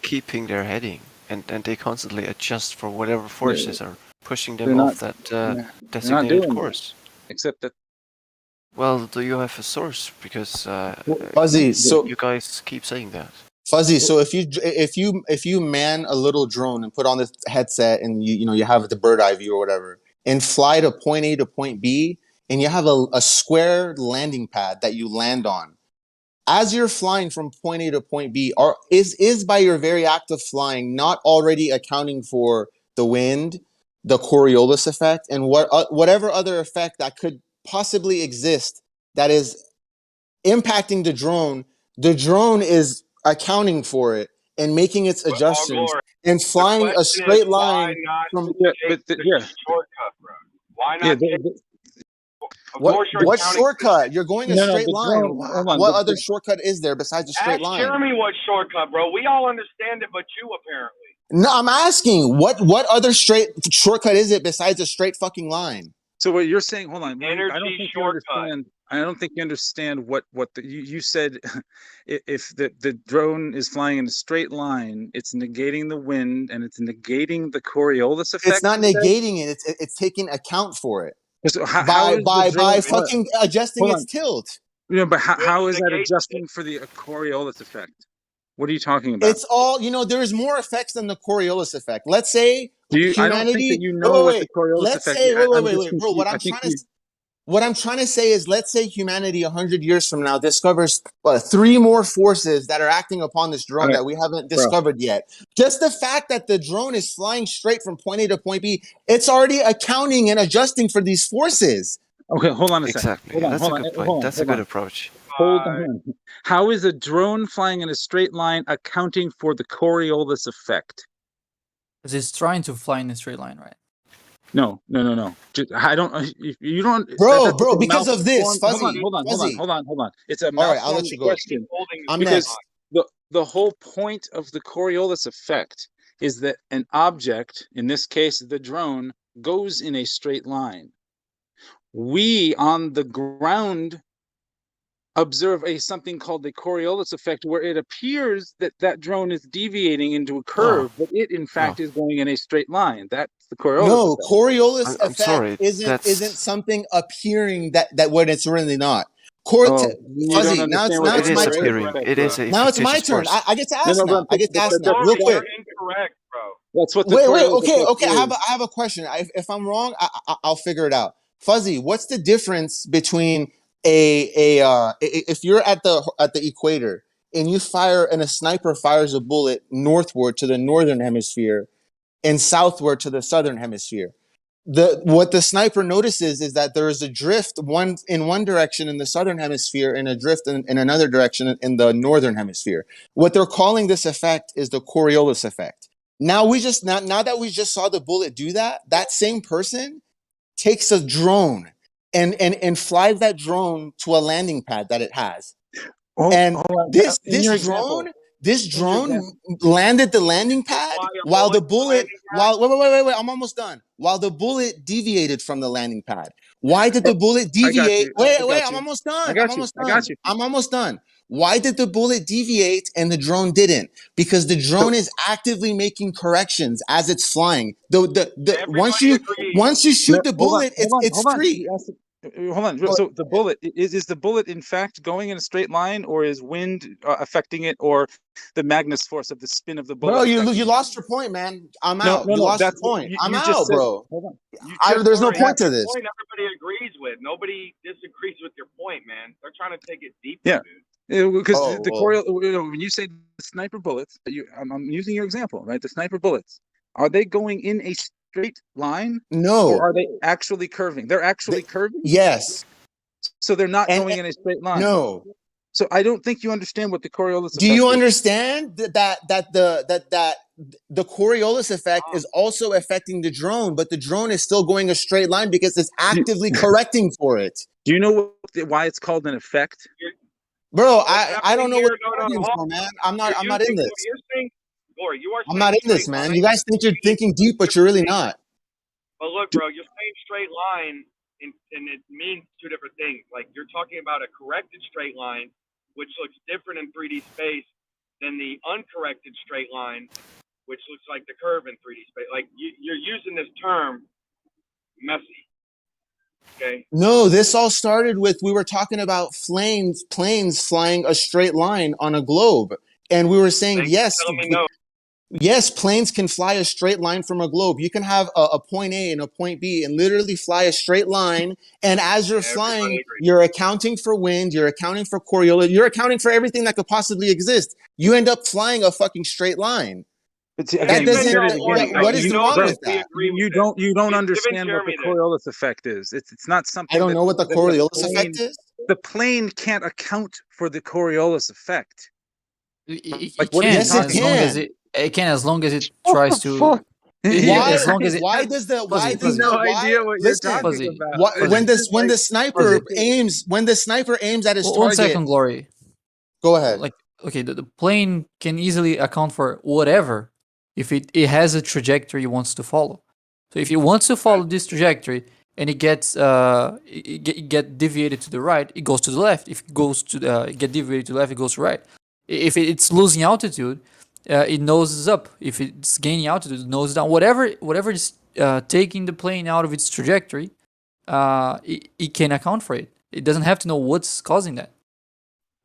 S6: keeping their heading, and they constantly adjust for whatever forces are pushing them off that designated course.
S1: Except that.
S6: Well, do you have a source? Because
S13: Fuzzy, so
S6: you guys keep saying that.
S13: Fuzzy, so if you man a little drone and put on this headset, and you have the bird eye view or whatever, and fly to point A to point B, and you have a square landing pad that you land on. As you're flying from point A to point B, is by your very act of flying not already accounting for the wind, the Coriolis effect, and whatever other effect that could possibly exist that is impacting the drone? The drone is accounting for it and making its adjustments and flying a straight line from.
S18: Shortcut, bro. Why not?
S13: What shortcut? You're going a straight line. What other shortcut is there besides a straight line?
S18: Ask Jeremy what shortcut, bro. We all understand it, but you apparently.
S13: No, I'm asking what other shortcut is it besides a straight fucking line?
S1: So what you're saying? Hold on.
S18: Energy
S1: I don't think
S18: shortcut.
S1: you understand. I don't think you understand what you said. If the drone is flying in a straight line, it's negating the wind and it's negating the Coriolis effect.
S13: It's not negating it. It's taking account for it.
S1: So
S13: by fucking adjusting its tilt.
S1: But how is that adjusting for the Coriolis effect? What are you talking about?
S13: It's all, there's more effects than the Coriolis effect. Let's say humanity.
S1: I don't think that what the Coriolis effect is.
S13: Wait, bro. What I'm trying to say is, let's say humanity 100 years from now discovers 3 more forces that are acting upon this drone that we haven't discovered yet. Just the fact that the drone is flying straight from point A to point B, it's already accounting and adjusting for these forces.
S1: Okay, hold on a second.
S6: Exactly. That's a good point. That's a good approach.
S1: Hold on. How is a drone flying in a straight line accounting for the Coriolis effect?
S17: Because it's trying to fly in a straight line, right?
S1: No. I don't. You don't,
S13: bro. Because of this, Fuzzy.
S1: Hold on. It's a
S13: all right. I'll let you go.
S1: Question.
S13: Because
S1: the whole point of the Coriolis effect is that an object, in this case the drone, goes in a straight line. We on the ground observe something called the Coriolis effect, where it appears that drone is deviating into a curve, but it in fact is going in a straight line. That's the Coriolis effect.
S13: Coriolis effect isn't something appearing that when it's really not. Fuzzy, now it's my turn.
S6: It is a
S13: now it's my turn. I get to ask now. I get to ask now. Real quick.
S18: Incorrect, bro.
S1: That's what the
S13: Okay. I have a question. If I'm wrong, I'll figure it out. Fuzzy, what's the difference between if you're at the equator and you fire and a sniper fires a bullet northward to the northern hemisphere and southward to the southern hemisphere, what the sniper notices is that there is a drift in one direction in the southern hemisphere and a drift in another direction in the northern hemisphere. What they're calling this effect is the Coriolis effect. Now that we just saw the bullet do that, that same person takes a drone and flies that drone to a landing pad that it has. This drone landed the landing pad while the bullet wait, I'm almost done. While the bullet deviated from the landing pad. Why did the bullet deviate? Wait, I'm almost done. Why did the bullet deviate and the drone didn't? Because the drone is actively making corrections as it's flying. Once you shoot the bullet, it's free.
S1: Hold on. So the bullet is the bullet in fact going in a straight line, or is wind affecting it, or the Magnus force of the spin of the bullet?
S13: Bro, you lost your point, man. I'm out. You lost your point. I'm out, bro.
S1: Hold on.
S13: There's no point to this.
S18: Point everybody agrees with. Nobody disagrees with your point, man. They're trying to take it deep.
S1: Yeah. Because when you say the sniper bullets, I'm using your example, right? The sniper bullets, are they going in a straight line?
S13: No.
S1: Or are they actually curving? They're actually curving?
S13: Yes.
S1: So they're not going in a straight line?
S13: No.
S1: So I don't think you understand what the Coriolis effect
S13: Do you
S1: is.
S13: understand that the Coriolis effect is also affecting the drone, but the drone is still going a straight line because it's actively correcting for it?
S1: Do you know why it's called an effect?
S13: Bro, I don't know what you're for, man. I'm not in this.
S18: You're saying, Glory, you are
S13: I'm not in this, man. You guys think you're thinking deep, but you're really not.
S18: But look, bro, you're saying straight line, and it means two different things. Like, you're talking about a corrected straight line, which looks different in 3D space than the uncorrected straight line, which looks like the curve in 3D space. Like, you're using this term messy. Okay.
S13: No, this all started with, we were talking about planes flying a straight line on a globe. And we were saying, yes, planes can fly a straight line from a globe. You can have a point A and a point B and literally fly a straight line. And as you're flying, you're accounting for wind, you're accounting for Coriolis, you're accounting for everything that could possibly exist. You end up flying a fucking straight line. What is wrong with that?
S1: You don't understand what the Coriolis effect is. It's not something.
S13: I don't know what the Coriolis effect is.
S1: The plane can't account for the Coriolis effect.
S17: It can, as long as it tries to.
S13: Why does the sniper aims at his target?
S17: 1 second, Glory.
S13: Go ahead.
S17: Like, okay, the plane can easily account for whatever if it has a trajectory it wants to follow. So if it wants to follow this trajectory and it gets get deviated to the right, it goes to the left. If it goes to get deviated to the left, it goes to right. If it's losing altitude, it noses up. If it's gaining altitude, it noses down. Whatever is taking the plane out of its trajectory, it can account for it. It doesn't have to know what's causing that.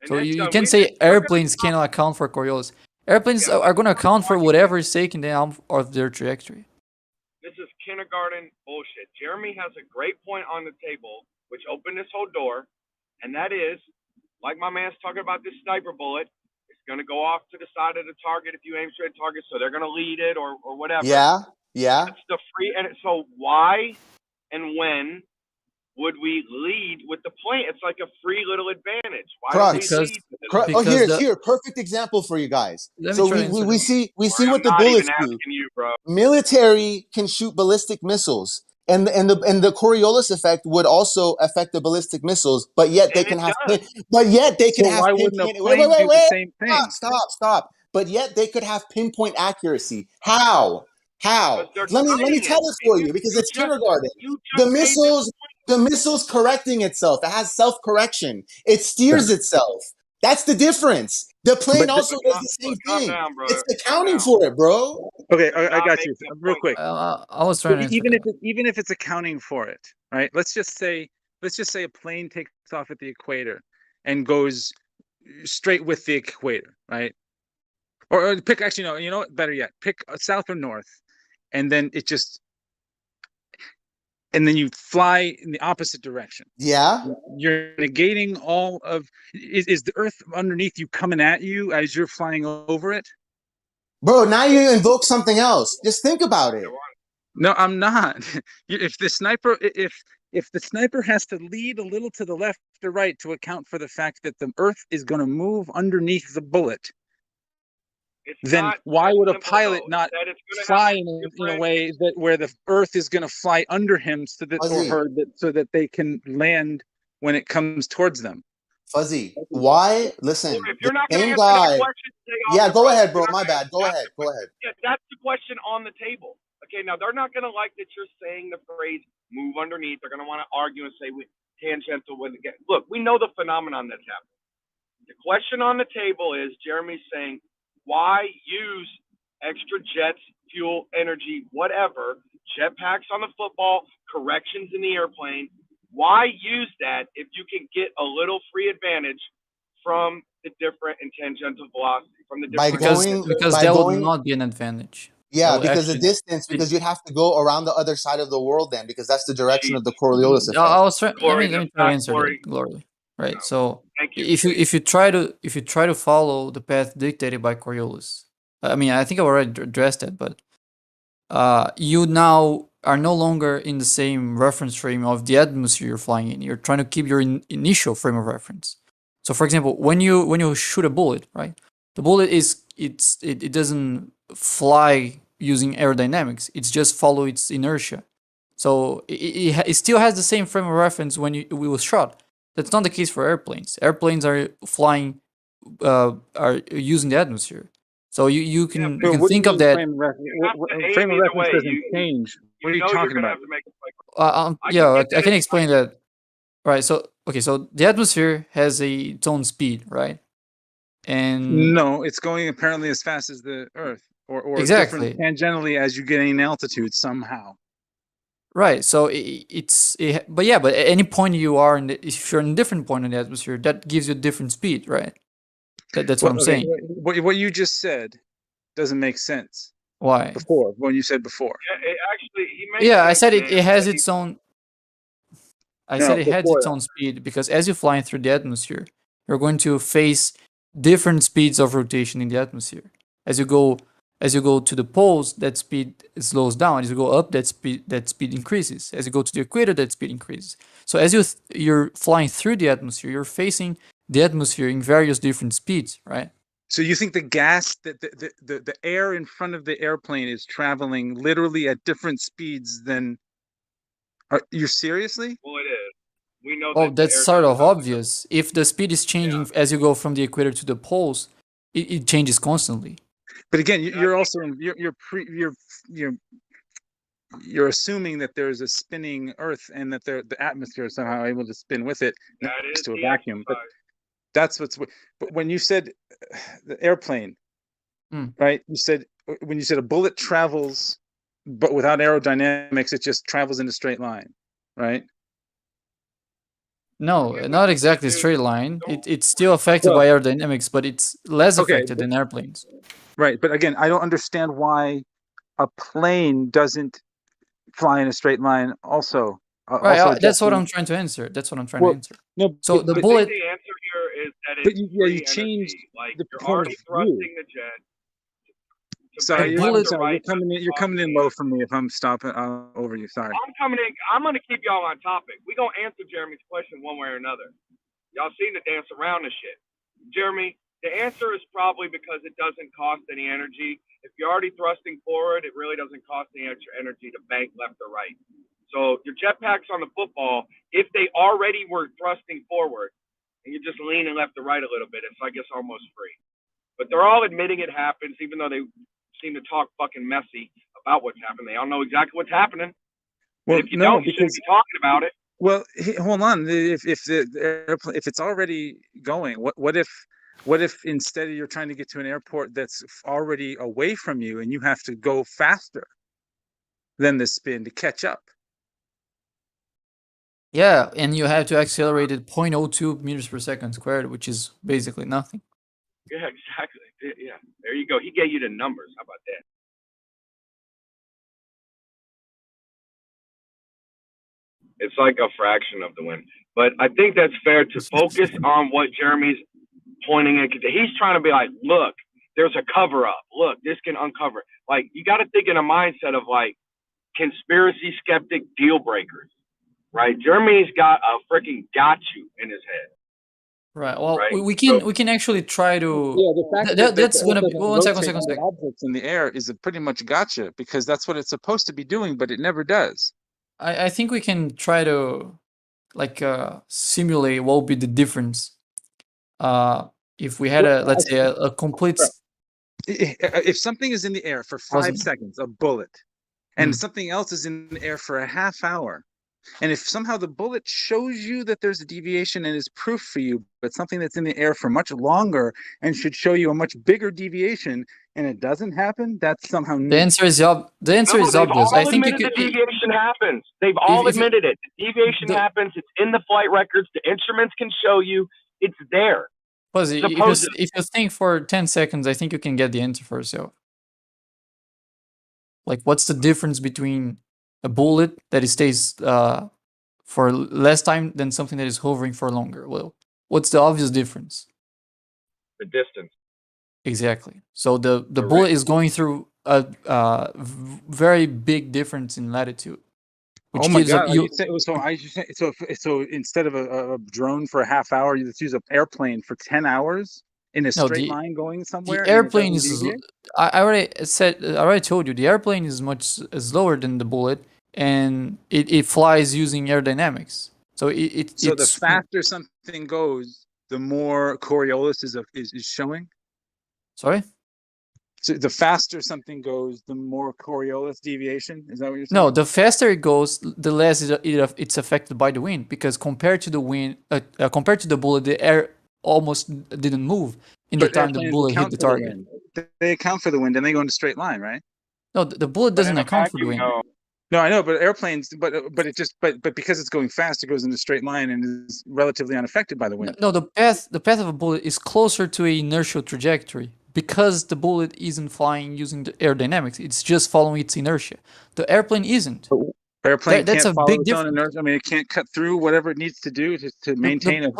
S17: So you can say airplanes cannot account for Coriolis. Airplanes are going to account for whatever is taking them out of their trajectory.
S18: This is kindergarten bullshit. Jeremy has a great point on the table, which opened this whole door, and that is, like my man's talking about this sniper bullet, it's going to go off to the side of the target if you aim straight at target, so they're going to lead it or whatever.
S13: Yeah.
S18: That's the free, and so why and when would we lead with the plane? It's like a free little advantage. Why don't we lead with it?
S13: Here, perfect example for you guys. So we see what the bullets do. Military can shoot ballistic missiles, and the Coriolis effect would also affect the ballistic missiles, but yet they can have. But yet they can have. Wait! Stop! But yet they could have pinpoint accuracy. How? Let me tell it for you, because it's kindergarten. The missile's correcting itself. It has self-correction. It steers itself. That's the difference. The plane also does the same thing. It's accounting for it, bro.
S1: Okay, I got you. Real quick.
S17: I was trying to
S1: even if it's accounting for it, right? Let's just say a plane takes off at the equator and goes straight with the equator, right? Or pick, actually, no, you know what? Better yet, pick south or north, and then it just and then you fly in the opposite direction.
S22: Yeah.
S1: You're negating all of. Is the Earth underneath you coming at you as you're flying over it?
S22: Bro, now you invoke something else. Just think about it.
S1: No, I'm not. If the sniper, if the sniper has to lead a little to the left or right to account for the fact that the Earth is going to move underneath the bullet, then why would a pilot not fly in a way that where the Earth is going to fly under him so that or her so that they can land when it comes towards them?
S22: Fuzzy, why? Listen,
S18: If you're not
S22: the
S18: going to
S22: same
S18: answer
S22: guy.
S18: that question, stay off
S22: Yeah,
S18: the
S22: go
S18: road.
S22: ahead,
S18: If
S22: bro.
S18: you're not
S22: My
S18: gonna-
S22: bad. Go
S18: that's
S22: ahead.
S18: the
S22: Go ahead.
S18: Yeah, that's the question on the table. Okay, now they're not going to like that you're saying the phrase "move underneath." They're going to want to argue and say we tangential with it. Look, we know the phenomenon that's happening. The question on the table is Jeremy's saying, why use extra jets, fuel, energy, whatever, jetpacks on the football, corrections in the airplane? Why use that if you can get a little free advantage from the different and tangential velocity, from the different
S17: because that would not be an advantage.
S22: Yeah, because the distance, because you'd have to go around the other side of the world then, because that's the direction of the Coriolis effect.
S17: Let me try to answer that, Glory. Right. So if you try to follow the path dictated by Coriolis, I mean, I think I already addressed that, but you now are no longer in the same reference frame of the atmosphere you're flying in. You're trying to keep your initial frame of reference. So, for example, when you shoot a bullet, right? The bullet it doesn't fly using aerodynamics. It's just follow its inertia. So it still has the same frame of reference when it was shot. That's not the case for airplanes. Airplanes are flying, are using the atmosphere. So you can think of that.
S1: Frame of reference doesn't change. What are you talking about?
S17: I can explain that. Right. So okay. So the atmosphere has its own speed, right? And
S1: no, it's going apparently as fast as the Earth, or
S17: exactly
S1: different tangentially as you gain altitude somehow.
S17: Right. So but at any point you are if you're in a different point in the atmosphere, that gives you a different speed, right? That's what I'm saying.
S1: What you just said doesn't make sense.
S17: Why?
S1: Before, when you said before.
S17: Yeah, I said it has its own. I said it has its own speed because as you're flying through the atmosphere, you're going to face different speeds of rotation in the atmosphere. As you go to the poles, that speed slows down. As you go up, that speed increases. As you go to the equator, that speed increases. So as you're flying through the atmosphere, you're facing the atmosphere in various different speeds, right?
S1: So you think the gas, the air in front of the airplane is traveling literally at different speeds than? Are you seriously?
S18: Well, it is. We know.
S17: Oh, that's sort of obvious. If the speed is changing as you go from the equator to the poles, it changes constantly.
S1: But again, you're also you're assuming that there's a spinning Earth and that the atmosphere is somehow able to spin with it next to a vacuum. But that's But when you said the airplane, right? You said when you said a bullet travels, but without aerodynamics, it just travels in a straight line, right?
S17: No, not exactly straight line. It's still affected by aerodynamics, but it's less affected than airplanes.
S1: Right, but again, I don't understand why a plane doesn't fly in a straight line. Also,
S17: right. That's what I'm trying to answer.
S1: No,
S17: so the bullet.
S18: The answer here is that
S1: but
S18: it's
S1: you changed
S18: like
S1: the
S18: you're
S1: point
S18: already
S1: of view.
S18: thrusting the jet.
S1: Sorry, you're coming in low for me if I'm stopping over you. Sorry.
S18: I'm coming in. I'm going to keep y'all on topic. We're going to answer Jeremy's question one way or another. Y'all seem to dance around this shit. Jeremy, the answer is probably because it doesn't cost any energy. If you're already thrusting forward, it really doesn't cost any extra energy to bank left or right. So your jetpacks on the football, if they already were thrusting forward and you're just leaning left or right a little bit, it's, I guess, almost free. But they're all admitting it happens, even though they seem to talk fucking messy about what's happening. They all know exactly what's happening.
S1: Well,
S18: if you don't, you shouldn't be talking about it.
S1: Well, hold on. If it's already going, what if instead of you're trying to get to an airport that's already away from you and you have to go faster than the spin to catch up?
S17: Yeah, and you have to accelerate at 0.02 meters per second squared, which is basically nothing.
S18: Yeah, exactly. Yeah, there you go. He gave you the numbers. How about that? It's like a fraction of the wind. But I think that's fair to focus on what Jeremy's pointing at. He's trying to be like, look, there's a cover up. Look, this can uncover. Like, you got to think in a mindset of like conspiracy skeptic deal breakers, right? Jeremy's got a freaking got you in his head.
S17: Right. Well,
S18: right?
S17: we can actually try to.
S1: Yeah, the fact
S17: That's gonna be. One second.
S1: Objects in the air is a pretty much gotcha, because that's what it's supposed to be doing, but it never does.
S17: I think we can try to like simulate what would be the difference if we had let's say a complete.
S1: If something is in the air for 5 seconds, a bullet, and something else is in the air for a half hour, and if somehow the bullet shows you that there's a deviation and is proof for you, but something that's in the air for much longer and should show you a much bigger deviation, and it doesn't happen, that's somehow
S17: the answer is obvious. I think
S18: the deviation happens. They've all admitted it. The deviation happens. It's in the flight records. The instruments can show you. It's there.
S17: Fuzzy, if you think for 10 seconds, I think you can get the answer for yourself. Like, what's the difference between a bullet that stays for less time than something that is hovering for longer? Well, what's the obvious difference?
S18: The distance.
S17: Exactly. So the bullet is going through a very big difference in latitude.
S1: Oh my God! So instead of a drone for a half hour, you just use an airplane for 10 hours in a straight line going somewhere.
S17: The airplane is. I already told you, the airplane is much slower than the bullet, and it flies using aerodynamics. So
S1: the faster something goes, the more Coriolis is showing.
S17: Sorry.
S1: So the faster something goes, the more Coriolis deviation. Is that what you're saying?
S17: No, the faster it goes, the less it's affected by the wind. Because compared to the wind, compared to the bullet, the air almost didn't move in the time the bullet hit the target.
S1: They account for the wind, and they go in a straight line, right?
S17: No, the bullet doesn't account for the wind.
S1: No, I know, but airplanes, but because it's going fast, it goes in a straight line and is relatively unaffected by the wind.
S17: No, the path of a bullet is closer to an inertial trajectory. Because the bullet isn't flying using the aerodynamics, it's just following its inertia. The airplane isn't.
S1: Airplane can't follow its own inertia. I mean, it can't cut through whatever it needs to do to maintain a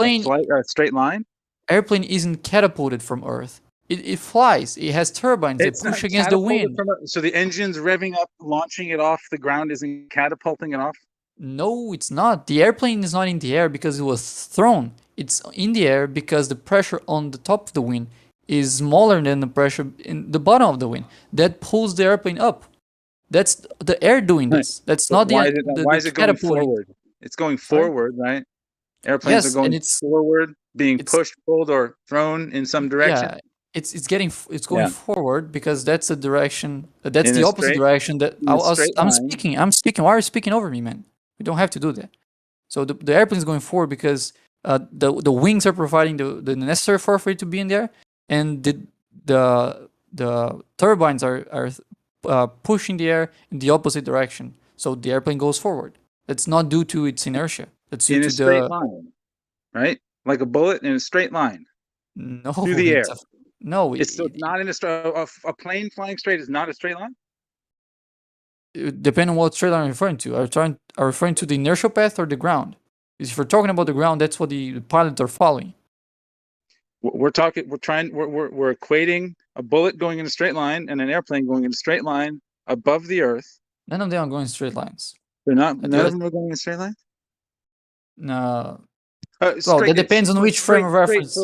S1: straight line.
S17: Airplane isn't catapulted from Earth. It flies. It has turbines that push against the wind.
S1: So the engine's revving up, launching it off the ground isn't catapulting it off?
S17: No, it's not. The airplane is not in the air because it was thrown. It's in the air because the pressure on the top of the wing is smaller than the pressure in the bottom of the wing. That pulls the airplane up. That's the air doing this. That's not
S1: why is it going forward? It's going forward, right? Airplanes are going forward, being pushed, pulled, or thrown in some direction.
S17: Yeah, it's going forward because that's the direction. That's the opposite direction that I'm speaking. Why are you speaking over me, man? We don't have to do that. So the airplane is going forward because the wings are providing the necessary force for it to be in there. And the turbines are pushing the air in the opposite direction, so the airplane goes forward. It's not due to its inertia. It's due
S1: in
S17: to
S1: a straight line, right? Like a bullet in a straight line.
S17: No,
S1: through the air.
S17: It's
S1: not in a straight. A plane flying straight is not a straight line.
S17: Depending on what straight line I'm referring to. Are you referring to the inertial path or the ground? If you're talking about the ground, that's what the pilots are following.
S1: We're equating a bullet going in a straight line and an airplane going in a straight line above the Earth.
S17: None of them are going in straight lines.
S1: None of them are going in straight lines?
S17: No. Well, that depends on which frame of reference.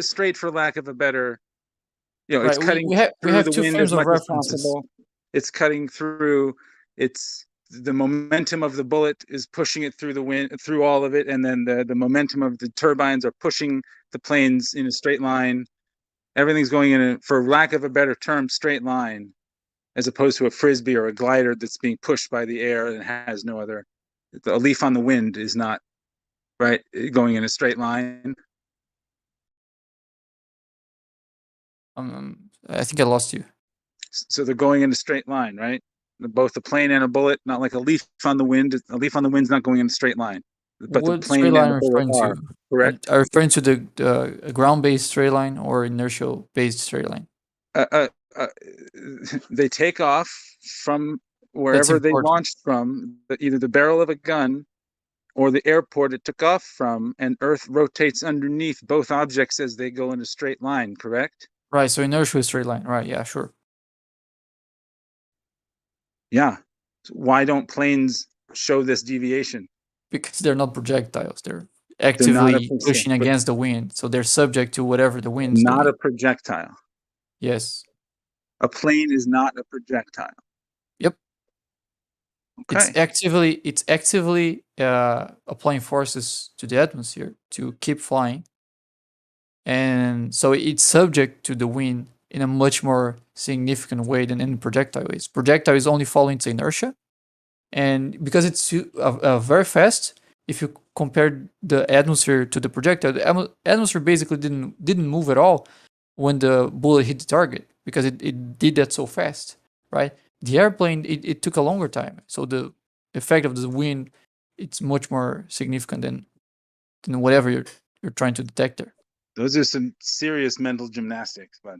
S1: Straight for lack of a better, it's cutting
S17: we have
S1: the
S17: two
S1: wind
S17: frames
S1: as
S17: of
S1: much as
S17: references.
S1: possible. It's cutting through. The momentum of the bullet is pushing it through the wind, through all of it, and then the momentum of the turbines are pushing the planes in a straight line. Everything's going in a, for lack of a better term, straight line, as opposed to a frisbee or a glider that's being pushed by the air and has no other. A leaf on the wind is not going in a straight line.
S17: I think I lost you.
S1: So they're going in a straight line, right? Both the plane and a bullet, not like a leaf on the wind. A leaf on the wind's not going in a straight line. But
S17: what
S1: the plane
S17: straight line
S1: and the bullet are, correct?
S17: Are you referring to the ground-based straight line or inertial-based straight line?
S1: They take off from wherever they launched from, either the barrel of a gun or the airport it took off from, and Earth rotates underneath both objects as they go in a straight line, correct?
S17: Right, so inertia is straight line. Right, yeah, sure.
S1: Yeah. So why don't planes show this deviation?
S17: Because they're not projectiles. They're actively pushing
S1: but
S17: against the wind. So they're subject to whatever the wind's
S1: not
S17: doing.
S1: a projectile.
S17: Yes.
S1: A plane is not a projectile.
S17: Yep.
S1: Okay.
S17: It's actively applying forces to the atmosphere to keep flying. And so it's subject to the wind in a much more significant way than any projectile is. Projectile is only following its inertia. And because it's very fast, if you compare the atmosphere to the projectile, the atmosphere basically didn't move at all when the bullet hit the target, because it did that so fast, right? The airplane, it took a longer time. So the effect of the wind, it's much more significant than whatever you're trying to detect there.
S1: Those are some serious mental gymnastics, but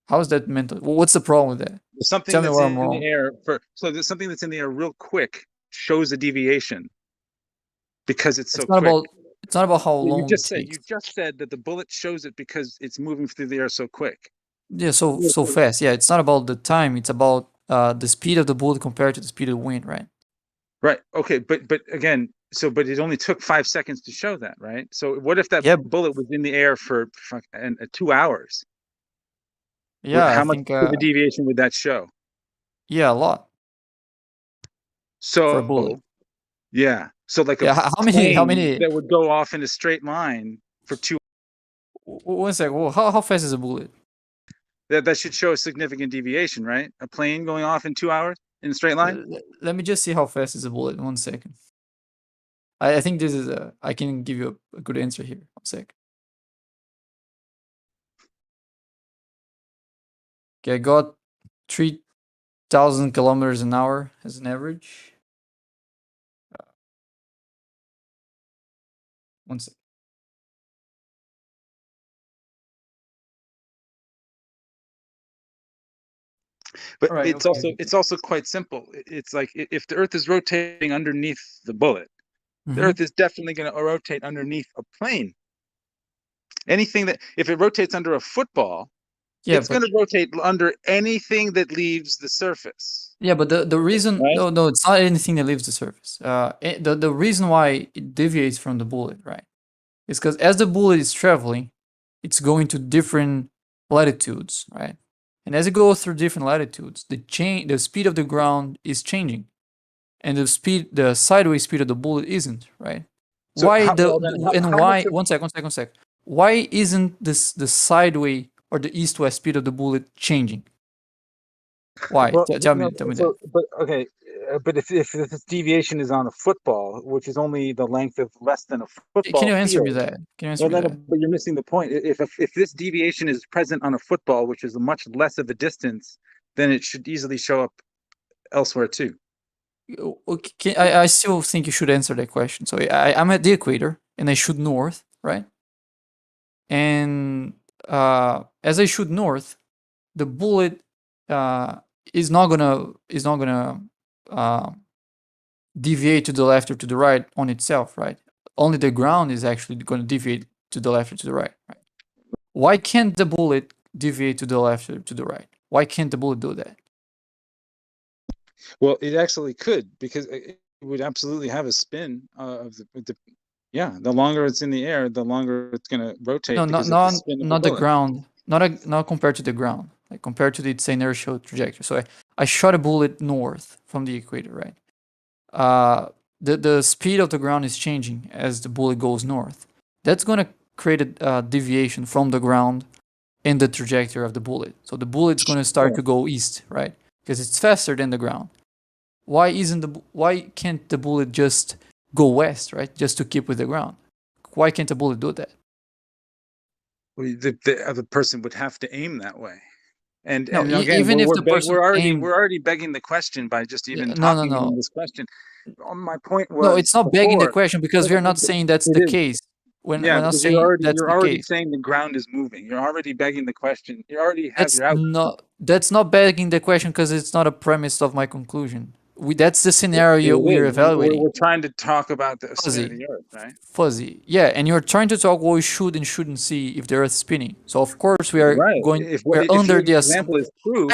S17: how is that mental? What's the problem with that?
S1: Something
S17: Tell me
S1: that's
S17: where
S1: in
S17: I'm wrong.
S1: the air so there's something that's in the air real quick shows a deviation because it's so quick.
S17: It's not about how long
S1: you just said that the bullet shows it because it's moving through the air so quick.
S17: Yeah, so fast. Yeah, it's not about the time. It's about the speed of the bullet compared to the speed of the wind, right?
S1: Right. Okay. But again, but it only took 5 seconds to show that, right? So what if that bullet was in the air for 2 hours?
S17: Yeah,
S1: how much of a deviation would that show?
S17: Yeah, a lot.
S1: So
S17: for a bullet.
S1: Yeah. So like
S17: how many
S1: that would go off in a straight line for 2.
S17: 1 second. Well, how fast is a bullet?
S1: That should show a significant deviation, right? A plane going off in 2 hours in a straight line.
S17: Let me just see how fast is a bullet. 1 second. I think this is I can give you a good answer here. 1 sec. Okay, I got 3,000 kilometers an hour as an average. 1 sec.
S1: But it's also quite simple. It's like if the Earth is rotating underneath the bullet, the Earth is definitely going to rotate underneath a plane. Anything that if it rotates under a football, it's going to rotate under anything that leaves the surface.
S17: Yeah, but the reason no, it's not anything that leaves the surface. The reason why it deviates from the bullet, right, is because as the bullet is traveling, it's going to different latitudes, right? And as it goes through different latitudes, the speed of the ground is changing, and the sideways speed of the bullet isn't, right? So why why? 1 sec. Why isn't the sideways or the east-west speed of the bullet changing? Why? Tell me that.
S1: But okay, but if this deviation is on a football, which is only the length of less than a football,
S17: can you answer me that?
S1: But you're missing the point. If this deviation is present on a football, which is much less of a distance, then it should easily show up elsewhere too.
S17: Okay, I still think you should answer that question. So I'm at the equator and I shoot north, right? And as I shoot north, the bullet is not gonna deviate to the left or to the right on itself, right? Only the ground is actually going to deviate to the left or to the right, right? Why can't the bullet deviate to the left or to the right? Why can't the bullet do that?
S1: Well, it actually could, because it would absolutely have a spin of the longer it's in the air, the longer it's going to rotate.
S17: No, not the ground, not compared to the ground, like compared to its inertial trajectory. So I shot a bullet north from the equator, right? The speed of the ground is changing as the bullet goes north. That's going to create a deviation from the ground in the trajectory of the bullet. So the bullet's going to start to go east, right? Because it's faster than the ground. Why can't the bullet just go west, right? Just to keep with the ground. Why can't the bullet do that?
S1: Well, the other person would have to aim that way. And again,
S17: even if the person
S1: we're already begging the question by just even talking about this question. My point was,
S17: no, it's not begging the question, because we're not saying that's the case. We're not saying that's the case. You're
S1: already saying the ground is moving. You're already begging the question. You already have your outcome.
S17: That's not begging the question, because it's not a premise of my conclusion. that's the scenario we're evaluating.
S1: We're trying to talk about the spin of
S17: Fuzzy.
S1: the Earth, right?
S17: Fuzzy. Yeah, and you're trying to talk what we should and shouldn't see if the Earth is spinning. So of course we are
S1: Right.
S17: we're
S1: If
S17: under
S1: your
S17: the
S1: example is true,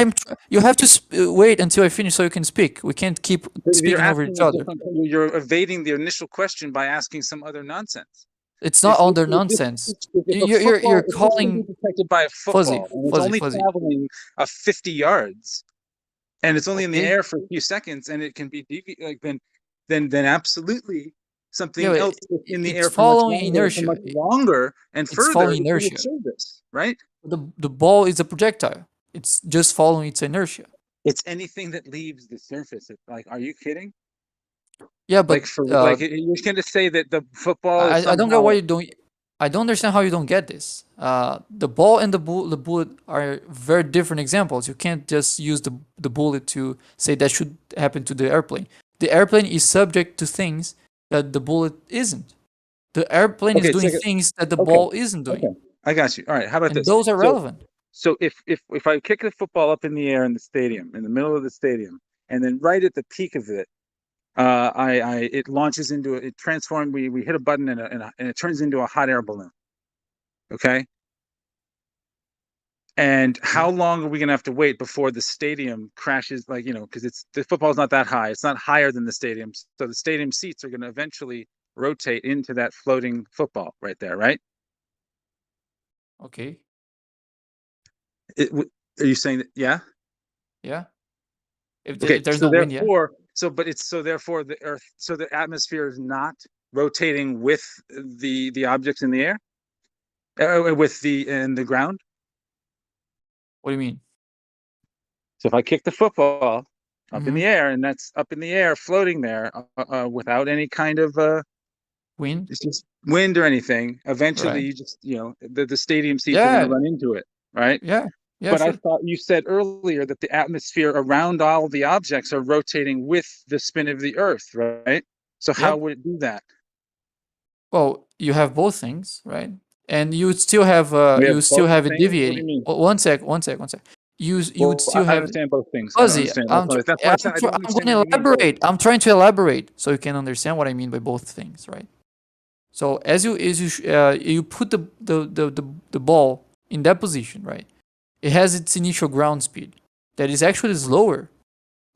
S17: you have to wait until I finish so you can speak. We can't keep speaking over each other.
S1: You're evading the initial question by asking some other nonsense.
S17: It's not other nonsense. You're calling
S1: detected by a football, and it's only
S17: Fuzzy.
S1: traveling 50 yards, and it's only in the
S17: Okay.
S1: air for a few seconds, and it can be then absolutely something else in the air for much longer and further.
S17: Following inertia.
S1: This, right?
S17: The ball is a projectile. It's just following its inertia.
S1: It's anything that leaves the surface. Like, are you kidding?
S17: Yeah, but
S1: you're going to say that the football.
S17: I don't get why you don't. I don't understand how you don't get this. The ball and the bullet are very different examples. You can't just use the bullet to say that should happen to the airplane. The airplane is subject to things that the bullet isn't. The airplane is doing things that the ball isn't doing.
S1: Okay. I got you. All right. How about this?
S17: Those are relevant.
S1: So if I kick the football up in the air in the stadium, in the middle of the stadium, and then right at the peak of it, it launches into it transforms. We hit a button and it turns into a hot air balloon. Okay. And how long are we gonna have to wait before the stadium crashes? Like, because the football's not that high. It's not higher than the stadium. So the stadium seats are gonna eventually rotate into that floating football right there, right?
S17: Okay.
S1: Are you saying that? Yeah.
S17: Yeah. If
S1: there's no wind, therefore the Earth, so the atmosphere is not rotating with the objects in the air, with the ground.
S17: What do you mean?
S1: So if I kick the football up in the air, and that's up in the air, floating there, without any kind of
S17: wind,
S1: it's just wind or anything, eventually you just the stadium seats are going to run into it, right?
S17: Yeah.
S1: But I thought you said earlier that the atmosphere around all the objects are rotating with the spin of the Earth, right? So how would it do that?
S17: Well, you have both things, right? And you would still have it deviating. One sec. You would still have.
S1: I understand both things.
S17: Fuzzy, I'm going to elaborate. I'm trying to elaborate so you can understand what I mean by both things, right? So as you put the ball in that position, right? It has its initial ground speed that is actually slower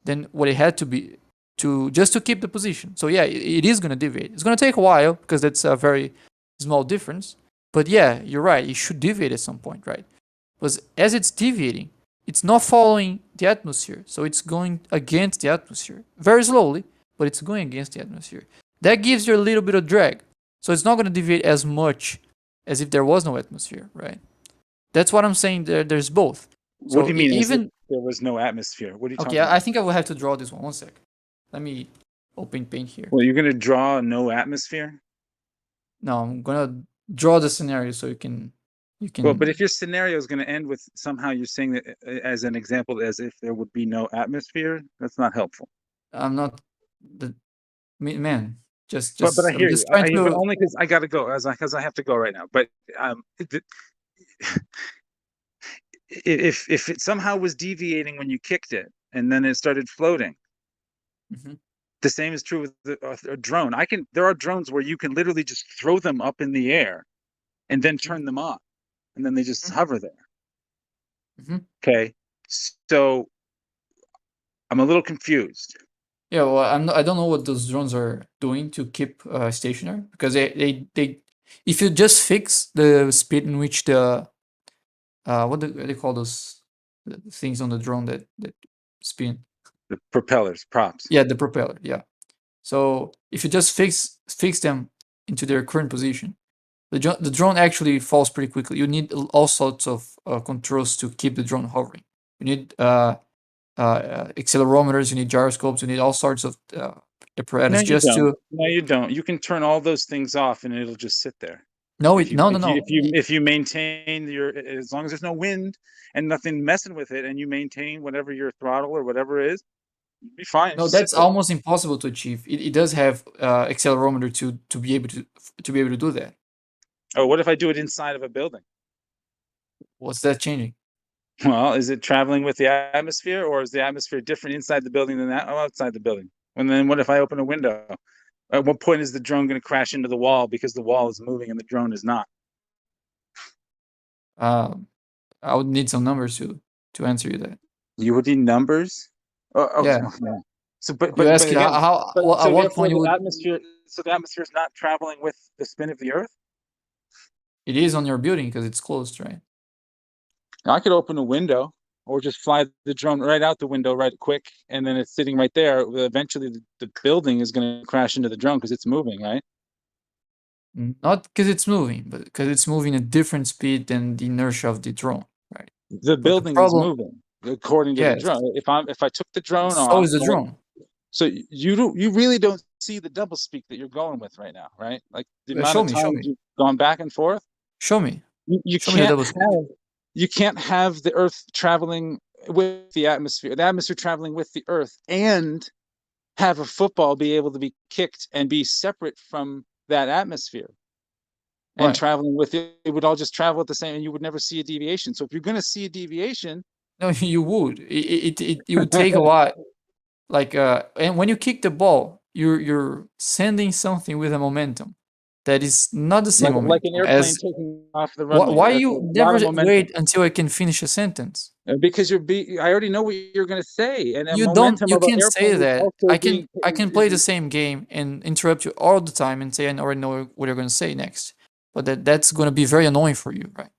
S17: than what it had to be just to keep the position. So yeah, it is going to deviate. It's going to take a while because that's a very small difference. But yeah, you're right. It should deviate at some point, right? Because as it's deviating, it's not following the atmosphere. So it's going against the atmosphere. Very slowly, but it's going against the atmosphere. That gives you a little bit of drag. So it's not going to deviate as much as if there was no atmosphere, right? That's what I'm saying. There's both.
S1: So what do you mean? Even there was no atmosphere. What are you talking about?
S17: I think I will have to draw this one. One sec. Let me open Paint here.
S1: Well, you're gonna draw no atmosphere?
S17: No, I'm gonna draw the scenario so you can.
S1: Well, but if your scenario is gonna end with somehow you're saying that as an example, as if there would be no atmosphere, that's not helpful.
S17: I'm not the man. Just.
S1: But I hear you. But only because I gotta go, because I have to go right now. But if it somehow was deviating when you kicked it and then it started floating, the same is true with a drone. There are drones where you can literally just throw them up in the air and then turn them off, and then they just hover there. Okay, so I'm a little confused.
S17: Yeah, well, I don't know what those drones are doing to keep stationary, because they if you just fix the speed in which the what do they call those things on the drone that spin?
S1: The propellers, props.
S17: Yeah, the propeller. Yeah. So if you just fix them into their current position, the drone actually falls pretty quickly. You need all sorts of controls to keep the drone hovering. You need accelerometers, you need gyroscopes, you need all sorts of apparatus
S1: No, you don't. You can turn all those things off and it'll just sit there.
S17: No.
S1: If you maintain as long as there's no wind and nothing messing with it, and you maintain whatever your throttle or whatever is, you'll be fine.
S17: No, that's almost impossible to achieve. It does have accelerometer to be able to do that.
S1: Oh, what if I do it inside of a building?
S17: What's that changing?
S1: Well, is it traveling with the atmosphere, or is the atmosphere different inside the building than that outside the building? And then what if I open a window? At what point is the drone going to crash into the wall because the wall is moving and the drone is not?
S17: I would need some numbers to answer you that.
S1: You would need numbers?
S17: Yeah.
S1: Yeah. So, but
S17: You ask
S1: again,
S17: how
S1: but
S17: at
S1: so
S17: what
S1: therefore
S17: point you
S1: the
S17: would.
S1: atmosphere. So the atmosphere is not traveling with the spin of the Earth.
S17: It is on your building because it's closed, right?
S1: I could open a window or just fly the drone right out the window right quick, and then it's sitting right there. Eventually, the building is going to crash into the drone because it's moving, right?
S17: Not because it's moving, but because it's moving at different speed than the inertia of the drone, right?
S1: The building is moving according to the
S17: Yes.
S1: drone. If I took the drone
S17: So
S1: off,
S17: is the drone.
S1: so you really don't see the double speak that you're going with right now, right? Like the amount
S17: Show
S1: of
S17: me.
S1: times you've gone back and forth.
S17: Show me.
S1: You
S17: Show me the double
S1: can't have the Earth traveling with the atmosphere traveling with the Earth, and have a football be able to be kicked and be separate from that atmosphere. And traveling with it, it would all just travel at the same, and you would never see a deviation. So if you're going to see a deviation,
S17: no, you would. It would take a while. Like and when you kick the ball, you're sending something with a momentum that is not the same momentum
S1: like an airplane
S17: as.
S1: taking off the runway.
S17: Why
S1: That's
S17: you never wait until I can finish a sentence?
S1: Because I already know what you're going to say, and
S17: You
S1: momentum
S17: you
S1: of an
S17: can't say
S1: airplane is
S17: that.
S1: also
S17: I can play the same game and interrupt you all the time and say I already know what you're going to say next, but that's going to be very annoying for you, right?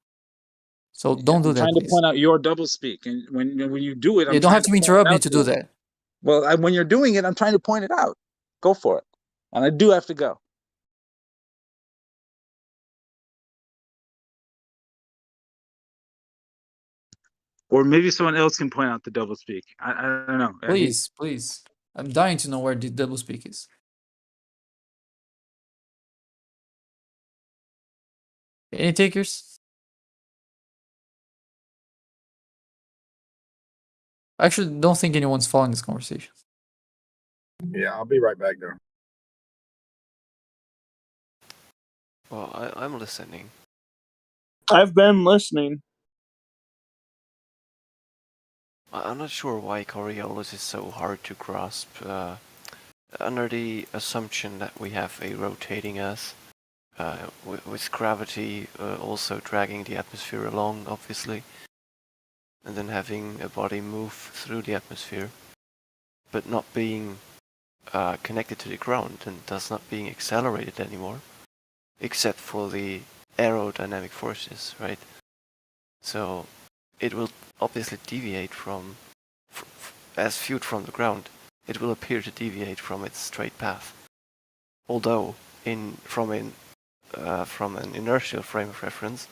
S17: So don't do that,
S1: trying
S17: please.
S1: to point out your double speak, and when you do it,
S17: You don't have to interrupt me to do that.
S1: Well, when you're doing it, I'm trying to point it out. Go for it, and I do have to go. Or maybe someone else can point out the double speak. I don't know.
S17: Please, please. I'm dying to know where the double speak is. Any takers? I actually don't think anyone's following this conversation.
S20: Yeah, I'll be right back there.
S6: Well, I'm listening.
S9: I've been listening.
S6: I'm not sure why Coriolis is so hard to grasp. Under the assumption that we have a rotating Earth, with gravity also dragging the atmosphere along, obviously, and then having a body move through the atmosphere, but not being connected to the ground and thus not being accelerated anymore, except for the aerodynamic forces, right? So it will obviously deviate from, as viewed from the ground, it will appear to deviate from its straight path. Although, from an inertial frame of reference,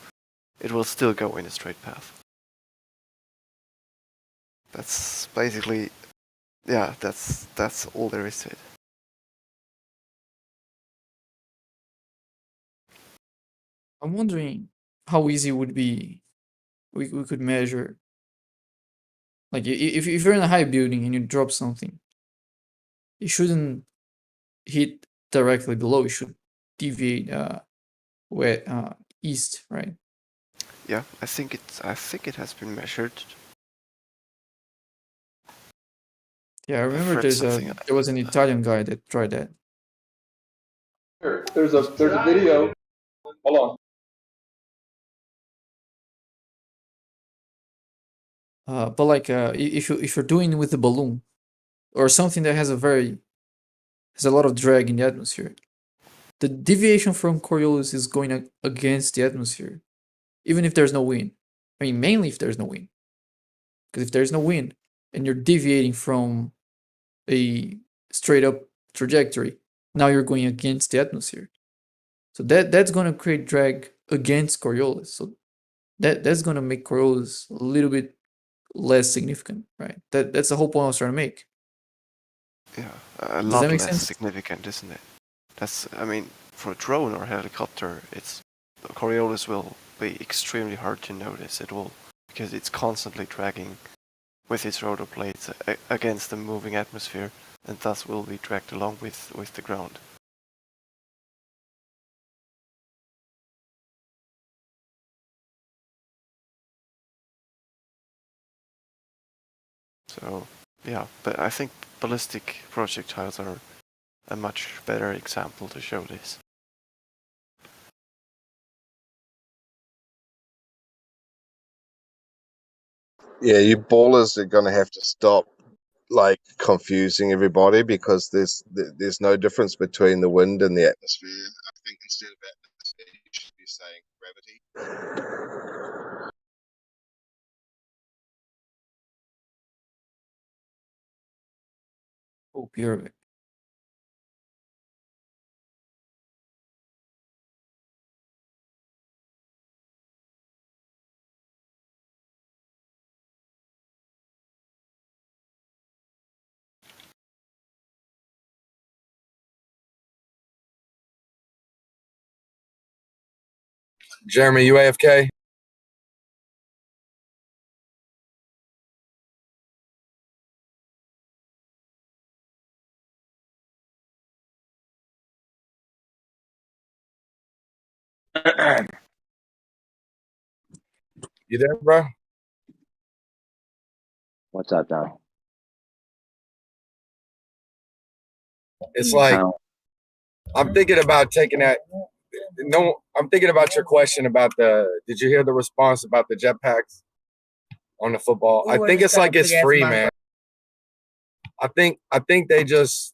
S6: it will still go in a straight path. That's basically, yeah, that's all there is to it.
S17: I'm wondering how easy it would be. We could measure. Like if you're in a high building and you drop something, it shouldn't hit directly below. It should deviate east, right?
S6: Yeah, I think it has been measured.
S17: Yeah, I remember there was an Italian guy that tried that.
S20: There's a video. Hold on.
S17: But like if you're doing with a balloon or something that has a lot of drag in the atmosphere, the deviation from Coriolis is going against the atmosphere, even if there's no wind. I mean, mainly if there's no wind, because if there's no wind and you're deviating from a straight up trajectory, now you're going against the atmosphere. So that's going to create drag against Coriolis. So that's going to make Coriolis a little bit less significant, right? That's the whole point I was trying to make.
S6: Yeah, a lot less significant, isn't it? I mean, for a drone or a helicopter, Coriolis will be extremely hard to notice. It will, because it's constantly dragging with its rotor blades against the moving atmosphere, and thus will be dragged along with the ground. So yeah, but I think ballistic projectiles are a much better example to show this.
S10: Yeah, you ballers are gonna have to stop like confusing everybody, because there's no difference between the wind and the atmosphere. I think instead of atmosphere, you should be saying gravity.
S17: Oh, pure.
S20: Jeremy, you AFK? You there, bro?
S7: What's up, Don?
S20: It's like I'm thinking about taking that. No, I'm thinking about your question about the. Did you hear the response about the jetpacks on the football? I think it's like it's free, man. I think they just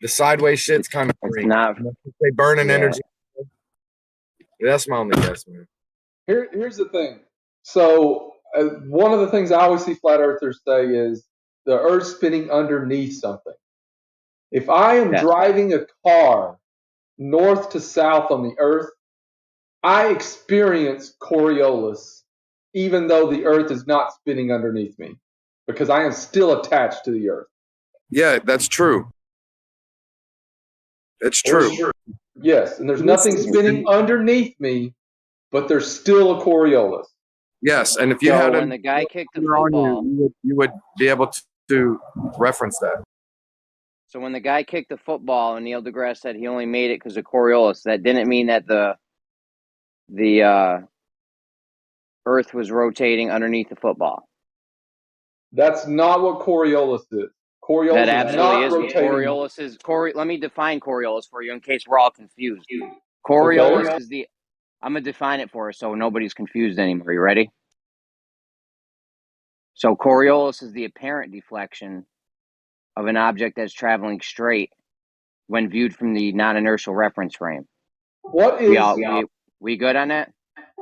S20: the sideways shit's kind of free.
S7: Not,
S20: they burn an energy. That's my only guess, man.
S21: Here's the thing. So one of the things I always see flat earthers say is the Earth's spinning underneath something. If I am driving a car north to south on the Earth, I experience Coriolis, even though the Earth is not spinning underneath me, because I am still attached to the Earth.
S20: Yeah, that's true. It's true.
S21: Yes, and there's nothing spinning underneath me, but there's still a Coriolis.
S20: Yes, and if you had
S7: when the guy kicked the football,
S20: you would be able to reference that.
S7: So when the guy kicked the football and Neil deGrasse said he only made it because of Coriolis, that didn't mean that the Earth was rotating underneath the football.
S21: That's not what Coriolis is. Coriolis
S7: that absolutely is
S21: rotating.
S7: Coriolis is. Let me define Coriolis for you in case we're all confused. Coriolis is the. I'm gonna define it for us so nobody's confused anymore. You ready? So Coriolis is the apparent deflection of an object that's traveling straight when viewed from the non-inertial reference frame.
S21: What is
S7: we good on that?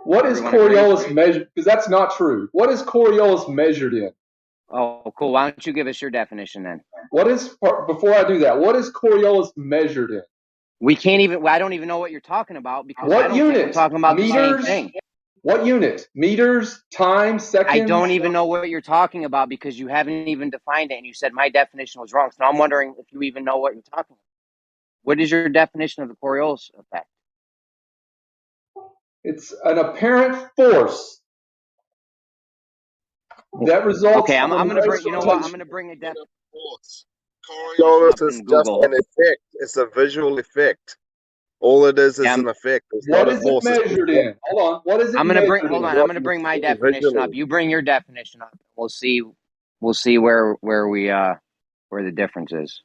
S21: What is Coriolis measured? Because that's not true. What is Coriolis measured in?
S7: Oh, cool. Why don't you give us your definition then?
S21: What is, before I do that, what is Coriolis measured in?
S7: We can't even. I don't even know what you're talking about because
S21: what
S7: I don't
S21: unit?
S7: think we're talking about
S21: meters?
S7: the same thing.
S21: What unit? Meters, time, seconds?
S7: I don't even know what you're talking about because you haven't even defined it, and you said my definition was wrong. So I'm wondering if you even know what you're talking about. What is your definition of the Coriolis effect?
S21: It's an apparent force that results.
S7: Okay, I'm going to bring. You know what? I'm going to bring a definition.
S10: Coriolis is just an effect. It's a visual effect. All it is an effect. It's
S21: what
S10: not
S21: is
S10: a force.
S21: it measured in? Hold on. What is it?
S7: I'm going to bring. Hold on. I'm going to bring my definition up. You bring your definition up. We'll see. We'll see where the difference is.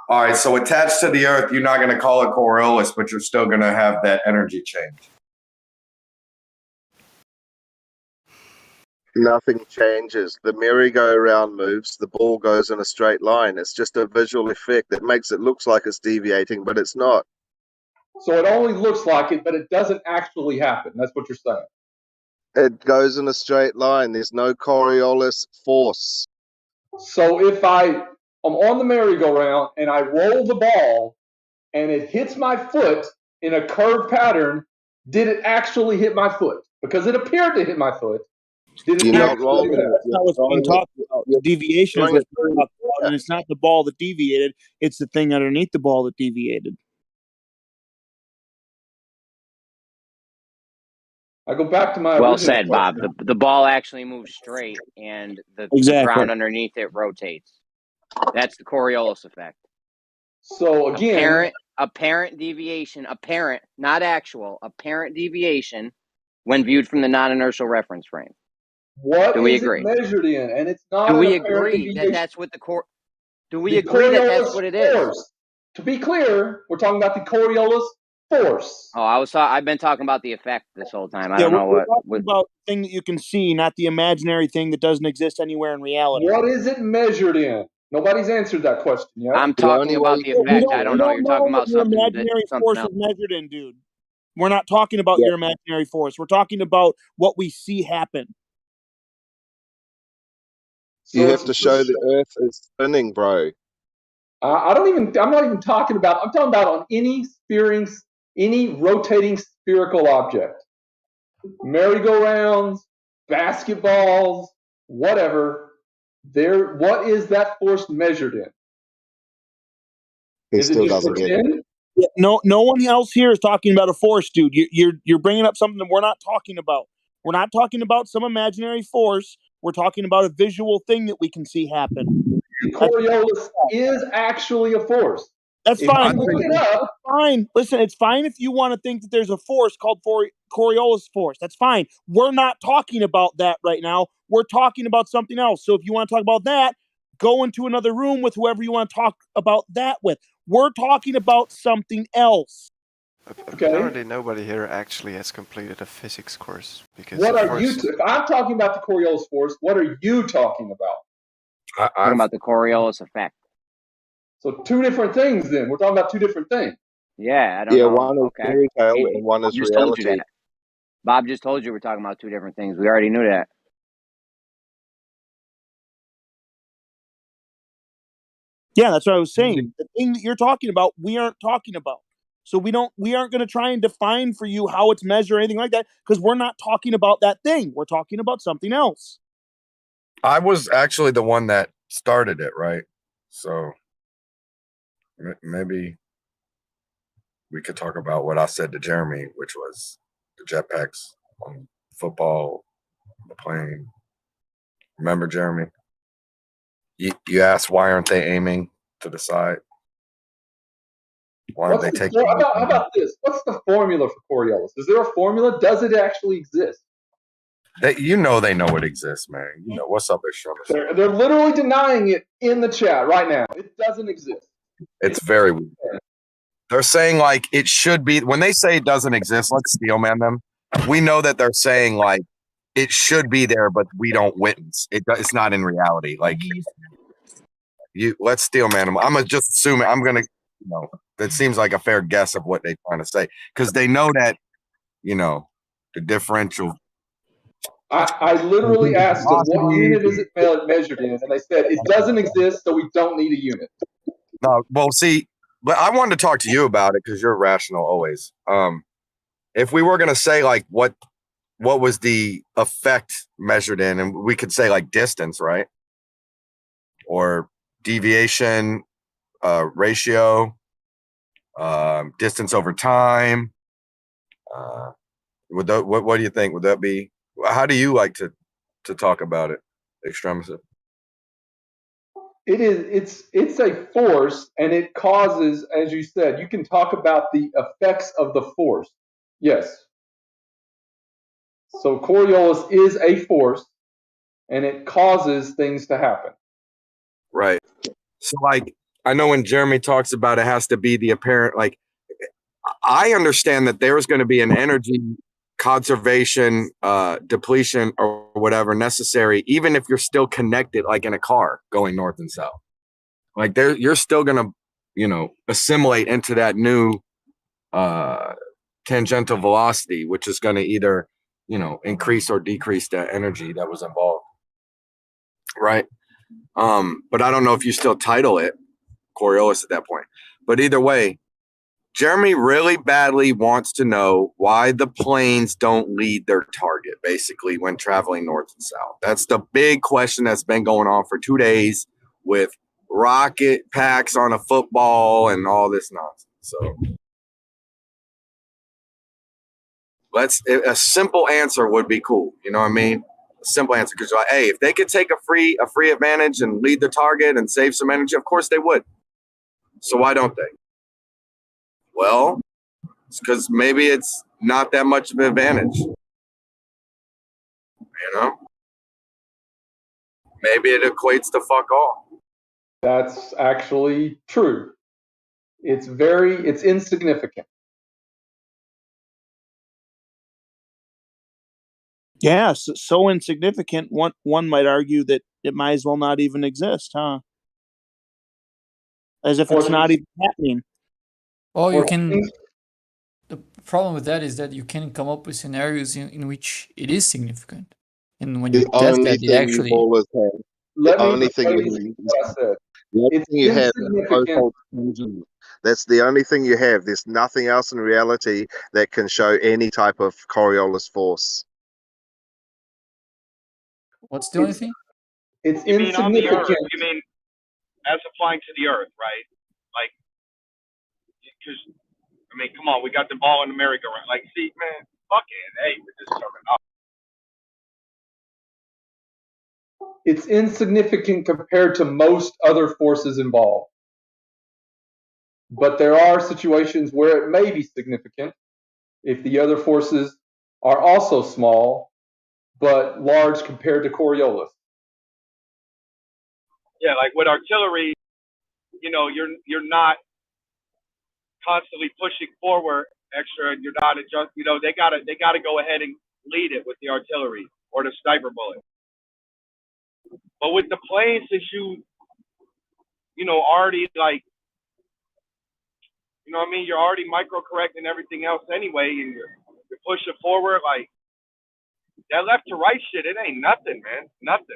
S20: All right. So attached to the Earth, you're not going to call it Coriolis, but you're still going to have that energy change.
S10: Nothing changes. The merry-go-round moves. The ball goes in a straight line. It's just a visual effect that makes it look like it's deviating, but it's not.
S21: So it only looks like it, but it doesn't actually happen. That's what you're saying.
S10: It goes in a straight line. There's no Coriolis force.
S21: So if I'm on the merry-go-round and I roll the ball and it hits my foot in a curved pattern, did it actually hit my foot? Because it appeared to hit my foot. Did it
S9: That's not what's being talked about. The deviation is what's being talked about, and it's not the ball that deviated; it's the thing underneath the ball that deviated.
S21: I go back to my
S7: well said, Bob. The ball actually moves straight, and the ground underneath it rotates. That's the Coriolis effect.
S21: So again,
S7: apparent deviation, apparent, not actual, apparent deviation when viewed from the non-inertial reference frame.
S21: What
S7: Do we
S21: is it
S7: agree?
S21: measured in? And it's not
S7: Do
S21: an
S7: we
S21: apparent
S7: agree that
S21: deviation.
S7: that's what the core? Do we
S21: The
S7: agree that that's
S21: Coriolis
S7: what it is?
S21: force. To be clear, we're talking about the Coriolis force.
S7: Oh, I've been talking about the effect this whole time. I
S9: Yeah,
S7: don't know
S9: we're talking
S7: what.
S9: about the thing that you can see, not the imaginary thing that doesn't exist anywhere in reality.
S21: What is it measured in? Nobody's answered that question yet.
S7: I'm talking about the effect. I don't know. You're talking about
S9: your
S7: something
S9: imaginary force
S7: else.
S9: is measured in, dude. We're not talking about your imaginary force. We're talking about what we see happen.
S10: You have to show the Earth is spinning, bro.
S21: I'm not even talking about. I'm talking about on any rotating spherical object, merry-go-rounds, basketballs, whatever. What is that force measured in?
S10: Is it just
S21: pretend?
S9: Yeah, no one else here is talking about a force, dude. You're bringing up something that we're not talking about. We're not talking about some imaginary force. We're talking about a visual thing that we can see happen.
S21: Coriolis is actually a force.
S9: That's
S21: If
S9: fine.
S21: you look it up,
S9: it's fine. Listen, it's fine if you want to think that there's a force called Coriolis force. That's fine. We're not talking about that right now. We're talking about something else. So if you want to talk about that, go into another room with whoever you want to talk about that with. We're talking about something else.
S6: Apparently, nobody here actually has completed a physics course. Because
S21: what are you? If I'm talking about the Coriolis force, what are you talking about?
S7: Talking about the Coriolis effect.
S21: So two different things. Then we're talking about two different things.
S7: Yeah, I don't know.
S10: One is fairy tale and one is reality.
S7: Bob just told you we're talking about two different things. We already knew that.
S9: Yeah, that's what I was saying. The thing that you're talking about, we aren't talking about. So we aren't going to try and define for you how it's measured or anything like that, because we're not talking about that thing. We're talking about something else.
S20: I was actually the one that started it, right? So maybe we could talk about what I said to Jeremy, which was the jetpacks on football, the plane. Remember, Jeremy? You asked why aren't they aiming to the side? Why aren't they taking?
S21: How about this? What's the formula for Coriolis? Is there a formula? Does it actually exist?
S20: They know it exists, man. You know what's up, there,
S21: They're literally denying it in the chat right now. It doesn't exist.
S20: It's very weird. They're saying like it should be. When they say it doesn't exist, let's steelman them. We know that they're saying like it should be there, but we don't witness it. It's not in reality. Like let's steelman them. I'm gonna just assume. I'm gonna, that seems like a fair guess of what they're trying to say, because they know that, the differential.
S21: I literally asked them, what unit is it measured in? And they said, it doesn't exist, so we don't need a unit.
S20: No, well, see, but I wanted to talk to you about it because you're rational always. If we were going to say, like, what was the effect measured in, and we could say, like, distance, right? Or deviation, ratio, distance over time. What do you think? Would that be? How do you like to talk about it, Extremis?
S21: It's a force, and it causes, as you said, you can talk about the effects of the force. Yes. So Coriolis is a force, and it causes things to happen.
S20: Right. So, like, I know when Jeremy talks about it has to be the apparent, like, I understand that there's going to be an energy conservation, depletion or whatever necessary, even if you're still connected, like in a car going north and south. Like you're still going to, assimilate into that new tangential velocity, which is going to either, increase or decrease that energy that was involved. Right. But I don't know if you still title it Coriolis at that point. But either way, Jeremy really badly wants to know why the planes don't lead their target, basically, when traveling north and south. That's the big question that's been going on for 2 days with rocket packs on a football and all this nonsense. So a simple answer would be cool. You know what I mean? A simple answer. Because, hey, if they could take a free advantage and lead the target and save some energy, of course they would. So why don't they? Well, it's because maybe it's not that much of an advantage. You know, maybe it equates to fuck all.
S21: That's actually true. It's insignificant.
S9: Yeah, so insignificant. One might argue that it might as well not even exist, huh? As if it's not even happening.
S17: Well, you can. The problem with that is that you can come up with scenarios in which it is significant, and when you test that, it actually.
S10: The only thing you have that's the only thing you have. There's nothing else in reality that can show any type of Coriolis force.
S17: What's the only thing?
S21: It's
S18: You mean on the Earth?
S21: insignificant.
S18: You mean as applying to the Earth, right? Like, because I mean, come on, we got the ball in the merry-go-round. Like, see, man, fuck it. Hey, we're just coming up.
S21: It's insignificant compared to most other forces involved. But there are situations where it may be significant if the other forces are also small, but large compared to Coriolis.
S18: Yeah, like with artillery, you know, you're not constantly pushing forward extra, and you're not adjust. You know, they gotta go ahead and lead it with the artillery or the sniper bullet. But with the planes, since you know, already like, you know what I mean, you're already micro correcting everything else anyway, and you're pushing forward like that left to right shit. It ain't nothing, man, nothing.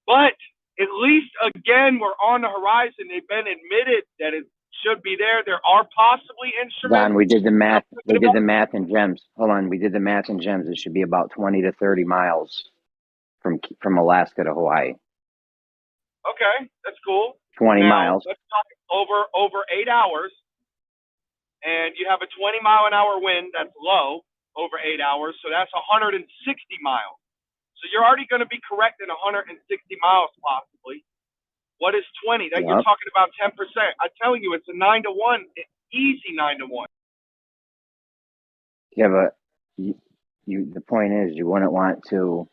S18: But at least again, we're on the horizon. They've been admitted that it should be there. There are possibly instruments.
S7: Don, we did the math. We did the math in gems. Hold on, we did the math in gems. It should be about 20 to 30 miles from Alaska to Hawaii.
S18: Okay, that's cool.
S7: 20
S18: now,
S7: miles.
S18: Let's talk over 8 hours, and you have a 20-mile-an-hour wind that's low over 8 hours, so that's 160 miles. So you're already going to be correct in 160 miles possibly. What is 20? That you're talking about 10%. I'm telling you, it's a 9 to 1, easy 9 to 1.
S7: Yeah, but the point is, you wouldn't want to.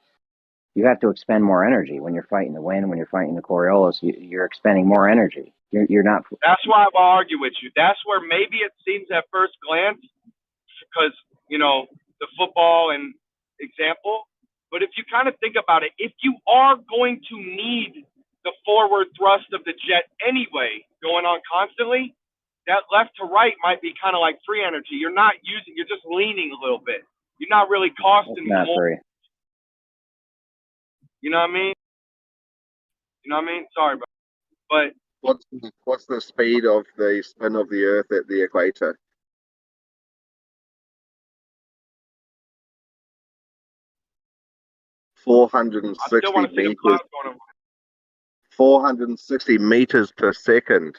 S7: You have to expend more energy when you're fighting the wind. When you're fighting the Coriolis, you're expending more energy. You're not.
S18: That's why I will argue with you. That's where maybe it seems at first glance, because you know the football and example. But if you kind of think about it, if you are going to need the forward thrust of the jet anyway, going on constantly, that left to right might be kind of like free energy. You're not using. You're just leaning a little bit. You're not really costing
S7: Not
S18: more.
S7: free.
S18: You know what I mean? You know what I mean? Sorry, but
S10: what's the speed of the spin of the Earth at the equator? meters. 460 meters per second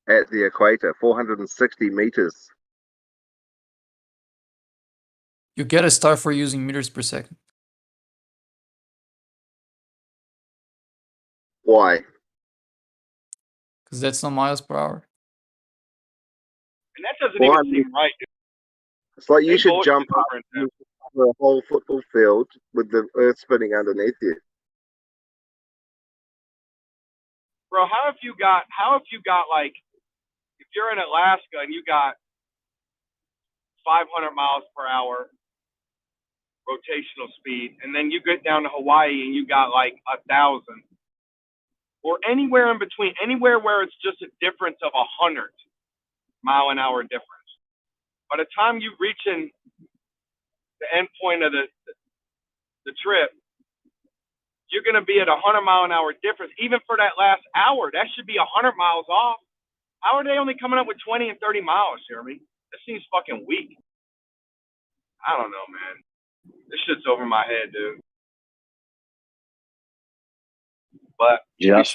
S10: at the equator. 460 meters.
S17: You get a star for using meters per second.
S10: Why?
S17: Because that's not miles per hour.
S18: And that doesn't even seem right.
S10: It's like you should jump up over a whole football field with the Earth spinning underneath you.
S18: Bro, how if you got like, if you're in Alaska and you got 500 miles per hour rotational speed, and then you get down to Hawaii and you got like 1,000, or anywhere in between, anywhere where it's just a difference of 100 mile an hour difference. By the time you reach in the end point of the trip, you're going to be at 100 mile an hour difference. Even for that last hour, that should be 100 miles off. How are they only coming up with 20 and 30 miles, Jeremy? That seems fucking weak. I don't know, man. This shit's over my head, dude. But
S7: just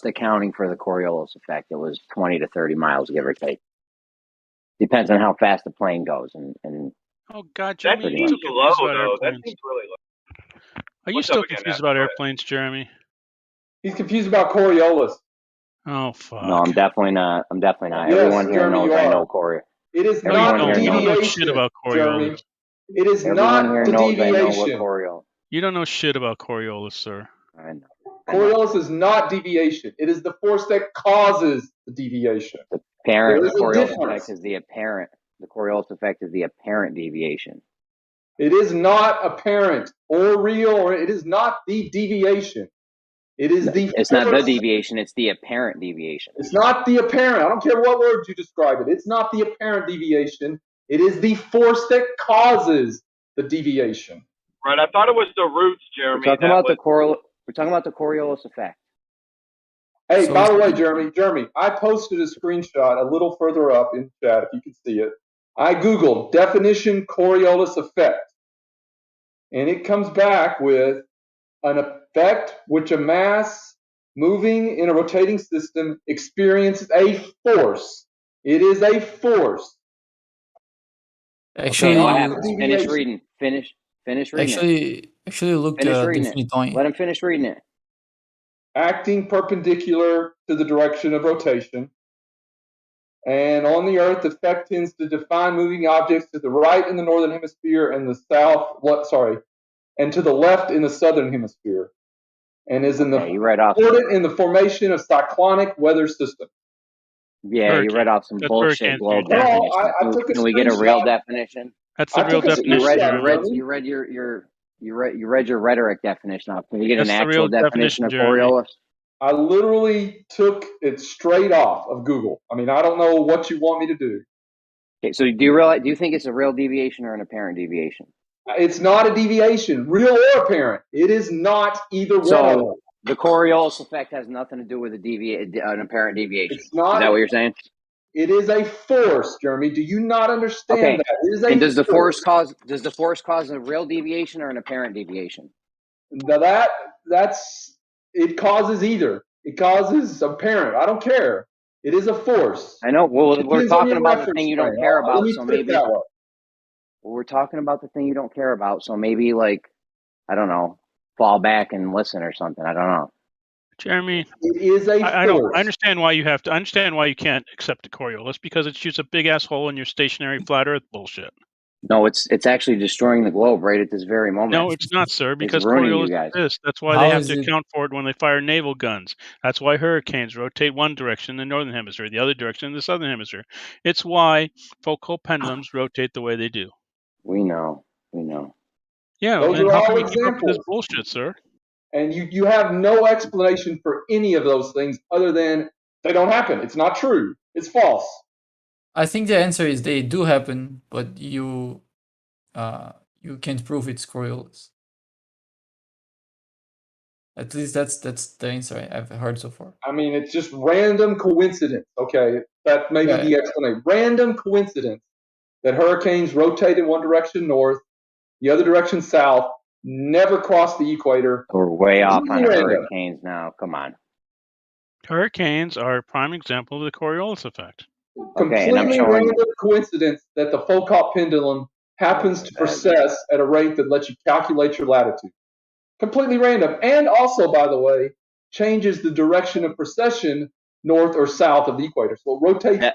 S7: accounting for the Coriolis effect, it was 20 to 30 miles, give or take. Depends on how fast the plane goes, and
S4: oh god,
S18: that
S4: Jeremy,
S18: seems low though. That seems really low.
S4: Are you still confused about airplanes, Jeremy?
S21: He's confused about Coriolis.
S4: Oh fuck.
S7: No, I'm definitely not.
S21: Yes,
S7: Everyone here
S21: Jeremy,
S7: knows
S21: you
S7: I
S21: are.
S7: know Coriolis.
S21: It is
S7: Everyone
S21: not
S7: here knows.
S4: Shit about Coriolis.
S21: It is
S7: Everyone
S21: not
S7: here
S21: the
S7: knows I know what
S21: deviation.
S7: Coriolis.
S4: You don't know shit about Coriolis, sir.
S7: I know.
S21: Coriolis is not deviation. It is the force that causes the deviation.
S7: The parent
S21: There is a
S7: Coriolis
S21: difference.
S7: effect is the apparent. The Coriolis effect is the apparent deviation.
S21: It is not apparent or real, or it is not the deviation. It is the
S7: It's
S21: force.
S7: not the deviation, it's the apparent deviation.
S21: It's not the apparent. I don't care what words you describe it. It's not the apparent deviation. It is the force that causes the deviation.
S18: Right. I thought it was the roots, Jeremy.
S7: We're talking about the Coriolis effect.
S21: Hey,
S7: So
S21: by the
S7: is-
S21: way, Jeremy, I posted a screenshot a little further up in chat if you can see it. I Googled definition Coriolis effect, and it comes back with an effect which a mass moving in a rotating system experiences a force. It is a force.
S17: Actually,
S7: okay, what happens? Finish reading. Finish reading.
S17: Actually, look
S7: finish
S17: the
S7: reading
S17: definition.
S7: Let him finish reading it.
S21: Acting perpendicular to the direction of rotation. And on the Earth, the effect tends to define moving objects to the right in the northern hemisphere and the and to the left in the southern hemisphere, and is important in the formation of cyclonic weather systems.
S7: Yeah, you read off some bullshit globe definition. Can we get a real definition?
S4: That's the real definition.
S7: You read your rhetoric definition off. Can we get
S4: That's
S7: an
S4: the real
S7: actual definition of
S4: Jeremy.
S7: Coriolis?
S21: I literally took it straight off of Google. I mean, I don't know what you want me to do.
S7: Okay, so do you think it's a real deviation or an apparent deviation?
S21: It's not a deviation, real or apparent. It is not either one of them.
S7: So the Coriolis effect has nothing to do with an apparent deviation.
S21: It's not,
S7: is that what you're saying?
S21: It is a force, Jeremy. Do you not understand that? It is a
S7: and does the
S21: force
S7: force cause a real deviation or an apparent deviation?
S21: Now it causes either. It causes apparent. I don't care. It is a force.
S7: I know. Well, we're talking about the
S21: reference
S7: thing you don't
S21: frame.
S7: care
S21: Let
S7: about,
S21: me
S7: so
S21: put it
S7: maybe.
S21: that way.
S7: Well, we're talking about the thing you don't care about, so maybe, like, I don't know, fall back and listen or something. I don't know.
S4: Jeremy,
S21: it is a
S4: I understand why you have to. I understand why you can't accept the Coriolis, because it shoots a big ass hole in your stationary flat Earth bullshit.
S7: No, it's actually destroying the globe right at this very moment.
S4: No, it's not, sir, because
S7: ruining you
S4: Coriolis
S7: guys.
S4: exists. That's why they have to account for it when they fire naval guns. That's why hurricanes rotate one direction in the northern hemisphere, the other direction in the southern hemisphere. It's why focal pendulums rotate the way they do.
S7: We know.
S4: Yeah,
S21: Those
S4: and
S21: are
S4: how
S21: all
S4: can you keep up with
S21: examples.
S4: this bullshit, sir?
S21: And you have no explanation for any of those things other than they don't happen. It's not true. It's false.
S17: I think the answer is they do happen, but you can't prove it's Coriolis. At least that's the answer I've heard so far.
S21: I mean, it's just random coincidence. Okay, that may be the explanation. Random coincidence that hurricanes rotate in one direction north, the other direction south, never cross the equator.
S7: We're way off on
S21: Random.
S7: hurricanes now. Come on.
S4: Hurricanes are a prime example of the Coriolis effect.
S21: Completely random coincidence that the Foucault pendulum happens to precess at a rate that lets you calculate your latitude. Completely random. And also, by the way, changes the direction of precession north or south of the equator. So it rotates.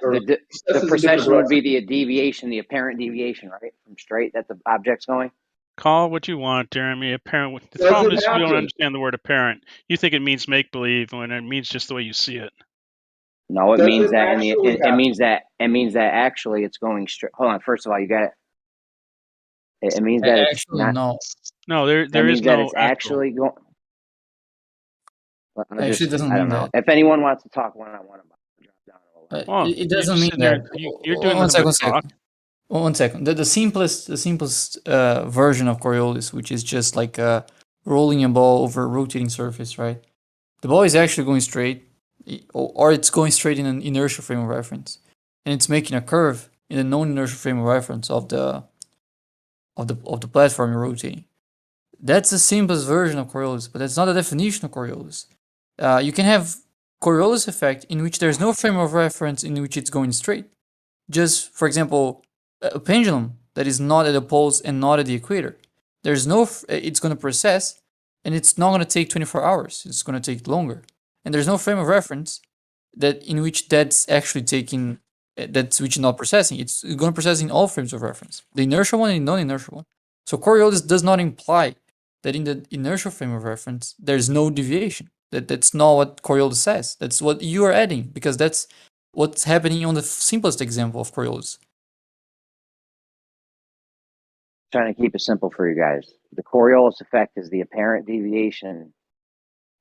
S7: The precession would be the deviation, the apparent deviation, right? From straight that the object's going?
S4: Call what you want, Jeremy. Apparent. The problem is you don't understand the word apparent. You think it means make believe when it means just the way you see it.
S7: No, it means that. It means that actually it's going straight. Hold on. First of all, you got it. It means that it's not.
S4: No, there is no.
S7: It's actually going.
S17: Actually, doesn't
S7: I don't
S17: mean
S7: know.
S17: that.
S7: If anyone wants to talk one-on-one about it,
S4: Well,
S17: it doesn't mean that.
S4: You're doing
S17: One second. The simplest version of Coriolis, which is just like rolling a ball over a rotating surface, right? The ball is actually going straight, or it's going straight in an inertial frame of reference, and it's making a curve in a known inertial frame of reference of the platform you're rotating. That's the simplest version of Coriolis, but that's not the definition of Coriolis. You can have Coriolis effect in which there's no frame of reference in which it's going straight. Just, for example, a pendulum that is not at the poles and not at the equator. There's no, it's going to precess, and it's not going to take 24 hours. It's going to take longer. And there's no frame of reference that in which that's actually taking that's which not processing. It's going to process in all frames of reference, the inertial one and non-inertial one. So Coriolis does not imply that in the inertial frame of reference there's no deviation. That's not what Coriolis says. That's what you are adding, because that's what's happening on the simplest example of Coriolis.
S7: Trying to keep it simple for you guys. The Coriolis effect is the apparent deviation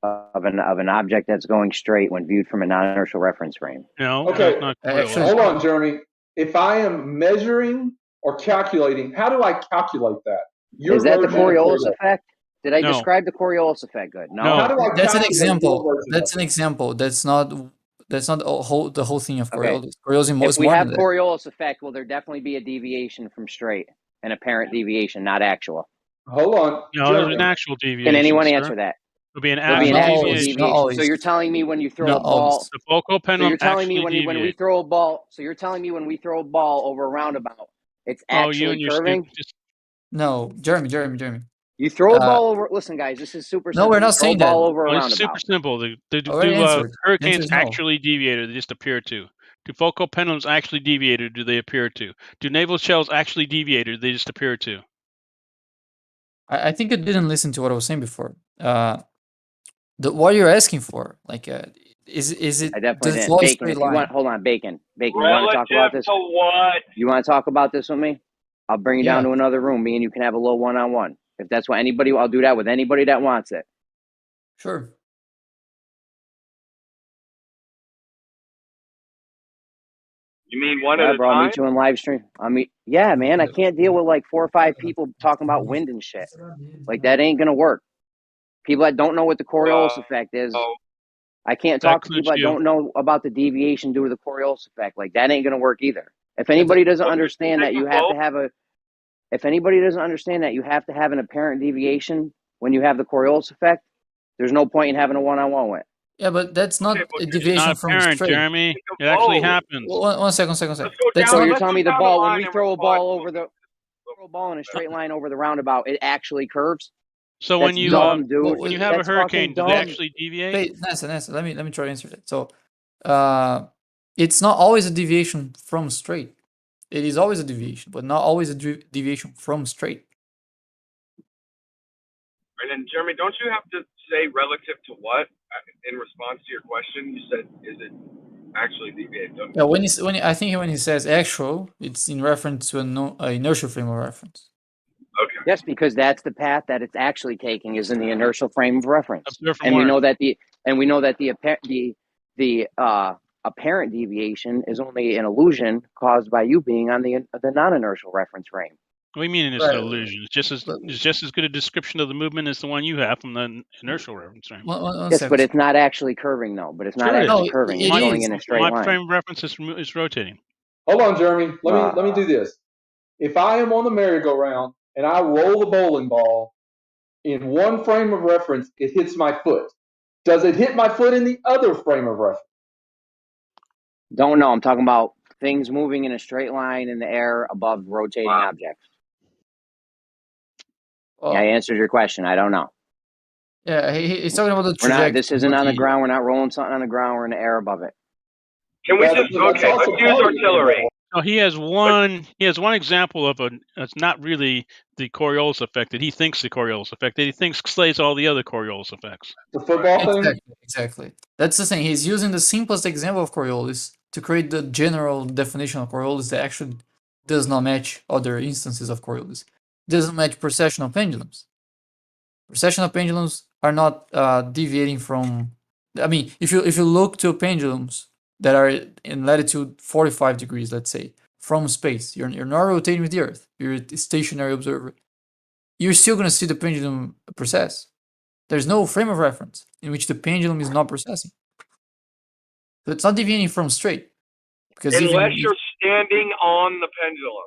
S7: of an object that's going straight when viewed from a non-inertial reference frame.
S4: No,
S21: Okay,
S4: not
S21: hold on, Jeremy. If I am measuring or calculating, how do I calculate that?
S7: Is that the Coriolis effect? Did I describe the Coriolis effect good? No.
S21: How do I
S17: That's an
S21: calculate
S17: example.
S21: your version
S17: That's
S21: of
S17: an example. That's not the whole thing of
S7: Okay.
S17: Coriolis. Coriolis
S7: If
S17: is
S7: we
S17: more
S7: have
S17: than that.
S7: Coriolis effect, will there definitely be a deviation from straight? An apparent deviation, not actual.
S21: Hold on.
S4: No, there's an actual deviation.
S7: Can anyone
S4: sir.
S7: answer that?
S4: It'll be an
S7: There'll be
S4: actual
S7: an actual
S4: deviation.
S7: deviation. So you're telling me when you throw a ball,
S4: The focal
S7: so
S4: pendulum
S7: you're telling me
S4: actually
S7: when we throw a ball, so you're telling me when we throw a ball over a roundabout, it's
S4: you
S7: actually
S4: and your
S7: curving?
S17: No, Jeremy.
S7: You throw a ball over. Listen, guys, this is super simple.
S17: No, we're not
S7: You throw
S17: saying
S7: a ball
S17: that.
S7: over a
S4: It's
S7: roundabout.
S4: super simple. Do
S17: Already answered. The answer
S4: hurricanes
S17: is no.
S4: actually deviate, or they just appear to? Do focal pendulums actually deviate, or do they appear to? Do naval shells actually deviate, or do they just appear to?
S17: I think you didn't listen to what I was saying before. What you're asking for, like, is it?
S7: I definitely
S17: does it
S7: didn't.
S17: follow a
S7: Bacon,
S17: straight
S7: if you
S17: line?
S7: want, hold on, Bacon. You want to talk about this?
S18: To what?
S7: You want to talk about this with me? I'll bring you down to another room. Me and you can have a little one-on-one. If that's what anybody, I'll do that with anybody that wants it.
S17: Sure.
S18: You mean one
S7: Yeah,
S18: at a
S7: bro, I'll
S18: time?
S7: meet you in live stream. Yeah, man, I can't deal with like 4 or 5 people talking about wind and shit. Like, that ain't gonna work. People that don't know what the Coriolis effect is, I can't talk to people that don't know about the deviation due to the Coriolis effect. Like, that ain't gonna work either. If anybody doesn't understand that you have to have an apparent deviation when you have the Coriolis effect, there's no point in having a one-on-one with.
S17: Yeah, but that's not a deviation
S4: Not
S17: from
S4: apparent,
S17: straight.
S4: Jeremy. It actually happens.
S17: One second. That's
S7: So
S17: not.
S7: you're telling me the ball, when we throw a ball over the in a straight line over the roundabout, it actually curves?
S4: So
S7: That's
S4: when you
S7: dumb, dude.
S4: when you have
S7: That's
S4: a hurricane,
S7: fucking
S4: do they
S7: dumb.
S4: actually deviate?
S17: Wait, Nessa, let me try to answer that. So, it's not always a deviation from straight. It is always a deviation, but not always a deviation from straight.
S18: And then, Jeremy, don't you have to say relative to what in response to your question? You said, is it actually deviating?
S17: Yeah, when he says actual, it's in reference to an inertial frame of reference.
S18: Okay.
S7: Yes, because that's the path that it's actually taking is in the inertial frame of reference,
S4: Observe from
S7: and we
S4: where?
S7: know that the apparent deviation is only an illusion caused by you being on the non-inertial reference frame.
S4: What do you mean it's an illusion? It's just as good a description of the movement as the one you have from the inertial reference frame.
S7: Yes, but it's not actually curving, though. But it's not actually curving. It's going in a straight
S4: My
S7: line.
S4: frame of reference is rotating.
S21: Hold on, Jeremy. Let me do this. If I am on the merry-go-round and I roll the bowling ball in one frame of reference, it hits my foot. Does it hit my foot in the other frame of reference?
S7: Don't know. I'm talking about things moving in a straight line in the air above rotating objects. I answered your question. I don't know.
S17: Yeah, he's talking about the trajectory.
S7: This isn't on the ground. We're not rolling something on the ground. We're in the air above it.
S18: Can we just let's use artillery.
S4: Oh, he has one example of it's not really the Coriolis effect that he thinks the Coriolis effect that he thinks slays all the other Coriolis effects.
S21: The football thing?
S17: Exactly. That's the thing. He's using the simplest example of Coriolis to create the general definition of Coriolis that actually does not match other instances of Coriolis. Doesn't match precessional pendulums. Precessional pendulums are not deviating from. I mean, if you look to pendulums that are in latitude 45 degrees, let's say, from space, you're not rotating with the Earth. You're a stationary observer. You're still going to see the pendulum precess. There's no frame of reference in which the pendulum is not precessing. So it's not deviating from straight. Because
S18: unless you're standing on the pendulum.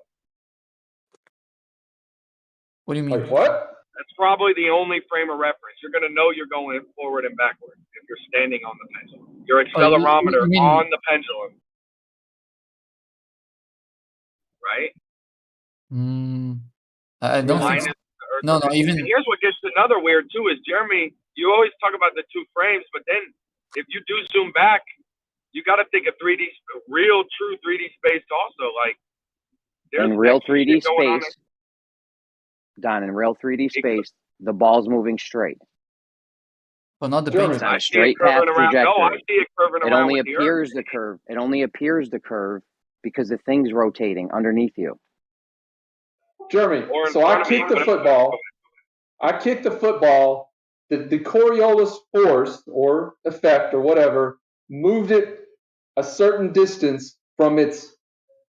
S17: What do you mean?
S21: Like what?
S18: That's probably the only frame of reference. You're going to know you're going forward and backward if you're standing on the pendulum. Your accelerometer on the pendulum. Right?
S17: I don't think so. No, even.
S18: And here's what gets another weird too is Jeremy, you always talk about the two frames, but then if you do zoom back you got to think of 3D, real, true 3D space also. Like, there's
S7: in real
S18: extra
S7: 3D
S18: shit going on
S7: space, Don, in real 3D space, the ball's moving straight.
S17: But not the
S18: German,
S7: It's on
S18: I
S7: a
S18: see it
S7: straight path
S18: curving around. No, I
S7: trajectory.
S18: see it curving
S7: It
S18: around
S7: only
S18: with the Earth.
S7: appears the curve. It only appears the curve because the thing's rotating underneath you.
S21: Jeremy,
S18: Or in
S21: so I
S18: front of me,
S21: kicked the
S18: but
S21: football. I kicked the football. The Coriolis force or effect or whatever moved it a certain distance from its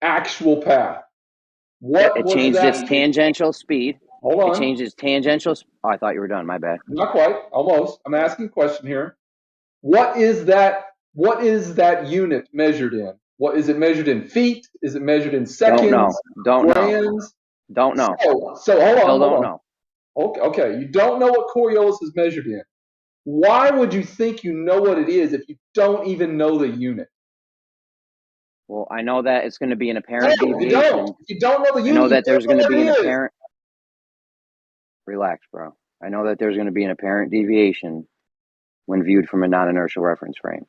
S21: actual path. What
S7: It
S21: was
S7: changed
S21: that?
S7: its tangential speed.
S21: Hold
S7: It
S21: on.
S7: changed its tangential. Oh, I thought you were done. My bad.
S21: Not quite. Almost. I'm asking a question here. What is that? What is that unit measured in? What is it measured in? Feet? Is it measured in seconds?
S7: Don't know.
S21: Grams?
S7: Don't know.
S21: So hold on.
S7: Still
S21: hold
S7: don't
S21: on.
S7: know.
S21: Okay. You don't know what Coriolis is measured in. Why would you think you know what it is if you don't even know the unit?
S7: Well, I know that it's going to be an apparent
S21: No, you
S7: deviation.
S21: don't. If you don't know the
S7: I
S21: unit,
S7: know
S21: you
S7: that there's
S21: don't
S7: going
S21: know
S7: to
S21: what
S7: be an
S21: it is.
S7: apparent. Relax, bro. I know that there's going to be an apparent deviation when viewed from a non-inertial reference frame.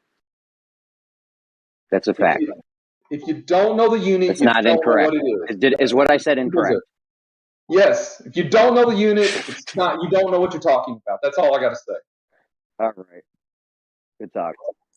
S7: That's a fact.
S21: If you don't know the unit,
S7: It's
S21: you
S7: not
S21: don't
S7: incorrect.
S21: know what it is.
S7: Is what I said incorrect?
S21: Yes. If you don't know the unit, it's not. You don't know what you're talking about. That's all I got to say.
S7: All right. Good talk.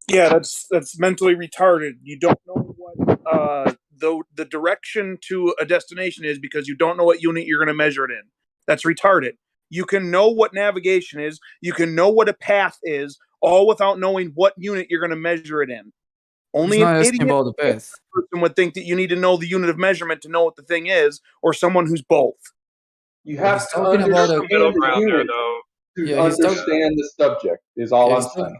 S9: Yeah, that's mentally retarded. You don't know what the direction to a destination is because you don't know what unit you're going to measure it in. That's retarded. You can know what navigation is. You can know what a path is, all without knowing what unit you're going to measure it in. Only an idiot
S17: about the path.
S9: person would think that you need to know the unit of measurement to know what the thing is, or someone who's both.
S21: You
S17: Well,
S21: have
S17: he's
S21: to
S17: talking about
S21: understand the unit to
S17: Yeah, he's talking.
S21: understand the subject. Is all I'm saying.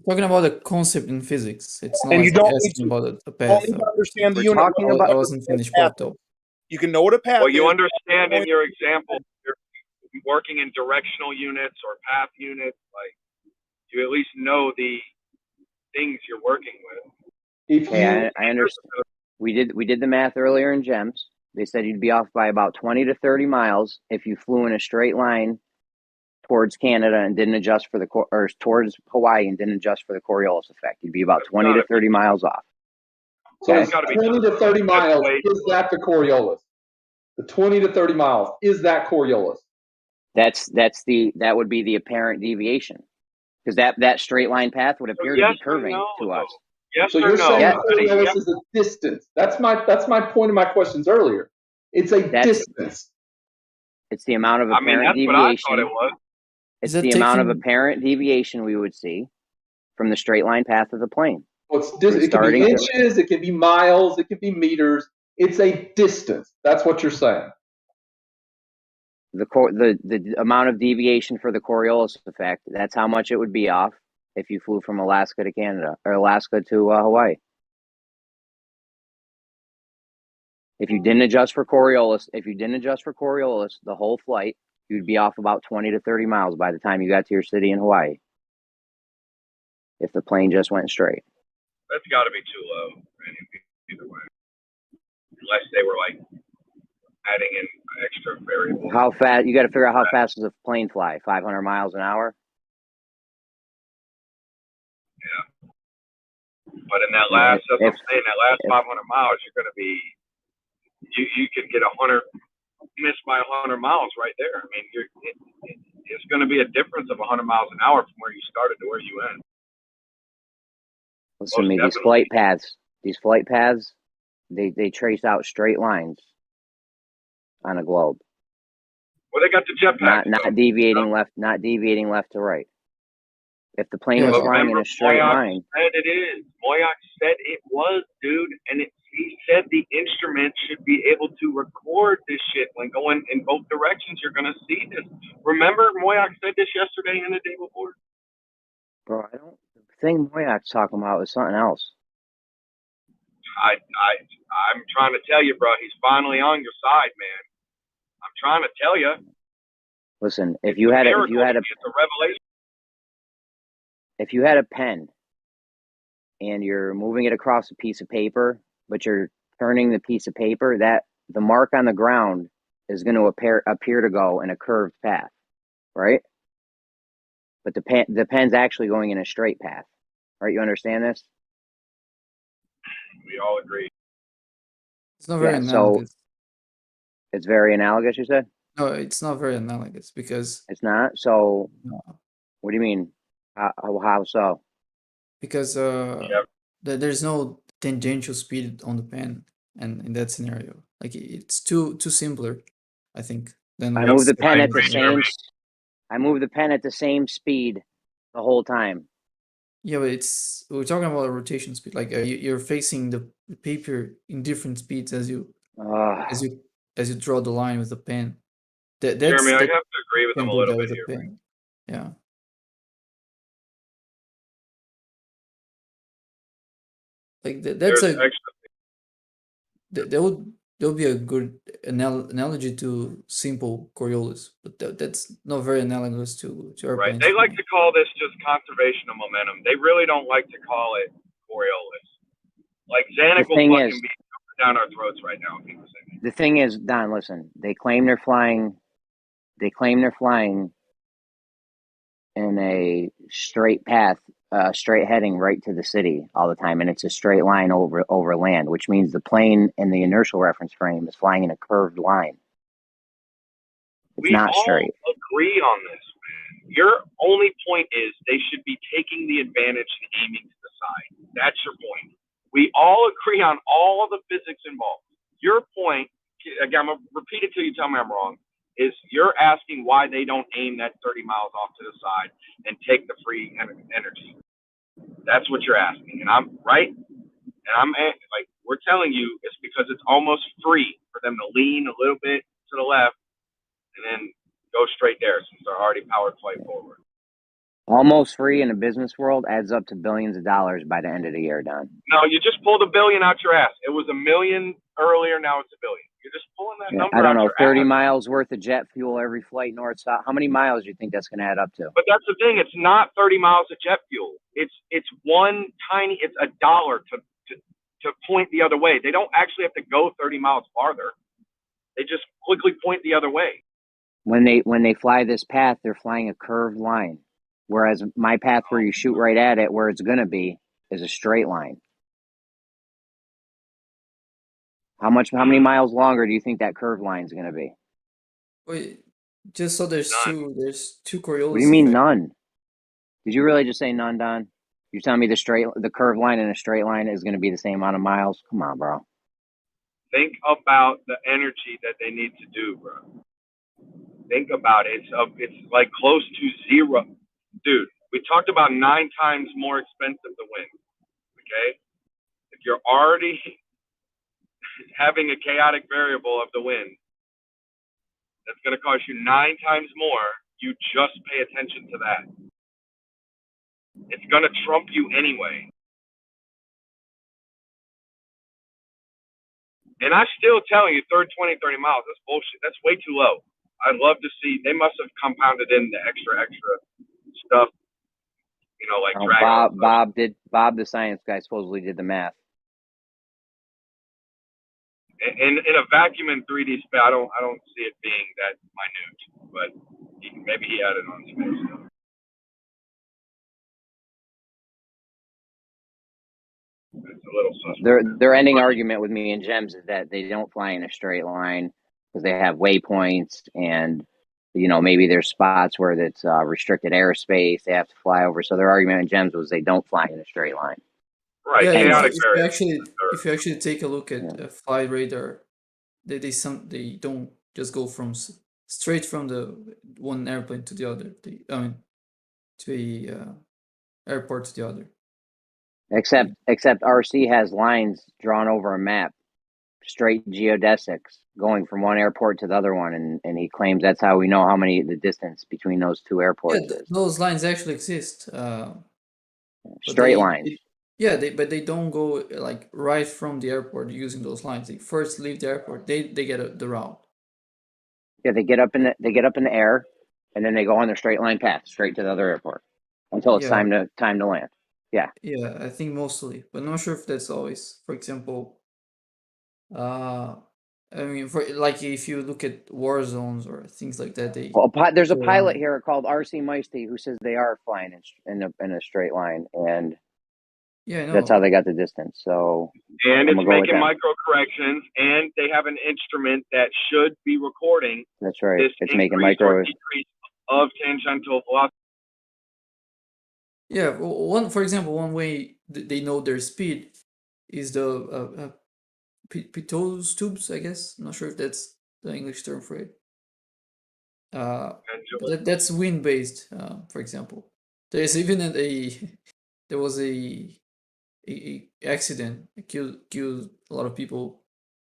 S17: Talking about the concept in physics. It's not
S9: And
S17: like
S9: you don't need
S17: asking
S9: to,
S17: about the
S9: don't
S17: path.
S9: need to understand the
S7: We're
S9: unit.
S7: talking about.
S17: I wasn't finished
S9: path.
S17: part though.
S9: You can know what a path
S18: Well, you
S9: is.
S18: understand in your example, you're working in directional units or path units. Like, you at least know the things you're working with.
S7: Hey, I understand. We did the math earlier in GEMS. They said you'd be off by about 20 to 30 miles if you flew in a straight line towards Canada and didn't adjust for or towards Hawaii and didn't adjust for the Coriolis effect. You'd be about 20 to 30 miles off.
S21: So
S7: Okay?
S21: it's 20 to 30 miles. Is that the Coriolis? The 20 to 30 miles, is that Coriolis?
S7: That would be the apparent deviation, because that straight line path would appear to be curving to us.
S18: Yes
S21: so
S18: or
S21: you're
S18: no?
S21: saying
S7: Yes.
S21: Coriolis is a distance. That's my point of my questions earlier. It's a distance.
S7: It's the amount of apparent
S18: that's
S7: deviation.
S18: what I thought it was.
S7: It's the amount of apparent deviation we would see from the straight line path of the plane.
S21: Well, it can be inches, it can be miles, it can be meters. It's a distance. That's what you're saying.
S7: The amount of deviation for the Coriolis effect, that's how much it would be off if you flew from Alaska to Canada or Alaska to Hawaii. If you didn't adjust for Coriolis, the whole flight, you'd be off about 20 to 30 miles by the time you got to your city in Hawaii. If the plane just went straight.
S18: That's got to be too low. Either way, unless they were like adding in extra variables.
S7: How fast? You got to figure out how fast does a plane fly? 500 miles an hour.
S18: Yeah. But in that last, that's what I'm saying, that last 500 miles, you're going to be, you could get 100, miss by 100 miles right there. I mean, it's going to be a difference of 100 miles an hour from where you started to where you end.
S7: Listen to me, these flight paths, they trace out straight lines on a globe.
S18: Well, they got the jetpack.
S7: Not deviating left to right. If the plane was flying in a straight line.
S18: Said it is. Moyak said it was, dude, and he said the instrument should be able to record this shit when going in both directions. You're gonna see this. Remember, Moyak said this yesterday and the day before.
S7: Bro, the thing Moyak's talking about is something else.
S18: I'm trying to tell you, bro. He's finally on your side, man. I'm trying to tell you.
S7: Listen, if you had a
S18: revelation.
S7: If you had a pen and you're moving it across a piece of paper, but you're turning the piece of paper, that the mark on the ground is going to appear to go in a curved path, right? But the pen's actually going in a straight path, right? You understand this?
S18: We all agree.
S17: It's not very
S7: Yeah, so
S17: analogous.
S7: it's very analogous, you said?
S17: No, it's not very analogous because
S7: It's not? So
S17: no,
S7: what do you mean? How so?
S17: because there's no tangential speed on the pen, and in that scenario, like it's too simpler, I think. Than
S7: I move
S17: what's
S7: the pen at the
S17: happening.
S7: I move the pen at the same speed the whole time.
S17: Yeah, but we're talking about a rotation speed. Like you're facing the paper in different speeds as you draw the line with the pen. That's
S18: Jeremy, I
S17: that
S18: have to agree with
S17: can
S18: him a
S17: do
S18: little
S17: that
S18: bit
S17: with a
S18: here.
S17: pen. Yeah. Like that's
S18: There's extra.
S17: there would be a good analogy to simple Coriolis, but that's not very analogous to
S18: Right.
S17: airplanes.
S18: They like to call this just conservation of momentum. They really don't like to call it Coriolis. Like Zanuck will fucking be down our throats right now if he was saying.
S7: The thing is, Don, listen, they claim they're flying in a straight path, straight heading right to the city all the time, and it's a straight line over land, which means the plane in the inertial reference frame is flying in a curved line. It's not straight.
S18: We all agree on this, man. Your only point is they should be taking the advantage and aiming to the side. That's your point. We all agree on all of the physics involved. Your point, again, I'm going to repeat it till you tell me I'm wrong, is you're asking why they don't aim that 30 miles off to the side and take the free energy. That's what you're asking. And I'm right. And I'm like, we're telling you it's because it's almost free for them to lean a little bit to the left and then go straight there since they're already powered flight forward.
S7: Almost free in a business world adds up to billions of dollars by the end of the year, Don.
S18: No, you just pulled $1 billion out your ass. It was $1 million earlier, now it's $1 billion. You're just pulling that number
S7: I don't
S18: out
S7: know,
S18: your
S7: 30
S18: ass.
S7: miles worth of jet fuel every flight north south. How many miles do you think that's going to add up to?
S18: But that's the thing. It's not 30 miles of jet fuel. It's $1 to point the other way. They don't actually have to go 30 miles farther. They just quickly point the other way.
S7: When they fly this path, they're flying a curved line. Whereas my path where you shoot right at it, where it's going to be, is a straight line. How many miles longer do you think that curved line is going to be?
S17: Wait, just so there's two Coriolis.
S7: What do you mean none? Did you really just say none, Don? You're telling me the curved line and a straight line is going to be the same amount of miles? Come on, bro.
S18: Think about the energy that they need to do, bro. Think about it. It's like close to zero. Dude, we talked about 9 times more expensive to win. Okay? If you're already having a chaotic variable of the wind, that's going to cost you 9 times more. You just pay attention to that. It's going to trump you anyway. And I'm still telling you, 30 miles, that's bullshit. That's way too low. I'd love to see, they must have compounded in the extra stuff, like
S7: Bob the science guy supposedly did the math.
S18: In a vacuum in 3D space, I don't see it being that minute, but maybe he added on space. It's a little suspect.
S7: Their ending argument with me and Gems is that they don't fly in a straight line because they have waypoints and maybe there's spots where it's restricted airspace they have to fly over. So their argument in Gems was they don't fly in a straight line.
S18: Right.
S17: Yeah, if you actually take a look at flight radar, they don't just go from straight from the one airplane to the other. To the airport to the other.
S7: Except RC has lines drawn over a map, straight geodesics going from one airport to the other one, and he claims that's how we know the distance between those two airports is.
S17: Those lines actually exist.
S7: Straight lines.
S17: But they don't go like right from the airport using those lines. They first leave the airport. They get the route.
S7: Yeah, they get up in the air, and then they go on their straight line path straight to the other airport until it's time to land. Yeah.
S17: Yeah, I think mostly, but I'm not sure if that's always. For example, if you look at war zones or things like that,
S7: there's a pilot here called RC Meisty who says they are flying in a straight line, and
S17: Yeah, I know.
S7: That's how they got the distance. So
S18: and
S7: I'm
S18: it's
S7: gonna go with
S18: making
S7: that.
S18: micro corrections, and they have an instrument that should be recording
S7: That's right.
S18: this
S7: It's making
S18: increase or
S7: micro.
S18: decrease of tangential velocity.
S17: Yeah, for example, one way they know their speed is the pitot tubes, I guess. I'm not sure if that's the English term for it. That's wind based, for example. There's even there was a accident that killed a lot of people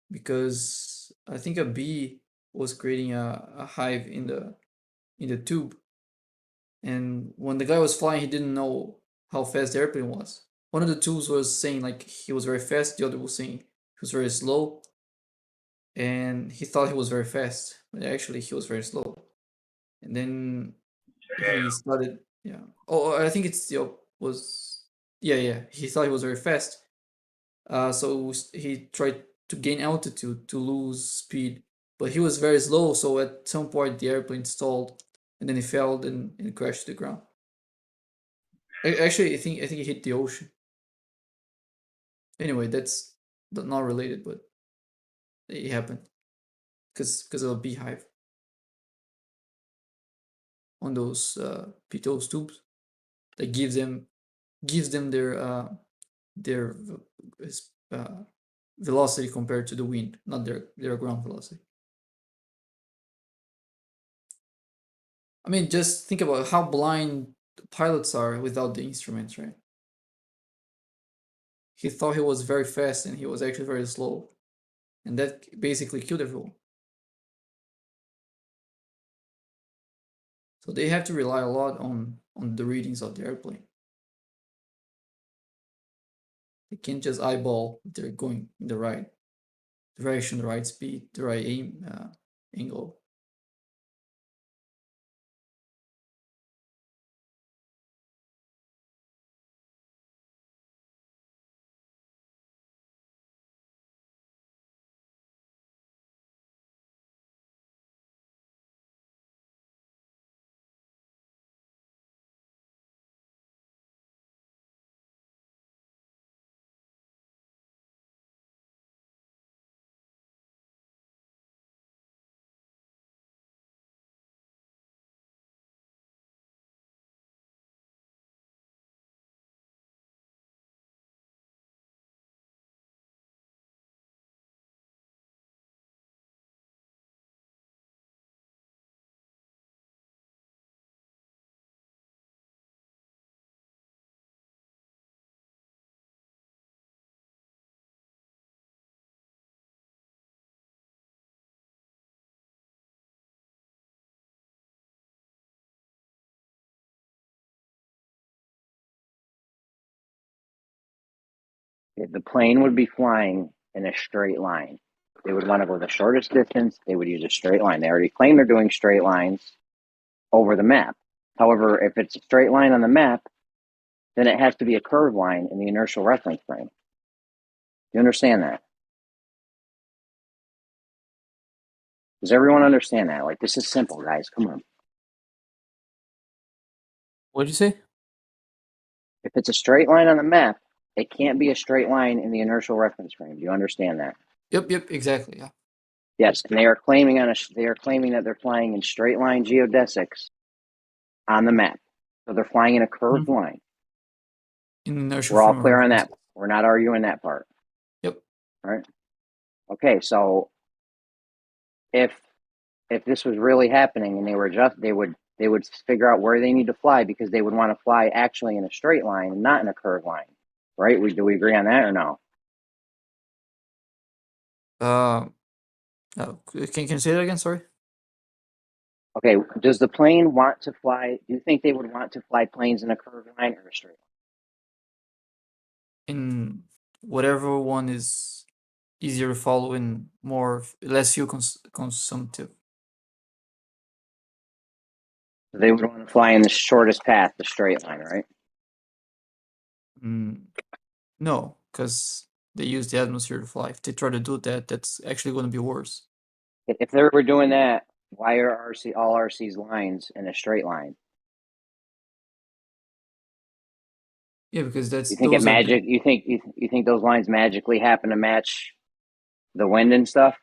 S17: because I think a bee was creating a hive in the tube, and when the guy was flying, he didn't know how fast the airplane was. One of the tubes was saying like he was very fast, the other was saying he was very slow, and he thought he was very fast, but actually he was very slow. And then he started, yeah. Oh, I think it's the was, yeah. He thought he was very fast, so he tried to gain altitude to lose speed, but he was very slow. So at some point the airplane stalled, and then he fell and crashed to the ground. Actually, I think he hit the ocean. Anyway, that's not related, but it happened because of a beehive on those pitot tubes that gives them their velocity compared to the wind, not their ground velocity. I mean, just think about how blind pilots are without the instruments, right? He thought he was very fast and he was actually very slow, and that basically killed everyone. So they have to rely a lot on the readings of the airplane. They can't just eyeball if they're going in the right direction, the right speed, the right aim, angle.
S7: The plane would be flying in a straight line. They would want to go the shortest distance. They would use a straight line. They already claim they're doing straight lines over the map. However, if it's a straight line on the map, then it has to be a curved line in the inertial reference frame. You understand that? Does everyone understand that? Like, this is simple, guys. Come on.
S17: What did you say?
S7: If it's a straight line on the map, it can't be a straight line in the inertial reference frame. Do you understand that?
S17: Yep, exactly. Yeah.
S7: Yes, and they are claiming that they're flying in straight line geodesics on the map. So they're flying in a curved line.
S17: In inertial
S7: We're all
S17: frame of
S7: clear on
S17: reference.
S7: that. We're not arguing that part.
S17: Yep.
S7: All right. Okay, so if this was really happening and they would figure out where they need to fly because they would want to fly actually in a straight line and not in a curved line. Right? Do we agree on that or no?
S17: Can you say that again? Sorry.
S7: Okay, does the plane want to fly? Do you think they would want to fly planes in a curved line or a straight line?
S17: In whatever one is easier to follow and less fuel consumptive.
S7: They would want to fly in the shortest path, the straight line, right?
S17: No, because they use the atmosphere to fly. If they try to do that, that's actually going to be worse.
S7: If they were doing that, why are all RC's lines in a straight line?
S17: Yeah, because that's
S7: You think it magic? You think those lines magically happen to match the wind and stuff?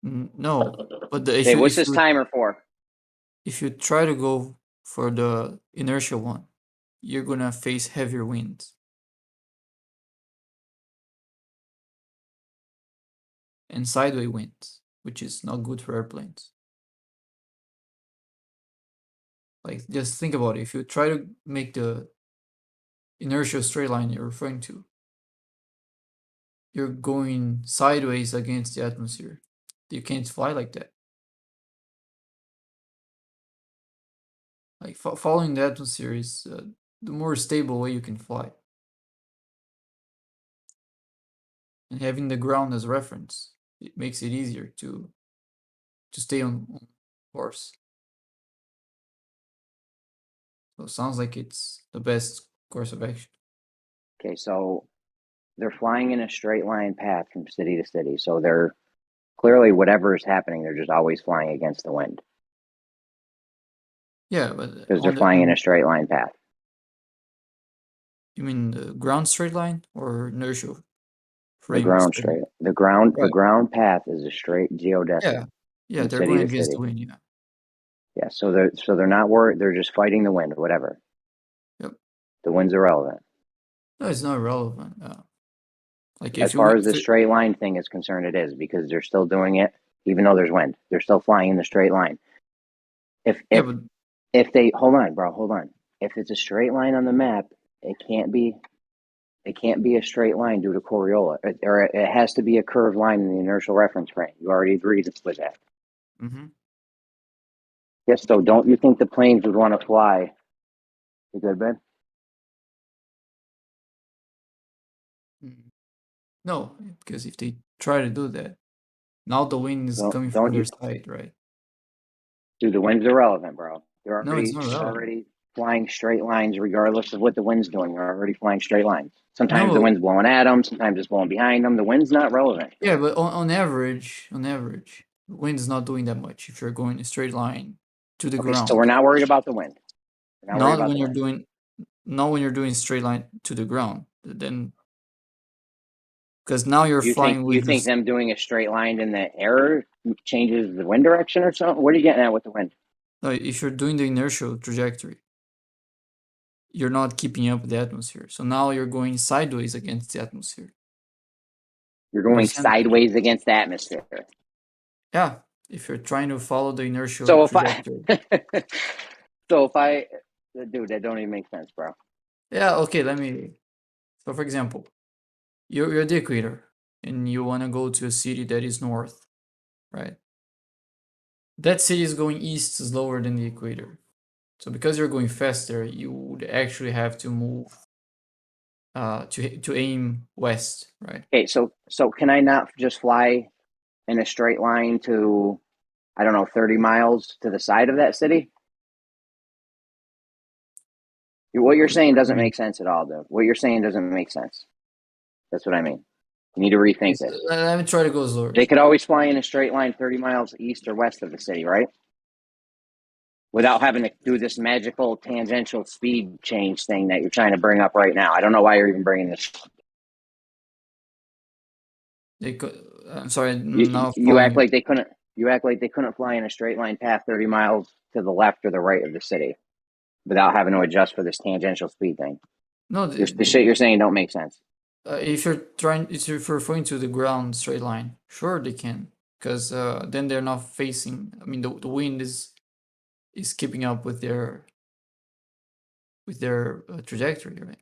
S17: No, but
S7: Hey, what's this timer for?
S17: If you try to go for the inertial one, you're gonna face heavier winds. And sideways winds, which is not good for airplanes. Like, just think about it. If you try to make the inertial straight line you're referring to, you're going sideways against the atmosphere. You can't fly like that. Like, following the atmosphere is the more stable way you can fly. And having the ground as reference, it makes it easier to stay on course. So it sounds like it's the best course of action.
S7: Okay, so they're flying in a straight line path from city to city. So they're clearly, whatever is happening, they're just always flying against the wind.
S17: Yeah, but
S7: because they're flying in a straight line path.
S17: You mean the ground straight line or inertial?
S7: The ground straight. The ground path is a straight geodesic.
S17: Yeah, yeah, they're going against the wind. Yeah.
S7: Yeah, so they're not worried. They're just fighting the wind, whatever.
S17: Yep.
S7: The wind's irrelevant.
S17: No, it's not relevant. Like
S7: as far as the straight line thing is concerned, it is, because they're still doing it even though there's wind. They're still flying in the straight line. If they hold on. If it's a straight line on the map, it can't be a straight line due to Coriolis, or it has to be a curved line in the inertial reference frame. You already agreed with that.
S17: Mm-hmm.
S7: Yes, so don't you think the planes would want to fly? You good, Ben?
S17: No, because if they try to do that, now the wind is coming from their side, right?
S7: Dude, the wind's irrelevant, bro. They're
S17: No, it's not relevant.
S7: already flying straight lines regardless of what the wind's doing. They're already flying straight lines. Sometimes the wind's blowing at them, sometimes it's blowing behind them. The wind's not relevant.
S17: Yeah, but on average, the wind is not doing that much if you're going a straight line to the ground.
S7: So we're not worried about the wind.
S17: Not when you're doing straight line to the ground. Then, because now you're flying with.
S7: You think them doing a straight line in the air changes the wind direction or something? What are you getting at with the wind?
S17: No, if you're doing the inertial trajectory, you're not keeping up with the atmosphere. So now you're going sideways against the atmosphere.
S7: You're going sideways against the atmosphere.
S17: Yeah, if you're trying to follow the inertial trajectory.
S7: Dude, that don't even make sense, bro.
S17: Yeah, okay, so for example, you're at the equator and you want to go to a city that is north, right? That city is going east slower than the equator. So because you're going faster, you would actually have to move to aim west, right?
S7: Okay, so can I not just fly in a straight line to, I don't know, 30 miles to the side of that city? What you're saying doesn't make sense at all, dude. What you're saying doesn't make sense. That's what I mean. You need to rethink this.
S17: Let me try to go slower.
S7: They could always fly in a straight line 30 miles east or west of the city, right? Without having to do this magical tangential speed change thing that you're trying to bring up right now. I don't know why you're even bringing this.
S17: I'm sorry.
S7: You act like they couldn't. You act like they couldn't fly in a straight line path 30 miles to the left or the right of the city without having to adjust for this tangential speed thing.
S17: No,
S7: the shit you're saying don't make sense.
S17: If you're referring to the ground straight line, sure they can, because then they're not facing. I mean, the wind is keeping up with their trajectory, right?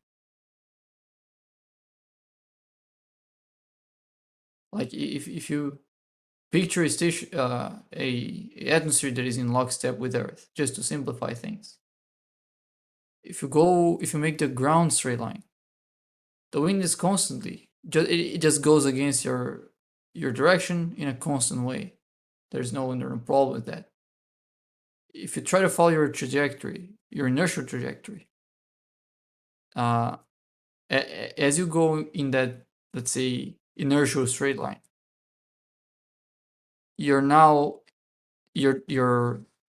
S17: Like if you picture a station, a atmosphere that is in lockstep with Earth, just to simplify things. If you make the ground straight line, the wind is constantly it just goes against your direction in a constant way. There's no problem with that. If you try to follow your trajectory, your inertial trajectory, as you go in that, let's say, inertial straight line, your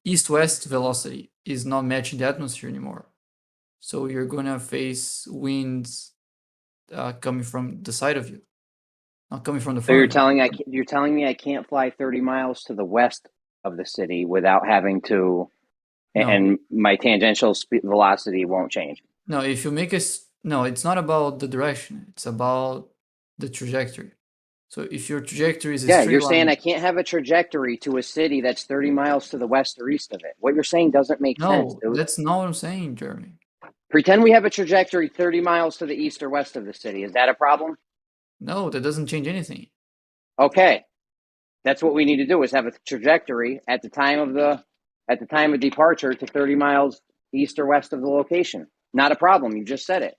S17: east-west velocity is not matching the atmosphere anymore. So you're gonna face winds coming from the side of you, not coming from the
S7: So
S17: front
S7: you're
S17: of you.
S7: telling me I can't fly 30 miles to the west of the city without having to,
S17: No.
S7: and my tangential velocity won't change.
S17: No, if you make no, it's not about the direction. It's about the trajectory. So if your trajectory is a
S7: Yeah,
S17: straight
S7: you're
S17: line,
S7: saying I can't have a trajectory to a city that's 30 miles to the west or east of it. What you're saying doesn't make sense,
S17: no,
S7: dude.
S17: that's not what I'm saying, Jeremy.
S7: Pretend we have a trajectory 30 miles to the east or west of the city. Is that a problem?
S17: No, that doesn't change anything.
S7: Okay. That's what we need to do, is have a trajectory at the time of departure to 30 miles east or west of the location. Not a problem. You just said it.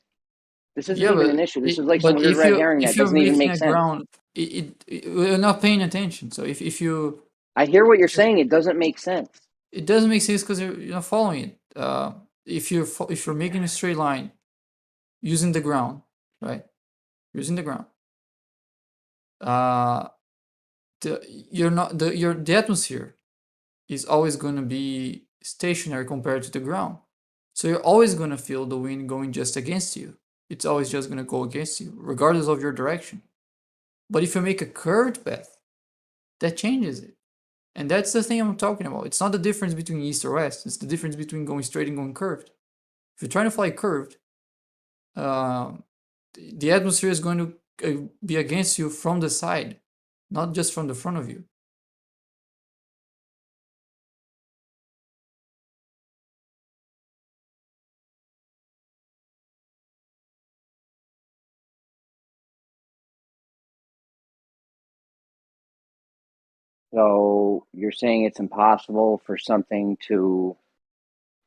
S7: This isn't
S17: Yeah,
S7: even
S17: but
S7: an issue. This is like some
S17: but
S7: weird red herring
S17: if
S7: that
S17: you're
S7: doesn't even
S17: making
S7: make
S17: a
S7: sense.
S17: ground, we're not paying attention. So if you,
S7: I hear what you're saying. It doesn't make sense.
S17: It doesn't make sense because you're not following it. If you're making a straight line using the ground, right? Using the ground. The atmosphere is always going to be stationary compared to the ground. So you're always going to feel the wind going just against you. It's always just going to go against you, regardless of your direction. But if you make a curved path, that changes it. And that's the thing I'm talking about. It's not the difference between east or west. It's the difference between going straight and going curved. If you're trying to fly curved, the atmosphere is going to be against you from the side, not just from the front of you.
S7: So you're saying it's impossible for something to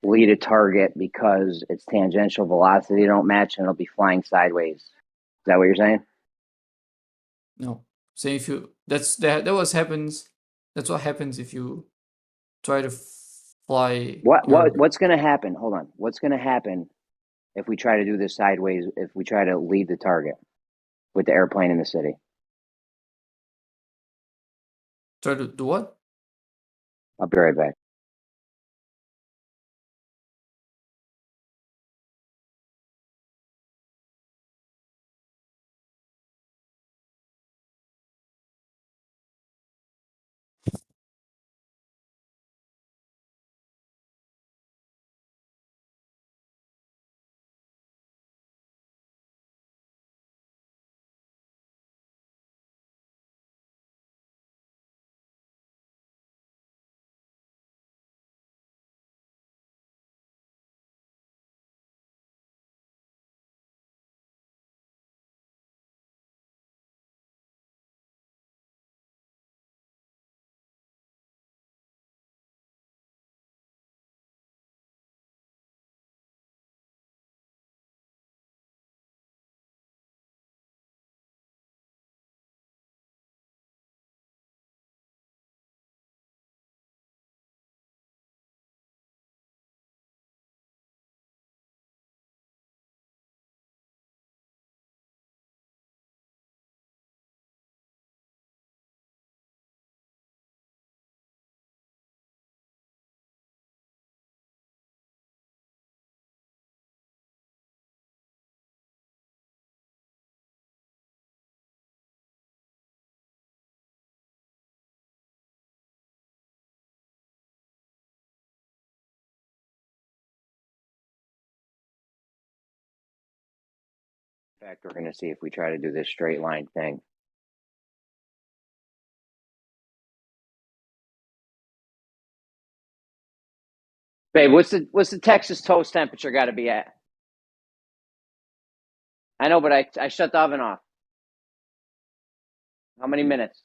S7: lead a target because its tangential velocity don't match and it'll be flying sideways. Is that what you're saying?
S17: No. Say if you that's what happens if you try to fly.
S7: What's going to happen? Hold on. What's going to happen if we try to do this sideways? If we try to lead the target with the airplane in the city?
S17: Try to do what?
S7: I'll be right back. In fact, we're going to see if we try to do this straight line thing. Babe, what's the Texas toast temperature got to be at? I know, but I shut the oven off. How many minutes?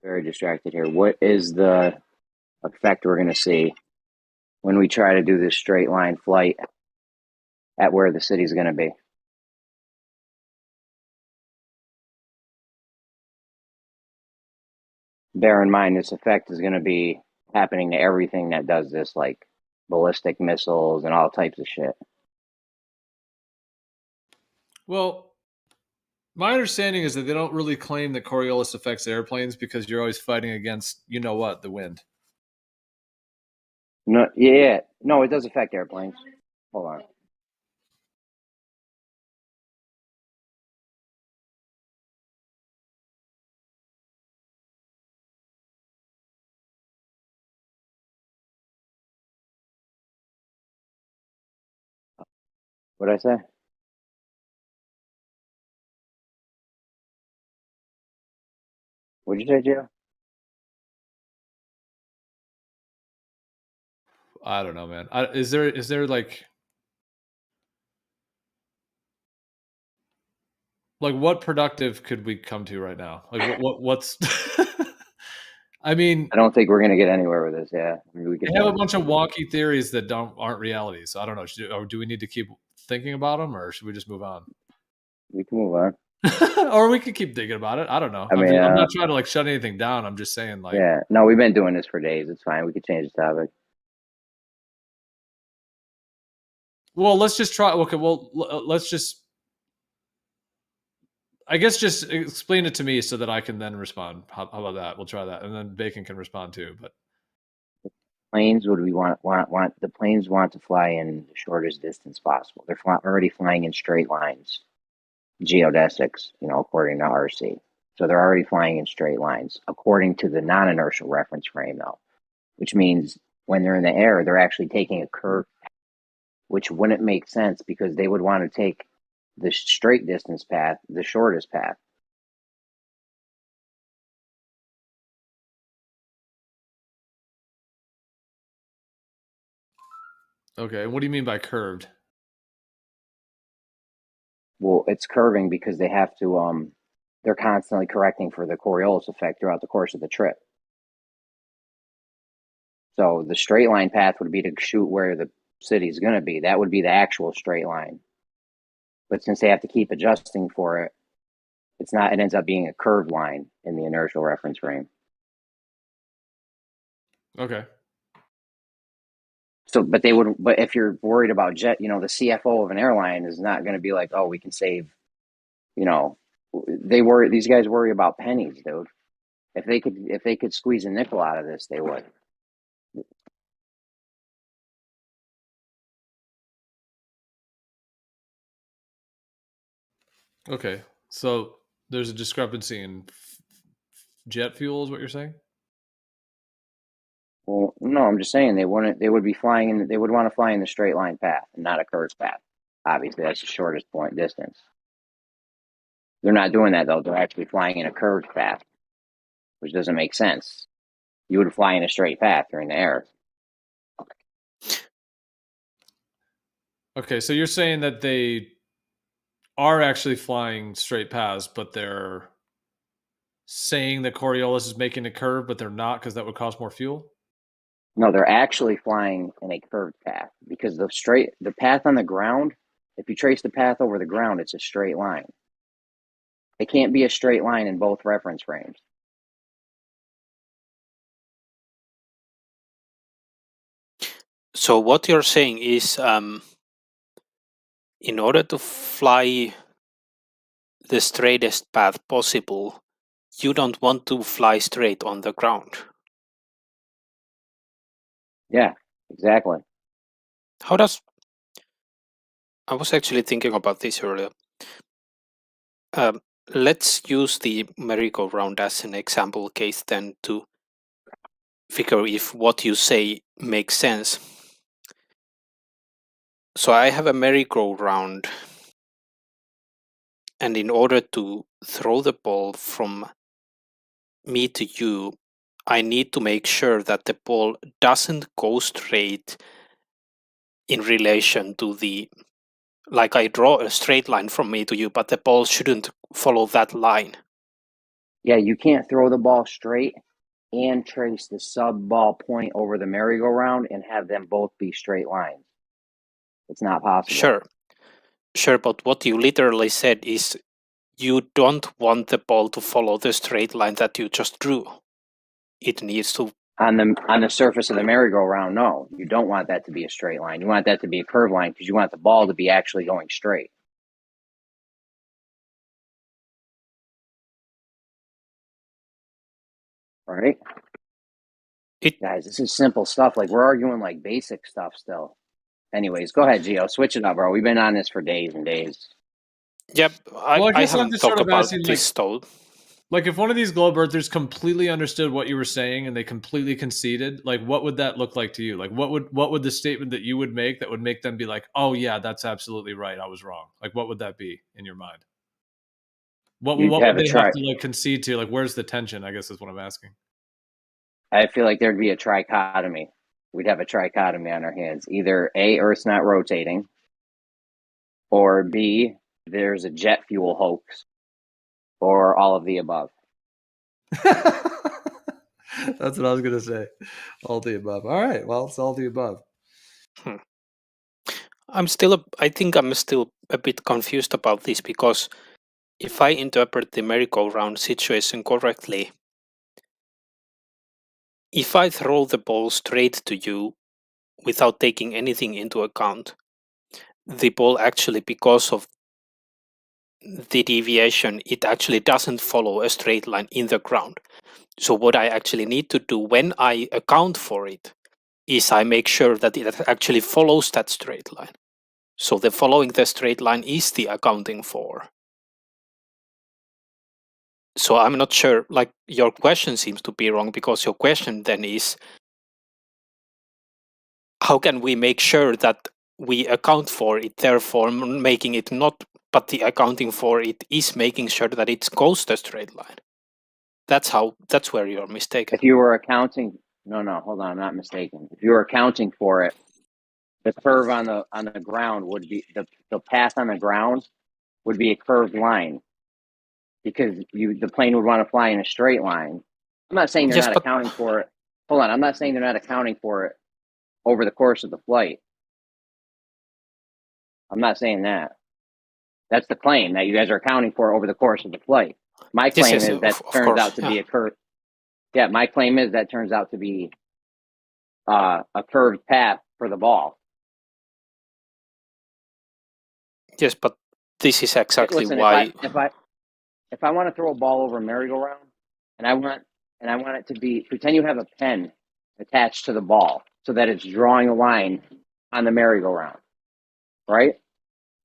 S7: Very distracted here. What is the effect we're going to see when we try to do this straight line flight at where the city's going to be? Bear in mind, this effect is going to be happening to everything that does this, like ballistic missiles and all types of shit.
S8: Well, My understanding is that they don't really claim that Coriolis affects airplanes because you're always fighting against, you know what, the wind.
S7: No, yeah, no, it does affect airplanes. Hold on. What'd I say? What'd you say, Joe?
S8: I don't know, man. Is there like what productive could we come to right now? Like what's I mean,
S7: I don't think we're gonna get anywhere with this. Yeah, we could
S8: they have a bunch of wonky theories that aren't reality. So I don't know. Or do we need to keep thinking about them, or should we just move on?
S7: We can move on.
S8: Or we could keep thinking about it. I don't know.
S7: I mean,
S8: I'm not trying to like shut anything down. I'm just saying like.
S7: Yeah, no, we've been doing this for days. It's fine. We could change the topic.
S8: Well, let's just try. Okay, well, let's just. I guess just explain it to me so that I can then respond. How about that? We'll try that, and then Bacon can respond too. But
S7: planes would we want the planes want to fly in the shortest distance possible. They're already flying in straight lines, geodesics, according to RC. So they're already flying in straight lines according to the non-inertial reference frame, though, which means when they're in the air, they're actually taking a curve, which wouldn't make sense because they would want to take the straight distance path, the shortest path.
S8: Okay, what do you mean by curved?
S7: Well, it's curving because they have to, they're constantly correcting for the Coriolis effect throughout the course of the trip. So the straight line path would be to shoot where the city's going to be. That would be the actual straight line. But since they have to keep adjusting for it, it ends up being a curved line in the inertial reference frame.
S8: Okay.
S7: So, but if you're worried about jet, the CFO of an airline is not going to be like, oh, we can save, these guys worry about pennies, dude. If they could squeeze a nickel out of this, they would.
S8: Okay, so there's a discrepancy in jet fuel, is what you're saying?
S7: Well, no, I'm just saying they would want to fly in the straight line path and not a curved path. Obviously, that's the shortest point distance. They're not doing that though. They're actually flying in a curved path, which doesn't make sense. You would fly in a straight path. You're in the air.
S8: Okay, so you're saying that they are actually flying straight paths, but they're saying that Coriolis is making a curve, but they're not because that would cost more fuel?
S7: No, they're actually flying in a curved path because the path on the ground, if you trace the path over the ground, it's a straight line. It can't be a straight line in both reference frames.
S16: So what you're saying is, in order to fly the straightest path possible, you don't want to fly straight on the ground.
S7: Yeah, exactly.
S16: I was actually thinking about this earlier. Let's use the merry-go-round as an example case then to figure if what you say makes sense. So I have a merry-go-round, and in order to throw the ball from me to you, I need to make sure that the ball doesn't go straight in relation to like I draw a straight line from me to you, but the ball shouldn't follow that line.
S7: Yeah, you can't throw the ball straight and trace the sub-ball point over the merry-go-round and have them both be straight lines. It's not possible.
S16: Sure, but what you literally said is you don't want the ball to follow the straight line that you just drew. It needs to...
S7: On the surface of the merry-go-round, no. You don't want that to be a straight line. You want that to be a curved line because you want the ball to be actually going straight. right? Guys, this is simple stuff. Like, we're arguing like basic stuff still. Anyways, go ahead, Gio. Switch it up, bro. We've been on this for days and days.
S16: Yep,
S8: I guess I'm just sort of asking,
S16: this though.
S8: Like, if one of these globe earthers completely understood what you were saying and they completely conceded, like, what would that look like to you? Like, what would the statement that you would make that would make them be like, "Oh yeah, that's absolutely right. I was wrong." Like, what would that be in your mind? What would they have to like concede to? Like, where's the tension? I guess is what I'm asking.
S7: I feel like there'd be a trichotomy. We'd have a trichotomy on our hands. Either A, Earth's not rotating, or B, there's a jet fuel hoax, or all of the above.
S8: That's what I was gonna say. All the above. All right. Well, it's all the above.
S16: I think I'm still a bit confused about this, because if I interpret the merry-go-round situation correctly, if I throw the ball straight to you without taking anything into account, the ball actually, because of the deviation, it actually doesn't follow a straight line in the ground. So what I actually need to do when I account for it is I make sure that it actually follows that straight line. So the following the straight line is the accounting for. So I'm not sure, like, your question seems to be wrong, because your question then is, how can we make sure that we account for it, therefore making it not, but the accounting for it is making sure that it goes the straight line. That's where you're mistaken.
S7: If you were accounting, hold on, I'm not mistaken. If you were accounting for it, the curve on the ground would be the path on the ground would be a curved line, because the plane would want to fly in a straight line. I'm not saying they're not accounting for it. Hold on, I'm not saying they're not accounting for it over the course of the flight. I'm not saying that. That's the claim, that you guys are accounting for over the course of the flight. My claim is that turns out to be a curve. Yeah, my claim is that turns out to be a curved path for the ball.
S16: Yes, but this is exactly why.
S7: If I want to throw a ball over a merry-go-round, and I want it to be, pretend you have a pen attached to the ball so that it's drawing a line on the merry-go-round, right?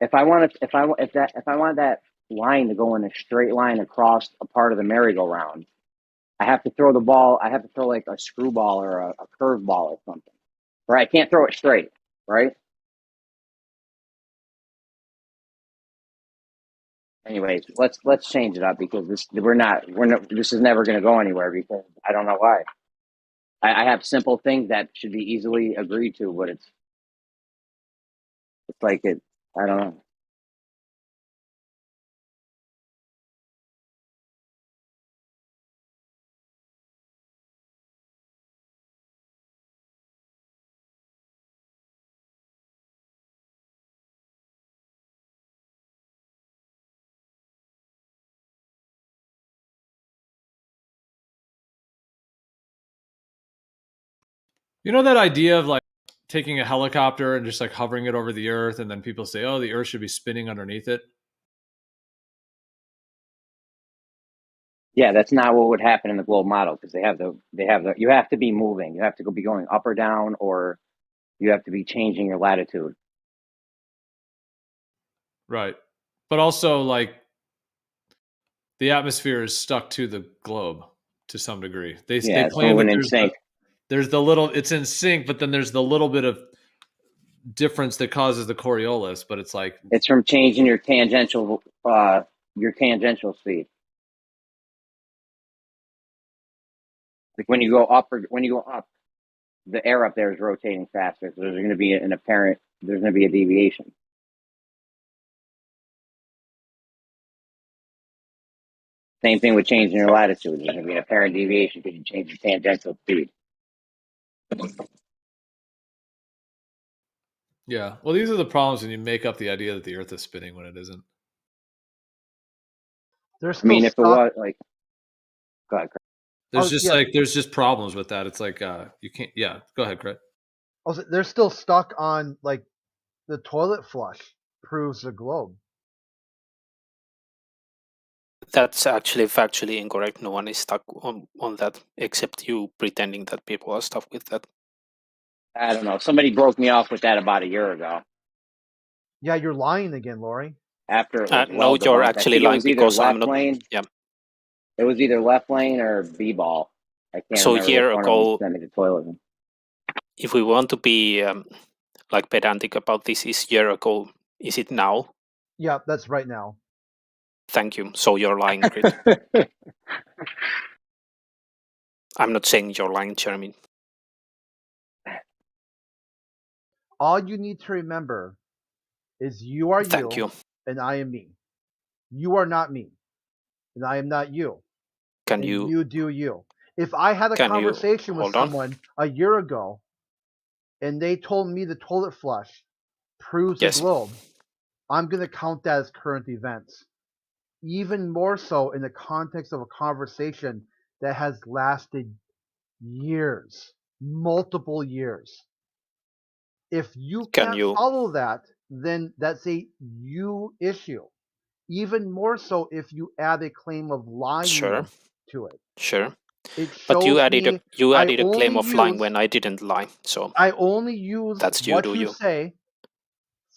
S7: If I want that line to go in a straight line across a part of the merry-go-round, I have to throw the ball. I have to throw like a screwball or a curve ball or something, right? I can't throw it straight, right? Anyways, let's change it up, because this is never going to go anywhere, because I don't know why. I have simple things that should be easily agreed to, but it's like I don't know.
S8: You know that idea of like taking a helicopter and just like hovering it over the Earth, and then people say, "Oh, the Earth should be spinning underneath it."
S7: Yeah, that's not what would happen in the globe model, because they have the you have to be moving. You have to be going up or down, or you have to be changing your latitude.
S8: Right. But also, like, the atmosphere is stuck to the globe to some degree. They claim that there's the little, it's in sync, but then there's the little bit of difference that causes the Coriolis, but it's like,
S7: it's from changing your tangential speed. Like when you go up, the air up there is rotating faster, so there's going to be a deviation. Same thing with changing your latitude. There's going to be an apparent deviation because you change your tangential speed.
S8: yeah. Well, these are the problems when you make up the idea that the Earth is spinning when it isn't.
S7: If it was like, go ahead, Craig.
S8: There's just problems with that. It's like you can't. Yeah, go ahead, Craig.
S5: Also, they're still stuck on like the toilet flush proves the globe.
S16: That's actually factually incorrect. No one is stuck on that except you pretending that people are stuck with that.
S7: I don't know. Somebody broke me off with that about a year ago.
S5: Yeah, you're lying again, Lori.
S7: After it was
S16: No,
S7: well
S16: you're
S7: debunked.
S16: actually
S7: I think
S16: lying
S7: it was either
S16: because I'm
S7: left
S16: not.
S7: lane.
S16: Yeah.
S7: It was either left lane or B-ball. I can't
S16: So a
S7: remember
S16: year
S7: which one of them
S16: ago,
S7: sent me to toilet.
S16: if we want to be like pedantic about this, is year ago? Is it now?
S5: Yeah, that's right now.
S16: Thank you. So you're lying, Grit. I'm not saying you're lying, Jeremy.
S5: All you need to remember is you are
S16: Thank you.
S5: and I am me. You are not me, and I am not you.
S16: Can
S5: and
S16: you?
S5: You do you. If I had a conversation with someone a year ago, and they told me the toilet flush proves a globe, I'm going to count that as current events. Even more so in the context of a conversation that has lasted years, multiple years. If you can't follow that, then that's a you issue. Even more so if you add a claim of lying to it.
S16: Sure.
S5: It
S16: But you
S5: shows
S16: added
S5: me
S16: a claim of lying when I didn't lie. So
S5: I only use
S16: that's you,
S5: what
S16: do
S5: you
S16: you?
S5: say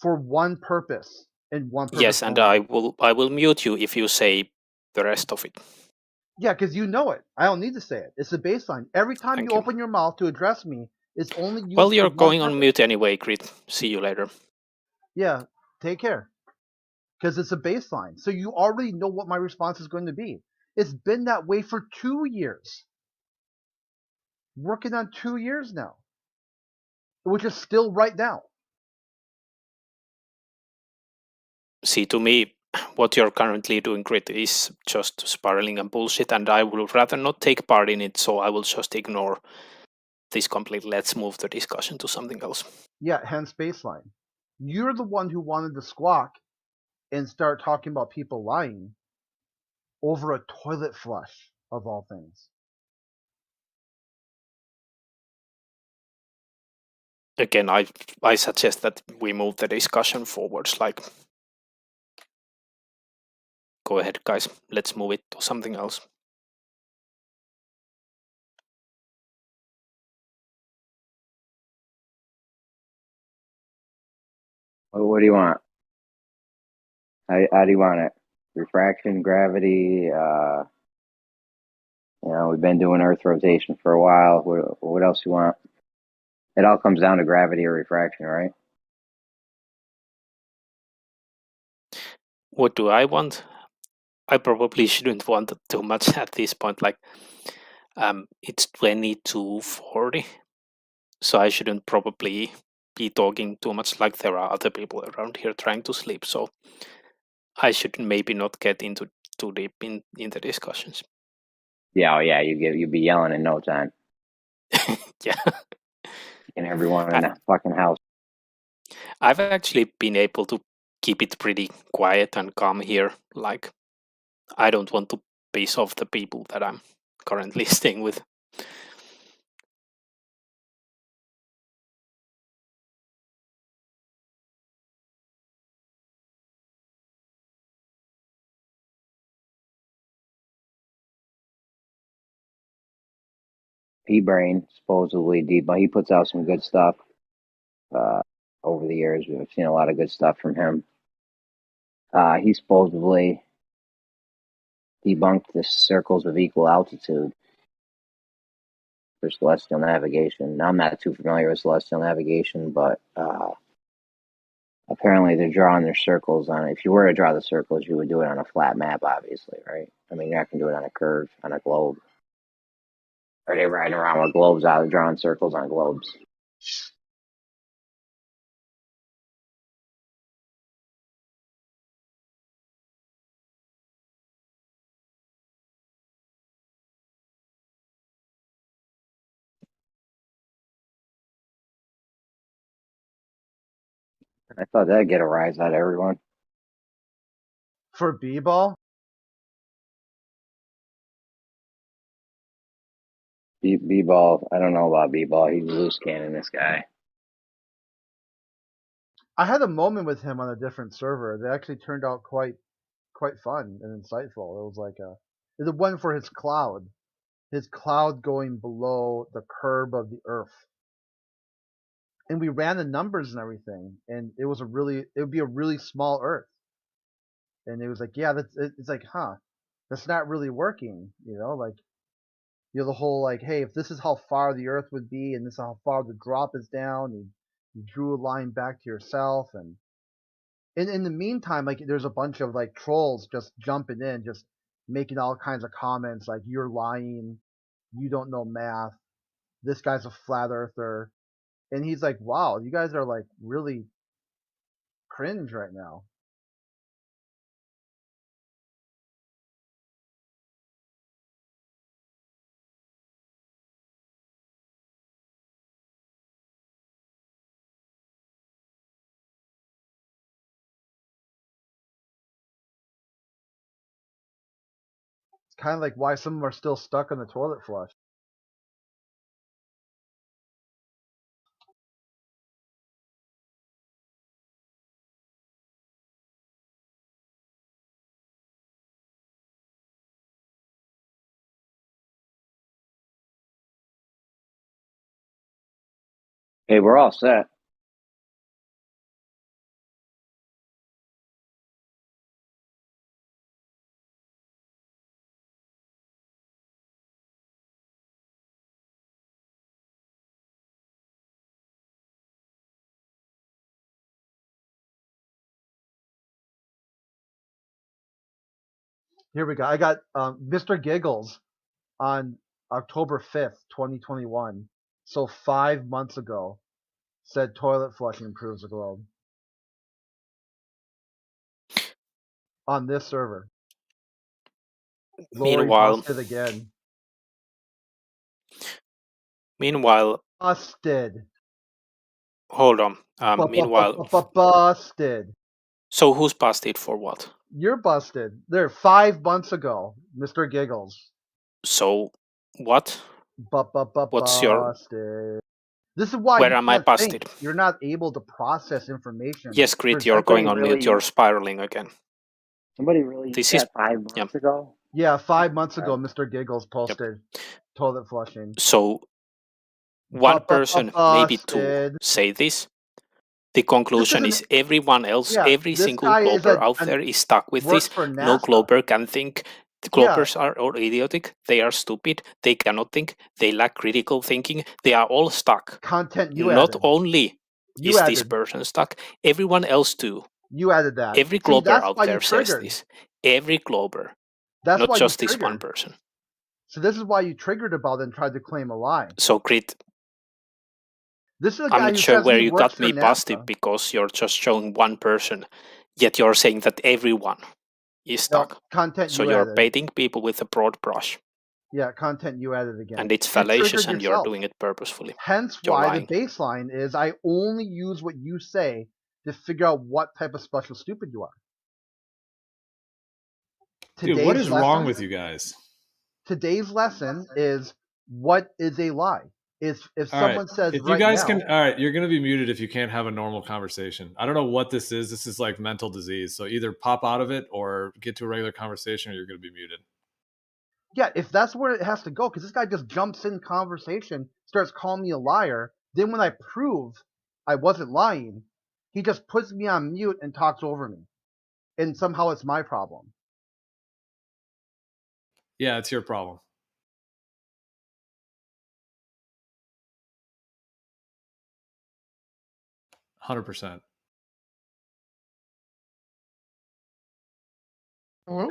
S5: for one purpose and one purpose
S16: Yes, and
S5: only.
S16: I will mute you if you say the rest of it.
S5: Yeah, because you know it. I don't need to say it. It's the baseline. Every time you open your mouth to address me, it's only used
S16: Well, you're
S5: for one
S16: going
S5: purpose.
S16: on mute anyway, Grit. See you later.
S5: Yeah, take care. Because it's a baseline. So you already know what my response is going to be. It's been that way for 2 years. Working on 2 years now. Which is still right now.
S16: See, to me, what you're currently doing, Grit, is just spiraling and bullshit, and I would rather not take part in it, so I will just ignore this completely. Let's move the discussion to something else.
S5: Yeah, hence baseline. You're the one who wanted to squawk and start talking about people lying over a toilet flush, of all things.
S16: Again, I suggest that we move the discussion forwards. Like, go ahead, guys. Let's move it to something else.
S7: What do you want? How do you want it? Refraction, gravity. We've been doing Earth rotation for a while. What else you want? It all comes down to gravity or refraction, right?
S16: What do I want? I probably shouldn't want too much at this point. Like, it's 22:40, so I shouldn't probably be talking too much. Like, there are other people around here trying to sleep, so I should maybe not get into too deep in the discussions.
S7: Yeah, you'd be yelling in no time.
S16: Yeah.
S7: And everyone in the fucking house.
S16: I've actually been able to keep it pretty quiet and calm here. Like, I don't want to piss off the people that I'm currently staying with.
S7: P-Brain supposedly debunked. He puts out some good stuff. Over the years, we've seen a lot of good stuff from him. He supposedly debunked the circles of equal altitude for celestial navigation. Now, I'm not too familiar with celestial navigation, but apparently they're drawing their circles on it. If you were to draw the circles, you would do it on a flat map, obviously, right? I mean, you're not going to do it on a curve, on a globe. Are they riding around with globes out, drawing circles on globes? I thought that'd get a rise out of everyone.
S5: For B-ball?
S7: B-ball, I don't know about B-ball. He's loose cannon, this guy.
S5: I had a moment with him on a different server that actually turned out quite quite fun and insightful. It was like the one for his cloud going below the curb of the Earth, and we ran the numbers and everything, and it would be a really small Earth, and it was like, yeah, it's like, that's not really working, like, the whole like, hey, if this is how far the Earth would be, and this is how far the drop is down, you drew a line back to yourself, and in the meantime, like, there's a bunch of like trolls just jumping in, just making all kinds of comments like, you're lying, you don't know math, this guy's a flat earther, and he's like, wow, you guys are like really cringe right now. It's kind of like why some of them are still stuck on the toilet flush.
S7: Hey, we're all set.
S5: Here we go. I got Mr. Giggles on October 5th, 2021. So 5 months ago, said toilet flushing improves the globe. On this server. Lori busted again.
S16: Meanwhile,
S5: busted.
S16: Hold on. Meanwhile,
S5: busted.
S16: So who's busted for what?
S5: You're busted. There 5 months ago, Mr. Giggles.
S16: So what? What's your?
S5: Busted. This is why
S16: Where
S5: you
S16: am I
S5: can't
S16: busted?
S5: think. You're not able to process information.
S16: Yes, Grit, you're going on mute. You're spiraling again.
S7: Somebody really
S16: This
S7: used
S16: is
S7: that 5 months ago?
S5: Yeah, 5 months ago, Mr. Giggles posted toilet flushing.
S16: So one person, maybe two, say this. The conclusion is everyone else, every single glober out there is stuck with this. No glober can think. The globers are all idiotic. They are stupid. They cannot think. They lack critical thinking. They are all stuck.
S5: Content you
S16: Not
S5: added.
S16: only
S5: You
S16: is this
S5: added.
S16: person stuck, everyone else too.
S5: You added that.
S16: Every glober out there says this. Every glober.
S5: That's
S16: not
S5: why
S16: just
S5: you
S16: this one
S5: triggered.
S16: person.
S5: So this is why you triggered about it and tried to claim a lie.
S16: So Grit,
S5: this is a
S16: I'm
S5: guy
S16: not
S5: who
S16: sure
S5: says
S16: where
S5: he
S16: you
S5: works
S16: got
S5: for
S16: me
S5: NASA.
S16: busted because you're just showing one person, yet you're saying that everyone is stuck.
S5: Content
S16: So
S5: you
S16: you're
S5: added.
S16: painting people with a broad brush.
S5: Yeah, content you added again.
S16: And it's
S5: You
S16: fallacious
S5: triggered
S16: and you're
S5: yourself.
S16: doing it purposefully.
S5: Hence
S16: You're
S5: why
S16: lying.
S5: the baseline is I only use what you say to figure out what type of special stupid you are.
S8: Dude, what is wrong with you guys?
S5: Today's lesson is what is a lie. If someone says
S8: if
S5: right
S8: you guys
S5: now,
S8: can, all right, you're gonna be muted if you can't have a normal conversation. I don't know what this is. This is like mental disease. So either pop out of it or get to a regular conversation, or you're gonna be muted.
S5: yeah, if that's where it has to go, because this guy just jumps in conversation, starts calling me a liar. Then when I prove I wasn't lying, he just puts me on mute and talks over me, and somehow it's my problem.
S8: Yeah, it's your problem. %100%.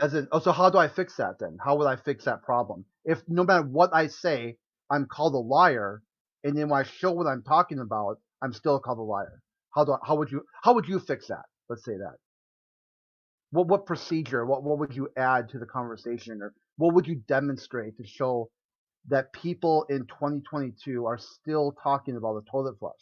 S5: As in, so how do I fix that then? How would I fix that problem? If no matter what I say, I'm called a liar, and then when I show what I'm talking about, I'm still called a liar. How would you fix that? Let's say that. What procedure? What would you add to the conversation, or what would you demonstrate to show that people in 2022 are still talking about the toilet flush?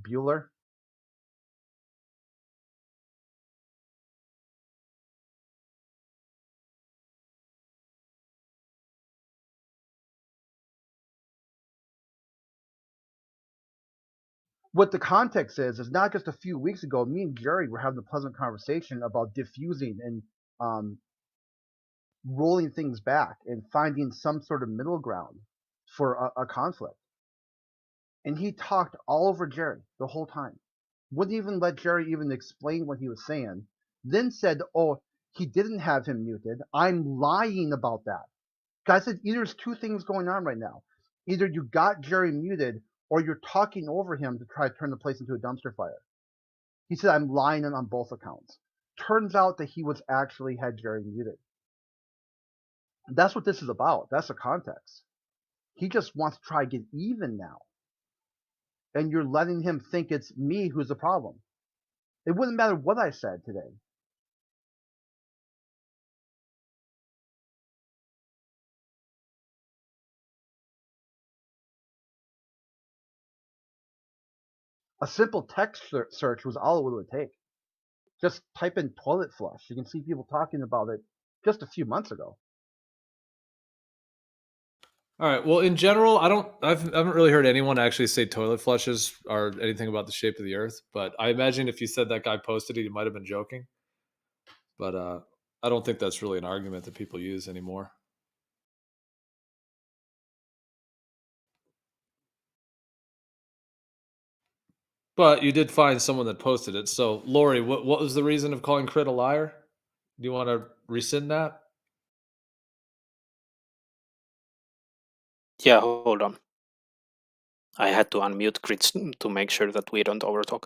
S5: Bueller? what the context is not just a few weeks ago, me and Jerry were having a pleasant conversation about diffusing and rolling things back and finding some sort of middle ground for a conflict. And he talked all over Jerry the whole time. Wouldn't even let Jerry even explain what he was saying. Then said, oh, he didn't have him muted. I'm lying about that. Guys said, either there's two things going on right now. Either you got Jerry muted or you're talking over him to try to turn the place into a dumpster fire. He said, I'm lying on both accounts. Turns out that he was actually had Jerry muted. That's what this is about. That's the context. He just wants to try to get even now. And you're letting him think it's me who's the problem. It wouldn't matter what I said today. A simple text search was all it would take. Just type in toilet flush. You can see people talking about it just a few months ago.
S8: All right. Well, in general, I haven't really heard anyone actually say toilet flushes or anything about the shape of the Earth. But I imagine if you said that guy posted it, he might have been joking. But I don't think that's really an argument that people use anymore. But you did find someone that posted it. So, Lori, what was the reason of calling Crit a liar? Do you want to rescind that?
S16: Yeah, hold on. I had to unmute Crit to make sure that we don't overtalk.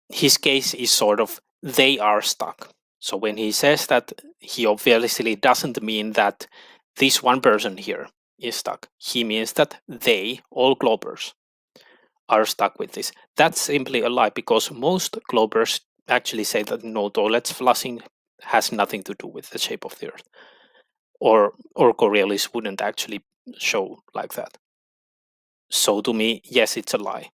S16: His case is sort of, they are stuck. So when he says that, he obviously doesn't mean that this one person here is stuck. He means that they, all Globers, are stuck with this. That's simply a lie, because most Globers actually say that no, toilets flushing has nothing to do with the shape of the Earth. Or Coriolis wouldn't actually show like that. So to me, yes, it's a lie.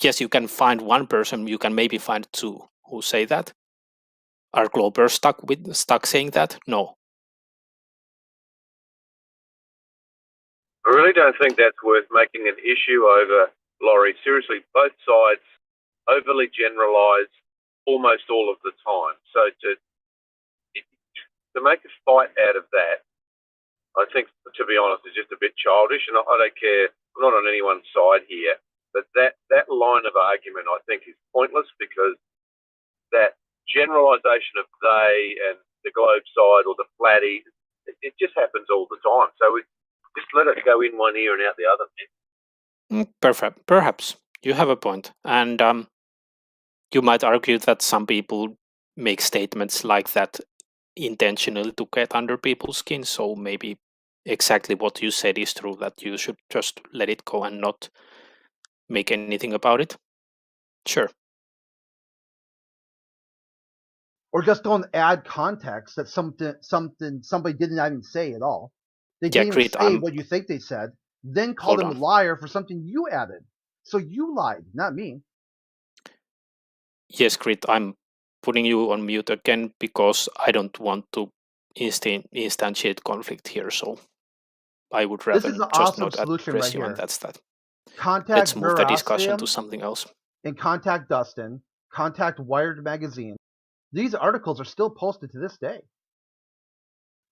S16: Yes, you can find one person, you can maybe find two who say that. Are Globers stuck saying that? No.
S12: I really don't think that's worth making an issue over, Laurie. Seriously, both sides overly generalise almost all of the time. So to make a fight out of that, I think, to be honest, is just a bit childish, and I don't care. I'm not on anyone's side here, but that line of argument I think is pointless, because that generalisation of they and the globe side or the flatty, it just happens all the time. So we just let it go in one ear and out the other.
S16: Perfect. Perhaps you have a point, and you might argue that some people make statements like that intentionally to get under people's skin. So maybe exactly what you said is true, that you should just let it go and not make anything about it. Sure.
S5: Or just don't add context that somebody didn't even say at all. They didn't even say what you think they said, then call them a liar for something you added. So you lied, not me.
S16: Yes, Crit, I'm putting you on mute again because I don't want to instantiate conflict here. So I would rather
S5: this is an
S16: just
S5: awesome
S16: not
S5: solution
S16: address
S5: right
S16: you,
S5: here.
S16: and that's that.
S5: Contact
S16: Let's move the discussion to
S5: Veracity
S16: something else.
S5: And contact Dustin. Contact Wired Magazine. These articles are still posted to this day.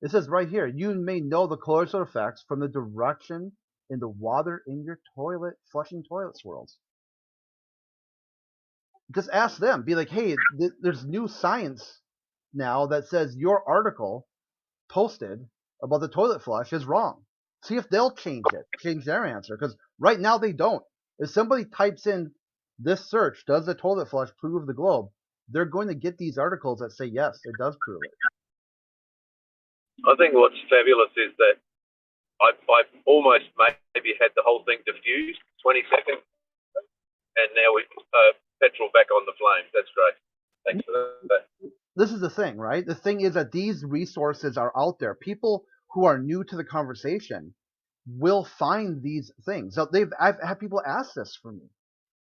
S5: It says right here, you may know the colossal effects from the direction in the water in your toilet, flushing toilet swirls. Just ask them. Be like, hey, there's new science now that says your article posted about the toilet flush is wrong. See if they'll change their answer. Because right now they don't. If somebody types in this search, does the toilet flush prove the globe? They're going to get these articles that say, yes, it does prove it.
S12: I think what's fabulous is that I almost maybe had the whole thing diffused, 20 seconds, and now we petrol back on the flames. That's great. Thanks for that.
S5: This is the thing, right? The thing is that these resources are out there. People who are new to the conversation will find these things. So I've had people ask this for me.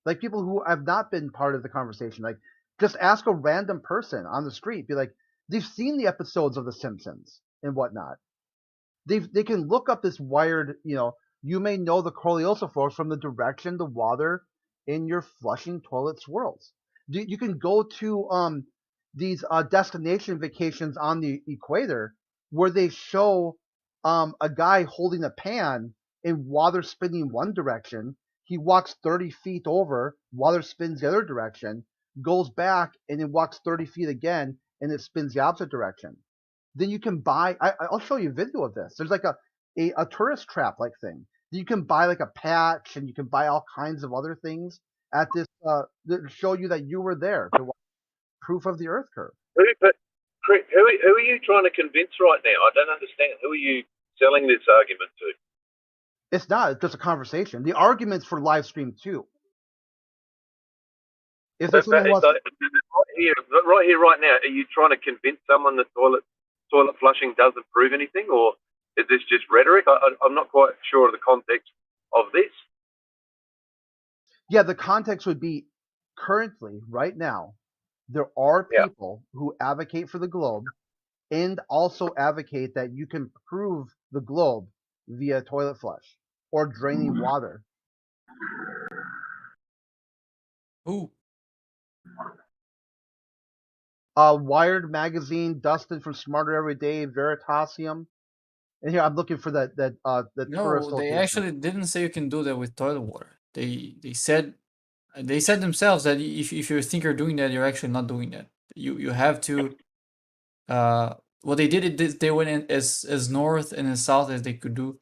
S5: Like people who have not been part of the conversation. Like just ask a random person on the street. Be like, they've seen the episodes of The Simpsons and whatnot. They can look up this Wired, you may know the Coriolis force from the direction the water in your flushing toilet swirls. You can go to these destination vacations on the equator where they show a guy holding a pan and water spinning one direction. He walks 30 feet over, water spins the other direction, goes back, and then walks 30 feet again, and it spins the opposite direction. Then you can buy. I'll show you a video of this. There's like a tourist trap like thing. You can buy like a patch, and you can buy all kinds of other things at this that show you that you were there to watch proof of the Earth curve.
S12: Who are you trying to convince right now? I don't understand. Who are you selling this argument to?
S5: It's not. It's just a conversation. The argument's for live stream too. If there's someone who wants
S12: right here, right now, are you trying to convince someone that toilet flushing doesn't prove anything, or is this just rhetoric? I'm not quite sure of the context of this.
S5: Yeah, the context would be currently, right now, there are people who advocate for the globe and also advocate that you can prove the globe via toilet flush or draining water.
S17: Ooh.
S5: Wired Magazine, Dustin from Smarter Every Day, Veritasium. And here I'm looking for the
S17: No,
S5: tourist
S17: they
S5: location.
S17: actually didn't say you can do that with toilet water. They said themselves that if you think you're doing that, you're actually not doing that. You have to. What they did is they went in as north and as south as they could do,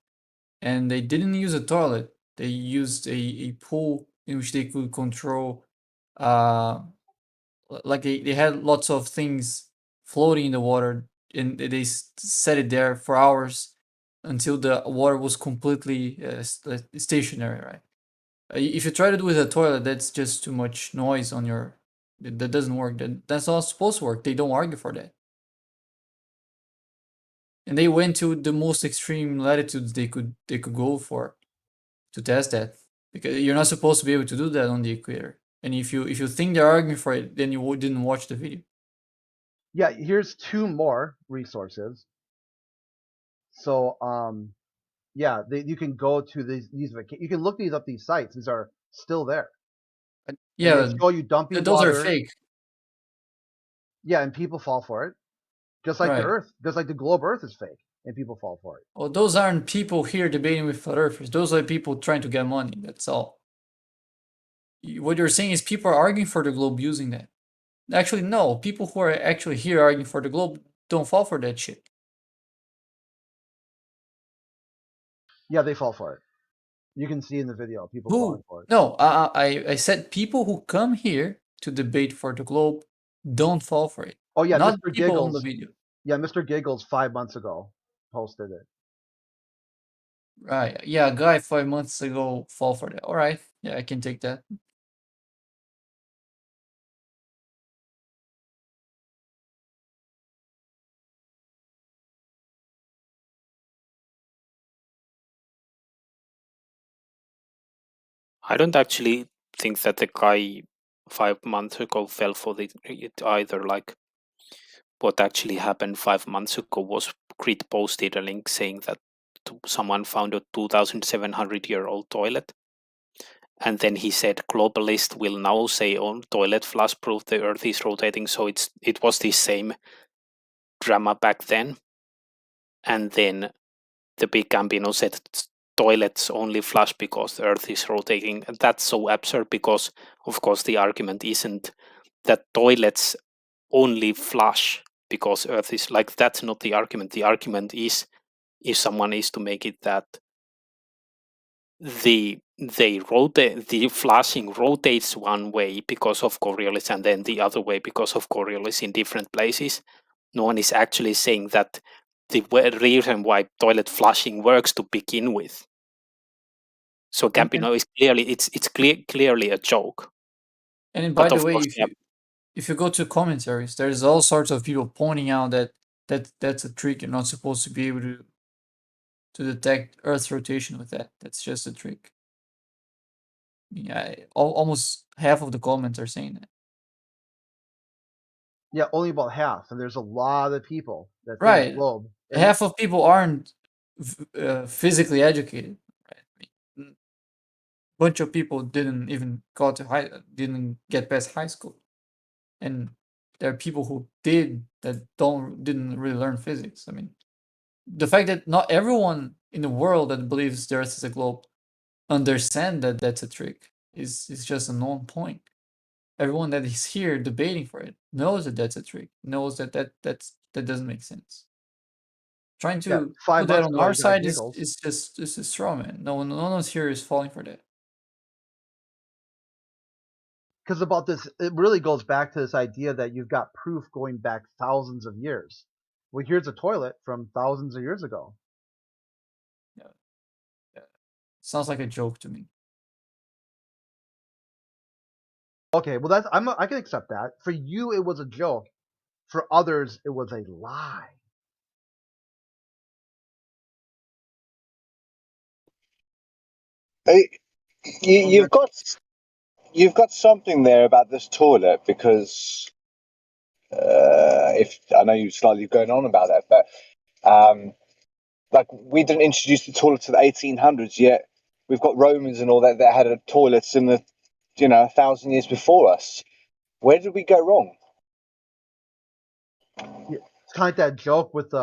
S17: and they didn't use a toilet. They used a pool in which they could control. Like they had lots of things floating in the water, and they set it there for hours until the water was completely stationary, right? If you try to do with a toilet, that's just too much noise on your. That doesn't work. That's not supposed to work. They don't argue for that. And they went to the most extreme latitudes they could go for to test that, because you're not supposed to be able to do that on the equator. And if you think they're arguing for it, then you didn't watch the video.
S5: Yeah, here's two more resources. So yeah, you can go to these you can look these up. These sites, these are still there.
S17: Yeah,
S5: and they show you dumping
S17: those
S5: water.
S17: are fake.
S5: Yeah, and people fall for it, just like the
S17: Right.
S5: Earth, just like the globe Earth is fake, and people fall for it.
S17: Well, those aren't people here debating with flat earthers. Those are people trying to get money. That's all. What you're saying is people are arguing for the globe using that. Actually, no. People who are actually here arguing for the globe don't fall for that shit.
S5: Yeah, they fall for it. You can see in the video people
S17: Who?
S5: falling for it.
S17: No, I said people who come here to debate for the globe don't fall for it.
S5: Oh yeah,
S17: Not
S5: Mr.
S17: people on the
S5: Giggles.
S17: video.
S5: Yeah, Mr. Giggles 5 months ago posted it.
S17: Right. Yeah, a guy 5 months ago fall for that. All right. Yeah, I can take that.
S16: I don't actually think that the guy 5 months ago fell for it either. Like, what actually happened 5 months ago was Crit posted a link saying that someone found a 2,700-year-old toilet. And then he said, globalist will now say on toilet flush proof the Earth is rotating. So it was the same drama back then. And then the big Gambino said toilets only flush because the Earth is rotating. And that's so absurd because, of course, the argument isn't that toilets only flush because Earth is like, that's not the argument. The argument is, if someone is to make it that the flushing rotates one way because of Coriolis and then the other way because of Coriolis in different places. No one is actually saying that the reason why toilet flushing works to begin with. So Gambino is clearly a joke.
S17: And by
S16: But
S17: the
S16: of
S17: way,
S16: course,
S17: if you go to commentaries, there's all sorts of people pointing out that's a trick. You're not supposed to be able to detect Earth's rotation with that. That's just a trick. Yeah, almost half of the comments are saying that.
S5: Yeah, only about half, and there's a lot of people that think
S17: Right.
S5: globe.
S17: Half of people aren't physically educated. Right? bunch of people didn't even didn't get past high school, and there are people who did that didn't really learn physics. I mean, the fact that not everyone in the world that believes the Earth is a globe understand that that's a trick is just a known point. Everyone that is here debating for it knows that that's a trick, knows that that doesn't make sense. Trying to put that on our side is just a straw man. No one else here is falling for that.
S5: Because about this, it really goes back to this idea that you've got proof going back thousands of years. Well, here's a toilet from thousands of years ago.
S17: Yeah. Sounds like a joke to me.
S5: Okay, well I can accept that. For you, it was a joke. For others, it was a lie.
S10: Hey, you've got something there about this toilet, because if I know you're slightly going on about that, but like, we didn't introduce the toilet to the 1800s yet. We've got Romans and all that had toilets in the 1,000 years before us. Where did we go wrong?
S5: Yeah, it's kind of like that joke with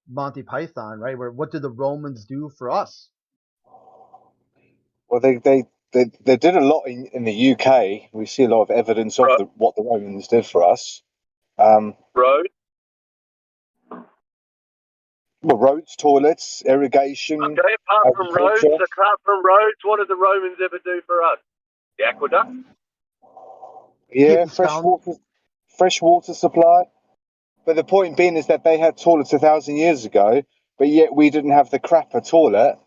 S5: Monty Python, right? Where what did the Romans do for us?
S10: Well, they did a lot in the UK. We see a lot of evidence of what the Romans did for us.
S12: Road.
S10: Well, roads, toilets, irrigation.
S12: Okay, apart from roads, what did the Romans ever do for us? The aqueduct?
S10: Yeah, fresh water supply. But the point being is that they had toilets 1,000 years ago, but yet we didn't have the crapper toilet,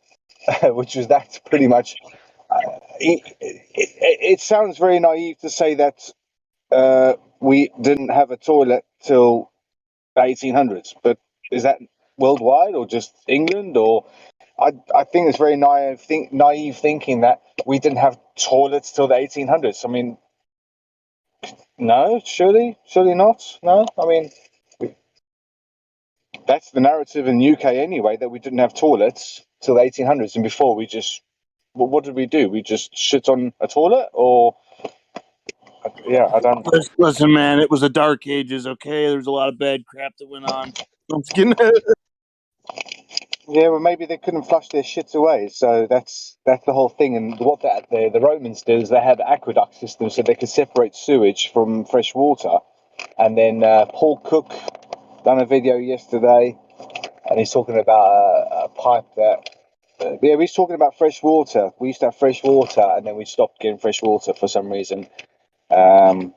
S10: which was that's pretty much. It sounds very naive to say that we didn't have a toilet till the 1800s, but is that worldwide or just England? Or I think it's very naive thinking that we didn't have toilets till the 1800s. I mean, no, surely not. No, I mean, that's the narrative in UK anyway, that we didn't have toilets till the 1800s, and before we just, well, what did we do? We just shit on a toilet, or yeah, I don't.
S9: Listen, man, it was the Dark Ages. Okay, there's a lot of bad crap that went on. I'm just kidding.
S10: Yeah, well, maybe they couldn't flush their shits away, so that's the whole thing. And what the Romans did is they had aqueduct systems so they could separate sewage from fresh water. And then Paul Cook done a video yesterday, and he's talking about a pipe that. He's talking about fresh water. We used to have fresh water, and then we stopped getting fresh water for some reason. And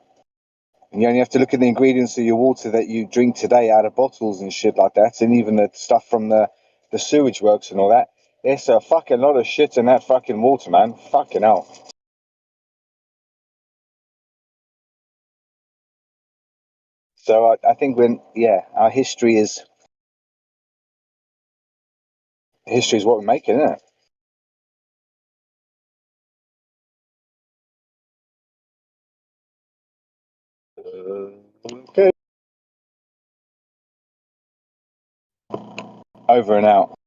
S10: you only have to look at the ingredients of your water that you drink today out of bottles and shit like that, and even the stuff from the sewage works and all that. There's a fucking lot of shit in that fucking water, man. Fucking hell. So I think our history is what we're making, isn't it? Okay. Over and out.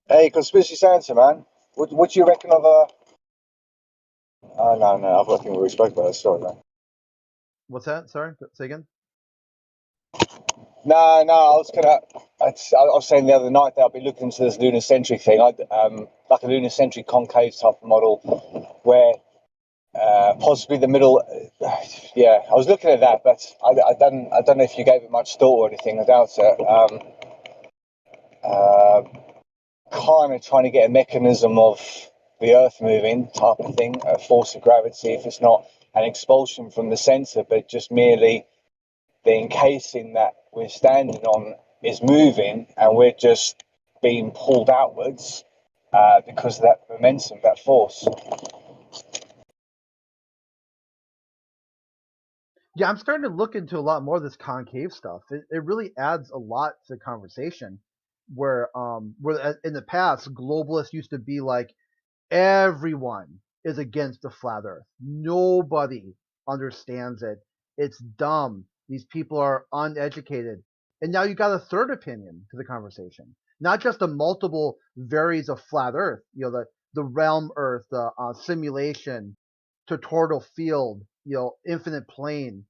S10: Hey, Conspiracy Santa, man. What do you reckon of Oh, no. I think we already spoke about that. Sorry, man.
S5: What's that? Sorry, say again.
S10: No, I was saying the other night that I'll be looking into this lunar-centric thing. Like a lunar-centric concave type of model, where possibly the middle. Yeah, I was looking at that, but I don't know if you gave it much thought or anything. I doubt it. Kind of trying to get a mechanism of the Earth moving type of thing, a force of gravity. If it's not an expulsion from the center, but just merely the encasing that we're standing on is moving and we're just being pulled outwards,
S2: because of that momentum, that force.
S5: Yeah, I'm starting to look into a lot more of this concave stuff. It really adds a lot to the conversation. Where in the past, globalists used to be like, everyone is against the flat Earth. Nobody understands it. It's dumb. These people are uneducated. And now you got a third opinion to the conversation. Not just the multiple varies of flat Earth. You know, the realm Earth, the simulation, tutorial field, you know, infinite plane.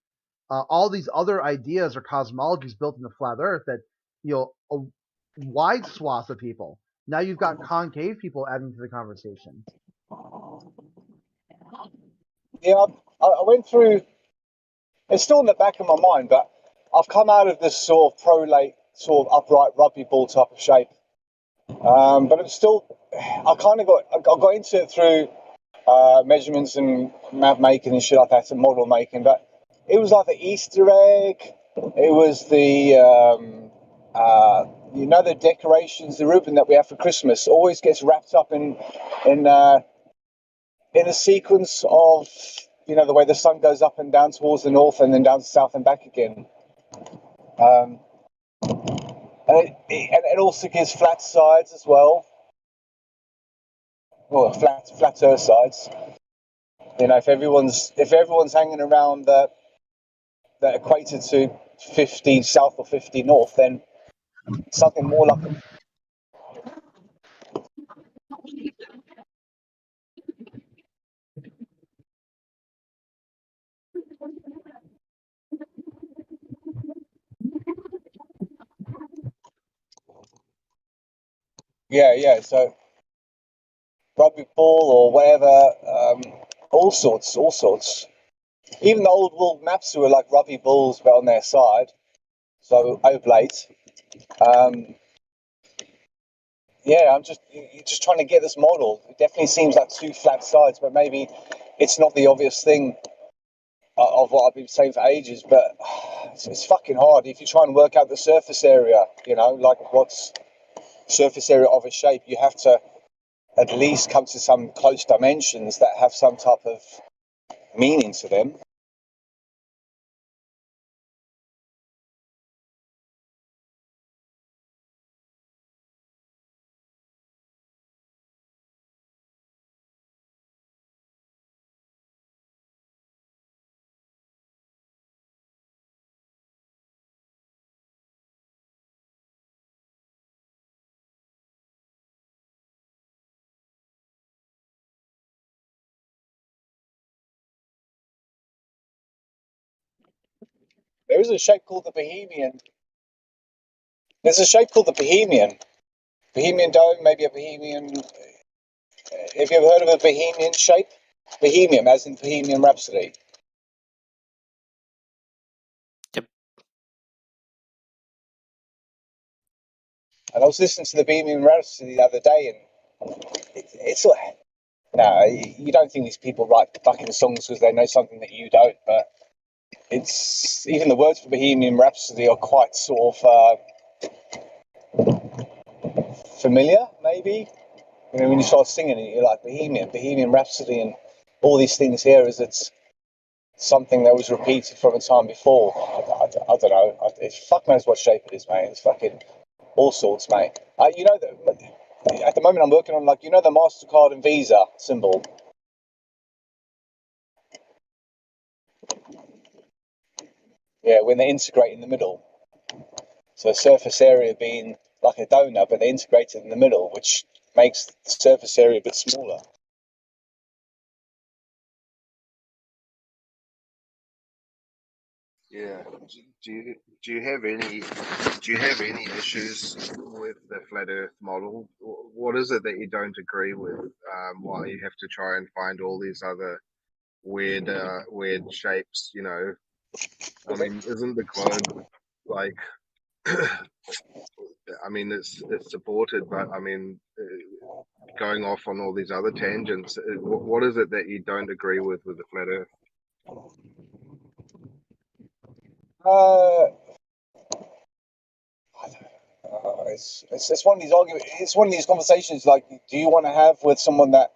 S5: All these other ideas or cosmologies built into flat Earth that, you know, a wide swath of people. Now you've got concave people adding to the conversation.
S2: Yeah, I went through. It's still in the back of my mind, but I've come out of this sort of pro-late, sort of upright rugby ball type of shape. But it's still, I got into it through measurements and map making and shit like that, and model making. But it was like the Easter egg. It was the you know, the decorations, the ribbon that we have for Christmas always gets wrapped up in a sequence of, you know, the way the sun goes up and down towards the north and then down to south and back again. And it also gives flat sides as well. Well, flat earth sides. You know, if everyone's hanging around that equator to 50 south or 50 north, then something more like yeah. So rugby ball or whatever, all sorts. Even the old world maps were like rugby balls, but on their side. So oblate. Yeah, I'm just trying to get this model. It definitely seems like two flat sides, but maybe it's not the obvious thing of what I've been saying for ages. But it's fucking hard if you try and work out the surface area. You know, like what's surface area of a shape. You have to at least come to some close dimensions that have some type of meaning to them. There is a shape called the Bohemian. There's a shape called the Bohemian. Bohemian dome, maybe a Bohemian. Have you ever heard of a Bohemian shape? Bohemian, as in Bohemian Rhapsody.
S16: Yep.
S2: And I was listening to the Bohemian Rhapsody the other day, and it's like, no, you don't think these people write fucking songs because they know something that you don't, but it's even the words for Bohemian Rhapsody are quite sort of familiar, maybe. You know, when you start singing it, you're like Bohemian Rhapsody, and all these things here is it's something that was repeated from a time before. I don't know. Fuck knows what shape it is, mate. It's fucking all sorts, mate. You know, at the moment I'm working on, like, you know, the MasterCard and Visa symbol. Yeah, when they integrate in the middle. So surface area being like a donut, but they integrate it in the middle, which makes the surface area a bit smaller.
S10: Yeah. Do you have any issues with the flat Earth model? What is it that you don't agree with? Why you have to try and find all these other weird shapes? You know, I mean, isn't the globe like? I mean, it's supported, but I mean, going off on all these other tangents. What is it that you don't agree with the flat Earth?
S2: it's one of these arguments. It's one of these conversations. Like, do you want to have with someone that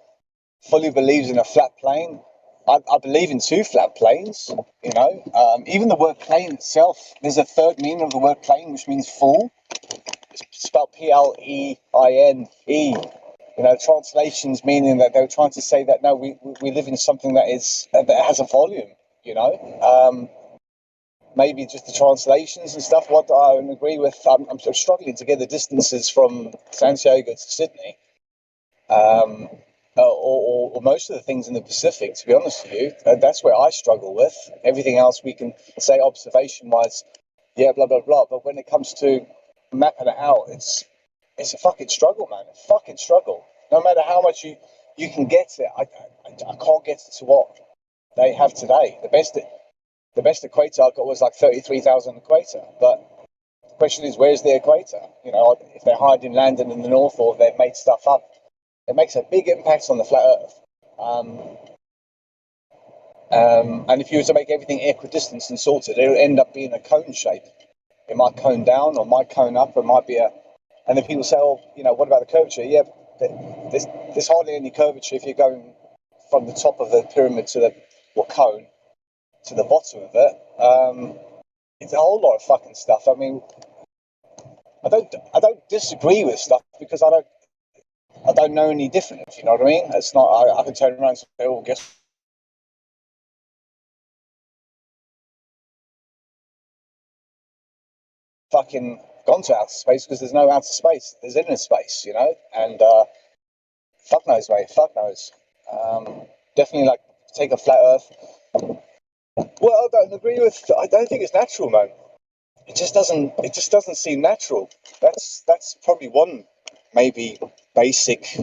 S2: fully believes in a flat plane? I believe in two flat planes. You know, even the word plane itself. There's a third meaning of the word plane, which means full. It's spelled Pleine. You know, translations meaning that they were trying to say that no, we live in something that has a volume. You know, maybe just the translations and stuff. What I would agree with, I'm struggling to get the distances from Santiago to Sydney, or most of the things in the Pacific. To be honest with you, that's where I struggle with. Everything else we can say observation-wise, yeah, blah blah blah. But when it comes to mapping it out, it's a fucking struggle, man. A fucking struggle. No matter how much you can get it, I can't get it to what they have today. The best equator I got was like 33,000 equator. But the question is, where's the equator? You know, if they're hiding land in the north or they've made stuff up, it makes a big impact on the flat Earth. And if you were to make everything equidistant and sorted, it would end up being a cone shape. It might cone down or might cone up. It might be a. And then people say, "Oh, you know, what about the curvature?" Yeah, there's hardly any curvature if you're going from the top of the pyramid to the cone to the bottom of it. It's a whole lot of fucking stuff. I mean, I don't disagree with stuff because I don't know any different. You know what I mean? It's not. I can turn around and say, "Oh, guess." Fucking gone to outer space because there's no outer space. There's inner space, you know, and fuck knows, mate. Fuck knows. Definitely, like, take a flat Earth. Well, I don't agree with. I don't think it's natural, man. It just doesn't seem natural. That's probably one maybe basic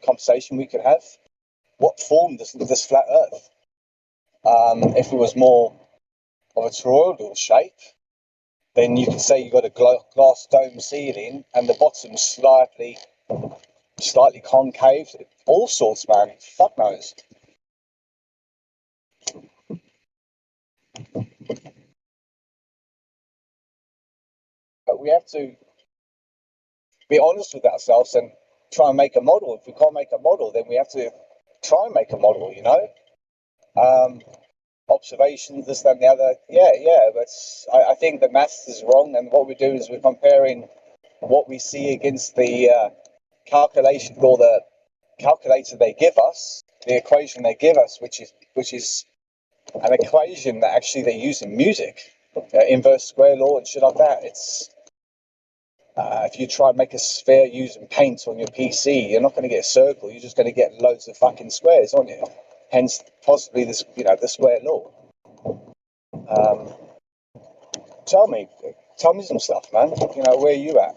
S2: conversation we could have. What form does this flat Earth? If it was more of a toroidal shape, then you could say you've got a glass dome ceiling and the bottom slightly concave. All sorts, man. Fuck knows. But we have to be honest with ourselves and try and make a model. If we can't make a model, then we have to try and make a model, you know? Observations, this, that, and the other. Yeah, but I think the maths is wrong, and what we do is we're comparing what we see against the calculation or the calculator they give us, the equation they give us, which is an equation that actually they use in music, inverse square law and shit like that. It's if you try and make a sphere using paint on your PC, you're not going to get a circle. You're just going to get loads of fucking squares, aren't you? Hence, possibly this, you know, the square law. Tell me some stuff, man. You know, where are you at?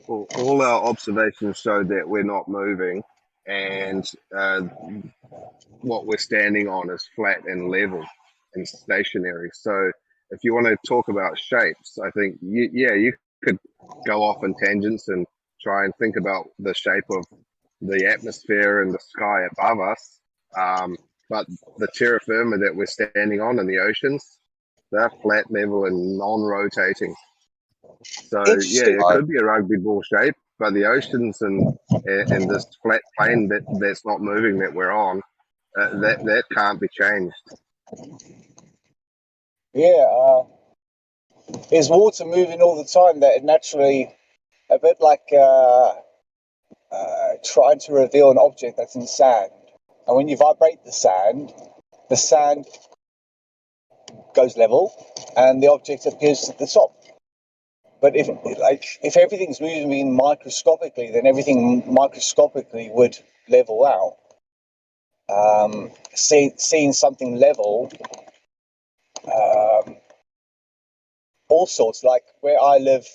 S10: Well, all our observations show that we're not moving, and what we're standing on is flat and level and stationary. So if you want to talk about shapes, I think you could go off on tangents and try and think about the shape of the atmosphere and the sky above us. But the terra firma that we're standing on in the oceans, they're flat, level, and non-rotating. So yeah, it could be a rugby ball shape, but the oceans and this flat plane that's not moving that we're on, that can't be changed.
S2: Yeah, is water moving all the time? That it naturally, a bit like trying to reveal an object that's in sand, and when you vibrate the sand goes level, and the object appears at the top. But if everything's moving microscopically, then everything microscopically would level out. Seeing something level, all sorts. Like where I live,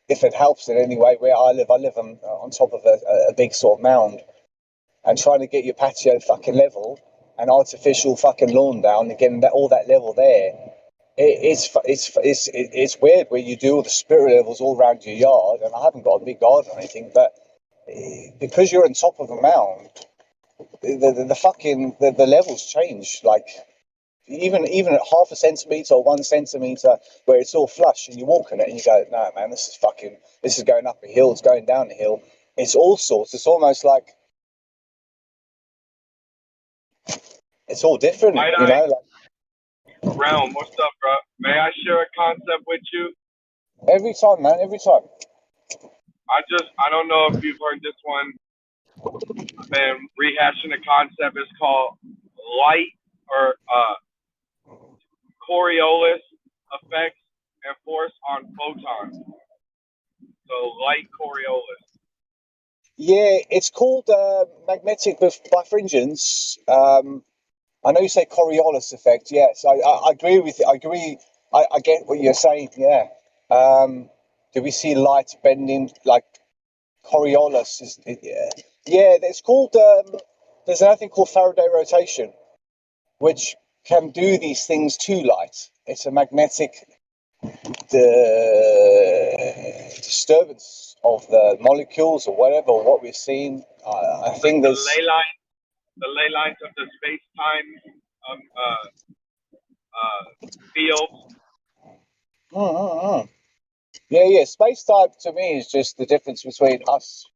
S2: if it helps in any way, where I live on top of a big sort of mound, and trying to get your patio fucking level, an artificial fucking lawn down, and getting all that level there. It's weird where you do all the spirit levels all around your yard, and I haven't got a big garden or anything, but because you're on top of a mound, the levels change. Like even at half a centimetre or 1 centimetre where it's all flush and you walk on it and you go, no, man, this is going up a hill, it's going down a hill. It's all sorts. It's almost like it's all different, you know. Like,
S18: Realm, what's up, bro? May I share a concept with you?
S2: Every time, man, every time.
S18: I don't know if you've heard this one. I've been rehashing the concept. It's called light or Coriolis effects and force on photons. So light Coriolis.
S2: Yeah, it's called magnetic bifringens. I know you say Coriolis effect. Yes, I agree with you. I agree. I get what you're saying. Yeah. Do we see light bending like Coriolis? Yeah. It's called. There's another thing called Faraday rotation, which can do these things to light. It's a magnetic disturbance of the molecules or whatever. What we're seeing. I think there's
S18: the ley lines of the space-time field.
S2: Yeah. Space-time to me is just the difference between us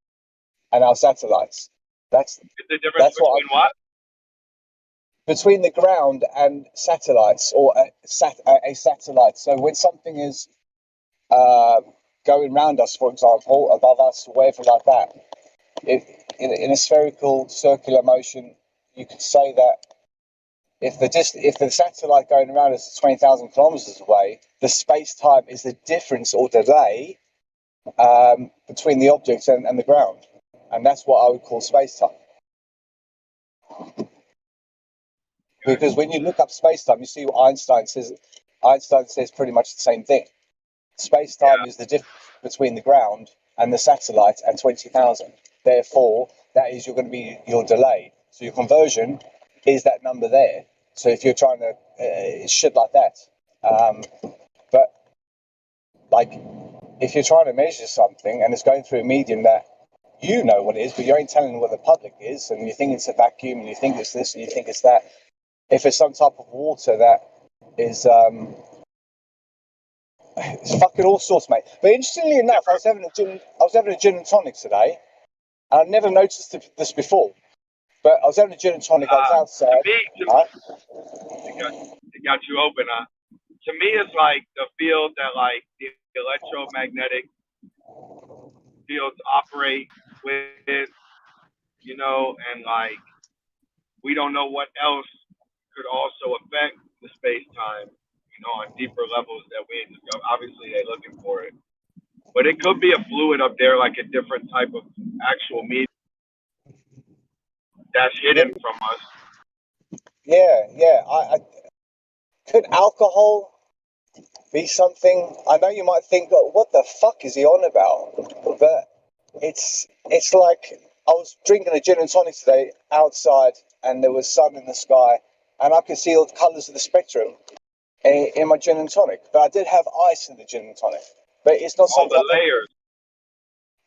S2: and our satellites. That's
S18: the difference between what?
S2: Between the ground and satellites, or a satellite. So when something is going around us, for example, above us, wherever like that, in a spherical, circular motion, you could say that if the satellite going around us is 20,000 kilometers away, the space-time is the difference or delay between the object and the ground, and that's what I would call space-time. Because when you look up space-time, you see what Einstein says. Einstein says pretty much the same thing. Space-time is the difference between the ground and the satellite at 20,000. Therefore, that is you're going to be your delay. So your conversion is that number there. So if you're trying to shit like that, but like if you're trying to measure something and it's going through a medium that you know what it is, but you ain't telling what the public is, and you think it's a vacuum, and you think it's this, and you think it's that. If it's some type of water that is it's fucking all sorts, mate. But interestingly enough, I was having a gin and tonic today, and I'd never noticed this before. But I was having a gin and tonic. I was outside.
S18: It got you open. To me, it's like the field that like the electromagnetic fields operate with, you know, and like we don't know what else could also affect the space-time, you know, on deeper levels that we obviously they're looking for it. But it could be a fluid up there, like a different type of actual medium that's hidden from us.
S2: Yeah. Could alcohol be something? I know you might think, oh, what the fuck is he on about? But it's like I was drinking a gin and tonic today outside, and there was sun in the sky, and I could see all the colours of the spectrum in my gin and tonic. But I did have ice in the gin and tonic. But it's not
S18: all the layers.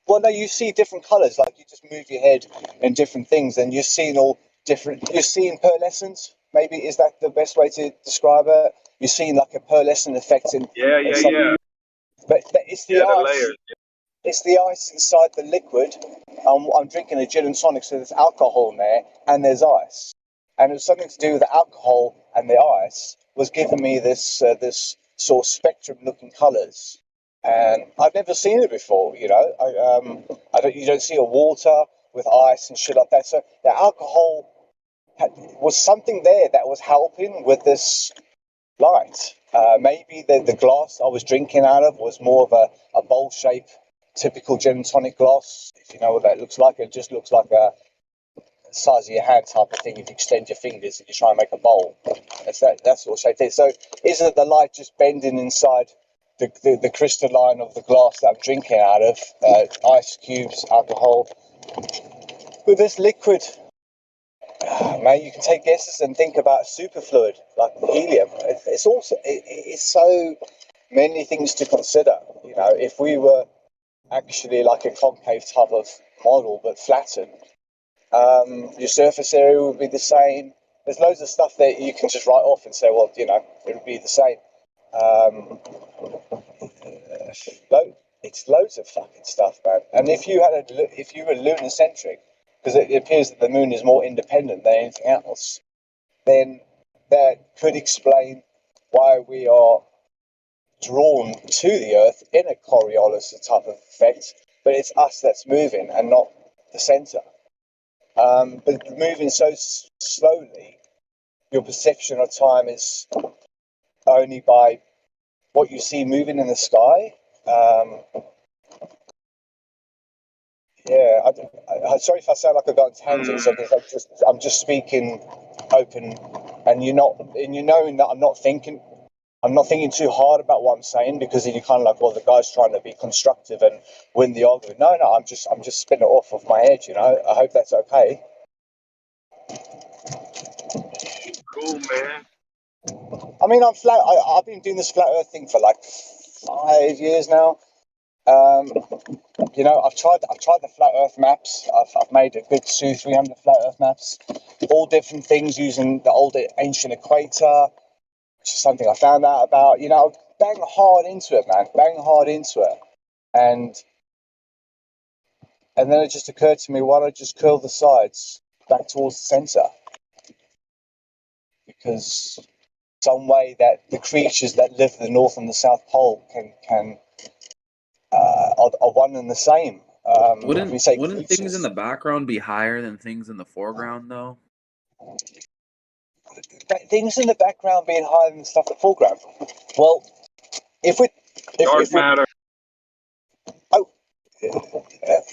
S2: Well, no, you see different colours. Like you just move your head in different things, and you're seeing all different. You're seeing pearlescence. Maybe is that the best way to describe it? You're seeing like a pearlescent effect in.
S18: Yeah.
S2: But it's the ice.
S18: The layers.
S2: It's the ice inside the liquid. I'm drinking a gin and tonic, so there's alcohol in there, and there's ice, and it was something to do with the alcohol and the ice was giving me this this sort of spectrum-looking colours. And I've never seen it before, you know. You don't see a water with ice and shit like that. So the alcohol was something there that was helping with this light. Maybe the glass I was drinking out of was more of a bowl shape, typical gin and tonic glass. If you know what that looks like, it just looks like a size of your hand type of thing. If you extend your fingers and you try and make a bowl, that's sort of shape there. So is it the light just bending inside the crystalline of the glass that I'm drinking out of, ice cubes, alcohol? With this liquid, man, you can take guesses and think about superfluid like helium. It's so many things to consider. You know, if we were actually like a concave type of model but flattened, your surface area would be the same. there's loads of stuff that you can just write off and say, well, you know, it would be the same. It's loads of fucking stuff, man. And if you were lunar-centric, because it appears that the moon is more independent than anything else, then that could explain why we are drawn to the Earth in a Coriolis type of effect, but it's us that's moving and not the center. But moving so slowly, your perception of time is only by what you see moving in the sky. Yeah, I'm sorry if I sound like I've got tangents. I'm just speaking open, and you're knowing that I'm not thinking too hard about what I'm saying, because then you're kind of like, well, the guy's trying to be constructive and win the argument. No, I'm just spinning it off of my head. You know, I hope that's okay.
S18: Cool, man.
S2: I mean, I've been doing this flat Earth thing for like 5 years now. You know, I've tried the flat Earth maps. I've made a good 200-300 flat Earth maps, all different things using the old ancient equator, which is something I found out about. You know, bang hard into it, man, bang hard into it, and then it just occurred to me, why don't I just curl the sides back towards the center? Because some way that the creatures that live in the North and the South Pole can are one and the same.
S3: Wouldn't things in the background be higher than things in the foreground, though?
S2: Things in the background being higher than stuff in the foreground. Well, if matter. Oh,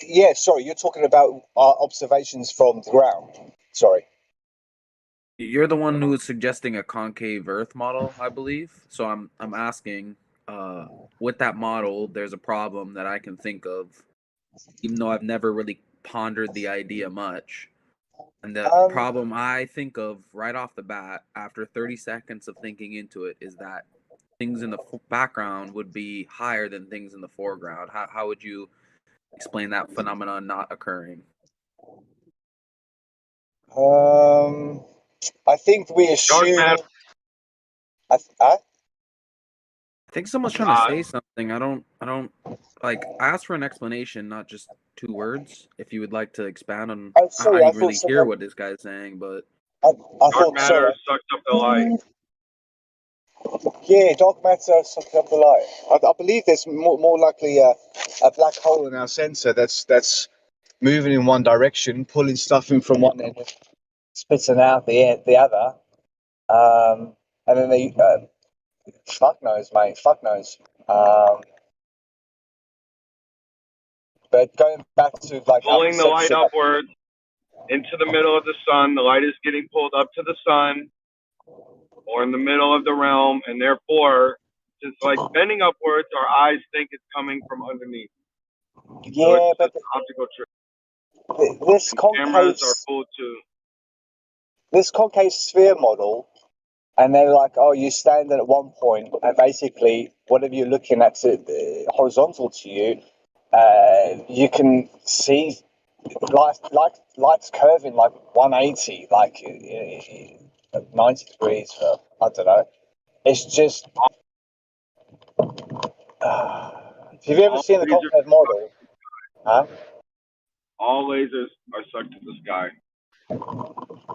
S2: yeah. Sorry, you're talking about our observations from the ground. Sorry.
S3: You're the one who was suggesting a concave Earth model, I believe. So I'm asking, with that model, there's a problem that I can think of, even though I've never really pondered the idea much. And the problem I think of right off the bat, after 30 seconds of thinking into it, is that things in the background would be higher than things in the foreground. How would you explain that phenomenon not occurring?
S2: I think we assume.
S3: I think someone's trying to say something. I don't like. I asked for an explanation, not just 2 words. If you would like to expand on, I didn't really hear what this guy's saying, but
S2: I
S18: dark matter sucks up the light.
S2: Yeah, dark matter sucks up the light. I believe there's more likely a black hole in our sensor that's moving in one direction, pulling stuff in from one end, spitting out the other. And then they fuck knows, mate. Fuck knows. But going back to like
S18: pulling the light upwards into the middle of the sun, the light is getting pulled up to the sun or in the middle of the realm, and therefore, since like bending upwards, our eyes think it's coming from underneath.
S2: Yeah,
S18: so it's
S2: but
S18: just an optical trick.
S2: This concave
S18: cameras are fooled too.
S2: This concave sphere model. And they're like, oh, you stand at one point, and basically, whatever you're looking at horizontal to you, you can see light's curving like 180, like 90 degrees. For, I don't know. It's just. Have you ever seen the concave model? Huh?
S18: All lasers are sucked to the sky.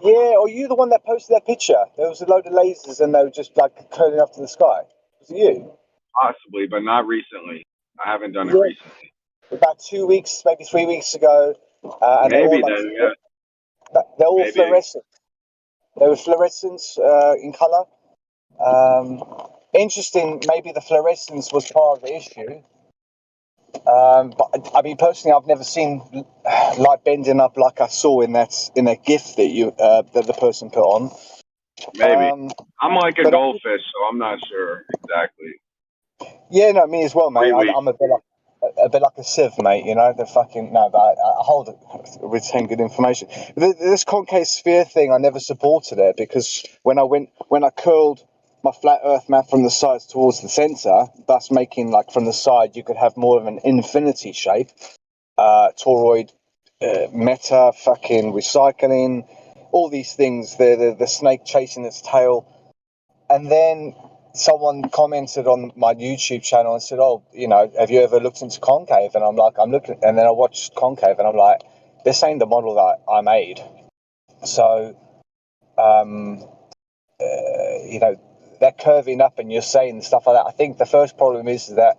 S2: Yeah, or you the one that posted that picture? There was a load of lasers and they were just like curling up to the sky. Was it you?
S18: Possibly, but not recently. I haven't done it recently.
S2: About 2 weeks, maybe 3 weeks ago. And
S18: Maybe
S2: they're all,
S18: then, yeah.
S2: they're all
S18: Maybe.
S2: fluorescent. They were fluorescent in color. Interesting, maybe the fluorescence was part of the issue. But I mean, personally, I've never seen light bending up like I saw in that GIF that the person put on.
S18: Maybe. I'm like a goldfish, so I'm not sure exactly.
S2: Yeah, no, me as well, mate. I'm a bit like a sieve, mate. You know, the fucking no, but I hold it, retain good information. This concave sphere thing, I never supported it because when I curled my flat Earth map from the sides towards the center, thus making like from the side you could have more of an infinity shape, toroid, meta, fucking recycling, all these things, the snake chasing its tail. And then someone commented on my YouTube channel and said, "Oh, you know, have you ever looked into concave?" And I'm like, "I'm looking," and then I watched concave, and I'm like, "This ain't the model that I made." So, you know, that curving up, and you're saying stuff like that. I think the first problem is that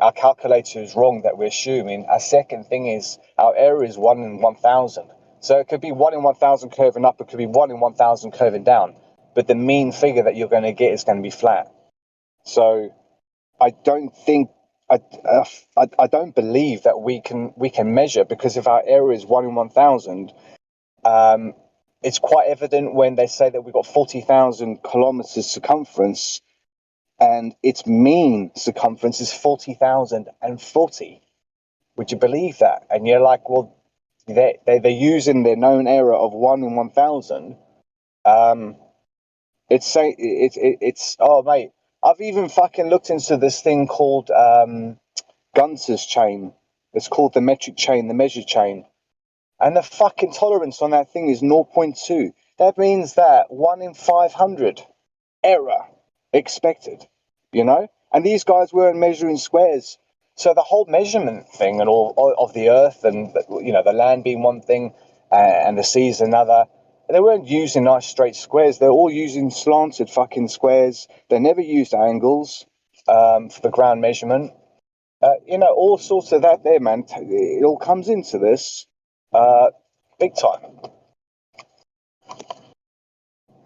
S2: our calculator is wrong that we're assuming. Our second thing is our error is 1 in 1,000. So it could be 1 in 1,000 curving up, it could be 1 in 1,000 curving down. But the mean figure that you're going to get is going to be flat. So I don't think, I don't believe that we can measure, because if our error is 1 in 1,000, it's quite evident when they say that we've got 40,000 kilometers circumference, and its mean circumference is 40,040. Would you believe that? And you're like, well, they're using their known error of 1 in 1,000. It's oh mate, I've even fucking looked into this thing called Gunter's chain. It's called the metric chain, the measure chain, and the fucking tolerance on that thing is 0.2. That means that 1 in 500 error expected, you know? And these guys weren't measuring squares. So the whole measurement thing and all of the earth, and, you know, the land being one thing and the seas another, they weren't using nice straight squares. They're all using slanted fucking squares. They never used angles for the ground measurement. You know, all sorts of that there, man. It all comes into this big time.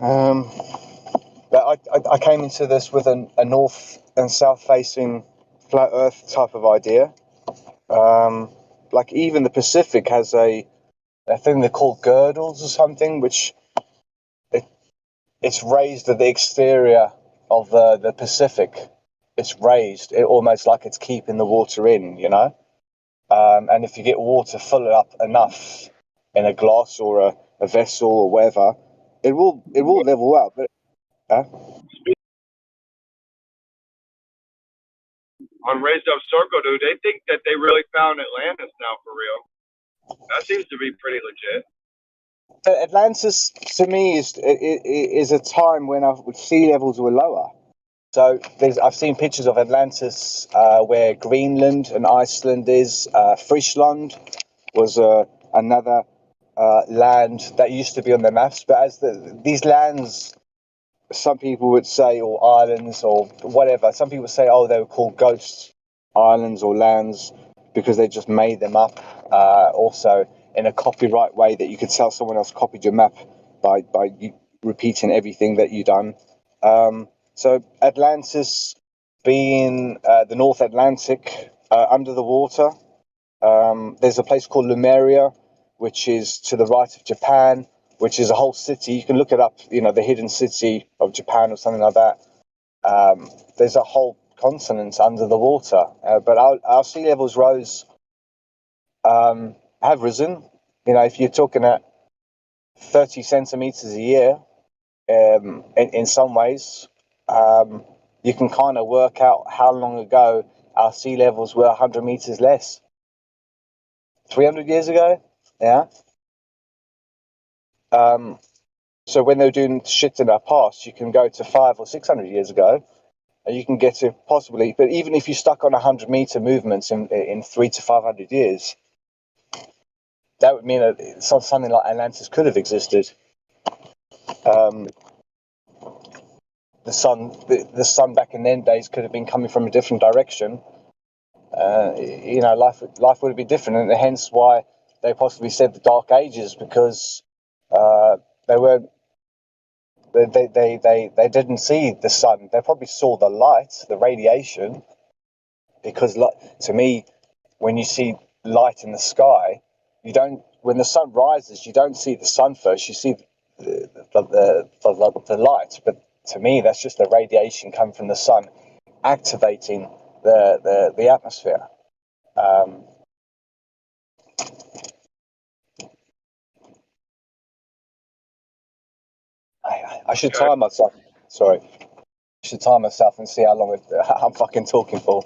S2: But I came into this with a north and south facing flat earth type of idea. Like even the Pacific has a thing they're called girdles or something, which it's raised at the exterior of the Pacific. It's raised, almost like it's keeping the water in, you know? And if you get water full up enough in a glass or a vessel or whatever, it will level out. But
S18: On Raised Up Circle, dude, they think that they really found Atlantis now for real. That seems to be pretty legit.
S2: Atlantis, to me, is a time when sea levels were lower. So I've seen pictures of Atlantis where Greenland and Iceland is. Friesland was another land that used to be on the maps. But as these lands, some people would say, or islands or whatever, some people say, oh, they were called ghost islands or lands because they just made them up. Also, in a copyright way that you could tell someone else copied your map by you repeating everything that you've done. So Atlantis being the North Atlantic under the water. There's a place called Lemuria, which is to the right of Japan, which is a whole city. You can look it up, you know, the hidden city of Japan or something like that. There's a whole continent under the water. But our sea levels have risen. You know, if you're talking at 30 centimeters a year, in some ways, you can kind of work out how long ago our sea levels were 100 meters less. 300 years ago, yeah. So when they were doing shit in our past, you can go to 500 or 600 years ago, and you can get to possibly. But even if you stuck on 100-meter movements in 300 to 500 years, that would mean that something like Atlantis could have existed. The sun back in them days could have been coming from a different direction. You know, life would have been different, and hence why they possibly said the Dark Ages, because they weren't. They didn't see the sun. They probably saw the light, the radiation, because to me, when you see light in the sky, you don't. When the sun rises, you don't see the sun first. You see the light. But to me, that's just the radiation coming from the sun, activating the atmosphere. I should time myself. Sorry. I should time myself and see how long I'm fucking talking for.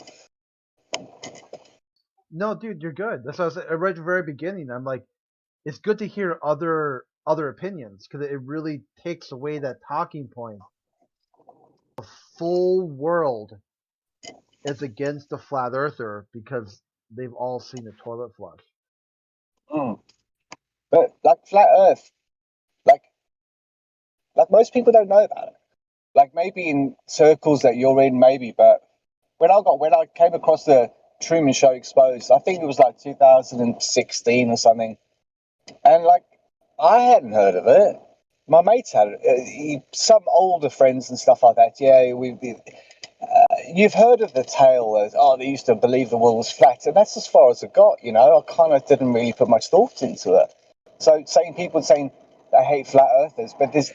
S5: No, dude, you're good. That's what I said right at the very beginning. I'm like, it's good to hear other other opinions because it really takes away that talking point. The full world is against the flat earther because they've all seen the toilet flush.
S2: But like flat Earth, like most people don't know about it. Like maybe in circles that you're in, maybe. But when I came across the Truman Show Exposed, I think it was like 2016 or something, and like I hadn't heard of it. My mates had it. Some older friends and stuff like that. Yeah, you've heard of the tale that they used to believe the world was flat, and that's as far as it got. You know, I kind of didn't really put much thought into it. So people saying I hate flat earthers, but it's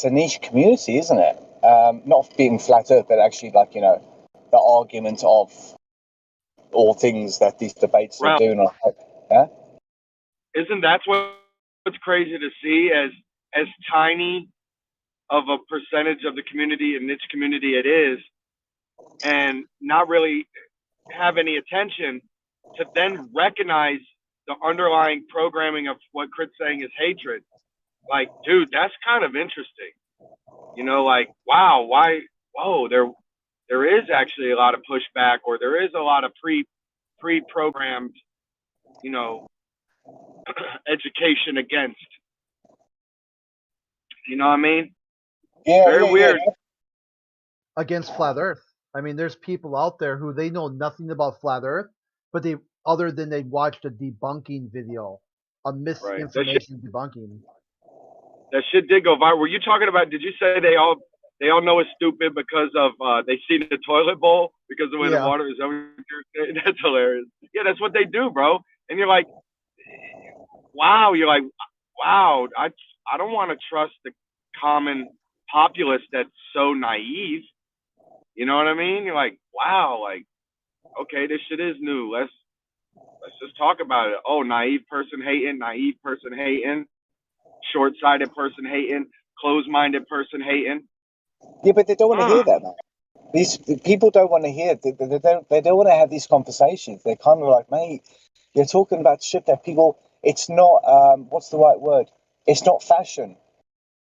S2: a niche community, isn't it? Not being flat earth, but actually like the argument of all things that these debates are doing. Yeah.
S18: Isn't that what's crazy to see? As tiny of a percentage of the community and niche community it is, and not really have any attention to then recognize the underlying programming of what Crit's saying is hatred. Like, dude, that's kind of interesting. Like, wow, why? Whoa, there is actually a lot of pushback, or there is a lot of pre-programmed, education against. You know what I mean?
S2: Yeah,
S18: very weird.
S5: Against flat Earth. I mean, there's people out there who they know nothing about flat Earth, but they watched a debunking video, a misinformation debunking.
S18: That shit did go viral. Were you talking about? Did you say they all know it's stupid because of they see the toilet bowl because of the way the water is? That what you're saying? That's hilarious. Yeah, that's what they do, bro. And you're like, wow. You're like, wow. I don't want to trust the common populace that's so naive. You know what I mean? You're like, wow. Like, okay, this shit is new. Let's just talk about it. Oh, naive person hating. Short-sighted person hating, closed-minded person hating.
S2: Yeah, but they don't want to hear that, man. These people don't want to hear. They don't want to have these conversations. They're kind of like, mate, you're talking about shit that people. It's not. What's the right word? It's not fashion.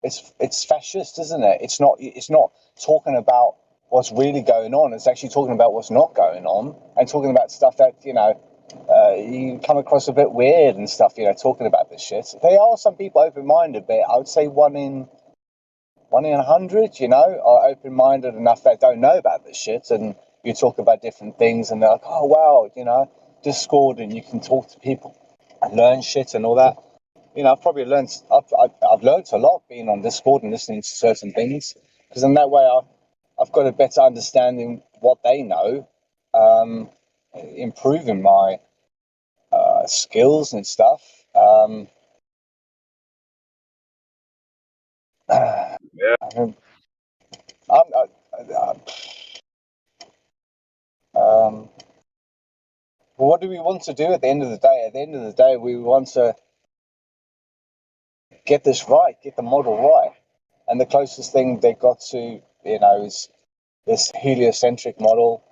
S2: It's fascist, isn't it? It's not. It's not talking about what's really going on. It's actually talking about what's not going on and talking about stuff that you come across a bit weird and stuff, talking about this shit. There are some people open-minded, but I would say one in 100, are open-minded enough that don't know about this shit. And you talk about different things and they're like, oh, wow, Discord, and you can talk to people and learn shit and all that. I've probably learned, I've learned a lot being on Discord and listening to certain things, because in that way I've got a better understanding what they know, improving my skills and stuff. What do we want to do at the end of the day? At the end of the day, we want to get this right, get the model right. And the closest thing they got to, is this heliocentric model.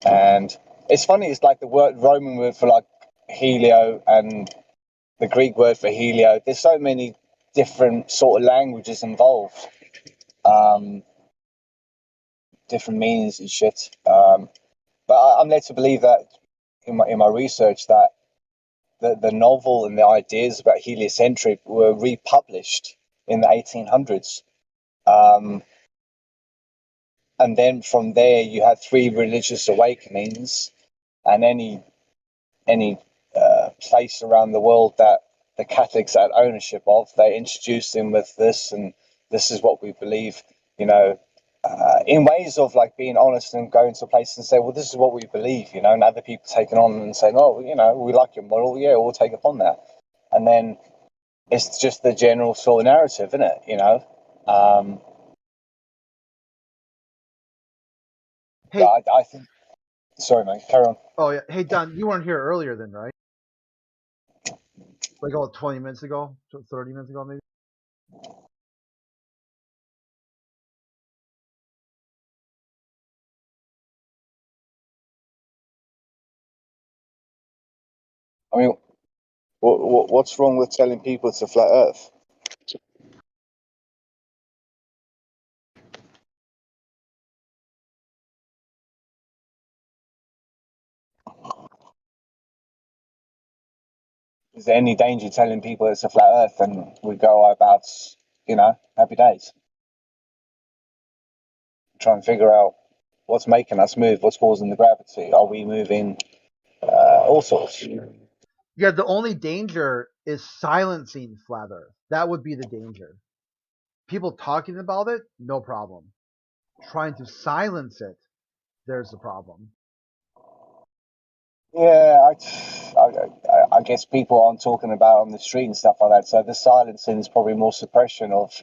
S2: And it's funny, it's like the Roman word for like helio and the Greek word for helio. There's so many different sort of languages involved, different meanings and shit. But I'm led to believe that in my research that the novel and the ideas about heliocentric were republished in the 1800s. And then from there, you had 3 religious awakenings, and any place around the world that the Catholics had ownership of, they introduced him with this, and this is what we believe, in ways of like being honest and going to a place and say, well, this is what we believe, and other people taking on and saying, oh, we like your model, yeah, we'll take upon that. And then it's just the general sort of narrative, isn't it?
S5: Hey,
S2: I think. Sorry, mate. Carry on.
S5: Oh yeah. Hey, Don, you weren't here earlier, then, right? Like 20 minutes ago, 30 minutes ago, maybe.
S2: I mean, What's wrong with telling people it's a flat Earth? Is there any danger telling people it's a flat Earth and we go about, happy days? Try and figure out what's making us move, what's causing the gravity. Are we moving? All sorts.
S5: Yeah, the only danger is silencing flat Earth. That would be the danger. People talking about it, no problem. Trying to silence it, there's the problem.
S2: Yeah, I guess people aren't talking about on the street and stuff like that. So the silencing is probably more suppression of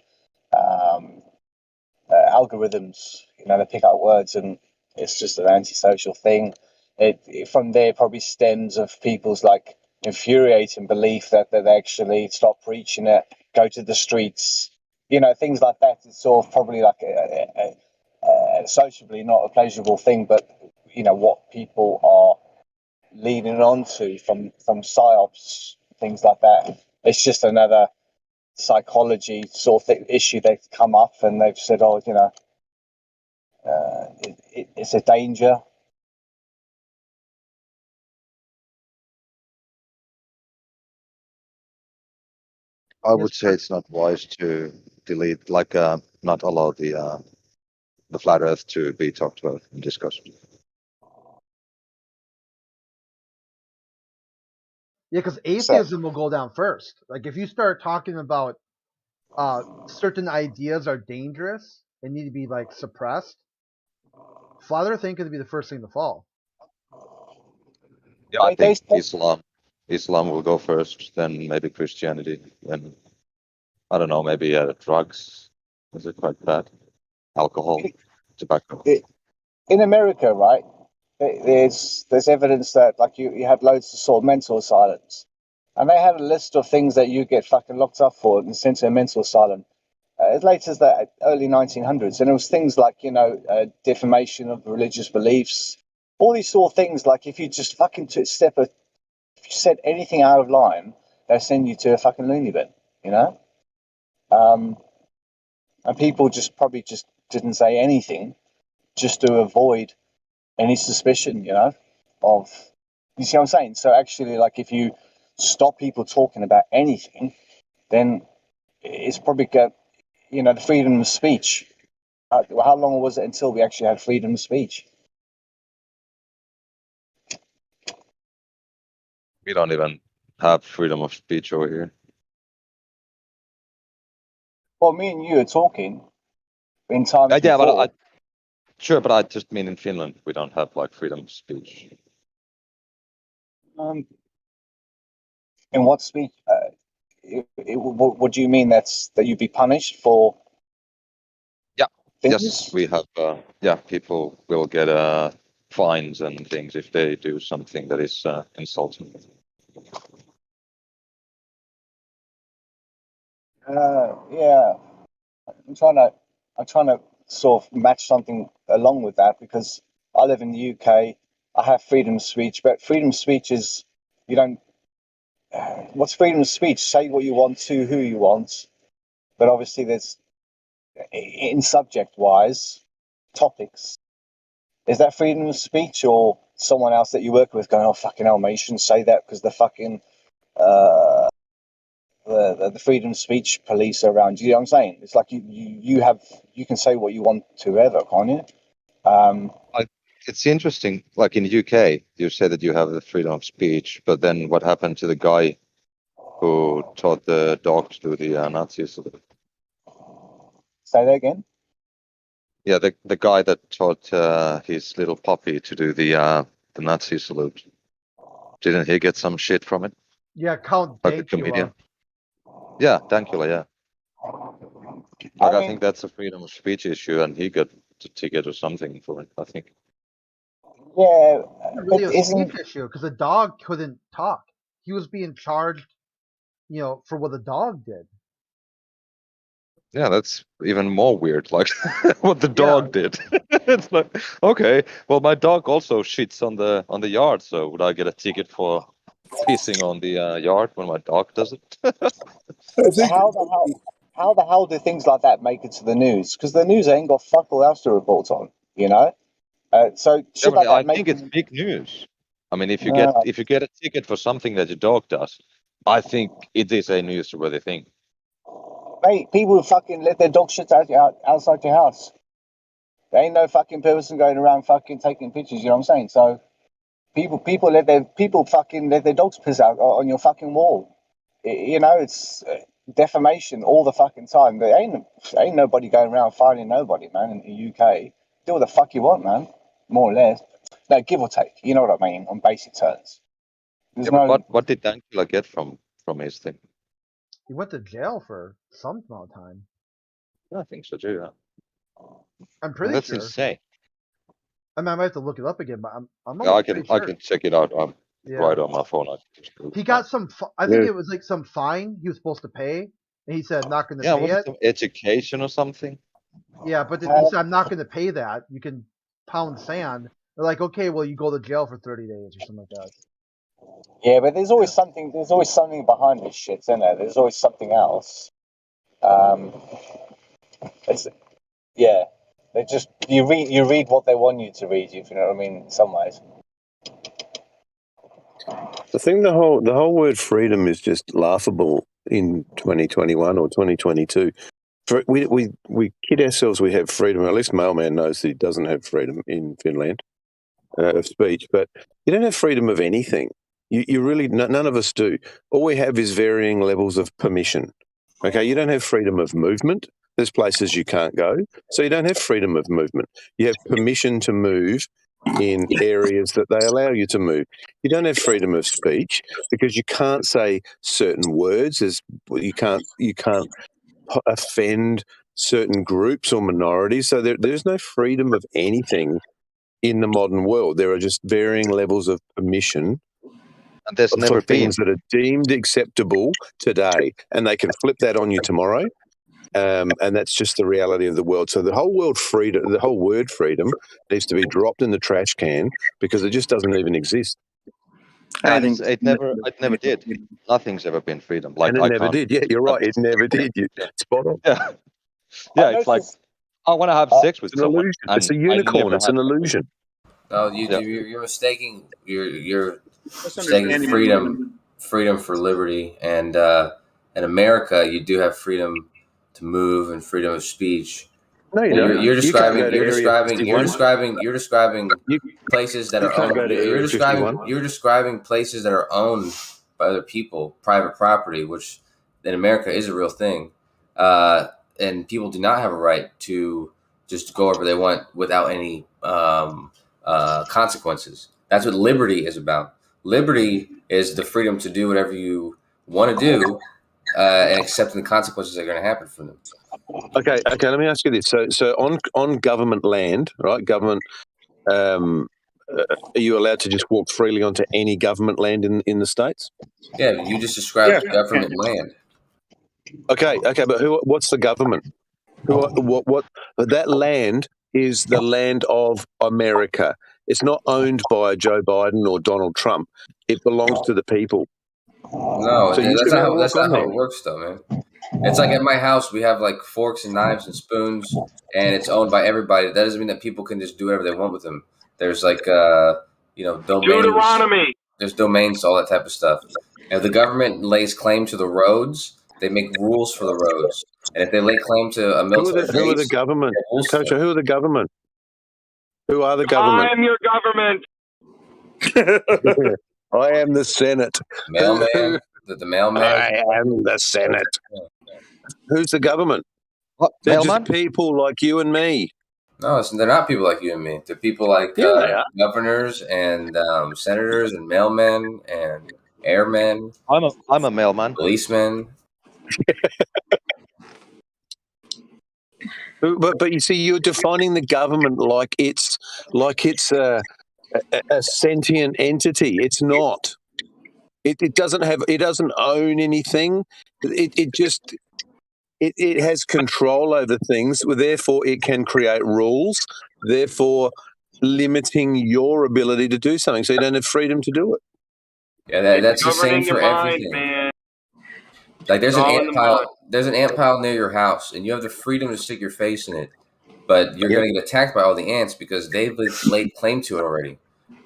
S2: algorithms. They pick up words, and it's just an antisocial thing. It from there probably stems of people's like infuriating belief that they actually stop preaching it, go to the streets, things like that. It's sort of probably like a sociably not a pleasurable thing, but what people are leading on to from psyops, things like that. It's just another psychology sort of issue that's come up, and they've said, oh, it's a danger.
S11: I would say it's not wise to delete, not allow the flat Earth to be talked about and discussed.
S5: Yeah, because atheism will go down first. Like if you start talking about certain ideas are dangerous and need to be like suppressed, flat Earth ain't going to be the first thing to fall.
S11: Yeah, I think Islam will go first, then maybe Christianity, then I don't know, maybe drugs. Is it quite bad? Alcohol, tobacco.
S2: In America, right? There's evidence that like you had loads of sort of mental asylums, and they had a list of things that you get fucking locked up for and sent to a mental asylum as late as the early 1900s, and it was things like defamation of religious beliefs, all these sort of things. Like if you just fucking if you said anything out of line, they send you to a fucking loony bin, and people probably just didn't say anything just to avoid any suspicion, of, you see what I'm saying? So actually, like if you stop people talking about anything, then it's probably the freedom of speech. How long was it until we actually had freedom of speech?
S11: We don't even have freedom of speech over here.
S2: Well, me and you are talking in times
S11: yeah,
S2: before.
S11: Sure, but I just mean in Finland we don't have like freedom of speech.
S2: In what speech? What do you mean? That you'd be punished for?
S11: Yeah.
S2: Things?
S11: Yes, we have. People will get fines and things if they do something that is insulting.
S2: Yeah, I'm trying to sort of match something along with that, because I live in the UK. I have freedom of speech, but freedom of speech is you don't. What's freedom of speech? Say what you want to who you want, but obviously there's in subject-wise topics. Is that freedom of speech, or someone else that you work with going, "Oh fucking hell, mate, you shouldn't say that because the fucking the freedom of speech police are around." You know what I'm saying? It's like you can say what you want to ever, can't you?
S11: It's interesting. Like in the UK, you say that you have the freedom of speech, but then what happened to the guy who taught the dog to do the Nazi salute?
S2: Say that again.
S11: Yeah, the guy that taught his little puppy to do the Nazi salute. Didn't he get some shit from it?
S5: Yeah, Count
S11: Like a comedian. Yeah, Dankula, yeah. Like I think that's a freedom of speech issue, and he got a ticket or something for it, I think.
S2: Yeah,
S5: really a speech issue because the dog couldn't talk. He was being charged, for what the dog did.
S11: Yeah, that's even more weird. Like what the dog did. It's like, okay, well, my dog also shits on the yard, so would I get a ticket for pissing on the yard when my dog does it.
S2: How the hell do things like that make it to the news? Because the news ain't got fuck all else to report on, you know. So shit like that
S11: I think it's big news. I mean, if you get a ticket for something that your dog does, I think it is a newsworthy thing.
S2: Mate, people fucking let their dog shit outside your house. There ain't no fucking person going around fucking taking pictures. You know what I'm saying? So people let their dogs piss out on your fucking wall. You know, it's defamation all the fucking time. There ain't nobody going around fining nobody, man. In the UK, do what the fuck you want, man. More or less. No, give or take. You know what I mean? On basic terms.
S11: What did Dankula get from his thing?
S5: He went to jail for some amount of time.
S11: I think so too.
S5: I'm pretty
S11: That's
S5: sure.
S11: insane.
S5: I mean, I might have to look it up again, but I'm
S11: I
S5: pretty sure.
S11: can check it out. I'm right on my phone.
S5: He got some. I think it was like some fine he was supposed to pay, and he said not going to pay it.
S11: Some education or something.
S5: Yeah, but then he said I'm not going to pay that. You can pound sand. They're like, okay, well, you go to jail for 30 days or something like that.
S2: Yeah, but there's always something. There's always something behind this shit, isn't there? There's always something else. They just you read what they want you to read. If you know what I mean, in some ways.
S14: I think the whole word freedom is just laughable in 2021 or 2022. We kid ourselves we have freedom. At least Mailman knows that he doesn't have freedom in Finland of speech, but you don't have freedom of anything. You really none of us do. All we have is varying levels of permission. Okay, you don't have freedom of movement. There's places you can't go, so you don't have freedom of movement. You have permission to move in areas that they allow you to move. You don't have freedom of speech because you can't say certain words. You can't offend certain groups or minorities. So there's no freedom of anything in the modern world. There are just varying levels of permission.
S11: And there's never
S14: been things that are deemed acceptable today, and they can flip that on you tomorrow. And that's just the reality of the world. So the whole word freedom needs to be dropped in the trash can because it just doesn't even exist.
S11: And it never did. Nothing's ever been freedom. Like
S14: and it never did. Yeah, you're right. It never did. Spot on.
S11: Yeah, it's like I want to have sex with someone.
S14: It's a unicorn. It's an illusion.
S19: No, you're mistaking. You're mistaking freedom for liberty, and in America, you do have freedom to move and freedom of speech.
S14: No, you don't.
S19: You're describing places that are owned. You're describing places that are owned by other people, private property, which in America is a real thing, and people do not have a right to just go wherever they want without any consequences. That's what liberty is about. Liberty is the freedom to do whatever you want to do, and accepting the consequences that are going to happen from them.
S14: Okay. Let me ask you this: so on government land, right? Government, are you allowed to just walk freely onto any government land in the States?
S19: Yeah, you just described government land.
S14: Okay, but what's the government? What? That land is the land of America. It's not owned by Joe Biden or Donald Trump. It belongs to the people.
S19: No, so that's not how it works, though, man. It's like at my house, we have like forks and knives and spoons, and it's owned by everybody. That doesn't mean that people can just do whatever they want with them. There's like, domains.
S18: Deuteronomy.
S19: There's domains, all that type of stuff. And if the government lays claim to the roads, they make rules for the roads. And if they lay claim to a military base,
S14: who are the government? Coach, who are the government? Who are the government?
S18: I'm your government.
S14: I am the Senate.
S19: Mailman. The mailman.
S14: I am the Senate. Who's the government?
S11: What,
S14: they're
S11: mailman?
S14: Just people like you and me.
S19: No, they're not people like you and me. They're people like governors and senators and mailmen and airmen.
S11: I'm a mailman.
S19: Policemen.
S14: But you see, you're defining the government like it's a sentient entity. It's not. It doesn't own anything. It has control over things. Therefore, it can create rules. Therefore, limiting your ability to do something, so you don't have freedom to do it.
S19: Yeah, that's the same for everything.
S18: Man.
S19: Like there's an ant pile. There's an ant pile near your house, and you have the freedom to stick your face in it, but you're going to get attacked by all the ants because they've laid claim to it already.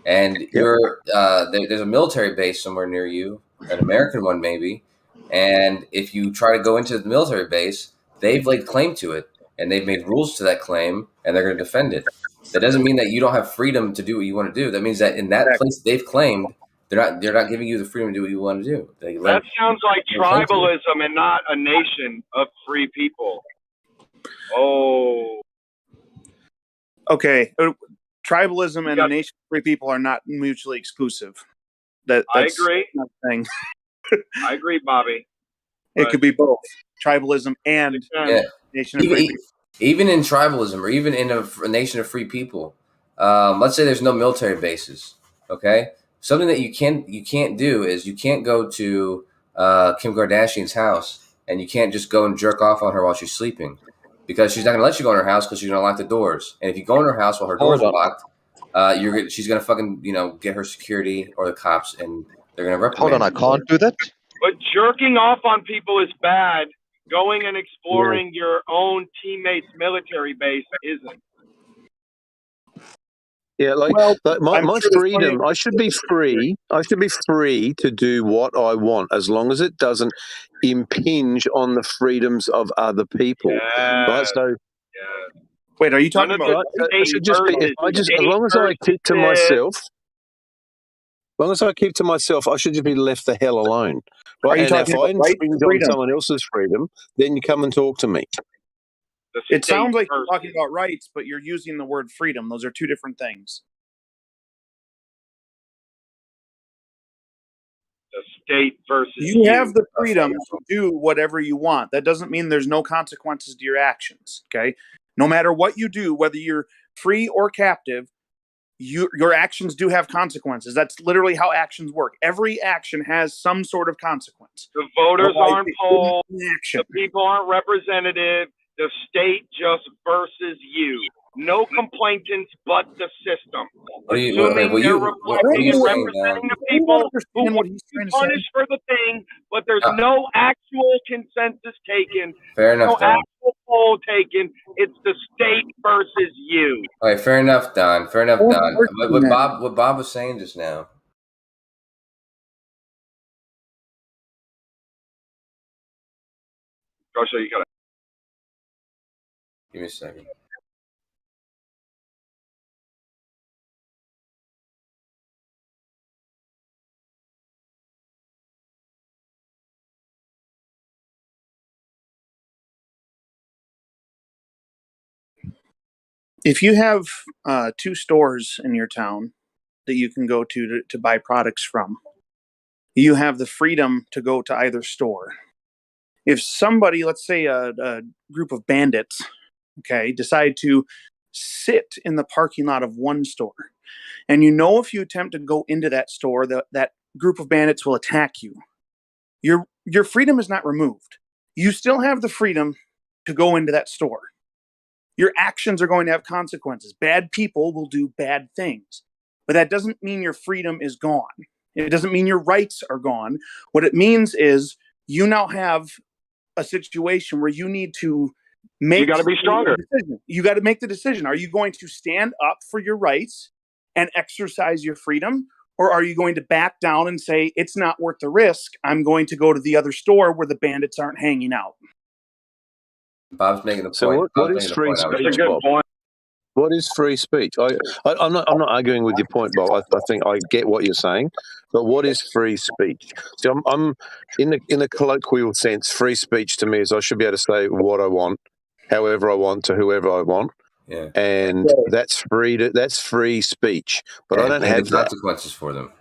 S19: And you're there's a military base somewhere near you, an American one maybe. And if you try to go into the military base, they've laid claim to it, and they've made rules to that claim, and they're going to defend it. That doesn't mean that you don't have freedom to do what you want to do. That means that in that place they've claimed, they're not giving you the freedom to do what you want to do.
S18: That sounds like tribalism and not a nation of free people. Oh.
S9: Okay. Tribalism and a nation of free people are not mutually exclusive. That's
S18: I agree.
S9: Not a thing.
S18: I agree, Bobby.
S9: It could be both tribalism and nation of free people.
S19: Even in tribalism, or even in a nation of free people, let's say there's no military bases. Okay, something that you can't do is you can't go to Kim Kardashian's house and you can't just go and jerk off on her while she's sleeping, because she's not going to let you go in her house because she's going to lock the doors. And if you go in her house while her doors are locked, she's going to fucking get her security or the cops, and they're going to reprimand.
S11: Hold on, I can't do that.
S18: But jerking off on people is bad. Going and exploring your own teammates' military base isn't.
S14: Yeah, like my freedom, I should be free. I should be free to do what I want as long as it doesn't impinge on the freedoms of other people. Right? So,
S9: wait, are you talking about?
S14: I should just be. As long as I keep to myself. As long as I keep to myself, I should just be left the hell alone. Right? And if I infringe on someone else's freedom, then you come and talk to me.
S9: It sounds like you're talking about rights, but you're using the word freedom. Those are two different things.
S18: The state versus
S9: you have the freedom to do whatever you want. That doesn't mean there's no consequences to your actions. Okay, no matter what you do, whether you're free or captive, your actions do have consequences. That's literally how actions work. Every action has some sort of consequence.
S18: The voters aren't polled. The people aren't representative. The state just versus you. No complainants but the system. Assuming they're reflecting and representing the people who want to be punished for the thing, but there's no actual consensus taken.
S19: Fair enough,
S18: no actual poll taken. It's the state versus you.
S19: All right, fair enough, Don. Fair enough, Don. What Bob was saying just now.
S18: Joshua, you got it.
S19: Give me a second.
S9: If you have 2 stores in your town that you can go to buy products from, you have the freedom to go to either store. If somebody, let's say a group of bandits, decide to sit in the parking lot of one store, and if you attempt to go into that store, that group of bandits will attack you. Your freedom is not removed. You still have the freedom to go into that store. Your actions are going to have consequences. Bad people will do bad things. But that doesn't mean your freedom is gone. It doesn't mean your rights are gone. What it means is you now have a situation where you need to make...
S18: You got to be stronger.
S9: You got to make the decision. Are you going to stand up for your rights and exercise your freedom? Or are you going to back down and say, it's not worth the risk. I'm going to go to the other store where the bandits aren't hanging out.
S19: Bob's making a point.
S14: So what is free speech, Bob? What is free speech? I'm not arguing with your point, Bob. I think I get what you're saying, but what is free speech? So I'm in a colloquial sense, free speech to me is I should be able to say what I want, however I want, to whoever I want.
S19: Yeah.
S14: And that's free speech. But I don't have
S19: consequences for them.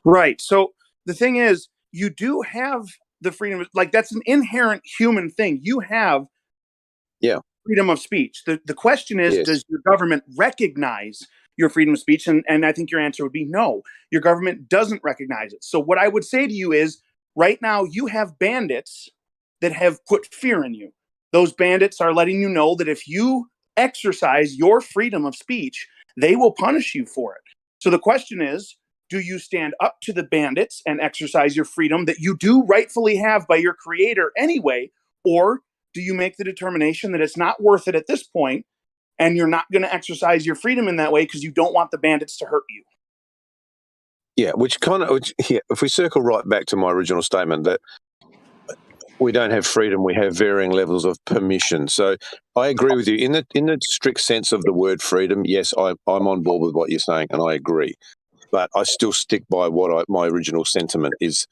S9: Right. So the thing is, you do have the freedom, like that's an inherent human thing. You have freedom of speech. The question is, does your government recognize your freedom of speech? And I think your answer would be no. Your government doesn't recognize it. So what I would say to you is, right now you have bandits that have put fear in you. Those bandits are letting you know that if you exercise your freedom of speech, they will punish you for it. So the question is, Do you stand up to the bandits and exercise your freedom that you do rightfully have by your creator anyway? Or do you make the determination that it's not worth it at this point and you're not going to exercise your freedom in that way because you don't want the bandits to hurt you?
S14: Yeah, if we circle right back to my original statement that we don't have freedom, we have varying levels of permission. So I agree with you. In the strict sense of the word freedom, yes, I'm on board with what you're saying, and I agree. But I still stick by my original sentiment is,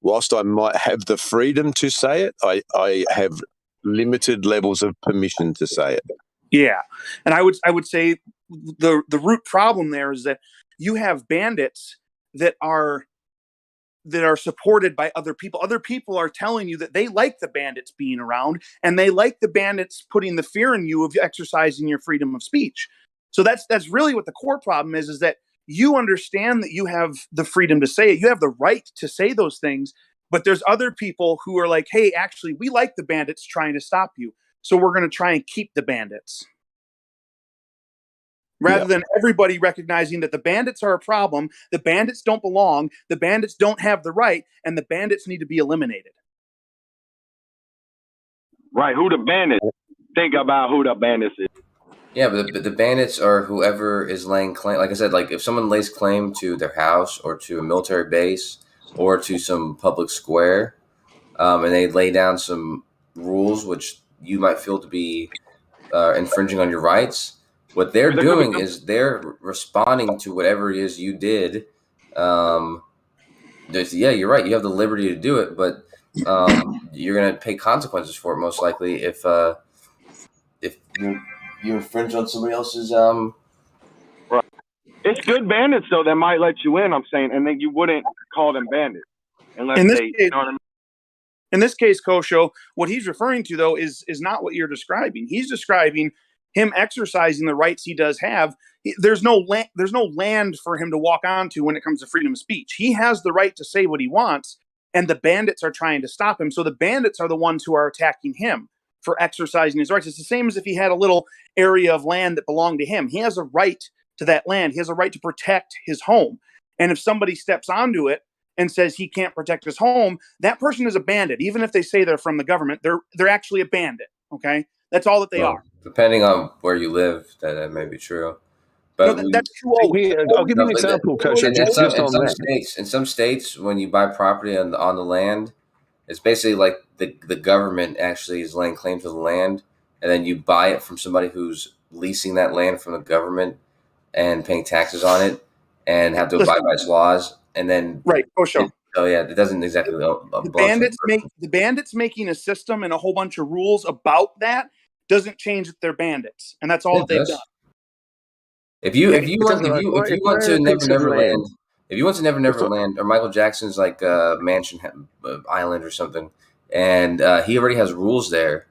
S14: whilst I might have the freedom to say it, I have limited levels of permission to say it.
S9: Yeah, and I would say the root problem there is that you have bandits that are supported by other people. Other people are telling you that they like the bandits being around and they like the bandits putting the fear in you of exercising your freedom of speech. So that's really what the core problem is that you understand that you have the freedom to say it. You have the right to say those things, but there's other people who are like, hey, actually, we like the bandits trying to stop you. So we're going to try and keep the bandits. Rather than everybody recognizing that the bandits are a problem, the bandits don't belong, the bandits don't have the right, and the bandits need to be eliminated.
S18: Right, who the bandits? Think about who the bandits is.
S19: Yeah, but the bandits are whoever is laying claim. Like I said, like if someone lays claim to their house or to a military base or to some public square, and they lay down some rules which you might feel to be infringing on your rights, what they're doing is they're responding to whatever it is you did. Yeah, you're right. You have the liberty to do it, but you're going to pay consequences for it most likely if you infringe on somebody else's.
S18: Right. It's good bandits though that might let you in. I'm saying, and then you wouldn't call them bandits unless you know what I mean?
S9: In this case, Kosho, what he's referring to though is not what you're describing. He's describing him exercising the rights he does have. There's no land for him to walk onto when it comes to freedom of speech. He has the right to say what he wants, and the bandits are trying to stop him. So the bandits are the ones who are attacking him for exercising his rights. It's the same as if he had a little area of land that belonged to him. He has a right to that land. He has a right to protect his home. And if somebody steps onto it and says he can't protect his home, that person is a bandit. Even if they say they're from the government, they're actually a bandit. Okay, that's all that they are.
S19: Depending on where you live, that may be true. But
S9: that's true.
S14: I'll give you an example, Coach.
S19: In some states, when you buy property on the land, it's basically like the government actually is laying claim to the land, and then you buy it from somebody who's leasing that land from the government and paying taxes on it and have to abide by its laws. And then
S9: Kosho.
S19: It doesn't exactly.
S9: The bandits making a system and a whole bunch of rules about that doesn't change that they're bandits, and that's all that they've done.
S19: If you want to Never Never Land or Michael Jackson's like Mansion Island or something, and he already has rules there.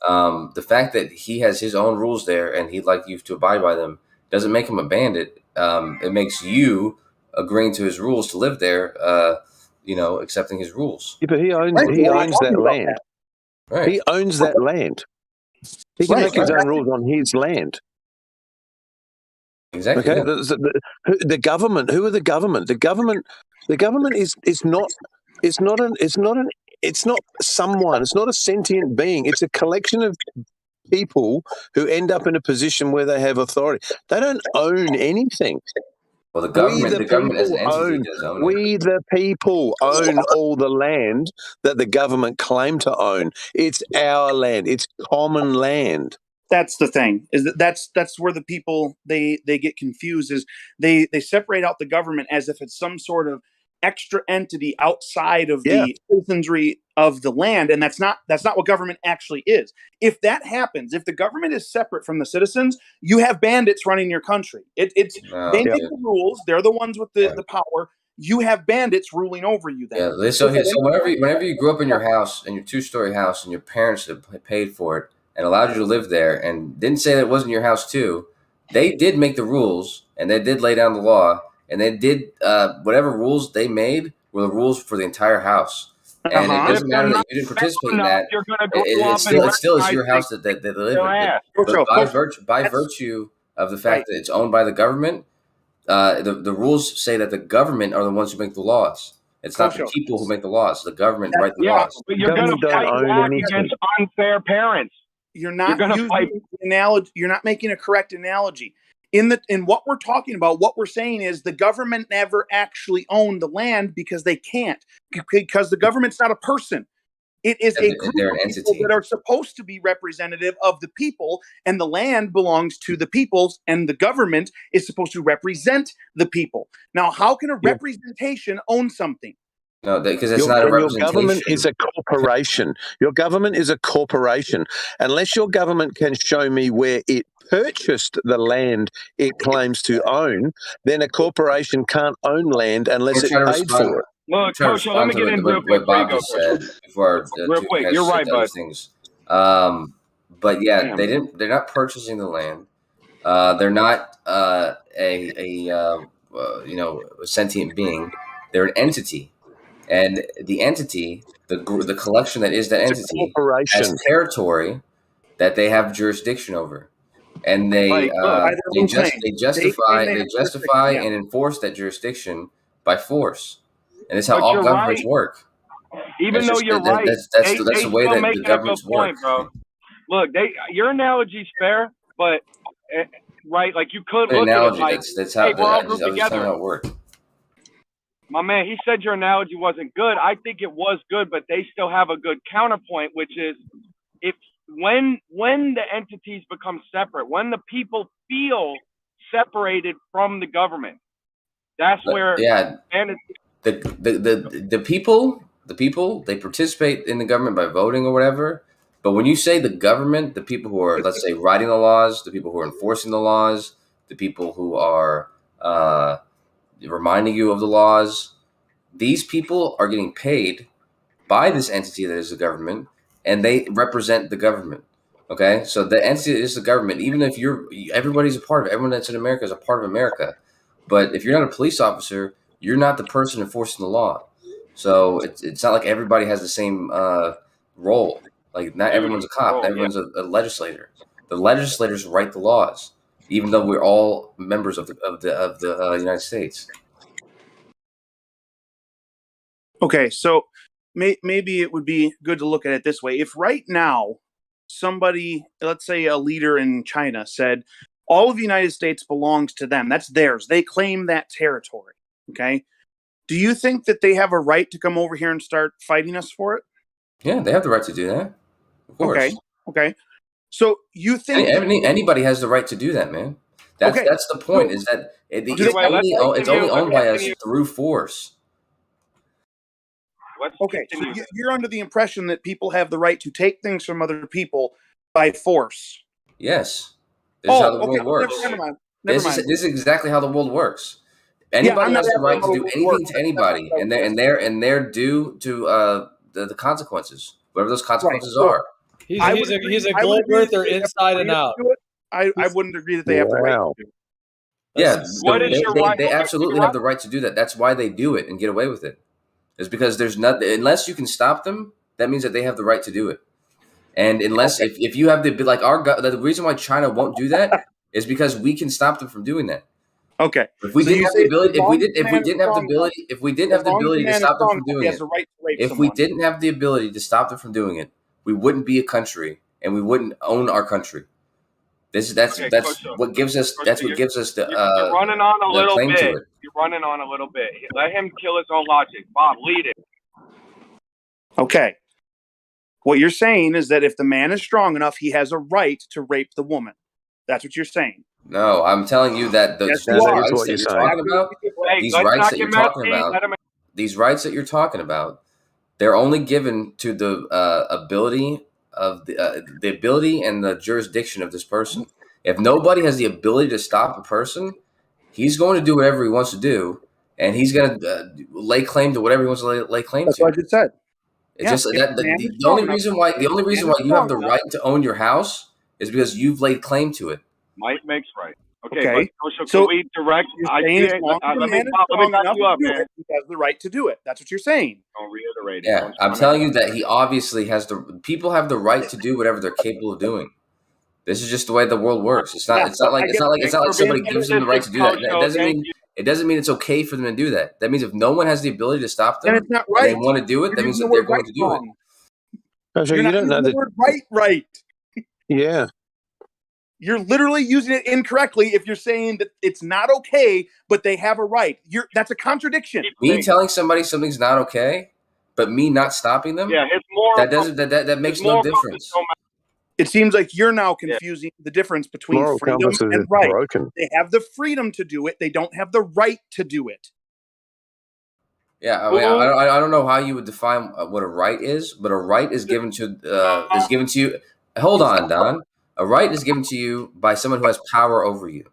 S19: The fact that he has his own rules there and he'd like you to abide by them doesn't make him a bandit. It makes you agreeing to his rules to live there. Accepting his rules.
S14: Yeah, but he owns that land.
S19: Right.
S14: He owns that land. He can make his own rules on his land.
S19: Exactly.
S14: Okay. The government. Who are the government? The government is not. It's not someone. It's not a sentient being. It's a collection of people who end up in a position where they have authority. They don't own anything.
S19: Well, the government as an entity does own it.
S14: We the people own all the land that the government claim to own. It's our land. It's common land.
S9: That's the thing. That's where the people they get confused. Is they separate out the government as if it's some sort of extra entity outside of the citizenry of the land, and that's not what government actually is. If that happens, if the government is separate from the citizens, you have bandits running your country. They make the rules. They're the ones with the power. You have bandits ruling over you. Then.
S19: Yeah. So whenever you grew up in your house, in your 2-story house, and your parents had paid for it and allowed you to live there, and didn't say that it wasn't your house too, they did make the rules and they did lay down the law. And they did whatever rules they made were the rules for the entire house. And it doesn't matter that you didn't participate in that. It still is your house that they live in. But by virtue of the fact that it's owned by the government, the rules say that the government are the ones who make the laws. It's not the
S22: Kosho.
S19: people who make the laws. The government write the
S18: Yeah,
S19: laws.
S18: but you're going to fight back against unfair parents.
S22: You're not
S18: gonna
S22: using
S18: fight.
S22: the analogy. You're not making a correct analogy. In what we're talking about, what we're saying is the government never actually owned the land because they can't, because the government's not a person. It is a group
S19: They're
S22: of
S19: an
S22: people
S19: entity.
S22: that are supposed to be representative of the people, and the land belongs to the peoples, and the government is supposed to represent the people. Now, how can a representation own something?
S19: No, because it's not a
S14: Your
S19: representation.
S14: government is a corporation. Your government is a corporation. Unless your government can show me where it purchased the land it claims to own, then a corporation can't own land unless it paid for it.
S18: Look, Kosho, let me get in real quick.
S19: What Bob just said before
S18: Real quick, you're right, bud.
S19: things. But yeah, they're not purchasing the land. They're not a sentient being. They're an entity. And the entity, the collection that is that entity, has territory that they have jurisdiction over, and they justify and enforce that jurisdiction by force, and it's how all governments work.
S18: Even though you're right,
S19: that's the way that the governments work.
S18: Bro. Look, your analogy's fair, but right, like you could look at it like,
S19: that's how
S18: hey, we're all grouped
S19: I was
S18: together.
S19: telling you how it worked.
S18: My man, he said your analogy wasn't good. I think it was good, but they still have a good counterpoint, which is when the entities become separate, when the people feel separated from the government, that's where
S19: the people they participate in the government by voting or whatever. But when you say the government, the people who are, let's say, writing the laws, the people who are enforcing the laws, the people who are reminding you of the laws, these people are getting paid by this entity that is the government, and they represent the government. Okay, so the entity that is the government, even if everybody's a part of it, everyone that's in America is a part of America. But if you're not a police officer, you're not the person enforcing the law. So it's not like everybody has the same role. Like not everyone's a cop, not everyone's a legislator. The legislators write the laws, even though we're all members of the United States.
S22: Okay, so maybe it would be good to look at it this way. If right now somebody, let's say a leader in China, said all of the United States belongs to them, that's theirs, they claim that territory, okay? Do you think that they have a right to come over here and start fighting us for it?
S19: Yeah, they have the right to do that. Of course.
S22: Okay. So you think
S19: anybody has the right to do that, man? That's the point. Is that it's only owned by us through force.
S22: Okay, so you're under the impression that people have the right to take things from other people by force.
S19: Yes. This is how the world works.
S22: Never mind.
S19: This is exactly how the world works. Anybody has the right to do anything to anybody, and they're due to the consequences, whatever those consequences are.
S8: He's a globe earther inside and out.
S22: I wouldn't agree that they have the right to do it.
S19: Yeah, they absolutely have the right to do that. That's why they do it and get away with it. It's because there's nothing, unless you can stop them, that means that they have the right to do it. And unless if you have the reason why China won't do that is because we can stop them from doing that.
S22: Okay.
S19: If we didn't have the ability, if we didn't have the ability to stop them from doing it, if we didn't have the ability to stop them from doing it, we wouldn't be a country and we wouldn't own our country. That's what gives us the
S18: you're running on a little
S19: claim
S18: bit.
S19: to it.
S18: You're running on a little bit. Let him kill his own logic. Bob, lead it.
S22: Okay. What you're saying is that if the man is strong enough, he has a right to rape the woman. That's what you're saying.
S19: No, I'm telling you that these rights that you're talking about, they're only given to the ability of the ability and the jurisdiction of this person. If nobody has the ability to stop a person, he's going to do whatever he wants to do, and he's going to lay claim to whatever he wants to lay claim to.
S22: That's what I just said.
S19: It's just the only reason why you have the right to own your house is because you've laid claim to it.
S18: Might makes right. Okay. So we direct?
S22: Let me back you up, man. He has the right to do it. That's what you're saying.
S18: Don't reiterate it.
S19: Yeah, I'm telling you that he obviously has people have the right to do whatever they're capable of doing. This is just the way the world works. It's not like somebody gives them the right to do that. It doesn't mean it's okay for them to do that. That means if no one has the ability to stop them,
S9: and it's not right.
S19: They want to do it. That means that they're going to do it.
S14: So you don't know the
S9: word right.
S14: Yeah.
S9: You're literally using it incorrectly if you're saying that it's not okay, but they have a right. That's a contradiction.
S19: Me telling somebody something's not okay, but me not stopping them.
S18: Yeah, it's more.
S19: That makes no difference.
S9: It seems like you're now confusing the difference between
S14: moral
S9: freedom
S14: compasses
S9: and
S14: is
S9: right.
S14: broken.
S9: They have the freedom to do it. They don't have the right to do it.
S19: Yeah, I mean, I don't know how you would define what a right is, but a right is given to you. Hold on, Don. A right is given to you by someone who has power over you.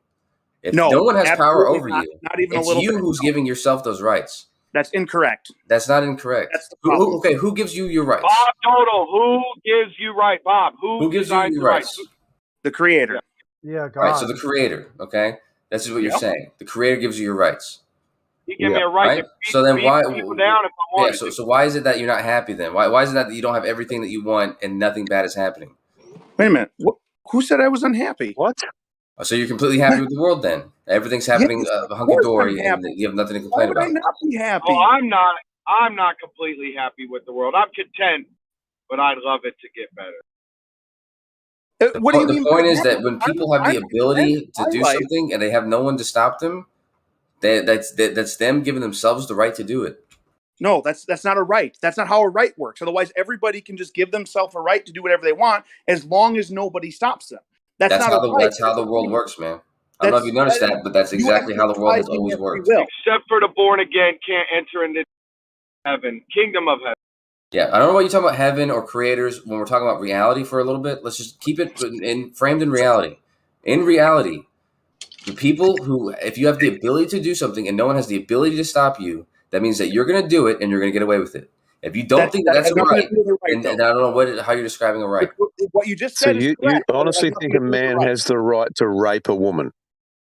S19: If no one has power over you,
S9: not even
S19: it's
S9: a little
S19: you
S9: bit.
S19: who's giving yourself those rights.
S9: That's incorrect.
S19: That's not incorrect.
S9: That's the problem.
S19: Okay, who gives you your rights?
S18: Bob Total, who gives you right, Bob?
S19: Who gives you your rights?
S9: The Creator.
S5: Yeah, God.
S19: Right, so the Creator, okay? This is what you're saying. The Creator gives you your rights.
S18: He gave me a right to beat,
S19: so then why
S18: people down if I wanted
S19: to. So why is it that you're not happy then? Why is it that you don't have everything that you want and nothing bad is happening?
S9: Wait a minute. Who said I was unhappy?
S14: What?
S19: So you're completely happy with the world then? Everything's happening hunky-dory and you have nothing to complain about.
S9: Why would I not be happy?
S18: Oh, I'm not completely happy with the world. I'm content, but I'd love it to get better.
S9: What do you mean?
S19: The point is that when people have the ability to do something and they have no one to stop them, that's them giving themselves the right to do it.
S9: No, that's not a right. That's not how a right works. Otherwise, everybody can just give themselves a right to do whatever they want as long as nobody stops them. That's not a right.
S19: That's how the world works, man. I don't know if you noticed that, but that's exactly how the world has always worked.
S18: Except for the born again can't enter into heaven, kingdom of heaven.
S19: Yeah, I don't know what you're talking about heaven or creators when we're talking about reality for a little bit. Let's just keep it framed in reality. In reality, the people who, if you have the ability to do something and no one has the ability to stop you, that means that you're going to do it and you're going to get away with it. If you don't think that's a right, and I don't know how you're describing a right.
S9: What you just said.
S14: So you honestly think a man has the right to rape a woman?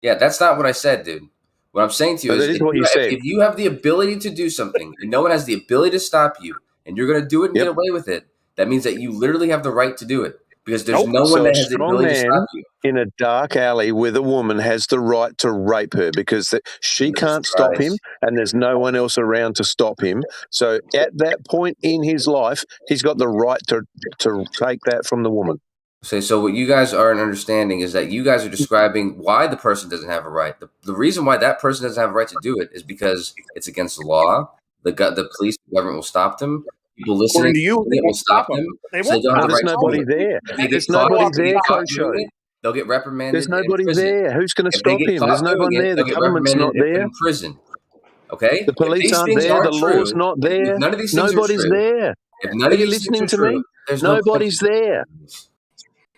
S19: Yeah, that's not what I said, dude. What I'm saying to you is
S14: what you said.
S19: If you have the ability to do something and no one has the ability to stop you and you're going to do it and get away with it, that means that you literally have the right to do it because there's no one that has the ability to stop you.
S14: In a dark alley with a woman has the right to rape her because she can't stop him and there's no one else around to stop him. So at that point in his life, he's got the right to take that from the woman.
S19: So what you guys aren't understanding is that you guys are describing why the person doesn't have a right. The reason why that person doesn't have a right to do it is because it's against the law. The police, the government will stop them. People listening to you, it will stop them.
S14: There's nobody there. There's nobody there, Coach.
S19: They'll get reprimanded.
S14: There's nobody there. Who's going to stop him? There's no one there. The government's not there.
S19: In prison. Okay?
S14: The police aren't there. The law's not there.
S19: None of these things
S14: Nobody's there. Are you listening to me? Nobody's there.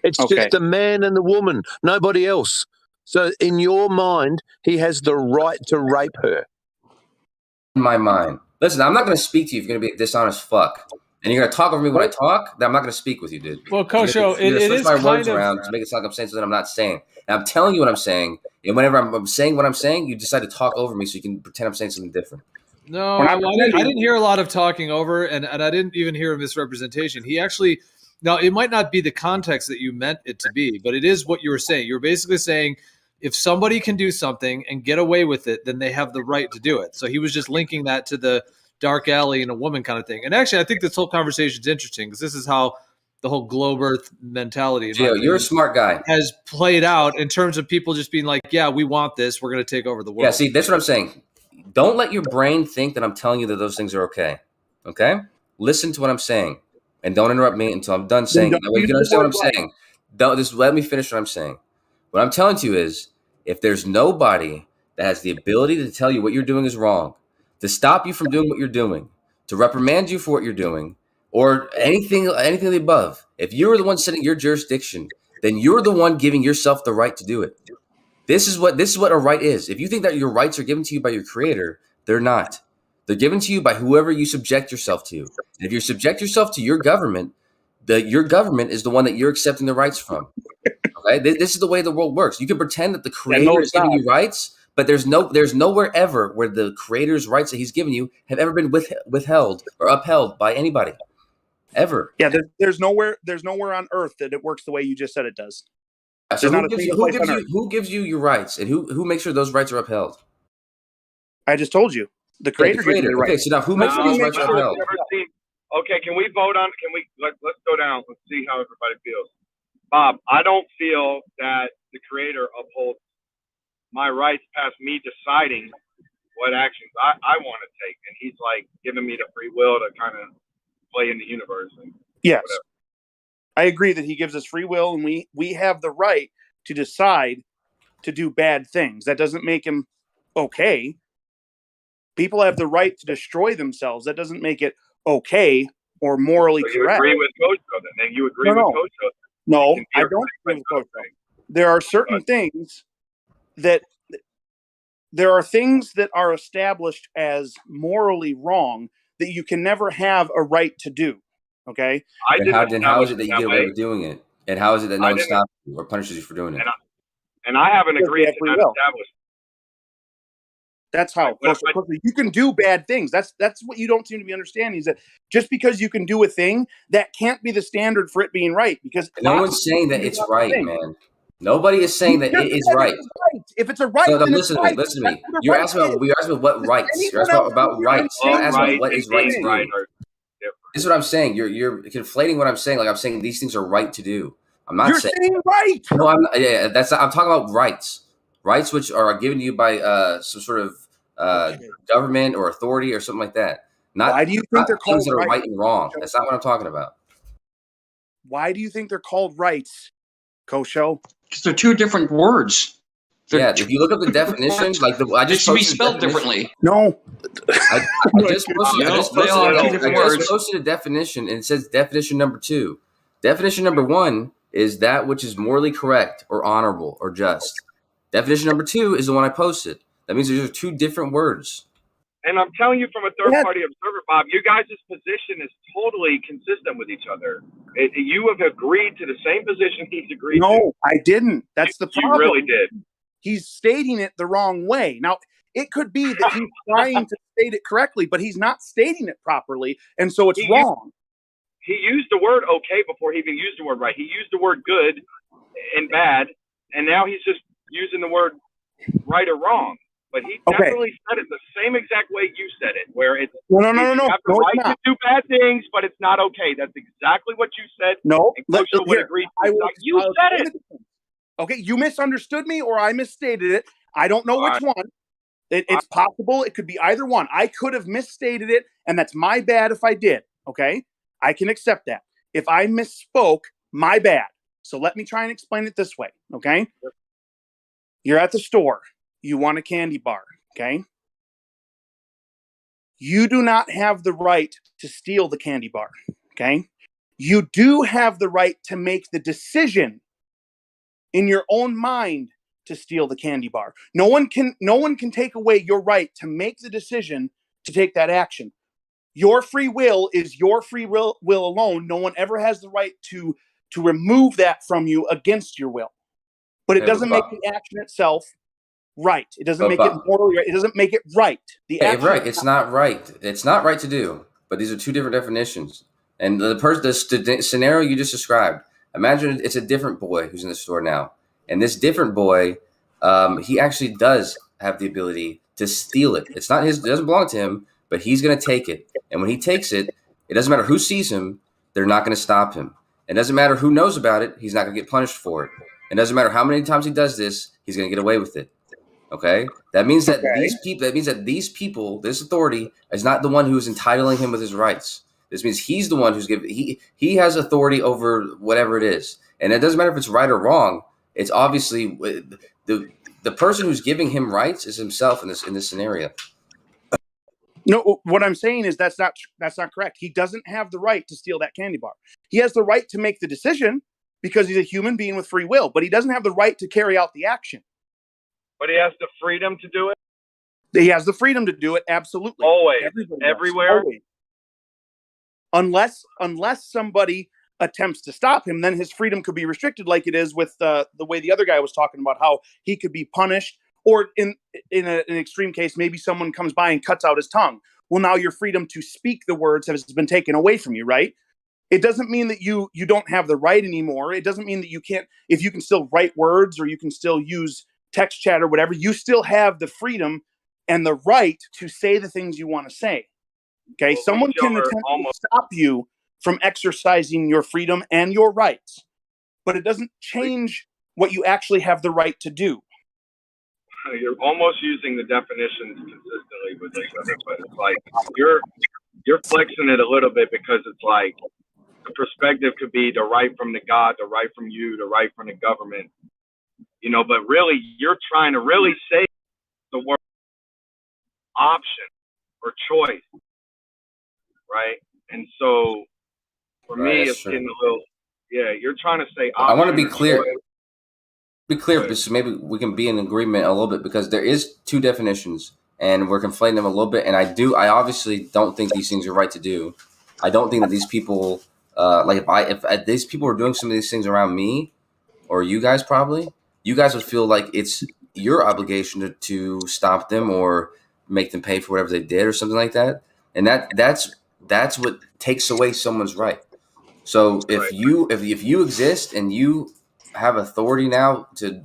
S14: It's just the man and the woman, nobody else. So in your mind, he has the right to rape her.
S19: In my mind. Listen, I'm not going to speak to you if you're going to be a dishonest fuck. And you're going to talk over me when I talk, then I'm not going to speak with you, dude.
S8: Well, Kosho, it is
S19: my
S8: kind
S19: words
S8: of
S19: around to make it sound like I'm saying something I'm not saying. And I'm telling you what I'm saying. And whenever I'm saying what I'm saying, you decide to talk over me so you can pretend I'm saying something different.
S8: No, I didn't hear a lot of talking over, and I didn't even hear a misrepresentation. He actually... Now, it might not be the context that you meant it to be, but it is what you were saying. You're basically saying if somebody can do something and get away with it, then they have the right to do it. So he was just linking that to the dark alley and a woman kind of thing. And actually, I think this whole conversation is interesting because this is how the whole globe earth mentality
S19: you're a smart guy
S8: has played out in terms of people just being like, yeah, we want this. We're going to take over the world.
S19: Yeah, see, that's what I'm saying. Don't let your brain think that I'm telling you that those things are okay. Okay? Listen to what I'm saying. And don't interrupt me until I'm done saying it. That way you can understand what I'm saying. Just let me finish what I'm saying. What I'm telling you is, if there's nobody that has the ability to tell you what you're doing is wrong, to stop you from doing what you're doing, to reprimand you for what you're doing, or anything of the above, if you're the one setting your jurisdiction, then you're the one giving yourself the right to do it. This is what a right is. If you think that your rights are given to you by your creator, they're not. They're given to you by whoever you subject yourself to. And if you subject yourself to your government, your government is the one that you're accepting the rights from. Okay, this is the way the world works. You can pretend that the creator is giving you rights, but there's nowhere ever where the creator's rights that he's given you have ever been withheld or upheld by anybody, ever.
S9: Yeah, there's nowhere on earth that it works the way you just said it does.
S19: So who gives you your rights, and who makes sure those rights are upheld?
S9: I just told you. The creator gives you the right.
S19: Okay, so now who makes sure those rights are upheld?
S18: Okay, can we vote on? Let's go down. Let's see how everybody feels. Bob, I don't feel that the creator upholds my rights past me deciding what actions I want to take, and he's like giving me the free will to kind of play in the universe. And
S9: yes,
S18: whatever.
S9: I agree that he gives us free will, and we have the right to decide to do bad things. That doesn't make him okay. People have the right to destroy themselves. That doesn't make it okay or morally correct.
S18: You agree with Kocho then? And you agree with Kocho?
S9: No, I don't agree with Kocho. There are certain things that are established as morally wrong that you can never have a right to do. Okay?
S19: Then how is it that you get away with doing it? And how is it that no one stops you or punishes you for doing it?
S18: And I haven't agreed to that established.
S9: That's how. You can do bad things. That's what you don't seem to be understanding, is that just because you can do a thing, that can't be the standard for it being right. Because
S19: no one's saying that it's right, man. Nobody is saying that it is right.
S9: If it's a right,
S19: no,
S9: then
S19: listen
S9: it's right.
S19: Listen to me. You're asking about what rights. You're asking about rights. You're not asking what is right to do. This is what I'm saying. You're conflating what I'm saying. Like I'm saying these things are right to do. I'm not saying
S9: right.
S19: No, I'm not, yeah. I'm talking about rights. Rights which are given to you by some sort of government or authority or something like that.
S9: Why do you think they're called
S19: things that are right and wrong? That's not what I'm talking about.
S9: Why do you think they're called rights, Kocho?
S13: Because they're two different words.
S19: If you look up the definition, like I just
S13: should be spelled differently.
S9: No,
S19: I just posted a definition, and it says definition number 2. Definition number 1 is that which is morally correct or honorable or just. Definition number 2 is the one I posted. That means these are two different words.
S18: And I'm telling you from a third-party observer, Bob, you guys' position is totally consistent with each other. You have agreed to the same position he's agreed to.
S9: No, I didn't. That's the problem.
S18: You really did.
S9: He's stating it the wrong way. Now, it could be that he's trying to state it correctly, but he's not stating it properly, and so it's wrong.
S18: He used the word okay before he even used the word right. He used the word good and bad, and now he's just using the word right or wrong. But he definitely said it the same exact way you said it, where it's
S9: no.
S18: You have the right to do bad things, but it's not okay. That's exactly what you said.
S9: No,
S18: and Kocho would agree. You said it.
S9: Okay, you misunderstood me, or I misstated it. I don't know which one. It's possible. It could be either one. I could have misstated it, and that's my bad if I did. Okay, I can accept that. If I misspoke, my bad. So let me try and explain it this way. Okay, you're at the store. You want a candy bar, okay? You do not have the right to steal the candy bar, okay? You do have the right to make the decision in your own mind to steal the candy bar. No one can take away your right to make the decision to take that action. Your free will is your free will alone. No one ever has the right to remove that from you against your will. But it doesn't make the action itself right. It doesn't make it morally right. It doesn't make it right.
S19: Right. It's not right. It's not right to do. But these are two different definitions. And the scenario you just described, imagine it's a different boy who's in the store now. And this different boy, he actually does have the ability to steal it. It's not his. It doesn't belong to him, but he's going to take it. And when he takes it, it doesn't matter who sees him. They're not going to stop him. It doesn't matter who knows about it. He's not going to get punished for it. It doesn't matter how many times he does this. He's going to get away with it. Okay, that means that these people, this authority is not the one who is entitling him with his rights. This means he's the one who's giving. He has authority over whatever it is, and it doesn't matter if it's right or wrong. It's obviously the person who's giving him rights is himself in this scenario.
S9: No, what I'm saying is that's not correct. He doesn't have the right to steal that candy bar. He has the right to make the decision because he's a human being with free will, but he doesn't have the right to carry out the action.
S18: But he has the freedom to do it?
S9: He has the freedom to do it, absolutely.
S18: Always. Everywhere?
S9: Always. Unless somebody attempts to stop him, then his freedom could be restricted like it is with the way the other guy was talking about how he could be punished. Or in an extreme case, maybe someone comes by and cuts out his tongue. Well, now your freedom to speak the words has been taken away from you, right? It doesn't mean that you don't have the right anymore. It doesn't mean that you can't, if you can still write words or you can still use text chat or whatever, you still have the freedom and the right to say the things you want to say. Okay,
S18: Well,
S9: someone can attempt to stop you from exercising your freedom and your rights, but it doesn't change what you actually have the right to do.
S18: You're almost using the definitions consistently with each other, but it's like you're flexing it a little bit because it's like the perspective could be the right from the God, the right from you, the right from the government, you know, but really you're trying to really say the word option or choice, right? And so for
S19: Right,
S18: me,
S19: that's
S18: it's
S19: true.
S18: getting a little, yeah, you're trying to say
S19: I want to
S18: option
S19: be
S18: or
S19: clear.
S18: choice.
S19: Be clear, but so maybe we can be in agreement a little bit because there is two definitions, and we're conflating them a little bit. And I obviously don't think these things are right to do. I don't think that these people, if these people were doing some of these things around me, or you guys probably, you guys would feel like it's your obligation to stop them or make them pay for whatever they did or something like that. And that's what takes away someone's right. So if you exist and you have authority now to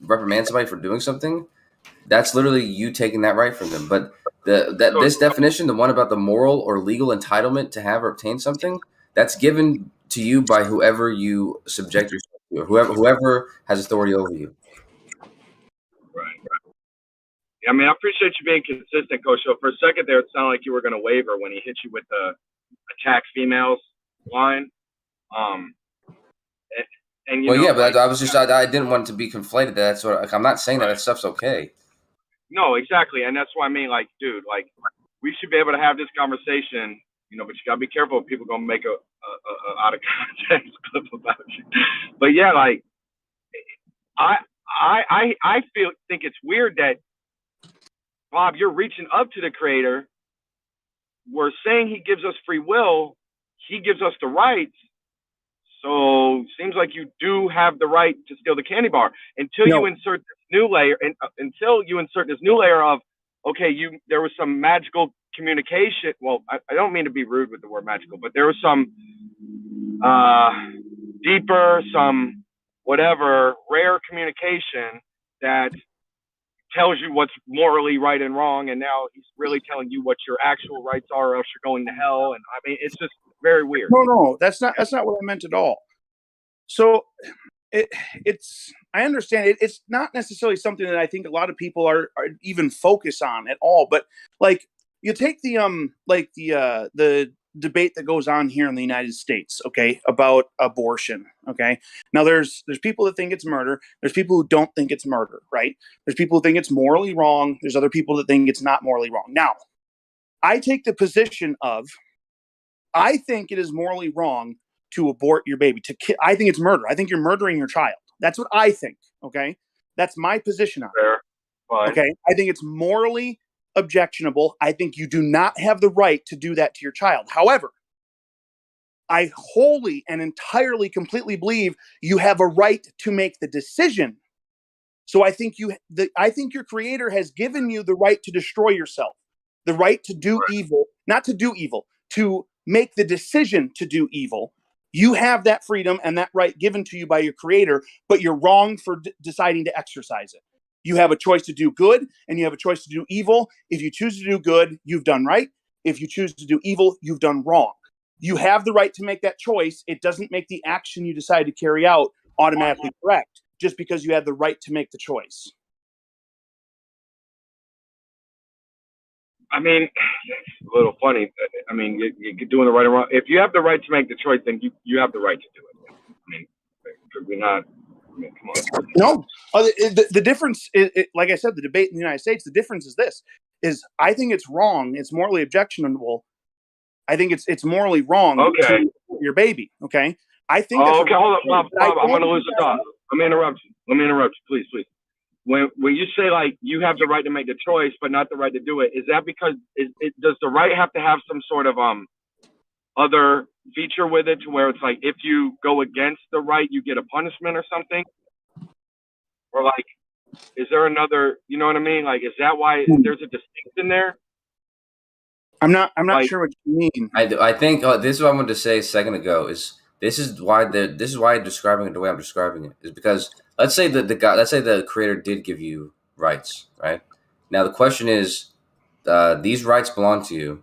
S19: reprimand somebody for doing something, that's literally you taking that right from them. But this definition, the one about the moral or legal entitlement to have or obtain something, that's given to you by whoever you subject yourself to, or whoever has authority over you.
S18: I mean, I appreciate you being consistent, Coach. So for a second there, it sounded like you were going to waver when he hit you with the attack females line. And you
S19: Well,
S18: know,
S19: yeah, but
S18: like,
S19: I didn't want it to be conflated. That's what I'm not saying that stuff's okay.
S18: no, exactly. And that's why I mean, like, dude, like, we should be able to have this conversation, you know, but you got to be careful. People going to make a out of context clip about you. But yeah, like, I think it's weird that, Bob, you're reaching up to the creator. We're saying he gives us free will. He gives us the rights. So seems like you do have the right to steal the candy bar until you insert this new layer, and until you insert this new layer of, okay, there was some magical communication. Well, I don't mean to be rude with the word magical, but there was some deeper, some whatever rare communication that tells you what's morally right and wrong, and now he's really telling you what your actual rights are, or else you're going to hell. And I mean, it's just very weird.
S9: No, that's not what I meant at all. So it's I understand it. It's not necessarily something that I think a lot of people are even focus on at all. But like, you take the debate that goes on here in the United States, okay, about abortion. Okay, now there's people that think it's murder. There's people who don't think it's murder, right? There's people who think it's morally wrong. There's other people that think it's not morally wrong. Now, I take the position of, I think it is morally wrong to abort your baby. I think it's murder. I think you're murdering your child. That's what I think. Okay, that's my position on it.
S18: Fine.
S9: Okay, I think it's morally objectionable. I think you do not have the right to do that to your child. However, I wholly and entirely, completely believe you have a right to make the decision. So I think I think your creator has given you the right to destroy yourself, the right to do evil, not to do evil, to make the decision to do evil. You have that freedom and that right given to you by your creator, but you're wrong for deciding to exercise it. You have a choice to do good and you have a choice to do evil. If you choose to do good, you've done right. If you choose to do evil, you've done wrong. You have the right to make that choice. It doesn't make the action you decide to carry out automatically correct, just because you have the right to make the choice.
S18: I mean, it's a little funny. I mean, you're doing the right or wrong. If you have the right to make the choice, then you have the right to do it. I mean, could we not? I mean, come on.
S9: No, the difference is, like I said, the debate in the United States, the difference is this: I think it's wrong. It's morally objectionable. I think it's morally wrong to your baby. Okay, I think.
S18: Okay, hold up, Bob. I'm going to lose the thought. Let me interrupt you, please. When you say, like, you have the right to make the choice, but not the right to do it, is that because does the right have to have some sort of other feature with it, to where it's like, if you go against the right, you get a punishment or something? Or, like, is there another, you know what I mean? Like, is that why there's a distinction there?
S9: I'm not
S18: Like-
S9: sure what you mean.
S19: I think this is what I wanted to say a second ago. This is why I'm describing it the way I'm describing it is because let's say that the creator did give you rights, right? Now the question is, these rights belong to you,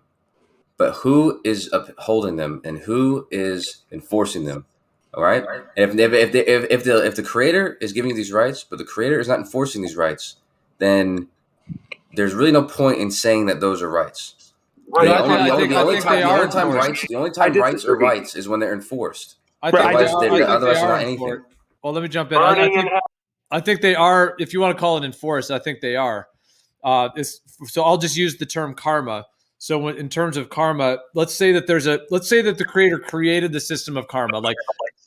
S19: but who is upholding them and who is enforcing them? All right. And if the creator is giving you these rights, but the creator is not enforcing these rights, then there's really no point in saying that those are rights.
S8: Right.
S19: The only time rights are rights is when they're enforced. Otherwise, they're not anything.
S8: Well, let me jump in. I think they are. If you want to call it enforced, I think they are. So I'll just use the term karma. So in terms of karma, let's say that the creator created the system of karma, like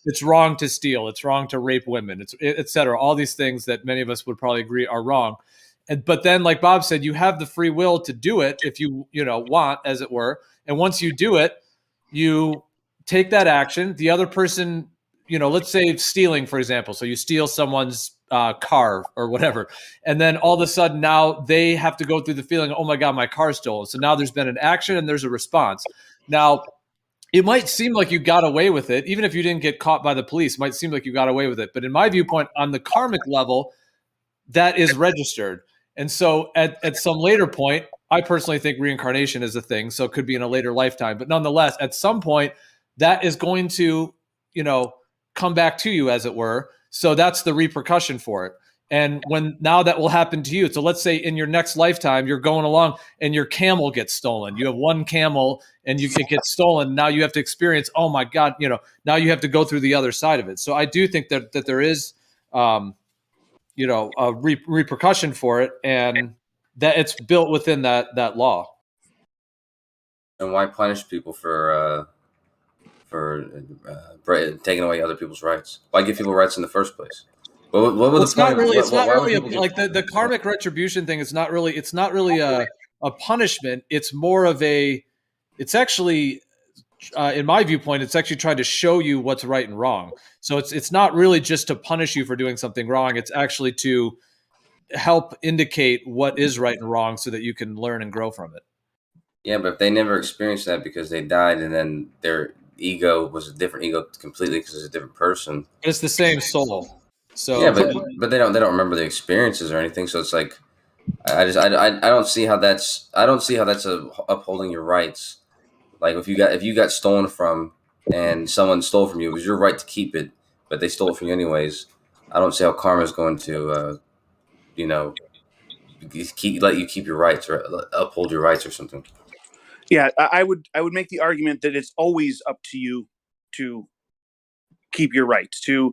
S8: it's wrong to steal, it's wrong to rape women, etc. All these things that many of us would probably agree are wrong. But then, like Bob said, you have the free will to do it if you want, as it were. And once you do it, you take that action. The other person, let's say stealing, for example. So you steal someone's car or whatever, and then all of a sudden now they have to go through the feeling, oh my God, my car's stolen. So now there's been an action and there's a response. Now, it might seem like you got away with it, even if you didn't get caught by the police. It might seem like you got away with it, but in my viewpoint, on the karmic level, that is registered. And so at some later point, I personally think reincarnation is a thing. So it could be in a later lifetime. But nonetheless, at some point, that is going to, come back to you, as it were. So that's the repercussion for it. And now that will happen to you. So let's say in your next lifetime, you're going along and your camel gets stolen. You have one camel and it gets stolen. Now you have to experience, oh my God, now you have to go through the other side of it. So I do think that there is, a repercussion for it, and that it's built within that law.
S19: And why punish people for taking away other people's rights? Why give people rights in the first place? What would
S8: it's not really like the karmic retribution thing. It's not really a punishment. It's more of it's actually, in my viewpoint, it's actually trying to show you what's right and wrong. So it's not really just to punish you for doing something wrong. It's actually to help indicate what is right and wrong so that you can learn and grow from it.
S19: Yeah, but if they never experienced that because they died and then their ego was a different ego completely because it's a different person.
S8: It's the same soul. So
S19: yeah, but they don't remember the experiences or anything. So it's like I don't see how that's upholding your rights. Like if you got stolen from and someone stole from you, it was your right to keep it, but they stole it from you anyways. I don't see how karma is going to let you keep your rights or uphold your rights or something.
S9: Yeah, I would make the argument that it's always up to you to keep your rights, to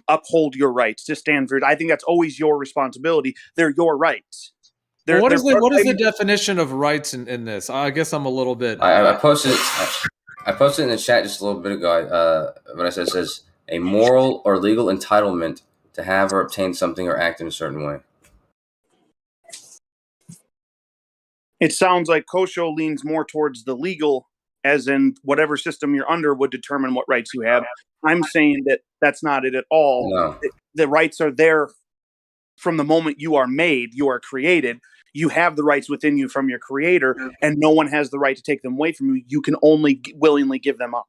S9: uphold your rights, to stand for it. I think that's always your responsibility. They're your rights.
S8: What is the definition of rights in this? I guess I'm a little bit.
S19: I posted it in the chat just a little bit ago. When I said it says a moral or legal entitlement to have or obtain something or act in a certain way.
S9: It sounds like Kosho leans more towards the legal, as in whatever system you're under would determine what rights you have. I'm saying that that's not it at all.
S19: No.
S9: The rights are there from the moment you are made, you are created. You have the rights within you from your creator, and no one has the right to take them away from you. You can only willingly give them up.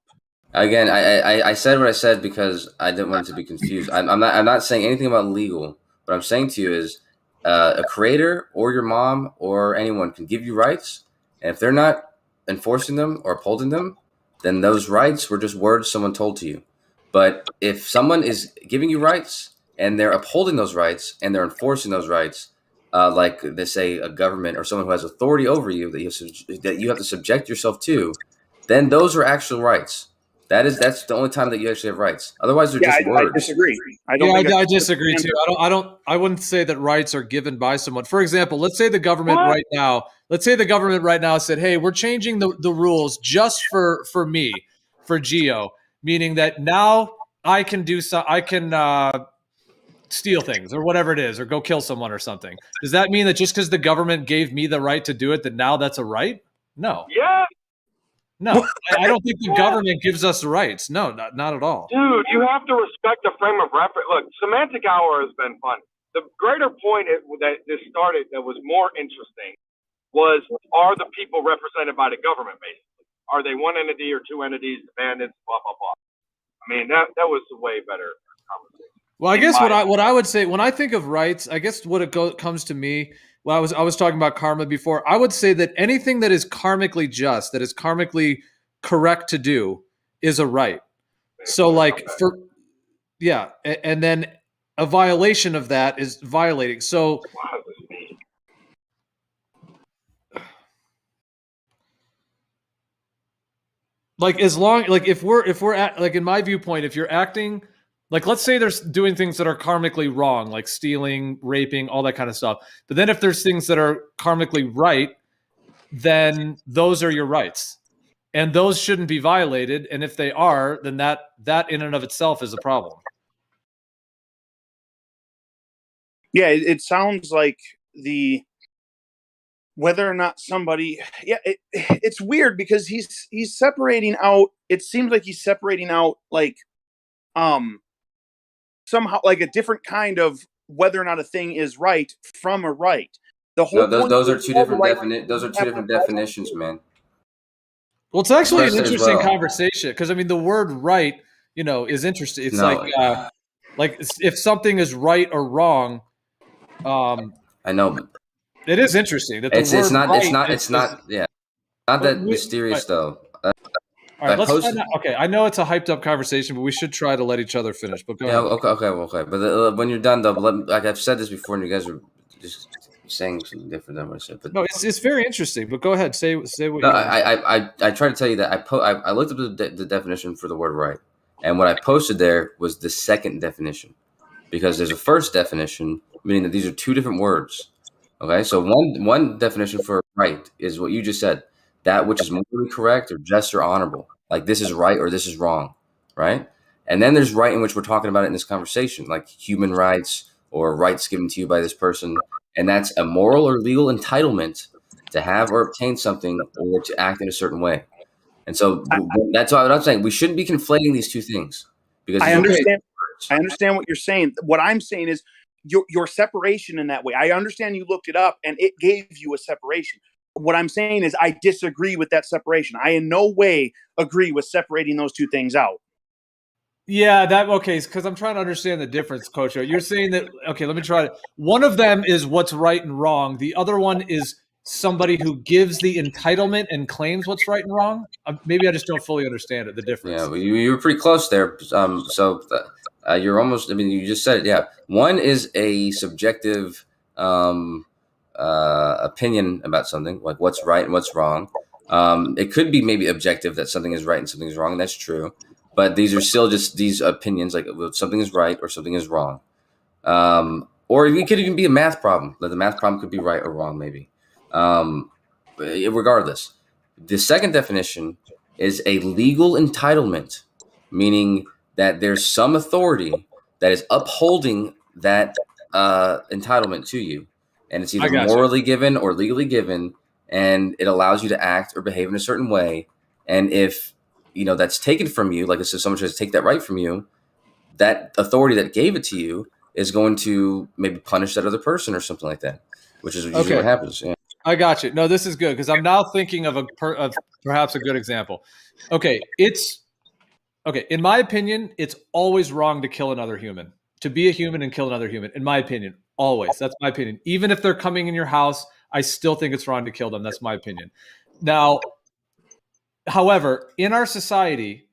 S19: Again, I said what I said because I didn't want it to be confused. I'm not saying anything about legal. What I'm saying to you is a creator or your mom or anyone can give you rights, and if they're not enforcing them or upholding them, then those rights were just words someone told to you. But if someone is giving you rights and they're upholding those rights and they're enforcing those rights, like they say a government or someone who has authority over you that you have to subject yourself to, then those are actual rights. That's the only time that you actually have rights. Otherwise, they're just words.
S9: I disagree.
S8: I disagree too. I wouldn't say that rights are given by someone. For example, let's say the government right now said, "Hey, we're changing the rules just for me, for Geo," meaning that now I can steal things or whatever it is, or go kill someone or something. Does that mean that just because the government gave me the right to do it, that now that's a right? No.
S18: Yeah.
S8: No, I don't think the government gives us rights. No, not at all.
S18: Dude, you have to respect the frame of reference. Look, Semantic Hour has been fun. The greater point that this started that was more interesting was, are the people represented by the government, basically? Are they one entity or two entities, dependents, blah, blah, blah. I mean, that was a way better conversation.
S8: Well, I guess what I would say when I think of rights, I guess what comes to me. Well, I was talking about karma before. I would say that anything that is karmically just, that is karmically correct to do, is a right. So, like and then a violation of that is violating. So, like if we're at, like in my viewpoint, if you're acting. Like, let's say there's doing things that are karmically wrong, like stealing, raping, all that kind of stuff. But then if there's things that are karmically right, then those are your rights. And those shouldn't be violated. And if they are, then that in and of itself is a problem.
S9: Yeah, it sounds like whether or not somebody, it's weird because he's separating out, it seems like he's separating out like, somehow like a different kind of whether or not a thing is right from a right. The whole
S19: those are two different definitions, man.
S8: Well, it's actually an interesting conversation because I mean the word right, is interesting. It's like if something is right or wrong.
S19: I know, but
S8: it is interesting that
S19: it's not that mysterious though.
S8: All right, okay, I know it's a hyped up conversation, but we should try to let each other finish. But go ahead.
S19: Okay. But when you're done, though, like I've said this before, and you guys are just saying something different than what I said. But
S8: no, it's very interesting. But go ahead, say what.
S19: No, I try to tell you that I looked up the definition for the word right, and what I posted there was the second definition, because there's a first definition meaning that these are two different words. Okay, so one definition for right is what you just said. That which is morally correct or just or honorable. Like this is right or this is wrong, right? And then there's right in which we're talking about it in this conversation, like human rights or rights given to you by this person. And that's a moral or legal entitlement to have or obtain something or to act in a certain way. And so that's what I'm saying. We shouldn't be conflating these two things. Because
S9: I understand what you're saying. What I'm saying is your separation in that way. I understand you looked it up and it gave you a separation. What I'm saying is I disagree with that separation. I in no way agree with separating those two things out.
S8: Yeah, because I'm trying to understand the difference, Coach. You're saying that, okay, let me try it. One of them is what's right and wrong. The other one is somebody who gives the entitlement and claims what's right and wrong. Maybe I just don't fully understand the difference.
S19: Yeah, well, you were pretty close there. You're almost, you just said it. Yeah. One is a subjective opinion about something, like what's right and what's wrong. It could be maybe objective that something is right and something is wrong, and that's true. But these are still just these opinions, like something is right or something is wrong. Or it could even be a math problem. Like the math problem could be right or wrong, maybe. Regardless, the second definition is a legal entitlement, meaning that there's some authority that is upholding that entitlement to you. And it's either morally given or legally given, and it allows you to act or behave in a certain way. And if that's taken from you, like if someone tries to take that right from you, that authority that gave it to you is going to maybe punish that other person or something like that, which is usually what happens. Yeah.
S8: I got you. No, this is good because I'm now thinking of perhaps a good example. Okay, in my opinion, it's always wrong to kill another human. To be a human and kill another human, in my opinion, always. That's my opinion. Even if they're coming in your house, I still think it's wrong to kill them. That's my opinion. Now, however, in our society,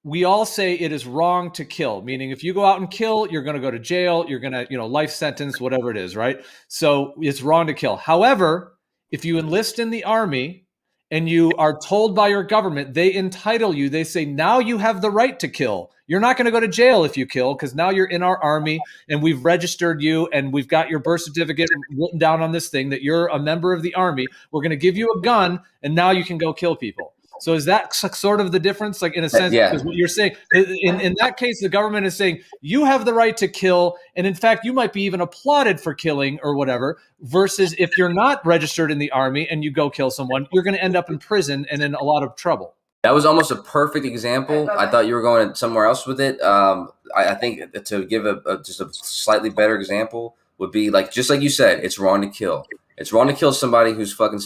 S8: we all say it is wrong to kill, meaning if you go out and kill, you're going to go to jail, you're going to, life sentence, whatever it is, right? So it's wrong to kill. However, if you enlist in the army and you are told by your government, they entitle you, they say, now you have the right to kill. You're not going to go to jail if you kill because now you're in our army and we've registered you and we've got your birth certificate written down on this thing that you're a member of the army. We're going to give you a gun and now you can go kill people. So is that sort of the difference? Like in a sense, because what you're saying, in that case, the government is saying you have the right to kill. And in fact, you might be even applauded for killing or whatever, versus if you're not registered in the army and you go kill someone, you're going to end up in prison and in a lot of trouble.
S19: That was almost a perfect example. I thought you were going somewhere else with it. I think to give just a slightly better example would be just like you said, it's wrong to kill. It's wrong to kill somebody who's fucking,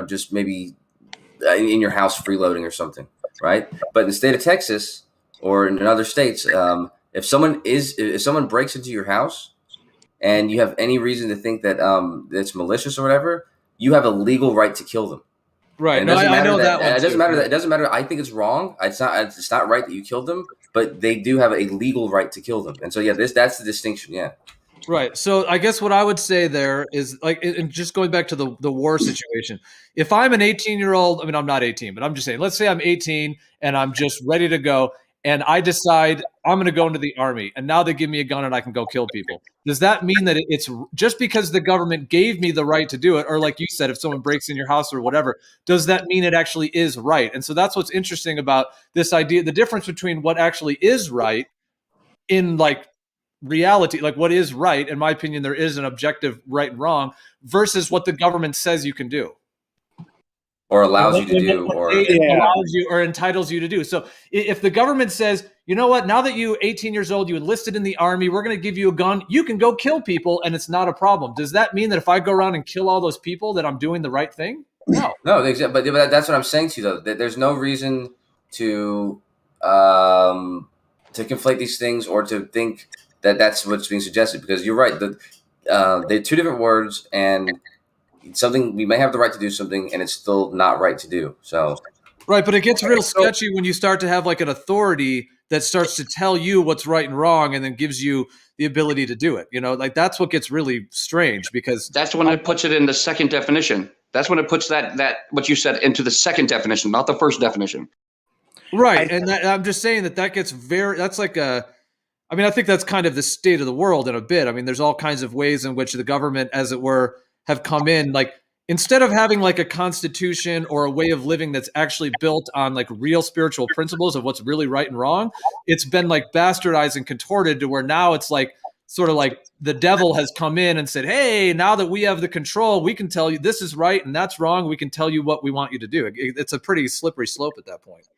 S19: just maybe in your house freeloading or something, right? But in the state of Texas or in other states, if someone breaks into your house and you have any reason to think that it's malicious or whatever, you have a legal right to kill them.
S8: Right.
S19: And
S8: No, I know that one.
S19: It doesn't
S8: too.
S19: matter that. It doesn't matter. I think it's wrong. It's not right that you killed them, but they do have a legal right to kill them. And so that's the distinction. Yeah.
S8: Right. So I guess what I would say there is like, and just going back to the war situation. If I'm an 18-year-old, I mean, I'm not 18, but I'm just saying, let's say I'm 18 and I'm just ready to go, and I decide I'm going to go into the army, and now they give me a gun and I can go kill people. Does that mean that it's just because the government gave me the right to do it, or like you said, if someone breaks in your house or whatever, does that mean it actually is right? And so that's what's interesting about this idea, the difference between what actually is right in like reality, like what is right. In my opinion, there is an objective right and wrong versus what the government says you can do.
S19: Or allows you to do, or
S8: allows you or entitles you to do. So if the government says, you know what, now that you're 18 years old, you enlisted in the army, we're going to give you a gun, you can go kill people and it's not a problem. Does that mean that if I go around and kill all those people that I'm doing the right thing? No.
S19: No, but that's what I'm saying to you though. That there's no reason to conflate these things or to think that that's what's being suggested, because you're right. They're two different words, and something we may have the right to do something, and it's still not right to do. So,
S8: right, but it gets real sketchy when you start to have like an authority that starts to tell you what's right and wrong, and then gives you the ability to do it. You know, like that's what gets really strange, because
S13: that's when it puts it in the second definition. That's when it puts that what you said into the second definition, not the first definition.
S8: Right, and I'm just saying that gets that's like a. I mean, I think that's kind of the state of the world in a bit. I mean, there's all kinds of ways in which the government, as it were, have come in. Like, instead of having like a constitution or a way of living that's actually built on like real spiritual principles of what's really right and wrong, it's been like bastardized and contorted to where now it's like sort of like the devil has come in and said, hey, now that we have the control, we can tell you this is right and that's wrong. We can tell you what we want you to do. It's a pretty slippery slope at that point.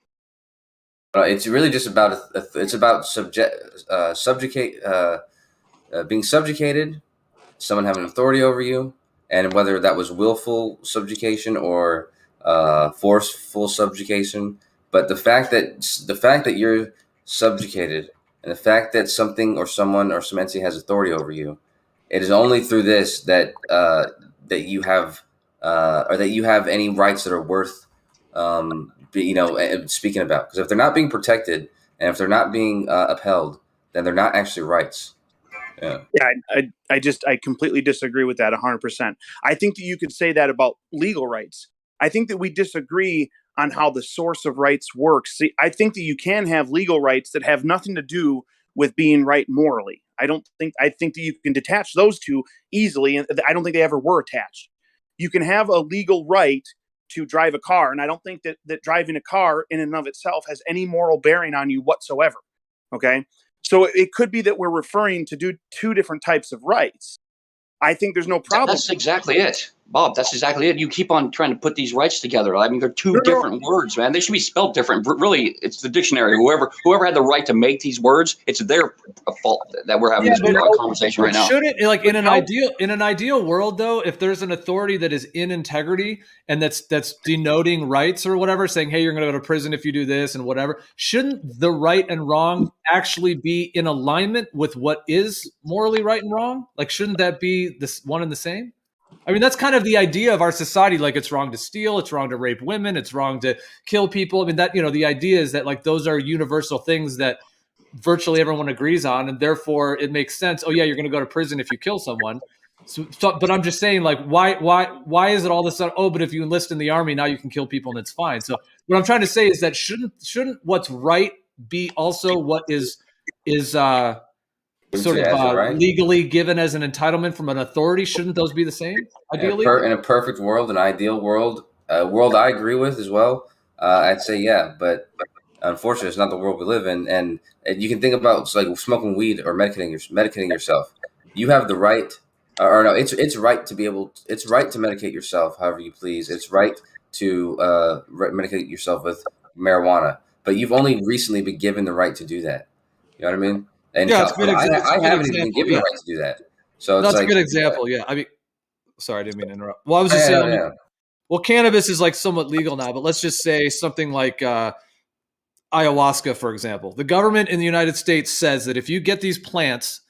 S19: It's really just about being subjugated, someone having authority over you, and whether that was willful subjugation or forceful subjugation. But the fact that you're subjugated, and the fact that something or someone or some entity has authority over you, it is only through this that you have or that you have any rights that are worth speaking about. Because if they're not being protected and if they're not being upheld, then they're not actually rights. Yeah.
S9: I completely disagree with that 100%. I think that you could say that about legal rights. I think that we disagree on how the source of rights works. See, I think that you can have legal rights that have nothing to do with being right morally. I think that you can detach those two easily, and I don't think they ever were attached. You can have a legal right to drive a car, and I don't think that driving a car in and of itself has any moral bearing on you whatsoever. Okay? So it could be that we're referring to two different types of rights. I think there's no problem.
S13: That's exactly it, Bob. That's exactly it. You keep on trying to put these rights together. I mean, they're two different words, man. They should be spelled different. Really, it's the dictionary. Whoever had the right to make these words, it's their fault that we're having this conversation right now.
S8: Shouldn't, like in an ideal world, though, if there's an authority that is in integrity and that's denoting rights or whatever, saying, hey, you're going to go to prison if you do this and whatever, shouldn't the right and wrong actually be in alignment with what is morally right and wrong? Like, shouldn't that be this one and the same? I mean, that's kind of the idea of our society. Like, it's wrong to steal, it's wrong to rape women, it's wrong to kill people. I mean, that, the idea is that like those are universal things that virtually everyone agrees on, and therefore it makes sense. Oh yeah, you're going to go to prison if you kill someone. So, but I'm just saying, like, why is it all of a sudden? Oh, but if you enlist in the army, now you can kill people and it's fine. So what I'm trying to say is that shouldn't what's right be also what is sort of legally given as an entitlement from an authority? Shouldn't those be the same, ideally?
S19: In a perfect world, an ideal world, a world I agree with as well, I'd say yeah. But unfortunately, it's not the world we live in. And you can think about like smoking weed or medicating yourself. You have the right, or no, it's right to be able. It's right to medicate yourself however you please. It's right to medicate yourself with marijuana. But you've only recently been given the right to do that. You know what I mean? And
S8: yeah, it's a good example.
S19: I haven't even been given the right to do that. So
S8: that's a good example. Yeah, I mean, sorry, I didn't mean to interrupt. Well, I was just saying.
S19: Yeah.
S8: Well, cannabis is like somewhat legal now, but let's just say something like ayahuasca, for example. The government in the United States says that if you get these plants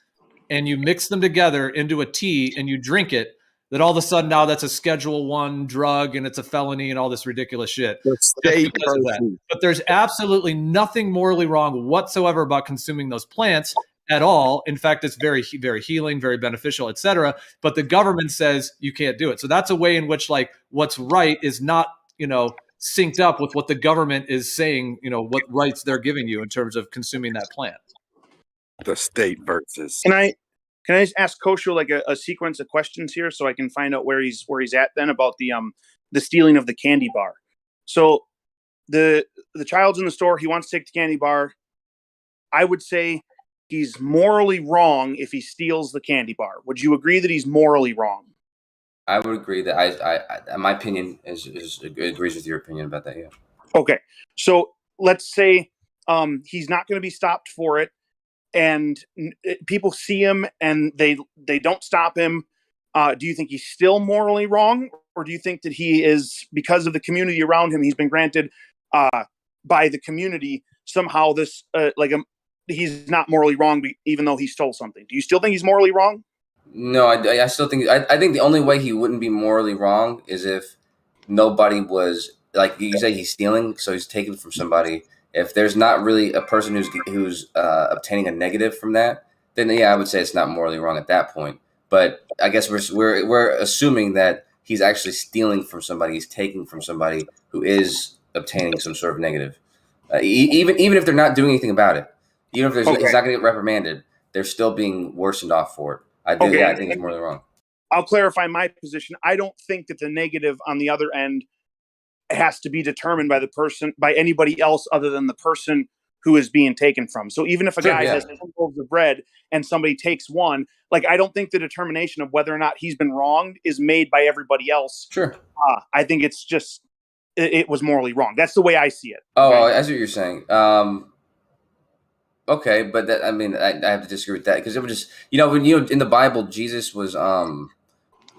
S8: and you mix them together into a tea and you drink it, that all of a sudden now that's a Schedule 1 drug and it's a felony and all this ridiculous shit.
S14: The
S8: Just
S14: state
S8: because of that.
S14: versus
S8: But there's absolutely nothing morally wrong whatsoever about consuming those plants at all. In fact, it's very, very healing, very beneficial, etc. But the government says you can't do it. So that's a way in which like what's right is not, synced up with what the government is saying, what rights they're giving you in terms of consuming that plant.
S14: the state versus.
S9: Can I just ask Kosho like a sequence of questions here so I can find out where he's at then about the stealing of the candy bar? So the child's in the store, he wants to take the candy bar. I would say he's morally wrong if he steals the candy bar. Would you agree that he's morally wrong?
S19: I would agree that I my opinion is agrees with your opinion about that. Yeah.
S9: Okay, so let's say he's not going to be stopped for it, and people see him and they don't stop him. Do you think he's still morally wrong, or do you think that he is, because of the community around him, he's been granted by the community somehow this he's not morally wrong even though he stole something? Do you still think he's morally wrong?
S19: No, I still think I think the only way he wouldn't be morally wrong is if nobody was, like you say, he's stealing, so he's taking from somebody. If there's not really a person who's obtaining a negative from that, then yeah, I would say it's not morally wrong at that point. But I guess we're assuming that he's actually stealing from somebody, he's taking from somebody who is obtaining some sort of negative, even if they're not doing anything about it, even if he's not going to get reprimanded, they're still being worsened off for it. I think it's morally wrong.
S9: I'll clarify my position. I don't think that the negative on the other end has to be determined by anybody else other than the person who is being taken from. So even if a guy has 10 loaves of bread and somebody takes one, I don't think the determination of whether or not he's been wronged is made by everybody else.
S19: Sure.
S9: I think it's just it was morally wrong. That's the way I see it.
S19: Oh, okay? I see what you're saying. Okay, but I have to disagree with that, because it would just, when in the Bible, Jesus was,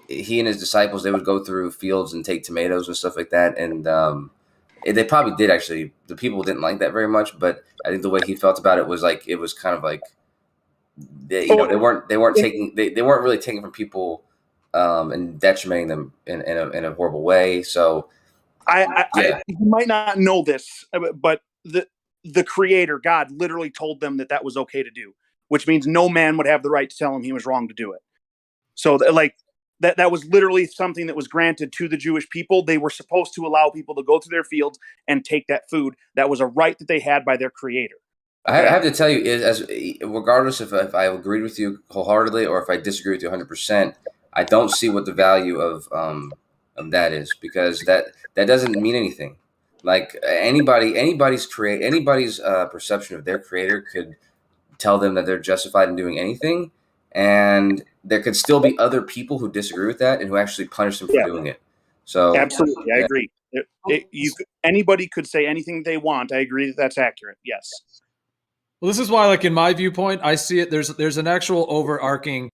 S19: he and his disciples, they would go through fields and take tomatoes and stuff like that, and they probably did actually. The people didn't like that very much, but I think the way he felt about it was kind of like, they weren't really taking from people and detrimenting them in a horrible way. So,
S9: you might not know this, but the Creator, God, literally told them that was okay to do, which means no man would have the right to tell him he was wrong to do it. So that was literally something that was granted to the Jewish people. They were supposed to allow people to go to their fields and take that food. That was a right that they had by their Creator.
S19: I have to tell you, regardless if I agreed with you wholeheartedly or if I disagree with you 100%, I don't see what the value of that is, because that doesn't mean anything. Like anybody's perception of their Creator could tell them that they're justified in doing anything, and there could still be other people who disagree with that and who actually punish them for doing it. So
S9: absolutely, I agree. Anybody could say anything they want. I agree that that's accurate. Yes.
S8: Well, this is why, in my viewpoint, I see it. There's an actual overarching,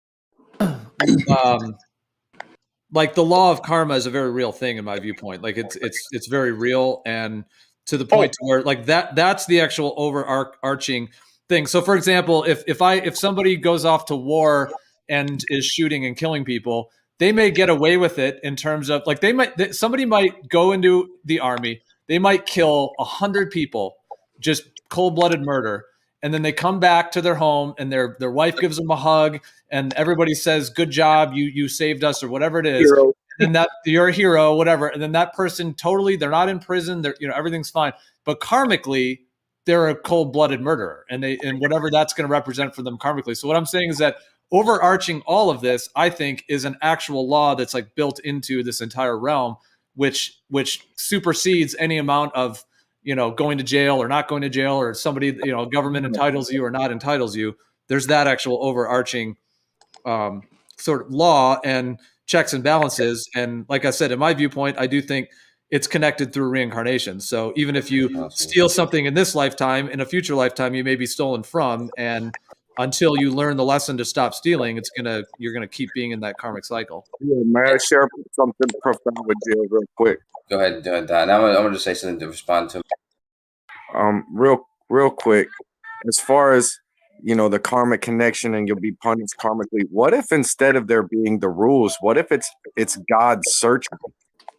S8: the law of karma is a very real thing in my viewpoint. It's very real, and to the point to where that's the actual overarching thing. So, for example, if somebody goes off to war and is shooting and killing people, they may get away with it in terms of somebody might go into the army, they might kill 100 people, just cold-blooded murder. And then they come back to their home and their wife gives them a hug and everybody says, "Good job, you saved us," or whatever it is. Hero. And that you're a hero, whatever. And then that person they're not in prison, they're everything's fine. But karmically, they're a cold-blooded murderer, and whatever that's going to represent for them karmically. So what I'm saying is that overarching all of this, I think, is an actual law that's built into this entire realm, which supersedes any amount of going to jail or not going to jail, or somebody, government entitles you or not entitles you. There's that actual overarching sort of law and checks and balances. And like I said, in my viewpoint, I do think it's connected through reincarnation. So even if you steal something in this lifetime, in a future lifetime, you may be stolen from. And until you learn the lesson to stop stealing, you're gonna keep being in that karmic cycle.
S20: Yeah, may I share something profound with Jill real quick?
S19: Go ahead and do it, Don. I'm gonna just say something to respond to.
S20: Real quick, as far as the karmic connection and you'll be punished karmically. What if instead of there being the rules, what if it's God searching?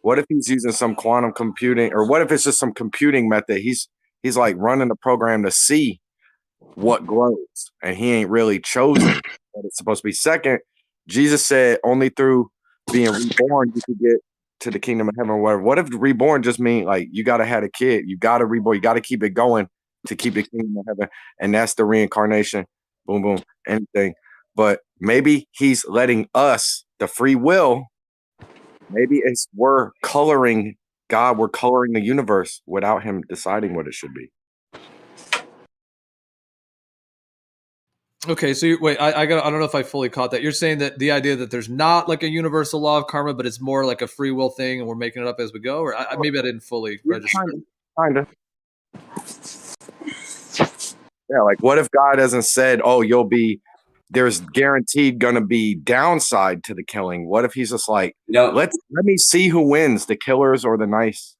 S20: What if he's using some quantum computing, or what if it's just some computing method? He's like running the program to see what grows, and he ain't really chosen what it's supposed to be. Second, Jesus said only through being reborn you could get to the kingdom of heaven or whatever. What if reborn just mean like you gotta have a kid, you gotta reborn, you gotta keep it going to keep the kingdom of heaven, and that's the reincarnation. Boom, boom, anything. But maybe he's letting us the free will. Maybe we're coloring God, we're coloring the universe without him deciding what it should be.
S8: Okay, so wait, I don't know if I fully caught that. You're saying that the idea that there's not like a universal law of karma, but it's more like a free will thing, and we're making it up as we go, or maybe I didn't fully register.
S20: Kind of. Yeah, like what if God hasn't said, "Oh, there's guaranteed gonna be downside to the killing"? What if he's just like, let me see who wins, the killers or the nice?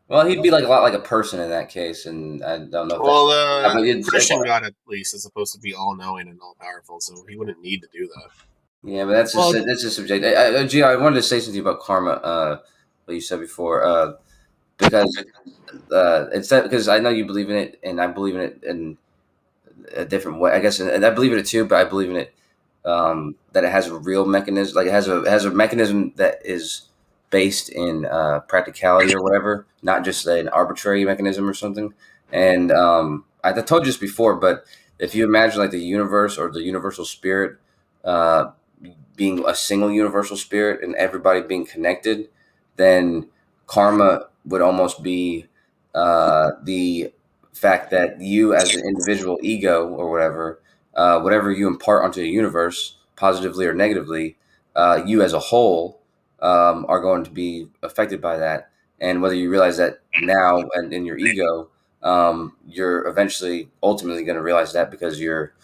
S19: Well, he'd be like a lot like a person in that case, and I don't know. If
S1: Christian God at least is supposed to be all knowing and all powerful, so he wouldn't need to do that.
S19: Yeah, but that's just subjective. Gio, I wanted to say something about karma. What you said before, because because I know you believe in it, and I believe in it in a different way, I guess, and I believe in it too. But I believe in it that it has a real mechanism, like it has a mechanism that is based in practicality or whatever, not just an arbitrary mechanism or something. And I told you this before, but if you imagine like the universe or the universal spirit being a single universal spirit and everybody being connected, then karma would almost be the fact that you as an individual ego or whatever you impart onto the universe, positively or negatively, you as a whole are going to be affected by that. And whether you realize that now and in your ego, you're eventually ultimately going to realize that because you're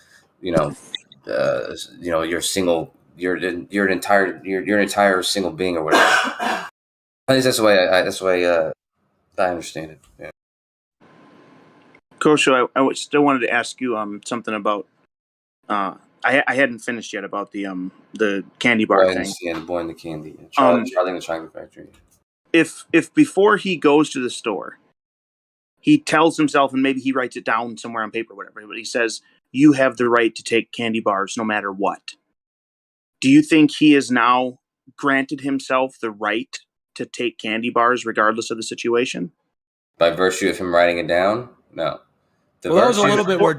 S19: single, you're an entire single being or whatever. I think that's the way I understand it. Yeah.
S9: Kosho, I still wanted to ask you something about I hadn't finished yet about the candy bar thing.
S19: Yeah, the boy and the candy. Charlie and the Chocolate Factory.
S9: If before he goes to the store, he tells himself, and maybe he writes it down somewhere on paper, or whatever, but he says, "You have the right to take candy bars no matter what." Do you think he has now granted himself the right to take candy bars regardless of the situation?
S19: By virtue of him writing it down? No.
S8: Well, that was a little bit where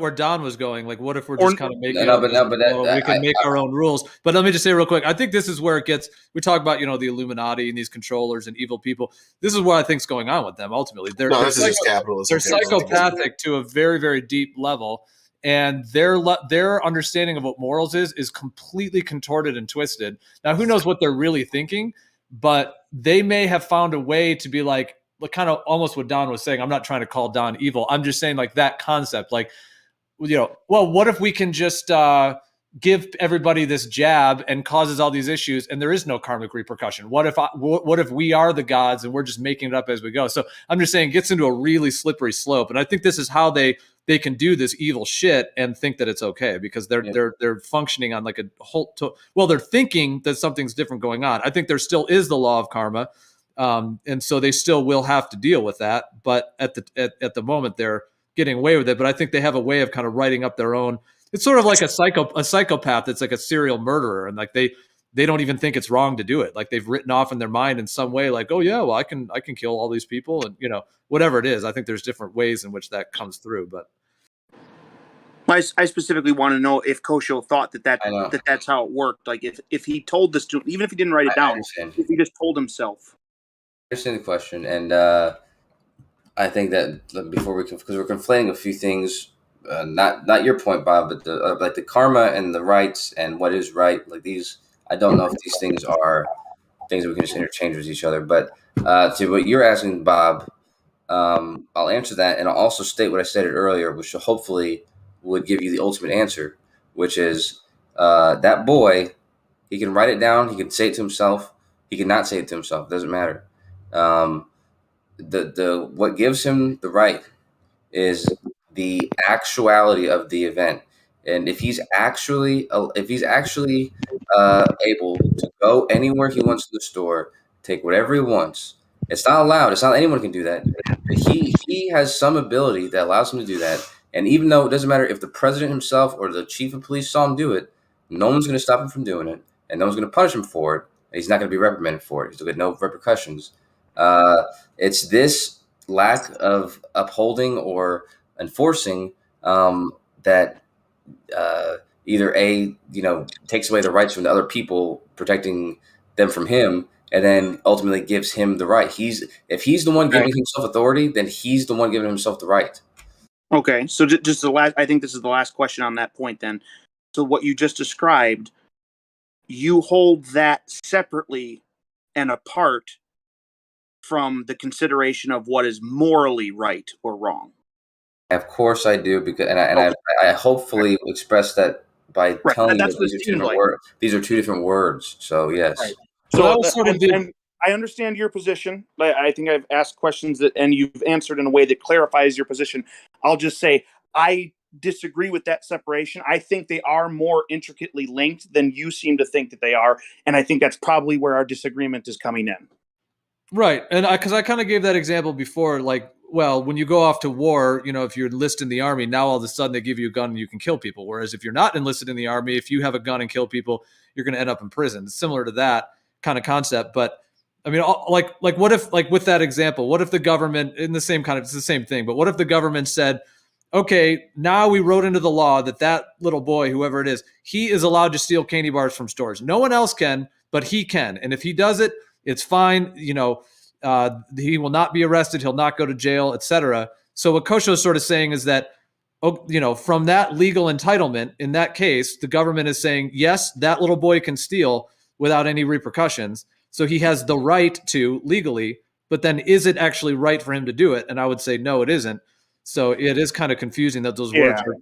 S8: Don was going. Like, what if we're just kind of making we can make our own rules? But let me just say real quick, I think this is where it gets. We talk about the Illuminati and these controllers and evil people. This is what I think is going on with them. Ultimately, they're
S1: capitalism.
S8: They're psychopathic to a very, very deep level, and their understanding of what morals is completely contorted and twisted. Now, who knows what they're really thinking? But they may have found a way to be like kind of almost what Don was saying. I'm not trying to call Don evil. I'm just saying like that concept, like, well, what if we can just give everybody this jab and causes all these issues and there is no karmic repercussion? What if we are the gods and we're just making it up as we go? So I'm just saying it gets into a really slippery slope. And I think this is how they can do this evil shit and think that it's okay because they're functioning on like a whole, they're thinking that something's different going on. I think there still is the law of karma. And so they still will have to deal with that, but at the moment they're getting away with it. But I think they have a way of kind of writing up their own. It's sort of like a psychopath that's like a serial murderer, and like they don't even think it's wrong to do it. Like they've written off in their mind in some way, like, oh yeah, well I can kill all these people, and whatever it is. I think there's different ways in which that comes through, but.
S9: I specifically want to know if Kosho thought that's how it worked. Like if he told this to, even if he didn't write it down, if he just told himself.
S19: I understand the question, and I think that before because we're conflating a few things, not your point, Bob, but like the karma and the rights and what is right. Like these, I don't know if these things are things that we can just interchange with each other. But to what you're asking, Bob, I'll answer that, and I'll also state what I stated earlier, which hopefully would give you the ultimate answer, which is that boy. He can write it down. He can say it to himself. He can not say it to himself. It doesn't matter. What gives him the right is the actuality of the event, and if he's actually able to go anywhere he wants to the store, take whatever he wants. It's not allowed. It's not anyone can do that. He has some ability that allows him to do that. And even though it doesn't matter if the president himself or the chief of police saw him do it, no one's going to stop him from doing it, and no one's going to punish him for it. And he's not going to be reprimanded for it. He's going to get no repercussions. It's this lack of upholding or enforcing that either takes away the rights from the other people, protecting them from him, and then ultimately gives him the right. If he's the one giving himself authority, then he's the one giving himself the right.
S9: Okay, so just the last. I think this is the last question on that point. Then, so what you just described, you hold that separately and apart from the consideration of what is morally right or wrong.
S19: Of course, I do, because I hopefully express that by telling you that these are two different words. So yes.
S9: Right. So I understand your position. I think I've asked questions and you've answered in a way that clarifies your position. I'll just say I disagree with that separation. I think they are more intricately linked than you seem to think that they are, and I think that's probably where our disagreement is coming in.
S8: Right, and because I kind of gave that example before, like, well, when you go off to war, if you're enlisted in the army, now all of a sudden they give you a gun and you can kill people. Whereas if you're not enlisted in the army, if you have a gun and kill people, you're going to end up in prison. It's similar to that kind of concept. But I mean, like what if, like with that example, what if the government, it's the same thing, but what if the government said, okay, now we wrote into the law that little boy, whoever it is, he is allowed to steal candy bars from stores. No one else can, but he can. And if he does it, it's fine. He will not be arrested. He'll not go to jail, etc. So what Kosho is sort of saying is that, from that legal entitlement, in that case, the government is saying, yes, that little boy can steal without any repercussions. So he has the right to legally, but then is it actually right for him to do it? And I would say, no, it isn't. So it is kind of confusing that those words are.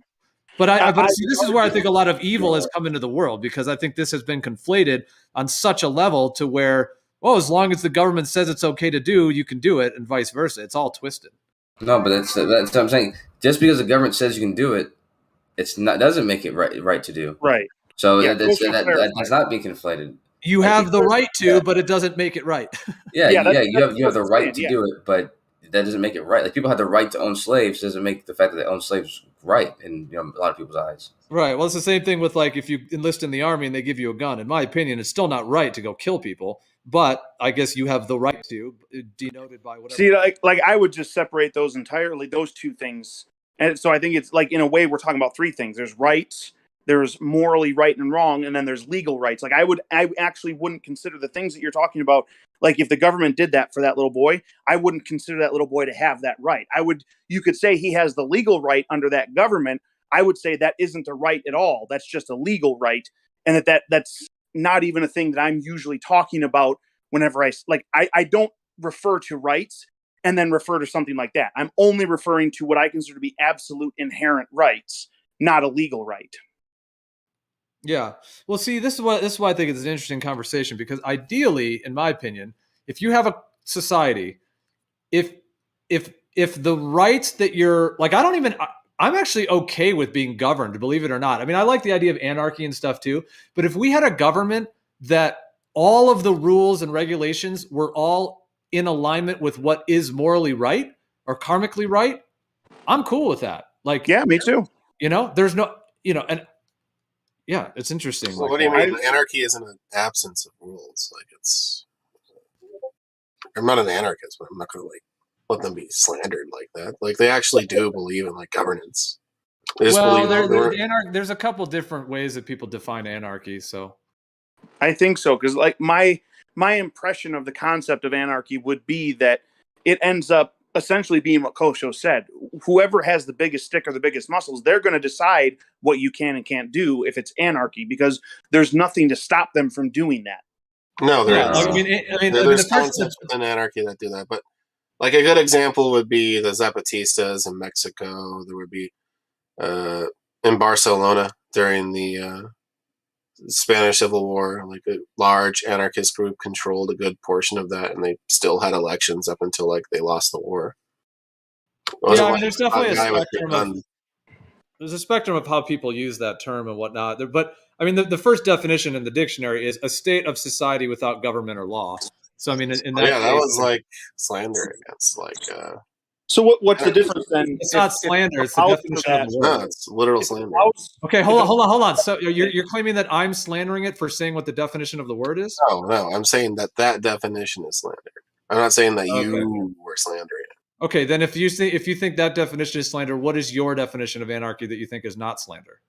S8: But this is where I think a lot of evil has come into the world, because I think this has been conflated on such a level to where, well, as long as the government says it's okay to do, you can do it, and vice versa. It's all twisted.
S19: No, but that's what I'm saying. Just because the government says you can do it, doesn't make it right to do.
S9: Right.
S19: So that's not being conflated.
S8: You have the right to, but it doesn't make it right.
S19: You have the right to do it, but that doesn't make it right. Like, people have the right to own slaves, doesn't make the fact that they own slaves right in a lot of people's eyes. Right.
S8: Well, it's the same thing with, like, if you enlist in the army and they give you a gun. In my opinion, it's still not right to go kill people, but I guess you have the right to, denoted by whatever.
S9: See, like I would just separate those entirely, those two things. And so I think it's like, in a way, we're talking about three things. There's rights, there's morally right and wrong, and then there's legal rights. Like, I actually wouldn't consider the things that you're talking about. Like, if the government did that for that little boy, I wouldn't consider that little boy to have that right. You could say he has the legal right under that government. I would say that isn't a right at all. That's just a legal right. And that's not even a thing that I'm usually talking about whenever I don't refer to rights and then refer to something like that. I'm only referring to what I consider to be absolute inherent rights, not a legal right.
S8: Yeah. Well, see, this is why I think it's an interesting conversation, because ideally, in my opinion, if you have a society, if the rights that you're like, I'm actually okay with being governed, believe it or not. I mean, I like the idea of anarchy and stuff too, but if we had a government that all of the rules and regulations were all in alignment with what is morally right or karmically right, I'm cool with that. Like,
S9: yeah, me too.
S8: There's no, and yeah, it's interesting.
S1: So what do you mean? Anarchy isn't an absence of rules. Like, I'm not an anarchist, but I'm not going to let them be slandered like that. Like, they actually do believe in governance. There's
S8: a couple different ways that people define anarchy. So
S9: I think so, because my impression of the concept of anarchy would be that it ends up essentially being what Kosho said. Whoever has the biggest stick or the biggest muscles, they're going to decide what you can and can't do if it's anarchy, because there's nothing to stop them from doing that.
S1: No, there is. There's concepts within anarchy that do that, but like a good example would be the Zapatistas in Mexico. There would be in Barcelona during the Spanish Civil War, like a large anarchist group controlled a good portion of that, and they still had elections up until like they lost the war.
S8: Yeah, I mean, there's definitely a spectrum of there's a spectrum of how people use that term and whatnot. But I mean, the first definition in the dictionary is a state of society without government or law. So I mean, in that case,
S1: that was like slander against like.
S9: So what's the difference then?
S8: It's not slander. It's the definition of the word.
S1: No, it's literal slander.
S8: Okay, hold on. So you're claiming that I'm slandering it for saying what the definition of the word is?
S1: No, I'm saying that definition is slander. I'm not saying that you were slandering it.
S8: Okay, then if you think that definition is slander, what is your definition of anarchy that you think is not slander?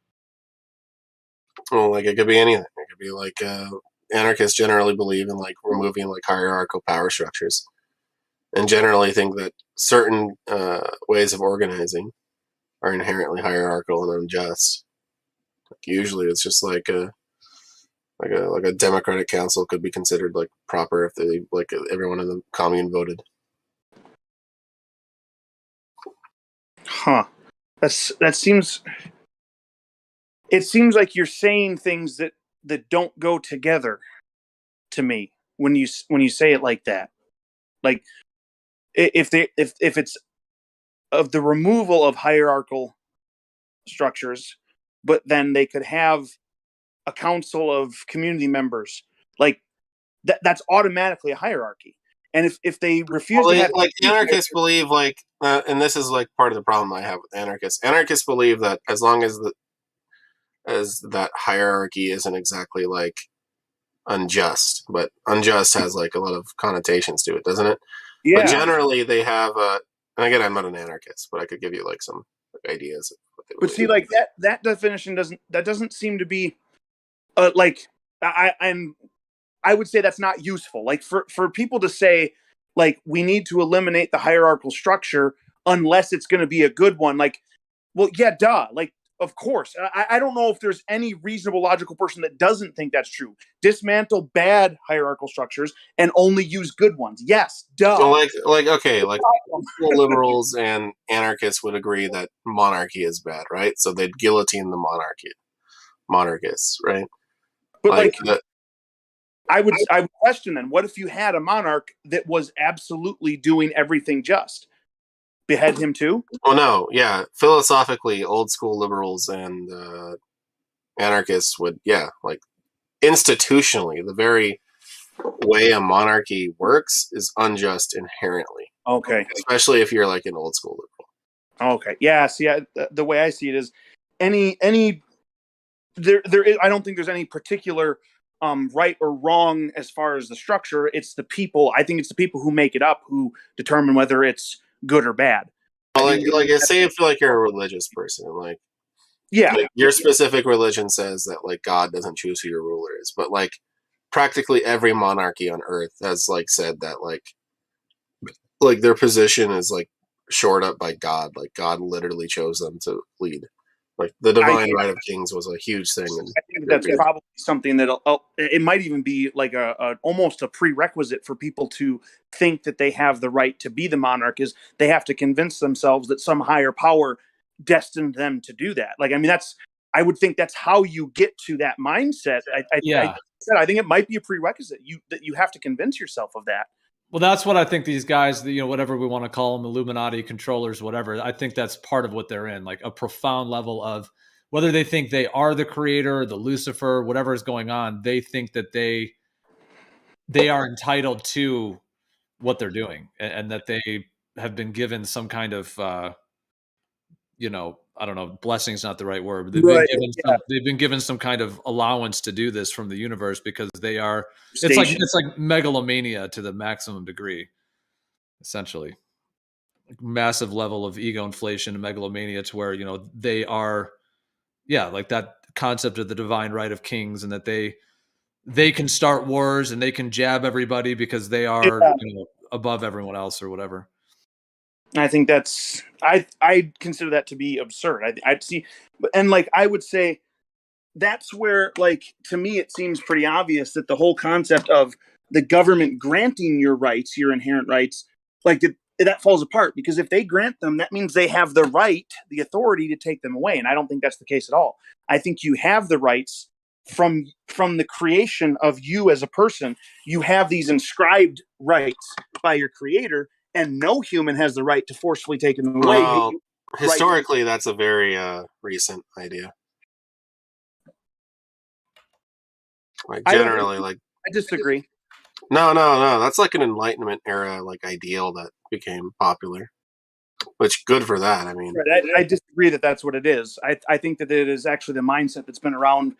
S1: Well, like it could be anything. It could be like anarchists generally believe in like removing like hierarchical power structures, and generally think that certain ways of organizing are inherently hierarchical and unjust. Like usually, it's just like a democratic council could be considered like proper if they like everyone in the commune voted.
S9: Huh. That seems. It seems like you're saying things that don't go together to me when you say it like that. Like if it's of the removal of hierarchical structures, but then they could have a council of community members, like that's automatically a hierarchy. And if they refuse to have
S1: like anarchists believe like and this is like part of the problem I have with anarchists believe that as long as that hierarchy isn't exactly like unjust, but unjust has like a lot of connotations to it, doesn't it?
S9: Yeah.
S1: But generally they have and again, I'm not an anarchist, but I could give you like some ideas of what they
S9: But see, like that definition doesn't seem to be like I would say that's not useful. Like for people to say like we need to eliminate the hierarchical structure unless it's going to be a good one. Like, well, yeah, duh. Like, of course. I don't know if there's any reasonable, logical person that doesn't think that's true. Dismantle bad hierarchical structures and only use good ones. Yes, duh.
S1: So like liberals and anarchists would agree that monarchy is bad, right? So they'd guillotine the monarchists, right?
S9: But like I would question then, what if you had a monarch that was absolutely doing everything just? Behead him too?
S1: Oh no, yeah. Philosophically, old school liberals and anarchists would, like institutionally, the very way a monarchy works is unjust inherently.
S9: Okay.
S1: Especially if you're like an old school liberal.
S9: Okay. Yeah. See, the way I see it is I don't think there's any particular right or wrong as far as the structure. It's the people. I think it's the people who make it up who determine whether it's good or bad.
S1: Well, like say if like you're a religious person, like
S9: like
S1: your specific religion says that like God doesn't choose who your ruler is, but like practically every monarchy on earth has like said that like their position is like shored up by God. Like God literally chose them to lead. Like the divine right of kings was a huge thing.
S9: I think that's probably something that it might even be like almost a prerequisite for people to think that they have the right to be the monarch. Is they have to convince themselves that some higher power destined them to do that. Like, I mean, I would think that's how you get to that mindset. I think it might be a prerequisite. That you have to convince yourself of that.
S8: Well, that's what I think these guys, whatever we want to call them, Illuminati controllers, whatever, I think that's part of what they're in, like a profound level of whether they think they are the creator, the Lucifer, whatever is going on, they think that they are entitled to what they're doing and that they have been given some kind of, I don't know, blessing's not the right word, but they've been given some kind of allowance to do this from the universe because they are, it's like megalomania to the maximum degree, essentially. Like massive level of ego inflation and megalomania to where, they are, like that concept of the divine right of kings and that they can start wars and they can jab everybody because they are above everyone else or whatever.
S9: I think that's I consider that to be absurd. I'd see, and like I would say, that's where like to me it seems pretty obvious that the whole concept of the government granting your rights, your inherent rights, like that falls apart, because if they grant them, that means they have the right, the authority to take them away. And I don't think that's the case at all. I think you have the rights from the creation of you as a person. You have these inscribed rights by your creator, and no human has the right to forcefully take them away.
S1: Well, historically, that's a very recent idea. Like generally,
S9: I disagree.
S1: No. That's like an Enlightenment era like ideal that became popular. Which good for that. I mean,
S9: right, I disagree that that's what it is. I think that it is actually the mindset that's been around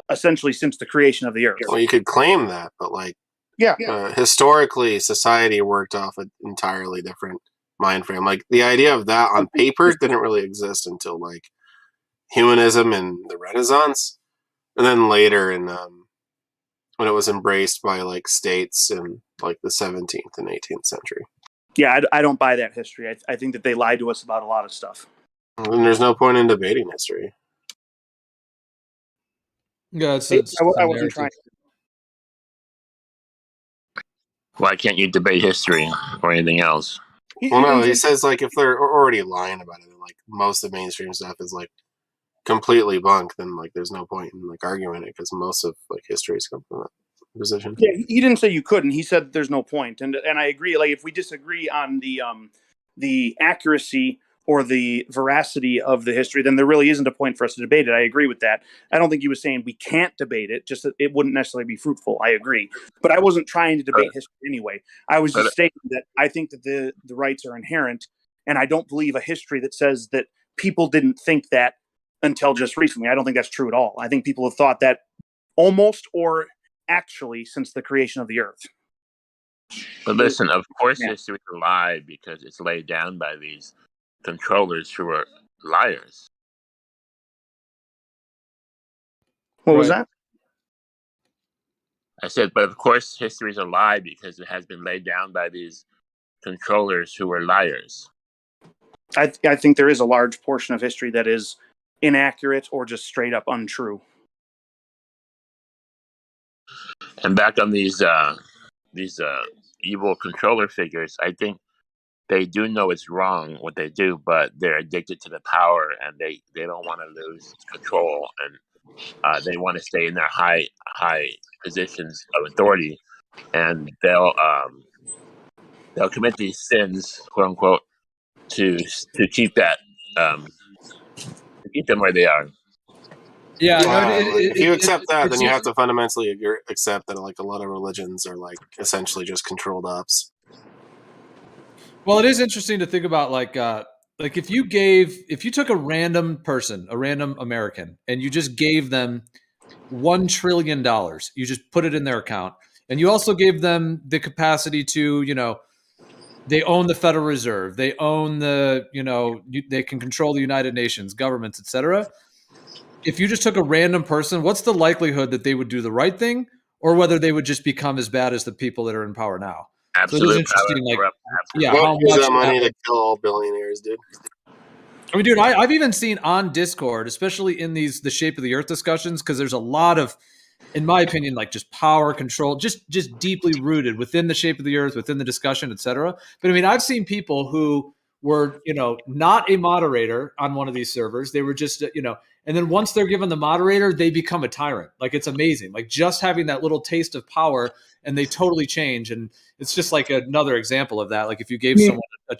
S9: essentially since the creation of the earth.
S1: Well, you could claim that, but like, historically, society worked off an entirely different mind frame. Like the idea of that on paper didn't really exist until like humanism and the Renaissance, and then later in when it was embraced by like states in like the 17th and 18th century.
S9: Yeah, I don't buy that history. I think that they lied to us about a lot of stuff.
S1: And there's no point in debating history.
S8: Yeah,
S9: I wasn't trying.
S6: Why can't you debate history or anything else?
S1: Well, no, he says like if they're already lying about it, and like most of the mainstream stuff is like completely bunk, then like there's no point in like arguing it, because most of like history's come from that position.
S9: Yeah, he didn't say you couldn't. He said there's no point, and I agree. Like if we disagree on the accuracy or the veracity of the history, then there really isn't a point for us to debate it. I agree with that. I don't think he was saying we can't debate it, just that it wouldn't necessarily be fruitful. I agree. But I wasn't trying to debate history anyway. I was just stating that I think that the rights are inherent, and I don't believe a history that says that people didn't think that until just recently. I don't think that's true at all. I think people have thought that almost or actually since the creation of the earth.
S6: But listen, of course history is a lie because it's laid down by these controllers who are liars.
S9: What was that?
S6: I said, but of course history is a lie because it has been laid down by these controllers who are liars.
S9: I think there is a large portion of history that is inaccurate or just straight up untrue.
S6: And back on these evil controller figures, I think they do know it's wrong what they do, but they're addicted to the power, and they don't want to lose control, and they want to stay in their high positions of authority, and they'll commit these sins, quote unquote, to keep that to keep them where they are.
S8: Yeah,
S1: if you accept that, then you have to fundamentally accept that like a lot of religions are like essentially just controlled ops.
S8: Well, it is interesting to think about like if you took a random person, a random American, and you just gave them $1 trillion, you just put it in their account, and you also gave them the capacity to, they own the Federal Reserve, they own they can control the United Nations, governments, etc. If you just took a random person, what's the likelihood that they would do the right thing, or whether they would just become as bad as the people that are in power now?
S6: Absolutely.
S8: So it is interesting,
S1: how much that money to kill all billionaires, dude.
S8: I mean, dude, I've even seen on Discord, especially in the Shape of the Earth discussions, because there's a lot of, in my opinion, like just power control, just deeply rooted within the Shape of the Earth, within the discussion, etc. But I mean, I've seen people who were, not a moderator on one of these servers. They were just, and then once they're given the moderator, they become a tyrant. Like, it's amazing. Like, just having that little taste of power, and they totally change. And it's just like another example of that. Like, if you gave someone a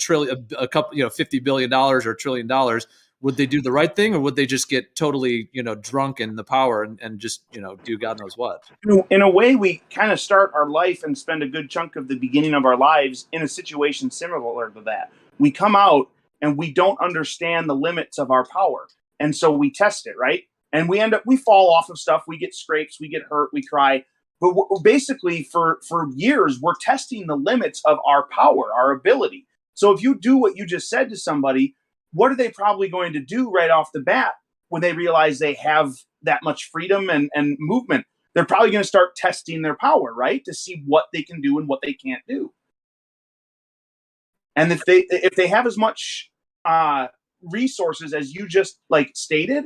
S8: couple, $50 billion or $1 trillion, would they do the right thing, or would they just get totally, drunk in the power and just, do God knows what?
S9: In a way, we kind of start our life and spend a good chunk of the beginning of our lives in a situation similar to that. We come out and we don't understand the limits of our power. And so we test it, right? And we fall off of stuff. We get scrapes, we get hurt, we cry. But basically for years, we're testing the limits of our power, our ability. So if you do what you just said to somebody, what are they probably going to do right off the bat when they realize they have that much freedom and movement? They're probably going to start testing their power, right? To see what they can do and what they can't do. And if they have as much resources as you just like stated,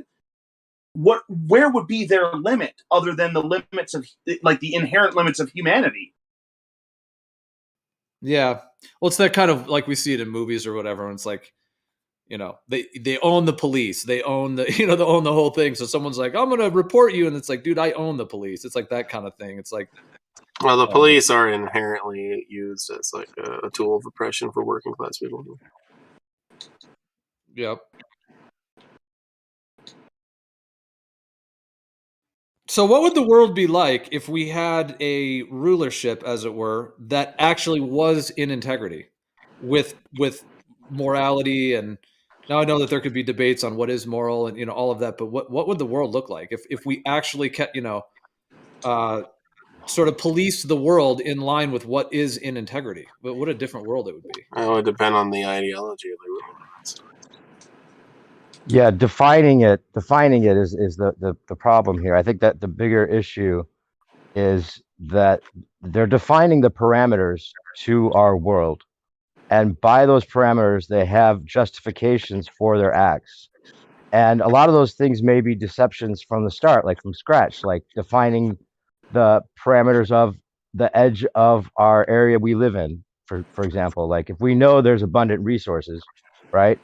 S9: where would be their limit other than the limits of like the inherent limits of humanity?
S8: Yeah. Well, it's that kind of like we see it in movies or whatever. And it's like, you know, they own the police. They own the, you know, they own the whole thing. So someone's like, I'm going to report you. And it's like, dude, I own the police. It's like that kind of thing. It's like,
S1: well, the police are inherently used as like a tool of oppression for working class people.
S8: Yep. So what would the world be like if we had a rulership, as it were, that actually was in integrity with morality? And now I know that there could be debates on what is moral and, you know, all of that, but what would the world look like if we actually kept, you know, sort of policed the world in line with what is in integrity? But what a different world it would be.
S1: It would depend on the ideology of the ruler.
S4: Yeah, defining it is the problem here. I think that the bigger issue is that they're defining the parameters to our world. And by those parameters, they have justifications for their acts. And a lot of those things may be deceptions from the start, like from scratch, like defining the parameters of the edge of our area we live in, for example. Like if we know there's abundant resources, right?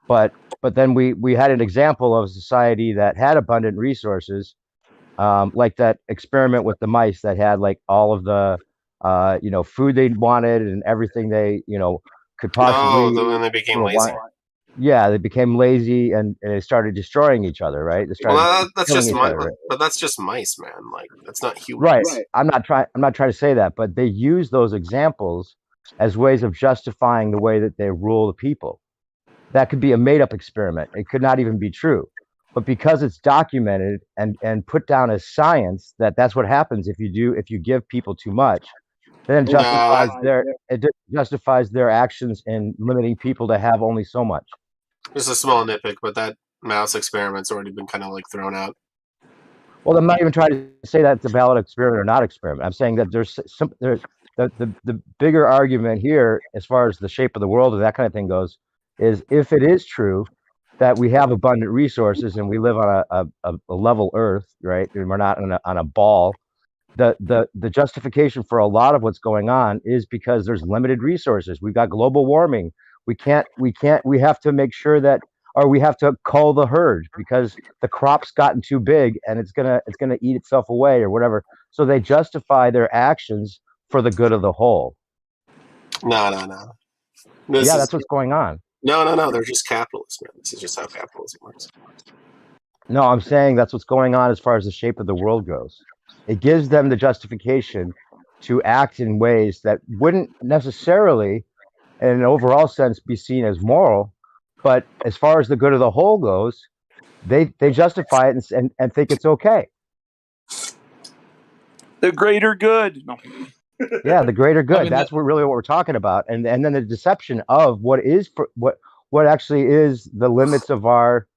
S4: But then we had an example of a society that had abundant resources, like that experiment with the mice that had like all of the you know, food they wanted and everything they, you know, could possibly.
S1: Oh, and they became lazy.
S4: Yeah, they became lazy and they started destroying each other, right? They started
S1: that's
S4: killing
S1: just
S4: each other, right?
S1: but that's just mice, man. Like that's not humans.
S4: Right. I'm not trying to say that, but they use those examples as ways of justifying the way that they rule the people. That could be a made up experiment. It could not even be true. But because it's documented and put down as science that that's what happens if you give people too much, then it justifies their actions in limiting people to have only so much.
S1: Just a small nitpick, but that mouse experiment's already been kind of like thrown out.
S4: Well, I'm not even trying to say that it's a valid experiment or not experiment. I'm saying that there's the bigger argument here, as far as the shape of the world and that kind of thing goes, is if it is true that we have abundant resources and we live on a level Earth, right? And we're not on a ball. The justification for a lot of what's going on is because there's limited resources. We've got global warming. We have to make sure that, or we have to cull the herd because the crop's gotten too big and it's gonna eat itself away or whatever. So they justify their actions for the good of the whole.
S1: No.
S4: That's what's going on.
S1: No. They're just capitalists, man. This is just how capitalism works.
S4: No, I'm saying that's what's going on as far as the shape of the world goes. It gives them the justification to act in ways that wouldn't necessarily, in an overall sense, be seen as moral. But as far as the good of the whole goes, they justify it and think it's okay.
S9: The greater good. No.
S4: Yeah, the greater good. I mean, that's really what we're talking about. And then the deception of what actually is the limits of our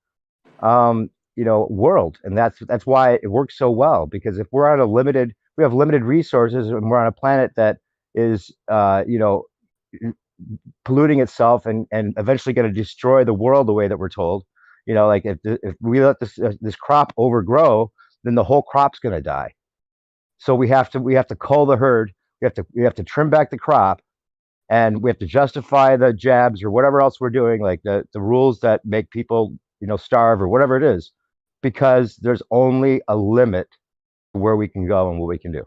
S4: you know, world. And that's why it works so well, because if we have limited resources and we're on a planet that is you know, polluting itself and eventually going to destroy the world the way that we're told, you know, like if we let this crop overgrow, then the whole crop's going to die. So we have to cull the herd. We have to trim back the crop, and we have to justify the jabs or whatever else we're doing, like the rules that make people, you know, starve or whatever it is, because there's only a limit to where we can go and what we can do.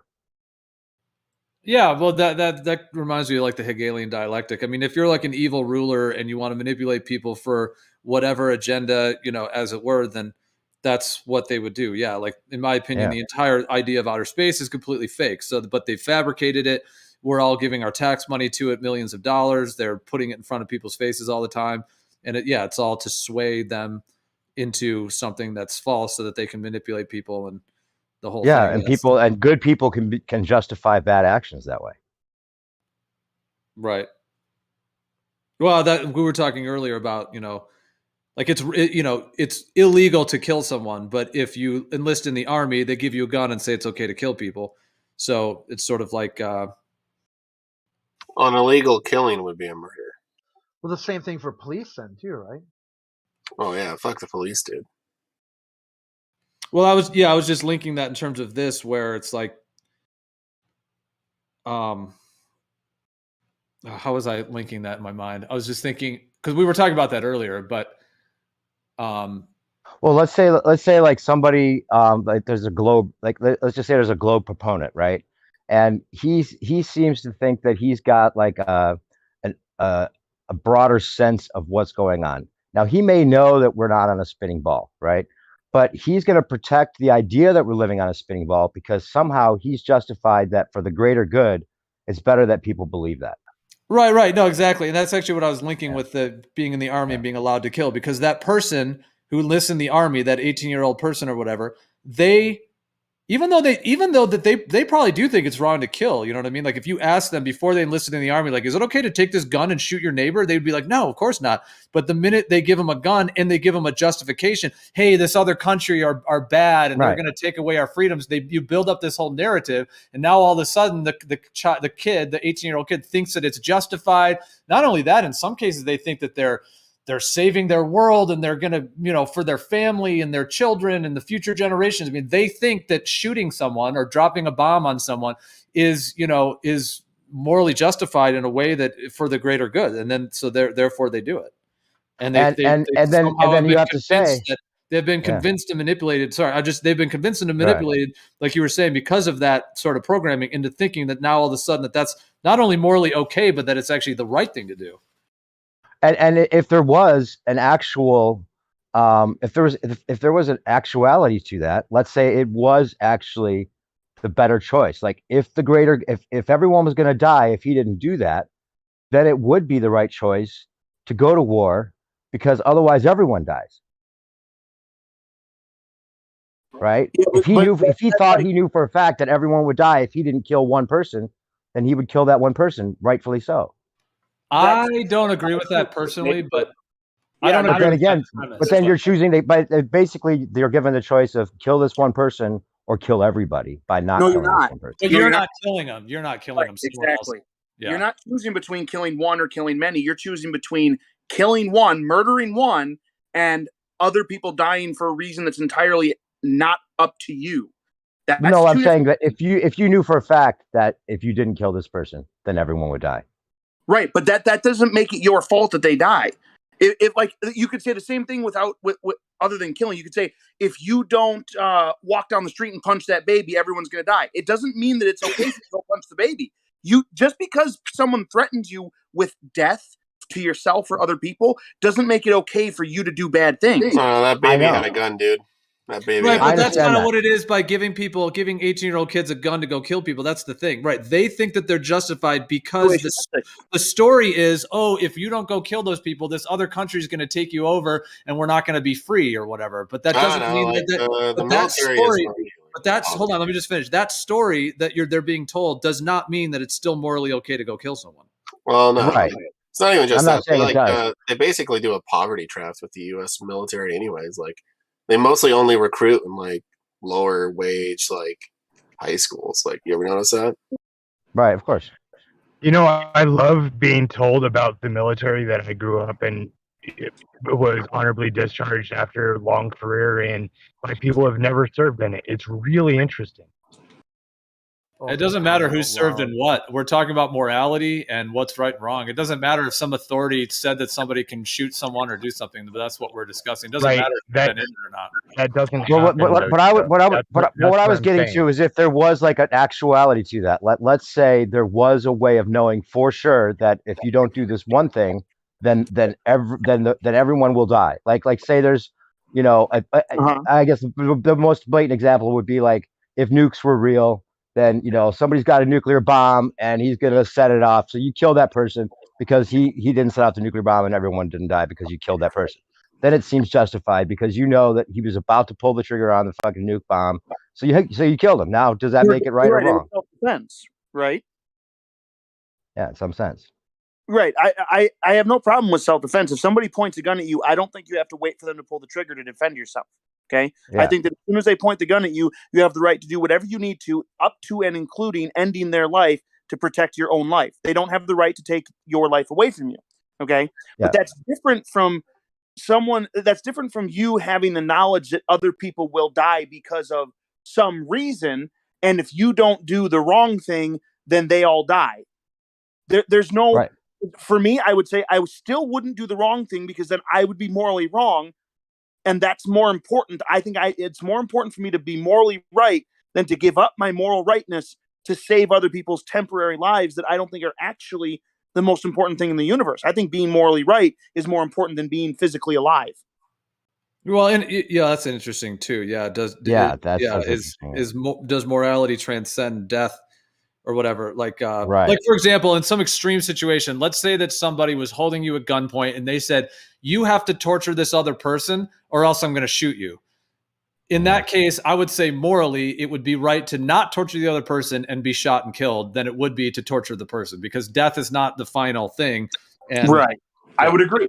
S8: Yeah, well, that reminds me of like the Hegelian dialectic. I mean, if you're like an evil ruler and you want to manipulate people for whatever agenda, you know, as it were, then that's what they would do. Yeah, like in my opinion, the entire idea of outer space is completely fake. So, but they fabricated it. We're all giving our tax money to it, millions of dollars. They're putting it in front of people's faces all the time, and it's all to sway them into something that's false, so that they can manipulate people and the whole thing.
S4: And people and good people can justify bad actions that way.
S8: Right. Well, that we were talking earlier about, you know, like it's illegal to kill someone, but if you enlist in the army, they give you a gun and say it's okay to kill people. So it's sort of like
S1: an illegal killing would be a murder.
S5: Well, the same thing for police then too, right?
S1: Oh yeah, fuck the police, dude.
S8: Well, I was just linking that in terms of this, where it's like, how was I linking that in my mind? I was just thinking, because we were talking about that earlier, but
S4: well, let's say like somebody like there's a globe, like let's just say there's a globe proponent, right? And he seems to think that he's got like an, a broader sense of what's going on. Now he may know that we're not on a spinning ball, right? But he's going to protect the idea that we're living on a spinning ball because somehow he's justified that for the greater good, it's better that people believe that.
S8: Right. No, exactly. And that's actually what I was linking with the being in the army and being allowed to kill, because that person who enlists in the army, that 18-year-old person or whatever, they even though they probably do think it's wrong to kill, you know what I mean? Like if you ask them before they enlisted in the army, like, is it okay to take this gun and shoot your neighbor? They'd be like, no, of course not. But the minute they give them a gun and they give them a justification, hey, this other country are bad and they're going to take away our freedoms, you build up this whole narrative, and now all of a sudden the kid, the 18-year-old kid, thinks that it's justified. Not only that, in some cases they think that they're saving their world and they're going to, for their family and their children and the future generations. I mean, they think that shooting someone or dropping a bomb on someone is morally justified in a way that for the greater good. And then, so therefore they do it. And then you have to say that they've been convinced and manipulated. They've been convinced and manipulated, like you were saying, because of that sort of programming, into thinking that now all of a sudden that's not only morally okay, but that it's actually the right thing to do.
S4: And if there was an actual, if there was an actuality to that, let's say it was actually the better choice. Like if everyone was going to die, if he didn't do that, then it would be the right choice to go to war, because otherwise everyone dies. Right? Yeah, if he thought he knew for a fact that everyone would die if he didn't kill one person, then he would kill that one person, rightfully so.
S8: I don't agree with that personally, but I don't agree with that premise.
S4: But then you're choosing, but basically you're given the choice of kill this one person or kill everybody by not killing this one person.
S8: But you're not killing them. You're not killing them.
S9: Exactly. Yeah. You're not choosing between killing one or killing many. You're choosing between killing one, murdering one, and other people dying for a reason that's entirely not up to you.
S4: No, I'm saying that if you knew for a fact that if you didn't kill this person, then everyone would die.
S9: Right, but that doesn't make it your fault that they die. If like you could say the same thing with other than killing. You could say if you don't walk down the street and punch that baby, everyone's going to die. It doesn't mean that it's okay to go punch the baby. You just because someone threatens you with death to yourself or other people doesn't make it okay for you to do bad things.
S1: That baby had a gun, dude. That baby.
S8: Right, but that's kind of what it is by giving 18-year-old kids a gun to go kill people. That's the thing, right? They think that they're justified because the story is, oh, if you don't go kill those people, this other country is going to take you over, and we're not going to be free or whatever. But that doesn't mean that story. But that's hold on, let me just finish. That story that they're being told does not mean that it's still morally okay to go kill someone.
S1: Well, no,
S4: right.
S1: It's not even just that. They basically do a poverty trap with the U.S. military, anyways. Like. They mostly only recruit in like lower wage, like high schools. Like, you ever notice that?
S4: Right, of course.
S15: I love being told about the military that I grew up in. It was honorably discharged after a long career, and my people have never served in it. It's really interesting.
S8: It doesn't matter who served in what. We're talking about morality and what's right and wrong. It doesn't matter if some authority said that somebody can shoot someone or do something, but that's what we're discussing. It doesn't matter if they've been in it or not.
S15: That doesn't
S4: what I was getting to is if there was like an actuality to that. Let's say there was a way of knowing for sure that if you don't do this one thing, then everyone will die. Like say there's, I guess the most blatant example would be like if nukes were real. Then somebody's got a nuclear bomb and he's gonna set it off. So you kill that person because he didn't set off the nuclear bomb and everyone didn't die because you killed that person. Then it seems justified because you know that he was about to pull the trigger on the fucking nuke bomb. So you killed him. Now does that make it right or wrong?
S9: Self-defense, right?
S4: Yeah, in some sense.
S9: Right. I have no problem with self-defense. If somebody points a gun at you, I don't think you have to wait for them to pull the trigger to defend yourself. Okay. Yeah. I think that as soon as they point the gun at you, you have the right to do whatever you need to, up to and including ending their life to protect your own life. They don't have the right to take your life away from you. Okay. Yeah. But that's different from you having the knowledge that other people will die because of some reason. And if you don't do the wrong thing, then they all die. there's no,
S4: right.
S9: For me, I would say I still wouldn't do the wrong thing because then I would be morally wrong. And that's more important. I think it's more important for me to be morally right than to give up my moral rightness to save other people's temporary lives that I don't think are actually the most important thing in the universe. I think being morally right is more important than being physically alive.
S8: Well, and yeah, that's interesting too. Yeah, does morality transcend death or whatever? Like
S4: Right.
S8: for example, in some extreme situation, let's say that somebody was holding you at gunpoint and they said, "You have to torture this other person, or else I'm going to shoot you." In that case, I would say morally, it would be right to not torture the other person and be shot and killed than it would be to torture the person, because death is not the final thing. And
S9: right, I would agree.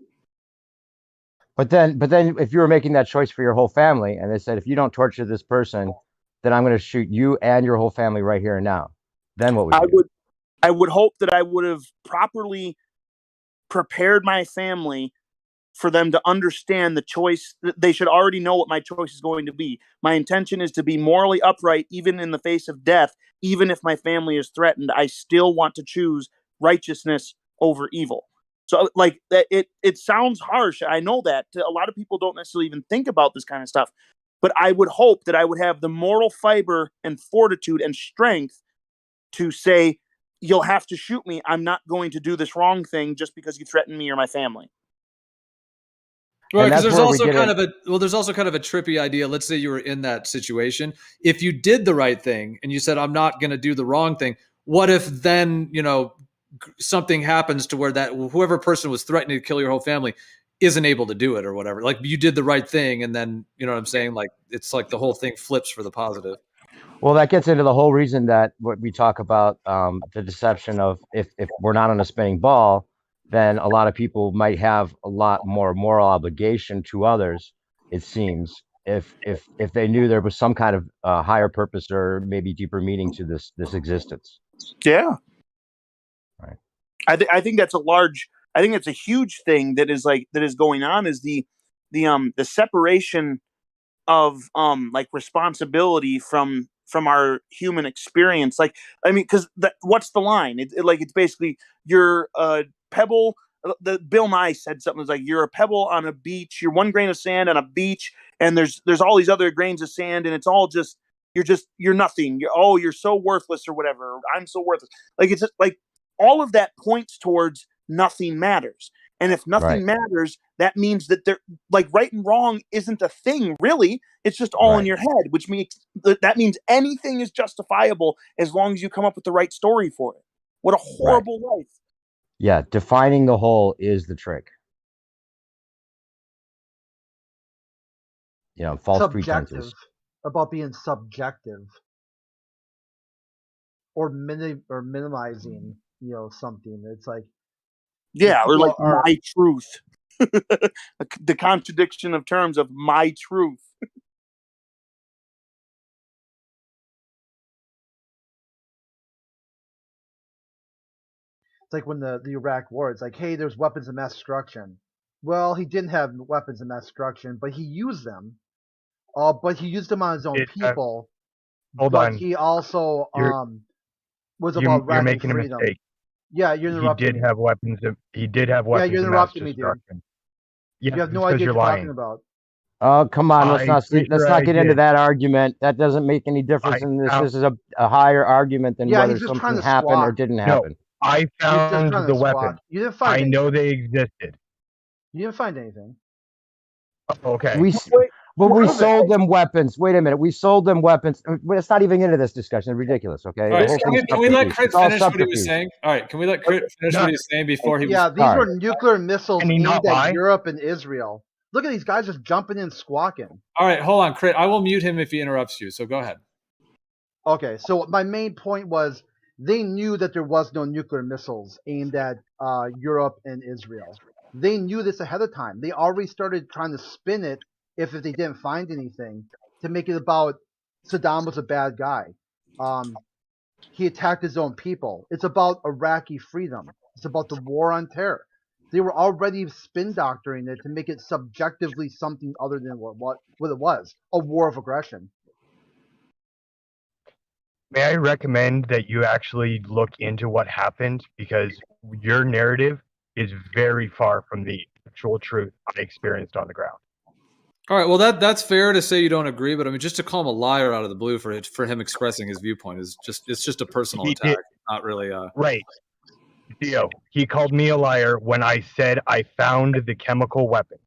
S4: But then if you were making that choice for your whole family and they said, if you don't torture this person, then I'm going to shoot you and your whole family right here and now, then what would you do?
S9: I would hope that I would have properly prepared my family for them to understand the choice. They should already know what my choice is going to be. My intention is to be morally upright, even in the face of death. Even if my family is threatened, I still want to choose righteousness over evil. So like that, it sounds harsh. I know that a lot of people don't necessarily even think about this kind of stuff, but I would hope that I would have the moral fiber and fortitude and strength to say, you'll have to shoot me. I'm not going to do this wrong thing just because you threaten me or my family.
S8: Right, because there's also kind of a trippy idea. Let's say you were in that situation. If you did the right thing and you said, I'm not going to do the wrong thing, what if then, something happens to where that whoever person was threatening to kill your whole family isn't able to do it or whatever? Like, you did the right thing, and then, you know what I'm saying? Like, it's like the whole thing flips for the positive.
S4: Well, that gets into the whole reason that what we talk about, the deception of if we're not on a spinning ball, then a lot of people might have a lot more moral obligation to others, it seems, if they knew there was some kind of higher purpose or maybe deeper meaning to this existence.
S9: Yeah.
S4: Right.
S9: I think that's a huge thing that is going on, is the separation of like responsibility from our human experience. Like, I mean, because what's the line? It's basically you're a pebble. The Bill Nye said something that's like, you're a pebble on a beach. You're one grain of sand on a beach, and there's all these other grains of sand, and it's all just you're nothing. You're so worthless or whatever. I'm so worthless. Like, it's just, like, all of that points towards nothing matters. And if nothing matters, that means that like, right and wrong isn't a thing, really. It's just all in your head, which means that means anything is justifiable as long as you come up with the right story for it. What a horrible life.
S4: Yeah, defining the whole is the trick. False pretenses.
S5: About being subjective or minimizing, something. It's like,
S9: or like my truth. The contradiction of terms of my truth.
S5: It's like when the Iraq war, it's like, hey, there's weapons of mass destruction. Well, he didn't have weapons of mass destruction, but he used them. But he used them on his own people.
S15: Hold on.
S5: He also was
S15: you're
S5: about radical
S15: making
S5: freedom.
S15: a mistake.
S5: Yeah, you're interrupting.
S15: He did have weapons of
S5: Yeah, you're interrupting me, dude.
S15: Yeah,
S5: you have no idea what you're talking about.
S4: Oh, come on. Let's not get into that argument. That doesn't make any difference in this. This is a higher argument than whether something happened or didn't happen.
S15: No, I found the weapon.
S5: You didn't find anything.
S15: know they existed.
S5: You didn't find anything.
S15: Okay.
S4: We sold them weapons. Wait a minute. We sold them weapons. Let's not even get into this discussion. It's ridiculous, okay?
S8: All right, can we let Crit finish what he was saying? All right, can we let Crit finish what he was saying before he was...
S5: Yeah, these were nuclear missiles aimed at Europe and Israel. Look at these guys just jumping in, squawking.
S8: All right, hold on, Crit. I will mute him if he interrupts you, so go ahead.
S5: Okay, so my main point was they knew that there was no nuclear missiles aimed at Europe and Israel. They knew this ahead of time. They already started trying to spin it if they didn't find anything to make it about Saddam was a bad guy. He attacked his own people. It's about Iraqi freedom. It's about the war on terror. They were already spin doctoring it to make it subjectively something other than what it was, a war of aggression.
S15: may I recommend that you actually look into what happened, because your narrative is very far from the actual truth I experienced on the ground.
S8: All right, well that's fair to say you don't agree, but I mean, just to call him a liar out of the blue for him expressing his viewpoint is just a personal attack, not really.
S15: Right, Theo. He called me a liar when I said I found the chemical weapons.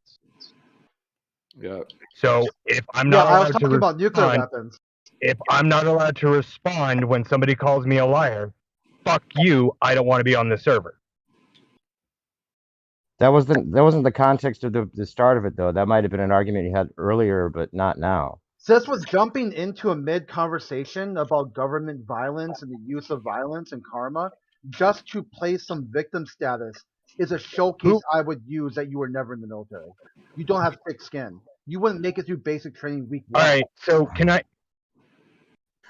S8: Yeah.
S15: So if I'm
S5: Yeah,
S15: not
S5: I was
S15: allowed to
S5: talking about nuclear
S15: respond,
S5: weapons.
S15: if I'm not allowed to respond when somebody calls me a liar, fuck you. I don't want to be on the server.
S4: That wasn't the context of the start of it, though. That might have been an argument you had earlier, but not now.
S5: Sis was jumping into a mid conversation about government violence and the use of violence and karma just to play some victim status is a showcase I would use that you were never in the military. You don't have thick skin. You wouldn't make it through basic training week one.
S15: All right, so can I?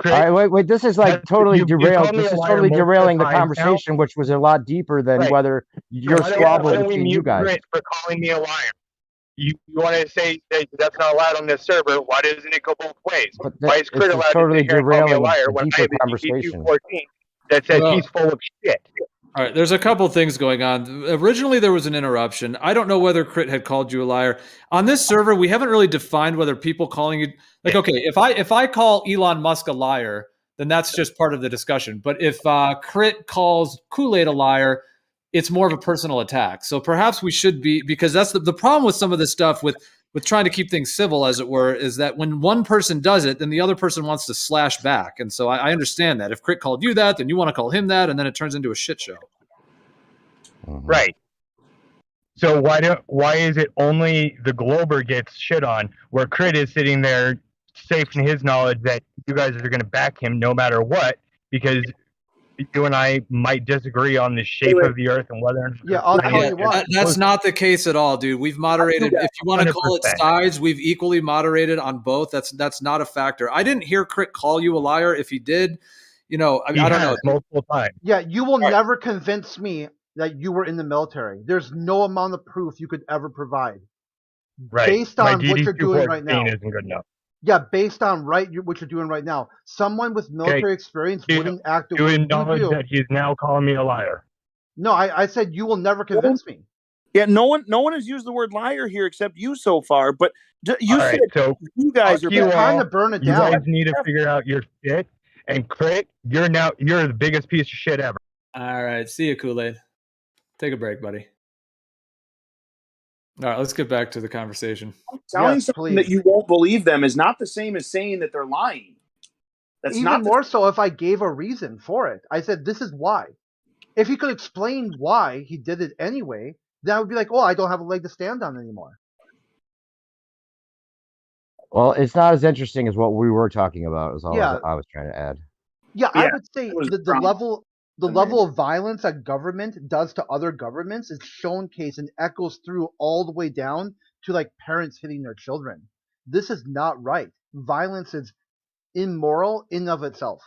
S4: All right, wait. This is like totally derailed.
S15: me
S4: This
S15: a
S4: is
S15: liar
S4: totally
S15: multiple
S4: derailing the
S15: times now.
S4: conversation, which was a lot deeper than
S15: Right.
S4: whether your
S15: why
S4: squabble
S15: don't we
S4: between you
S15: mute
S4: guys.
S15: Grit for calling me a liar? You want to say that that's not allowed on this server? Why doesn't it go both ways?
S4: But
S15: Why is Crit
S4: it's
S15: allowed
S4: totally
S15: to sit here and call me a
S4: derailing
S15: liar
S4: a
S15: when I
S4: deeper
S15: have a
S4: conversation.
S15: 214 that says
S8: Well-
S15: he's full of shit?
S8: All right, there's a couple things going on. Originally, there was an interruption. I don't know whether Crit had called you a liar. On this server, we haven't really defined whether people calling you like, okay, if I call Elon Musk a liar, then that's just part of the discussion. But if Crit calls Kool-Aid a liar, it's more of a personal attack. So perhaps we should be, because that's the problem with some of this stuff with trying to keep things civil, as it were, is that when one person does it, then the other person wants to slash back. And so I understand that. If Crit called you that, then you want to call him that, and then it turns into a shit show.
S15: Right. So why is it only the Glober gets shit on, where Crit is sitting there safe in his knowledge that you guys are going to back him no matter what, because you and I might disagree on the shape of the Earth and whether or not.
S5: Yeah, I'll tell you what.
S8: That's not the case at all, dude. We've moderated. If you want to call it
S15: 100%.
S8: sides, we've equally moderated on both. That's not a factor. I didn't hear Crit call you a liar. If he did, I don't know.
S15: Multiple times.
S5: Yeah, you will never convince me that you were in the military. There's no amount of proof you could ever provide.
S15: Right.
S5: Based
S15: My
S5: on what you're doing right now.
S15: isn't good enough.
S5: Yeah, based on what you're doing right now. Someone with military experience wouldn't act the
S15: You
S5: way you
S15: acknowledge
S5: do.
S15: that he's now calling me a liar.
S5: No, I said you will never convince me.
S9: Yeah, no one has used the word liar here except you so far. But you
S15: All
S9: said
S15: right, so
S9: you guys are
S5: trying to burn it
S15: you
S5: down.
S15: guys need to figure out your shit. And Crit, you're the biggest piece of shit ever.
S8: All right, see you, Kool-Aid. Take a break, buddy. All right, let's get back to the conversation.
S9: telling someone that you won't believe them is not the same as saying that they're lying. That's
S5: Even
S9: not
S5: more so if I gave a reason for it. I said, this is why. If he could explain why he did it anyway, then I would be like, oh, I don't have a leg to stand on anymore.
S4: Well, it's not as interesting as what we were talking about. Is all
S5: Yeah.
S4: I was trying to add.
S5: Yeah, I would say the level of violence that government does to other governments is showcased and echoes through all the way down to like parents hitting their children. This is not right. Violence is immoral in of itself.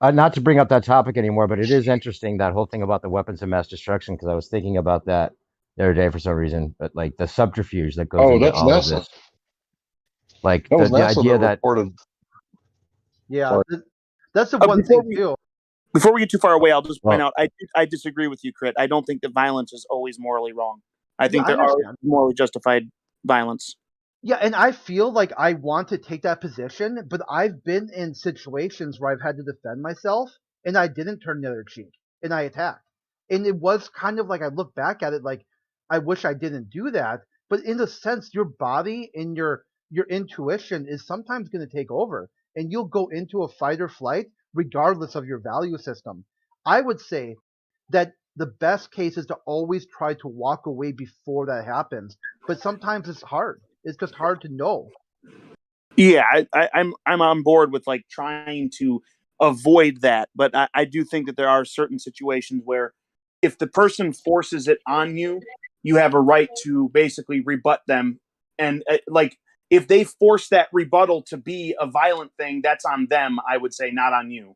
S4: Not to bring up that topic anymore, but it is interesting, that whole thing about the weapons of mass destruction, because I was thinking about that the other day for some reason. But like the subterfuge that goes into all of this, like the idea that
S5: yeah, that's the one thing too.
S9: Before we get too far away, I'll just point out I disagree with you, Crit. I don't think that violence is always morally wrong. I think there are morally justified violence.
S5: Yeah, and I feel like I want to take that position, but I've been in situations where I've had to defend myself, and I didn't turn the other cheek, and I attacked. And it was kind of like, I look back at it like, I wish I didn't do that, but in a sense, your body and your intuition is sometimes going to take over, and you'll go into a fight or flight regardless of your value system. I would say that the best case is to always try to walk away before that happens, but sometimes it's hard. It's just hard to know.
S9: Yeah, I'm on board with like trying to avoid that, but I do think that there are certain situations where if the person forces it on you, you have a right to basically rebut them. And like if they force that rebuttal to be a violent thing, that's on them, I would say, not on you.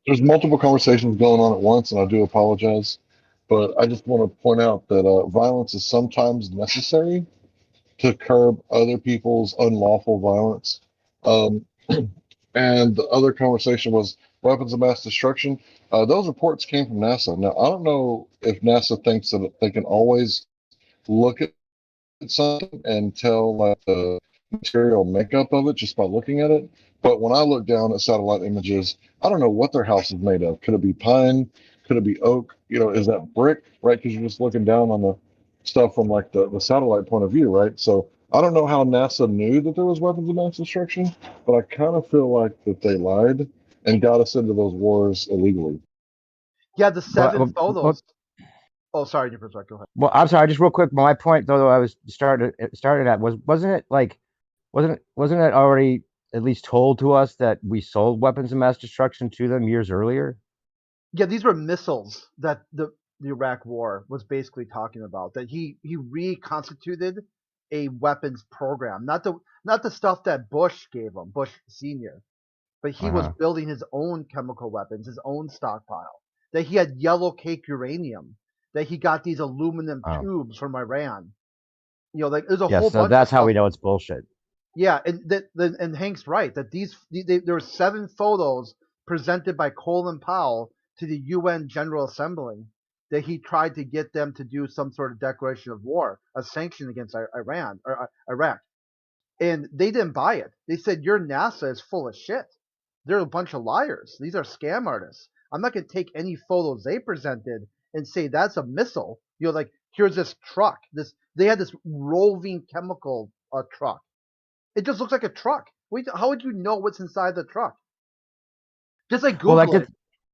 S7: There's multiple conversations going on at once, and I do apologize. But I just want to point out that violence is sometimes necessary to curb other people's unlawful violence. Um, and the other conversation was weapons of mass destruction. Those reports came from NASA. Now, I don't know if NASA thinks that they can always look at something and tell like the material makeup of it just by looking at it. But when I look down at satellite images, I don't know what their house is made of. Could it be pine? Could it be oak? You know, is that brick? Right? Because you're just looking down on the stuff from like the satellite point of view, right? So I don't know how NASA knew that there was weapons of mass destruction, but I kind of feel like that they lied and got us into those wars illegally.
S5: Yeah, the seven
S4: But,
S5: photos. Oh, sorry, Nicholas, go ahead.
S4: well, I'm sorry. Just real quick, my point though, I was started at wasn't it like wasn't it already at least told to us that we sold weapons of mass destruction to them years earlier?
S5: Yeah, these were missiles that the Iraq War was basically talking about. That he reconstituted a weapons program, not the stuff that Bush gave him, Bush Senior, but he was building his own chemical weapons, his own stockpile. That he had yellow cake uranium. That he got these aluminum tubes from Iran. You know, like there's a whole
S4: so
S5: bunch.
S4: That's
S5: of
S4: how
S5: stuff.
S4: we know it's bullshit.
S5: Yeah, and Hank's right that there were 7 photos presented by Colin Powell to the UN General Assembly that he tried to get them to do some sort of declaration of war, a sanction against Iran or Iraq, and they didn't buy it. They said your NASA is full of shit. They're a bunch of liars. These are scam artists. I'm not going to take any photos they presented and say that's a missile. You know, like here's this truck. They had this roving chemical truck. It just looks like a truck. How would you know what's inside the truck? Just like Google it.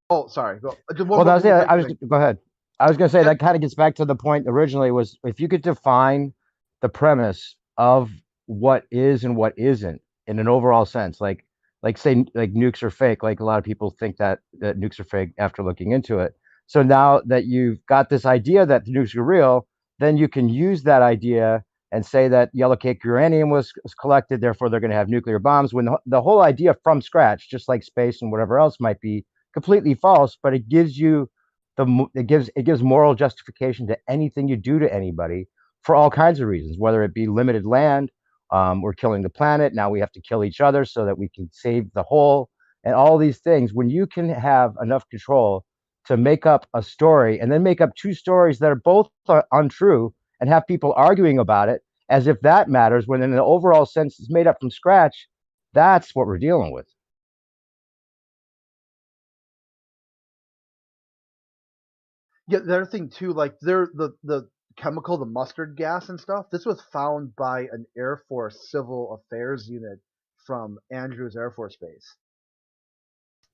S5: Oh, sorry. Go ahead.
S4: I was going to say that kind of gets back to the point originally was if you could define the premise of what is and what isn't in an overall sense, like say like nukes are fake, like a lot of people think that nukes are fake after looking into it. So now that you've got this idea that the nukes are real, then you can use that idea and say that yellow cake uranium was collected, therefore they're going to have nuclear bombs, when the whole idea from scratch, just like space and whatever else, might be completely false, but it gives you it gives moral justification to anything you do to anybody for all kinds of reasons, whether it be limited land, we're killing the planet, now we have to kill each other so that we can save the whole, and all these things. When you can have enough control to make up a story and then make up 2 stories that are both untrue and have people arguing about it as if that matters, when in the overall sense it's made up from scratch, that's what we're dealing with.
S5: Yeah, the other thing too, like the chemical, the mustard gas and stuff, this was found by an Air Force Civil Affairs unit from Andrews Air Force Base.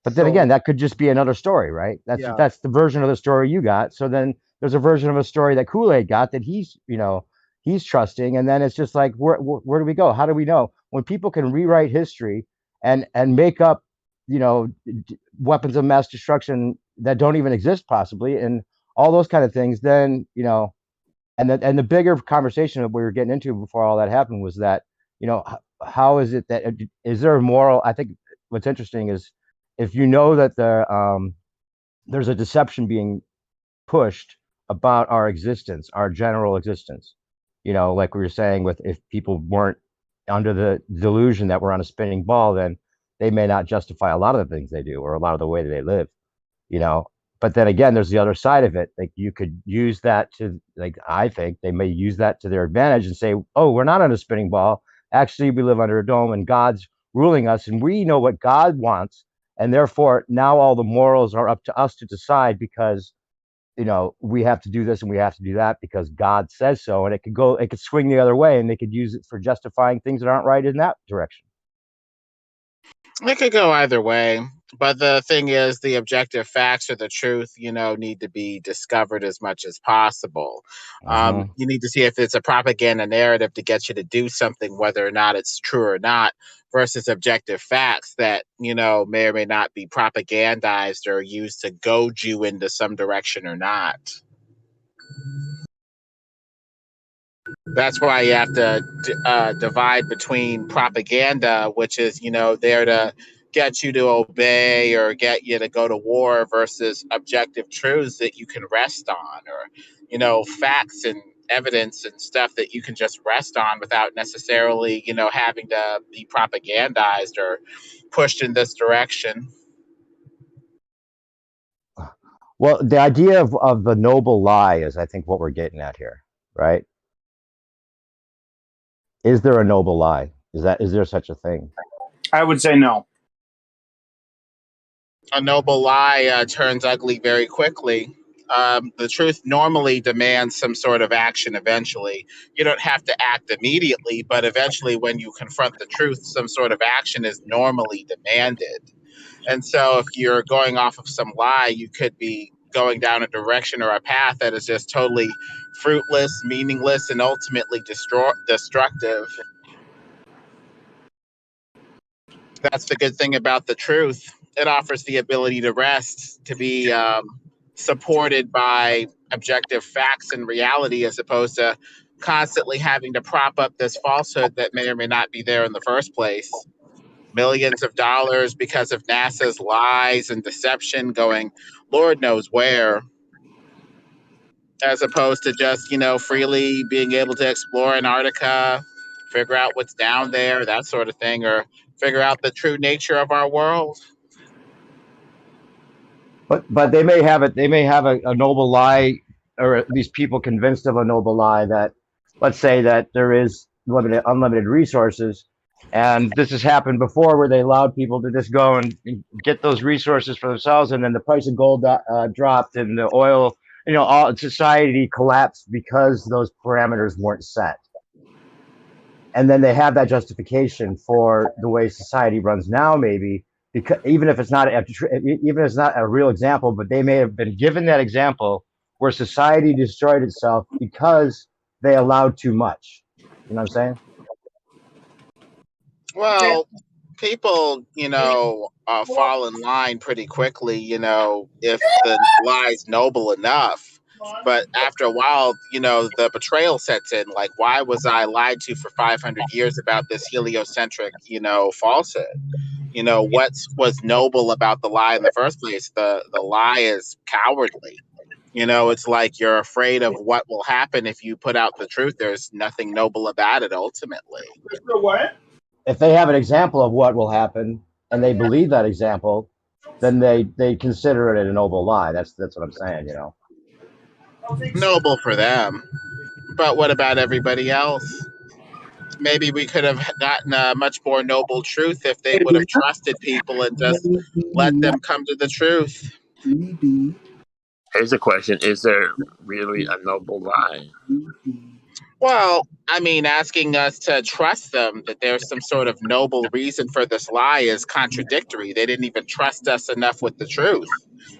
S4: But then again, that could just be another story, right? That's the version of the story you got. So then there's a version of a story that Kool-Aid got that he's trusting, and then it's just like, where do we go? How do we know? When people can rewrite history and make up, weapons of mass destruction that don't even exist possibly, and all those kind of things, then and the bigger conversation that we were getting into before all that happened was that, how is it that is there a moral? I think what's interesting is if you know that there's a deception being pushed about our existence, our general existence, like we were saying, with if people weren't under the delusion that we're on a spinning ball, then they may not justify a lot of the things they do or a lot of the way that they live, But then again, there's the other side of it. Like you could use that to, like, I think they may use that to their advantage and say, oh, we're not on a spinning ball. Actually, we live under a dome and God's ruling us and we know what God wants. And therefore, now all the morals are up to us to decide because, we have to do this and we have to do that because God says so. And it could swing the other way and they could use it for justifying things that aren't right in that direction.
S22: It could go either way. But the thing is, the objective facts or the truth, need to be discovered as much as possible. You need to see if it's a propaganda narrative to get you to do something, whether or not it's true or not, versus objective facts that, may or may not be propagandized or used to goad you into some direction or not. That's why you have to divide between propaganda, which is, there to get you to obey or get you to go to war, versus objective truths that you can rest on, or, facts and
S17: evidence and stuff that you can just rest on without necessarily, having to be propagandized or pushed in this direction.
S4: Well, the idea of the noble lie is, I think, what we're getting at here, right? Is there a noble lie? Is there such a thing?
S9: I would say no.
S17: A noble lie turns ugly very quickly. The truth normally demands some sort of action eventually. You don't have to act immediately, but eventually, when you confront the truth, some sort of action is normally demanded. And so, if you're going off of some lie, you could be going down a direction or a path that is just totally fruitless, meaningless, and ultimately destructive. That's the good thing about the truth. It offers the ability to rest, to be supported by objective facts and reality, as opposed to constantly having to prop up this falsehood that may or may not be there in the first place. Millions of dollars because of NASA's lies and deception going Lord knows where, as opposed to just, freely being able to explore Antarctica, figure out what's down there, that sort of thing, or figure out the true nature of our world.
S4: But they may have a noble lie, or at least people convinced of a noble lie that, let's say that there is unlimited resources, and this has happened before where they allowed people to just go and get those resources for themselves, and then the price of gold dropped and the oil, all society collapsed because those parameters weren't set. And then they have that justification for the way society runs now, maybe. Because even if it's not a real example, but they may have been given that example where society destroyed itself because they allowed too much. You know what I'm saying?
S17: Well, people, fall in line pretty quickly, if the lie's noble enough. But after a while, the betrayal sets in. Like, why was I lied to for 500 years about this heliocentric, falsehood? What was noble about the lie in the first place? The lie is cowardly. It's like you're afraid of what will happen if you put out the truth. There's nothing noble about it ultimately.
S9: What?
S4: If they have an example of what will happen and they believe that example, then they consider it a noble lie. That's what I'm saying,
S17: Noble for them. But what about everybody else? Maybe we could have gotten a much more noble truth if they would have trusted people and just let them come to the truth.
S6: Here's a question: is there really a noble lie?
S17: Well, asking us to trust them that there's some sort of noble reason for this lie is contradictory. They didn't even trust us enough with the truth.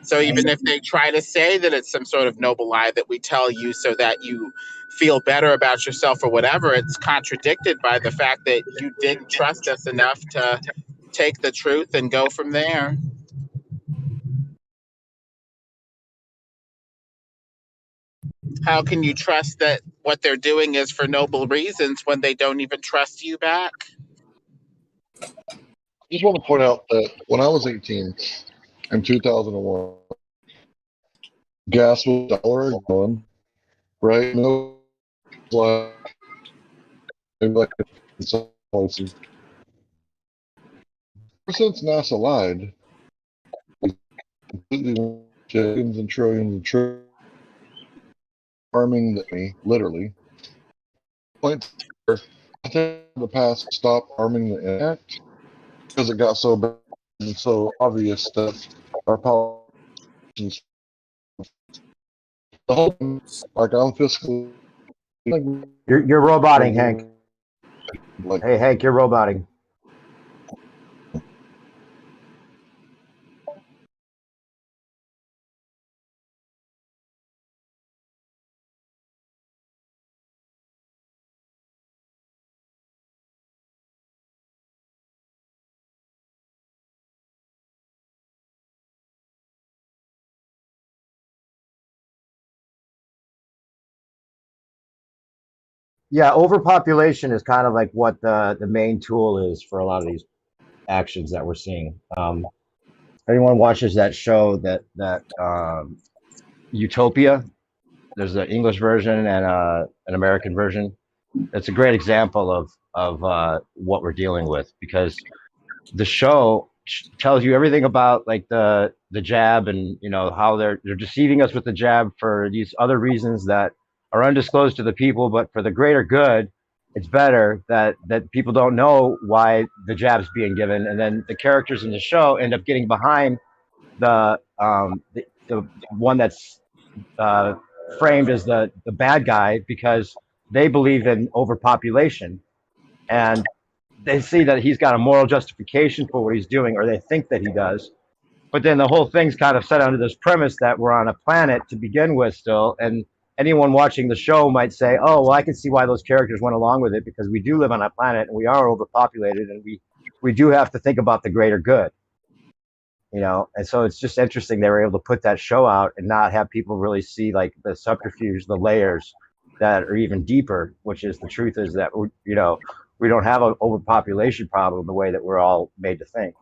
S17: So even if they try to say that it's some sort of noble lie that we tell you so that you feel better about yourself or whatever, it's contradicted by the fact that you didn't trust us enough to take the truth and go from there. How can you trust that what they're doing is for noble reasons when they don't even trust you back?
S7: I just want to point out that when I was 18 in 2001, gas was $1 a gallon, right? No, like some places. Ever since NASA lied, completely billions and trillions harming me, literally. Point I think in the past stop harming the internet because it got so bad and so obvious that our politicians, the whole like I'm fiscally.
S4: You're roboting, Hank. Hey, Hank, you're roboting. Yeah, overpopulation is kind of like what the main tool is for a lot of these actions that we're seeing. Anyone watches that show that Utopia, there's an English version and an American version. It's a great example of what we're dealing with, because the show tells you everything about like the jab, and you know how they're deceiving us with the jab for these other reasons that are undisclosed to the people, but for the greater good, it's better that people don't know why the jab's being given, and then the characters in the show end up getting behind the one that's uh, framed as the bad guy, because they believe in overpopulation, and they see that he's got a moral justification for what he's doing, or they think that he does. But then the whole thing's kind of set under this premise that we're on a planet to begin with still, and anyone watching the show might say, "Oh, well, I can see why those characters went along with it, because we do live on a planet and we are overpopulated, and we do have to think about the greater good." You know, and so it's just interesting they were able to put that show out and not have people really see like the subterfuge, the layers that are even deeper, which is the truth is that you know, we don't have an overpopulation problem the way that we're all made to think.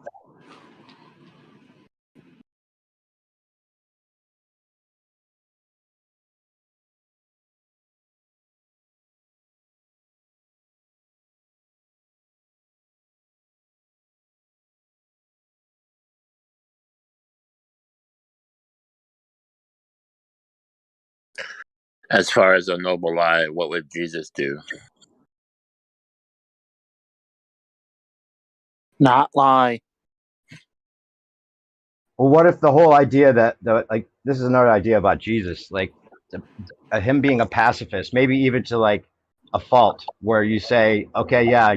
S6: As far as a noble lie, what would Jesus do?
S9: Not lie.
S4: Well, what if the whole idea that like this is another idea about Jesus, like him being a pacifist, maybe even to like a fault, where you say, okay, yeah,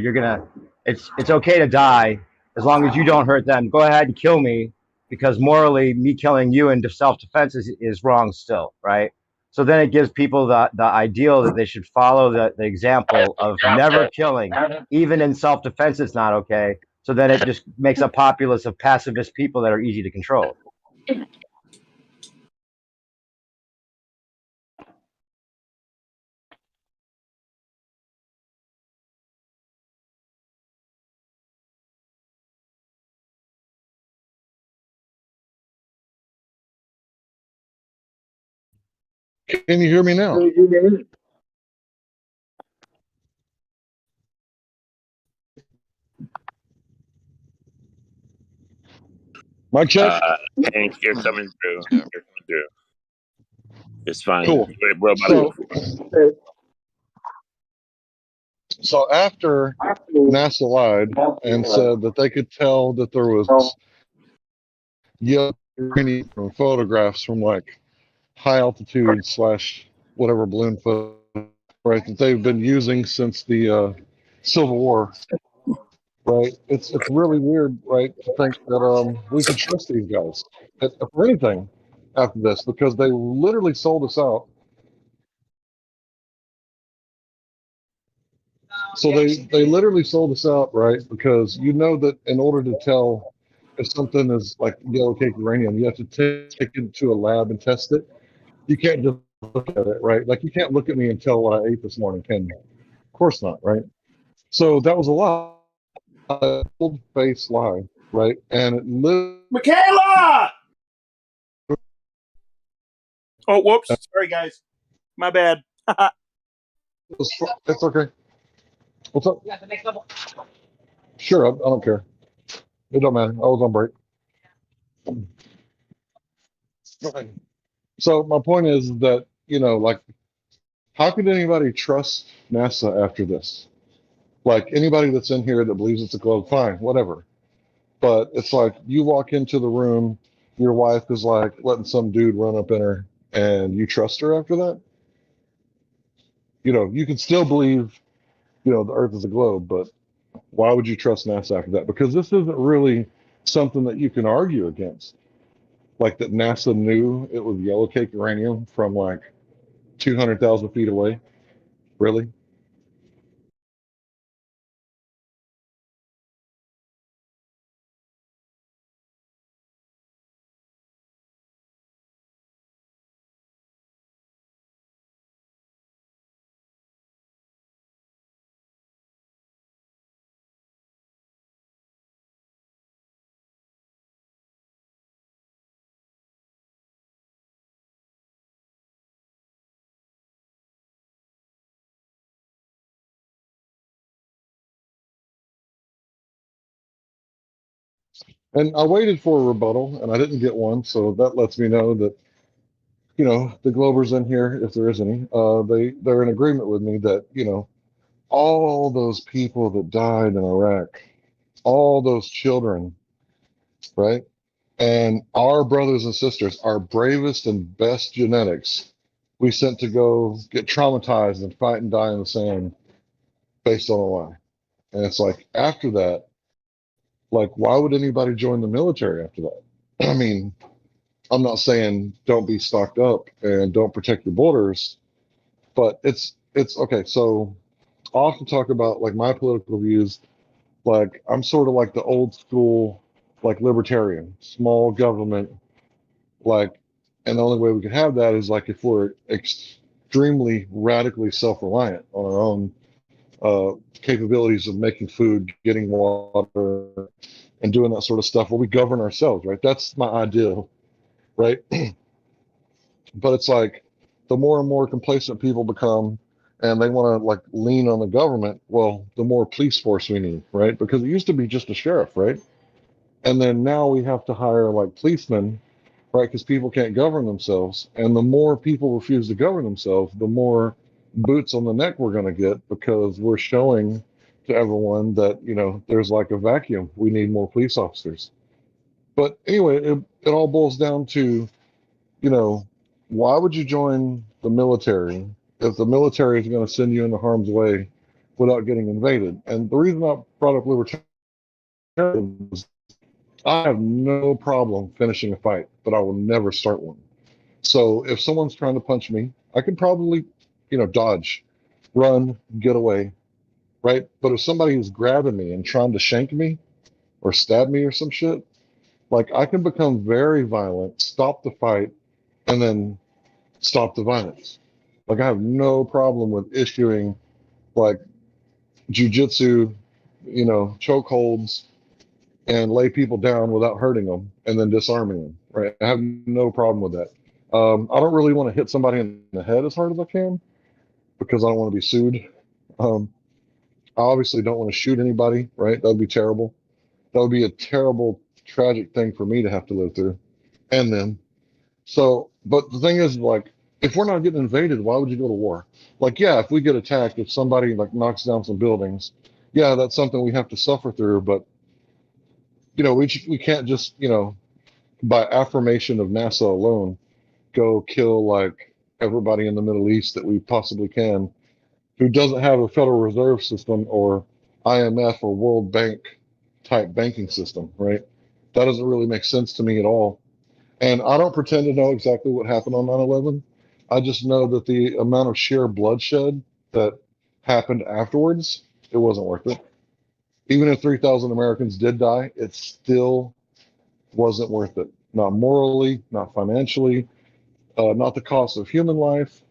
S4: it's okay to die as long as you don't hurt them. Go ahead and kill me, because morally, me killing you in self-defense is wrong still, right? So then it gives people the ideal that they should follow the example of never killing, even in self-defense. It's not okay. So then it just makes a populace of pacifist people that are easy to control.
S7: Can you hear me now? Mic check.
S6: Hank, you're coming through. You're coming through. It's fine.
S7: Cool.
S6: We're about
S7: So after NASA lied and said that they could tell that there was yellow uranium from photographs from like high altitude / whatever balloon photo, right, that they've been using since the Civil War, right? It's really weird, right, to think that we could trust these guys for anything after this, because they literally sold us out. So they literally sold us out, right? Because you know that in order to tell if something is like yellow cake uranium, you have to take it to a lab and test it. You can't just look at it, right? Like you can't look at me and tell what I ate this morning, can you? Of course not, right? So that was a lie, a full-faced lie, right? And it
S9: Michaela! Oh, whoops. Sorry, guys. My bad.
S7: It's okay. What's up? Sure, I don't care. It don't matter. I was on break. So my point is that, you know, like, how could anybody trust NASA after this? Like anybody that's in here that believes it's a globe, fine, whatever. But it's like you walk into the room, your wife is like letting some dude run up in her, and you trust her after that? You know, you can still believe, you know, the Earth is a globe, but why would you trust NASA after that? Because this isn't really something that you can argue against. Like that NASA knew it was yellow cake uranium from like 200,000 feet away. Really? And I waited for a rebuttal, and I didn't get one. So that lets me know that, you know, the Globers in here, if there is any, they're in agreement with me that, you know, all those people that died in Iraq, all those children, right? And our brothers and sisters, our bravest and best genetics, we sent to go get traumatized and fight and die in the sand based on a lie. And it's like, after that, like, why would anybody join the military after that? I mean, I'm not saying don't be stocked up and don't protect your borders, but it's okay. So I often talk about like my political views. Like I'm sort of like the old school, like libertarian, small government, like, and the only way we could have that is like if we're extremely radically self-reliant on our own capabilities of making food, getting water, and doing that sort of stuff where we govern ourselves, right? That's my ideal, right? But it's like the more and more complacent people become and they want to like lean on the government, well, the more police force we need, right? Because it used to be just a sheriff, right? And then now we have to hire like policemen, right? Because people can't govern themselves. And the more people refuse to govern themselves, the more boots on the neck we're going to get because we're showing to everyone that, you know, there's like a vacuum. We need more police officers. But anyway, it all boils down to, you know, why would you join the military if the military is going to send you into harm's way without getting invaded? And the reason I brought up libertarian is I have no problem finishing a fight, but I will never start one. So if someone's trying to punch me, I can probably, you know, dodge, run, get away, right? But if somebody is grabbing me and trying to shank me or stab me or some shit, like I can become very violent, stop the fight, and then stop the violence. Like I have no problem with issuing like jujitsu, you know, chokeholds and lay people down without hurting them and then disarming them. Right? I have no problem with that. I don't really want to hit somebody in the head as hard as I can because I don't want to be sued. I obviously don't want to shoot anybody. Right? That would be terrible. That would be a terrible, tragic thing for me to have to live through. And then, so, but the thing is, like, if we're not getting invaded, why would you go to war? Like, yeah, if we get attacked, if somebody like knocks down some buildings, yeah, that's something we have to suffer through. But you know, we can't just, you know, by affirmation of NASA alone, go kill like everybody in the Middle East that we possibly can, who doesn't have a Federal Reserve System or IMF or World Bank type banking system, right? That doesn't really make sense to me at all. And I don't pretend to know exactly what happened on 9/11. I just know that the amount of sheer bloodshed that happened afterwards, it wasn't worth it. Even if 3,000 Americans did die, it still wasn't worth it. Not morally, not financially, not the cost of human life,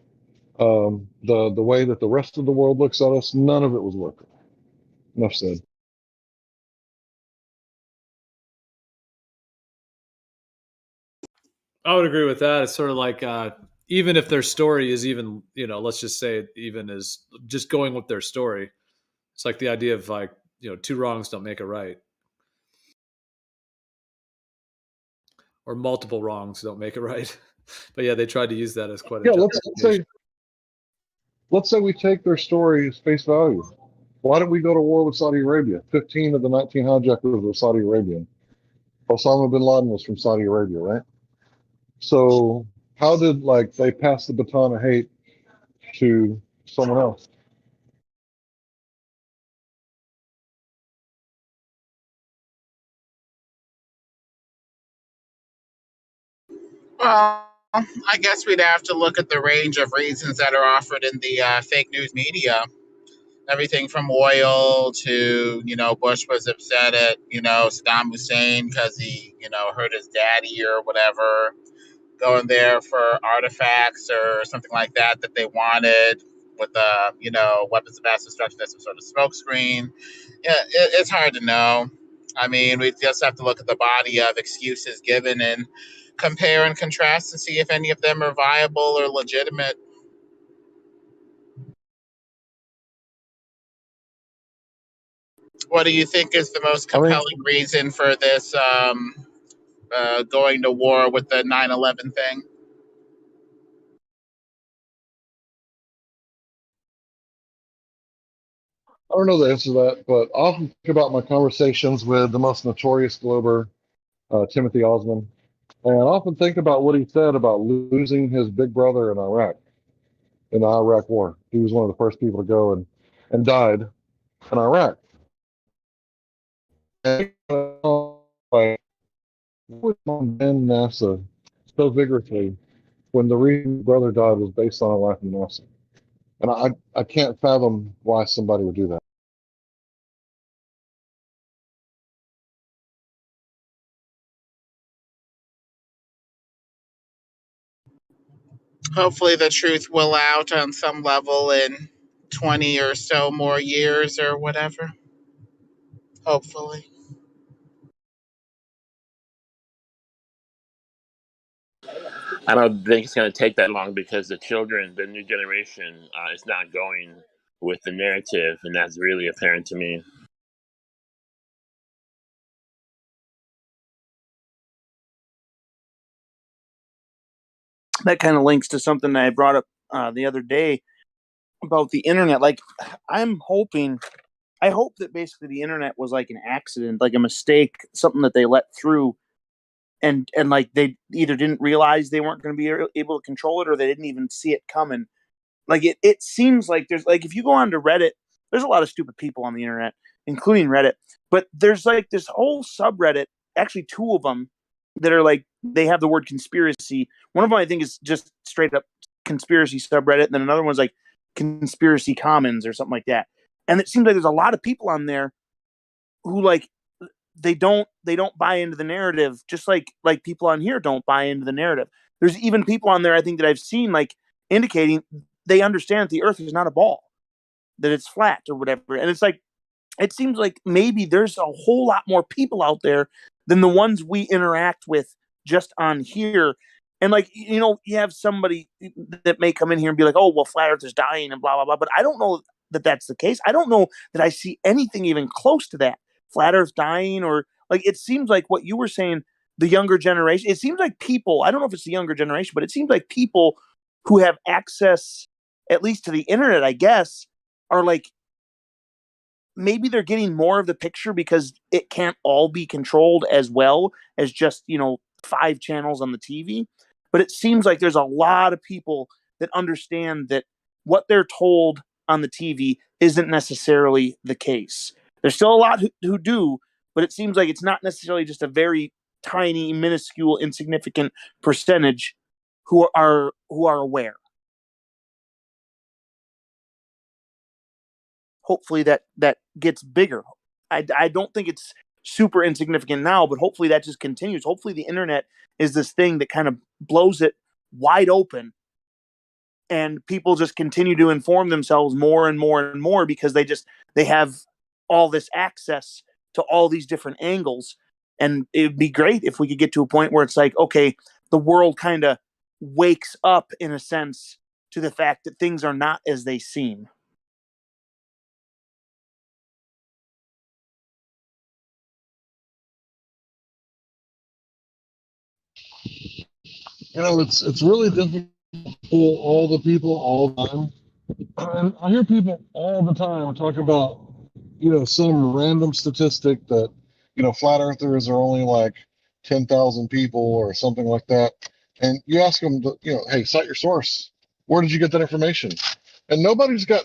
S7: the way that the rest of the world looks at us, none of it was worth it. Enough said.
S8: I would agree with that. It's sort of like even if their story is even, you know, let's just say it even is just going with their story. It's like the idea of like, you know, two wrongs don't make a right. Or multiple wrongs don't make it right. But yeah, they tried to use that as quite a
S7: yeah. Let's say we take their story as face value. Why did we go to war with Saudi Arabia? 15 of the 19 hijackers were Saudi Arabian. Osama bin Laden was from Saudi Arabia, right? So how did like they pass the baton of hate to someone else?
S17: Well, I guess we'd have to look at the range of reasons that are offered in the fake news media. Everything from oil to, you know, Bush was upset at, you know, Saddam Hussein because he, you know, hurt his daddy or whatever, going there for artifacts or something like that that they wanted with, you know, weapons of mass destruction as some sort of smokescreen. Yeah, it's hard to know. I mean, we just have to look at the body of excuses given and compare and contrast and see if any of them are viable or legitimate. What do you think is the most compelling reason for this going to war with the 9/11 thing?
S7: I don't know the answer to that, but I often think about my conversations with the most notorious glober, Timothy Osman, and I often think about what he said about losing his big brother in Iraq, in the Iraq War. He was one of the first people to go and died in Iraq. And like, what would ban NASA so vigorously when the reason his brother died was based on a lack of NASA? And I can't fathom why somebody would do that.
S17: Hopefully the truth will out on some level in 20 or so more years or whatever. Hopefully.
S6: I don't think it's going to take that long because the children, the new generation, is not going with the narrative, and that's really apparent to me.
S9: That kind of links to something that I brought up the other day about the internet. Like, I hope that basically the internet was like an accident, like a mistake, something that they let through, and like they either didn't realize they weren't going to be able to control it, or they didn't even see it coming. Like it seems like there's like, if you go onto Reddit, there's a lot of stupid people on the internet, including Reddit. But there's like this whole subreddit, actually two of them, that are like, they have the word conspiracy. One of them I think is just straight up conspiracy subreddit, and then another one's like conspiracy commons or something like that. And it seems like there's a lot of people on there who like they don't buy into the narrative, just like people on here don't buy into the narrative. There's even people on there I think that I've seen like indicating they understand that the earth is not a ball, that it's flat or whatever. And it's like, it seems like maybe there's a whole lot more people out there than the ones we interact with just on here. And like, you know, you have somebody that may come in here and be like, oh, well, flat earth is dying and blah, blah, blah. But I don't know that that's the case. I don't know that I see anything even close to that. Flat earth dying, or like, it seems like what you were saying, the younger generation, it seems like people, I don't know if it's the younger generation, but it seems like people who have access at least to the internet, I guess, are like, maybe they're getting more of the picture because it can't all be controlled as well as just, you know, 5 channels on the TV. But it seems like there's a lot of people that understand that what they're told on the TV isn't necessarily the case. There's still a lot who do, but it seems like it's not necessarily just a very tiny, minuscule, insignificant percentage who are aware. Hopefully that gets bigger. I don't think it's super insignificant now, but hopefully that just continues. Hopefully the internet is this thing that kind of blows it wide open, and people just continue to inform themselves more and more and more because they have all this access to all these different angles. And it would be great if we could get to a point where it's like, okay, the world kind of wakes up in a sense to the fact that things are not as they seem.
S7: You know, it's really difficult for all the people all the time. And I hear people all the time talk about, you know, some random statistic that, you know, flat earthers are only like 10,000 people or something like that. And you ask them, to, you know, hey, cite your source. Where did you get that information? And nobody's got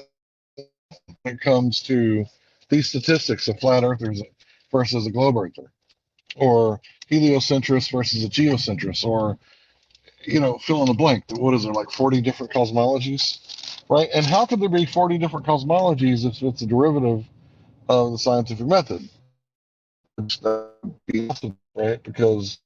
S7: when it comes to these statistics of flat earthers versus a globe earther, or heliocentrist versus a geocentrist, or, you know, fill in the blank. What is there, like 40 different cosmologies? Right? And how could there be 40 different cosmologies if it's a derivative of the scientific method? Right? Because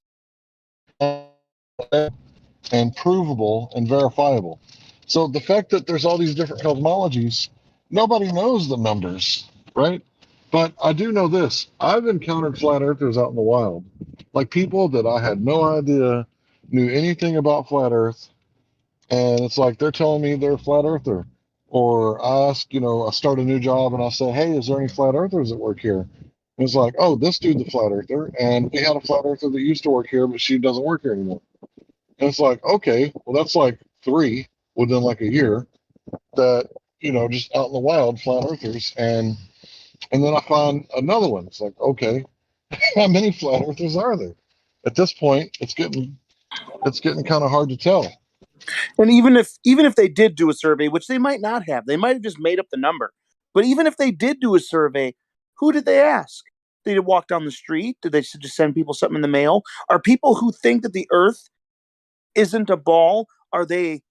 S7: and provable and verifiable. So the fact that there's all these different cosmologies, nobody knows the numbers, right? But I do know this. I've encountered flat earthers out in the wild, like people that I had no idea knew anything about flat earth. And it's like they're telling me they're a flat earther, Or I ask, I start a new job and I say, hey, is there any flat earthers that work here? And it's like, oh, this dude's a flat earther. And we had a flat earther that used to work here, but she doesn't work here anymore. And it's like, okay, well, that's like 3 within like a year that, just out in the wild, flat earthers. And then I find another one. It's like, okay, how many flat earthers are there? At this point, it's getting kind of hard to tell.
S9: And even if they did do a survey, which they might not have, they might have just made up the number. But even if they did do a survey, who did they ask? Did they walk down the street? Did they just send people something in the mail? Are people who think that the Earth isn't a ball, are they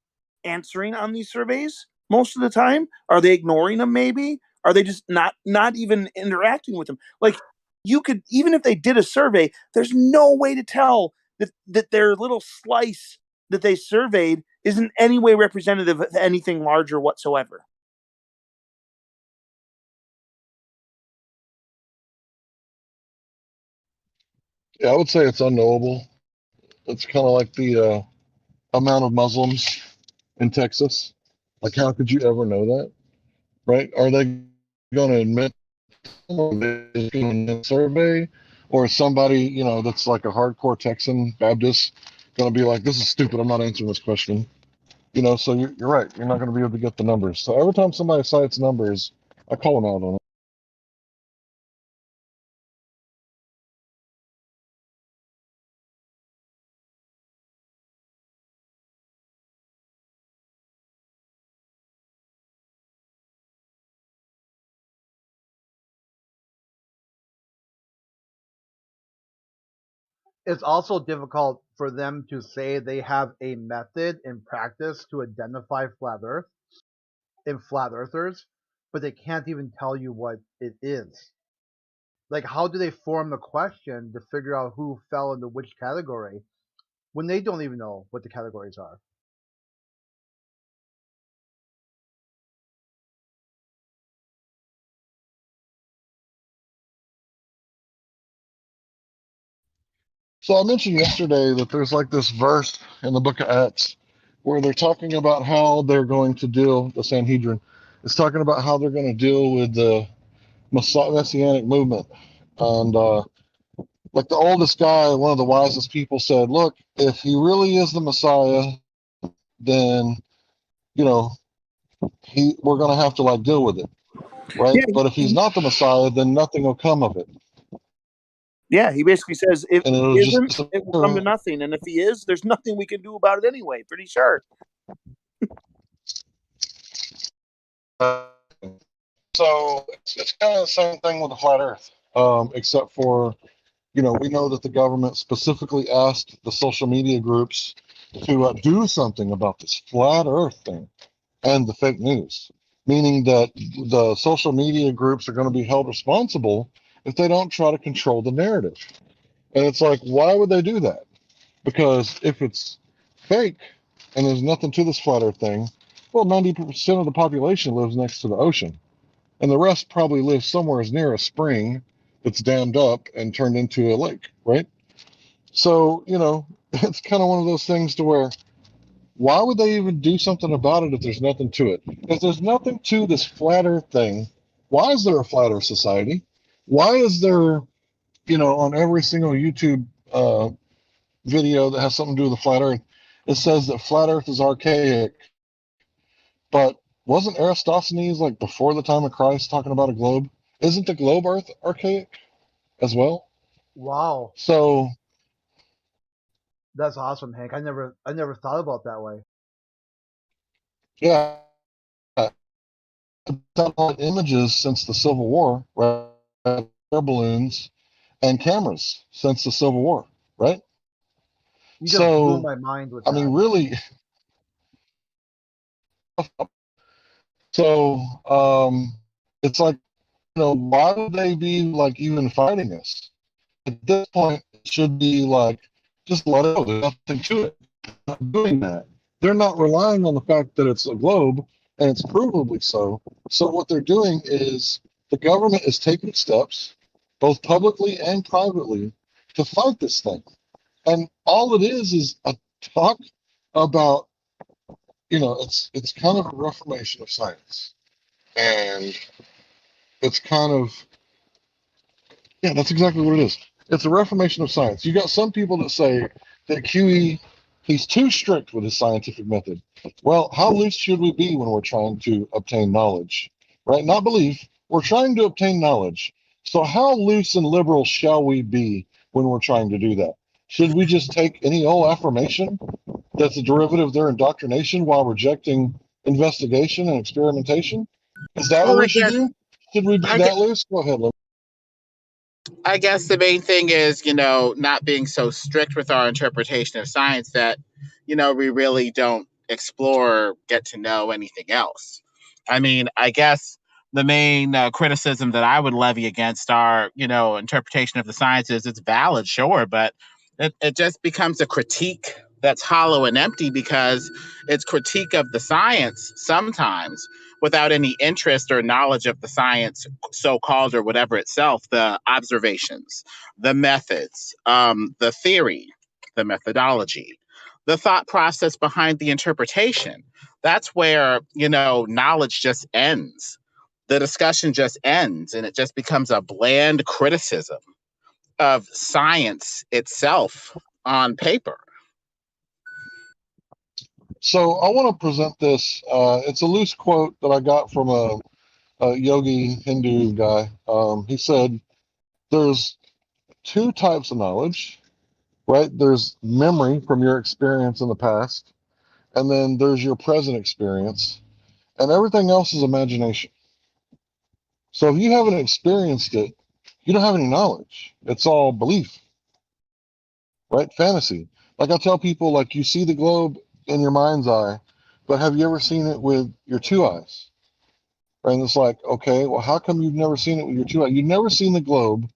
S9: answering on these surveys most of the time? Are they ignoring them maybe? Are they just not even interacting with them? Like, you could, even if they did a survey, there's no way to tell that their little slice that they surveyed isn't any way representative of anything larger whatsoever.
S7: Yeah, I would say it's unknowable. It's kind of like the amount of Muslims in Texas. Like, how could you ever know that? Right? Are they going to admit, or are they just going to admit a survey? Or is somebody, that's like a hardcore Texan Baptist going to be like, this is stupid, I'm not answering this question? So you're right. You're not going to be able to get the numbers. So every time somebody cites numbers, I call them out on it.
S5: It's also difficult for them to say they have a method in practice to identify flat Earth and flat earthers, but they can't even tell you what it is. Like, how do they form the question to figure out who fell into which category when they don't even know what the categories are?
S7: So I mentioned yesterday that there's like this verse in the book of Acts where they're talking about how they're going to deal, the Sanhedrin is talking about how they're going to deal with the Messianic movement. And like the oldest guy, one of the wisest people said, look, if he really is the Messiah, then, we're going to have to like deal with it. Right.
S9: Yeah,
S7: But if he's not the Messiah, then nothing will come of it.
S9: Yeah, he basically says if
S7: And
S9: he isn't, it will come to nothing. And if he is, there's nothing we can do about it anyway. Pretty sure.
S7: So it's kind of the same thing with the flat Earth, except for, we know that the government specifically asked the social media groups to do something about this flat Earth thing and the fake news, meaning that the social media groups are going to be held responsible if they don't try to control the narrative. And it's like, why would they do that? Because if it's fake and there's nothing to this flat Earth thing, well, 90% of the population lives next to the ocean. And the rest probably lives somewhere near a spring that's dammed up and turned into a lake, right? So, it's kind of one of those things to where, why would they even do something about it if there's nothing to it? If there's nothing to this flat Earth thing, why is there a flat Earth society? Why is there, on every single YouTube video that has something to do with the flat Earth, it says that flat Earth is archaic? But wasn't Aristophanes like before the time of Christ talking about a globe? Isn't the globe Earth archaic as well?
S5: Wow,
S7: So
S5: that's awesome, Hank. I never thought about that way.
S7: yeah, satellite images since the Civil War, right? Air balloons and cameras since the Civil War, right?
S5: You just blew my mind with that.
S7: I mean, really. So it's like, why would they be like even fighting us? At this point, it should be like, just let it go. There's nothing to it. They're not doing that. They're not relying on the fact that it's a globe, and it's provably so. So what they're doing is the government is taking steps, both publicly and privately, to fight this thing. And all it is a talk about, it's kind of a reformation of science, and it's kind of that's exactly what it is. It's a reformation of science. You got some people that say that QE, he's too strict with his scientific method. Well, how loose should we be when we're trying to obtain knowledge, right? Not belief. We're trying to obtain knowledge. So how loose and liberal shall we be when we're trying to do that? Should we just take any old affirmation that's a derivative of their indoctrination while rejecting investigation and experimentation? Is that what we should do? Should we be that loose? Go ahead, Lou.
S17: I guess the main thing is, not being so strict with our interpretation of science that, we really don't explore, get to know anything else. I mean, I guess the main criticism that I would levy against our, interpretation of the science is it's valid, sure, but it just becomes a critique that's hollow and empty because it's critique of the science sometimes without any interest or knowledge of the science, so-called, or whatever itself, the observations, the methods, the theory, the methodology, the thought process behind the interpretation. That's where, knowledge just ends. The discussion just ends, and it just becomes a bland criticism of science itself on paper.
S7: So I want to present this. It's a loose quote that I got from a yogi Hindu guy. He said, there's two types of knowledge, right? There's memory from your experience in the past, and then there's your present experience, and everything else is imagination. So if you haven't experienced it, you don't have any knowledge. It's all belief, right? Fantasy. Like I tell people, like you see the globe in your mind's eye, but have you ever seen it with your two eyes? Right? And it's like, okay, well, how come you've never seen it with your two eyes? You've never seen the globe